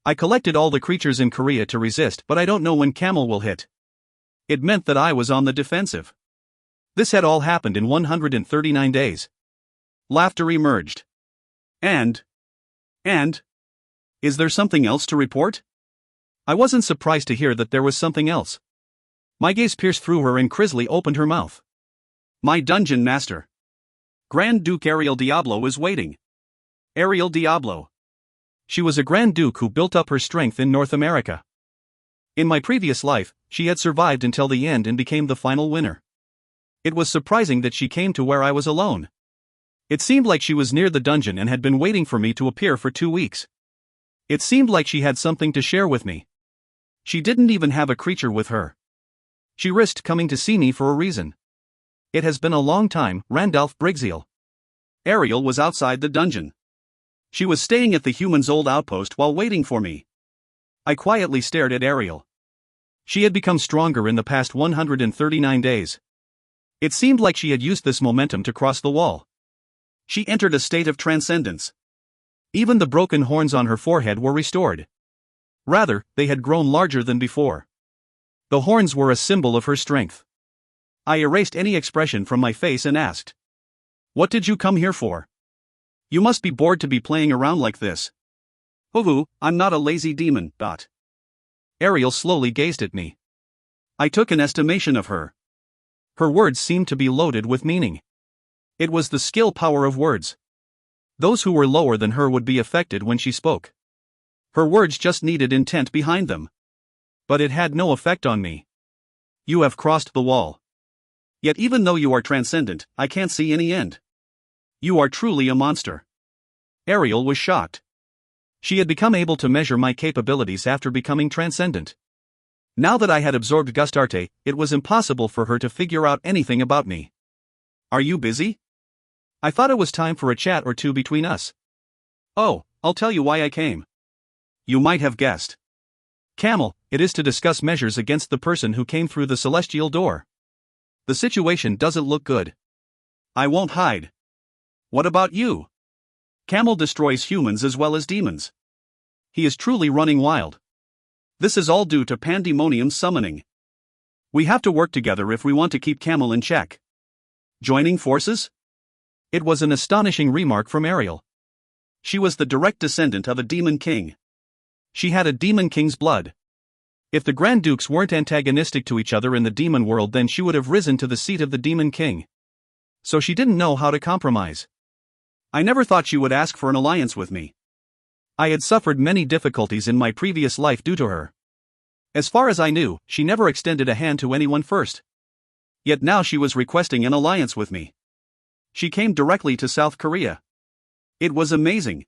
I collected all the creatures in Korea to resist, but I don't know when Camel will hit. It meant that I was on the defensive. This had all happened in 139 days. Laughter emerged. And? Is there something else to report? I wasn't surprised to hear that there was something else. My gaze pierced through her and Crisley opened her mouth. My dungeon master. Grand Duke Ariel Diablo is waiting. Ariel Diablo. She was a Grand Duke who built up her strength in North America. In my previous life, she had survived until the end and became the final winner. It was surprising that she came to where I was alone. It seemed like she was near the dungeon and had been waiting for me to appear for 2 weeks. It seemed like she had something to share with me. She didn't even have a creature with her. She risked coming to see me for a reason. It has been a long time, Randalph Briggseel. Ariel was outside the dungeon. She was staying at the human's old outpost while waiting for me. I quietly stared at Ariel. She had become stronger in the past 139 days. It seemed like she had used this momentum to cross the wall. She entered a state of transcendence. Even the broken horns on her forehead were restored. Rather, they had grown larger than before. The horns were a symbol of her strength. I erased any expression from my face and asked, "What did you come here for? You must be bored to be playing around like this." "Hovu, I'm not a lazy demon, Dot." Ariel slowly gazed at me. I took an estimation of her. Her words seemed to be loaded with meaning. It was the skill power of words. Those who were lower than her would be affected when she spoke. Her words just needed intent behind them. But it had no effect on me. You have crossed the wall. Yet even though you are transcendent, I can't see any end. You are truly a monster. Ariel was shocked. She had become able to measure my capabilities after becoming transcendent. Now that I had absorbed Gustarte, it was impossible for her to figure out anything about me. Are you busy? I thought it was time for a chat or two between us. Oh, I'll tell you why I came. You might have guessed. Camel, it is to discuss measures against the person who came through the celestial door. The situation doesn't look good. I won't hide. What about you? Camel destroys humans as well as demons. He is truly running wild. This is all due to Pandemonium's summoning. We have to work together if we want to keep Camel in check. Joining forces? It was an astonishing remark from Ariel. She was the direct descendant of a demon king. She had a demon king's blood. If the Grand Dukes weren't antagonistic to each other in the demon world, then she would have risen to the seat of the Demon King. So she didn't know how to compromise. I never thought she would ask for an alliance with me. I had suffered many difficulties in my previous life due to her. As far as I knew, she never extended a hand to anyone first. Yet now she was requesting an alliance with me. She came directly to South Korea. It was amazing.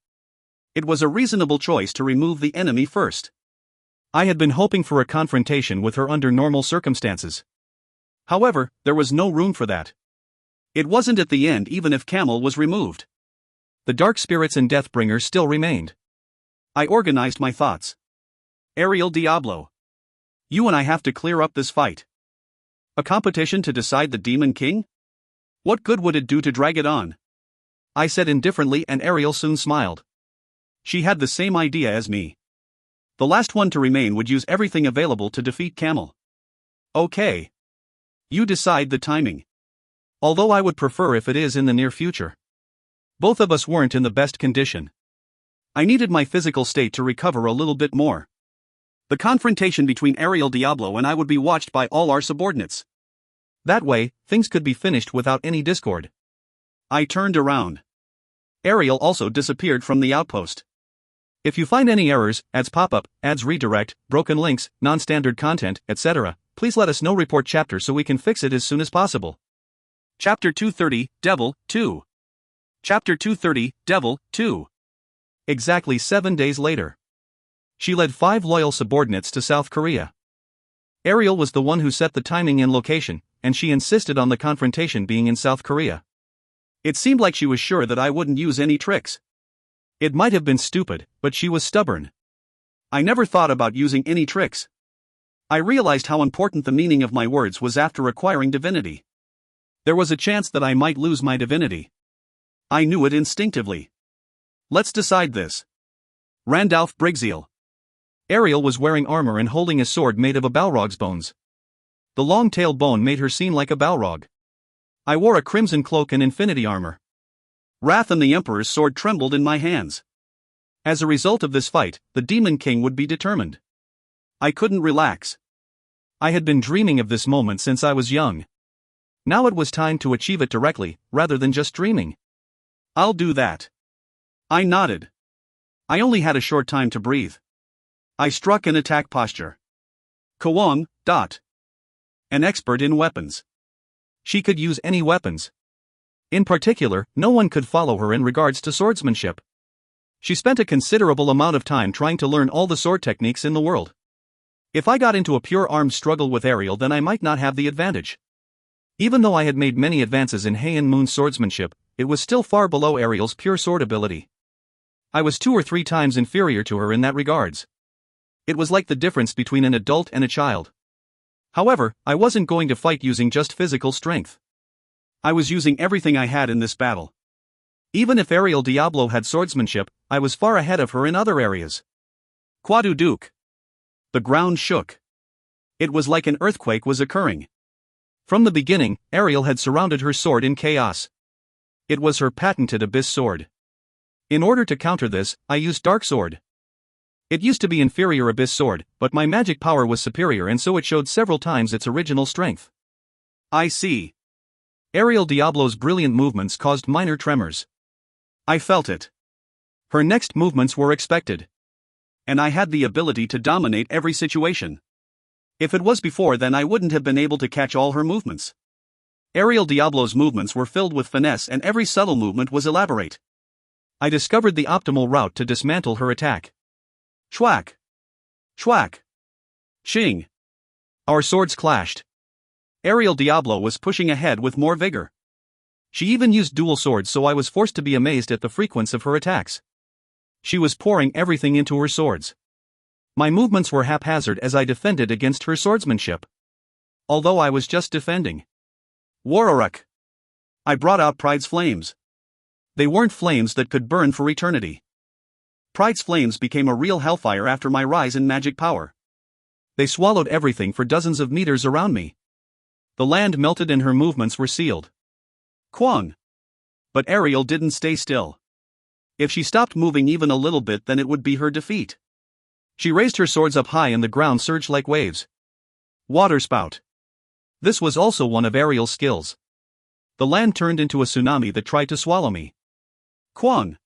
It was a reasonable choice to remove the enemy first. I had been hoping for a confrontation with her under normal circumstances. However, there was no room for that. It wasn't at the end even if Camel was removed. The dark spirits and Deathbringer still remained. I organized my thoughts. Ariel Diablo. You and I have to clear up this fight. A competition to decide the Demon King? What good would it do to drag it on? I said indifferently, and Ariel soon smiled. She had the same idea as me. The last one to remain would use everything available to defeat Camel. Okay. You decide the timing. Although I would prefer if it is in the near future. Both of us weren't in the best condition. I needed my physical state to recover a little bit more. The confrontation between Ariel Diablo and I would be watched by all our subordinates. That way, things could be finished without any discord. I turned around. Ariel also disappeared from the outpost. If you find any errors, ads pop up, ads redirect, broken links, non-standard content, etc., please let us know. Report chapter so we can fix it as soon as possible. Chapter 230, Devil, 2. Chapter 230, Devil, 2. Exactly 7 days later. She led 5 loyal subordinates to South Korea. Ariel was the one who set the timing and location, and she insisted on the confrontation being in South Korea. It seemed like she was sure that I wouldn't use any tricks. It might have been stupid, but she was stubborn. I never thought about using any tricks. I realized how important the meaning of my words was after acquiring divinity. There was a chance that I might lose my divinity. I knew it instinctively. Let's decide this. Randalph Brigzeal. Ariel was wearing armor and holding a sword made of a Balrog's bones. The long-tailed bone made her seem like a Balrog. I wore a crimson cloak and infinity armor. Wrath and the Emperor's sword trembled in my hands. As a result of this fight, the Demon King would be determined. I couldn't relax. I had been dreaming of this moment since I was young. Now it was time to achieve it directly, rather than just dreaming. I'll do that. I nodded. I only had a short time to breathe. I struck an attack posture. Kwong, an expert in weapons. She could use any weapons. In particular, no one could follow her in regards to swordsmanship. She spent a considerable amount of time trying to learn all the sword techniques in the world. If I got into a pure armed struggle with Ariel, then I might not have the advantage. Even though I had made many advances in Heian Moon's swordsmanship, it was still far below Ariel's pure sword ability. I was 2 or 3 times inferior to her in that regards. It was like the difference between an adult and a child. However, I wasn't going to fight using just physical strength. I was using everything I had in this battle. Even if Ariel Diablo had swordsmanship, I was far ahead of her in other areas. Quadu Duke. The ground shook. It was like an earthquake was occurring. From the beginning, Ariel had surrounded her sword in chaos. It was her patented Abyss Sword. In order to counter this, I used Dark Sword. It used to be inferior Abyss Sword, but my magic power was superior, and so it showed several times its original strength. I see. Ariel Diablo's brilliant movements caused minor tremors. I felt it. Her next movements were expected. And I had the ability to dominate every situation. If it was before, then I wouldn't have been able to catch all her movements. Ariel Diablo's movements were filled with finesse, and every subtle movement was elaborate. I discovered the optimal route to dismantle her attack. Chwack! Chwack! Ching! Our swords clashed. Ariel Diablo was pushing ahead with more vigor. She even used dual swords, so I was forced to be amazed at the frequency of her attacks. She was pouring everything into her swords. My movements were haphazard as I defended against her swordsmanship. Although I was just defending. Wararuk! I brought out Pride's flames. They weren't flames that could burn for eternity. Pride's flames became a real hellfire after my rise in magic power. They swallowed everything for dozens of meters around me. The land melted and her movements were sealed. Kwong! But Ariel didn't stay still. If she stopped moving even a little bit, then it would be her defeat. She raised her swords up high and the ground surged like waves. Waterspout. This was also one of Ariel's skills. The land turned into a tsunami that tried to swallow me. Kwang!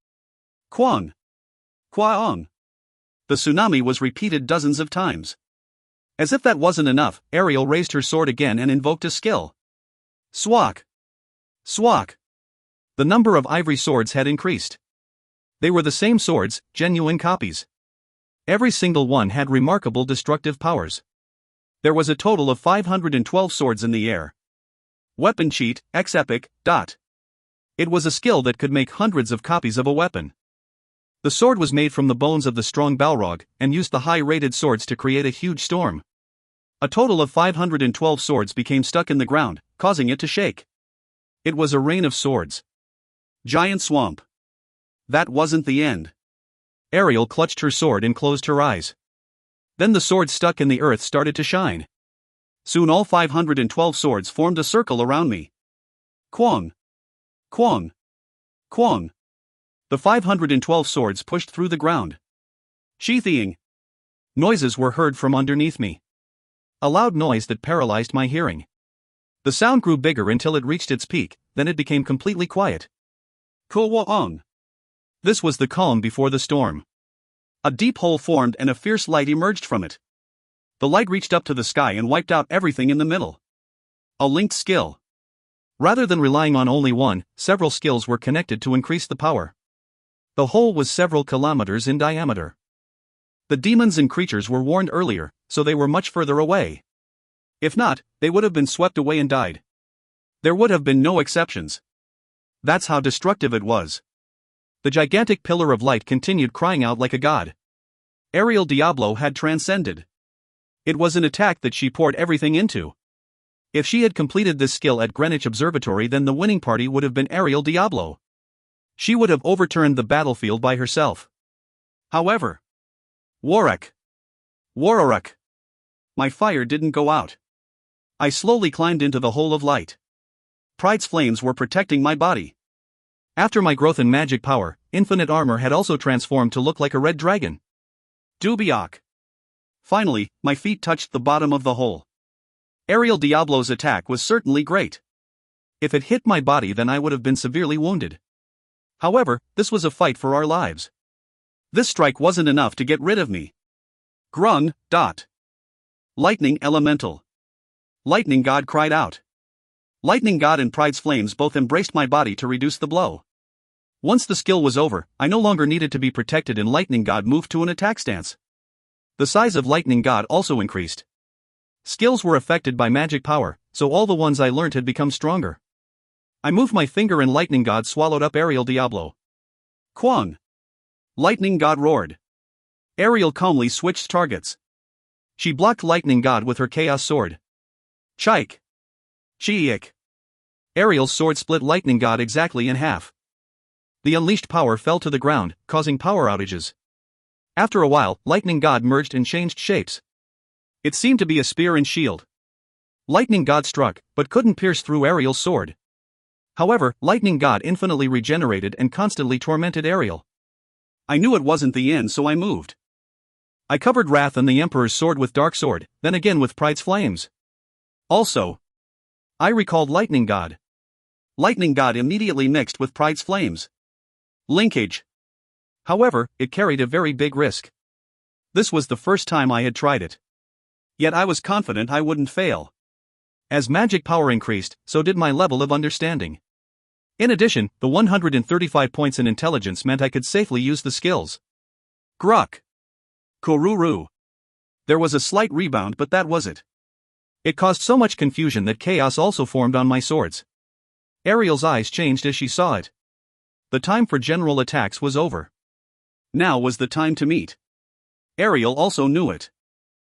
Kwang! Kwaong! The tsunami was repeated dozens of times. As if that wasn't enough, Ariel raised her sword again and invoked a skill. Swak! Swak! The number of ivory swords had increased. They were the same swords, genuine copies. Every single one had remarkable destructive powers. There was a total of 512 swords in the air. Weapon cheat, X-Epic, . It was a skill that could make hundreds of copies of a weapon. The sword was made from the bones of the strong Balrog, and used the high-rated swords to create a huge storm. A total of 512 swords became stuck in the ground, causing it to shake. It was a rain of swords. Giant swamp. That wasn't the end. Ariel clutched her sword and closed her eyes. Then the swords stuck in the earth started to shine. Soon all 512 swords formed a circle around me. Kwang! Kwang! Kwang! The 512 swords pushed through the ground. Sheathing! Noises were heard from underneath me. A loud noise that paralyzed my hearing. The sound grew bigger until it reached its peak, then it became completely quiet. Kuwaong! This was the calm before the storm. A deep hole formed and a fierce light emerged from it. The light reached up to the sky and wiped out everything in the middle. A linked skill. Rather than relying on only one, several skills were connected to increase the power. The hole was several kilometers in diameter. The demons and creatures were warned earlier, so they were much further away. If not, they would have been swept away and died. There would have been no exceptions. That's how destructive it was. The gigantic pillar of light continued crying out like a god. Ariel Diablo had transcended. It was an attack that she poured everything into. If she had completed this skill at Greenwich Observatory, then the winning party would have been Ariel Diablo. She would have overturned the battlefield by herself. However, Warwick. My fire didn't go out. I slowly climbed into the hole of light. Pride's flames were protecting my body. After my growth in magic power, infinite armor had also transformed to look like a red dragon. Dubiok. Finally, my feet touched the bottom of the hole. Ariel Diablo's attack was certainly great. If it hit my body, then I would have been severely wounded. However, this was a fight for our lives. This strike wasn't enough to get rid of me. Grung. Lightning Elemental. Lightning God cried out. Lightning God and Pride's flames both embraced my body to reduce the blow. Once the skill was over, I no longer needed to be protected, and Lightning God moved to an attack stance. The size of Lightning God also increased. Skills were affected by magic power, so all the ones I learnt had become stronger. I moved my finger and Lightning God swallowed up Ariel Diablo. Kwang! Lightning God roared. Ariel calmly switched targets. She blocked Lightning God with her Chaos Sword. Chike! Chiik! Ariel's sword split Lightning God exactly in half. The unleashed power fell to the ground, causing power outages. After a while, Lightning God merged and changed shapes. It seemed to be a spear and shield. Lightning God struck, but couldn't pierce through Ariel's sword. However, Lightning God infinitely regenerated and constantly tormented Ariel. I knew it wasn't the end, so I moved. I covered Wrath and the Emperor's sword with Dark Sword, then again with Pride's flames. Also, I recalled Lightning God. Lightning God immediately mixed with Pride's flames. Linkage. However, it carried a very big risk. This was the first time I had tried it. Yet I was confident I wouldn't fail. As magic power increased, so did my level of understanding. In addition, the 135 points in intelligence meant I could safely use the skills. Gruk. Kururu. There was a slight rebound, but that was it. It caused so much confusion that chaos also formed on my swords. Ariel's eyes changed as she saw it. The time for general attacks was over. Now was the time to meet. Ariel also knew it.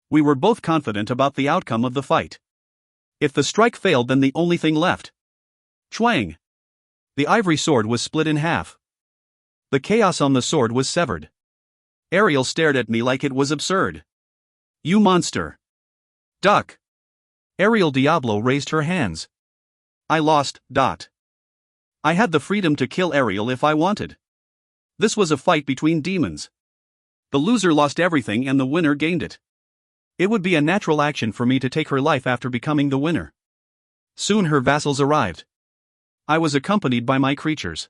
We were both confident about the outcome of the fight. If the strike failed, then the only thing left. Chwang! The ivory sword was split in half. The chaos on the sword was severed. Ariel stared at me like it was absurd. You monster! Duck! Ariel Diablo raised her hands. I lost. I had the freedom to kill Ariel if I wanted. This was a fight between demons. The loser lost everything and the winner gained it. It would be a natural action for me to take her life after becoming the winner. Soon her vassals arrived. I was accompanied by my creatures.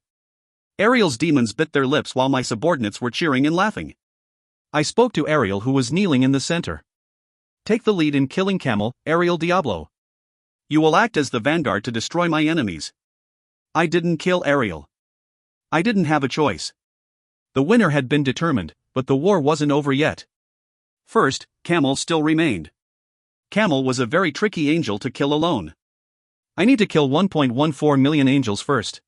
Ariel's demons bit their lips while my subordinates were cheering and laughing. I spoke to Ariel, who was kneeling in the center. Take the lead in killing Camel, Ariel Diablo. You will act as the vanguard to destroy my enemies. I didn't kill Ariel. I didn't have a choice. The winner had been determined, but the war wasn't over yet. First, Camel still remained. Camel was a very tricky angel to kill alone. I need to kill 1.14 million angels first.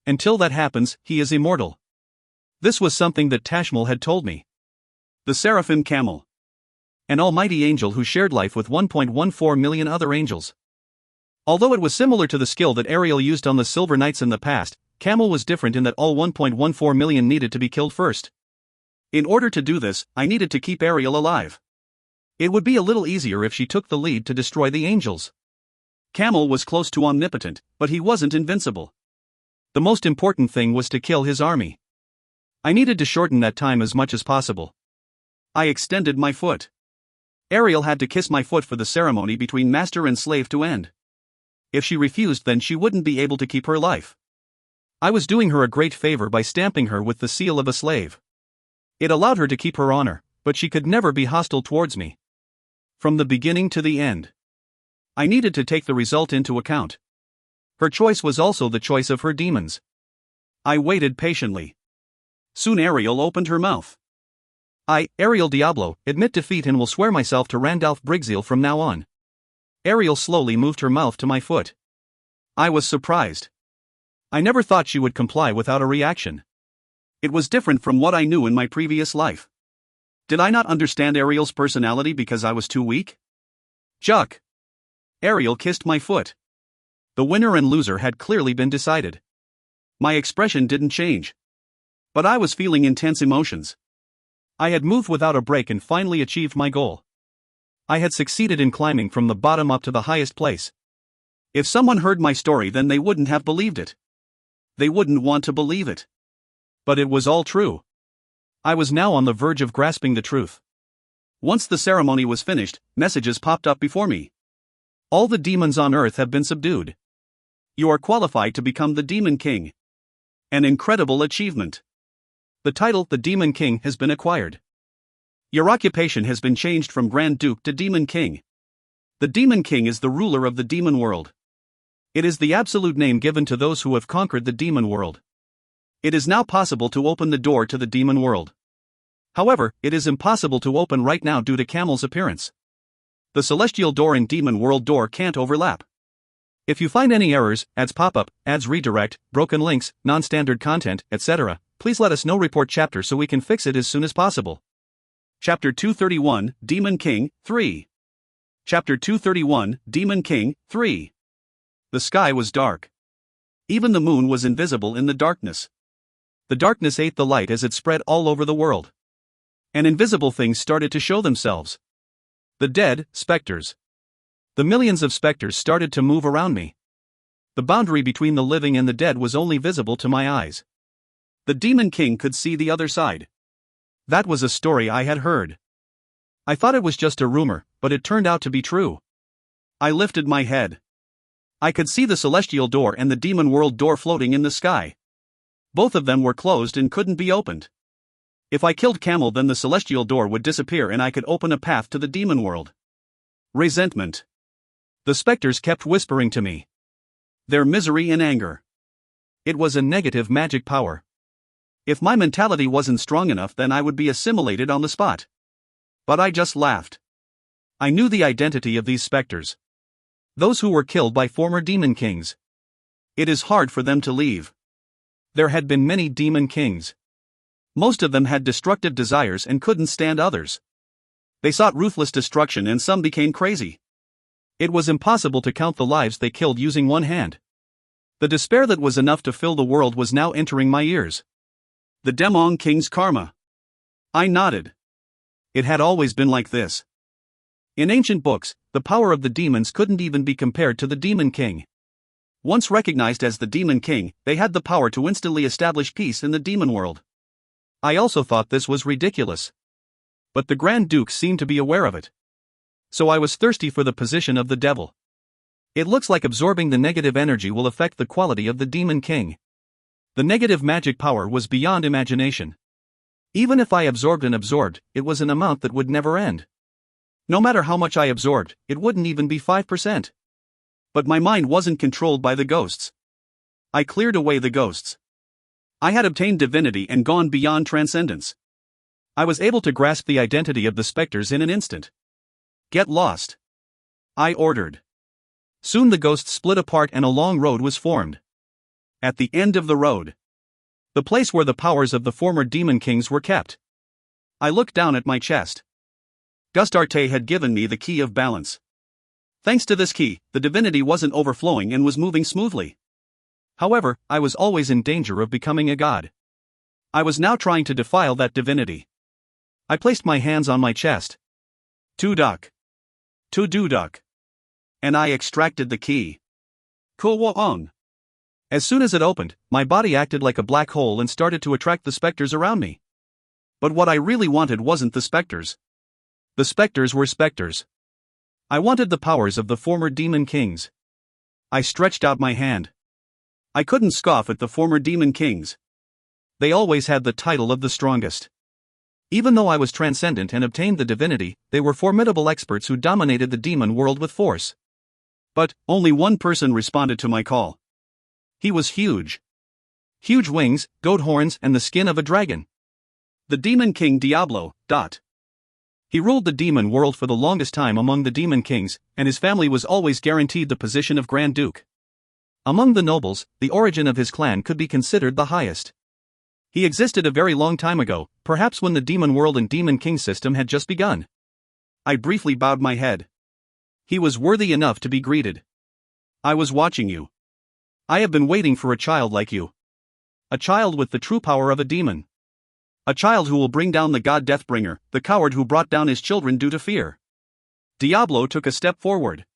Until that happens, he is immortal. This was something that Tashmal had told me. The Seraphim Camel. An almighty angel who shared life with 1.14 million other angels. Although it was similar to the skill that Ariel used on the Silver Knights in the past, Camel was different in that all 1.14 million needed to be killed first. In order to do this, I needed to keep Ariel alive. It would be a little easier if she took the lead to destroy the angels. Camel was close to omnipotent, but he wasn't invincible. The most important thing was to kill his army. I needed to shorten that time as much as possible. I extended my foot. Ariel had to kiss my foot for the ceremony between master and slave to end. If she refused, then she wouldn't be able to keep her life. I was doing her a great favor by stamping her with the seal of a slave. It allowed her to keep her honor, but she could never be hostile towards me. From the beginning to the end. I needed to take the result into account. Her choice was also the choice of her demons. I waited patiently. Soon Ariel opened her mouth. I, Ariel Diablo, admit defeat and will swear myself to Randalph Brigzeal from now on. Ariel slowly moved her mouth to my foot. I was surprised. I never thought she would comply without a reaction. It was different from what I knew in my previous life. Did I not understand Ariel's personality because I was too weak? Juck! Ariel kissed my foot. The winner and loser had clearly been decided. My expression didn't change. But I was feeling intense emotions. I had moved without a break and finally achieved my goal. I had succeeded in climbing from the bottom up to the highest place. If someone heard my story, then they wouldn't have believed it. They wouldn't want to believe it. But it was all true. I was now on the verge of grasping the truth. Once the ceremony was finished, messages popped up before me. All the demons on Earth have been subdued. You are qualified to become the Demon King. An incredible achievement. The title, the Demon King, has been acquired. Your occupation has been changed from Grand Duke to Demon King. The Demon King is the ruler of the demon world. It is the absolute name given to those who have conquered the demon world. It is now possible to open the door to the demon world. However, it is impossible to open right now due to Camel's appearance. The celestial door and demon world door can't overlap. If you find any errors, ads pop up, ads redirect, broken links, non-standard content, etc., please let us know. Report chapter so we can fix it as soon as possible. Chapter 231, Demon King, 3. Chapter 231, Demon King, 3. The sky was dark. Even the moon was invisible in the darkness. The darkness ate the light as it spread all over the world. And invisible things started to show themselves. The dead, specters. The millions of specters started to move around me. The boundary between the living and the dead was only visible to my eyes. The Demon King could see the other side. That was a story I had heard. I thought it was just a rumor, but it turned out to be true. I lifted my head. I could see the celestial door and the demon world door floating in the sky. Both of them were closed and couldn't be opened. If I killed Camel, then the celestial door would disappear and I could open a path to the demon world. Resentment. The specters kept whispering to me. Their misery and anger. It was a negative magic power. If my mentality wasn't strong enough, then I would be assimilated on the spot. But I just laughed. I knew the identity of these specters. Those who were killed by former demon kings. It is hard for them to leave. There had been many demon kings. Most of them had destructive desires and couldn't stand others. They sought ruthless destruction and some became crazy. It was impossible to count the lives they killed using one hand. The despair that was enough to fill the world was now entering my ears. The Demon King's karma. I nodded. It had always been like this. In ancient books, the power of the demons couldn't even be compared to the Demon King. Once recognized as the Demon King, they had the power to instantly establish peace in the demon world. I also thought this was ridiculous. but the Grand Duke seemed to be aware of it. So I was thirsty for the position of the devil. It looks like absorbing the negative energy will affect the quality of the Demon King. The negative magic power was beyond imagination. Even if I absorbed and absorbed, it was an amount that would never end. No matter how much I absorbed, it wouldn't even be 5%. But my mind wasn't controlled by the ghosts. I cleared away the ghosts. I had obtained divinity and gone beyond transcendence. I was able to grasp the identity of the specters in an instant. Get lost, I ordered. Soon the ghosts split apart and a long road was formed. At the end of the road, the place where the powers of the former demon kings were kept. I looked down at my chest. Gustarte had given me the key of balance. Thanks to this key, the divinity wasn't overflowing and was moving smoothly. However, I was always in danger of becoming a god. I was now trying to defile that divinity. I placed my hands on my chest. Tuduk. Tududuk. And I extracted the key. Kuwaong. As soon as it opened, my body acted like a black hole and started to attract the specters around me. But what I really wanted wasn't the specters. The specters were specters. I wanted the powers of the former demon kings. I stretched out my hand. I couldn't scoff at the former demon kings. They always had the title of the strongest. Even though I was transcendent and obtained the divinity, they were formidable experts who dominated the demon world with force. But only one person responded to my call. He was huge. Huge wings, goat horns, and the skin of a dragon. The Demon King Diablo. He ruled the demon world for the longest time among the demon kings, and his family was always guaranteed the position of Grand Duke. Among the nobles, the origin of his clan could be considered the highest. He existed a very long time ago, perhaps when the demon world and demon king system had just begun. I briefly bowed my head. He was worthy enough to be greeted. I was watching you. I have been waiting for a child like you. A child with the true power of a demon. A child who will bring down the god Deathbringer, the coward who brought down his children due to fear. Diablo took a step forward.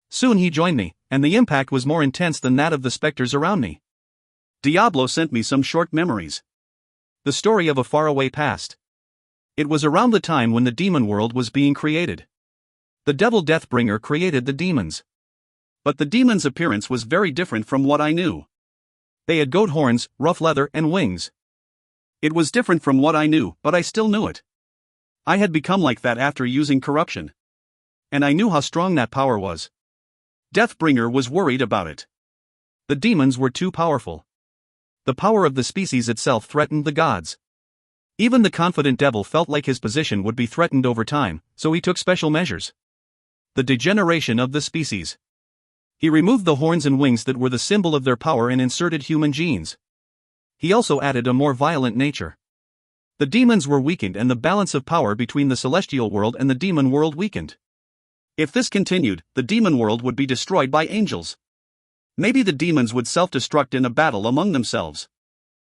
Soon he joined me, and the impact was more intense than that of the specters around me. Diablo sent me some short memories. The story of a faraway past. It was around the time when the demon world was being created. The devil Deathbringer created the demons. But the demons' appearance was very different from what I knew. They had goat horns, rough leather, and wings. It was different from what I knew, but I still knew it. I had become like that after using corruption. And I knew how strong that power was. Deathbringer was worried about it. The demons were too powerful. The power of the species itself threatened the gods. Even the confident devil felt like his position would be threatened over time, so he took special measures. The degeneration of the species. He removed the horns and wings that were the symbol of their power and inserted human genes. He also added a more violent nature. The demons were weakened and the balance of power between the celestial world and the demon world weakened. If this continued, the demon world would be destroyed by angels. Maybe the demons would self-destruct in a battle among themselves.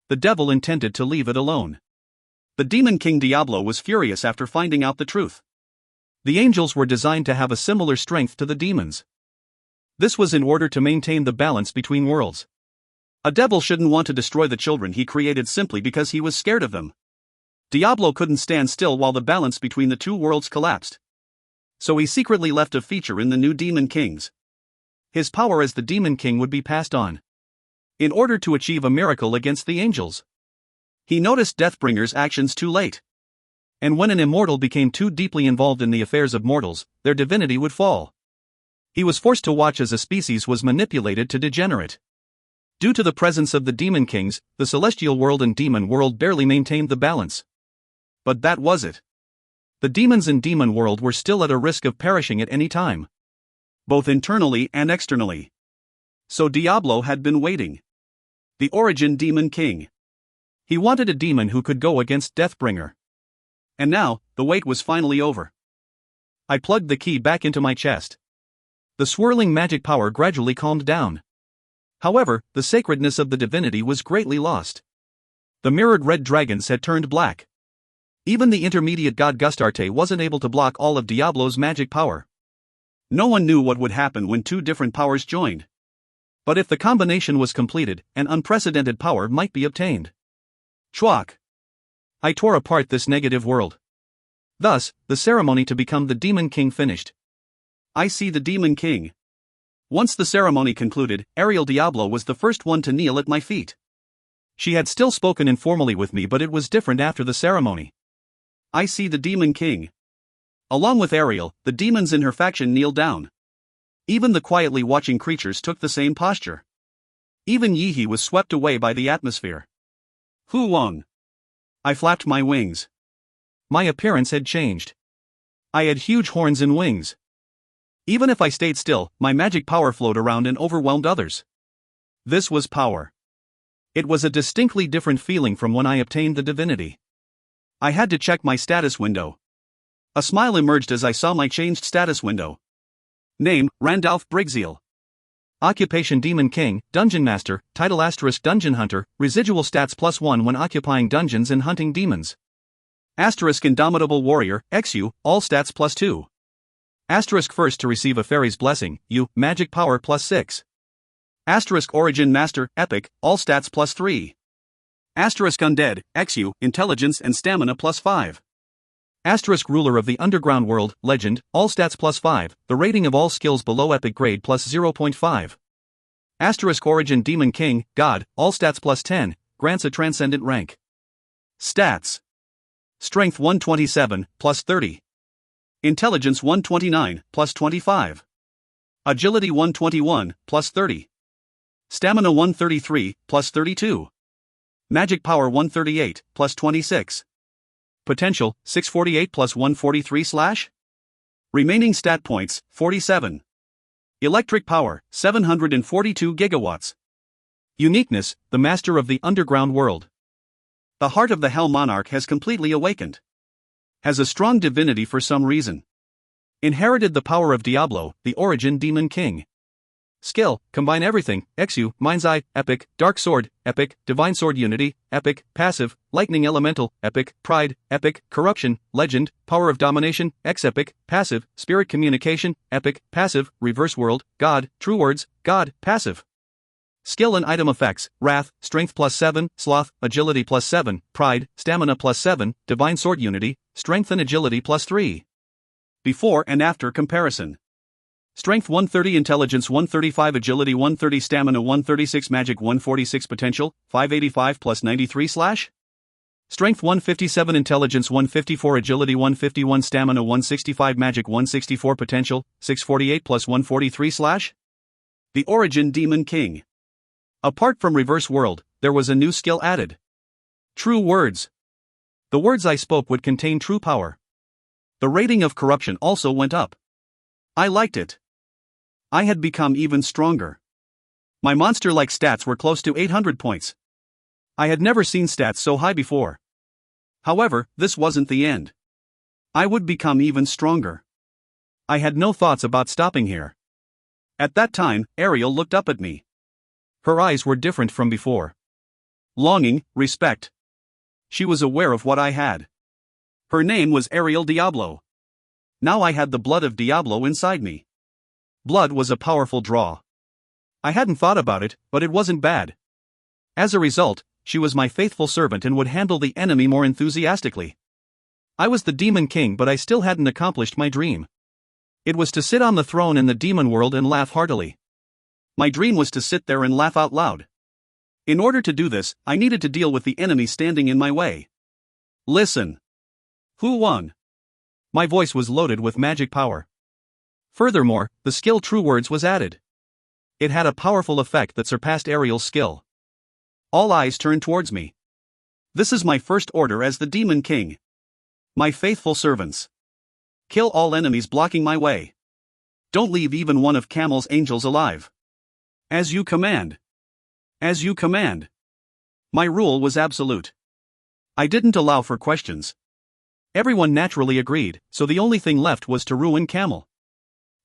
The devil intended to leave it alone. The demon king Diablo was furious after finding out the truth. The angels were designed to have a similar strength to the demons. This was in order to maintain the balance between worlds. A devil shouldn't want to destroy the children he created simply because he was scared of them. Diablo couldn't stand still while the balance between the two worlds collapsed. So he secretly left a feature in the new demon kings. His power as the demon king would be passed on. In order to achieve a miracle against the angels. He noticed Deathbringer's actions too late. And when an immortal became too deeply involved in the affairs of mortals, their divinity would fall. He was forced to watch as a species was manipulated to degenerate. Due to the presence of the demon kings, the celestial world and demon world barely maintained the balance. But that was it. The demons in demon world were still at a risk of perishing at any time. Both internally and externally. So Diablo had been waiting. The origin demon king. He wanted a demon who could go against Deathbringer. And now, the wait was finally over. I plugged the key back into my chest. The swirling magic power gradually calmed down. However, the sacredness of the divinity was greatly lost. The mirrored red dragons had turned black. Even the intermediate god Gustarte wasn't able to block all of Diablo's magic power. No one knew what would happen when two different powers joined. But if the combination was completed, an unprecedented power might be obtained. Chwak! I tore apart this negative world. Thus, the ceremony to become the Demon King finished. I see the Demon King. Once the ceremony concluded, Ariel Diablo was the first one to kneel at my feet. She had still spoken informally with me, but it was different after the ceremony. I see the Demon King. Along with Ariel, the demons in her faction kneeled down. Even the quietly watching creatures took the same posture. Even Yihi was swept away by the atmosphere. Hu Wang. I flapped my wings. My appearance had changed. I had huge horns and wings. Even if I stayed still, my magic power flowed around and overwhelmed others. This was power. It was a distinctly different feeling from when I obtained the divinity. I had to check my status window. A smile emerged as I saw my changed status window. Name, Randalph Brigzeal. Occupation Demon King, Dungeon Master, Title * Dungeon Hunter, Residual stats +1 when occupying dungeons and hunting demons. * Indomitable Warrior, XU, all stats +2. * first to receive a fairy's blessing, U, magic power +6. * Origin Master, Epic, all stats +3. * Undead, XU, intelligence and stamina +5. * Ruler of the Underground World, Legend, all stats +5, the rating of all skills below epic grade +0.5. * Origin Demon King, God, all stats +10, grants a transcendent rank. Stats: Strength 127, +30. Intelligence 129, +25. Agility 121, +30. Stamina 133, +32. Magic Power 138, +26. Potential, 648 + 143 / Remaining stat points, 47. Electric Power, 742 gigawatts. Uniqueness, the Master of the Underground World. The heart of the Hell Monarch has completely awakened. Has a strong divinity for some reason. Inherited the power of Diablo, the Origin Demon King. Skill, combine everything, XU, Mind's Eye, Epic, Dark Sword, Epic, Divine Sword Unity, Epic, Passive, Lightning Elemental, Epic, Pride, Epic, Corruption, Legend, Power of Domination, X Epic, Passive, Spirit Communication, Epic, Passive, Reverse World, God, True Words, God, Passive. Skill and item effects, Wrath, Strength +7, Sloth, Agility +7, Pride, Stamina +7, Divine Sword Unity, Strength and Agility +3. Before and after comparison. Strength 130, Intelligence 135, Agility 130, Stamina 136, Magic 146, Potential 585 +93 / Strength 157, Intelligence 154, Agility 151, Stamina 165, Magic 164, Potential 648 +143 / The Origin Demon King. Apart from Reverse World, there was a new skill added. True Words. The words I spoke would contain true power. The rating of corruption also went up. I liked it. I had become even stronger. My monster-like stats were close to 800 points. I had never seen stats so high before. However, this wasn't the end. I would become even stronger. I had no thoughts about stopping here. At that time, Ariel looked up at me. Her eyes were different from before. Longing, respect. She was aware of what I had. Her name was Ariel Diablo. Now I had the blood of Diablo inside me. Blood was a powerful draw. I hadn't thought about it, but it wasn't bad. As a result, she was my faithful servant and would handle the enemy more enthusiastically. I was the Demon King, but I still hadn't accomplished my dream. It was to sit on the throne in the demon world and laugh heartily. My dream was to sit there and laugh out loud. In order to do this, I needed to deal with the enemy standing in my way. Listen. Hu Wang. My voice was loaded with magic power. Furthermore, the skill True Words was added. It had a powerful effect that surpassed Ariel's skill. All eyes turned towards me. This is my first order as the Demon King. My faithful servants. Kill all enemies blocking my way. Don't leave even one of Camel's angels alive. As you command. As you command. My rule was absolute. I didn't allow for questions. Everyone naturally agreed, so the only thing left was to ruin Camel.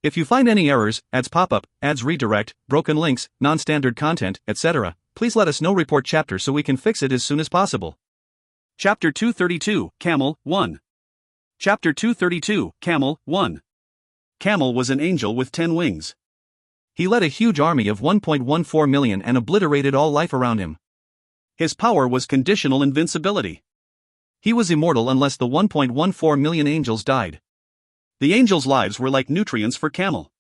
If you find any errors, ads pop up, ads redirect, broken links, non-standard content, etc., please let us know. Report chapter so we can fix it as soon as possible. Chapter 232, Camel 1. Chapter 232, Camel 1. Camel was an angel with 10 wings. He led a huge army of 1.14 million and obliterated all life around him. His power was conditional invincibility. He was immortal unless the 1.14 million angels died. The angels' lives were like nutrients for Camel.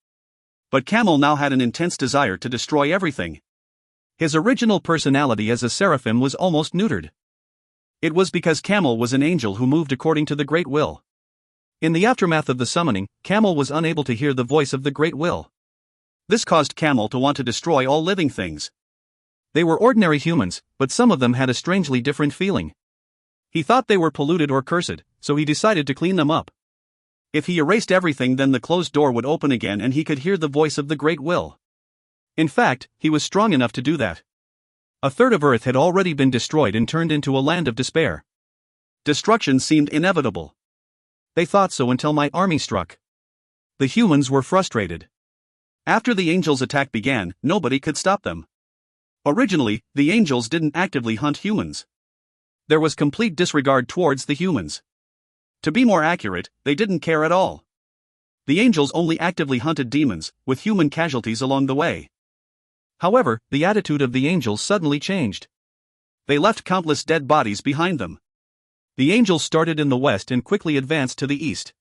But Camel now had an intense desire to destroy everything. His original personality as a seraphim was almost neutered. It was because Camel was an angel who moved according to the Great Will. In the aftermath of the summoning, Camel was unable to hear the voice of the Great Will. This caused Camel to want to destroy all living things. They were ordinary humans, but some of them had a strangely different feeling. He thought they were polluted or cursed, so he decided to clean them up. If he erased everything, then the closed door would open again and he could hear the voice of the Great Will. In fact, he was strong enough to do that. A third of Earth had already been destroyed and turned into a land of despair. Destruction seemed inevitable. They thought so until my army struck. The humans were frustrated. After the angels' attack began, nobody could stop them. Originally, the angels didn't actively hunt humans. There was complete disregard towards the humans. To be more accurate, they didn't care at all. The angels only actively hunted demons, with human casualties along the way. However, the attitude of the angels suddenly changed. They left countless dead bodies behind them. The angels started in the west and quickly advanced to the east.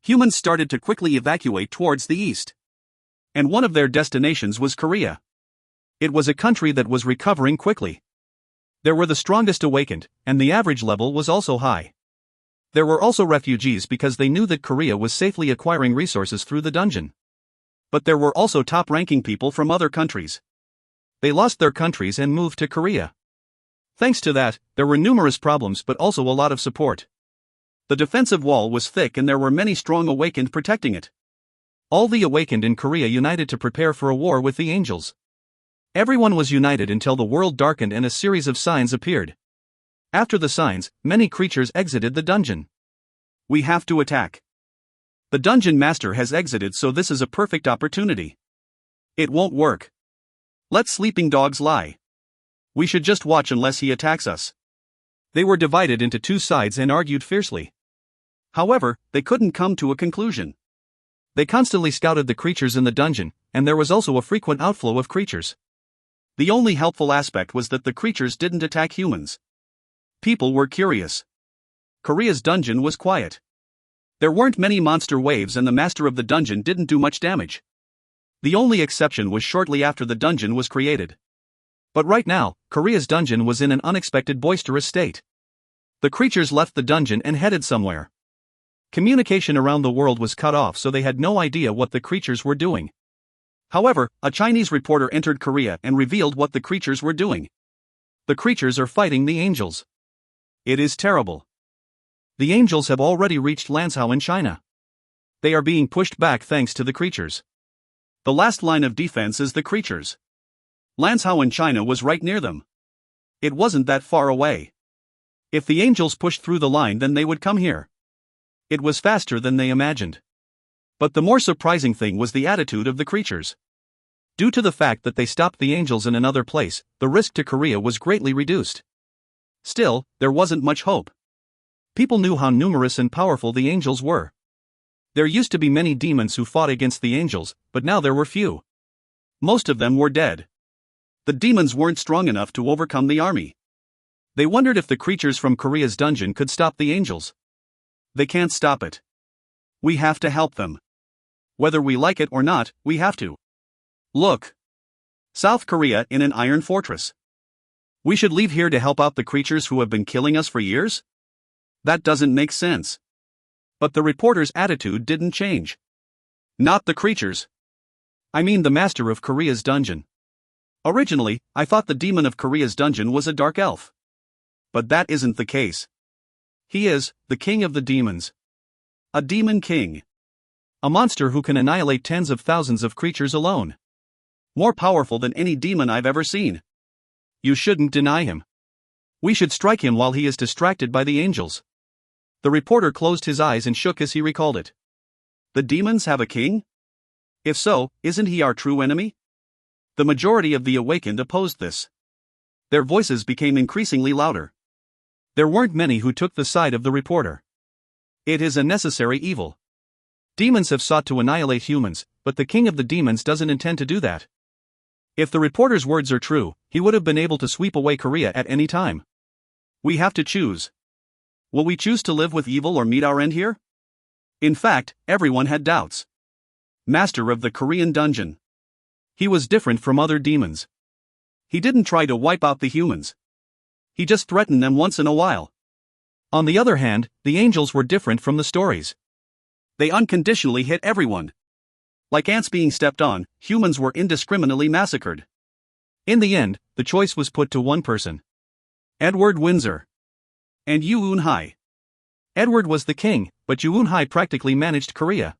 Humans started to quickly evacuate towards the east. And one of their destinations was Korea. It was a country that was recovering quickly. There were the strongest awakened, and the average level was also high. There were also refugees because they knew that Korea was safely acquiring resources through the dungeon. But there were also top-ranking people from other countries. They lost their countries and moved to Korea. Thanks to that, there were numerous problems but also a lot of support. The defensive wall was thick and there were many strong awakened protecting it. All the awakened in Korea united to prepare for a war with the angels. Everyone was united until the world darkened and a series of signs appeared. After the signs, many creatures exited the dungeon. We have to attack. The dungeon master has exited, so this is a perfect opportunity. It won't work. Let sleeping dogs lie. We should just watch unless he attacks us. They were divided into two sides and argued fiercely. However, they couldn't come to a conclusion. They constantly scouted the creatures in the dungeon, and there was also a frequent outflow of creatures. The only helpful aspect was that the creatures didn't attack humans. People were curious. Korea's dungeon was quiet. There weren't many monster waves and the master of the dungeon didn't do much damage. The only exception was shortly after the dungeon was created. But right now, Korea's dungeon was in an unexpected boisterous state. The creatures left the dungeon and headed somewhere. Communication around the world was cut off, so they had no idea what the creatures were doing. However, a Chinese reporter entered Korea and revealed what the creatures were doing. The creatures are fighting the angels. It is terrible. The angels have already reached Lanzhou in China. They are being pushed back thanks to the creatures. The last line of defense is the creatures. Lanzhou in China was right near them. It wasn't that far away. If the angels pushed through the line, then they would come here. It was faster than they imagined. But the more surprising thing was the attitude of the creatures. Due to the fact that they stopped the angels in another place, the risk to Korea was greatly reduced. Still, there wasn't much hope. People knew how numerous and powerful the angels were. There used to be many demons who fought against the angels, but now there were few. Most of them were dead. The demons weren't strong enough to overcome the army. They wondered if the creatures from Korea's dungeon could stop the angels. They can't stop it. We have to help them. Whether we like it or not, we have to. Look. South Korea in an iron fortress. We should leave here to help out the creatures who have been killing us for years? That doesn't make sense. But the reporter's attitude didn't change. Not the creatures. I mean the master of Korea's dungeon. Originally, I thought the demon of Korea's dungeon was a dark elf. But that isn't the case. He is the king of the demons. A demon king. A monster who can annihilate tens of thousands of creatures alone. More powerful than any demon I've ever seen. You shouldn't deny him. We should strike him while he is distracted by the angels. The reporter closed his eyes and shook as he recalled it. The demons have a king? If so, isn't he our true enemy? The majority of the awakened opposed this. Their voices became increasingly louder. There weren't many who took the side of the reporter. It is a necessary evil. Demons have sought to annihilate humans, but the king of the demons doesn't intend to do that. If the reporter's words are true, he would have been able to sweep away Korea at any time. We have to choose. Will we choose to live with evil or meet our end here? In fact, everyone had doubts. Master of the Korean dungeon. He was different from other demons. He didn't try to wipe out the humans. He just threatened them once in a while. On the other hand, the angels were different from the stories. They unconditionally hit everyone. Like ants being stepped on, humans were indiscriminately massacred. In the end, the choice was put to one person. Edward Windsor. And Yoo Eun-hai. Edward was the king, but Yoo Eun-hai practically managed Korea.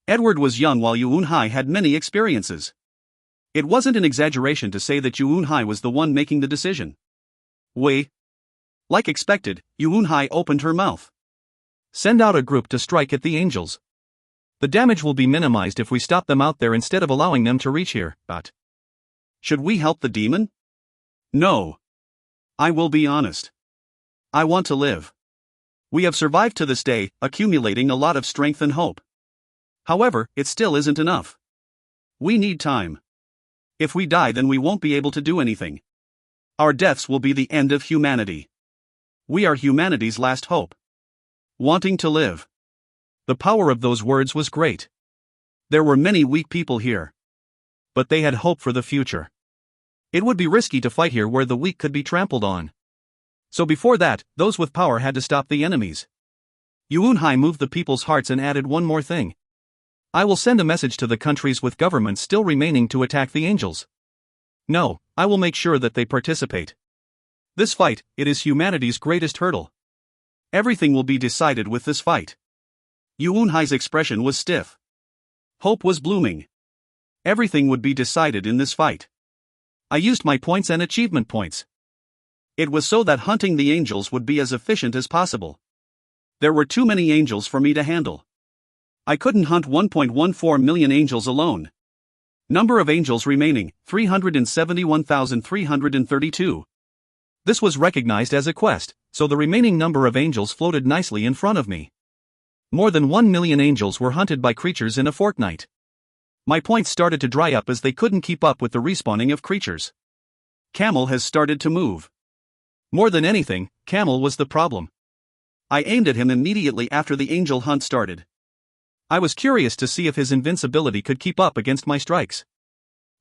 Edward was young while Yoo Eun-hai had many experiences. It wasn't an exaggeration to say that Yoo Eun-hai was the one making the decision. Like expected, Yoo Eun-hai opened her mouth. Send out a group to strike at the angels. The damage will be minimized if we stop them out there instead of allowing them to reach here, but... Should we help the demon? No. I will be honest. I want to live. We have survived to this day, accumulating a lot of strength and hope. However, it still isn't enough. We need time. If we die, then we won't be able to do anything. Our deaths will be the end of humanity. We are humanity's last hope. Wanting to live. The power of those words was great. There were many weak people here. But they had hope for the future. It would be risky to fight here where the weak could be trampled on. So before that, those with power had to stop the enemies. Yoo Eun-hai moved the people's hearts and added one more thing. I will send a message to the countries with governments still remaining to attack the angels. No, I will make sure that they participate. This fight, it is humanity's greatest hurdle. Everything will be decided with this fight. Yoo Eun-hai's expression was stiff. Hope was blooming. Everything would be decided in this fight. I used my points and achievement points. It was so that hunting the angels would be as efficient as possible. There were too many angels for me to handle. I couldn't hunt 1.14 million angels alone. Number of angels remaining, 371,332. This was recognized as a quest, so the remaining number of angels floated nicely in front of me. More than 1 million angels were hunted by creatures in a fortnight. My points started to dry up as they couldn't keep up with the respawning of creatures. Camel has started to move. More than anything, Camel was the problem. I aimed at him immediately after the angel hunt started. I was curious to see if his invincibility could keep up against my strikes.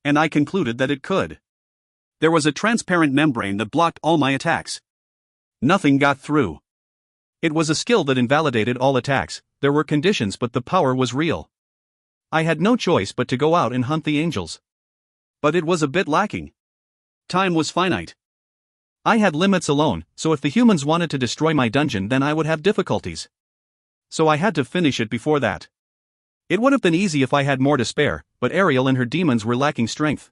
And I concluded that it could. There was a transparent membrane that blocked all my attacks. Nothing got through. It was a skill that invalidated all attacks. There were conditions, but the power was real. I had no choice but to go out and hunt the angels. But it was a bit lacking. Time was finite. I had limits alone, so if the humans wanted to destroy my dungeon, then I would have difficulties. So I had to finish it before that. It would have been easy if I had more to spare, but Ariel and her demons were lacking strength.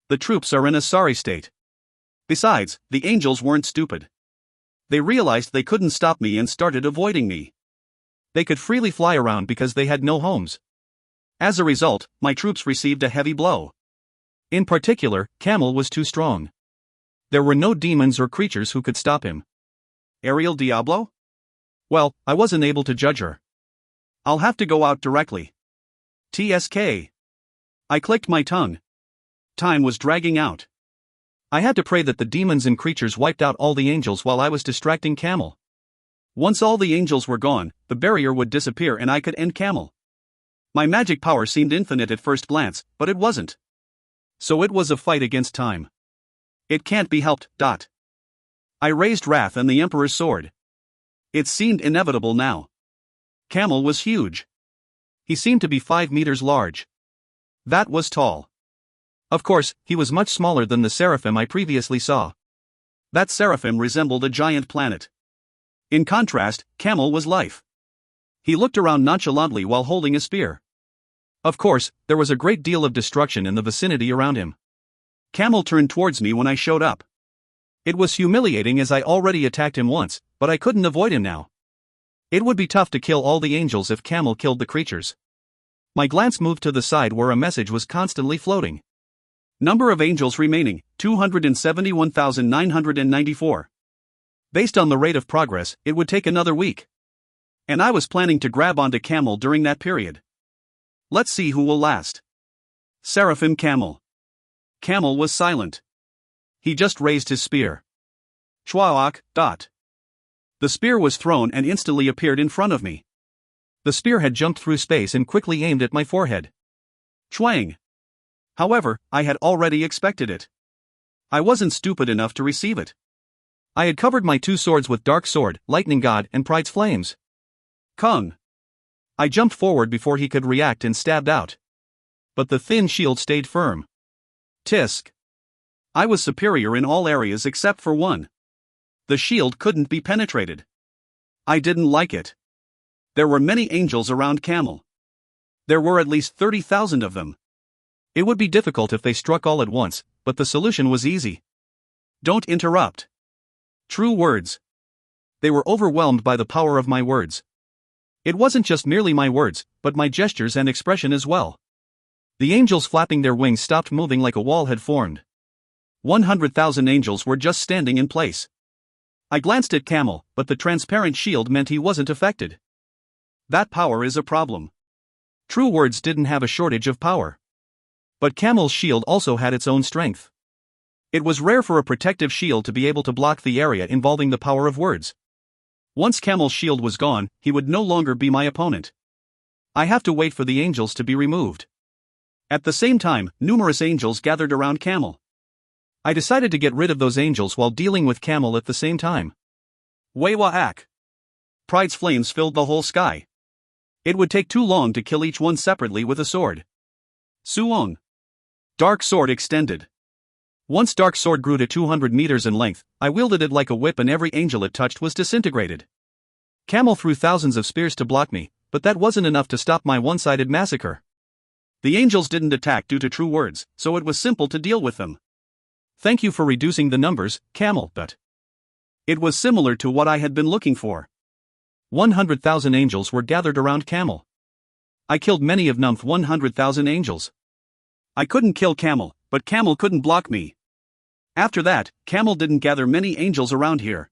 The troops are in a sorry state. Besides, the angels weren't stupid. They realized they couldn't stop me and started avoiding me. They could freely fly around because they had no homes. As a result, my troops received a heavy blow. In particular, Camel was too strong. There were no demons or creatures who could stop him. Ariel Diablo? Well, I wasn't able to judge her. I'll have to go out directly. TSK. I clicked my tongue. Time was dragging out. I had to pray that the demons and creatures wiped out all the angels while I was distracting Camel. Once all the angels were gone, the barrier would disappear and I could end Camel. My magic power seemed infinite at first glance, but it wasn't. So it was a fight against time. It can't be helped. I raised Wrath and the Emperor's sword. It seemed inevitable now. Camel was huge. He seemed to be 5 meters large. That was tall. Of course, he was much smaller than the seraphim I previously saw. That seraphim resembled a giant planet. In contrast, Camel was life. He looked around nonchalantly while holding a spear. Of course, there was a great deal of destruction in the vicinity around him. Camel turned towards me when I showed up. It was humiliating as I already attacked him once, but I couldn't avoid him now. It would be tough to kill all the angels if Camel killed the creatures. My glance moved to the side where a message was constantly floating. Number of angels remaining, 271,994. Based on the rate of progress, it would take another week. And I was planning to grab onto Camel during that period. Let's see who will last. Seraphim Camel. Camel was silent. He just raised his spear. Chwaok. The spear was thrown and instantly appeared in front of me. The spear had jumped through space and quickly aimed at my forehead. Chwang! However, I had already expected it. I wasn't stupid enough to receive it. I had covered my two swords with Dark Sword, Lightning God, and Pride's Flames. Kung! I jumped forward before he could react and stabbed out. But the thin shield stayed firm. Tisk! I was superior in all areas except for one. The shield couldn't be penetrated. I didn't like it. There were many angels around Camel. There were at least 30,000 of them. It would be difficult if they struck all at once, but the solution was easy. Don't interrupt. True words. They were overwhelmed by the power of my words. It wasn't just merely my words, but my gestures and expression as well. The angels flapping their wings stopped moving like a wall had formed. 100,000 angels were just standing in place. I glanced at Camel, but the transparent shield meant he wasn't affected. That power is a problem. True words didn't have a shortage of power. But Camel's shield also had its own strength. It was rare for a protective shield to be able to block the area involving the power of words. Once Camel's shield was gone, he would no longer be my opponent. I have to wait for the angels to be removed. At the same time, numerous angels gathered around Camel. I decided to get rid of those angels while dealing with Camel at the same time. Wei-wa-ak! Pride's flames filled the whole sky. It would take too long to kill each one separately with a sword. Suong! Dark Sword extended. Once Dark Sword grew to 200 meters in length, I wielded it like a whip and every angel it touched was disintegrated. Camel threw thousands of spears to block me, but that wasn't enough to stop my one-sided massacre. The angels didn't attack due to true words, so it was simple to deal with them. Thank you for reducing the numbers, Camel, but it was similar to what I had been looking for. 100,000 angels were gathered around Camel. I killed many of 100,000 angels. I couldn't kill Camel, but Camel couldn't block me. After that, Camel didn't gather many angels around here.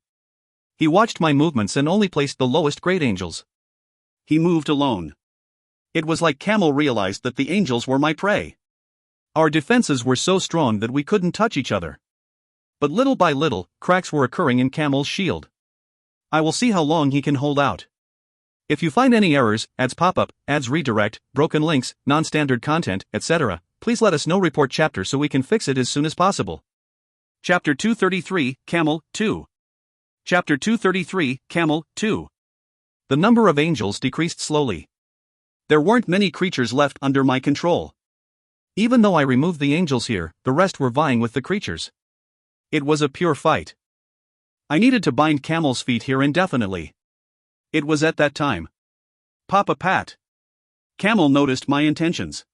He watched my movements and only placed the lowest grade angels. He moved alone. It was like Camel realized that the angels were my prey. Our defenses were so strong that we couldn't touch each other. But little by little, cracks were occurring in Camel's shield. I will see how long he can hold out. If you find any errors, ads pop up, ads redirect, broken links, non-standard content, etc., please let us know. Report chapter so we can fix it as soon as possible. Chapter 233, Camel 2. Chapter 233, Camel 2. The number of angels decreased slowly. There weren't many creatures left under my control. Even though I removed the angels here, the rest were vying with the creatures. It was a pure fight. I needed to bind Camel's feet here indefinitely. It was at that time. Papa Pat. Camel noticed my intentions.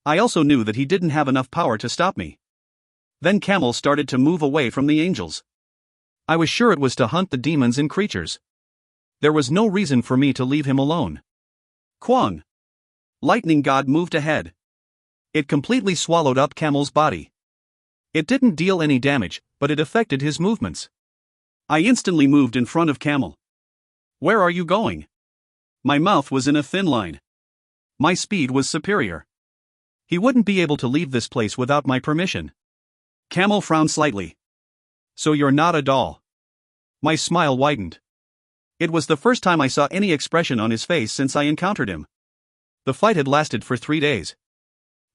I also knew that he didn't have enough power to stop me. Then Camel started to move away from the angels. I was sure it was to hunt the demons and creatures. There was no reason for me to leave him alone. Kwang! Lightning God moved ahead. It completely swallowed up Camel's body. It didn't deal any damage, but it affected his movements. I instantly moved in front of Camel. Where are you going? My mouth was in a thin line. My speed was superior. He wouldn't be able to leave this place without my permission. Camel frowned slightly. So you're not a doll. My smile widened. It was the first time I saw any expression on his face since I encountered him. The fight had lasted for 3 days.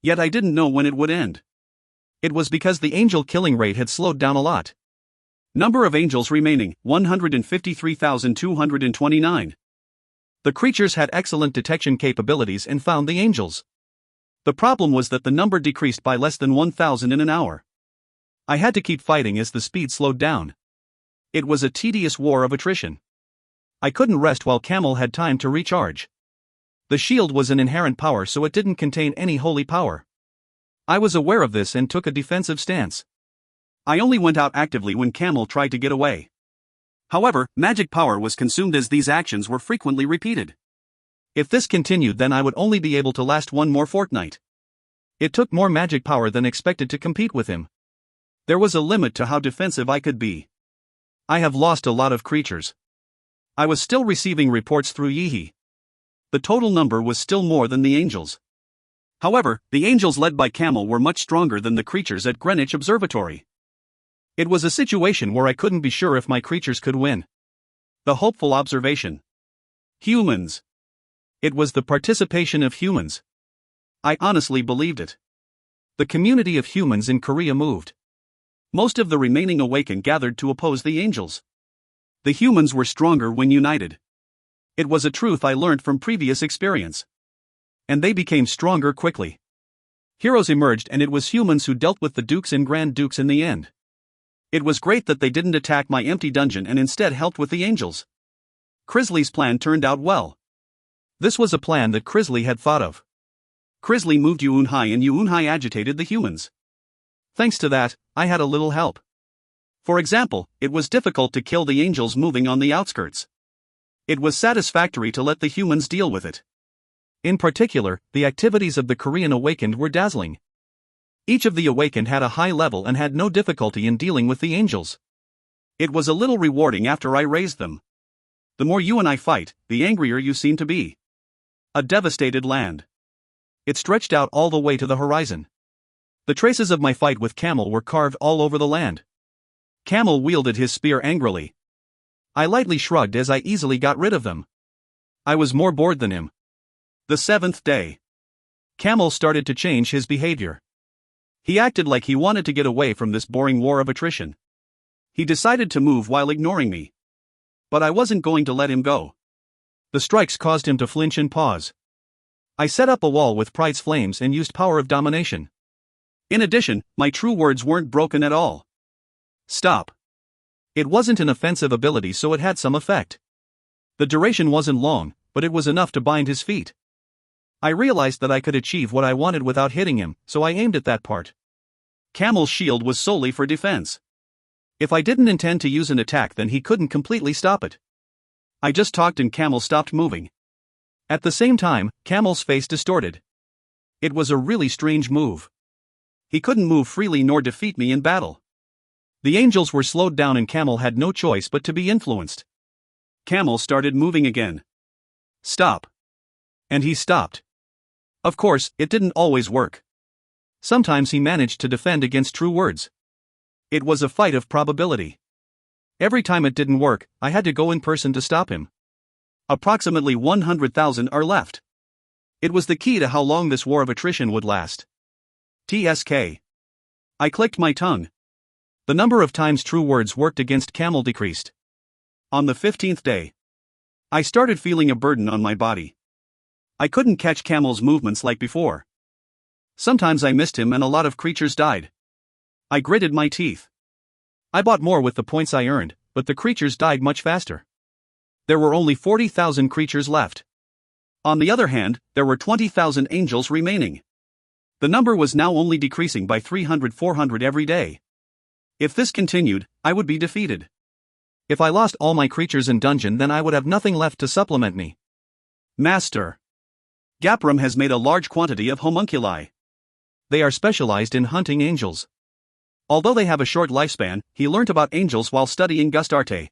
Yet I didn't know when it would end. It was because the angel killing rate had slowed down a lot. Number of angels remaining, 153,229. The creatures had excellent detection capabilities and found the angels. The problem was that the number decreased by less than 1,000 in an hour. I had to keep fighting as the speed slowed down. It was a tedious war of attrition. I couldn't rest while Camel had time to recharge. The shield was an inherent power, so it didn't contain any holy power. I was aware of this and took a defensive stance. I only went out actively when Camel tried to get away. However, magic power was consumed as these actions were frequently repeated. If this continued, then I would only be able to last one more fortnight. It took more magic power than expected to compete with him. There was a limit to how defensive I could be. I have lost a lot of creatures. I was still receiving reports through Yihi. The total number was still more than the angels. However, the angels led by Camel were much stronger than the creatures at Greenwich Observatory. It was a situation where I couldn't be sure if my creatures could win. The hopeful observation. Humans. It was the participation of humans. I honestly believed it. The community of humans in Korea moved. Most of the remaining awakened gathered to oppose the angels. The humans were stronger when united. It was a truth I learned from previous experience. And they became stronger quickly. Heroes emerged, and it was humans who dealt with the dukes and grand dukes in the end. It was great that they didn't attack my empty dungeon and instead helped with the angels. Crisley's plan turned out well. This was a plan that Crisley had thought of. Crisley moved Yuunhai, and Yuunhai agitated the humans. Thanks to that, I had a little help. For example, it was difficult to kill the angels moving on the outskirts. It was satisfactory to let the humans deal with it. In particular, the activities of the Korean awakened were dazzling. Each of the awakened had a high level and had no difficulty in dealing with the angels. It was a little rewarding after I raised them. The more you and I fight, the angrier you seem to be. A devastated land. It stretched out all the way to the horizon. The traces of my fight with Camel were carved all over the land. Camel wielded his spear angrily. I lightly shrugged as I easily got rid of them. I was more bored than him. The 7th day. Camel started to change his behavior. He acted like he wanted to get away from this boring war of attrition. He decided to move while ignoring me. But I wasn't going to let him go. The strikes caused him to flinch and pause. I set up a wall with pride's flames and used power of domination. In addition, my true words weren't broken at all. Stop. It wasn't an offensive ability, so it had some effect. The duration wasn't long, but it was enough to bind his feet. I realized that I could achieve what I wanted without hitting him, so I aimed at that part. Camel's shield was solely for defense. If I didn't intend to use an attack, then he couldn't completely stop it. I just talked and Camel stopped moving. At the same time, Camel's face distorted. It was a really strange move. He couldn't move freely nor defeat me in battle. The angels were slowed down and Camel had no choice but to be influenced. Camel started moving again. Stop. And he stopped. Of course, it didn't always work. Sometimes he managed to defend against true words. It was a fight of probability. Every time it didn't work, I had to go in person to stop him. Approximately 100,000 are left. It was the key to how long this war of attrition would last. TSK. I clicked my tongue. The number of times true words worked against Camel decreased. On the 15th day, I started feeling a burden on my body. I couldn't catch Camel's movements like before. Sometimes I missed him and a lot of creatures died. I gritted my teeth. I bought more with the points I earned, but the creatures died much faster. There were only 40,000 creatures left. On the other hand, there were 20,000 angels remaining. The number was now only decreasing by 300-400 every day. If this continued, I would be defeated. If I lost all my creatures in dungeon, then I would have nothing left to supplement me. Master. Gapram has made a large quantity of homunculi. They are specialized in hunting angels. Although they have a short lifespan, he learnt about angels while studying Gustarte.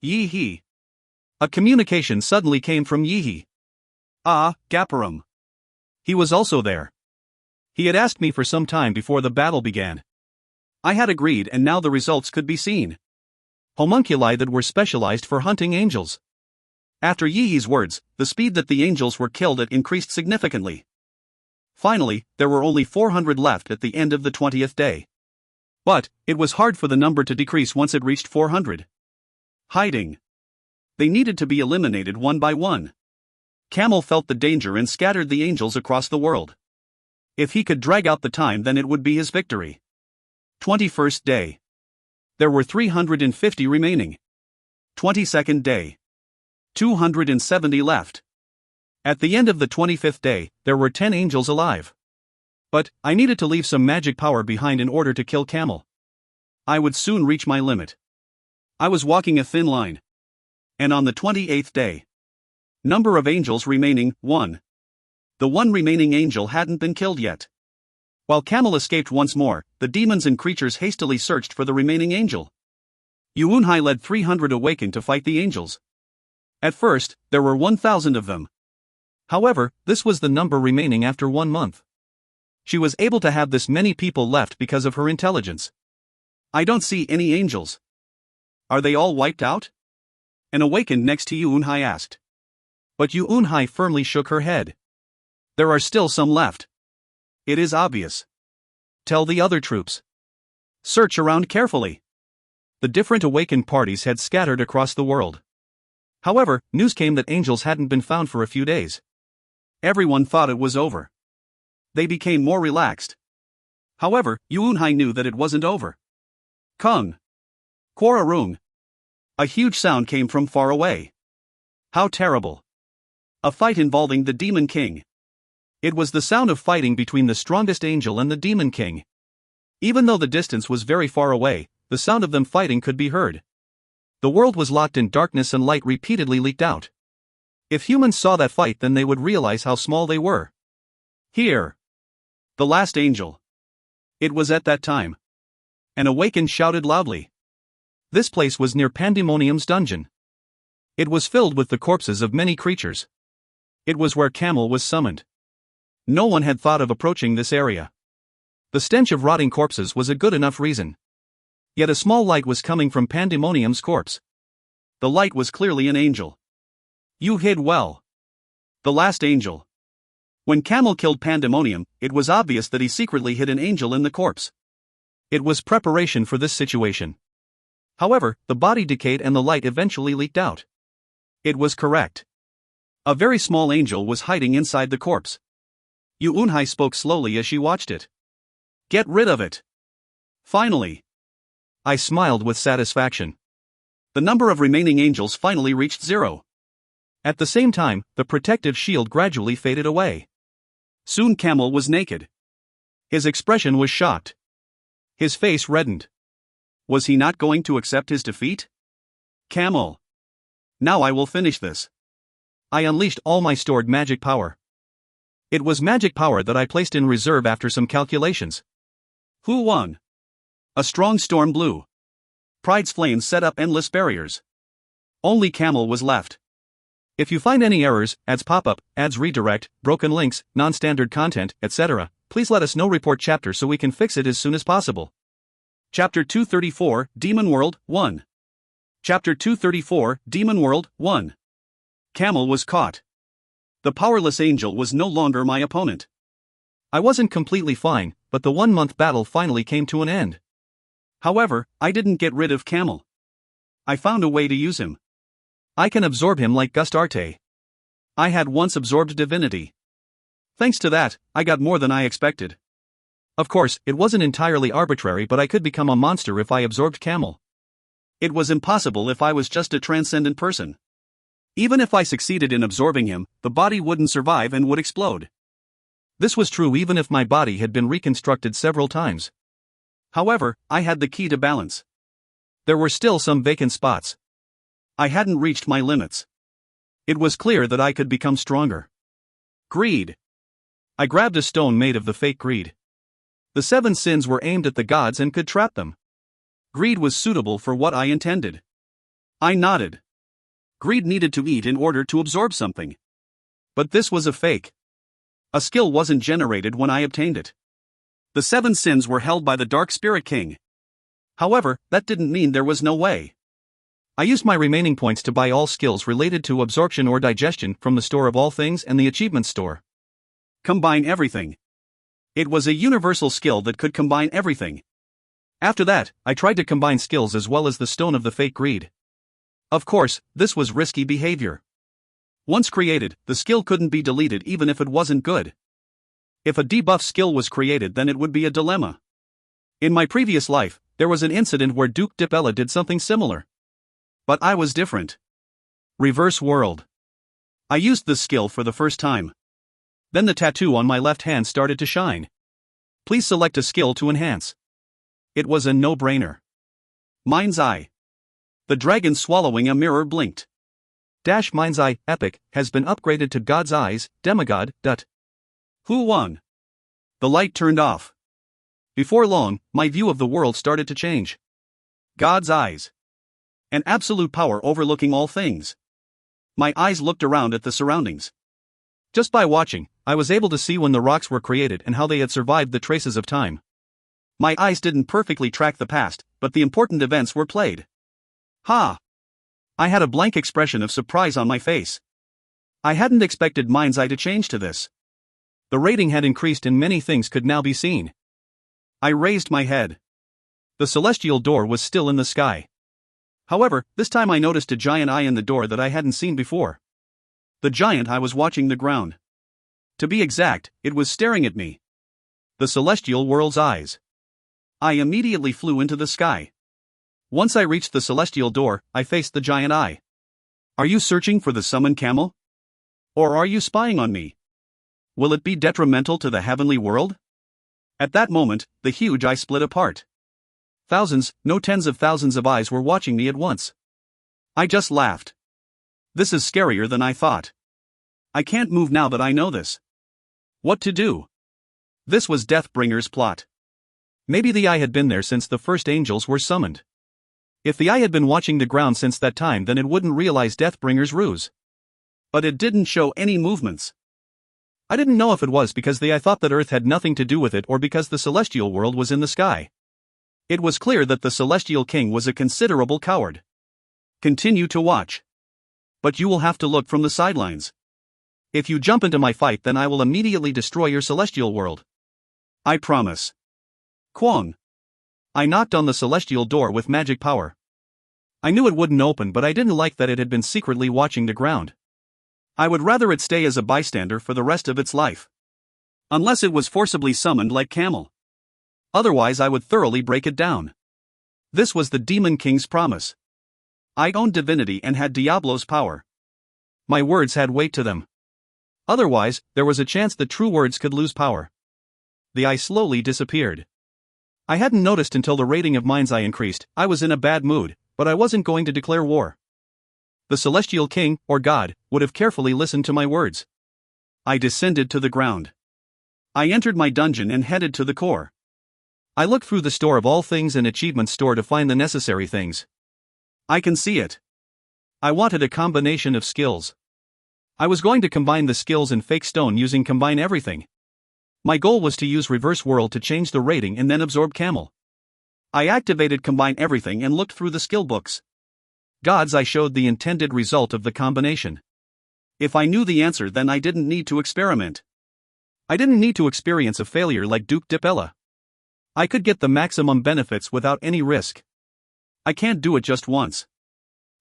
Yee-hee. A communication suddenly came from Yee-hee. Ah, Gapram. He was also there. He had asked me for some time before the battle began. I had agreed, and now the results could be seen. Homunculi that were specialized for hunting angels. After Yee-hee's words, the speed that the angels were killed at increased significantly. Finally, there were only 400 left at the end of the 20th day. But, it was hard for the number to decrease once it reached 400. Hiding. They needed to be eliminated one by one. Camel felt the danger and scattered the angels across the world. If he could drag out the time, then it would be his victory. 21st day. There were 350 remaining. 22nd day. 270 left. At the end of the 25th day, there were 10 angels alive. But, I needed to leave some magic power behind in order to kill Camel. I would soon reach my limit. I was walking a thin line. And on the 28th day. Number of angels remaining, 1. The one remaining angel hadn't been killed yet. While Camel escaped once more, the demons and creatures hastily searched for the remaining angel. Yuunhai led 300 awakened to fight the angels. At first, there were 1,000 of them. However, this was the number remaining after 1 month. She was able to have this many people left because of her intelligence. I don't see any angels. Are they all wiped out? and awakened next to Yunhai asked. But Yunhai firmly shook her head. There are still some left. It is obvious. Tell the other troops. Search around carefully. The different awakened parties had scattered across the world. However, news came that angels hadn't been found for a few days. Everyone thought it was over. They became more relaxed. However, Yunhai knew that it wasn't over. Kung. Quararung. A huge sound came from far away. How terrible. A fight involving the Demon King. It was the sound of fighting between the strongest angel and the Demon King. Even though the distance was very far away, the sound of them fighting could be heard. The world was locked in darkness and light repeatedly leaked out. If humans saw that fight, then they would realize how small they were. Here. The last angel. It was at that time. An awakened shouted loudly. This place was near Pandemonium's dungeon. It was filled with the corpses of many creatures. It was where Camel was summoned. No one had thought of approaching this area. The stench of rotting corpses was a good enough reason. Yet a small light was coming from Pandemonium's corpse. The light was clearly an angel. You hid well. The last angel. When Camel killed Pandemonium, it was obvious that he secretly hid an angel in the corpse. It was preparation for this situation. However, the body decayed and the light eventually leaked out. It was correct. A very small angel was hiding inside the corpse. Yunhai spoke slowly as she watched it. Get rid of it. Finally. I smiled with satisfaction. The number of remaining angels finally reached 0. At the same time, the protective shield gradually faded away. Soon Camel was naked. His expression was shocked. His face reddened. Was he not going to accept his defeat? Camel. Now I will finish this. I unleashed all my stored magic power. It was magic power that I placed in reserve after some calculations. Who won? A strong storm blew. Pride's flames set up endless barriers. Only Camel was left. If you find any errors, ads pop up, ads redirect, broken links, non-standard content, etc., please let us know. Report chapter so we can fix it as soon as possible. Chapter 234, Demon World, 1. Chapter 234, Demon World, 1. Camel was caught. The powerless angel was no longer my opponent. I wasn't completely fine, but the 1-month battle finally came to an end. However, I didn't get rid of Camel. I found a way to use him. I can absorb him like Gust Arte. I had once absorbed divinity. Thanks to that, I got more than I expected. Of course, it wasn't entirely arbitrary, but I could become a monster if I absorbed Camel. It was impossible if I was just a transcendent person. Even if I succeeded in absorbing him, the body wouldn't survive and would explode. This was true even if my body had been reconstructed several times. However, I had the key to balance. There were still some vacant spots. I hadn't reached my limits. It was clear that I could become stronger. Greed. I grabbed a stone made of the fake greed. The 7 sins were aimed at the gods and could trap them. Greed was suitable for what I intended. I nodded. Greed needed to eat in order to absorb something. But this was a fake. A skill wasn't generated when I obtained it. The 7 sins were held by the Dark Spirit King. However, that didn't mean there was no way. I used my remaining points to buy all skills related to absorption or digestion from the Store of All Things and the Achievement Store. Combine everything. It was a universal skill that could combine everything. After that, I tried to combine skills as well as the Stone of the Fake Greed. Of course, this was risky behavior. Once created, the skill couldn't be deleted even if it wasn't good. If a debuff skill was created, then it would be a dilemma. In my previous life, there was an incident where Duke Dipella did something similar. But I was different. Reverse world. I used this skill for the first time. Then the tattoo on my left hand started to shine. Please select a skill to enhance. It was a no-brainer. Mind's Eye. The dragon swallowing a mirror blinked. Mind's Eye, Epic, has been upgraded to God's Eyes, Demigod. Who won? The light turned off. Before long, my view of the world started to change. God's Eyes. An absolute power overlooking all things. My eyes looked around at the surroundings. Just by watching, I was able to see when the rocks were created and how they had survived the traces of time. My eyes didn't perfectly track the past, but the important events were played. Ha! I had a blank expression of surprise on my face. I hadn't expected Mind's Eye to change to this. The rating had increased and many things could now be seen. I raised my head. The celestial door was still in the sky. However, this time I noticed a giant eye in the door that I hadn't seen before. The giant eye was watching the ground. To be exact, it was staring at me. The celestial world's eyes. I immediately flew into the sky. Once I reached the celestial door, I faced the giant eye. Are you searching for the summoned camel? Or are you spying on me? Will it be detrimental to the heavenly world? At that moment, the huge eye split apart. Thousands, no tens of thousands of eyes were watching me at once. I just laughed. This is scarier than I thought. I can't move now that I know this. What to do? This was Deathbringer's plot. Maybe the eye had been there since the first angels were summoned. If the eye had been watching the ground since that time, then it wouldn't realize Deathbringer's ruse. But it didn't show any movements. I didn't know if it was because the eye thought that Earth had nothing to do with it or because the celestial world was in the sky. It was clear that the celestial king was a considerable coward. Continue to watch. But you will have to look from the sidelines. If you jump into my fight, then I will immediately destroy your celestial world. I promise. Kwong. I knocked on the celestial door with magic power. I knew it wouldn't open, but I didn't like that it had been secretly watching the ground. I would rather it stay as a bystander for the rest of its life. Unless it was forcibly summoned like Camel. Otherwise I would thoroughly break it down. This was the Demon King's promise. I owned divinity and had Diablo's power. My words had weight to them. Otherwise, there was a chance that true words could lose power. The eye slowly disappeared. I hadn't noticed until the rating of Mind's Eye increased. I was in a bad mood, but I wasn't going to declare war. The celestial king, or God, would have carefully listened to my words. I descended to the ground. I entered my dungeon and headed to the core. I looked through the store of all things and achievements store to find the necessary things. I can see it. I wanted a combination of skills. I was going to combine the skills in Fake Stone using Combine Everything. My goal was to use Reverse World to change the rating and then absorb Camel. I activated Combine Everything and looked through the skill books. God's Eye showed the intended result of the combination. If I knew the answer, then I didn't need to experiment. I didn't need to experience a failure like Duke Dipella. I could get the maximum benefits without any risk. I can't do it just once.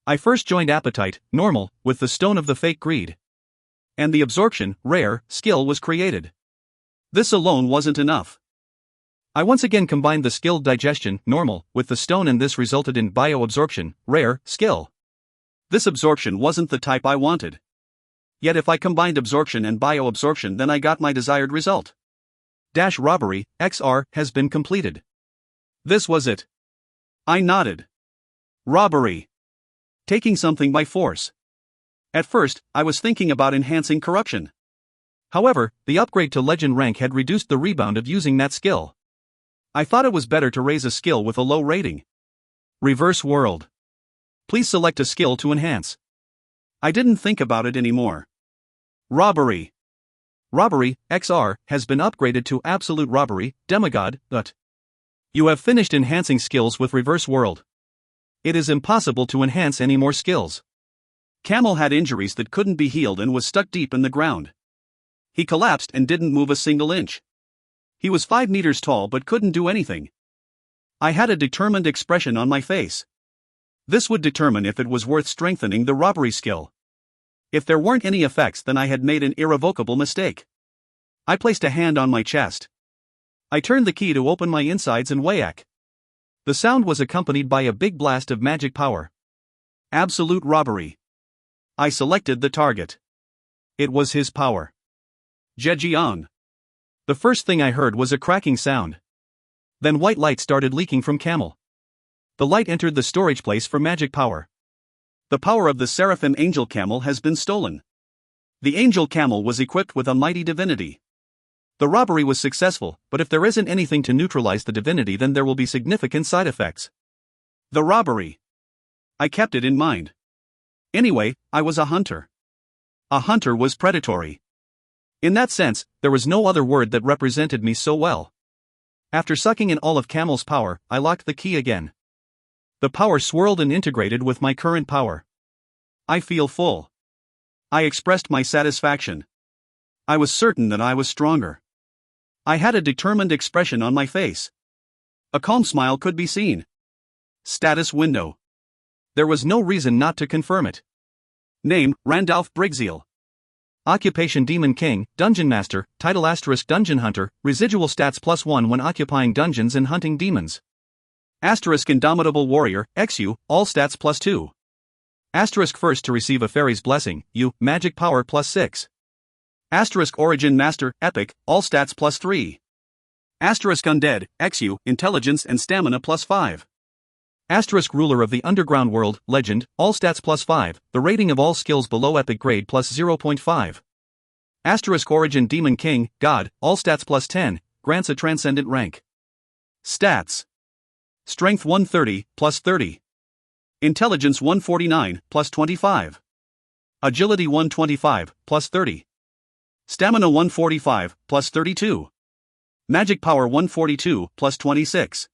I first joined Appetite, Normal, with the Stone of the Fake Greed. And the Absorption, Rare, skill was created. This alone wasn't enough. I once again combined the skill Digestion, Normal, with the stone, and this resulted in Bioabsorption, Rare, skill. This absorption wasn't the type I wanted. Yet if I combined Absorption and Bioabsorption, then I got my desired result. Robbery, XR, has been completed. This was it. I nodded. Robbery. Taking something by force. At first, I was thinking about enhancing corruption. However, the upgrade to legend rank had reduced the rebound of using that skill. I thought it was better to raise a skill with a low rating. Reverse World. Please select a skill to enhance. I didn't think about it anymore. Robbery. Robbery, XR, has been upgraded to Absolute Robbery, Demigod. You have finished enhancing skills with Reverse World. It is impossible to enhance any more skills. Camel had injuries that couldn't be healed and was stuck deep in the ground. He collapsed and didn't move a single inch. He was 5 meters tall but couldn't do anything. I had a determined expression on my face. This would determine if it was worth strengthening the robbery skill. If there weren't any effects, then I had made an irrevocable mistake. I placed a hand on my chest. I turned the key to open my insides and Wayak. The sound was accompanied by a big blast of magic power. Absolute Robbery. I selected the target. It was his power. Jejiang. The first thing I heard was a cracking sound. Then white light started leaking from Camel. The light entered the storage place for magic power. The power of the Seraphim Angel Camel has been stolen. The Angel Camel was equipped with a mighty divinity. The robbery was successful, but if there isn't anything to neutralize the divinity, then there will be significant side effects. The robbery. I kept it in mind. Anyway, I was a hunter. A hunter was predatory. In that sense, there was no other word that represented me so well. After sucking in all of Camel's power, I locked the key again. The power swirled and integrated with my current power. I feel full. I expressed my satisfaction. I was certain that I was stronger. I had a determined expression on my face. A calm smile could be seen. Status window. There was no reason not to confirm it. Name, Randalph Brigzeal. Occupation Demon King, Dungeon Master, Title * Dungeon Hunter, residual stats +1 when occupying dungeons and hunting demons. * Indomitable Warrior, XU, all stats +2. * first to receive a fairy's blessing, U, magic power +6. * Origin Master, Epic, all stats +3. * Undead, XU, intelligence and stamina +5. * Ruler of the Underground World, Legend, all stats +5, the rating of all skills below epic grade +0.5. * Origin Demon King, God, all stats +10, grants a transcendent rank. Stats. Strength 130, +30. Intelligence 149, +25. Agility 125, +30. Stamina 145, +32. Magic power 142, +26.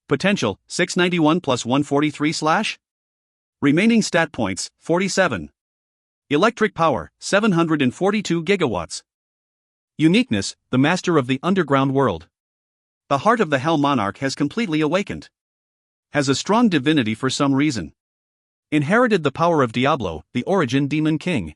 Potential, 691 + 143 / Remaining stat points, 47. Electric power, 742 gigawatts. Uniqueness, the master of the underground world. The heart of the Hell Monarch has completely awakened. Has a strong divinity for some reason. Inherited the power of Diablo, the origin Demon King.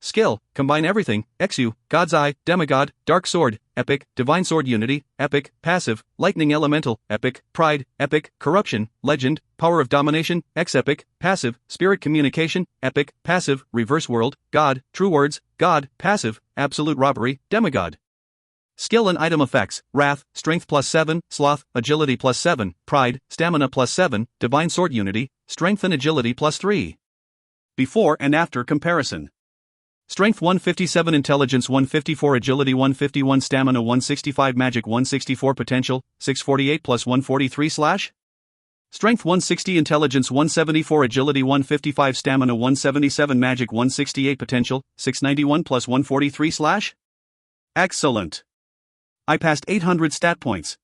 Skill, combine everything, XU, God's Eye, Demigod, Dark Sword, Epic, Divine Sword Unity, Epic, Passive, Lightning Elemental, Epic, Pride, Epic, Corruption, Legend, Power of Domination, X-Epic, Passive, Spirit Communication, Epic, Passive, Reverse World, God, True Words, God, Passive, Absolute Robbery, Demigod. Skill and item effects, Wrath, Strength +7, Sloth, Agility +7, Pride, Stamina +7, Divine Sword Unity, Strength and Agility +3. Before and after comparison. Strength 157, Intelligence 154, Agility 151, Stamina 165, Magic 164, Potential 648 + 143 / Strength 160, Intelligence 174, Agility 155, Stamina 177, Magic 168, Potential 691 + 143 / Excellent. I passed 800 stat points.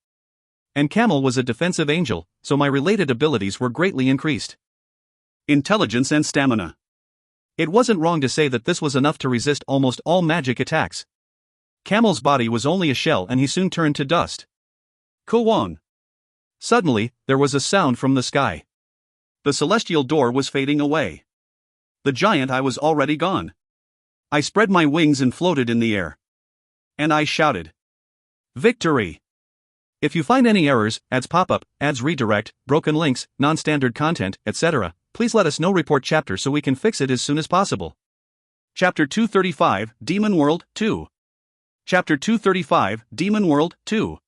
And Camel was a defensive angel, so my related abilities were greatly increased. Intelligence and Stamina. It wasn't wrong to say that this was enough to resist almost all magic attacks. Camel's body was only a shell and he soon turned to dust. Kuwon. Suddenly, there was a sound from the sky. The celestial door was fading away. The giant eye was already gone. I spread my wings and floated in the air. And I shouted. Victory! If you find any errors, ads pop up, ads redirect, broken links, non-standard content, etc., please let us know. Report chapter so we can fix it as soon as possible. Chapter 235, Demon World 2. Chapter 235, Demon World 2.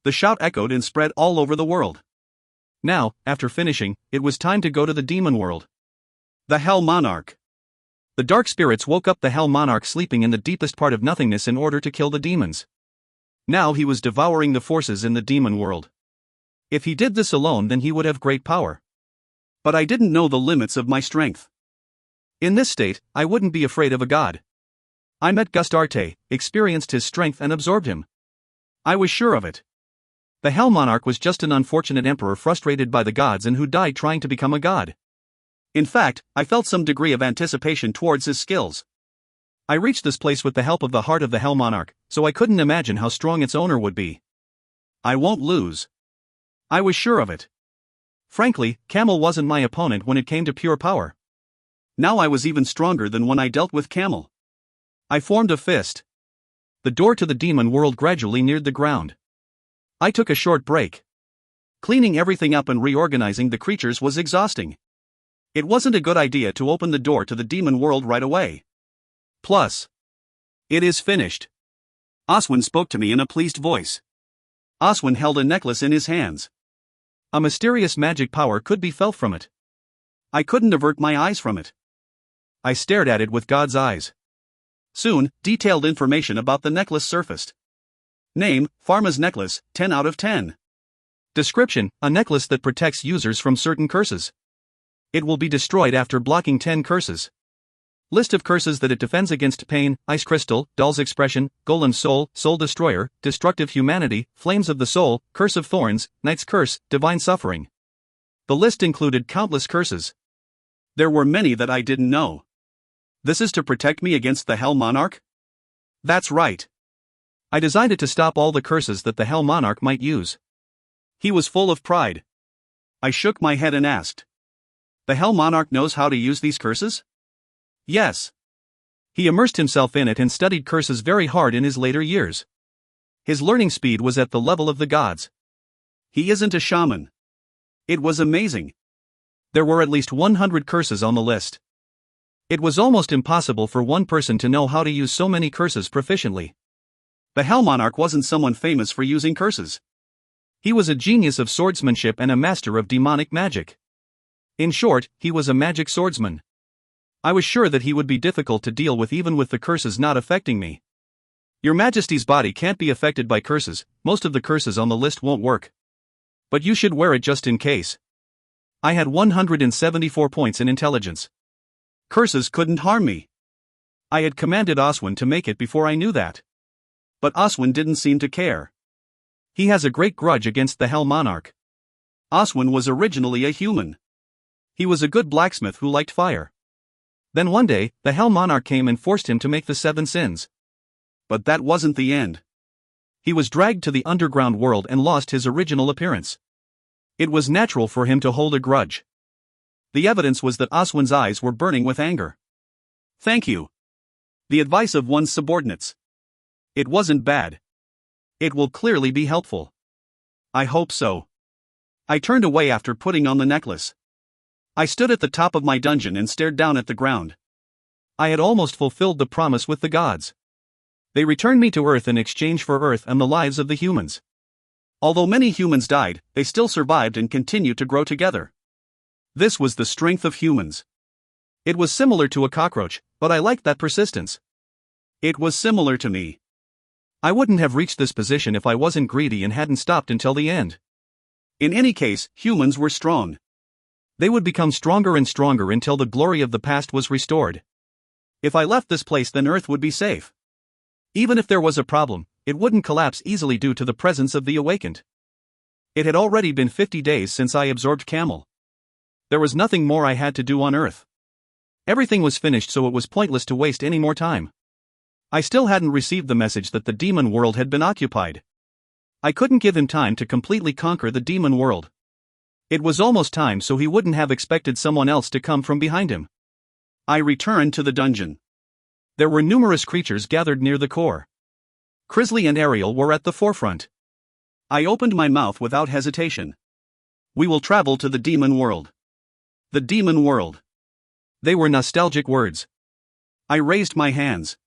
The shout echoed and spread all over the world. Now, after finishing, it was time to go to the Demon World. The Hell Monarch. The dark spirits woke up the Hell Monarch sleeping in the deepest part of nothingness in order to kill the demons. Now he was devouring the forces in the Demon World. If he did this alone, then he would have great power. But I didn't know the limits of my strength. In this state, I wouldn't be afraid of a god. I met Gustarte, experienced his strength and absorbed him. I was sure of it. The Hell Monarch was just an unfortunate emperor frustrated by the gods and who died trying to become a god. In fact, I felt some degree of anticipation towards his skills. I reached this place with the help of the heart of the Hell Monarch, so I couldn't imagine how strong its owner would be. I won't lose. I was sure of it. Frankly, Camel wasn't my opponent when it came to pure power. Now I was even stronger than when I dealt with Camel. I formed a fist. The door to the demon world gradually neared the ground. I took a short break. Cleaning everything up and reorganizing the creatures was exhausting. It wasn't a good idea to open the door to the demon world right away. Plus, it is finished. Oswin spoke to me in a pleased voice. Oswin held a necklace in his hands. A mysterious magic power could be felt from it. I couldn't avert my eyes from it. I stared at it with God's eyes. Soon, detailed information about the necklace surfaced. Name, Pharma's necklace, 10 out of 10. Description, a necklace that protects users from certain curses. It will be destroyed after blocking 10 curses. List of curses that it defends against: pain, ice crystal, doll's expression, golem soul, soul destroyer, destructive humanity, flames of the soul, curse of thorns, knight's curse, divine suffering. The list included countless curses. There were many that I didn't know. This is to protect me against the Hell Monarch? That's right. I designed it to stop all the curses that the Hell Monarch might use. He was full of pride. I shook my head and asked. The Hell Monarch knows how to use these curses? Yes. He immersed himself in it and studied curses very hard in his later years. His learning speed was at the level of the gods. He isn't a shaman. It was amazing. There were at least 100 curses on the list. It was almost impossible for one person to know how to use so many curses proficiently. The Hell Monarch wasn't someone famous for using curses. He was a genius of swordsmanship and a master of demonic magic. In short, he was a magic swordsman. I was sure that he would be difficult to deal with even with the curses not affecting me. Your Majesty's body can't be affected by curses, most of the curses on the list won't work. But you should wear it just in case. I had 174 points in intelligence. Curses couldn't harm me. I had commanded Oswin to make it before I knew that. But Oswin didn't seem to care. He has a great grudge against the Hell Monarch. Oswin was originally a human. He was a good blacksmith who liked fire. Then one day, the Hell Monarch came and forced him to make the 7 sins. But that wasn't the end. He was dragged to the underground world and lost his original appearance. It was natural for him to hold a grudge. The evidence was that Oswin's eyes were burning with anger. Thank you. The advice of one's subordinates. It wasn't bad. It will clearly be helpful. I hope so. I turned away after putting on the necklace. I stood at the top of my dungeon and stared down at the ground. I had almost fulfilled the promise with the gods. They returned me to Earth in exchange for Earth and the lives of the humans. Although many humans died, they still survived and continued to grow together. This was the strength of humans. It was similar to a cockroach, but I liked that persistence. It was similar to me. I wouldn't have reached this position if I wasn't greedy and hadn't stopped until the end. In any case, humans were strong. They would become stronger and stronger until the glory of the past was restored. If I left this place, then Earth would be safe. Even if there was a problem, it wouldn't collapse easily due to the presence of the awakened. It had already been 50 days since I absorbed Camel. There was nothing more I had to do on Earth. Everything was finished, so it was pointless to waste any more time. I still hadn't received the message that the demon world had been occupied. I couldn't give him time to completely conquer the demon world. It was almost time, so he wouldn't have expected someone else to come from behind him. I returned to the dungeon. There were numerous creatures gathered near the core. Crisley and Ariel were at the forefront. I opened my mouth without hesitation. We will travel to the demon world. The demon world. They were nostalgic words. I raised my hands.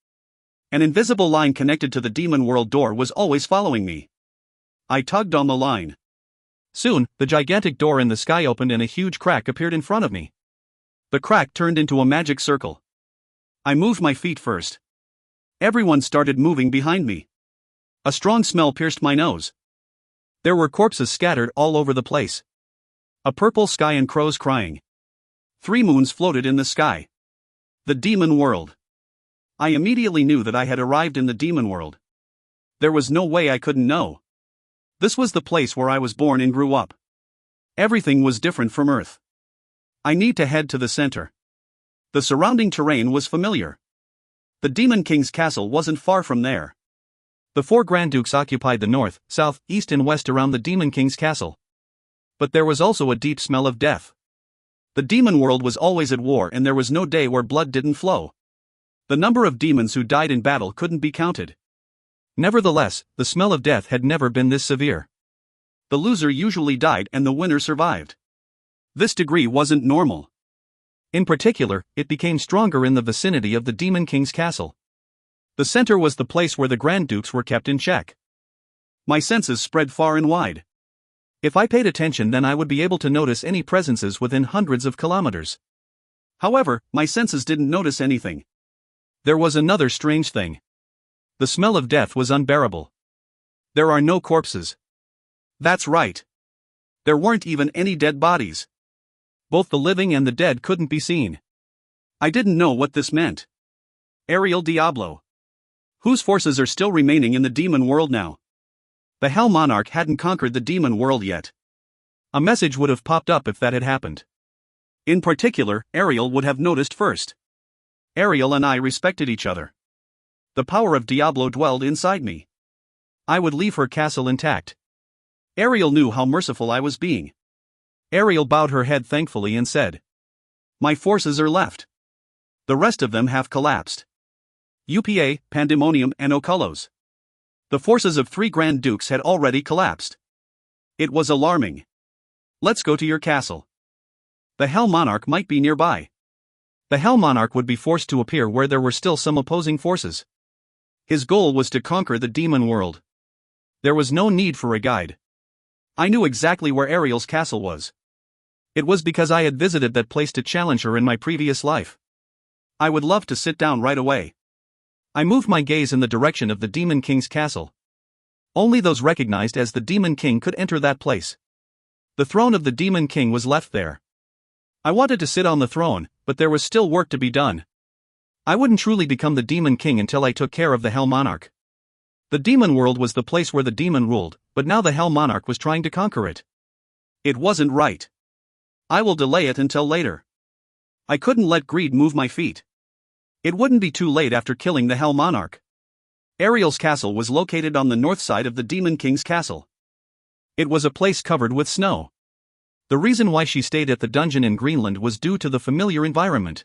An invisible line connected to the demon world door was always following me. I tugged on the line. Soon, the gigantic door in the sky opened and a huge crack appeared in front of me. The crack turned into a magic circle. I moved my feet first. Everyone started moving behind me. A strong smell pierced my nose. There were corpses scattered all over the place. A purple sky and crows crying. 3 moons floated in the sky. The demon world. I immediately knew that I had arrived in the demon world. There was no way I couldn't know. This was the place where I was born and grew up. Everything was different from Earth. I need to head to the center. The surrounding terrain was familiar. The Demon King's castle wasn't far from there. The 4 Grand Dukes occupied the north, south, east and west around the Demon King's castle. But there was also a deep smell of death. The demon world was always at war and there was no day where blood didn't flow. The number of demons who died in battle couldn't be counted. Nevertheless, the smell of death had never been this severe. The loser usually died and the winner survived. This degree wasn't normal. In particular, it became stronger in the vicinity of the Demon King's castle. The center was the place where the Grand Dukes were kept in check. My senses spread far and wide. If I paid attention, then I would be able to notice any presences within hundreds of kilometers. However, my senses didn't notice anything. There was another strange thing. The smell of death was unbearable. There are no corpses. That's right. There weren't even any dead bodies. Both the living and the dead couldn't be seen. I didn't know what this meant. Ariel Diablo. Whose forces are still remaining in the demon world now? The Hell Monarch hadn't conquered the demon world yet. A message would have popped up if that had happened. In particular, Ariel would have noticed first. Ariel and I respected each other. The power of Diablo dwelled inside me. I would leave her castle intact. Ariel knew how merciful I was being. Ariel bowed her head thankfully and said, "My forces are left. The rest of them have collapsed. UPA, Pandemonium and Ocullos. The forces of 3 Grand Dukes had already collapsed. It was alarming. Let's go to your castle. The Hell Monarch might be nearby." The Hell Monarch would be forced to appear where there were still some opposing forces. His goal was to conquer the demon world. There was no need for a guide. I knew exactly where Ariel's castle was. It was because I had visited that place to challenge her in my previous life. I would love to sit down right away. I moved my gaze in the direction of the Demon King's castle. Only those recognized as the Demon King could enter that place. The throne of the Demon King was left there. I wanted to sit on the throne, but there was still work to be done. I wouldn't truly become the Demon King until I took care of the Hell Monarch. The demon world was the place where the demon ruled, but now the Hell Monarch was trying to conquer it. It wasn't right. I will delay it until later. I couldn't let greed move my feet. It wouldn't be too late after killing the Hell Monarch. Ariel's castle was located on the north side of the Demon King's castle. It was a place covered with snow. The reason why she stayed at the dungeon in Greenland was due to the familiar environment.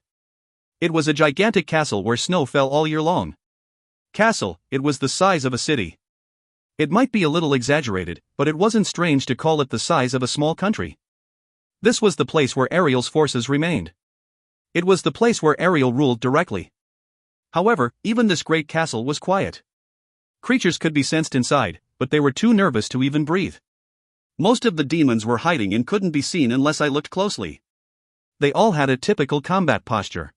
It was a gigantic castle where snow fell all year long. Castle, it was the size of a city. It might be a little exaggerated, but it wasn't strange to call it the size of a small country. This was the place where Ariel's forces remained. It was the place where Ariel ruled directly. However, even this great castle was quiet. Creatures could be sensed inside, but they were too nervous to even breathe. Most of the demons were hiding and couldn't be seen unless I looked closely. They all had a typical combat posture.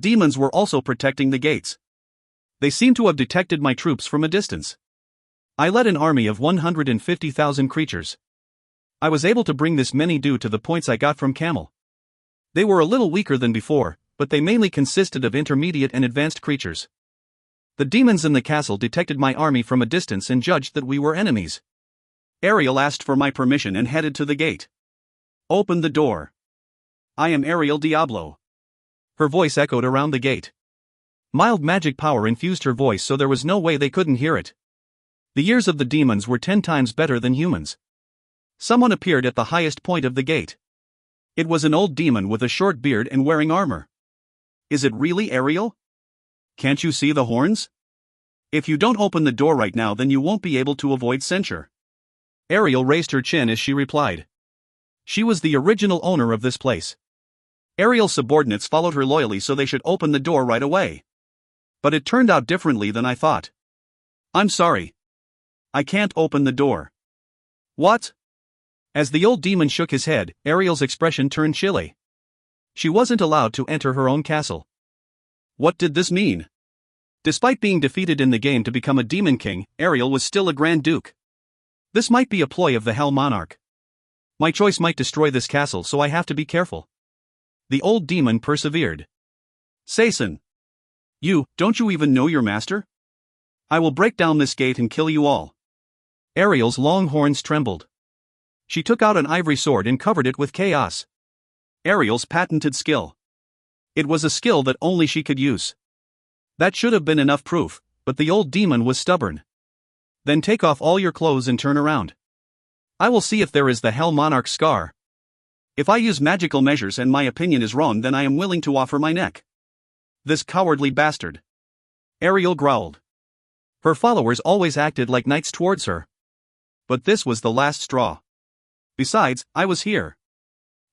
Demons were also protecting the gates. They seemed to have detected my troops from a distance. I led an army of 150,000 creatures. I was able to bring this many due to the points I got from Camel. They were a little weaker than before, but they mainly consisted of intermediate and advanced creatures. The demons in the castle detected my army from a distance and judged that we were enemies. Ariel asked for my permission and headed to the gate. "Open the door. I am Ariel Diablo." Her voice echoed around the gate. Mild magic power infused her voice so there was no way they couldn't hear it. The ears of the demons were 10 times better than humans. Someone appeared at the highest point of the gate. It was an old demon with a short beard and wearing armor. "Is it really Ariel? Can't you see the horns? If you don't open the door right now, then you won't be able to avoid censure." Ariel raised her chin as she replied. She was the original owner of this place. Ariel's subordinates followed her loyally so they should open the door right away. But it turned out differently than I thought. "I'm sorry. I can't open the door." "What?" As the old demon shook his head, Ariel's expression turned chilly. She wasn't allowed to enter her own castle. What did this mean? Despite being defeated in the game to become a demon king, Ariel was still a Grand Duke. This might be a ploy of the Hell Monarch. My choice might destroy this castle, so I have to be careful. The old demon persevered. "Saison. Don't you even know your master? I will break down this gate and kill you all." Ariel's long horns trembled. She took out an ivory sword and covered it with chaos. Ariel's patented skill. It was a skill that only she could use. That should have been enough proof, but the old demon was stubborn. "Then take off all your clothes and turn around. I will see if there is the Hell Monarch scar. If I use magical measures and my opinion is wrong, then I am willing to offer my neck." "This cowardly bastard." Ariel growled. Her followers always acted like knights towards her. But this was the last straw. Besides, I was here.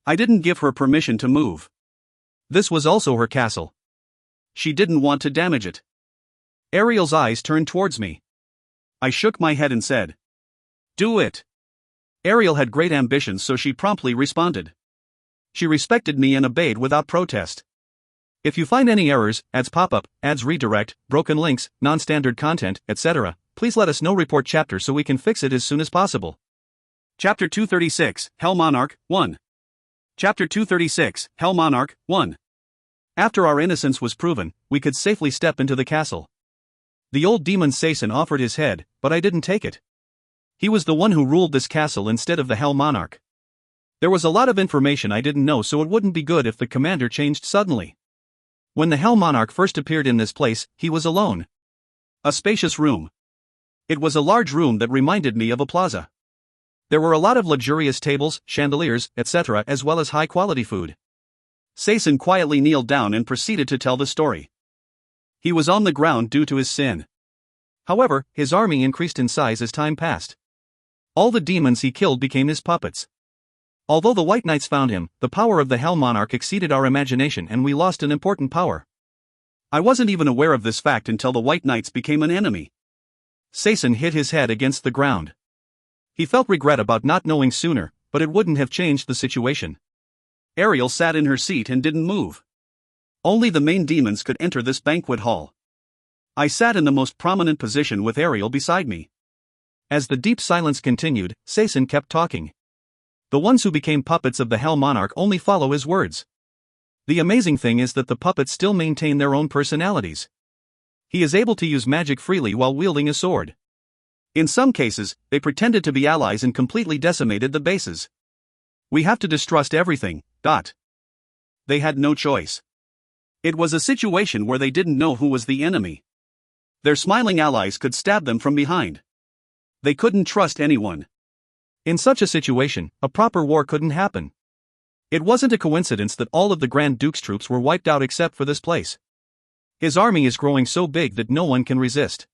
I didn't give her permission to move. This was also her castle. She didn't want to damage it. Ariel's eyes turned towards me. I shook my head and said, "Do it." Ariel had great ambitions, so she promptly responded. She respected me and obeyed without protest. If you find any errors, ads pop up, ads redirect, broken links, non-standard content, etc., please let us know. Report chapter so we can fix it as soon as possible. Chapter 236, Hell Monarch, 1. Chapter 236, Hell Monarch, 1. After our innocence was proven, we could safely step into the castle. The old demon Saison offered his head, but I didn't take it. He was the one who ruled this castle instead of the Hell Monarch. There was a lot of information I didn't know, so it wouldn't be good if the commander changed suddenly. When the Hell Monarch first appeared in this place, he was alone. A spacious room. It was a large room that reminded me of a plaza. There were a lot of luxurious tables, chandeliers, etc., as well as high-quality food. Saison quietly kneeled down and proceeded to tell the story. He was on the ground due to his sin. However, his army increased in size as time passed. All the demons he killed became his puppets. Although the White Knights found him, the power of the Hell Monarch exceeded our imagination and we lost an important power. I wasn't even aware of this fact until the White Knights became an enemy. Saison hit his head against the ground. He felt regret about not knowing sooner, but it wouldn't have changed the situation. Ariel sat in her seat and didn't move. Only the main demons could enter this banquet hall. I sat in the most prominent position with Ariel beside me. As the deep silence continued, Saison kept talking. The ones who became puppets of the Hell Monarch only follow his words. The amazing thing is that the puppets still maintain their own personalities. He is able to use magic freely while wielding a sword. In some cases, they pretended to be allies and completely decimated the bases. We have to distrust everything. They had no choice. It was a situation where they didn't know who was the enemy. Their smiling allies could stab them from behind. They couldn't trust anyone. In such a situation, a proper war couldn't happen. It wasn't a coincidence that all of the Grand Duke's troops were wiped out except for this place. His army is growing so big that no one can resist.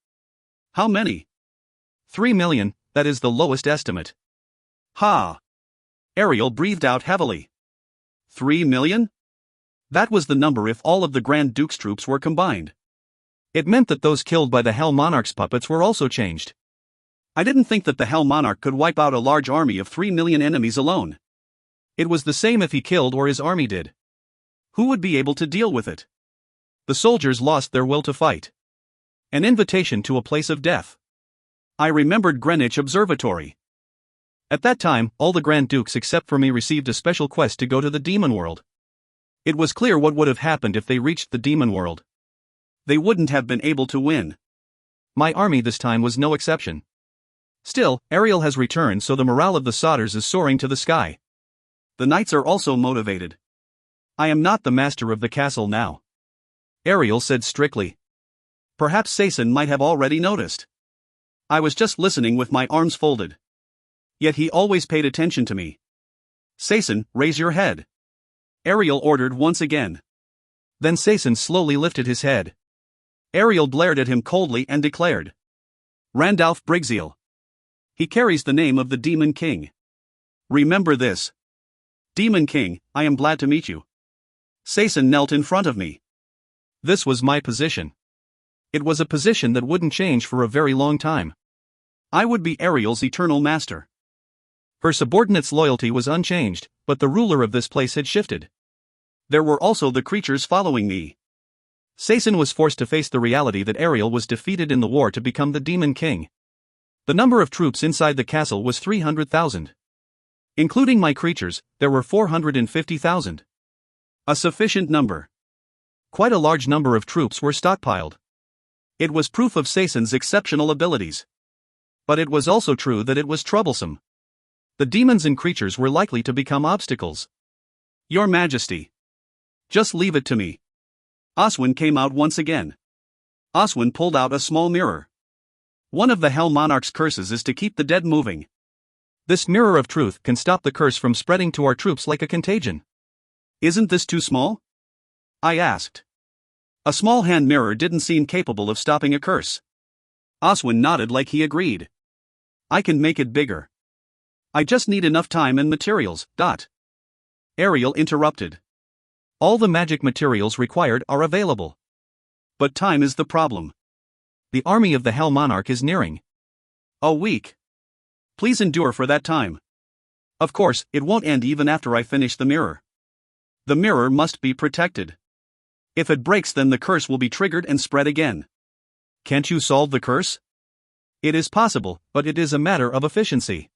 How many? 3 million, that is the lowest estimate. Ha! Ariel breathed out heavily. 3 million? That was the number if all of the Grand Duke's troops were combined. It meant that those killed by the Hell Monarch's puppets were also changed. I didn't think that the Hell Monarch could wipe out a large army of 3 million enemies alone. It was the same if he killed or his army did. Who would be able to deal with it? The soldiers lost their will to fight. An invitation to a place of death. I remembered Greenwich Observatory. At that time, all the Grand Dukes except for me received a special quest to go to the demon world. It was clear what would have happened if they reached the demon world. They wouldn't have been able to win. My army this time was no exception. Still, Ariel has returned, so the morale of the Sodders is soaring to the sky. The knights are also motivated. I am not the master of the castle now, Ariel said strictly. Perhaps Saison might have already noticed. I was just listening with my arms folded. Yet he always paid attention to me. Saison, raise your head, Ariel ordered once again. Then Saison slowly lifted his head. Ariel glared at him coldly and declared, Randalph Briggseel. He carries the name of the Demon King. Remember this. Demon King, I am glad to meet you. Saison knelt in front of me. This was my position. It was a position that wouldn't change for a very long time. I would be Ariel's eternal master. Her subordinate's loyalty was unchanged, but the ruler of this place had shifted. There were also the creatures following me. Saison was forced to face the reality that Ariel was defeated in the war to become the Demon King. The number of troops inside the castle was 300,000. Including my creatures, there were 450,000. A sufficient number. Quite a large number of troops were stockpiled. It was proof of Saison's exceptional abilities. But it was also true that it was troublesome. The demons and creatures were likely to become obstacles. Your Majesty. Just leave it to me. Oswin came out once again. Oswin pulled out a small mirror. One of the Hell Monarch's curses is to keep the dead moving. This mirror of truth can stop the curse from spreading to our troops like a contagion. Isn't this too small? I asked. A small hand mirror didn't seem capable of stopping a curse. Oswin nodded like he agreed. I can make it bigger. I just need enough time and materials. Ariel interrupted. All the magic materials required are available. But time is the problem. The army of the Hell Monarch is nearing. A week. Please endure for that time. Of course, it won't end even after I finish the mirror. The mirror must be protected. If it breaks, then the curse will be triggered and spread again. Can't you solve the curse? It is possible, but it is a matter of efficiency.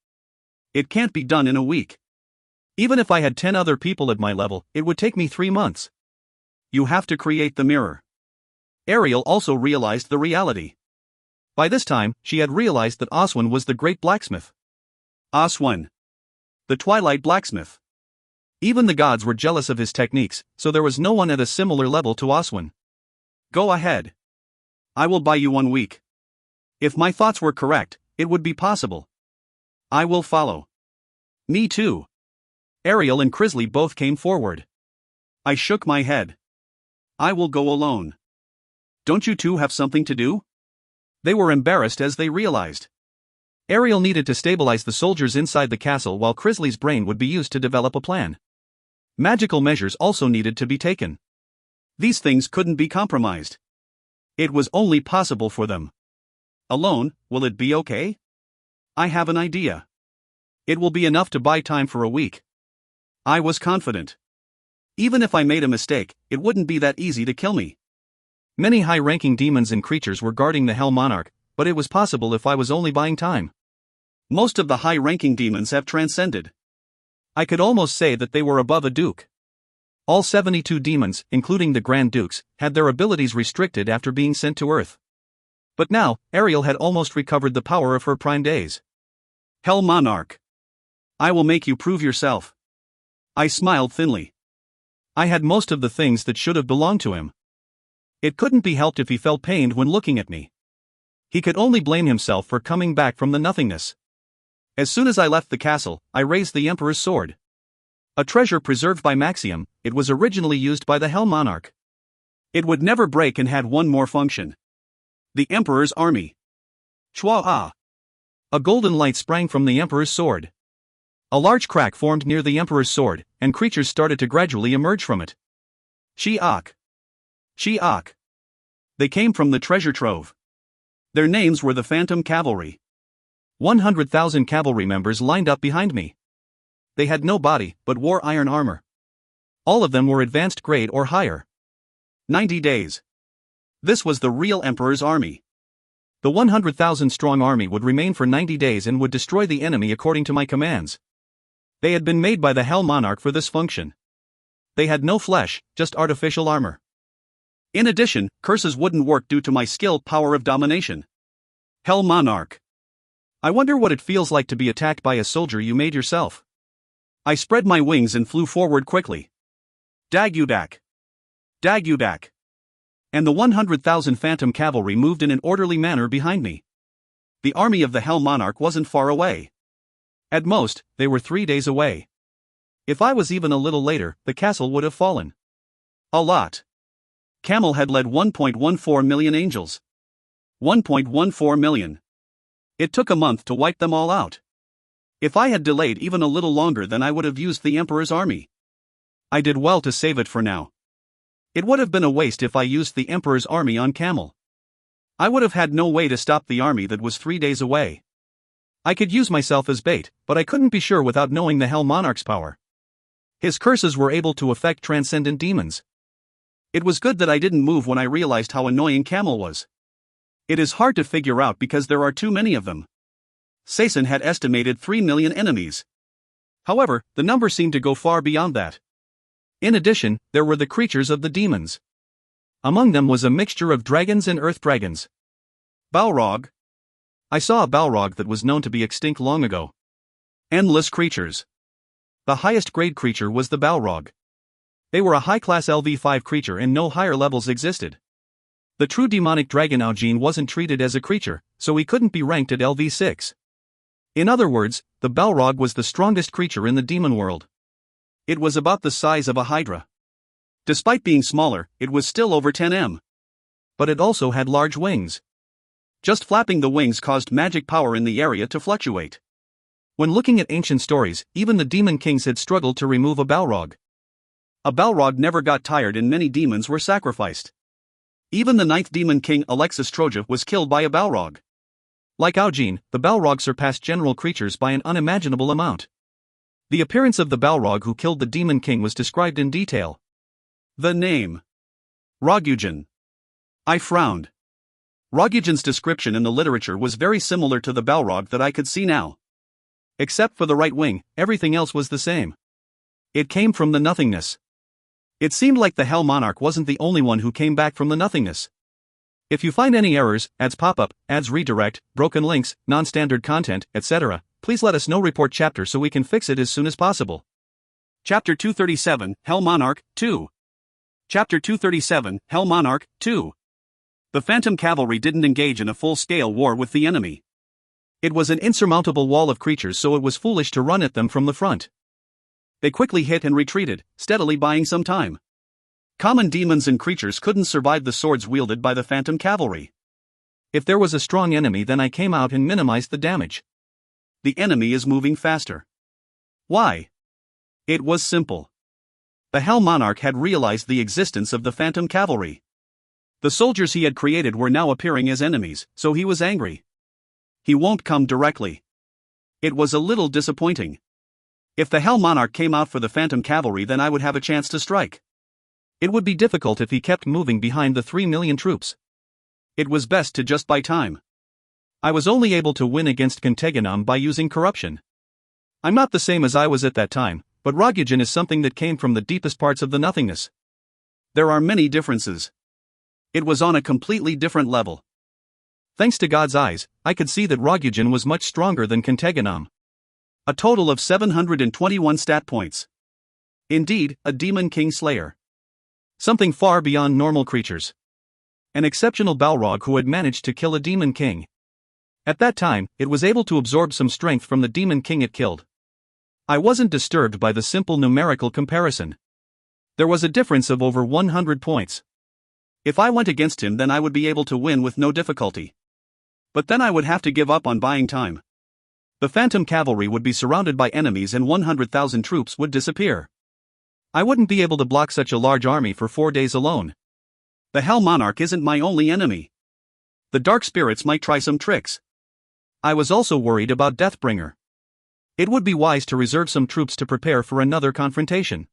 It can't be done in a week. Even if I had 10 other people at my level, it would take me 3 months. You have to create the mirror. Ariel also realized the reality. By this time, she had realized that Oswin was the great blacksmith. Oswin. The Twilight Blacksmith. Even the gods were jealous of his techniques, so there was no one at a similar level to Oswin. Go ahead. I will buy you 1 week. If my thoughts were correct, it would be possible. I will follow. Me too. Ariel and Crisley both came forward. I shook my head. I will go alone. Don't you two have something to do? They were embarrassed as they realized. Ariel needed to stabilize the soldiers inside the castle while Crisley's brain would be used to develop a plan. Magical measures also needed to be taken. These things couldn't be compromised. It was only possible for them. Alone, will it be okay? I have an idea. It will be enough to buy time for a week. I was confident. Even if I made a mistake, it wouldn't be that easy to kill me. Many high-ranking demons and creatures were guarding the Hell Monarch, but it was possible if I was only buying time. Most of the high-ranking demons have transcended. I could almost say that they were above a duke. All 72 demons, including the Grand Dukes, had their abilities restricted after being sent to Earth. But now, Ariel had almost recovered the power of her prime days. Hell Monarch. I will make you prove yourself. I smiled thinly. I had most of the things that should have belonged to him. It couldn't be helped if he felt pained when looking at me. He could only blame himself for coming back from the nothingness. As soon as I left the castle, I raised the Emperor's sword. A treasure preserved by Maxium, it was originally used by the Hell Monarch. It would never break and had one more function. The Emperor's army. Chua-ah! A golden light sprang from the Emperor's sword. A large crack formed near the Emperor's sword, and creatures started to gradually emerge from it. She-ak! She-ak! They came from the treasure trove. Their names were the Phantom Cavalry. 100,000 cavalry members lined up behind me. They had no body, but wore iron armor. All of them were advanced grade or higher. 90 days. This was the real Emperor's army. The 100,000 strong army would remain for 90 days and would destroy the enemy according to my commands. They had been made by the Hell Monarch for this function. They had no flesh, just artificial armor. In addition, curses wouldn't work due to my skilled power of domination. Hell Monarch. I wonder what it feels like to be attacked by a soldier you made yourself. I spread my wings and flew forward quickly. Dagudak! Dagudak! And the 100,000 Phantom Cavalry moved in an orderly manner behind me. The army of the Hell Monarch wasn't far away. At most, they were 3 days away. If I was even a little later, the castle would have fallen. A lot. Camel had led 1.14 million angels. 1.14 million. It took a month to wipe them all out. If I had delayed even a little longer, then I would have used the Emperor's army. I did well to save it for now. It would have been a waste if I used the Emperor's army on Camel. I would have had no way to stop the army that was 3 days away. I could use myself as bait, but I couldn't be sure without knowing the Hell Monarch's power. His curses were able to affect transcendent demons. It was good that I didn't move when I realized how annoying Camel was. It is hard to figure out because there are too many of them. Saison had estimated 3 million enemies. However, the number seemed to go far beyond that. In addition, there were the creatures of the demons. Among them was a mixture of dragons and earth dragons. Balrog. I saw a Balrog that was known to be extinct long ago. Endless creatures. The highest grade creature was the Balrog. They were a high-class LV5 creature and no higher levels existed. The true demonic dragon Augene wasn't treated as a creature, so he couldn't be ranked at LV6. In other words, the Balrog was the strongest creature in the demon world. It was about the size of a hydra. Despite being smaller, it was still over 10 m. But it also had large wings. Just flapping the wings caused magic power in the area to fluctuate. When looking at ancient stories, even the demon kings had struggled to remove a Balrog. A Balrog never got tired and many demons were sacrificed. Even the 9th demon king Alexis Troja was killed by a Balrog. Like Augene, the Balrog surpassed general creatures by an unimaginable amount. The appearance of the Balrog who killed the demon king was described in detail. The name. Rogugen. I frowned. Rogugen's description in the literature was very similar to the Balrog that I could see now. Except for the right wing, everything else was the same. It came from the nothingness. It seemed like the Hell Monarch wasn't the only one who came back from the nothingness. If you find any errors, ads pop up, ads redirect, broken links, non-standard content, etc., please let us know. Report chapter so we can fix it as soon as possible. Chapter 237, Hell Monarch, 2. Chapter 237, Hell Monarch, 2. The Phantom Cavalry didn't engage in a full-scale war with the enemy. It was an insurmountable wall of creatures, so it was foolish to run at them from the front. They quickly hit and retreated, steadily buying some time. Common demons and creatures couldn't survive the swords wielded by the Phantom Cavalry. If there was a strong enemy, then I came out and minimized the damage. The enemy is moving faster. Why? It was simple. The Hell Monarch had realized the existence of the Phantom Cavalry. The soldiers he had created were now appearing as enemies, so he was angry. He won't come directly. It was a little disappointing. If the Hell Monarch came out for the Phantom Cavalry, then I would have a chance to strike. It would be difficult if he kept moving behind the 3 million troops. It was best to just buy time. I was only able to win against Kenteganam by using corruption. I'm not the same as I was at that time, but Rogugen is something that came from the deepest parts of the nothingness. There are many differences. It was on a completely different level. Thanks to God's eyes, I could see that Rogugen was much stronger than Kenteganam. A total of 721 stat points. Indeed, a Demon King Slayer. Something far beyond normal creatures. An exceptional Balrog who had managed to kill a Demon King. At that time, it was able to absorb some strength from the Demon King it killed. I wasn't disturbed by the simple numerical comparison. There was a difference of over 100 points. If I went against him, then I would be able to win with no difficulty. But then I would have to give up on buying time. The Phantom Cavalry would be surrounded by enemies and 100,000 troops would disappear. I wouldn't be able to block such a large army for 4 days alone. The Hell Monarch isn't my only enemy. The Dark Spirits might try some tricks. I was also worried about Deathbringer. It would be wise to reserve some troops to prepare for another confrontation.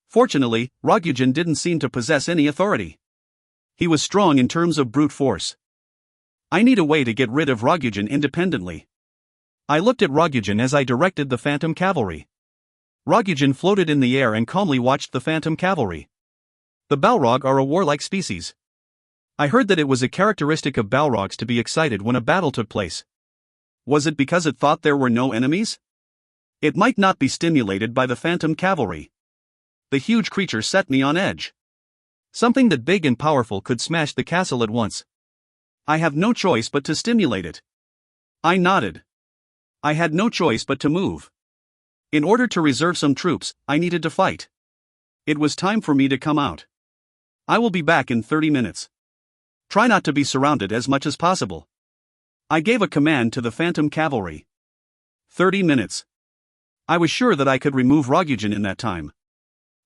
Fortunately, Rogugen didn't seem to possess any authority. He was strong in terms of brute force. I need a way to get rid of Rogugen independently. I looked at Rogugen as I directed the Phantom Cavalry. Rogugen floated in the air and calmly watched the Phantom Cavalry. The Balrog are a warlike species. I heard that it was a characteristic of Balrogs to be excited when a battle took place. Was it because it thought there were no enemies? It might not be stimulated by the Phantom Cavalry. The huge creature set me on edge. Something that big and powerful could smash the castle at once. I have no choice but to stimulate it. I nodded. I had no choice but to move. In order to reserve some troops, I needed to fight. It was time for me to come out. I will be back in 30 minutes. Try not to be surrounded as much as possible. I gave a command to the Phantom Cavalry. 30 minutes. I was sure that I could remove Rogugen in that time.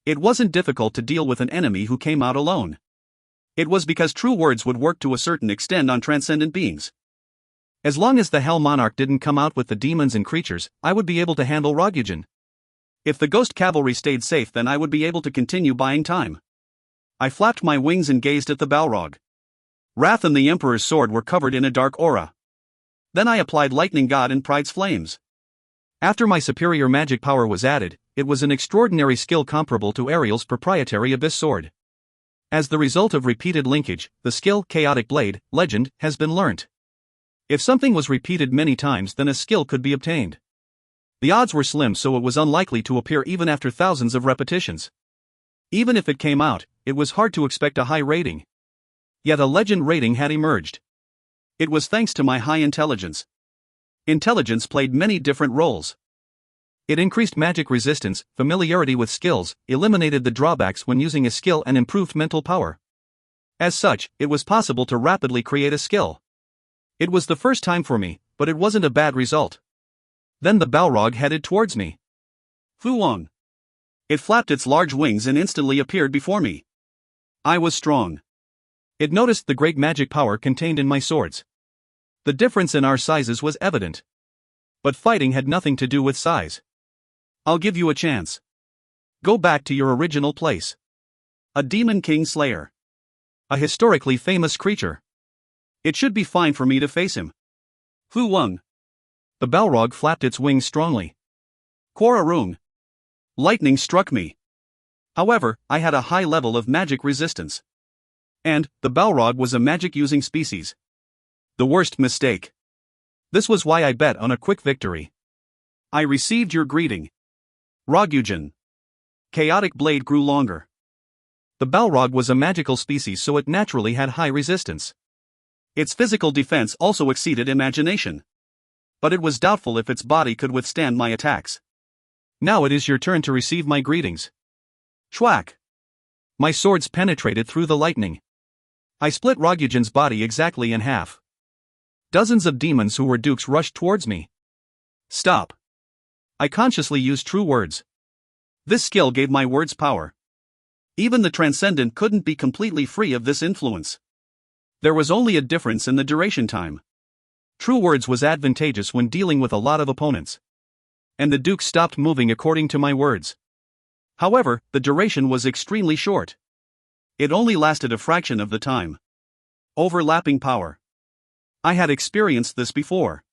It wasn't difficult to deal with an enemy who came out alone. It was because true words would work to a certain extent on transcendent beings. As long as the Hell Monarch didn't come out with the demons and creatures, I would be able to handle Rogugen. If the Ghost Cavalry stayed safe, then I would be able to continue buying time. I flapped my wings and gazed at the Balrog. Wrath and the Emperor's sword were covered in a dark aura. Then I applied Lightning God and Pride's flames. After my superior magic power was added, it was an extraordinary skill comparable to Ariel's proprietary Abyss sword. As the result of repeated linkage, the skill Chaotic Blade, Legend, has been learnt. If something was repeated many times, then a skill could be obtained. The odds were slim, so it was unlikely to appear even after thousands of repetitions. Even if it came out, it was hard to expect a high rating. Yet a legend rating had emerged. It was thanks to my high intelligence. Intelligence played many different roles. It increased magic resistance, familiarity with skills, eliminated the drawbacks when using a skill, and improved mental power. As such, it was possible to rapidly create a skill. It was the first time for me, but it wasn't a bad result. Then the Balrog headed towards me. Fuwang. It flapped its large wings and instantly appeared before me. I was strong. It noticed the great magic power contained in my swords. The difference in our sizes was evident. But fighting had nothing to do with size. I'll give you a chance. Go back to your original place. A Demon King Slayer. A historically famous creature. It should be fine for me to face him. Fuwang. The Balrog flapped its wings strongly. Quararung. Lightning struck me. However, I had a high level of magic resistance. And, the Balrog was a magic-using species. The worst mistake. This was why I bet on a quick victory. I received your greeting. Rogugen. chaotic blade grew longer. The Balrog was a magical species, so it naturally had high resistance. Its physical defense also exceeded imagination. But it was doubtful if its body could withstand my attacks. Now it is your turn to receive my greetings. Schwack! My swords penetrated through the lightning. I split Rogujan's body exactly in half. Dozens of demons who were dukes rushed towards me. Stop. I consciously used true words. This skill gave my words power. Even the Transcendent couldn't be completely free of this influence. There was only a difference in the duration time. True words was advantageous when dealing with a lot of opponents. And the Duke stopped moving according to my words. However, the duration was extremely short. It only lasted a fraction of the time. Overlapping power. I had experienced this before.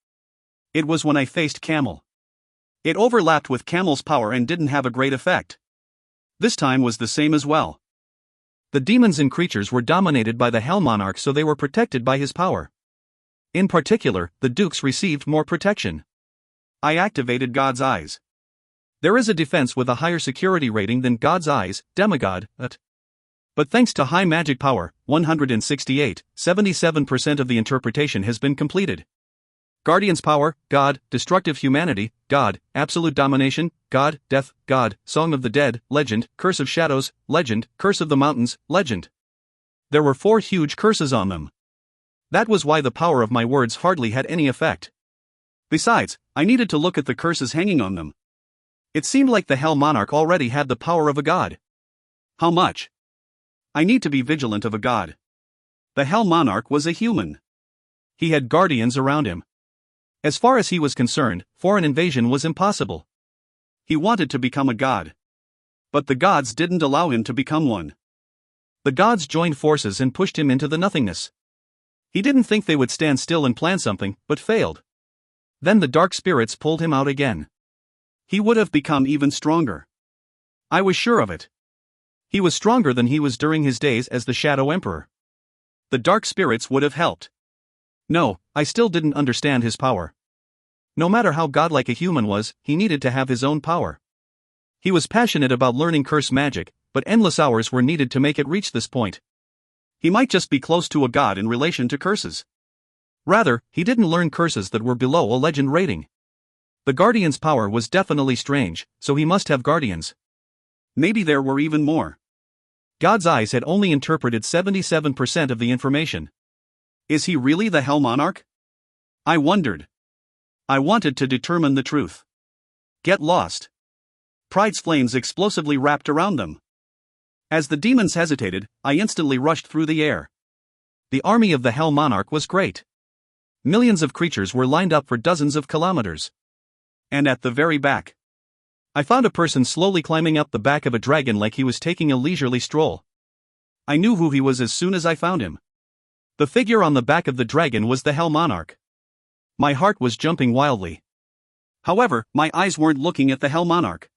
It was when I faced Camel. It overlapped with Camel's power and didn't have a great effect. This time was the same as well. The demons and creatures were dominated by the Hell Monarch, so they were protected by his power. In particular, the dukes received more protection. I activated God's Eyes. There is a defense with a higher security rating than God's Eyes, Demigod, But thanks to high magic power, 168, 77% of the interpretation has been completed. Guardian's power, God, destructive humanity, God, absolute domination, God, death, God, Song of the Dead, legend, curse of shadows, legend, curse of the mountains, legend. There were 4 huge curses on them. That was why the power of my words hardly had any effect. Besides, I needed to look at the curses hanging on them. It seemed like the Hell Monarch already had the power of a god. How much? I need to be vigilant of a god. The Hell Monarch was a human. He had guardians around him. As far as he was concerned, foreign invasion was impossible. He wanted to become a god. But the gods didn't allow him to become one. The gods joined forces and pushed him into the nothingness. He didn't think they would stand still and plan something, but failed. Then the dark spirits pulled him out again. He would have become even stronger. I was sure of it. He was stronger than he was during his days as the Shadow Emperor. The dark spirits would have helped. No, I still didn't understand his power. No matter how godlike a human was, he needed to have his own power. He was passionate about learning curse magic, but endless hours were needed to make it reach this point. He might just be close to a god in relation to curses. Rather, he didn't learn curses that were below a legend rating. The guardian's power was definitely strange, so he must have guardians. Maybe there were even more. God's Eyes had only interpreted 77% of the information. Is he really the Hell Monarch? I wondered. I wanted to determine the truth. Get lost. Pride's flames explosively wrapped around them. As the demons hesitated, I instantly rushed through the air. The army of the Hell Monarch was great. Millions of creatures were lined up for dozens of kilometers. And at the very back, I found a person slowly climbing up the back of a dragon like he was taking a leisurely stroll. I knew who he was as soon as I found him. The figure on the back of the dragon was the Hell Monarch. My heart was jumping wildly. However, my eyes weren't looking at the Hell Monarch.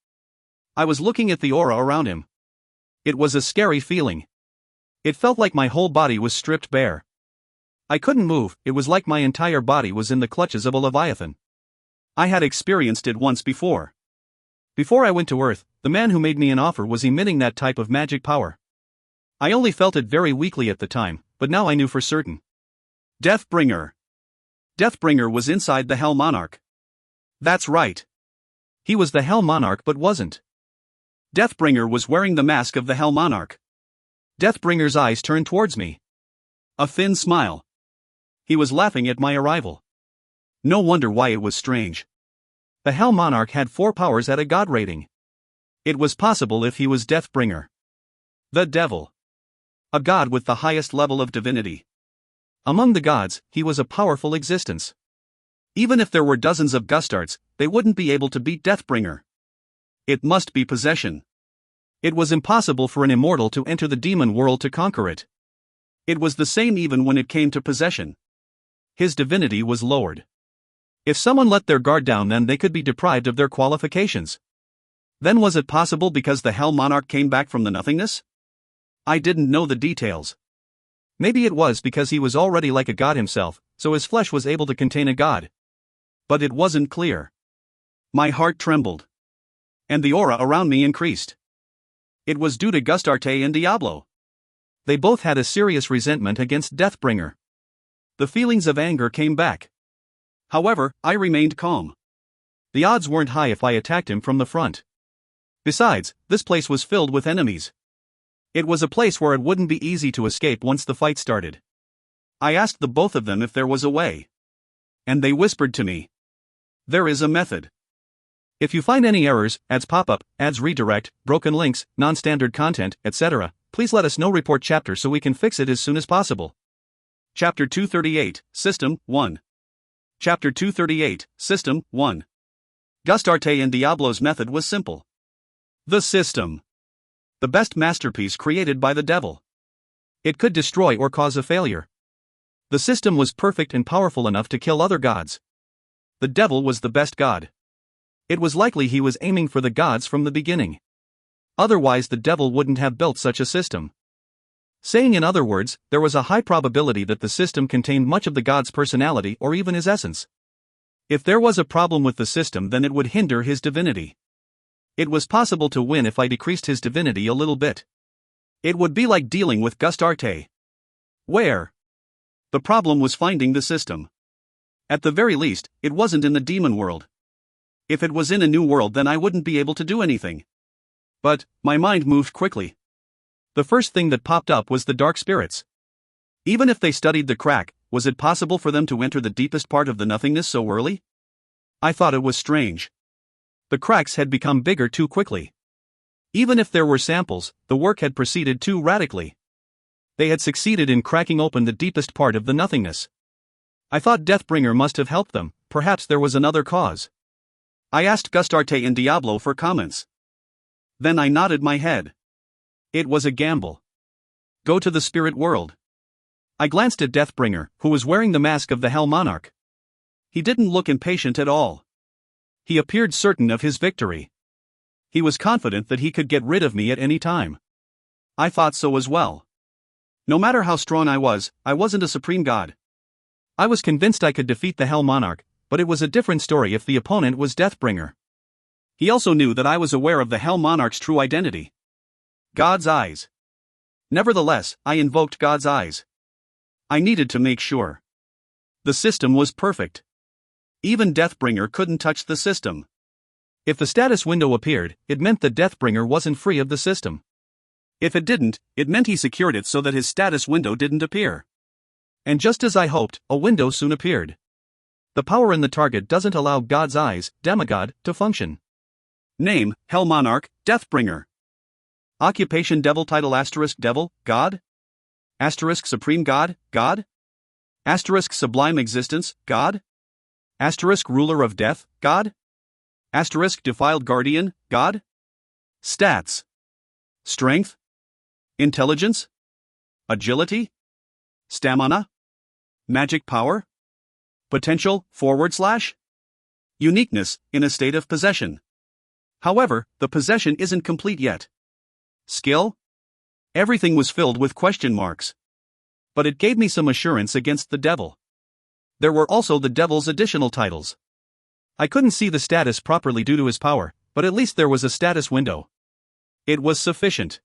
I was looking at the aura around him. It was a scary feeling. It felt like my whole body was stripped bare. I couldn't move, it was like my entire body was in the clutches of a leviathan. I had experienced it once before. Before I went to Earth, the man who made me an offer was emitting that type of magic power. I only felt it very weakly at the time, but now I knew for certain. Deathbringer. Deathbringer was inside the Hell Monarch. That's right. He was the Hell Monarch but wasn't. Deathbringer was wearing the mask of the Hell Monarch. Deathbringer's eyes turned towards me. A thin smile. He was laughing at my arrival. No wonder why it was strange. The Hell Monarch had 4 powers at a god rating. It was possible if he was Deathbringer. The Devil. A god with the highest level of divinity. Among the gods, he was a powerful existence. Even if there were dozens of Gustards, they wouldn't be able to beat Deathbringer. It must be possession. It was impossible for an immortal to enter the demon world to conquer it. It was the same even when it came to possession. His divinity was lowered. If someone let their guard down, then they could be deprived of their qualifications. Then was it possible because the Hell Monarch came back from the nothingness? I didn't know the details. Maybe it was because he was already like a god himself, so his flesh was able to contain a god. But it wasn't clear. My heart trembled. And the aura around me increased. It was due to Gustarte and Diablo. They both had a serious resentment against Deathbringer. The feelings of anger came back. However, I remained calm. The odds weren't high if I attacked him from the front. Besides, this place was filled with enemies. It was a place where it wouldn't be easy to escape once the fight started. I asked the both of them if there was a way. And they whispered to me. There is a method. If you find any errors, ads pop up, ads redirect, broken links, non-standard content, etc., please let us know. Report chapter so we can fix it as soon as possible. Chapter 238, System 1. Chapter 238, System 1. Gustarte and Diablo's method was simple. The system. The best masterpiece created by the devil. It could destroy or cause a failure. The system was perfect and powerful enough to kill other gods. The devil was the best god. It was likely he was aiming for the gods from the beginning. Otherwise the devil wouldn't have built such a system. Saying in other words, there was a high probability that the system contained much of the god's personality or even his essence. If there was a problem with the system, then it would hinder his divinity. It was possible to win if I decreased his divinity a little bit. It would be like dealing with Gustarte. Where? The problem was finding the system. At the very least, it wasn't in the demon world. If it was in a new world, then I wouldn't be able to do anything. But my mind moved quickly. The first thing that popped up was the dark spirits. Even if they studied the crack, was it possible for them to enter the deepest part of the nothingness so early? I thought it was strange. The cracks had become bigger too quickly. Even if there were samples, the work had proceeded too radically. They had succeeded in cracking open the deepest part of the nothingness. I thought Deathbringer must have helped them. Perhaps there was another cause. I asked Gustarte and Diablo for comments. Then I nodded my head. It was a gamble. Go to the spirit world. I glanced at Deathbringer, who was wearing the mask of the Hell Monarch. He didn't look impatient at all. He appeared certain of his victory. He was confident that he could get rid of me at any time. I thought so as well. No matter how strong I wasn't a supreme god. I was convinced I could defeat the Hell Monarch, but it was a different story if the opponent was Deathbringer. He also knew that I was aware of the Hell Monarch's true identity. God's eyes. Nevertheless, I invoked God's eyes. I needed to make sure. The system was perfect. Even Deathbringer couldn't touch the system. If the status window appeared, it meant that Deathbringer wasn't free of the system. If it didn't, it meant he secured it so that his status window didn't appear. And just as I hoped, a window soon appeared. The power in the target doesn't allow God's eyes, demigod, to function. Name, Hell Monarch, Deathbringer. Occupation devil, title * devil, god? * supreme god, god? * sublime existence, god? * ruler of death, god? * defiled guardian, god? Stats. Strength? Intelligence? Agility? Stamina? Magic power? Potential, / Uniqueness, in a state of possession. However, the possession isn't complete yet. Skill? Everything was filled with question marks. But it gave me some assurance against the devil. There were also the devil's additional titles. I couldn't see the status properly due to his power, but at least there was a status window. It was sufficient.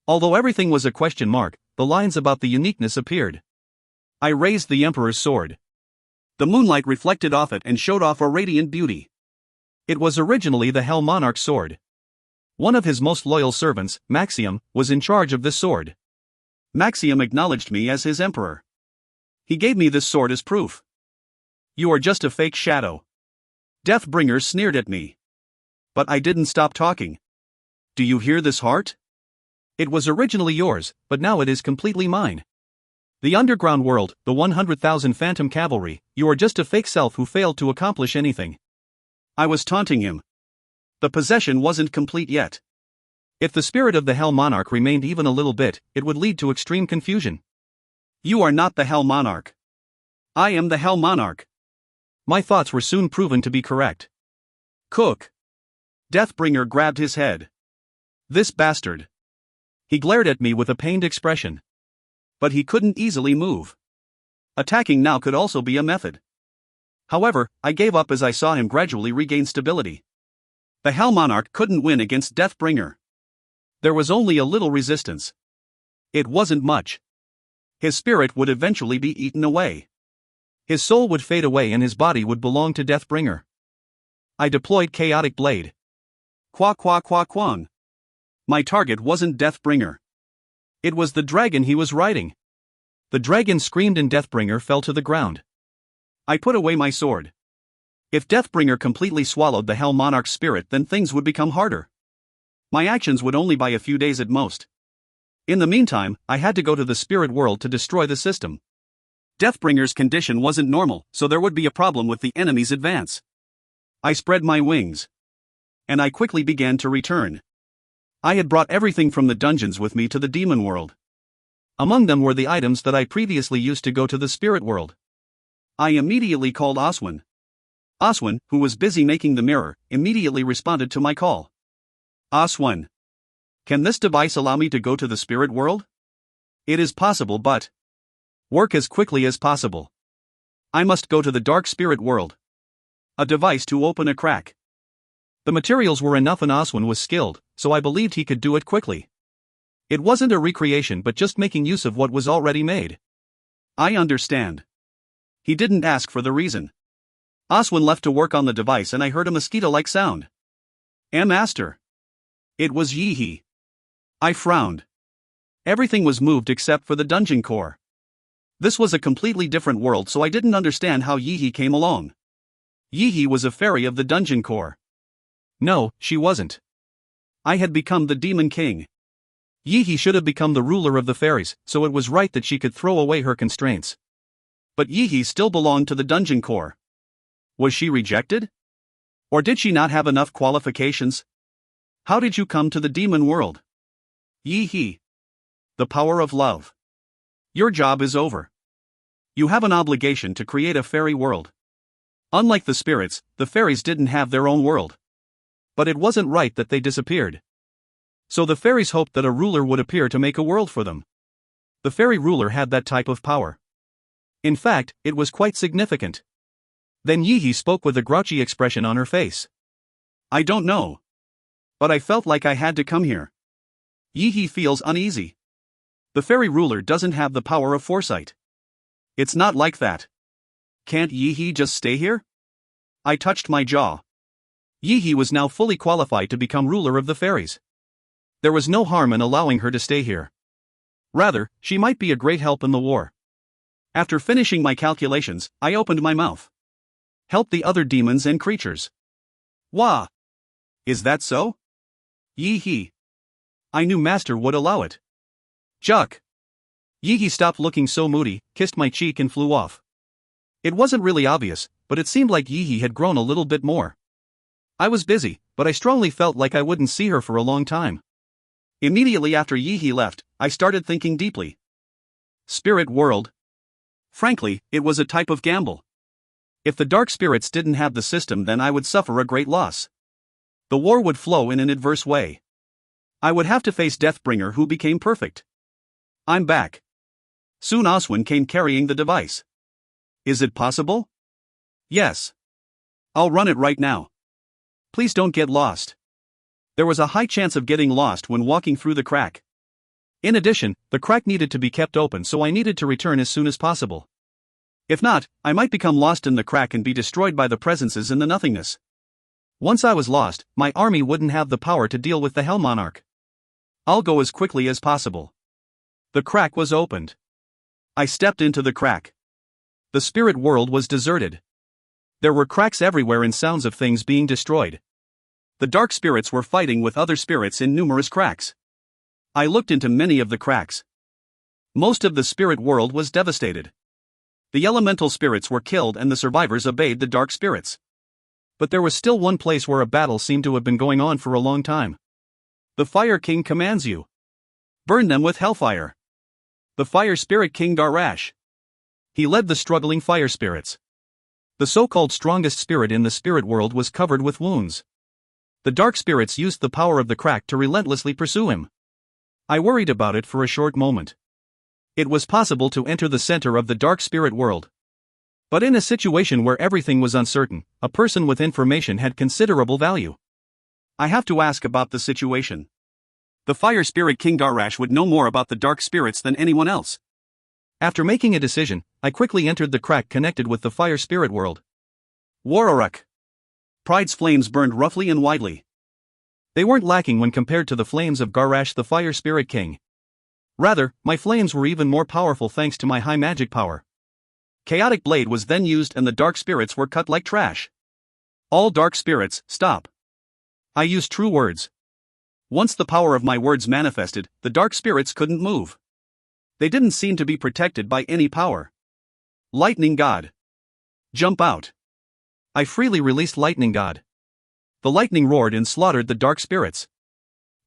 Although everything was a question mark, the lines about the uniqueness appeared. I raised the Emperor's sword. The moonlight reflected off it and showed off a radiant beauty. It was originally the Hell Monarch's sword. One of his most loyal servants, Maxium, was in charge of this sword. Maxium acknowledged me as his emperor. He gave me this sword as proof. You are just a fake shadow. Deathbringer sneered at me. But I didn't stop talking. Do you hear this heart? It was originally yours, but now it is completely mine. The underground world, the 100,000 phantom cavalry, you are just a fake self who failed to accomplish anything. I was taunting him. The possession wasn't complete yet. If the spirit of the Hell Monarch remained even a little bit, it would lead to extreme confusion. You are not the Hell Monarch. I am the Hell Monarch. My thoughts were soon proven to be correct. Cook. Deathbringer grabbed his head. This bastard. He glared at me with a pained expression. But he couldn't easily move. Attacking now could also be a method. However, I gave up as I saw him gradually regain stability. The Hell Monarch couldn't win against Deathbringer. There was only a little resistance. It wasn't much. His spirit would eventually be eaten away. His soul would fade away and his body would belong to Deathbringer. I deployed Chaotic Blade. Qua qua qua quang. My target wasn't Deathbringer. It was the dragon he was riding. The dragon screamed and Deathbringer fell to the ground. I put away my sword. If Deathbringer completely swallowed the Hell Monarch's spirit, then things would become harder. My actions would only buy a few days at most. In the meantime, I had to go to the spirit world to destroy the system. Deathbringer's condition wasn't normal, so there would be a problem with the enemy's advance. I spread my wings. And I quickly began to return. I had brought everything from the dungeons with me to the demon world. Among them were the items that I previously used to go to the spirit world. I immediately called Oswin. Oswin, who was busy making the mirror, immediately responded to my call. Oswin. Can this device allow me to go to the spirit world? It is possible, but work as quickly as possible. I must go to the dark spirit world. A device to open a crack. The materials were enough and Oswin was skilled, so I believed he could do it quickly. It wasn't a recreation but just making use of what was already made. I understand. He didn't ask for the reason. Oswin left to work on the device and I heard a mosquito-like sound. Master. It was Yi-He. I frowned. Everything was moved except for the dungeon core. This was a completely different world, so I didn't understand how Yi-He came along. Yi-He was a fairy of the dungeon core. No, she wasn't. I had become the Demon King. Yi-He should have become the ruler of the fairies, so it was right that she could throw away her constraints. But Yi-He still belonged to the dungeon core. Was she rejected? Or did she not have enough qualifications? How did you come to the demon world? Yi-He. The power of love. Your job is over. You have an obligation to create a fairy world. Unlike the spirits, the fairies didn't have their own world. But it wasn't right that they disappeared. So the fairies hoped that a ruler would appear to make a world for them. The fairy ruler had that type of power. In fact, it was quite significant. Then Yi-He spoke with a grouchy expression on her face. I don't know. But I felt like I had to come here. Yi-He feels uneasy. The fairy ruler doesn't have the power of foresight. It's not like that. Can't Yi-He just stay here? I touched my jaw. Yi-He was now fully qualified to become ruler of the fairies. There was no harm in allowing her to stay here. Rather, she might be a great help in the war. After finishing my calculations, I opened my mouth. Help the other demons and creatures. Wah! Is that so? Yi-He. I knew Master would allow it. Juck. Yi-He stopped looking so moody, kissed my cheek and flew off. It wasn't really obvious, but it seemed like Yi-He had grown a little bit more. I was busy, but I strongly felt like I wouldn't see her for a long time. Immediately after Yi-He left, I started thinking deeply. Spirit world. Frankly, it was a type of gamble. If the dark spirits didn't have the system, then I would suffer a great loss. The war would flow in an adverse way. I would have to face Deathbringer, who became perfect. I'm back. Soon Oswin came carrying the device. Is it possible? Yes. I'll run it right now. Please don't get lost. There was a high chance of getting lost when walking through the crack. In addition, the crack needed to be kept open, so I needed to return as soon as possible. If not, I might become lost in the crack and be destroyed by the presences in the nothingness. Once I was lost, my army wouldn't have the power to deal with the Hell Monarch. I'll go as quickly as possible. The crack was opened. I stepped into the crack. The spirit world was deserted. There were cracks everywhere and sounds of things being destroyed. The dark spirits were fighting with other spirits in numerous cracks. I looked into many of the cracks. Most of the spirit world was devastated. The elemental spirits were killed and the survivors obeyed the dark spirits. But there was still one place where a battle seemed to have been going on for a long time. The Fire King commands you. Burn them with hellfire. The Fire Spirit King Darash. He led the struggling fire spirits. The so-called strongest spirit in the spirit world was covered with wounds. The dark spirits used the power of the crack to relentlessly pursue him. I worried about it for a short moment. It was possible to enter the center of the dark spirit world. But in a situation where everything was uncertain, a person with information had considerable value. I have to ask about the situation. The fire spirit King Garrash would know more about the dark spirits than anyone else. After making a decision, I quickly entered the crack connected with the fire spirit world. Wararuk. Pride's flames burned roughly and widely. They weren't lacking when compared to the flames of Garrash the Fire Spirit King. Rather, my flames were even more powerful thanks to my high magic power. Chaotic Blade was then used and the dark spirits were cut like trash. All dark spirits, stop. I used true words. Once the power of my words manifested, the dark spirits couldn't move. They didn't seem to be protected by any power. Lightning God. Jump out. I freely released Lightning God. The lightning roared and slaughtered the dark spirits.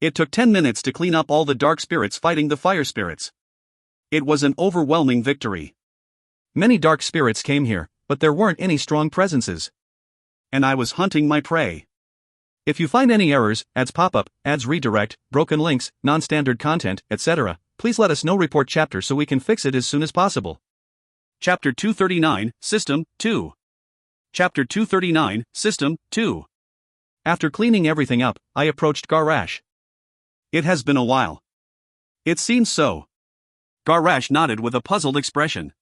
It took 10 minutes to clean up all the dark spirits fighting the fire spirits. It was an overwhelming victory. Many dark spirits came here, but there weren't any strong presences. And I was hunting my prey. If you find any errors, ads pop-up, ads redirect, broken links, non-standard content, etc., please let us know. Report chapter so we can fix it as soon as possible. Chapter 239, System 2. Chapter 239, System 2. After cleaning everything up, I approached Garrash. It has been a while. It seems so. Garrash nodded with a puzzled expression.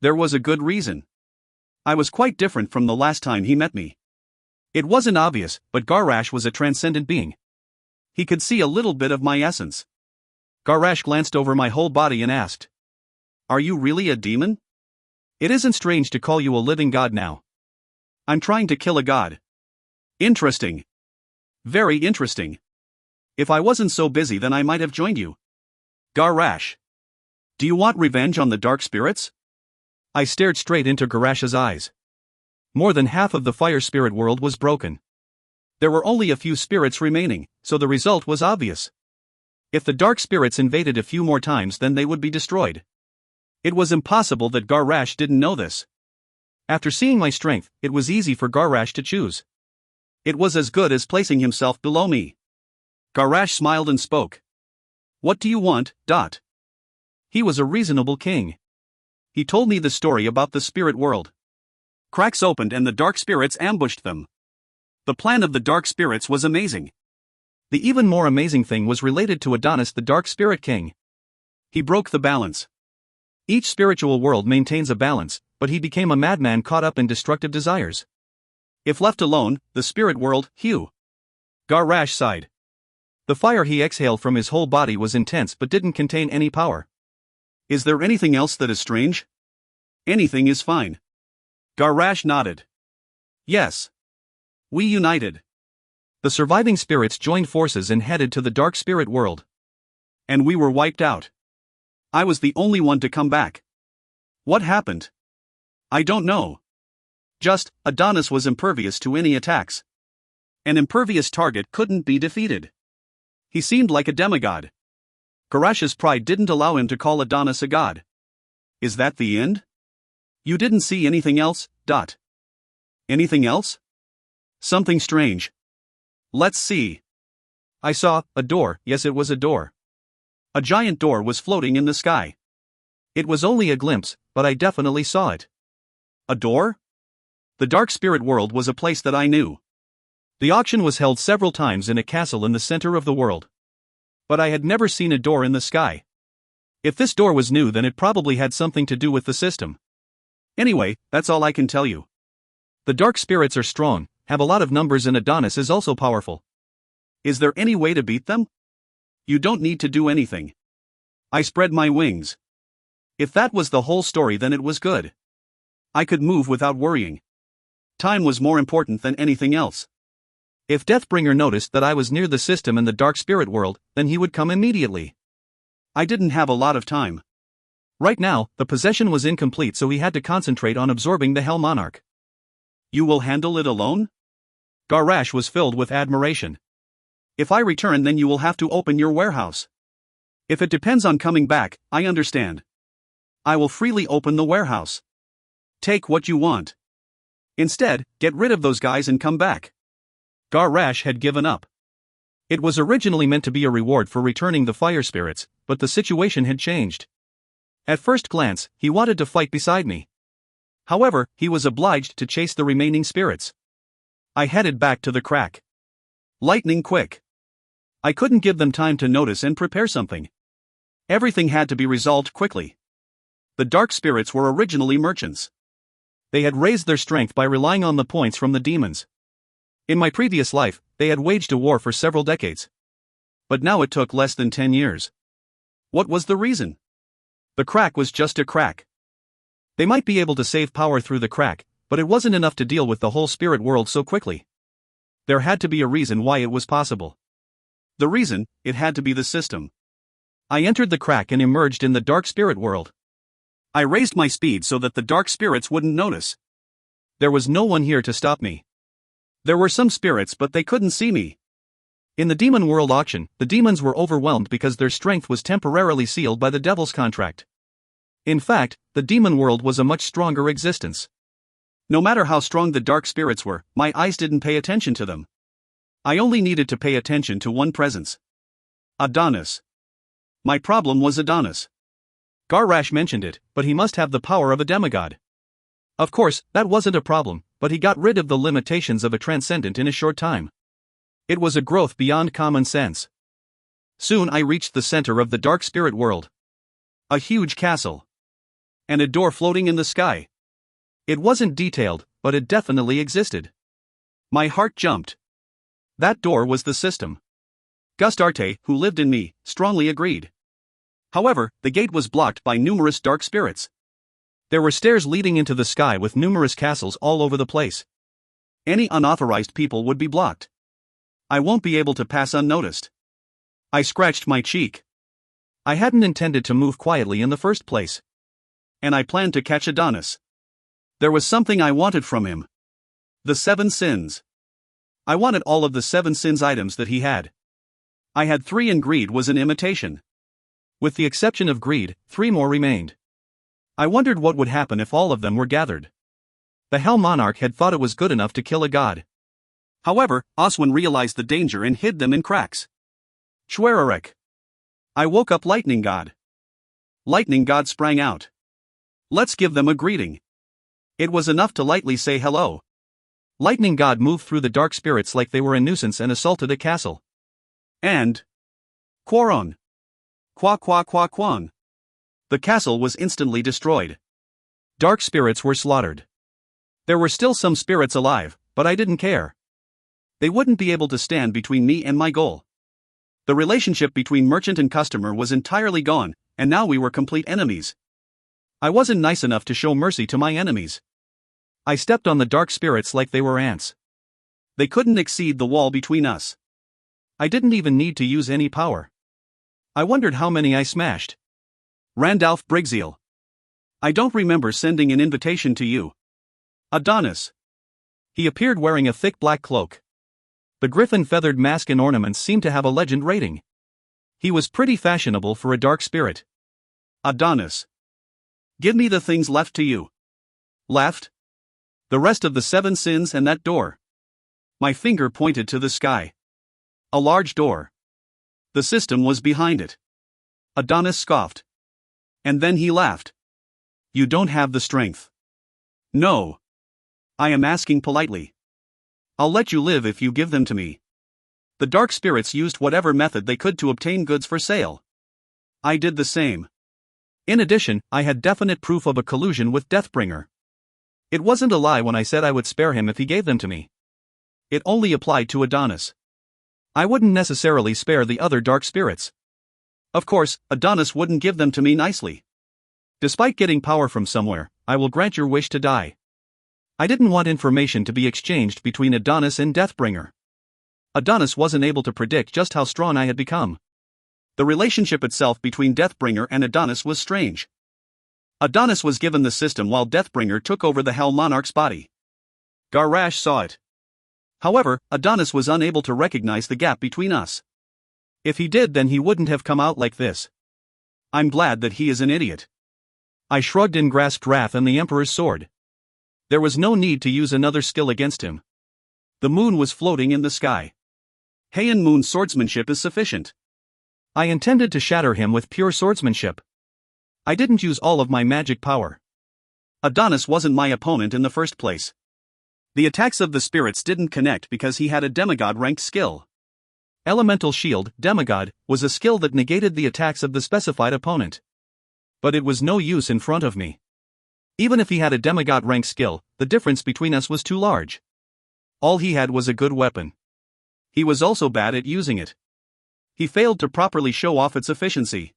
There was a good reason. I was quite different from the last time he met me. It wasn't obvious, but Garrash was a transcendent being. He could see a little bit of my essence. Garrash glanced over my whole body and asked, "Are you really a demon? It isn't strange to call you a living god now. I'm trying to kill a god." Interesting. Very interesting. If I wasn't so busy then I might have joined you. Garrash. Do you want revenge on the dark spirits? I stared straight into Garrash's eyes. More than half of the fire spirit world was broken. There were only a few spirits remaining, so the result was obvious. If the dark spirits invaded a few more times then they would be destroyed. It was impossible that Garrash didn't know this. After seeing my strength, it was easy for Garrash to choose. It was as good as placing himself below me. Garrash smiled and spoke. "What do you want, Dot?" He was a reasonable king. He told me the story about the spirit world. Cracks opened and the dark spirits ambushed them. The plan of the dark spirits was amazing. The even more amazing thing was related to Adonis the Dark Spirit King. He broke the balance. Each spiritual world maintains a balance, but he became a madman caught up in destructive desires. If left alone, the spirit world, Hugh. Garrash sighed. The fire he exhaled from his whole body was intense but didn't contain any power. Is there anything else that is strange? Anything is fine. Garrash nodded. Yes. We united. The surviving spirits joined forces and headed to the dark spirit world. And we were wiped out. I was the only one to come back. What happened? I don't know. Just, Adonis was impervious to any attacks. An impervious target couldn't be defeated. He seemed like a demigod. Garrash's pride didn't allow him to call Adonis a god. Is that the end? You didn't see anything else, Dot? Anything else? Something strange. Let's see. I saw a door. Yes, it was a door. A giant door was floating in the sky. It was only a glimpse, but I definitely saw it. A door? The dark spirit world was a place that I knew. The auction was held several times in a castle in the center of the world. But I had never seen a door in the sky. If this door was new then it probably had something to do with the system. Anyway, that's all I can tell you. The dark spirits are strong, have a lot of numbers and Adonis is also powerful. Is there any way to beat them? You don't need to do anything. I spread my wings. If that was the whole story then it was good. I could move without worrying. Time was more important than anything else. If Deathbringer noticed that I was near the system in the dark spirit world, then he would come immediately. I didn't have a lot of time. Right now, the possession was incomplete so he had to concentrate on absorbing the Hell Monarch. You will handle it alone? Garrash was filled with admiration. If I return then you will have to open your warehouse. If it depends on coming back, I understand. I will freely open the warehouse. Take what you want. Instead, get rid of those guys and come back. Garrash had given up. It was originally meant to be a reward for returning the fire spirits, but the situation had changed. At first glance, he wanted to fight beside me. However, he was obliged to chase the remaining spirits. I headed back to the crack. Lightning quick. I couldn't give them time to notice and prepare something. Everything had to be resolved quickly. The dark spirits were originally merchants. They had raised their strength by relying on the points from the demons. In my previous life, they had waged a war for several decades. But now it took less than 10 years. What was the reason? The crack was just a crack. They might be able to save power through the crack, but it wasn't enough to deal with the whole spirit world so quickly. There had to be a reason why it was possible. The reason, it had to be the system. I entered the crack and emerged in the dark spirit world. I raised my speed so that the dark spirits wouldn't notice. There was no one here to stop me. There were some spirits, but they couldn't see me. In the demon world auction, the demons were overwhelmed because their strength was temporarily sealed by the devil's contract. In fact, the demon world was a much stronger existence. No matter how strong the dark spirits were, my eyes didn't pay attention to them. I only needed to pay attention to one presence. Adonis. My problem was Adonis. Garrash mentioned it, but he must have the power of a demigod. Of course, that wasn't a problem, but he got rid of the limitations of a transcendent in a short time. It was a growth beyond common sense. Soon I reached the center of the dark spirit world. A huge castle. And a door floating in the sky. It wasn't detailed, but it definitely existed. My heart jumped. That door was the system. Gustarte, who lived in me, strongly agreed. However, the gate was blocked by numerous dark spirits. There were stairs leading into the sky with numerous castles all over the place. Any unauthorized people would be blocked. I won't be able to pass unnoticed. I scratched my cheek. I hadn't intended to move quietly in the first place. And I planned to catch Adonis. There was something I wanted from him. The 7 sins. I wanted all of the 7 sins items that he had. I had 3 and greed was an imitation. With the exception of greed, 3 more remained. I wondered what would happen if all of them were gathered. The Hell Monarch had thought it was good enough to kill a god. However, Oswin realized the danger and hid them in cracks. Schwererek. I woke up Lightning God. Lightning God sprang out. Let's give them a greeting. It was enough to lightly say hello. Lightning God moved through the dark spirits like they were a nuisance and assaulted a castle. And Quaron. Quang. The castle was instantly destroyed. Dark spirits were slaughtered. There were still some spirits alive, but I didn't care. They wouldn't be able to stand between me and my goal. The relationship between merchant and customer was entirely gone, and now we were complete enemies. I wasn't nice enough to show mercy to my enemies. I stepped on the dark spirits like they were ants. They couldn't exceed the wall between us. I didn't even need to use any power. I wondered how many I smashed. Randalph Brigzeal. I don't remember sending an invitation to you. Adonis. He appeared wearing a thick black cloak. The griffin feathered mask and ornaments seemed to have a legend rating. He was pretty fashionable for a dark spirit. Adonis. Give me the things left to you. Left? The rest of the 7 sins and that door. My finger pointed to the sky. A large door. The system was behind it. Adonis scoffed. And then he laughed. You don't have the strength. No. I am asking politely. I'll let you live if you give them to me. The dark spirits used whatever method they could to obtain goods for sale. I did the same. In addition, I had definite proof of a collusion with Deathbringer. It wasn't a lie when I said I would spare him if he gave them to me. It only applied to Adonis. I wouldn't necessarily spare the other dark spirits. Of course, Adonis wouldn't give them to me nicely. Despite getting power from somewhere, I will grant your wish to die. I didn't want information to be exchanged between Adonis and Deathbringer. Adonis wasn't able to predict just how strong I had become. The relationship itself between Deathbringer and Adonis was strange. Adonis was given the system while Deathbringer took over the Hell Monarch's body. Garrash saw it. However, Adonis was unable to recognize the gap between us. If he did, then he wouldn't have come out like this. I'm glad that he is an idiot. I shrugged and grasped Wrath and the Emperor's sword. There was no need to use another skill against him. The moon was floating in the sky. Heian Moon swordsmanship is sufficient. I intended to shatter him with pure swordsmanship. I didn't use all of my magic power. Adonis wasn't my opponent in the first place. The attacks of the spirits didn't connect because he had a demigod-ranked skill. Elemental Shield, Demigod, was a skill that negated the attacks of the specified opponent. But it was no use in front of me. Even if he had a demigod rank skill, the difference between us was too large. All he had was a good weapon. He was also bad at using it. He failed to properly show off its efficiency.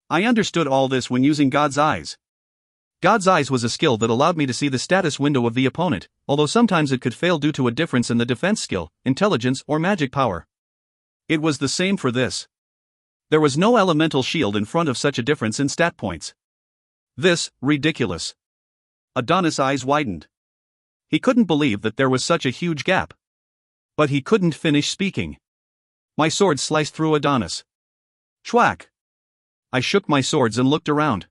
I understood all this when using God's Eyes. God's Eyes was a skill that allowed me to see the status window of the opponent, although sometimes it could fail due to a difference in the defense skill, intelligence, or magic power. It was the same for this. There was no elemental shield in front of such a difference in stat points. This, ridiculous. Adonis' eyes widened. He couldn't believe that there was such a huge gap. But he couldn't finish speaking. My sword sliced through Adonis. Schwack! I shook my swords and looked around.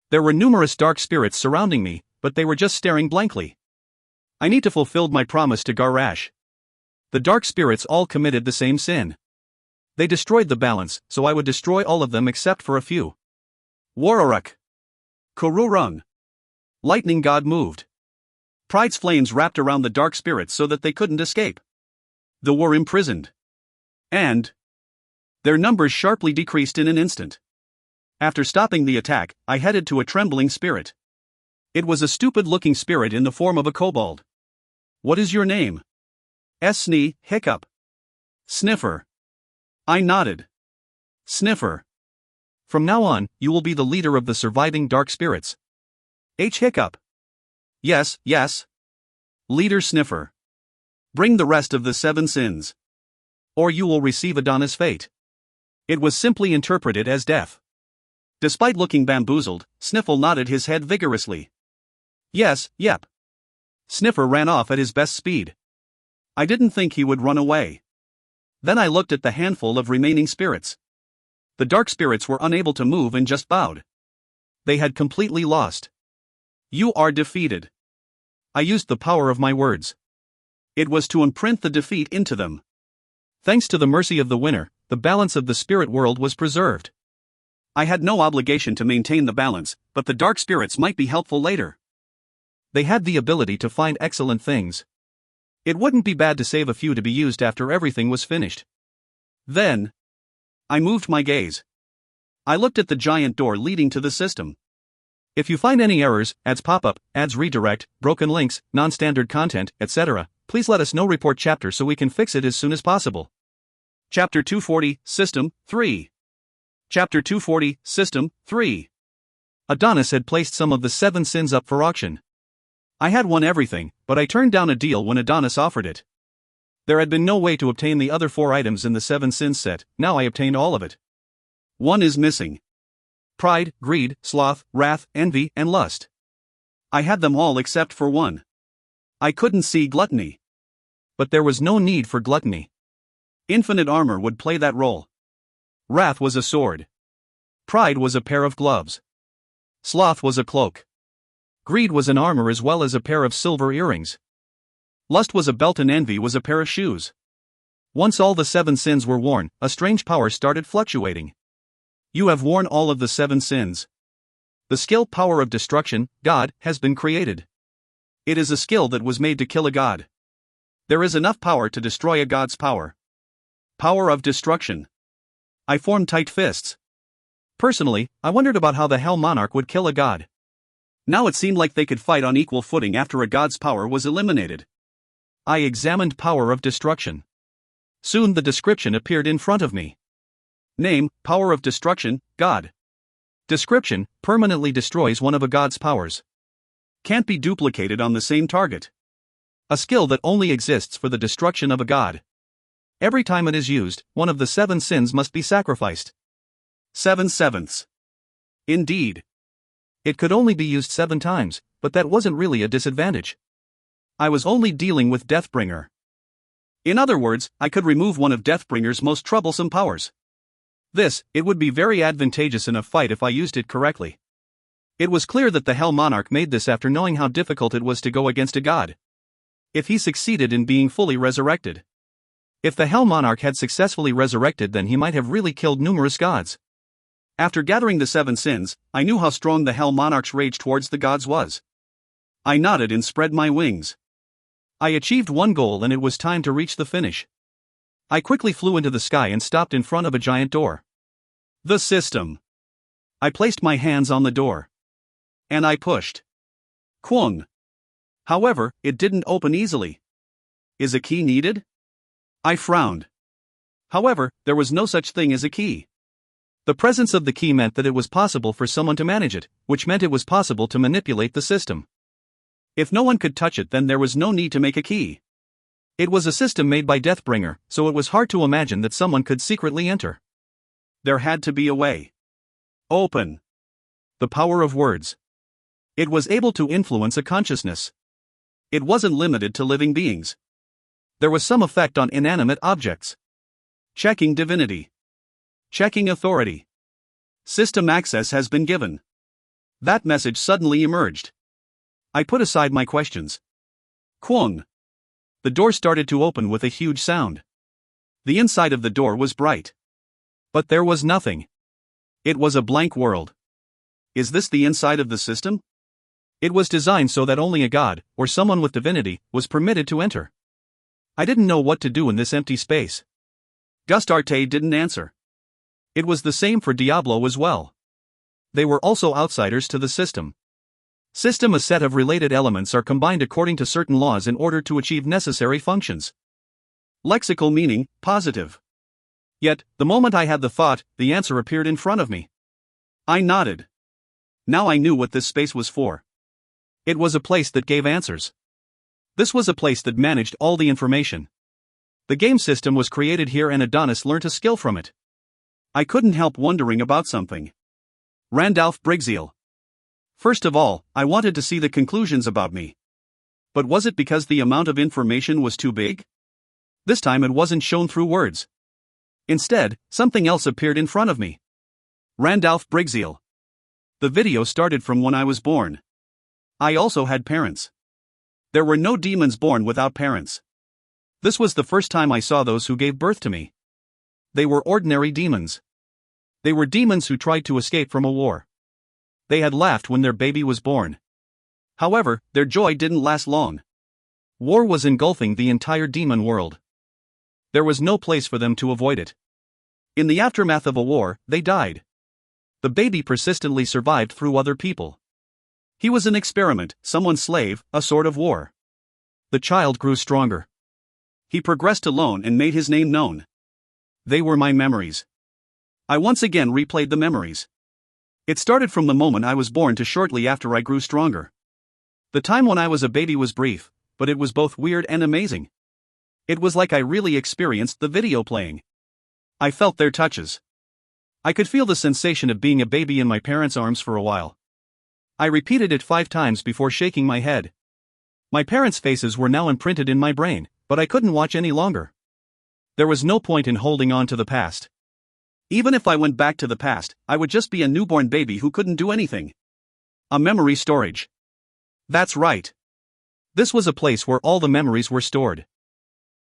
There were numerous dark spirits surrounding me, but they were just staring blankly. I need to fulfill my promise to Garash. The dark spirits all committed the same sin. They destroyed the balance, so I would destroy all of them except for a few. Wararuk. Kururung. Lightning God moved. Pride's flames wrapped around the dark spirits so that they couldn't escape. They were imprisoned. And their numbers sharply decreased in an instant. After stopping the attack, I headed to a trembling spirit. It was a stupid-looking spirit in the form of a kobold. What is your name? Snee, hiccup. Sniffer. I nodded. Sniffer. From now on, you will be the leader of the surviving dark spirits. Hiccup. Yes, yes. Leader Sniffer. Bring the rest of the 7 sins. Or you will receive Adonis' fate. It was simply interpreted as death. Despite looking bamboozled, Sniffle nodded his head vigorously. Yes, yep. Sniffer ran off at his best speed. I didn't think he would run away. Then I looked at the handful of remaining spirits. The dark spirits were unable to move and just bowed. They had completely lost. You are defeated. I used the power of my words. It was to imprint the defeat into them. Thanks to the mercy of the winner, the balance of the spirit world was preserved. I had no obligation to maintain the balance, but the dark spirits might be helpful later. They had the ability to find excellent things. It wouldn't be bad to save a few to be used after everything was finished. Then, I moved my gaze. I looked at the giant door leading to the system. If you find any errors, ads pop up, ads redirect, broken links, non-standard content, etc., please let us know. Report chapter so we can fix it as soon as possible. Chapter 240, System 3. Chapter 240, System 3. Adonis had placed some of the 7 sins up for auction. I had won everything, but I turned down a deal when Adonis offered it. There had been no way to obtain the other 4 items in the 7 sins set, now I obtained all of it. One is missing. Pride, greed, sloth, wrath, envy, and lust. I had them all except for one. I couldn't see gluttony. But there was no need for gluttony. Infinite armor would play that role. Wrath was a sword. Pride was a pair of gloves. Sloth was a cloak. Greed was an armor as well as a pair of silver earrings. Lust was a belt and envy was a pair of shoes. Once all the 7 sins were worn, a strange power started fluctuating. You have worn all of the 7 sins. The skill Power of Destruction, God, has been created. It is a skill that was made to kill a god. There is enough power to destroy a god's power. Power of Destruction. I formed tight fists. Personally, I wondered about how the Hell Monarch would kill a god. Now it seemed like they could fight on equal footing after a god's power was eliminated. I examined Power of Destruction. Soon the description appeared in front of me. Name, Power of Destruction, God. Description, permanently destroys one of a god's powers. Can't be duplicated on the same target. A skill that only exists for the destruction of a god. Every time it is used, one of the 7 sins must be sacrificed. 7/7. Indeed. It could only be used 7 times, but that wasn't really a disadvantage. I was only dealing with Deathbringer. In other words, I could remove one of Deathbringer's most troublesome powers. It would be very advantageous in a fight if I used it correctly. It was clear that the Hell Monarch made this after knowing how difficult it was to go against a god. If he succeeded in being fully resurrected. If the Hell Monarch had successfully resurrected, then he might have really killed numerous gods. After gathering the 7 sins, I knew how strong the Hell Monarch's rage towards the gods was. I nodded and spread my wings. I achieved one goal and it was time to reach the finish. I quickly flew into the sky and stopped in front of a giant door. The system. I placed my hands on the door. And I pushed. Kwang. However, it didn't open easily. Is a key needed? I frowned. However, there was no such thing as a key. The presence of the key meant that it was possible for someone to manage it, which meant it was possible to manipulate the system. If no one could touch it, then there was no need to make a key. It was a system made by Deathbringer, so it was hard to imagine that someone could secretly enter. There had to be a way. Open. The power of words. It was able to influence a consciousness. It wasn't limited to living beings. There was some effect on inanimate objects. Checking divinity. Checking authority. System access has been given. That message suddenly emerged. I put aside my questions. Kwang. The door started to open with a huge sound. The inside of the door was bright. But there was nothing. It was a blank world. Is this the inside of the system? It was designed so that only a god, or someone with divinity, was permitted to enter. I didn't know what to do in this empty space. Gustarte didn't answer. It was the same for Diablo as well. They were also outsiders to the system. A set of related elements are combined according to certain laws in order to achieve necessary functions. Lexical meaning, positive. Yet, the moment I had the thought, the answer appeared in front of me. I nodded. Now I knew what this space was for. It was a place that gave answers. This was a place that managed all the information. The game system was created here and Adonis learnt a skill from it. I couldn't help wondering about something. Randalph Brigzeal. First of all, I wanted to see the conclusions about me. But was it because the amount of information was too big? This time it wasn't shown through words. Instead, something else appeared in front of me. Randalph Brigzeal. The video started from when I was born. I also had parents. There were no demons born without parents. This was the first time I saw those who gave birth to me. They were ordinary demons. They were demons who tried to escape from a war. They had laughed when their baby was born. However, their joy didn't last long. War was engulfing the entire demon world. There was no place for them to avoid it. In the aftermath of a war, they died. The baby persistently survived through other people. He was an experiment, someone's slave, a sort of war. The child grew stronger. He progressed alone and made his name known. They were my memories. I once again replayed the memories. It started from the moment I was born to shortly after I grew stronger. The time when I was a baby was brief, but it was both weird and amazing. It was like I really experienced the video playing. I felt their touches. I could feel the sensation of being a baby in my parents' arms for a while. I repeated it 5 times before shaking my head. My parents' faces were now imprinted in my brain, but I couldn't watch any longer. There was no point in holding on to the past. Even if I went back to the past, I would just be a newborn baby who couldn't do anything. A memory storage. That's right. This was a place where all the memories were stored.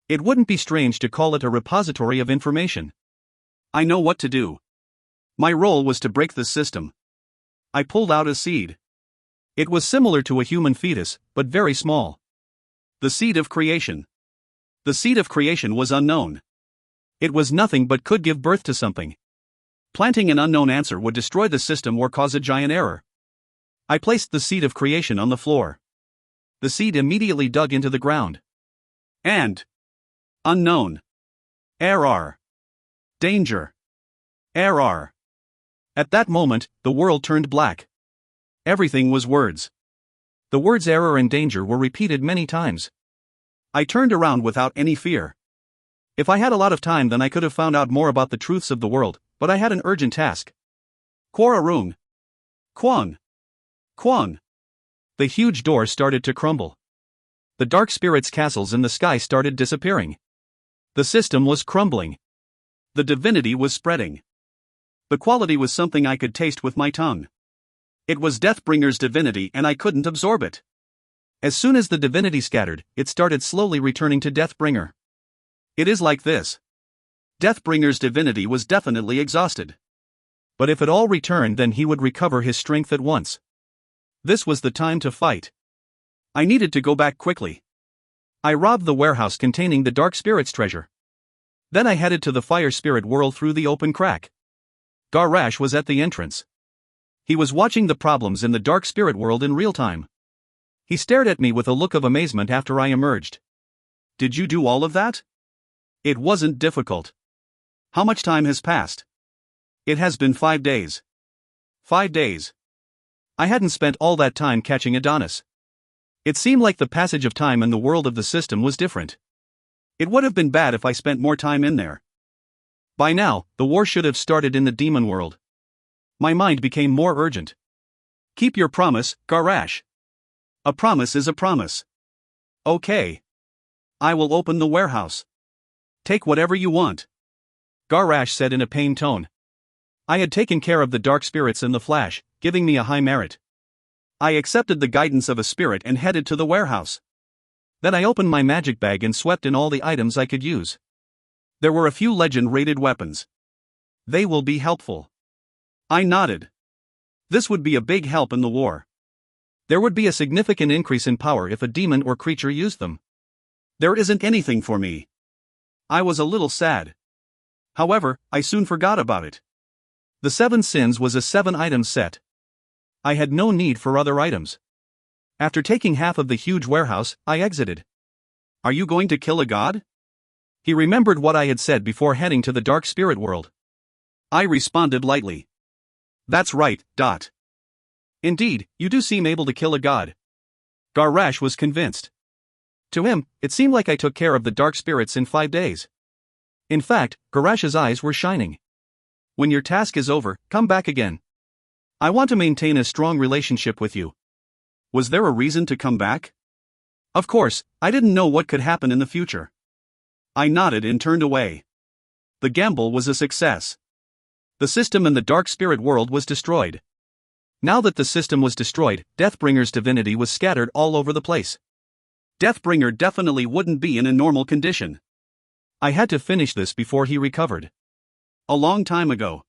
It wouldn't be strange to call it a repository of information. I know what to do. My role was to break the system. I pulled out a seed. It was similar to a human fetus, but very small. The seed of creation. The seed of creation was unknown. It was nothing but could give birth to something. Planting an unknown answer would destroy the system or cause a giant error. I placed the seed of creation on the floor. The seed immediately dug into the ground. And unknown. Error. Danger. Error. At that moment, the world turned black. Everything was words. The words error and danger were repeated many times. I turned around without any fear. If I had a lot of time, then I could have found out more about the truths of the world, but I had an urgent task. Quararung. Kwang. Kwang. The huge door started to crumble. The dark spirits' castles in the sky started disappearing. The system was crumbling. The divinity was spreading. The quality was something I could taste with my tongue. It was Deathbringer's divinity and I couldn't absorb it. As soon as the divinity scattered, it started slowly returning to Deathbringer. It is like this. Deathbringer's divinity was definitely exhausted. But if it all returned, then he would recover his strength at once. This was the time to fight. I needed to go back quickly. I robbed the warehouse containing the dark spirit's treasure. Then I headed to the fire spirit world through the open crack. Garash was at the entrance. He was watching the problems in the dark spirit world in real time. He stared at me with a look of amazement after I emerged. Did you do all of that? It wasn't difficult. How much time has passed? It has been 5 days. 5 days. I hadn't spent all that time catching Adonis. It seemed like the passage of time in the world of the system was different. It would have been bad if I spent more time in there. By now, the war should have started in the demon world. My mind became more urgent. Keep your promise, Garash. A promise is a promise. Okay. I will open the warehouse. Take whatever you want, Garash said in a pained tone. I had taken care of the dark spirits in the flash, giving me a high merit. I accepted the guidance of a spirit and headed to the warehouse. Then I opened my magic bag and swept in all the items I could use. There were a few legend-rated weapons. They will be helpful. I nodded. This would be a big help in the war. There would be a significant increase in power if a demon or creature used them. There isn't anything for me. I was a little sad. However, I soon forgot about it. The 7 sins was a 7-item set. I had no need for other items. After taking half of the huge warehouse, I exited. Are you going to kill a god? He remembered what I had said before heading to the dark spirit world. I responded lightly. That's right, Dot. Indeed, you do seem able to kill a god. Garash was convinced. To him, it seemed like I took care of the dark spirits in 5 days. In fact, Garash's eyes were shining. When your task is over, come back again. I want to maintain a strong relationship with you. Was there a reason to come back? Of course, I didn't know what could happen in the future. I nodded and turned away. The gamble was a success. The system in the dark spirit world was destroyed. Now that the system was destroyed, Deathbringer's divinity was scattered all over the place. Deathbringer definitely wouldn't be in a normal condition. I had to finish this before he recovered. A long time ago.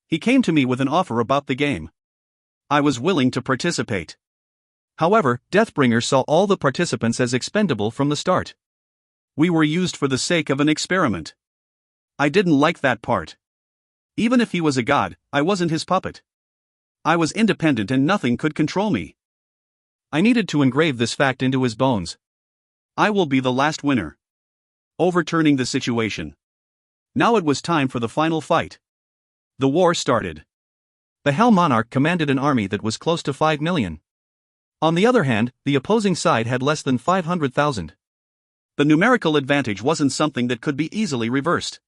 He came to me with an offer about the game. I was willing to participate. However, Deathbringer saw all the participants as expendable from the start. We were used for the sake of an experiment. I didn't like that part. Even if he was a god, I wasn't his puppet. I was independent and nothing could control me. I needed to engrave this fact into his bones. I will be the last winner. Overturning the situation. Now it was time for the final fight. The war started. The Hell Monarch commanded an army that was close to 5 million. On the other hand, the opposing side had less than 500,000. The numerical advantage wasn't something that could be easily reversed.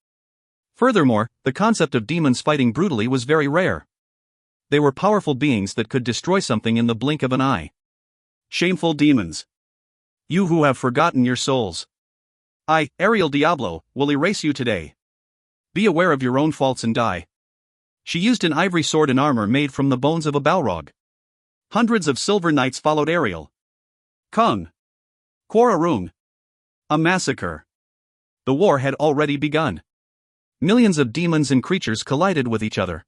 Furthermore, the concept of demons fighting brutally was very rare. They were powerful beings that could destroy something in the blink of an eye. Shameful demons. You who have forgotten your souls. I, Ariel Diablo, will erase you today. Be aware of your own faults and die. She used an ivory sword and armor made from the bones of a Balrog. Hundreds of silver knights followed Ariel. Kung. Quararung. A massacre. The war had already begun. Millions of demons and creatures collided with each other.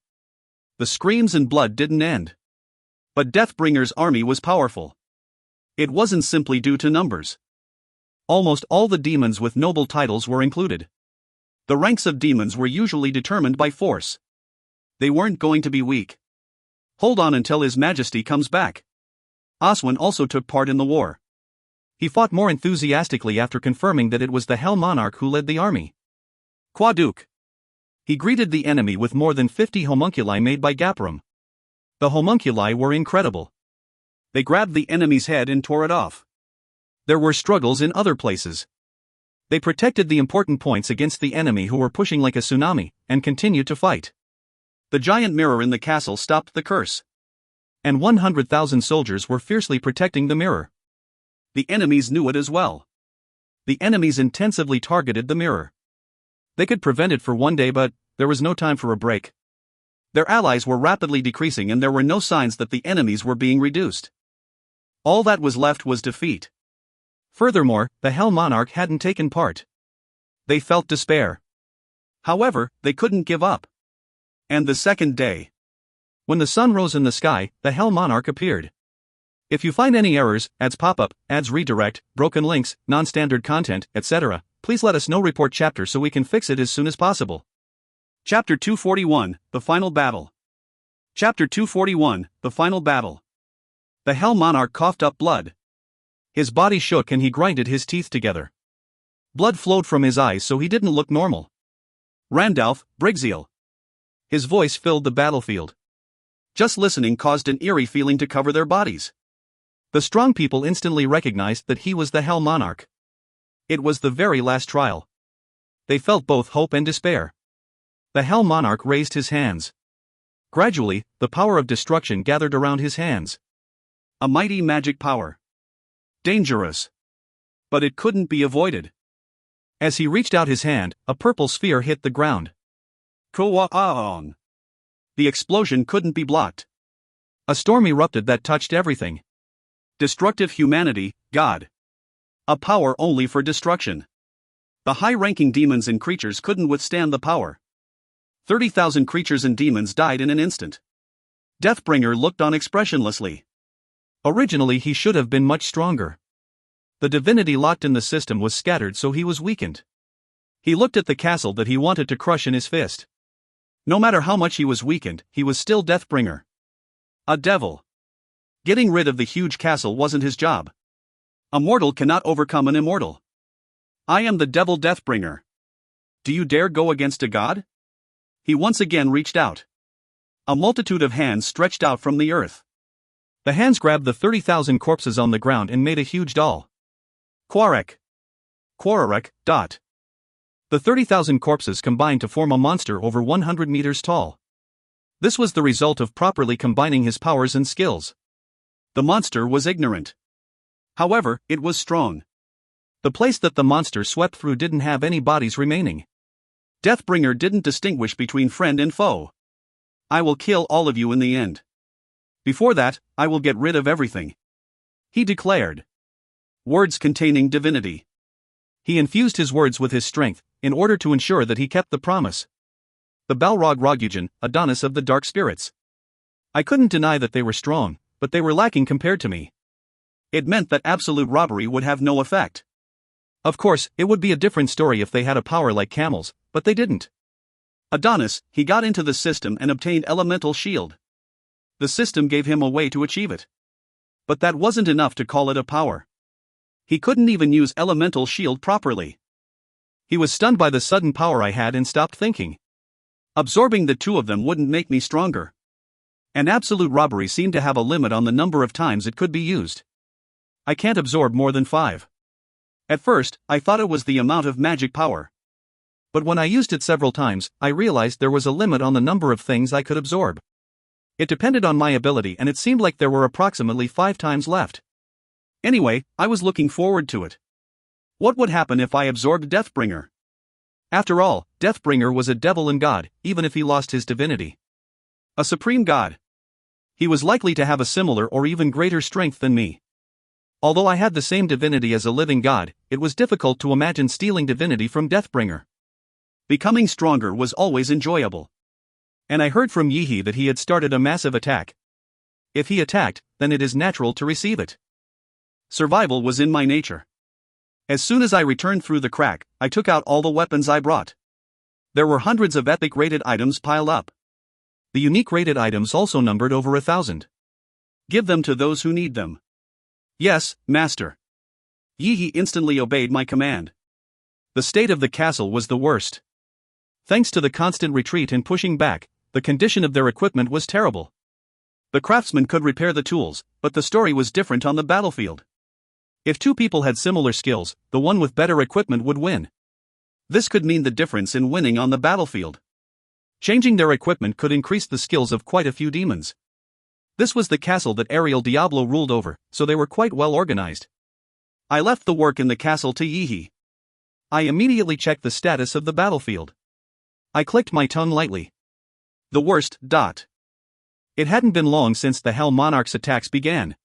The screams and blood didn't end. But Deathbringer's army was powerful. It wasn't simply due to numbers. Almost all the demons with noble titles were included. The ranks of demons were usually determined by force. They weren't going to be weak. Hold on until His Majesty comes back. Oswin also took part in the war. He fought more enthusiastically after confirming that it was the Hell Monarch who led the army. Quaduk. He greeted the enemy with more than 50 homunculi made by Gapram. The homunculi were incredible. They grabbed the enemy's head and tore it off. There were struggles in other places. They protected the important points against the enemy who were pushing like a tsunami, and continued to fight. The giant mirror in the castle stopped the curse. And 100,000 soldiers were fiercely protecting the mirror. The enemies knew it as well. The enemies intensively targeted the mirror. They could prevent it for one day, but there was no time for a break. Their allies were rapidly decreasing and there were no signs that the enemies were being reduced. All that was left was defeat. Furthermore, the Hell Monarch hadn't taken part. They felt despair. However, they couldn't give up. And the second day. When the sun rose in the sky, the Hell Monarch appeared. If you find any errors, ads pop up, ads redirect, broken links, non-standard content, etc., please let us know. Report chapter so we can fix it as soon as possible. Chapter 241, The Final Battle. Chapter 241, The Final Battle. The Hell Monarch coughed up blood. His body shook and he grinded his teeth together. Blood flowed from his eyes so he didn't look normal. Randalph, Brigzeal. His voice filled the battlefield. Just listening caused an eerie feeling to cover their bodies. The strong people instantly recognized that he was the Hell Monarch. It was the very last trial. They felt both hope and despair. The Hell Monarch raised his hands. Gradually, the power of destruction gathered around his hands. A mighty magic power. Dangerous. But it couldn't be avoided. As he reached out his hand, a purple sphere hit the ground. Koa-on. The explosion couldn't be blocked. A storm erupted that touched everything. Destructive humanity, God. A power only for destruction. The high-ranking demons and creatures couldn't withstand the power. 30,000 creatures and demons died in an instant. Deathbringer looked on expressionlessly. Originally he should have been much stronger. The divinity locked in the system was scattered so he was weakened. He looked at the castle that he wanted to crush in his fist. No matter how much he was weakened, he was still Deathbringer. A devil. Getting rid of the huge castle wasn't his job. A mortal cannot overcome an immortal. I am the devil Deathbringer. Do you dare go against a god? He once again reached out. A multitude of hands stretched out from the earth. The hands grabbed the 30,000 corpses on the ground and made a huge doll. Quarek. Quararek. The 30,000 corpses combined to form a monster over 100 meters tall. This was the result of properly combining his powers and skills. The monster was ignorant. However, it was strong. The place that the monster swept through didn't have any bodies remaining. Deathbringer didn't distinguish between friend and foe. I will kill all of you in the end. Before that, I will get rid of everything. He declared. Words containing divinity. He infused his words with his strength, in order to ensure that he kept the promise. The Balrog Rogujan, Adonis of the Dark Spirits. I couldn't deny that they were strong, but they were lacking compared to me. It meant that absolute robbery would have no effect. Of course, it would be a different story if they had a power like camels, but they didn't. Adonis, he got into the system and obtained Elemental Shield. The system gave him a way to achieve it. But that wasn't enough to call it a power. He couldn't even use Elemental Shield properly. He was stunned by the sudden power I had and stopped thinking. Absorbing the two of them wouldn't make me stronger. An absolute robbery seemed to have a limit on the number of times it could be used. I can't absorb more than 5. At first, I thought it was the amount of magic power. But when I used it several times, I realized there was a limit on the number of things I could absorb. It depended on my ability and it seemed like there were approximately 5 times left. Anyway, I was looking forward to it. What would happen if I absorbed Deathbringer? After all, Deathbringer was a devil and god, even if he lost his divinity. A supreme god. He was likely to have a similar or even greater strength than me. Although I had the same divinity as a living god, it was difficult to imagine stealing divinity from Deathbringer. Becoming stronger was always enjoyable. And I heard from Yihi that he had started a massive attack. If he attacked, then it is natural to receive it. Survival was in my nature. As soon as I returned through the crack, I took out all the weapons I brought. There were hundreds of epic rated items piled up. The unique rated items also numbered over 1,000. Give them to those who need them. Yes, master. Yihi instantly obeyed my command. The state of the castle was the worst. Thanks to the constant retreat and pushing back, the condition of their equipment was terrible. The craftsman could repair the tools, but the story was different on the battlefield. If 2 people had similar skills, the one with better equipment would win. This could mean the difference in winning on the battlefield. Changing their equipment could increase the skills of quite a few demons. This was the castle that Ariel Diablo ruled over, so they were quite well organized. I left the work in the castle to Yihi. I immediately checked the status of the battlefield. I clicked my tongue lightly. The worst. It hadn't been long since the Hell Monarch's attacks began.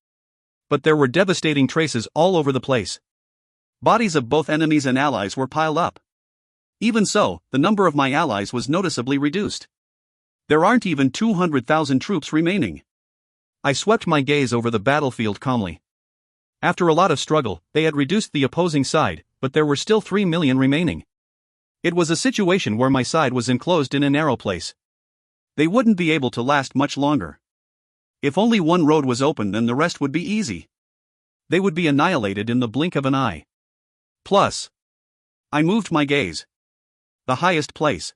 But there were devastating traces all over the place. Bodies of both enemies and allies were piled up. Even so, the number of my allies was noticeably reduced. There aren't even 200,000 troops remaining. I swept my gaze over the battlefield calmly. After a lot of struggle, they had reduced the opposing side, but there were still 3 million remaining. It was a situation where my side was enclosed in a narrow place. They wouldn't be able to last much longer. If only one road was open, then the rest would be easy. They would be annihilated in the blink of an eye. Plus, I moved my gaze. The highest place.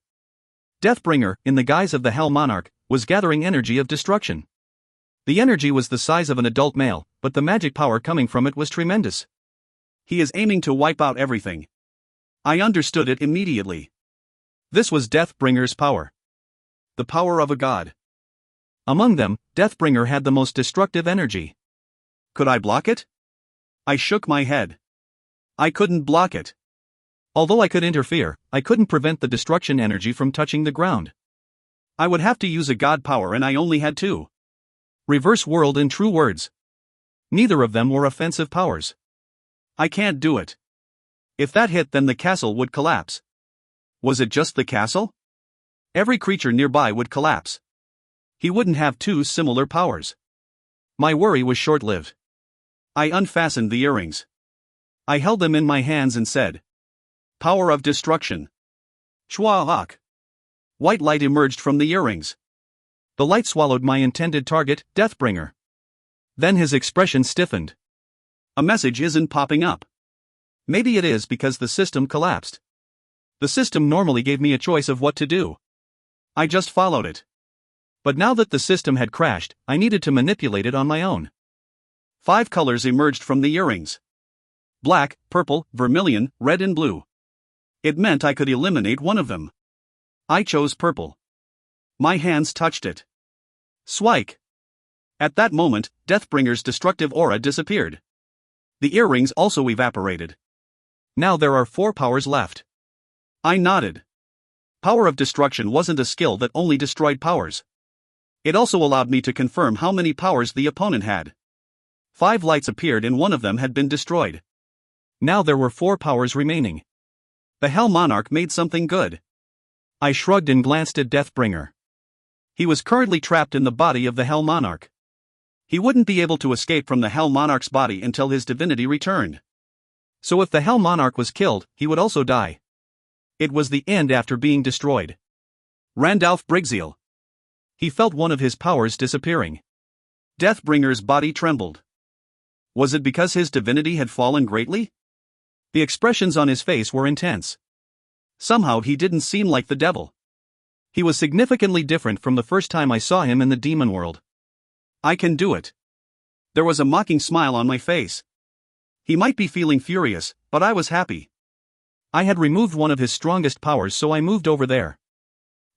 Deathbringer, in the guise of the Hell Monarch, was gathering energy of destruction. The energy was the size of an adult male, but the magic power coming from it was tremendous. He is aiming to wipe out everything. I understood it immediately. This was Deathbringer's power. The power of a god. Among them, Deathbringer had the most destructive energy. Could I block it? I shook my head. I couldn't block it. Although I could interfere, I couldn't prevent the destruction energy from touching the ground. I would have to use a god power, and I only had 2. Reverse world in true words. Neither of them were offensive powers. I can't do it. If that hit, then the castle would collapse. Was it just the castle? Every creature nearby would collapse. He wouldn't have 2 similar powers. My worry was short-lived. I unfastened the earrings. I held them in my hands and said, "Power of destruction." Chua-hak. White light emerged from the earrings. The light swallowed my intended target, Deathbringer. Then his expression stiffened. A message isn't popping up. Maybe it is because the system collapsed. The system normally gave me a choice of what to do. I just followed it. But now that the system had crashed, I needed to manipulate it on my own. 5 colors emerged from the earrings. Black, purple, vermilion, red and blue. It meant I could eliminate one of them. I chose purple. My hands touched it. Swike. At that moment, Deathbringer's destructive aura disappeared. The earrings also evaporated. Now there are 4 powers left. I nodded. Power of destruction wasn't a skill that only destroyed powers. It also allowed me to confirm how many powers the opponent had. 5 lights appeared and one of them had been destroyed. Now there were 4 powers remaining. The Hell Monarch made something good. I shrugged and glanced at Deathbringer. He was currently trapped in the body of the Hell Monarch. He wouldn't be able to escape from the Hell Monarch's body until his divinity returned. So if the Hell Monarch was killed, he would also die. It was the end after being destroyed. Randalph Brigzeal. He felt one of his powers disappearing. Deathbringer's body trembled. Was it because his divinity had fallen greatly? The expressions on his face were intense. Somehow he didn't seem like the devil. He was significantly different from the first time I saw him in the demon world. I can do it. There was a mocking smile on my face. He might be feeling furious, but I was happy. I had removed one of his strongest powers, so I moved over there.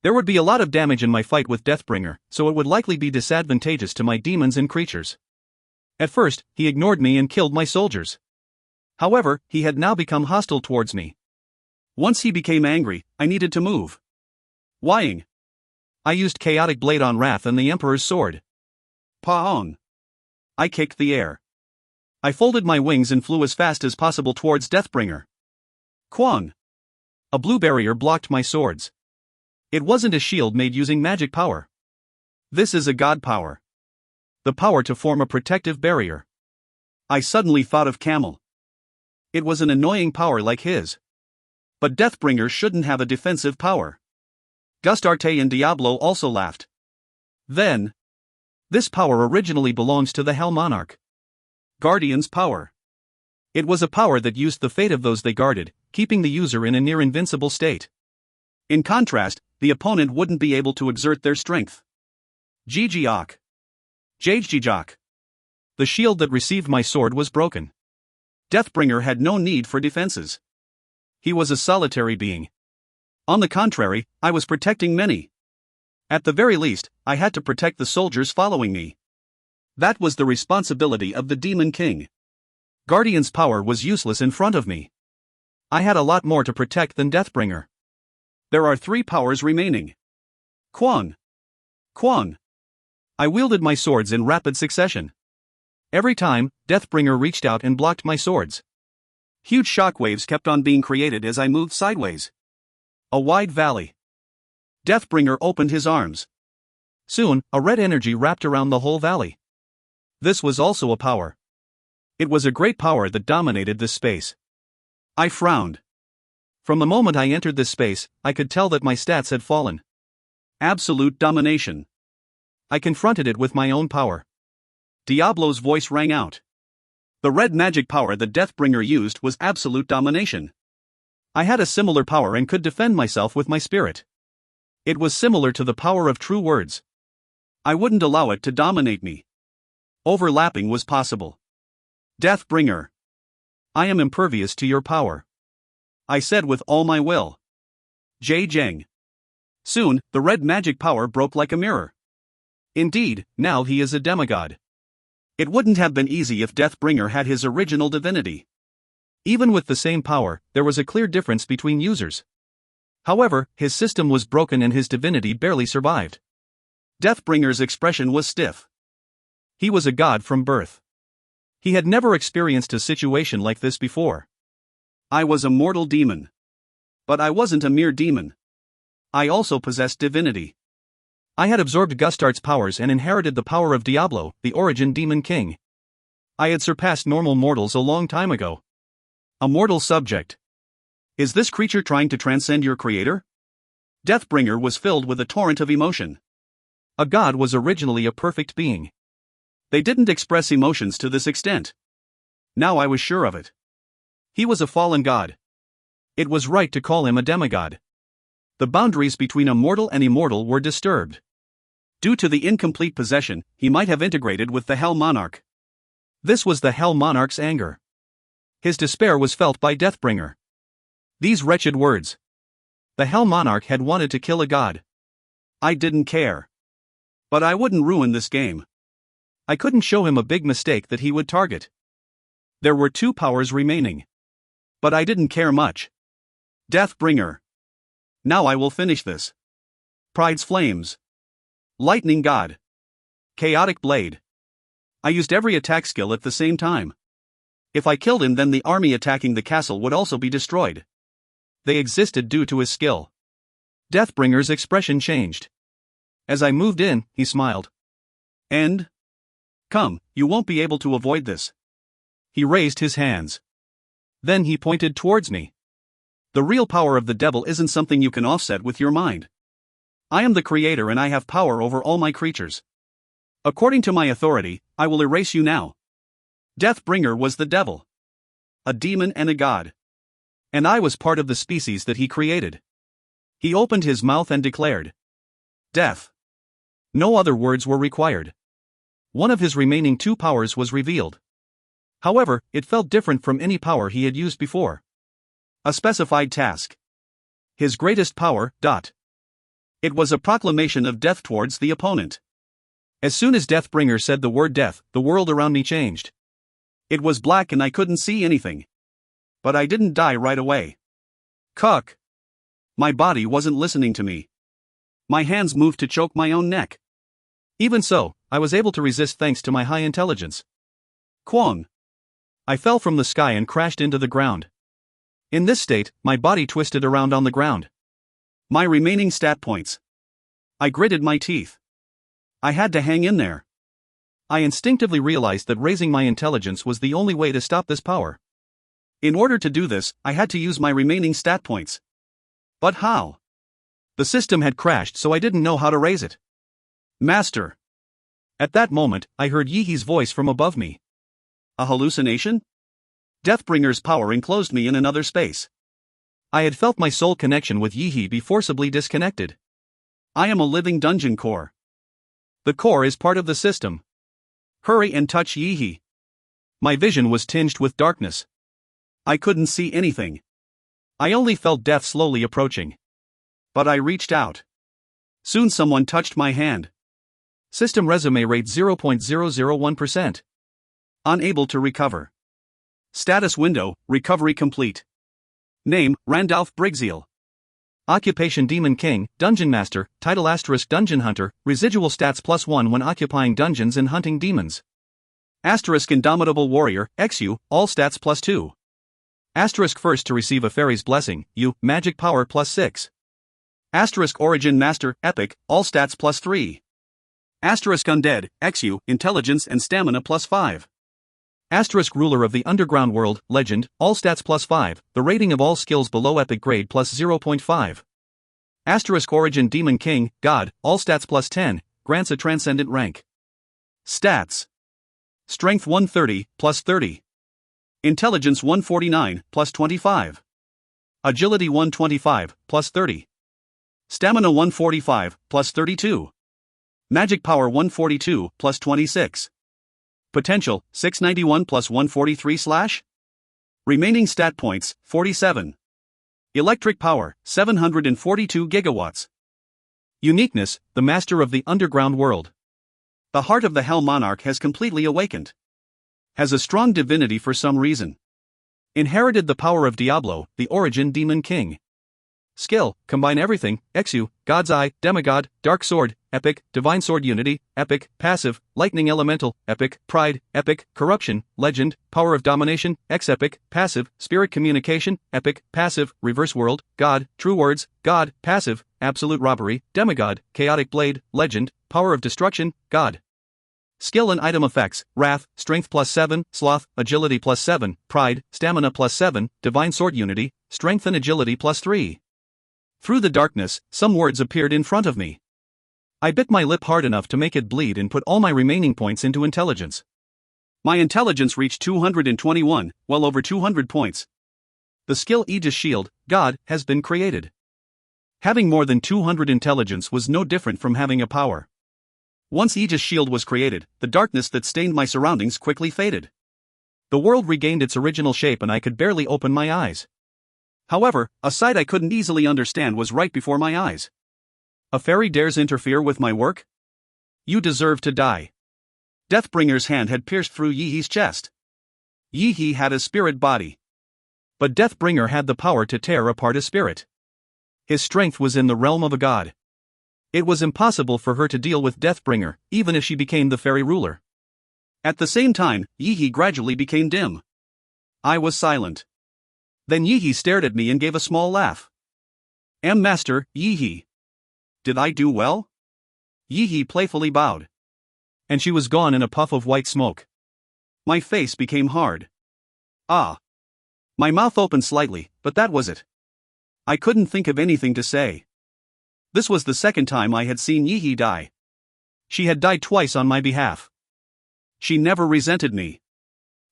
There would be a lot of damage in my fight with Deathbringer, so it would likely be disadvantageous to my demons and creatures. At first, he ignored me and killed my soldiers. However, he had now become hostile towards me. Once he became angry, I needed to move. Wying. I used Chaotic Blade on Wrath and the Emperor's Sword. Paon. I kicked the air. I folded my wings and flew as fast as possible towards Deathbringer. Kwang. A blue barrier blocked my swords. It wasn't a shield made using magic power. This is a god power. The power to form a protective barrier. I suddenly thought of Camel. It was an annoying power like his. But Deathbringer shouldn't have a defensive power. Gustarte and Diablo also laughed. Then, this power originally belongs to the Hell Monarch. Guardian's power. It was a power that used the fate of those they guarded, keeping the user in a near-invincible state. In contrast, the opponent wouldn't be able to exert their strength. Jijiok. Jajijok. The shield that received my sword was broken. Deathbringer had no need for defenses. He was a solitary being. On the contrary, I was protecting many. At the very least, I had to protect the soldiers following me. That was the responsibility of the Demon King. Guardian's power was useless in front of me. I had a lot more to protect than Deathbringer. There are 3 powers remaining. Kwang. Kwang. I wielded my swords in rapid succession. Every time, Deathbringer reached out and blocked my swords. Huge shockwaves kept on being created as I moved sideways. A wide valley. Deathbringer opened his arms. Soon, a red energy wrapped around the whole valley. This was also a power. It was a great power that dominated this space. I frowned. From the moment I entered this space, I could tell that my stats had fallen. Absolute domination. I confronted it with my own power. Diablo's voice rang out. The red magic power the Deathbringer used was absolute domination. I had a similar power and could defend myself with my spirit. It was similar to the power of true words. I wouldn't allow it to dominate me. Overlapping was possible. Deathbringer. I am impervious to your power. I said with all my will. Zheng. Soon, the red magic power broke like a mirror. Indeed, now he is a demigod. It wouldn't have been easy if Deathbringer had his original divinity. Even with the same power, there was a clear difference between users. However, his system was broken and his divinity barely survived. Deathbringer's expression was stiff. He was a god from birth. He had never experienced a situation like this before. I was a mortal demon. But I wasn't a mere demon. I also possessed divinity. I had absorbed Gustart's powers and inherited the power of Diablo, the origin demon king. I had surpassed normal mortals a long time ago. A mortal subject. Is this creature trying to transcend your creator? Deathbringer was filled with a torrent of emotion. A god was originally a perfect being. They didn't express emotions to this extent. Now I was sure of it. He was a fallen god. It was right to call him a demigod. The boundaries between a mortal and immortal were disturbed. Due to the incomplete possession, he might have integrated with the Hell Monarch. This was the Hell Monarch's anger. His despair was felt by Deathbringer. These wretched words. The Hell Monarch had wanted to kill a god. I didn't care. But I wouldn't ruin this game. I couldn't show him a big mistake that he would target. There were 2 powers remaining. But I didn't care much. Deathbringer. Now I will finish this. Pride's Flames. Lightning God. Chaotic Blade. I used every attack skill at the same time. If I killed him, then the army attacking the castle would also be destroyed. They existed due to his skill. Deathbringer's expression changed. As I moved in, he smiled. End? Come, you won't be able to avoid this. He raised his hands. Then he pointed towards me. The real power of the devil isn't something you can offset with your mind. I am the creator and I have power over all my creatures. According to my authority, I will erase you now. Deathbringer was the devil. A demon and a god. And I was part of the species that he created. He opened his mouth and declared. Death. No other words were required. One of his remaining 2 powers was revealed. However, it felt different from any power he had used before. A specified task. His greatest power. It was a proclamation of death towards the opponent. As soon as Deathbringer said the word death, the world around me changed. It was black and I couldn't see anything. But I didn't die right away. Cuck. My body wasn't listening to me. My hands moved to choke my own neck. Even so, I was able to resist thanks to my high intelligence. Kwang. I fell from the sky and crashed into the ground. In this state, my body twisted around on the ground. My remaining stat points. I gritted my teeth. I had to hang in there. I instinctively realized that raising my intelligence was the only way to stop this power. In order to do this, I had to use my remaining stat points. But how? The system had crashed, so I didn't know how to raise it. Master. At that moment, I heard Yihi's voice from above me. A hallucination? Deathbringer's power enclosed me in another space. I had felt my soul connection with Yihi be forcibly disconnected. I am a living dungeon core. The core is part of the system. Hurry and touch Yihi. My vision was tinged with darkness. I couldn't see anything. I only felt death slowly approaching. But I reached out. Soon someone touched my hand. System resume rate 0.001%. Unable to recover. Status window, recovery complete. Name, Randalph Brigzeal. Occupation Demon King, Dungeon Master, Title * Dungeon Hunter, Residual Stats +1 when occupying dungeons and hunting demons. * Indomitable Warrior, XU, all stats +2. * First to receive a fairy's blessing, U, Magic Power +6. * Origin Master, Epic, all stats +3. * Undead, XU, Intelligence and Stamina +5. Asterisk ruler of the underground world, legend, all stats plus 5, the rating of all skills below epic grade plus 0.5. Asterisk origin demon king, god, all stats plus 10, grants a transcendent rank. Stats. Strength 130, plus 30. Intelligence 149, plus 25. Agility 125, plus 30. Stamina 145, plus 32. Magic power 142, plus 26. Potential, 691 plus 143 / Remaining stat points, 47. Electric power, 742 gigawatts. Uniqueness, the master of the underground world. The heart of the Hell Monarch has completely awakened. Has a strong divinity for some reason. Inherited the power of Diablo, the origin demon king. Skill, combine everything, Exu, God's Eye, Demigod, Dark Sword, Epic, Divine Sword Unity, Epic, Passive, Lightning Elemental, Epic, Pride, Epic, Corruption, Legend, Power of Domination, X-Epic, Passive, Spirit Communication, Epic, Passive, Reverse World, God, True Words, God, Passive, Absolute Robbery, Demigod, Chaotic Blade, Legend, Power of Destruction, God. Skill and item effects, Wrath, Strength plus 7, Sloth, Agility plus 7, Pride, Stamina plus 7, Divine Sword Unity, Strength and Agility plus 3. Through the darkness, some words appeared in front of me. I bit my lip hard enough to make it bleed and put all my remaining points into intelligence. My intelligence reached 221, well over 200 points. The skill Aegis Shield, God, has been created. Having more than 200 intelligence was no different from having a power. Once Aegis Shield was created, the darkness that stained my surroundings quickly faded. The world regained its original shape and I could barely open my eyes. However, a sight I couldn't easily understand was right before my eyes. A fairy dares interfere with my work? You deserve to die. Deathbringer's hand had pierced through Yihi's chest. Yihi had a spirit body. But Deathbringer had the power to tear apart a spirit. His strength was in the realm of a god. It was impossible for her to deal with Deathbringer, even if she became the fairy ruler. At the same time, Yihi gradually became dim. I was silent. Then Yihi stared at me and gave a small laugh. Master, Yihi. Did I do well? Yihi playfully bowed. And she was gone in a puff of white smoke. My face became hard. Ah. My mouth opened slightly, but that was it. I couldn't think of anything to say. This was the second time I had seen Yihi die. She had died twice on my behalf. She never resented me.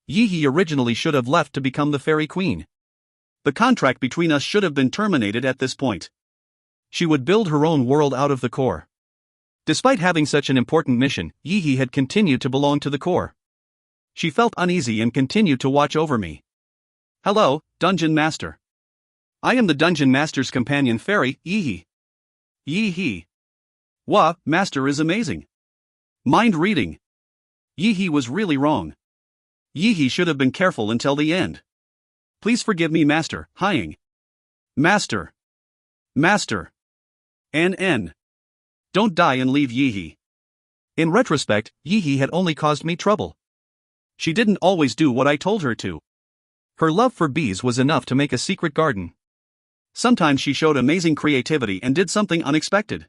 Yihi originally should have left to become the fairy queen. The contract between us should have been terminated at this point. She would build her own world out of the core. Despite having such an important mission, Yihi had continued to belong to the core. She felt uneasy and continued to watch over me. Hello, Dungeon Master. I am the Dungeon Master's companion fairy, Yihi. Yihi. Wah, Master is amazing. Mind reading. Yihi was really wrong. Yihi should have been careful until the end. Please forgive me, Master, Hying. Master. Master. N. Don't die and leave Yihi. In retrospect, Yihi had only caused me trouble. She didn't always do what I told her to. Her love for bees was enough to make a secret garden. Sometimes she showed amazing creativity and did something unexpected.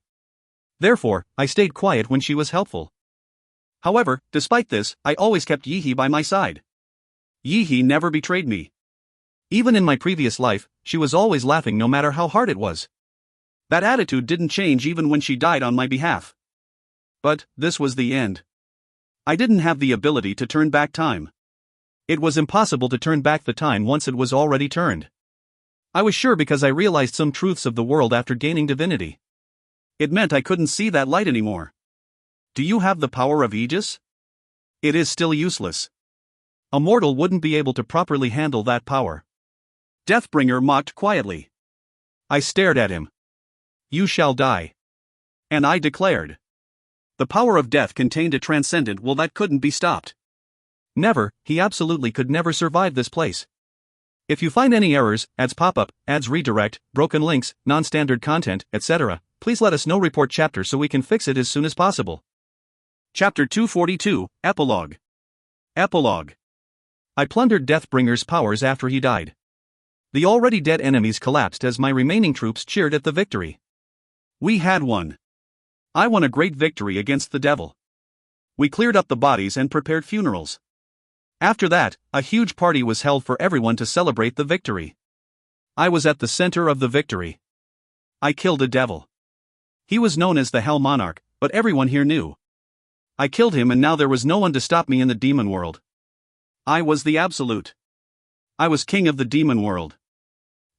Therefore, I stayed quiet when she was helpful. However, despite this, I always kept Yihi by my side. Yihi never betrayed me. Even in my previous life, she was always laughing no matter how hard it was. That attitude didn't change even when she died on my behalf. But, this was the end. I didn't have the ability to turn back time. It was impossible to turn back the time once it was already turned. I was sure because I realized some truths of the world after gaining divinity. It meant I couldn't see that light anymore. Do you have the power of Aegis? It is still useless. A mortal wouldn't be able to properly handle that power. Deathbringer mocked quietly. I stared at him. You shall die. And I declared. The power of death contained a transcendent will that couldn't be stopped. Never, he absolutely could never survive this place. If you find any errors, ads pop up, ads redirect, broken links, non-standard content, etc., please let us know. Report chapter so we can fix it as soon as possible. Chapter 242, Epilogue. Epilogue. I plundered Deathbringer's powers after he died. The already dead enemies collapsed as my remaining troops cheered at the victory. We had won. I won a great victory against the devil. We cleared up the bodies and prepared funerals. After that, a huge party was held for everyone to celebrate the victory. I was at the center of the victory. I killed a devil. He was known as the Hell Monarch, but everyone here knew. I killed him and now there was no one to stop me in the demon world. I was the absolute. I was king of the demon world.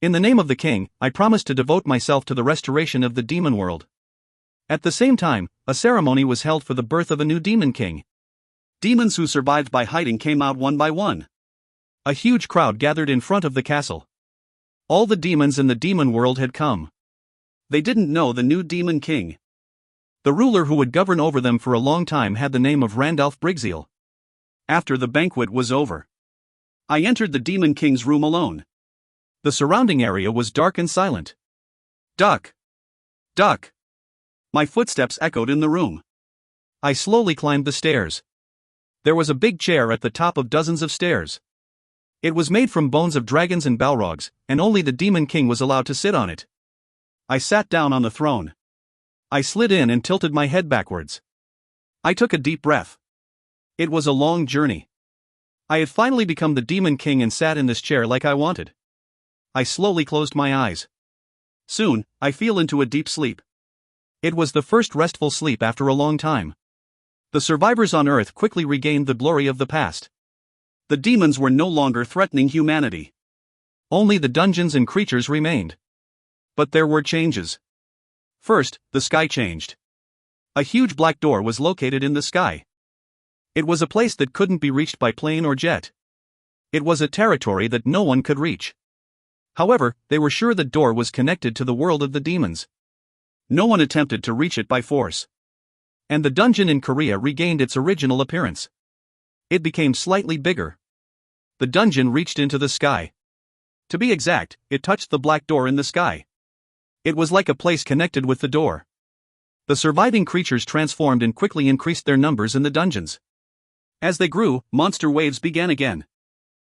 In the name of the king, I promised to devote myself to the restoration of the demon world. At the same time, a ceremony was held for the birth of a new demon king. Demons who survived by hiding came out one by one. A huge crowd gathered in front of the castle. All the demons in the demon world had come. They didn't know the new demon king. The ruler who would govern over them for a long time had the name of Randalph Brigzeal. After the banquet was over, I entered the demon king's room alone. The surrounding area was dark and silent. Duck! Duck! My footsteps echoed in the room. I slowly climbed the stairs. There was a big chair at the top of dozens of stairs. It was made from bones of dragons and balrogs, and only the demon king was allowed to sit on it. I sat down on the throne. I slid in and tilted my head backwards. I took a deep breath. It was a long journey. I had finally become the demon king and sat in this chair like I wanted. I slowly closed my eyes. Soon, I fell into a deep sleep. It was the first restful sleep after a long time. The survivors on Earth quickly regained the glory of the past. The demons were no longer threatening humanity. Only the dungeons and creatures remained. But there were changes. First, the sky changed. A huge black door was located in the sky. It was a place that couldn't be reached by plane or jet. It was a territory that no one could reach. However, they were sure the door was connected to the world of the demons. No one attempted to reach it by force. And the dungeon in Korea regained its original appearance. It became slightly bigger. The dungeon reached into the sky. To be exact, it touched the black door in the sky. It was like a place connected with the door. The surviving creatures transformed and quickly increased their numbers in the dungeons. As they grew, monster waves began again.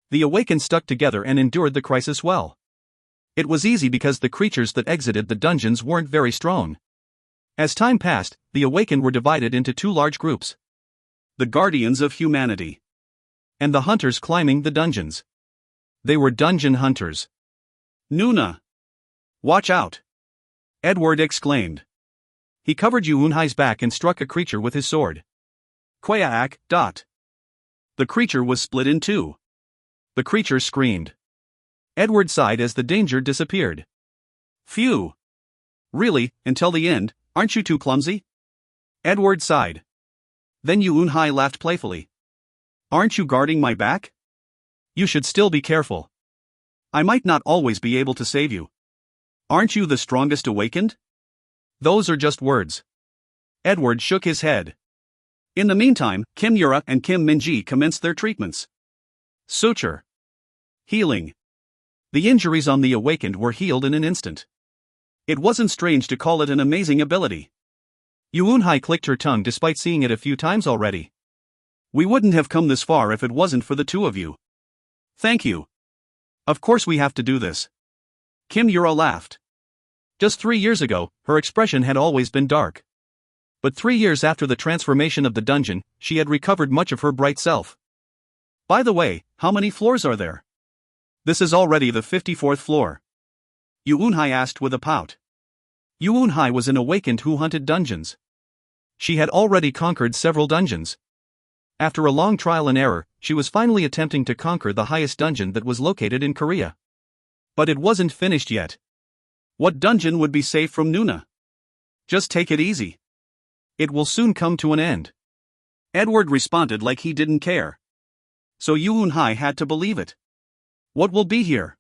The awakened stuck together and endured the crisis well. It was easy because the creatures that exited the dungeons weren't very strong. As time passed, the awakened were divided into two large groups. The guardians of humanity. And the hunters climbing the dungeons. They were dungeon hunters. Nuna! Watch out! Edward exclaimed. He covered Yuunhai's back and struck a creature with his sword. Kwaak! The creature was split in two. The creature screamed. Edward sighed as the danger disappeared. Phew! Really, until the end, aren't you too clumsy? Edward sighed. Then Yuunhai laughed playfully. Aren't you guarding my back? You should still be careful. I might not always be able to save you. Aren't you the strongest awakened? Those are just words. Edward shook his head. In the meantime, Kim Yura and Kim Minji commenced their treatments. Suture. Healing. The injuries on the awakened were healed in an instant. It wasn't strange to call it an amazing ability. Yuunhai clicked her tongue despite seeing it a few times already. We wouldn't have come this far if it wasn't for the two of you. Thank you. Of course we have to do this. Kim Yura laughed. Just 3 years ago, her expression had always been dark. But 3 years after the transformation of the dungeon, she had recovered much of her bright self. By the way, how many floors are there? This is already the 54th floor. Yuunhai asked with a pout. Yuunhai was an awakened who hunted dungeons. She had already conquered several dungeons. After a long trial and error, she was finally attempting to conquer the highest dungeon that was located in Korea. But it wasn't finished yet. What dungeon would be safe from Nuna? Just take it easy. It will soon come to an end. Edward responded like he didn't care. So Yuunhai had to believe it. What will be here?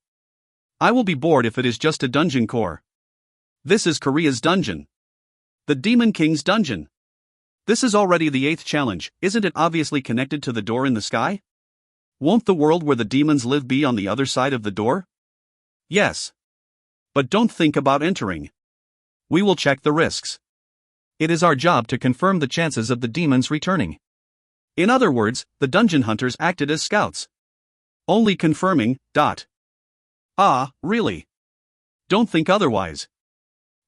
I will be bored if it is just a dungeon core. This is Korea's dungeon. The Demon King's dungeon. This is already the 8th challenge, isn't it obviously connected to the door in the sky? Won't the world where the demons live be on the other side of the door? Yes. But don't think about entering. We will check the risks. It is our job to confirm the chances of the demons returning. In other words, the dungeon hunters acted as scouts. Only confirming. Ah, really? Don't think otherwise.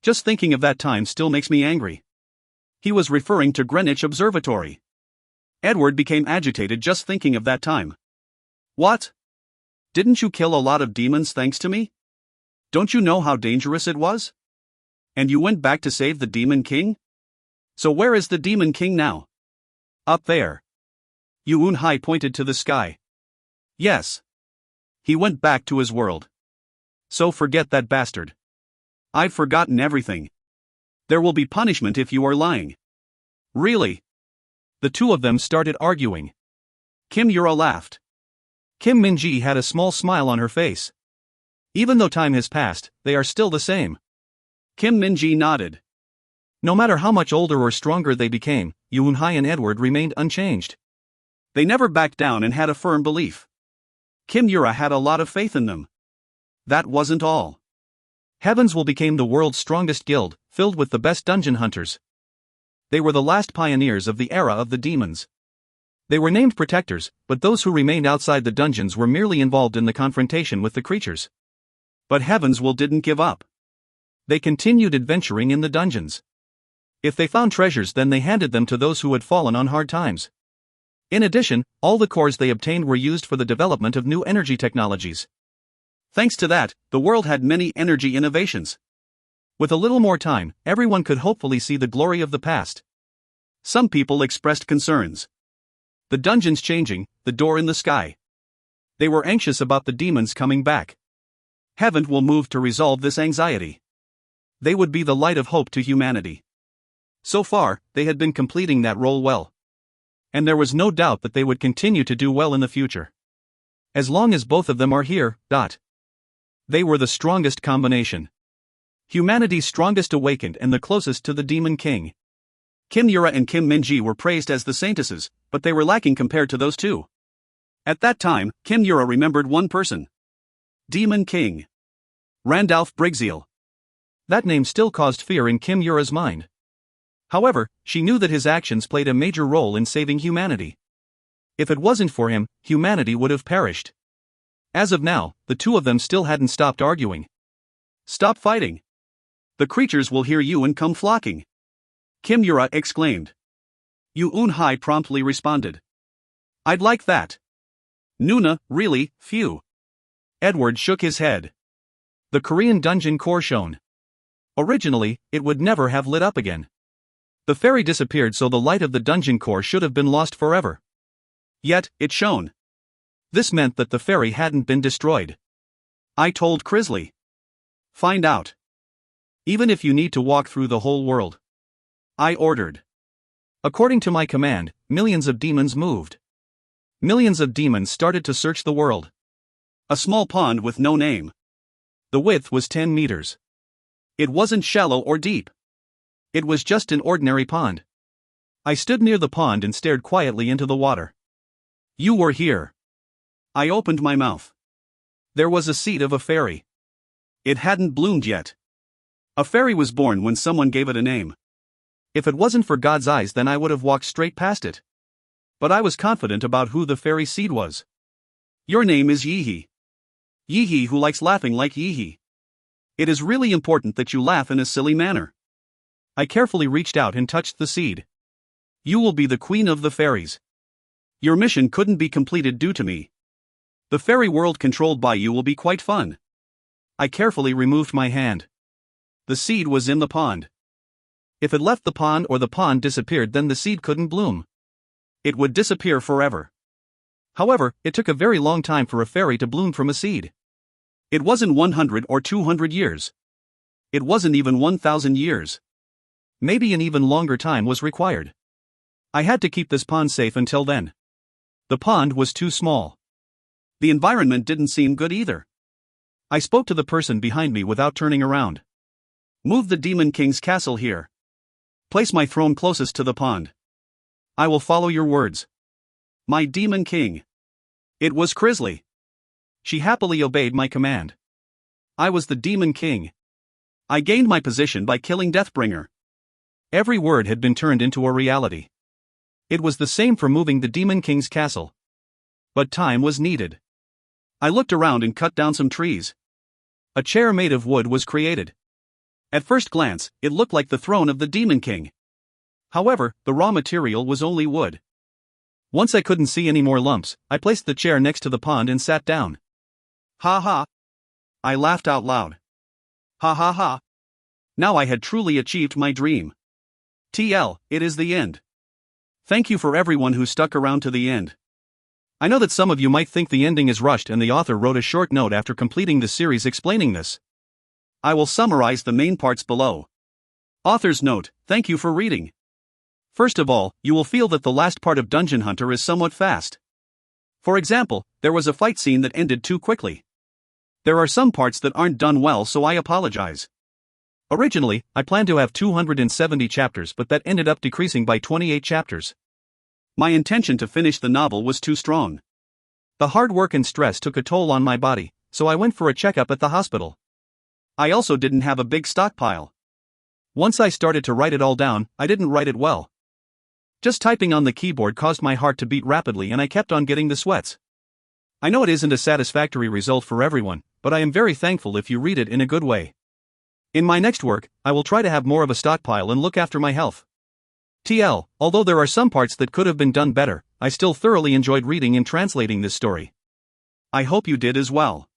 Just thinking of that time still makes me angry. He was referring to Greenwich Observatory. Edward became agitated just thinking of that time. What? Didn't you kill a lot of demons thanks to me? Don't you know how dangerous it was? And you went back to save the Demon King? So where is the Demon King now? Up there. Yuun-hai pointed to the sky. Yes. He went back to his world. So forget that bastard. I've forgotten everything. There will be punishment if you are lying. Really? The two of them started arguing. Kim Yura laughed. Kim Min-ji had a small smile on her face. Even though time has passed, they are still the same. Kim Min-ji nodded. No matter how much older or stronger they became, Yuun-hai and Edward remained unchanged. They never backed down and had a firm belief. Kim Yura had a lot of faith in them. That wasn't all. Heavensville became the world's strongest guild, filled with the best dungeon hunters. They were the last pioneers of the era of the demons. They were named protectors, but those who remained outside the dungeons were merely involved in the confrontation with the creatures. But Heavensville didn't give up. They continued adventuring in the dungeons. If they found treasures, then they handed them to those who had fallen on hard times. In addition, all the cores they obtained were used for the development of new energy technologies. Thanks to that, the world had many energy innovations. With a little more time, everyone could hopefully see the glory of the past. Some people expressed concerns. The dungeons changing, the door in the sky. They were anxious about the demons coming back. Heaven will move to resolve this anxiety. They would be the light of hope to humanity. So far, they had been completing that role well. And there was no doubt that they would continue to do well in the future. As long as both of them are here, They were the strongest combination. Humanity's strongest awakened and the closest to the Demon King. Kim Yura and Kim Min-ji were praised as the saintesses, but they were lacking compared to those two. At that time, Kim Yura remembered one person. Demon King. Randalph Brigzeal. That name still caused fear in Kim Yura's mind. However, she knew that his actions played a major role in saving humanity. If it wasn't for him, humanity would have perished. As of now, the two of them still hadn't stopped arguing. Stop fighting. The creatures will hear you and come flocking. Kim Yura exclaimed. Yuun-hai promptly responded. I'd like that. Nuna, really, phew. Edward shook his head. The Korean dungeon core shone. Originally, it would never have lit up again. The fairy disappeared, so the light of the dungeon core should have been lost forever. Yet, it shone. This meant that the fairy hadn't been destroyed. I told Crisley. Find out. Even if you need to walk through the whole world. I ordered. According to my command, millions of demons moved. Millions of demons started to search the world. A small pond with no name. The width was 10 meters. It wasn't shallow or deep. It was just an ordinary pond. I stood near the pond and stared quietly into the water. You were here. I opened my mouth. There was a seed of a fairy. It hadn't bloomed yet. A fairy was born when someone gave it a name. If it wasn't for God's eyes, then I would have walked straight past it. But I was confident about who the fairy seed was. Your name is Yihi. Yihi, who likes laughing like Yihi. It is really important that you laugh in a silly manner. I carefully reached out and touched the seed. You will be the queen of the fairies. Your mission couldn't be completed due to me. The fairy world controlled by you will be quite fun. I carefully removed my hand. The seed was in the pond. If it left the pond or the pond disappeared, then the seed couldn't bloom. It would disappear forever. However, it took a very long time for a fairy to bloom from a seed. It wasn't 100 or 200 years. It wasn't even 1,000 years. Maybe an even longer time was required. I had to keep this pond safe until then. The pond was too small. The environment didn't seem good either. I spoke to the person behind me without turning around. Move the Demon King's castle here. Place my throne closest to the pond. I will follow your words. My Demon King. It was Crisley. She happily obeyed my command. I was the Demon King. I gained my position by killing Deathbringer. Every word had been turned into a reality. It was the same for moving the Demon King's castle. But time was needed. I looked around and cut down some trees. A chair made of wood was created. At first glance, it looked like the throne of the Demon King. However, the raw material was only wood. Once I couldn't see any more lumps, I placed the chair next to the pond and sat down. Ha ha. I laughed out loud. Ha ha ha. Now I had truly achieved my dream. TL, it is the end. Thank you for everyone who stuck around to the end. I know that some of you might think the ending is rushed and the author wrote a short note after completing the series explaining this. I will summarize the main parts below. Author's note, thank you for reading. First of all, you will feel that the last part of Dungeon Hunter is somewhat fast. For example, there was a fight scene that ended too quickly. There are some parts that aren't done well, so I apologize. Originally, I planned to have 270 chapters, but that ended up decreasing by 28 chapters. My intention to finish the novel was too strong. The hard work and stress took a toll on my body, so I went for a checkup at the hospital. I also didn't have a big stockpile. Once I started to write it all down, I didn't write it well. Just typing on the keyboard caused my heart to beat rapidly and I kept on getting the sweats. I know it isn't a satisfactory result for everyone, but I am very thankful if you read it in a good way. In my next work, I will try to have more of a stockpile and look after my health. TL, although there are some parts that could have been done better, I still thoroughly enjoyed reading and translating this story. I hope you did as well.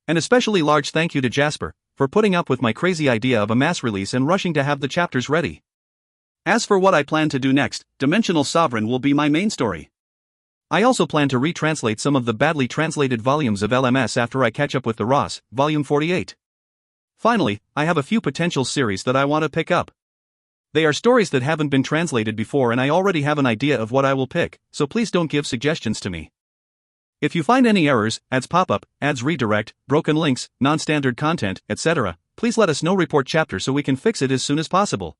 An especially large thank you to Jasper, for putting up with my crazy idea of a mass release and rushing to have the chapters ready. As for what I plan to do next, Dimensional Sovereign will be my main story. I also plan to retranslate some of the badly translated volumes of LMS after I catch up with the Ross, Volume 48. Finally, I have a few potential series that I want to pick up. They are stories that haven't been translated before and I already have an idea of what I will pick, so please don't give suggestions to me. If you find any errors, ads pop up, ads redirect, broken links, non-standard content, etc., please let us know. Report chapter so we can fix it as soon as possible.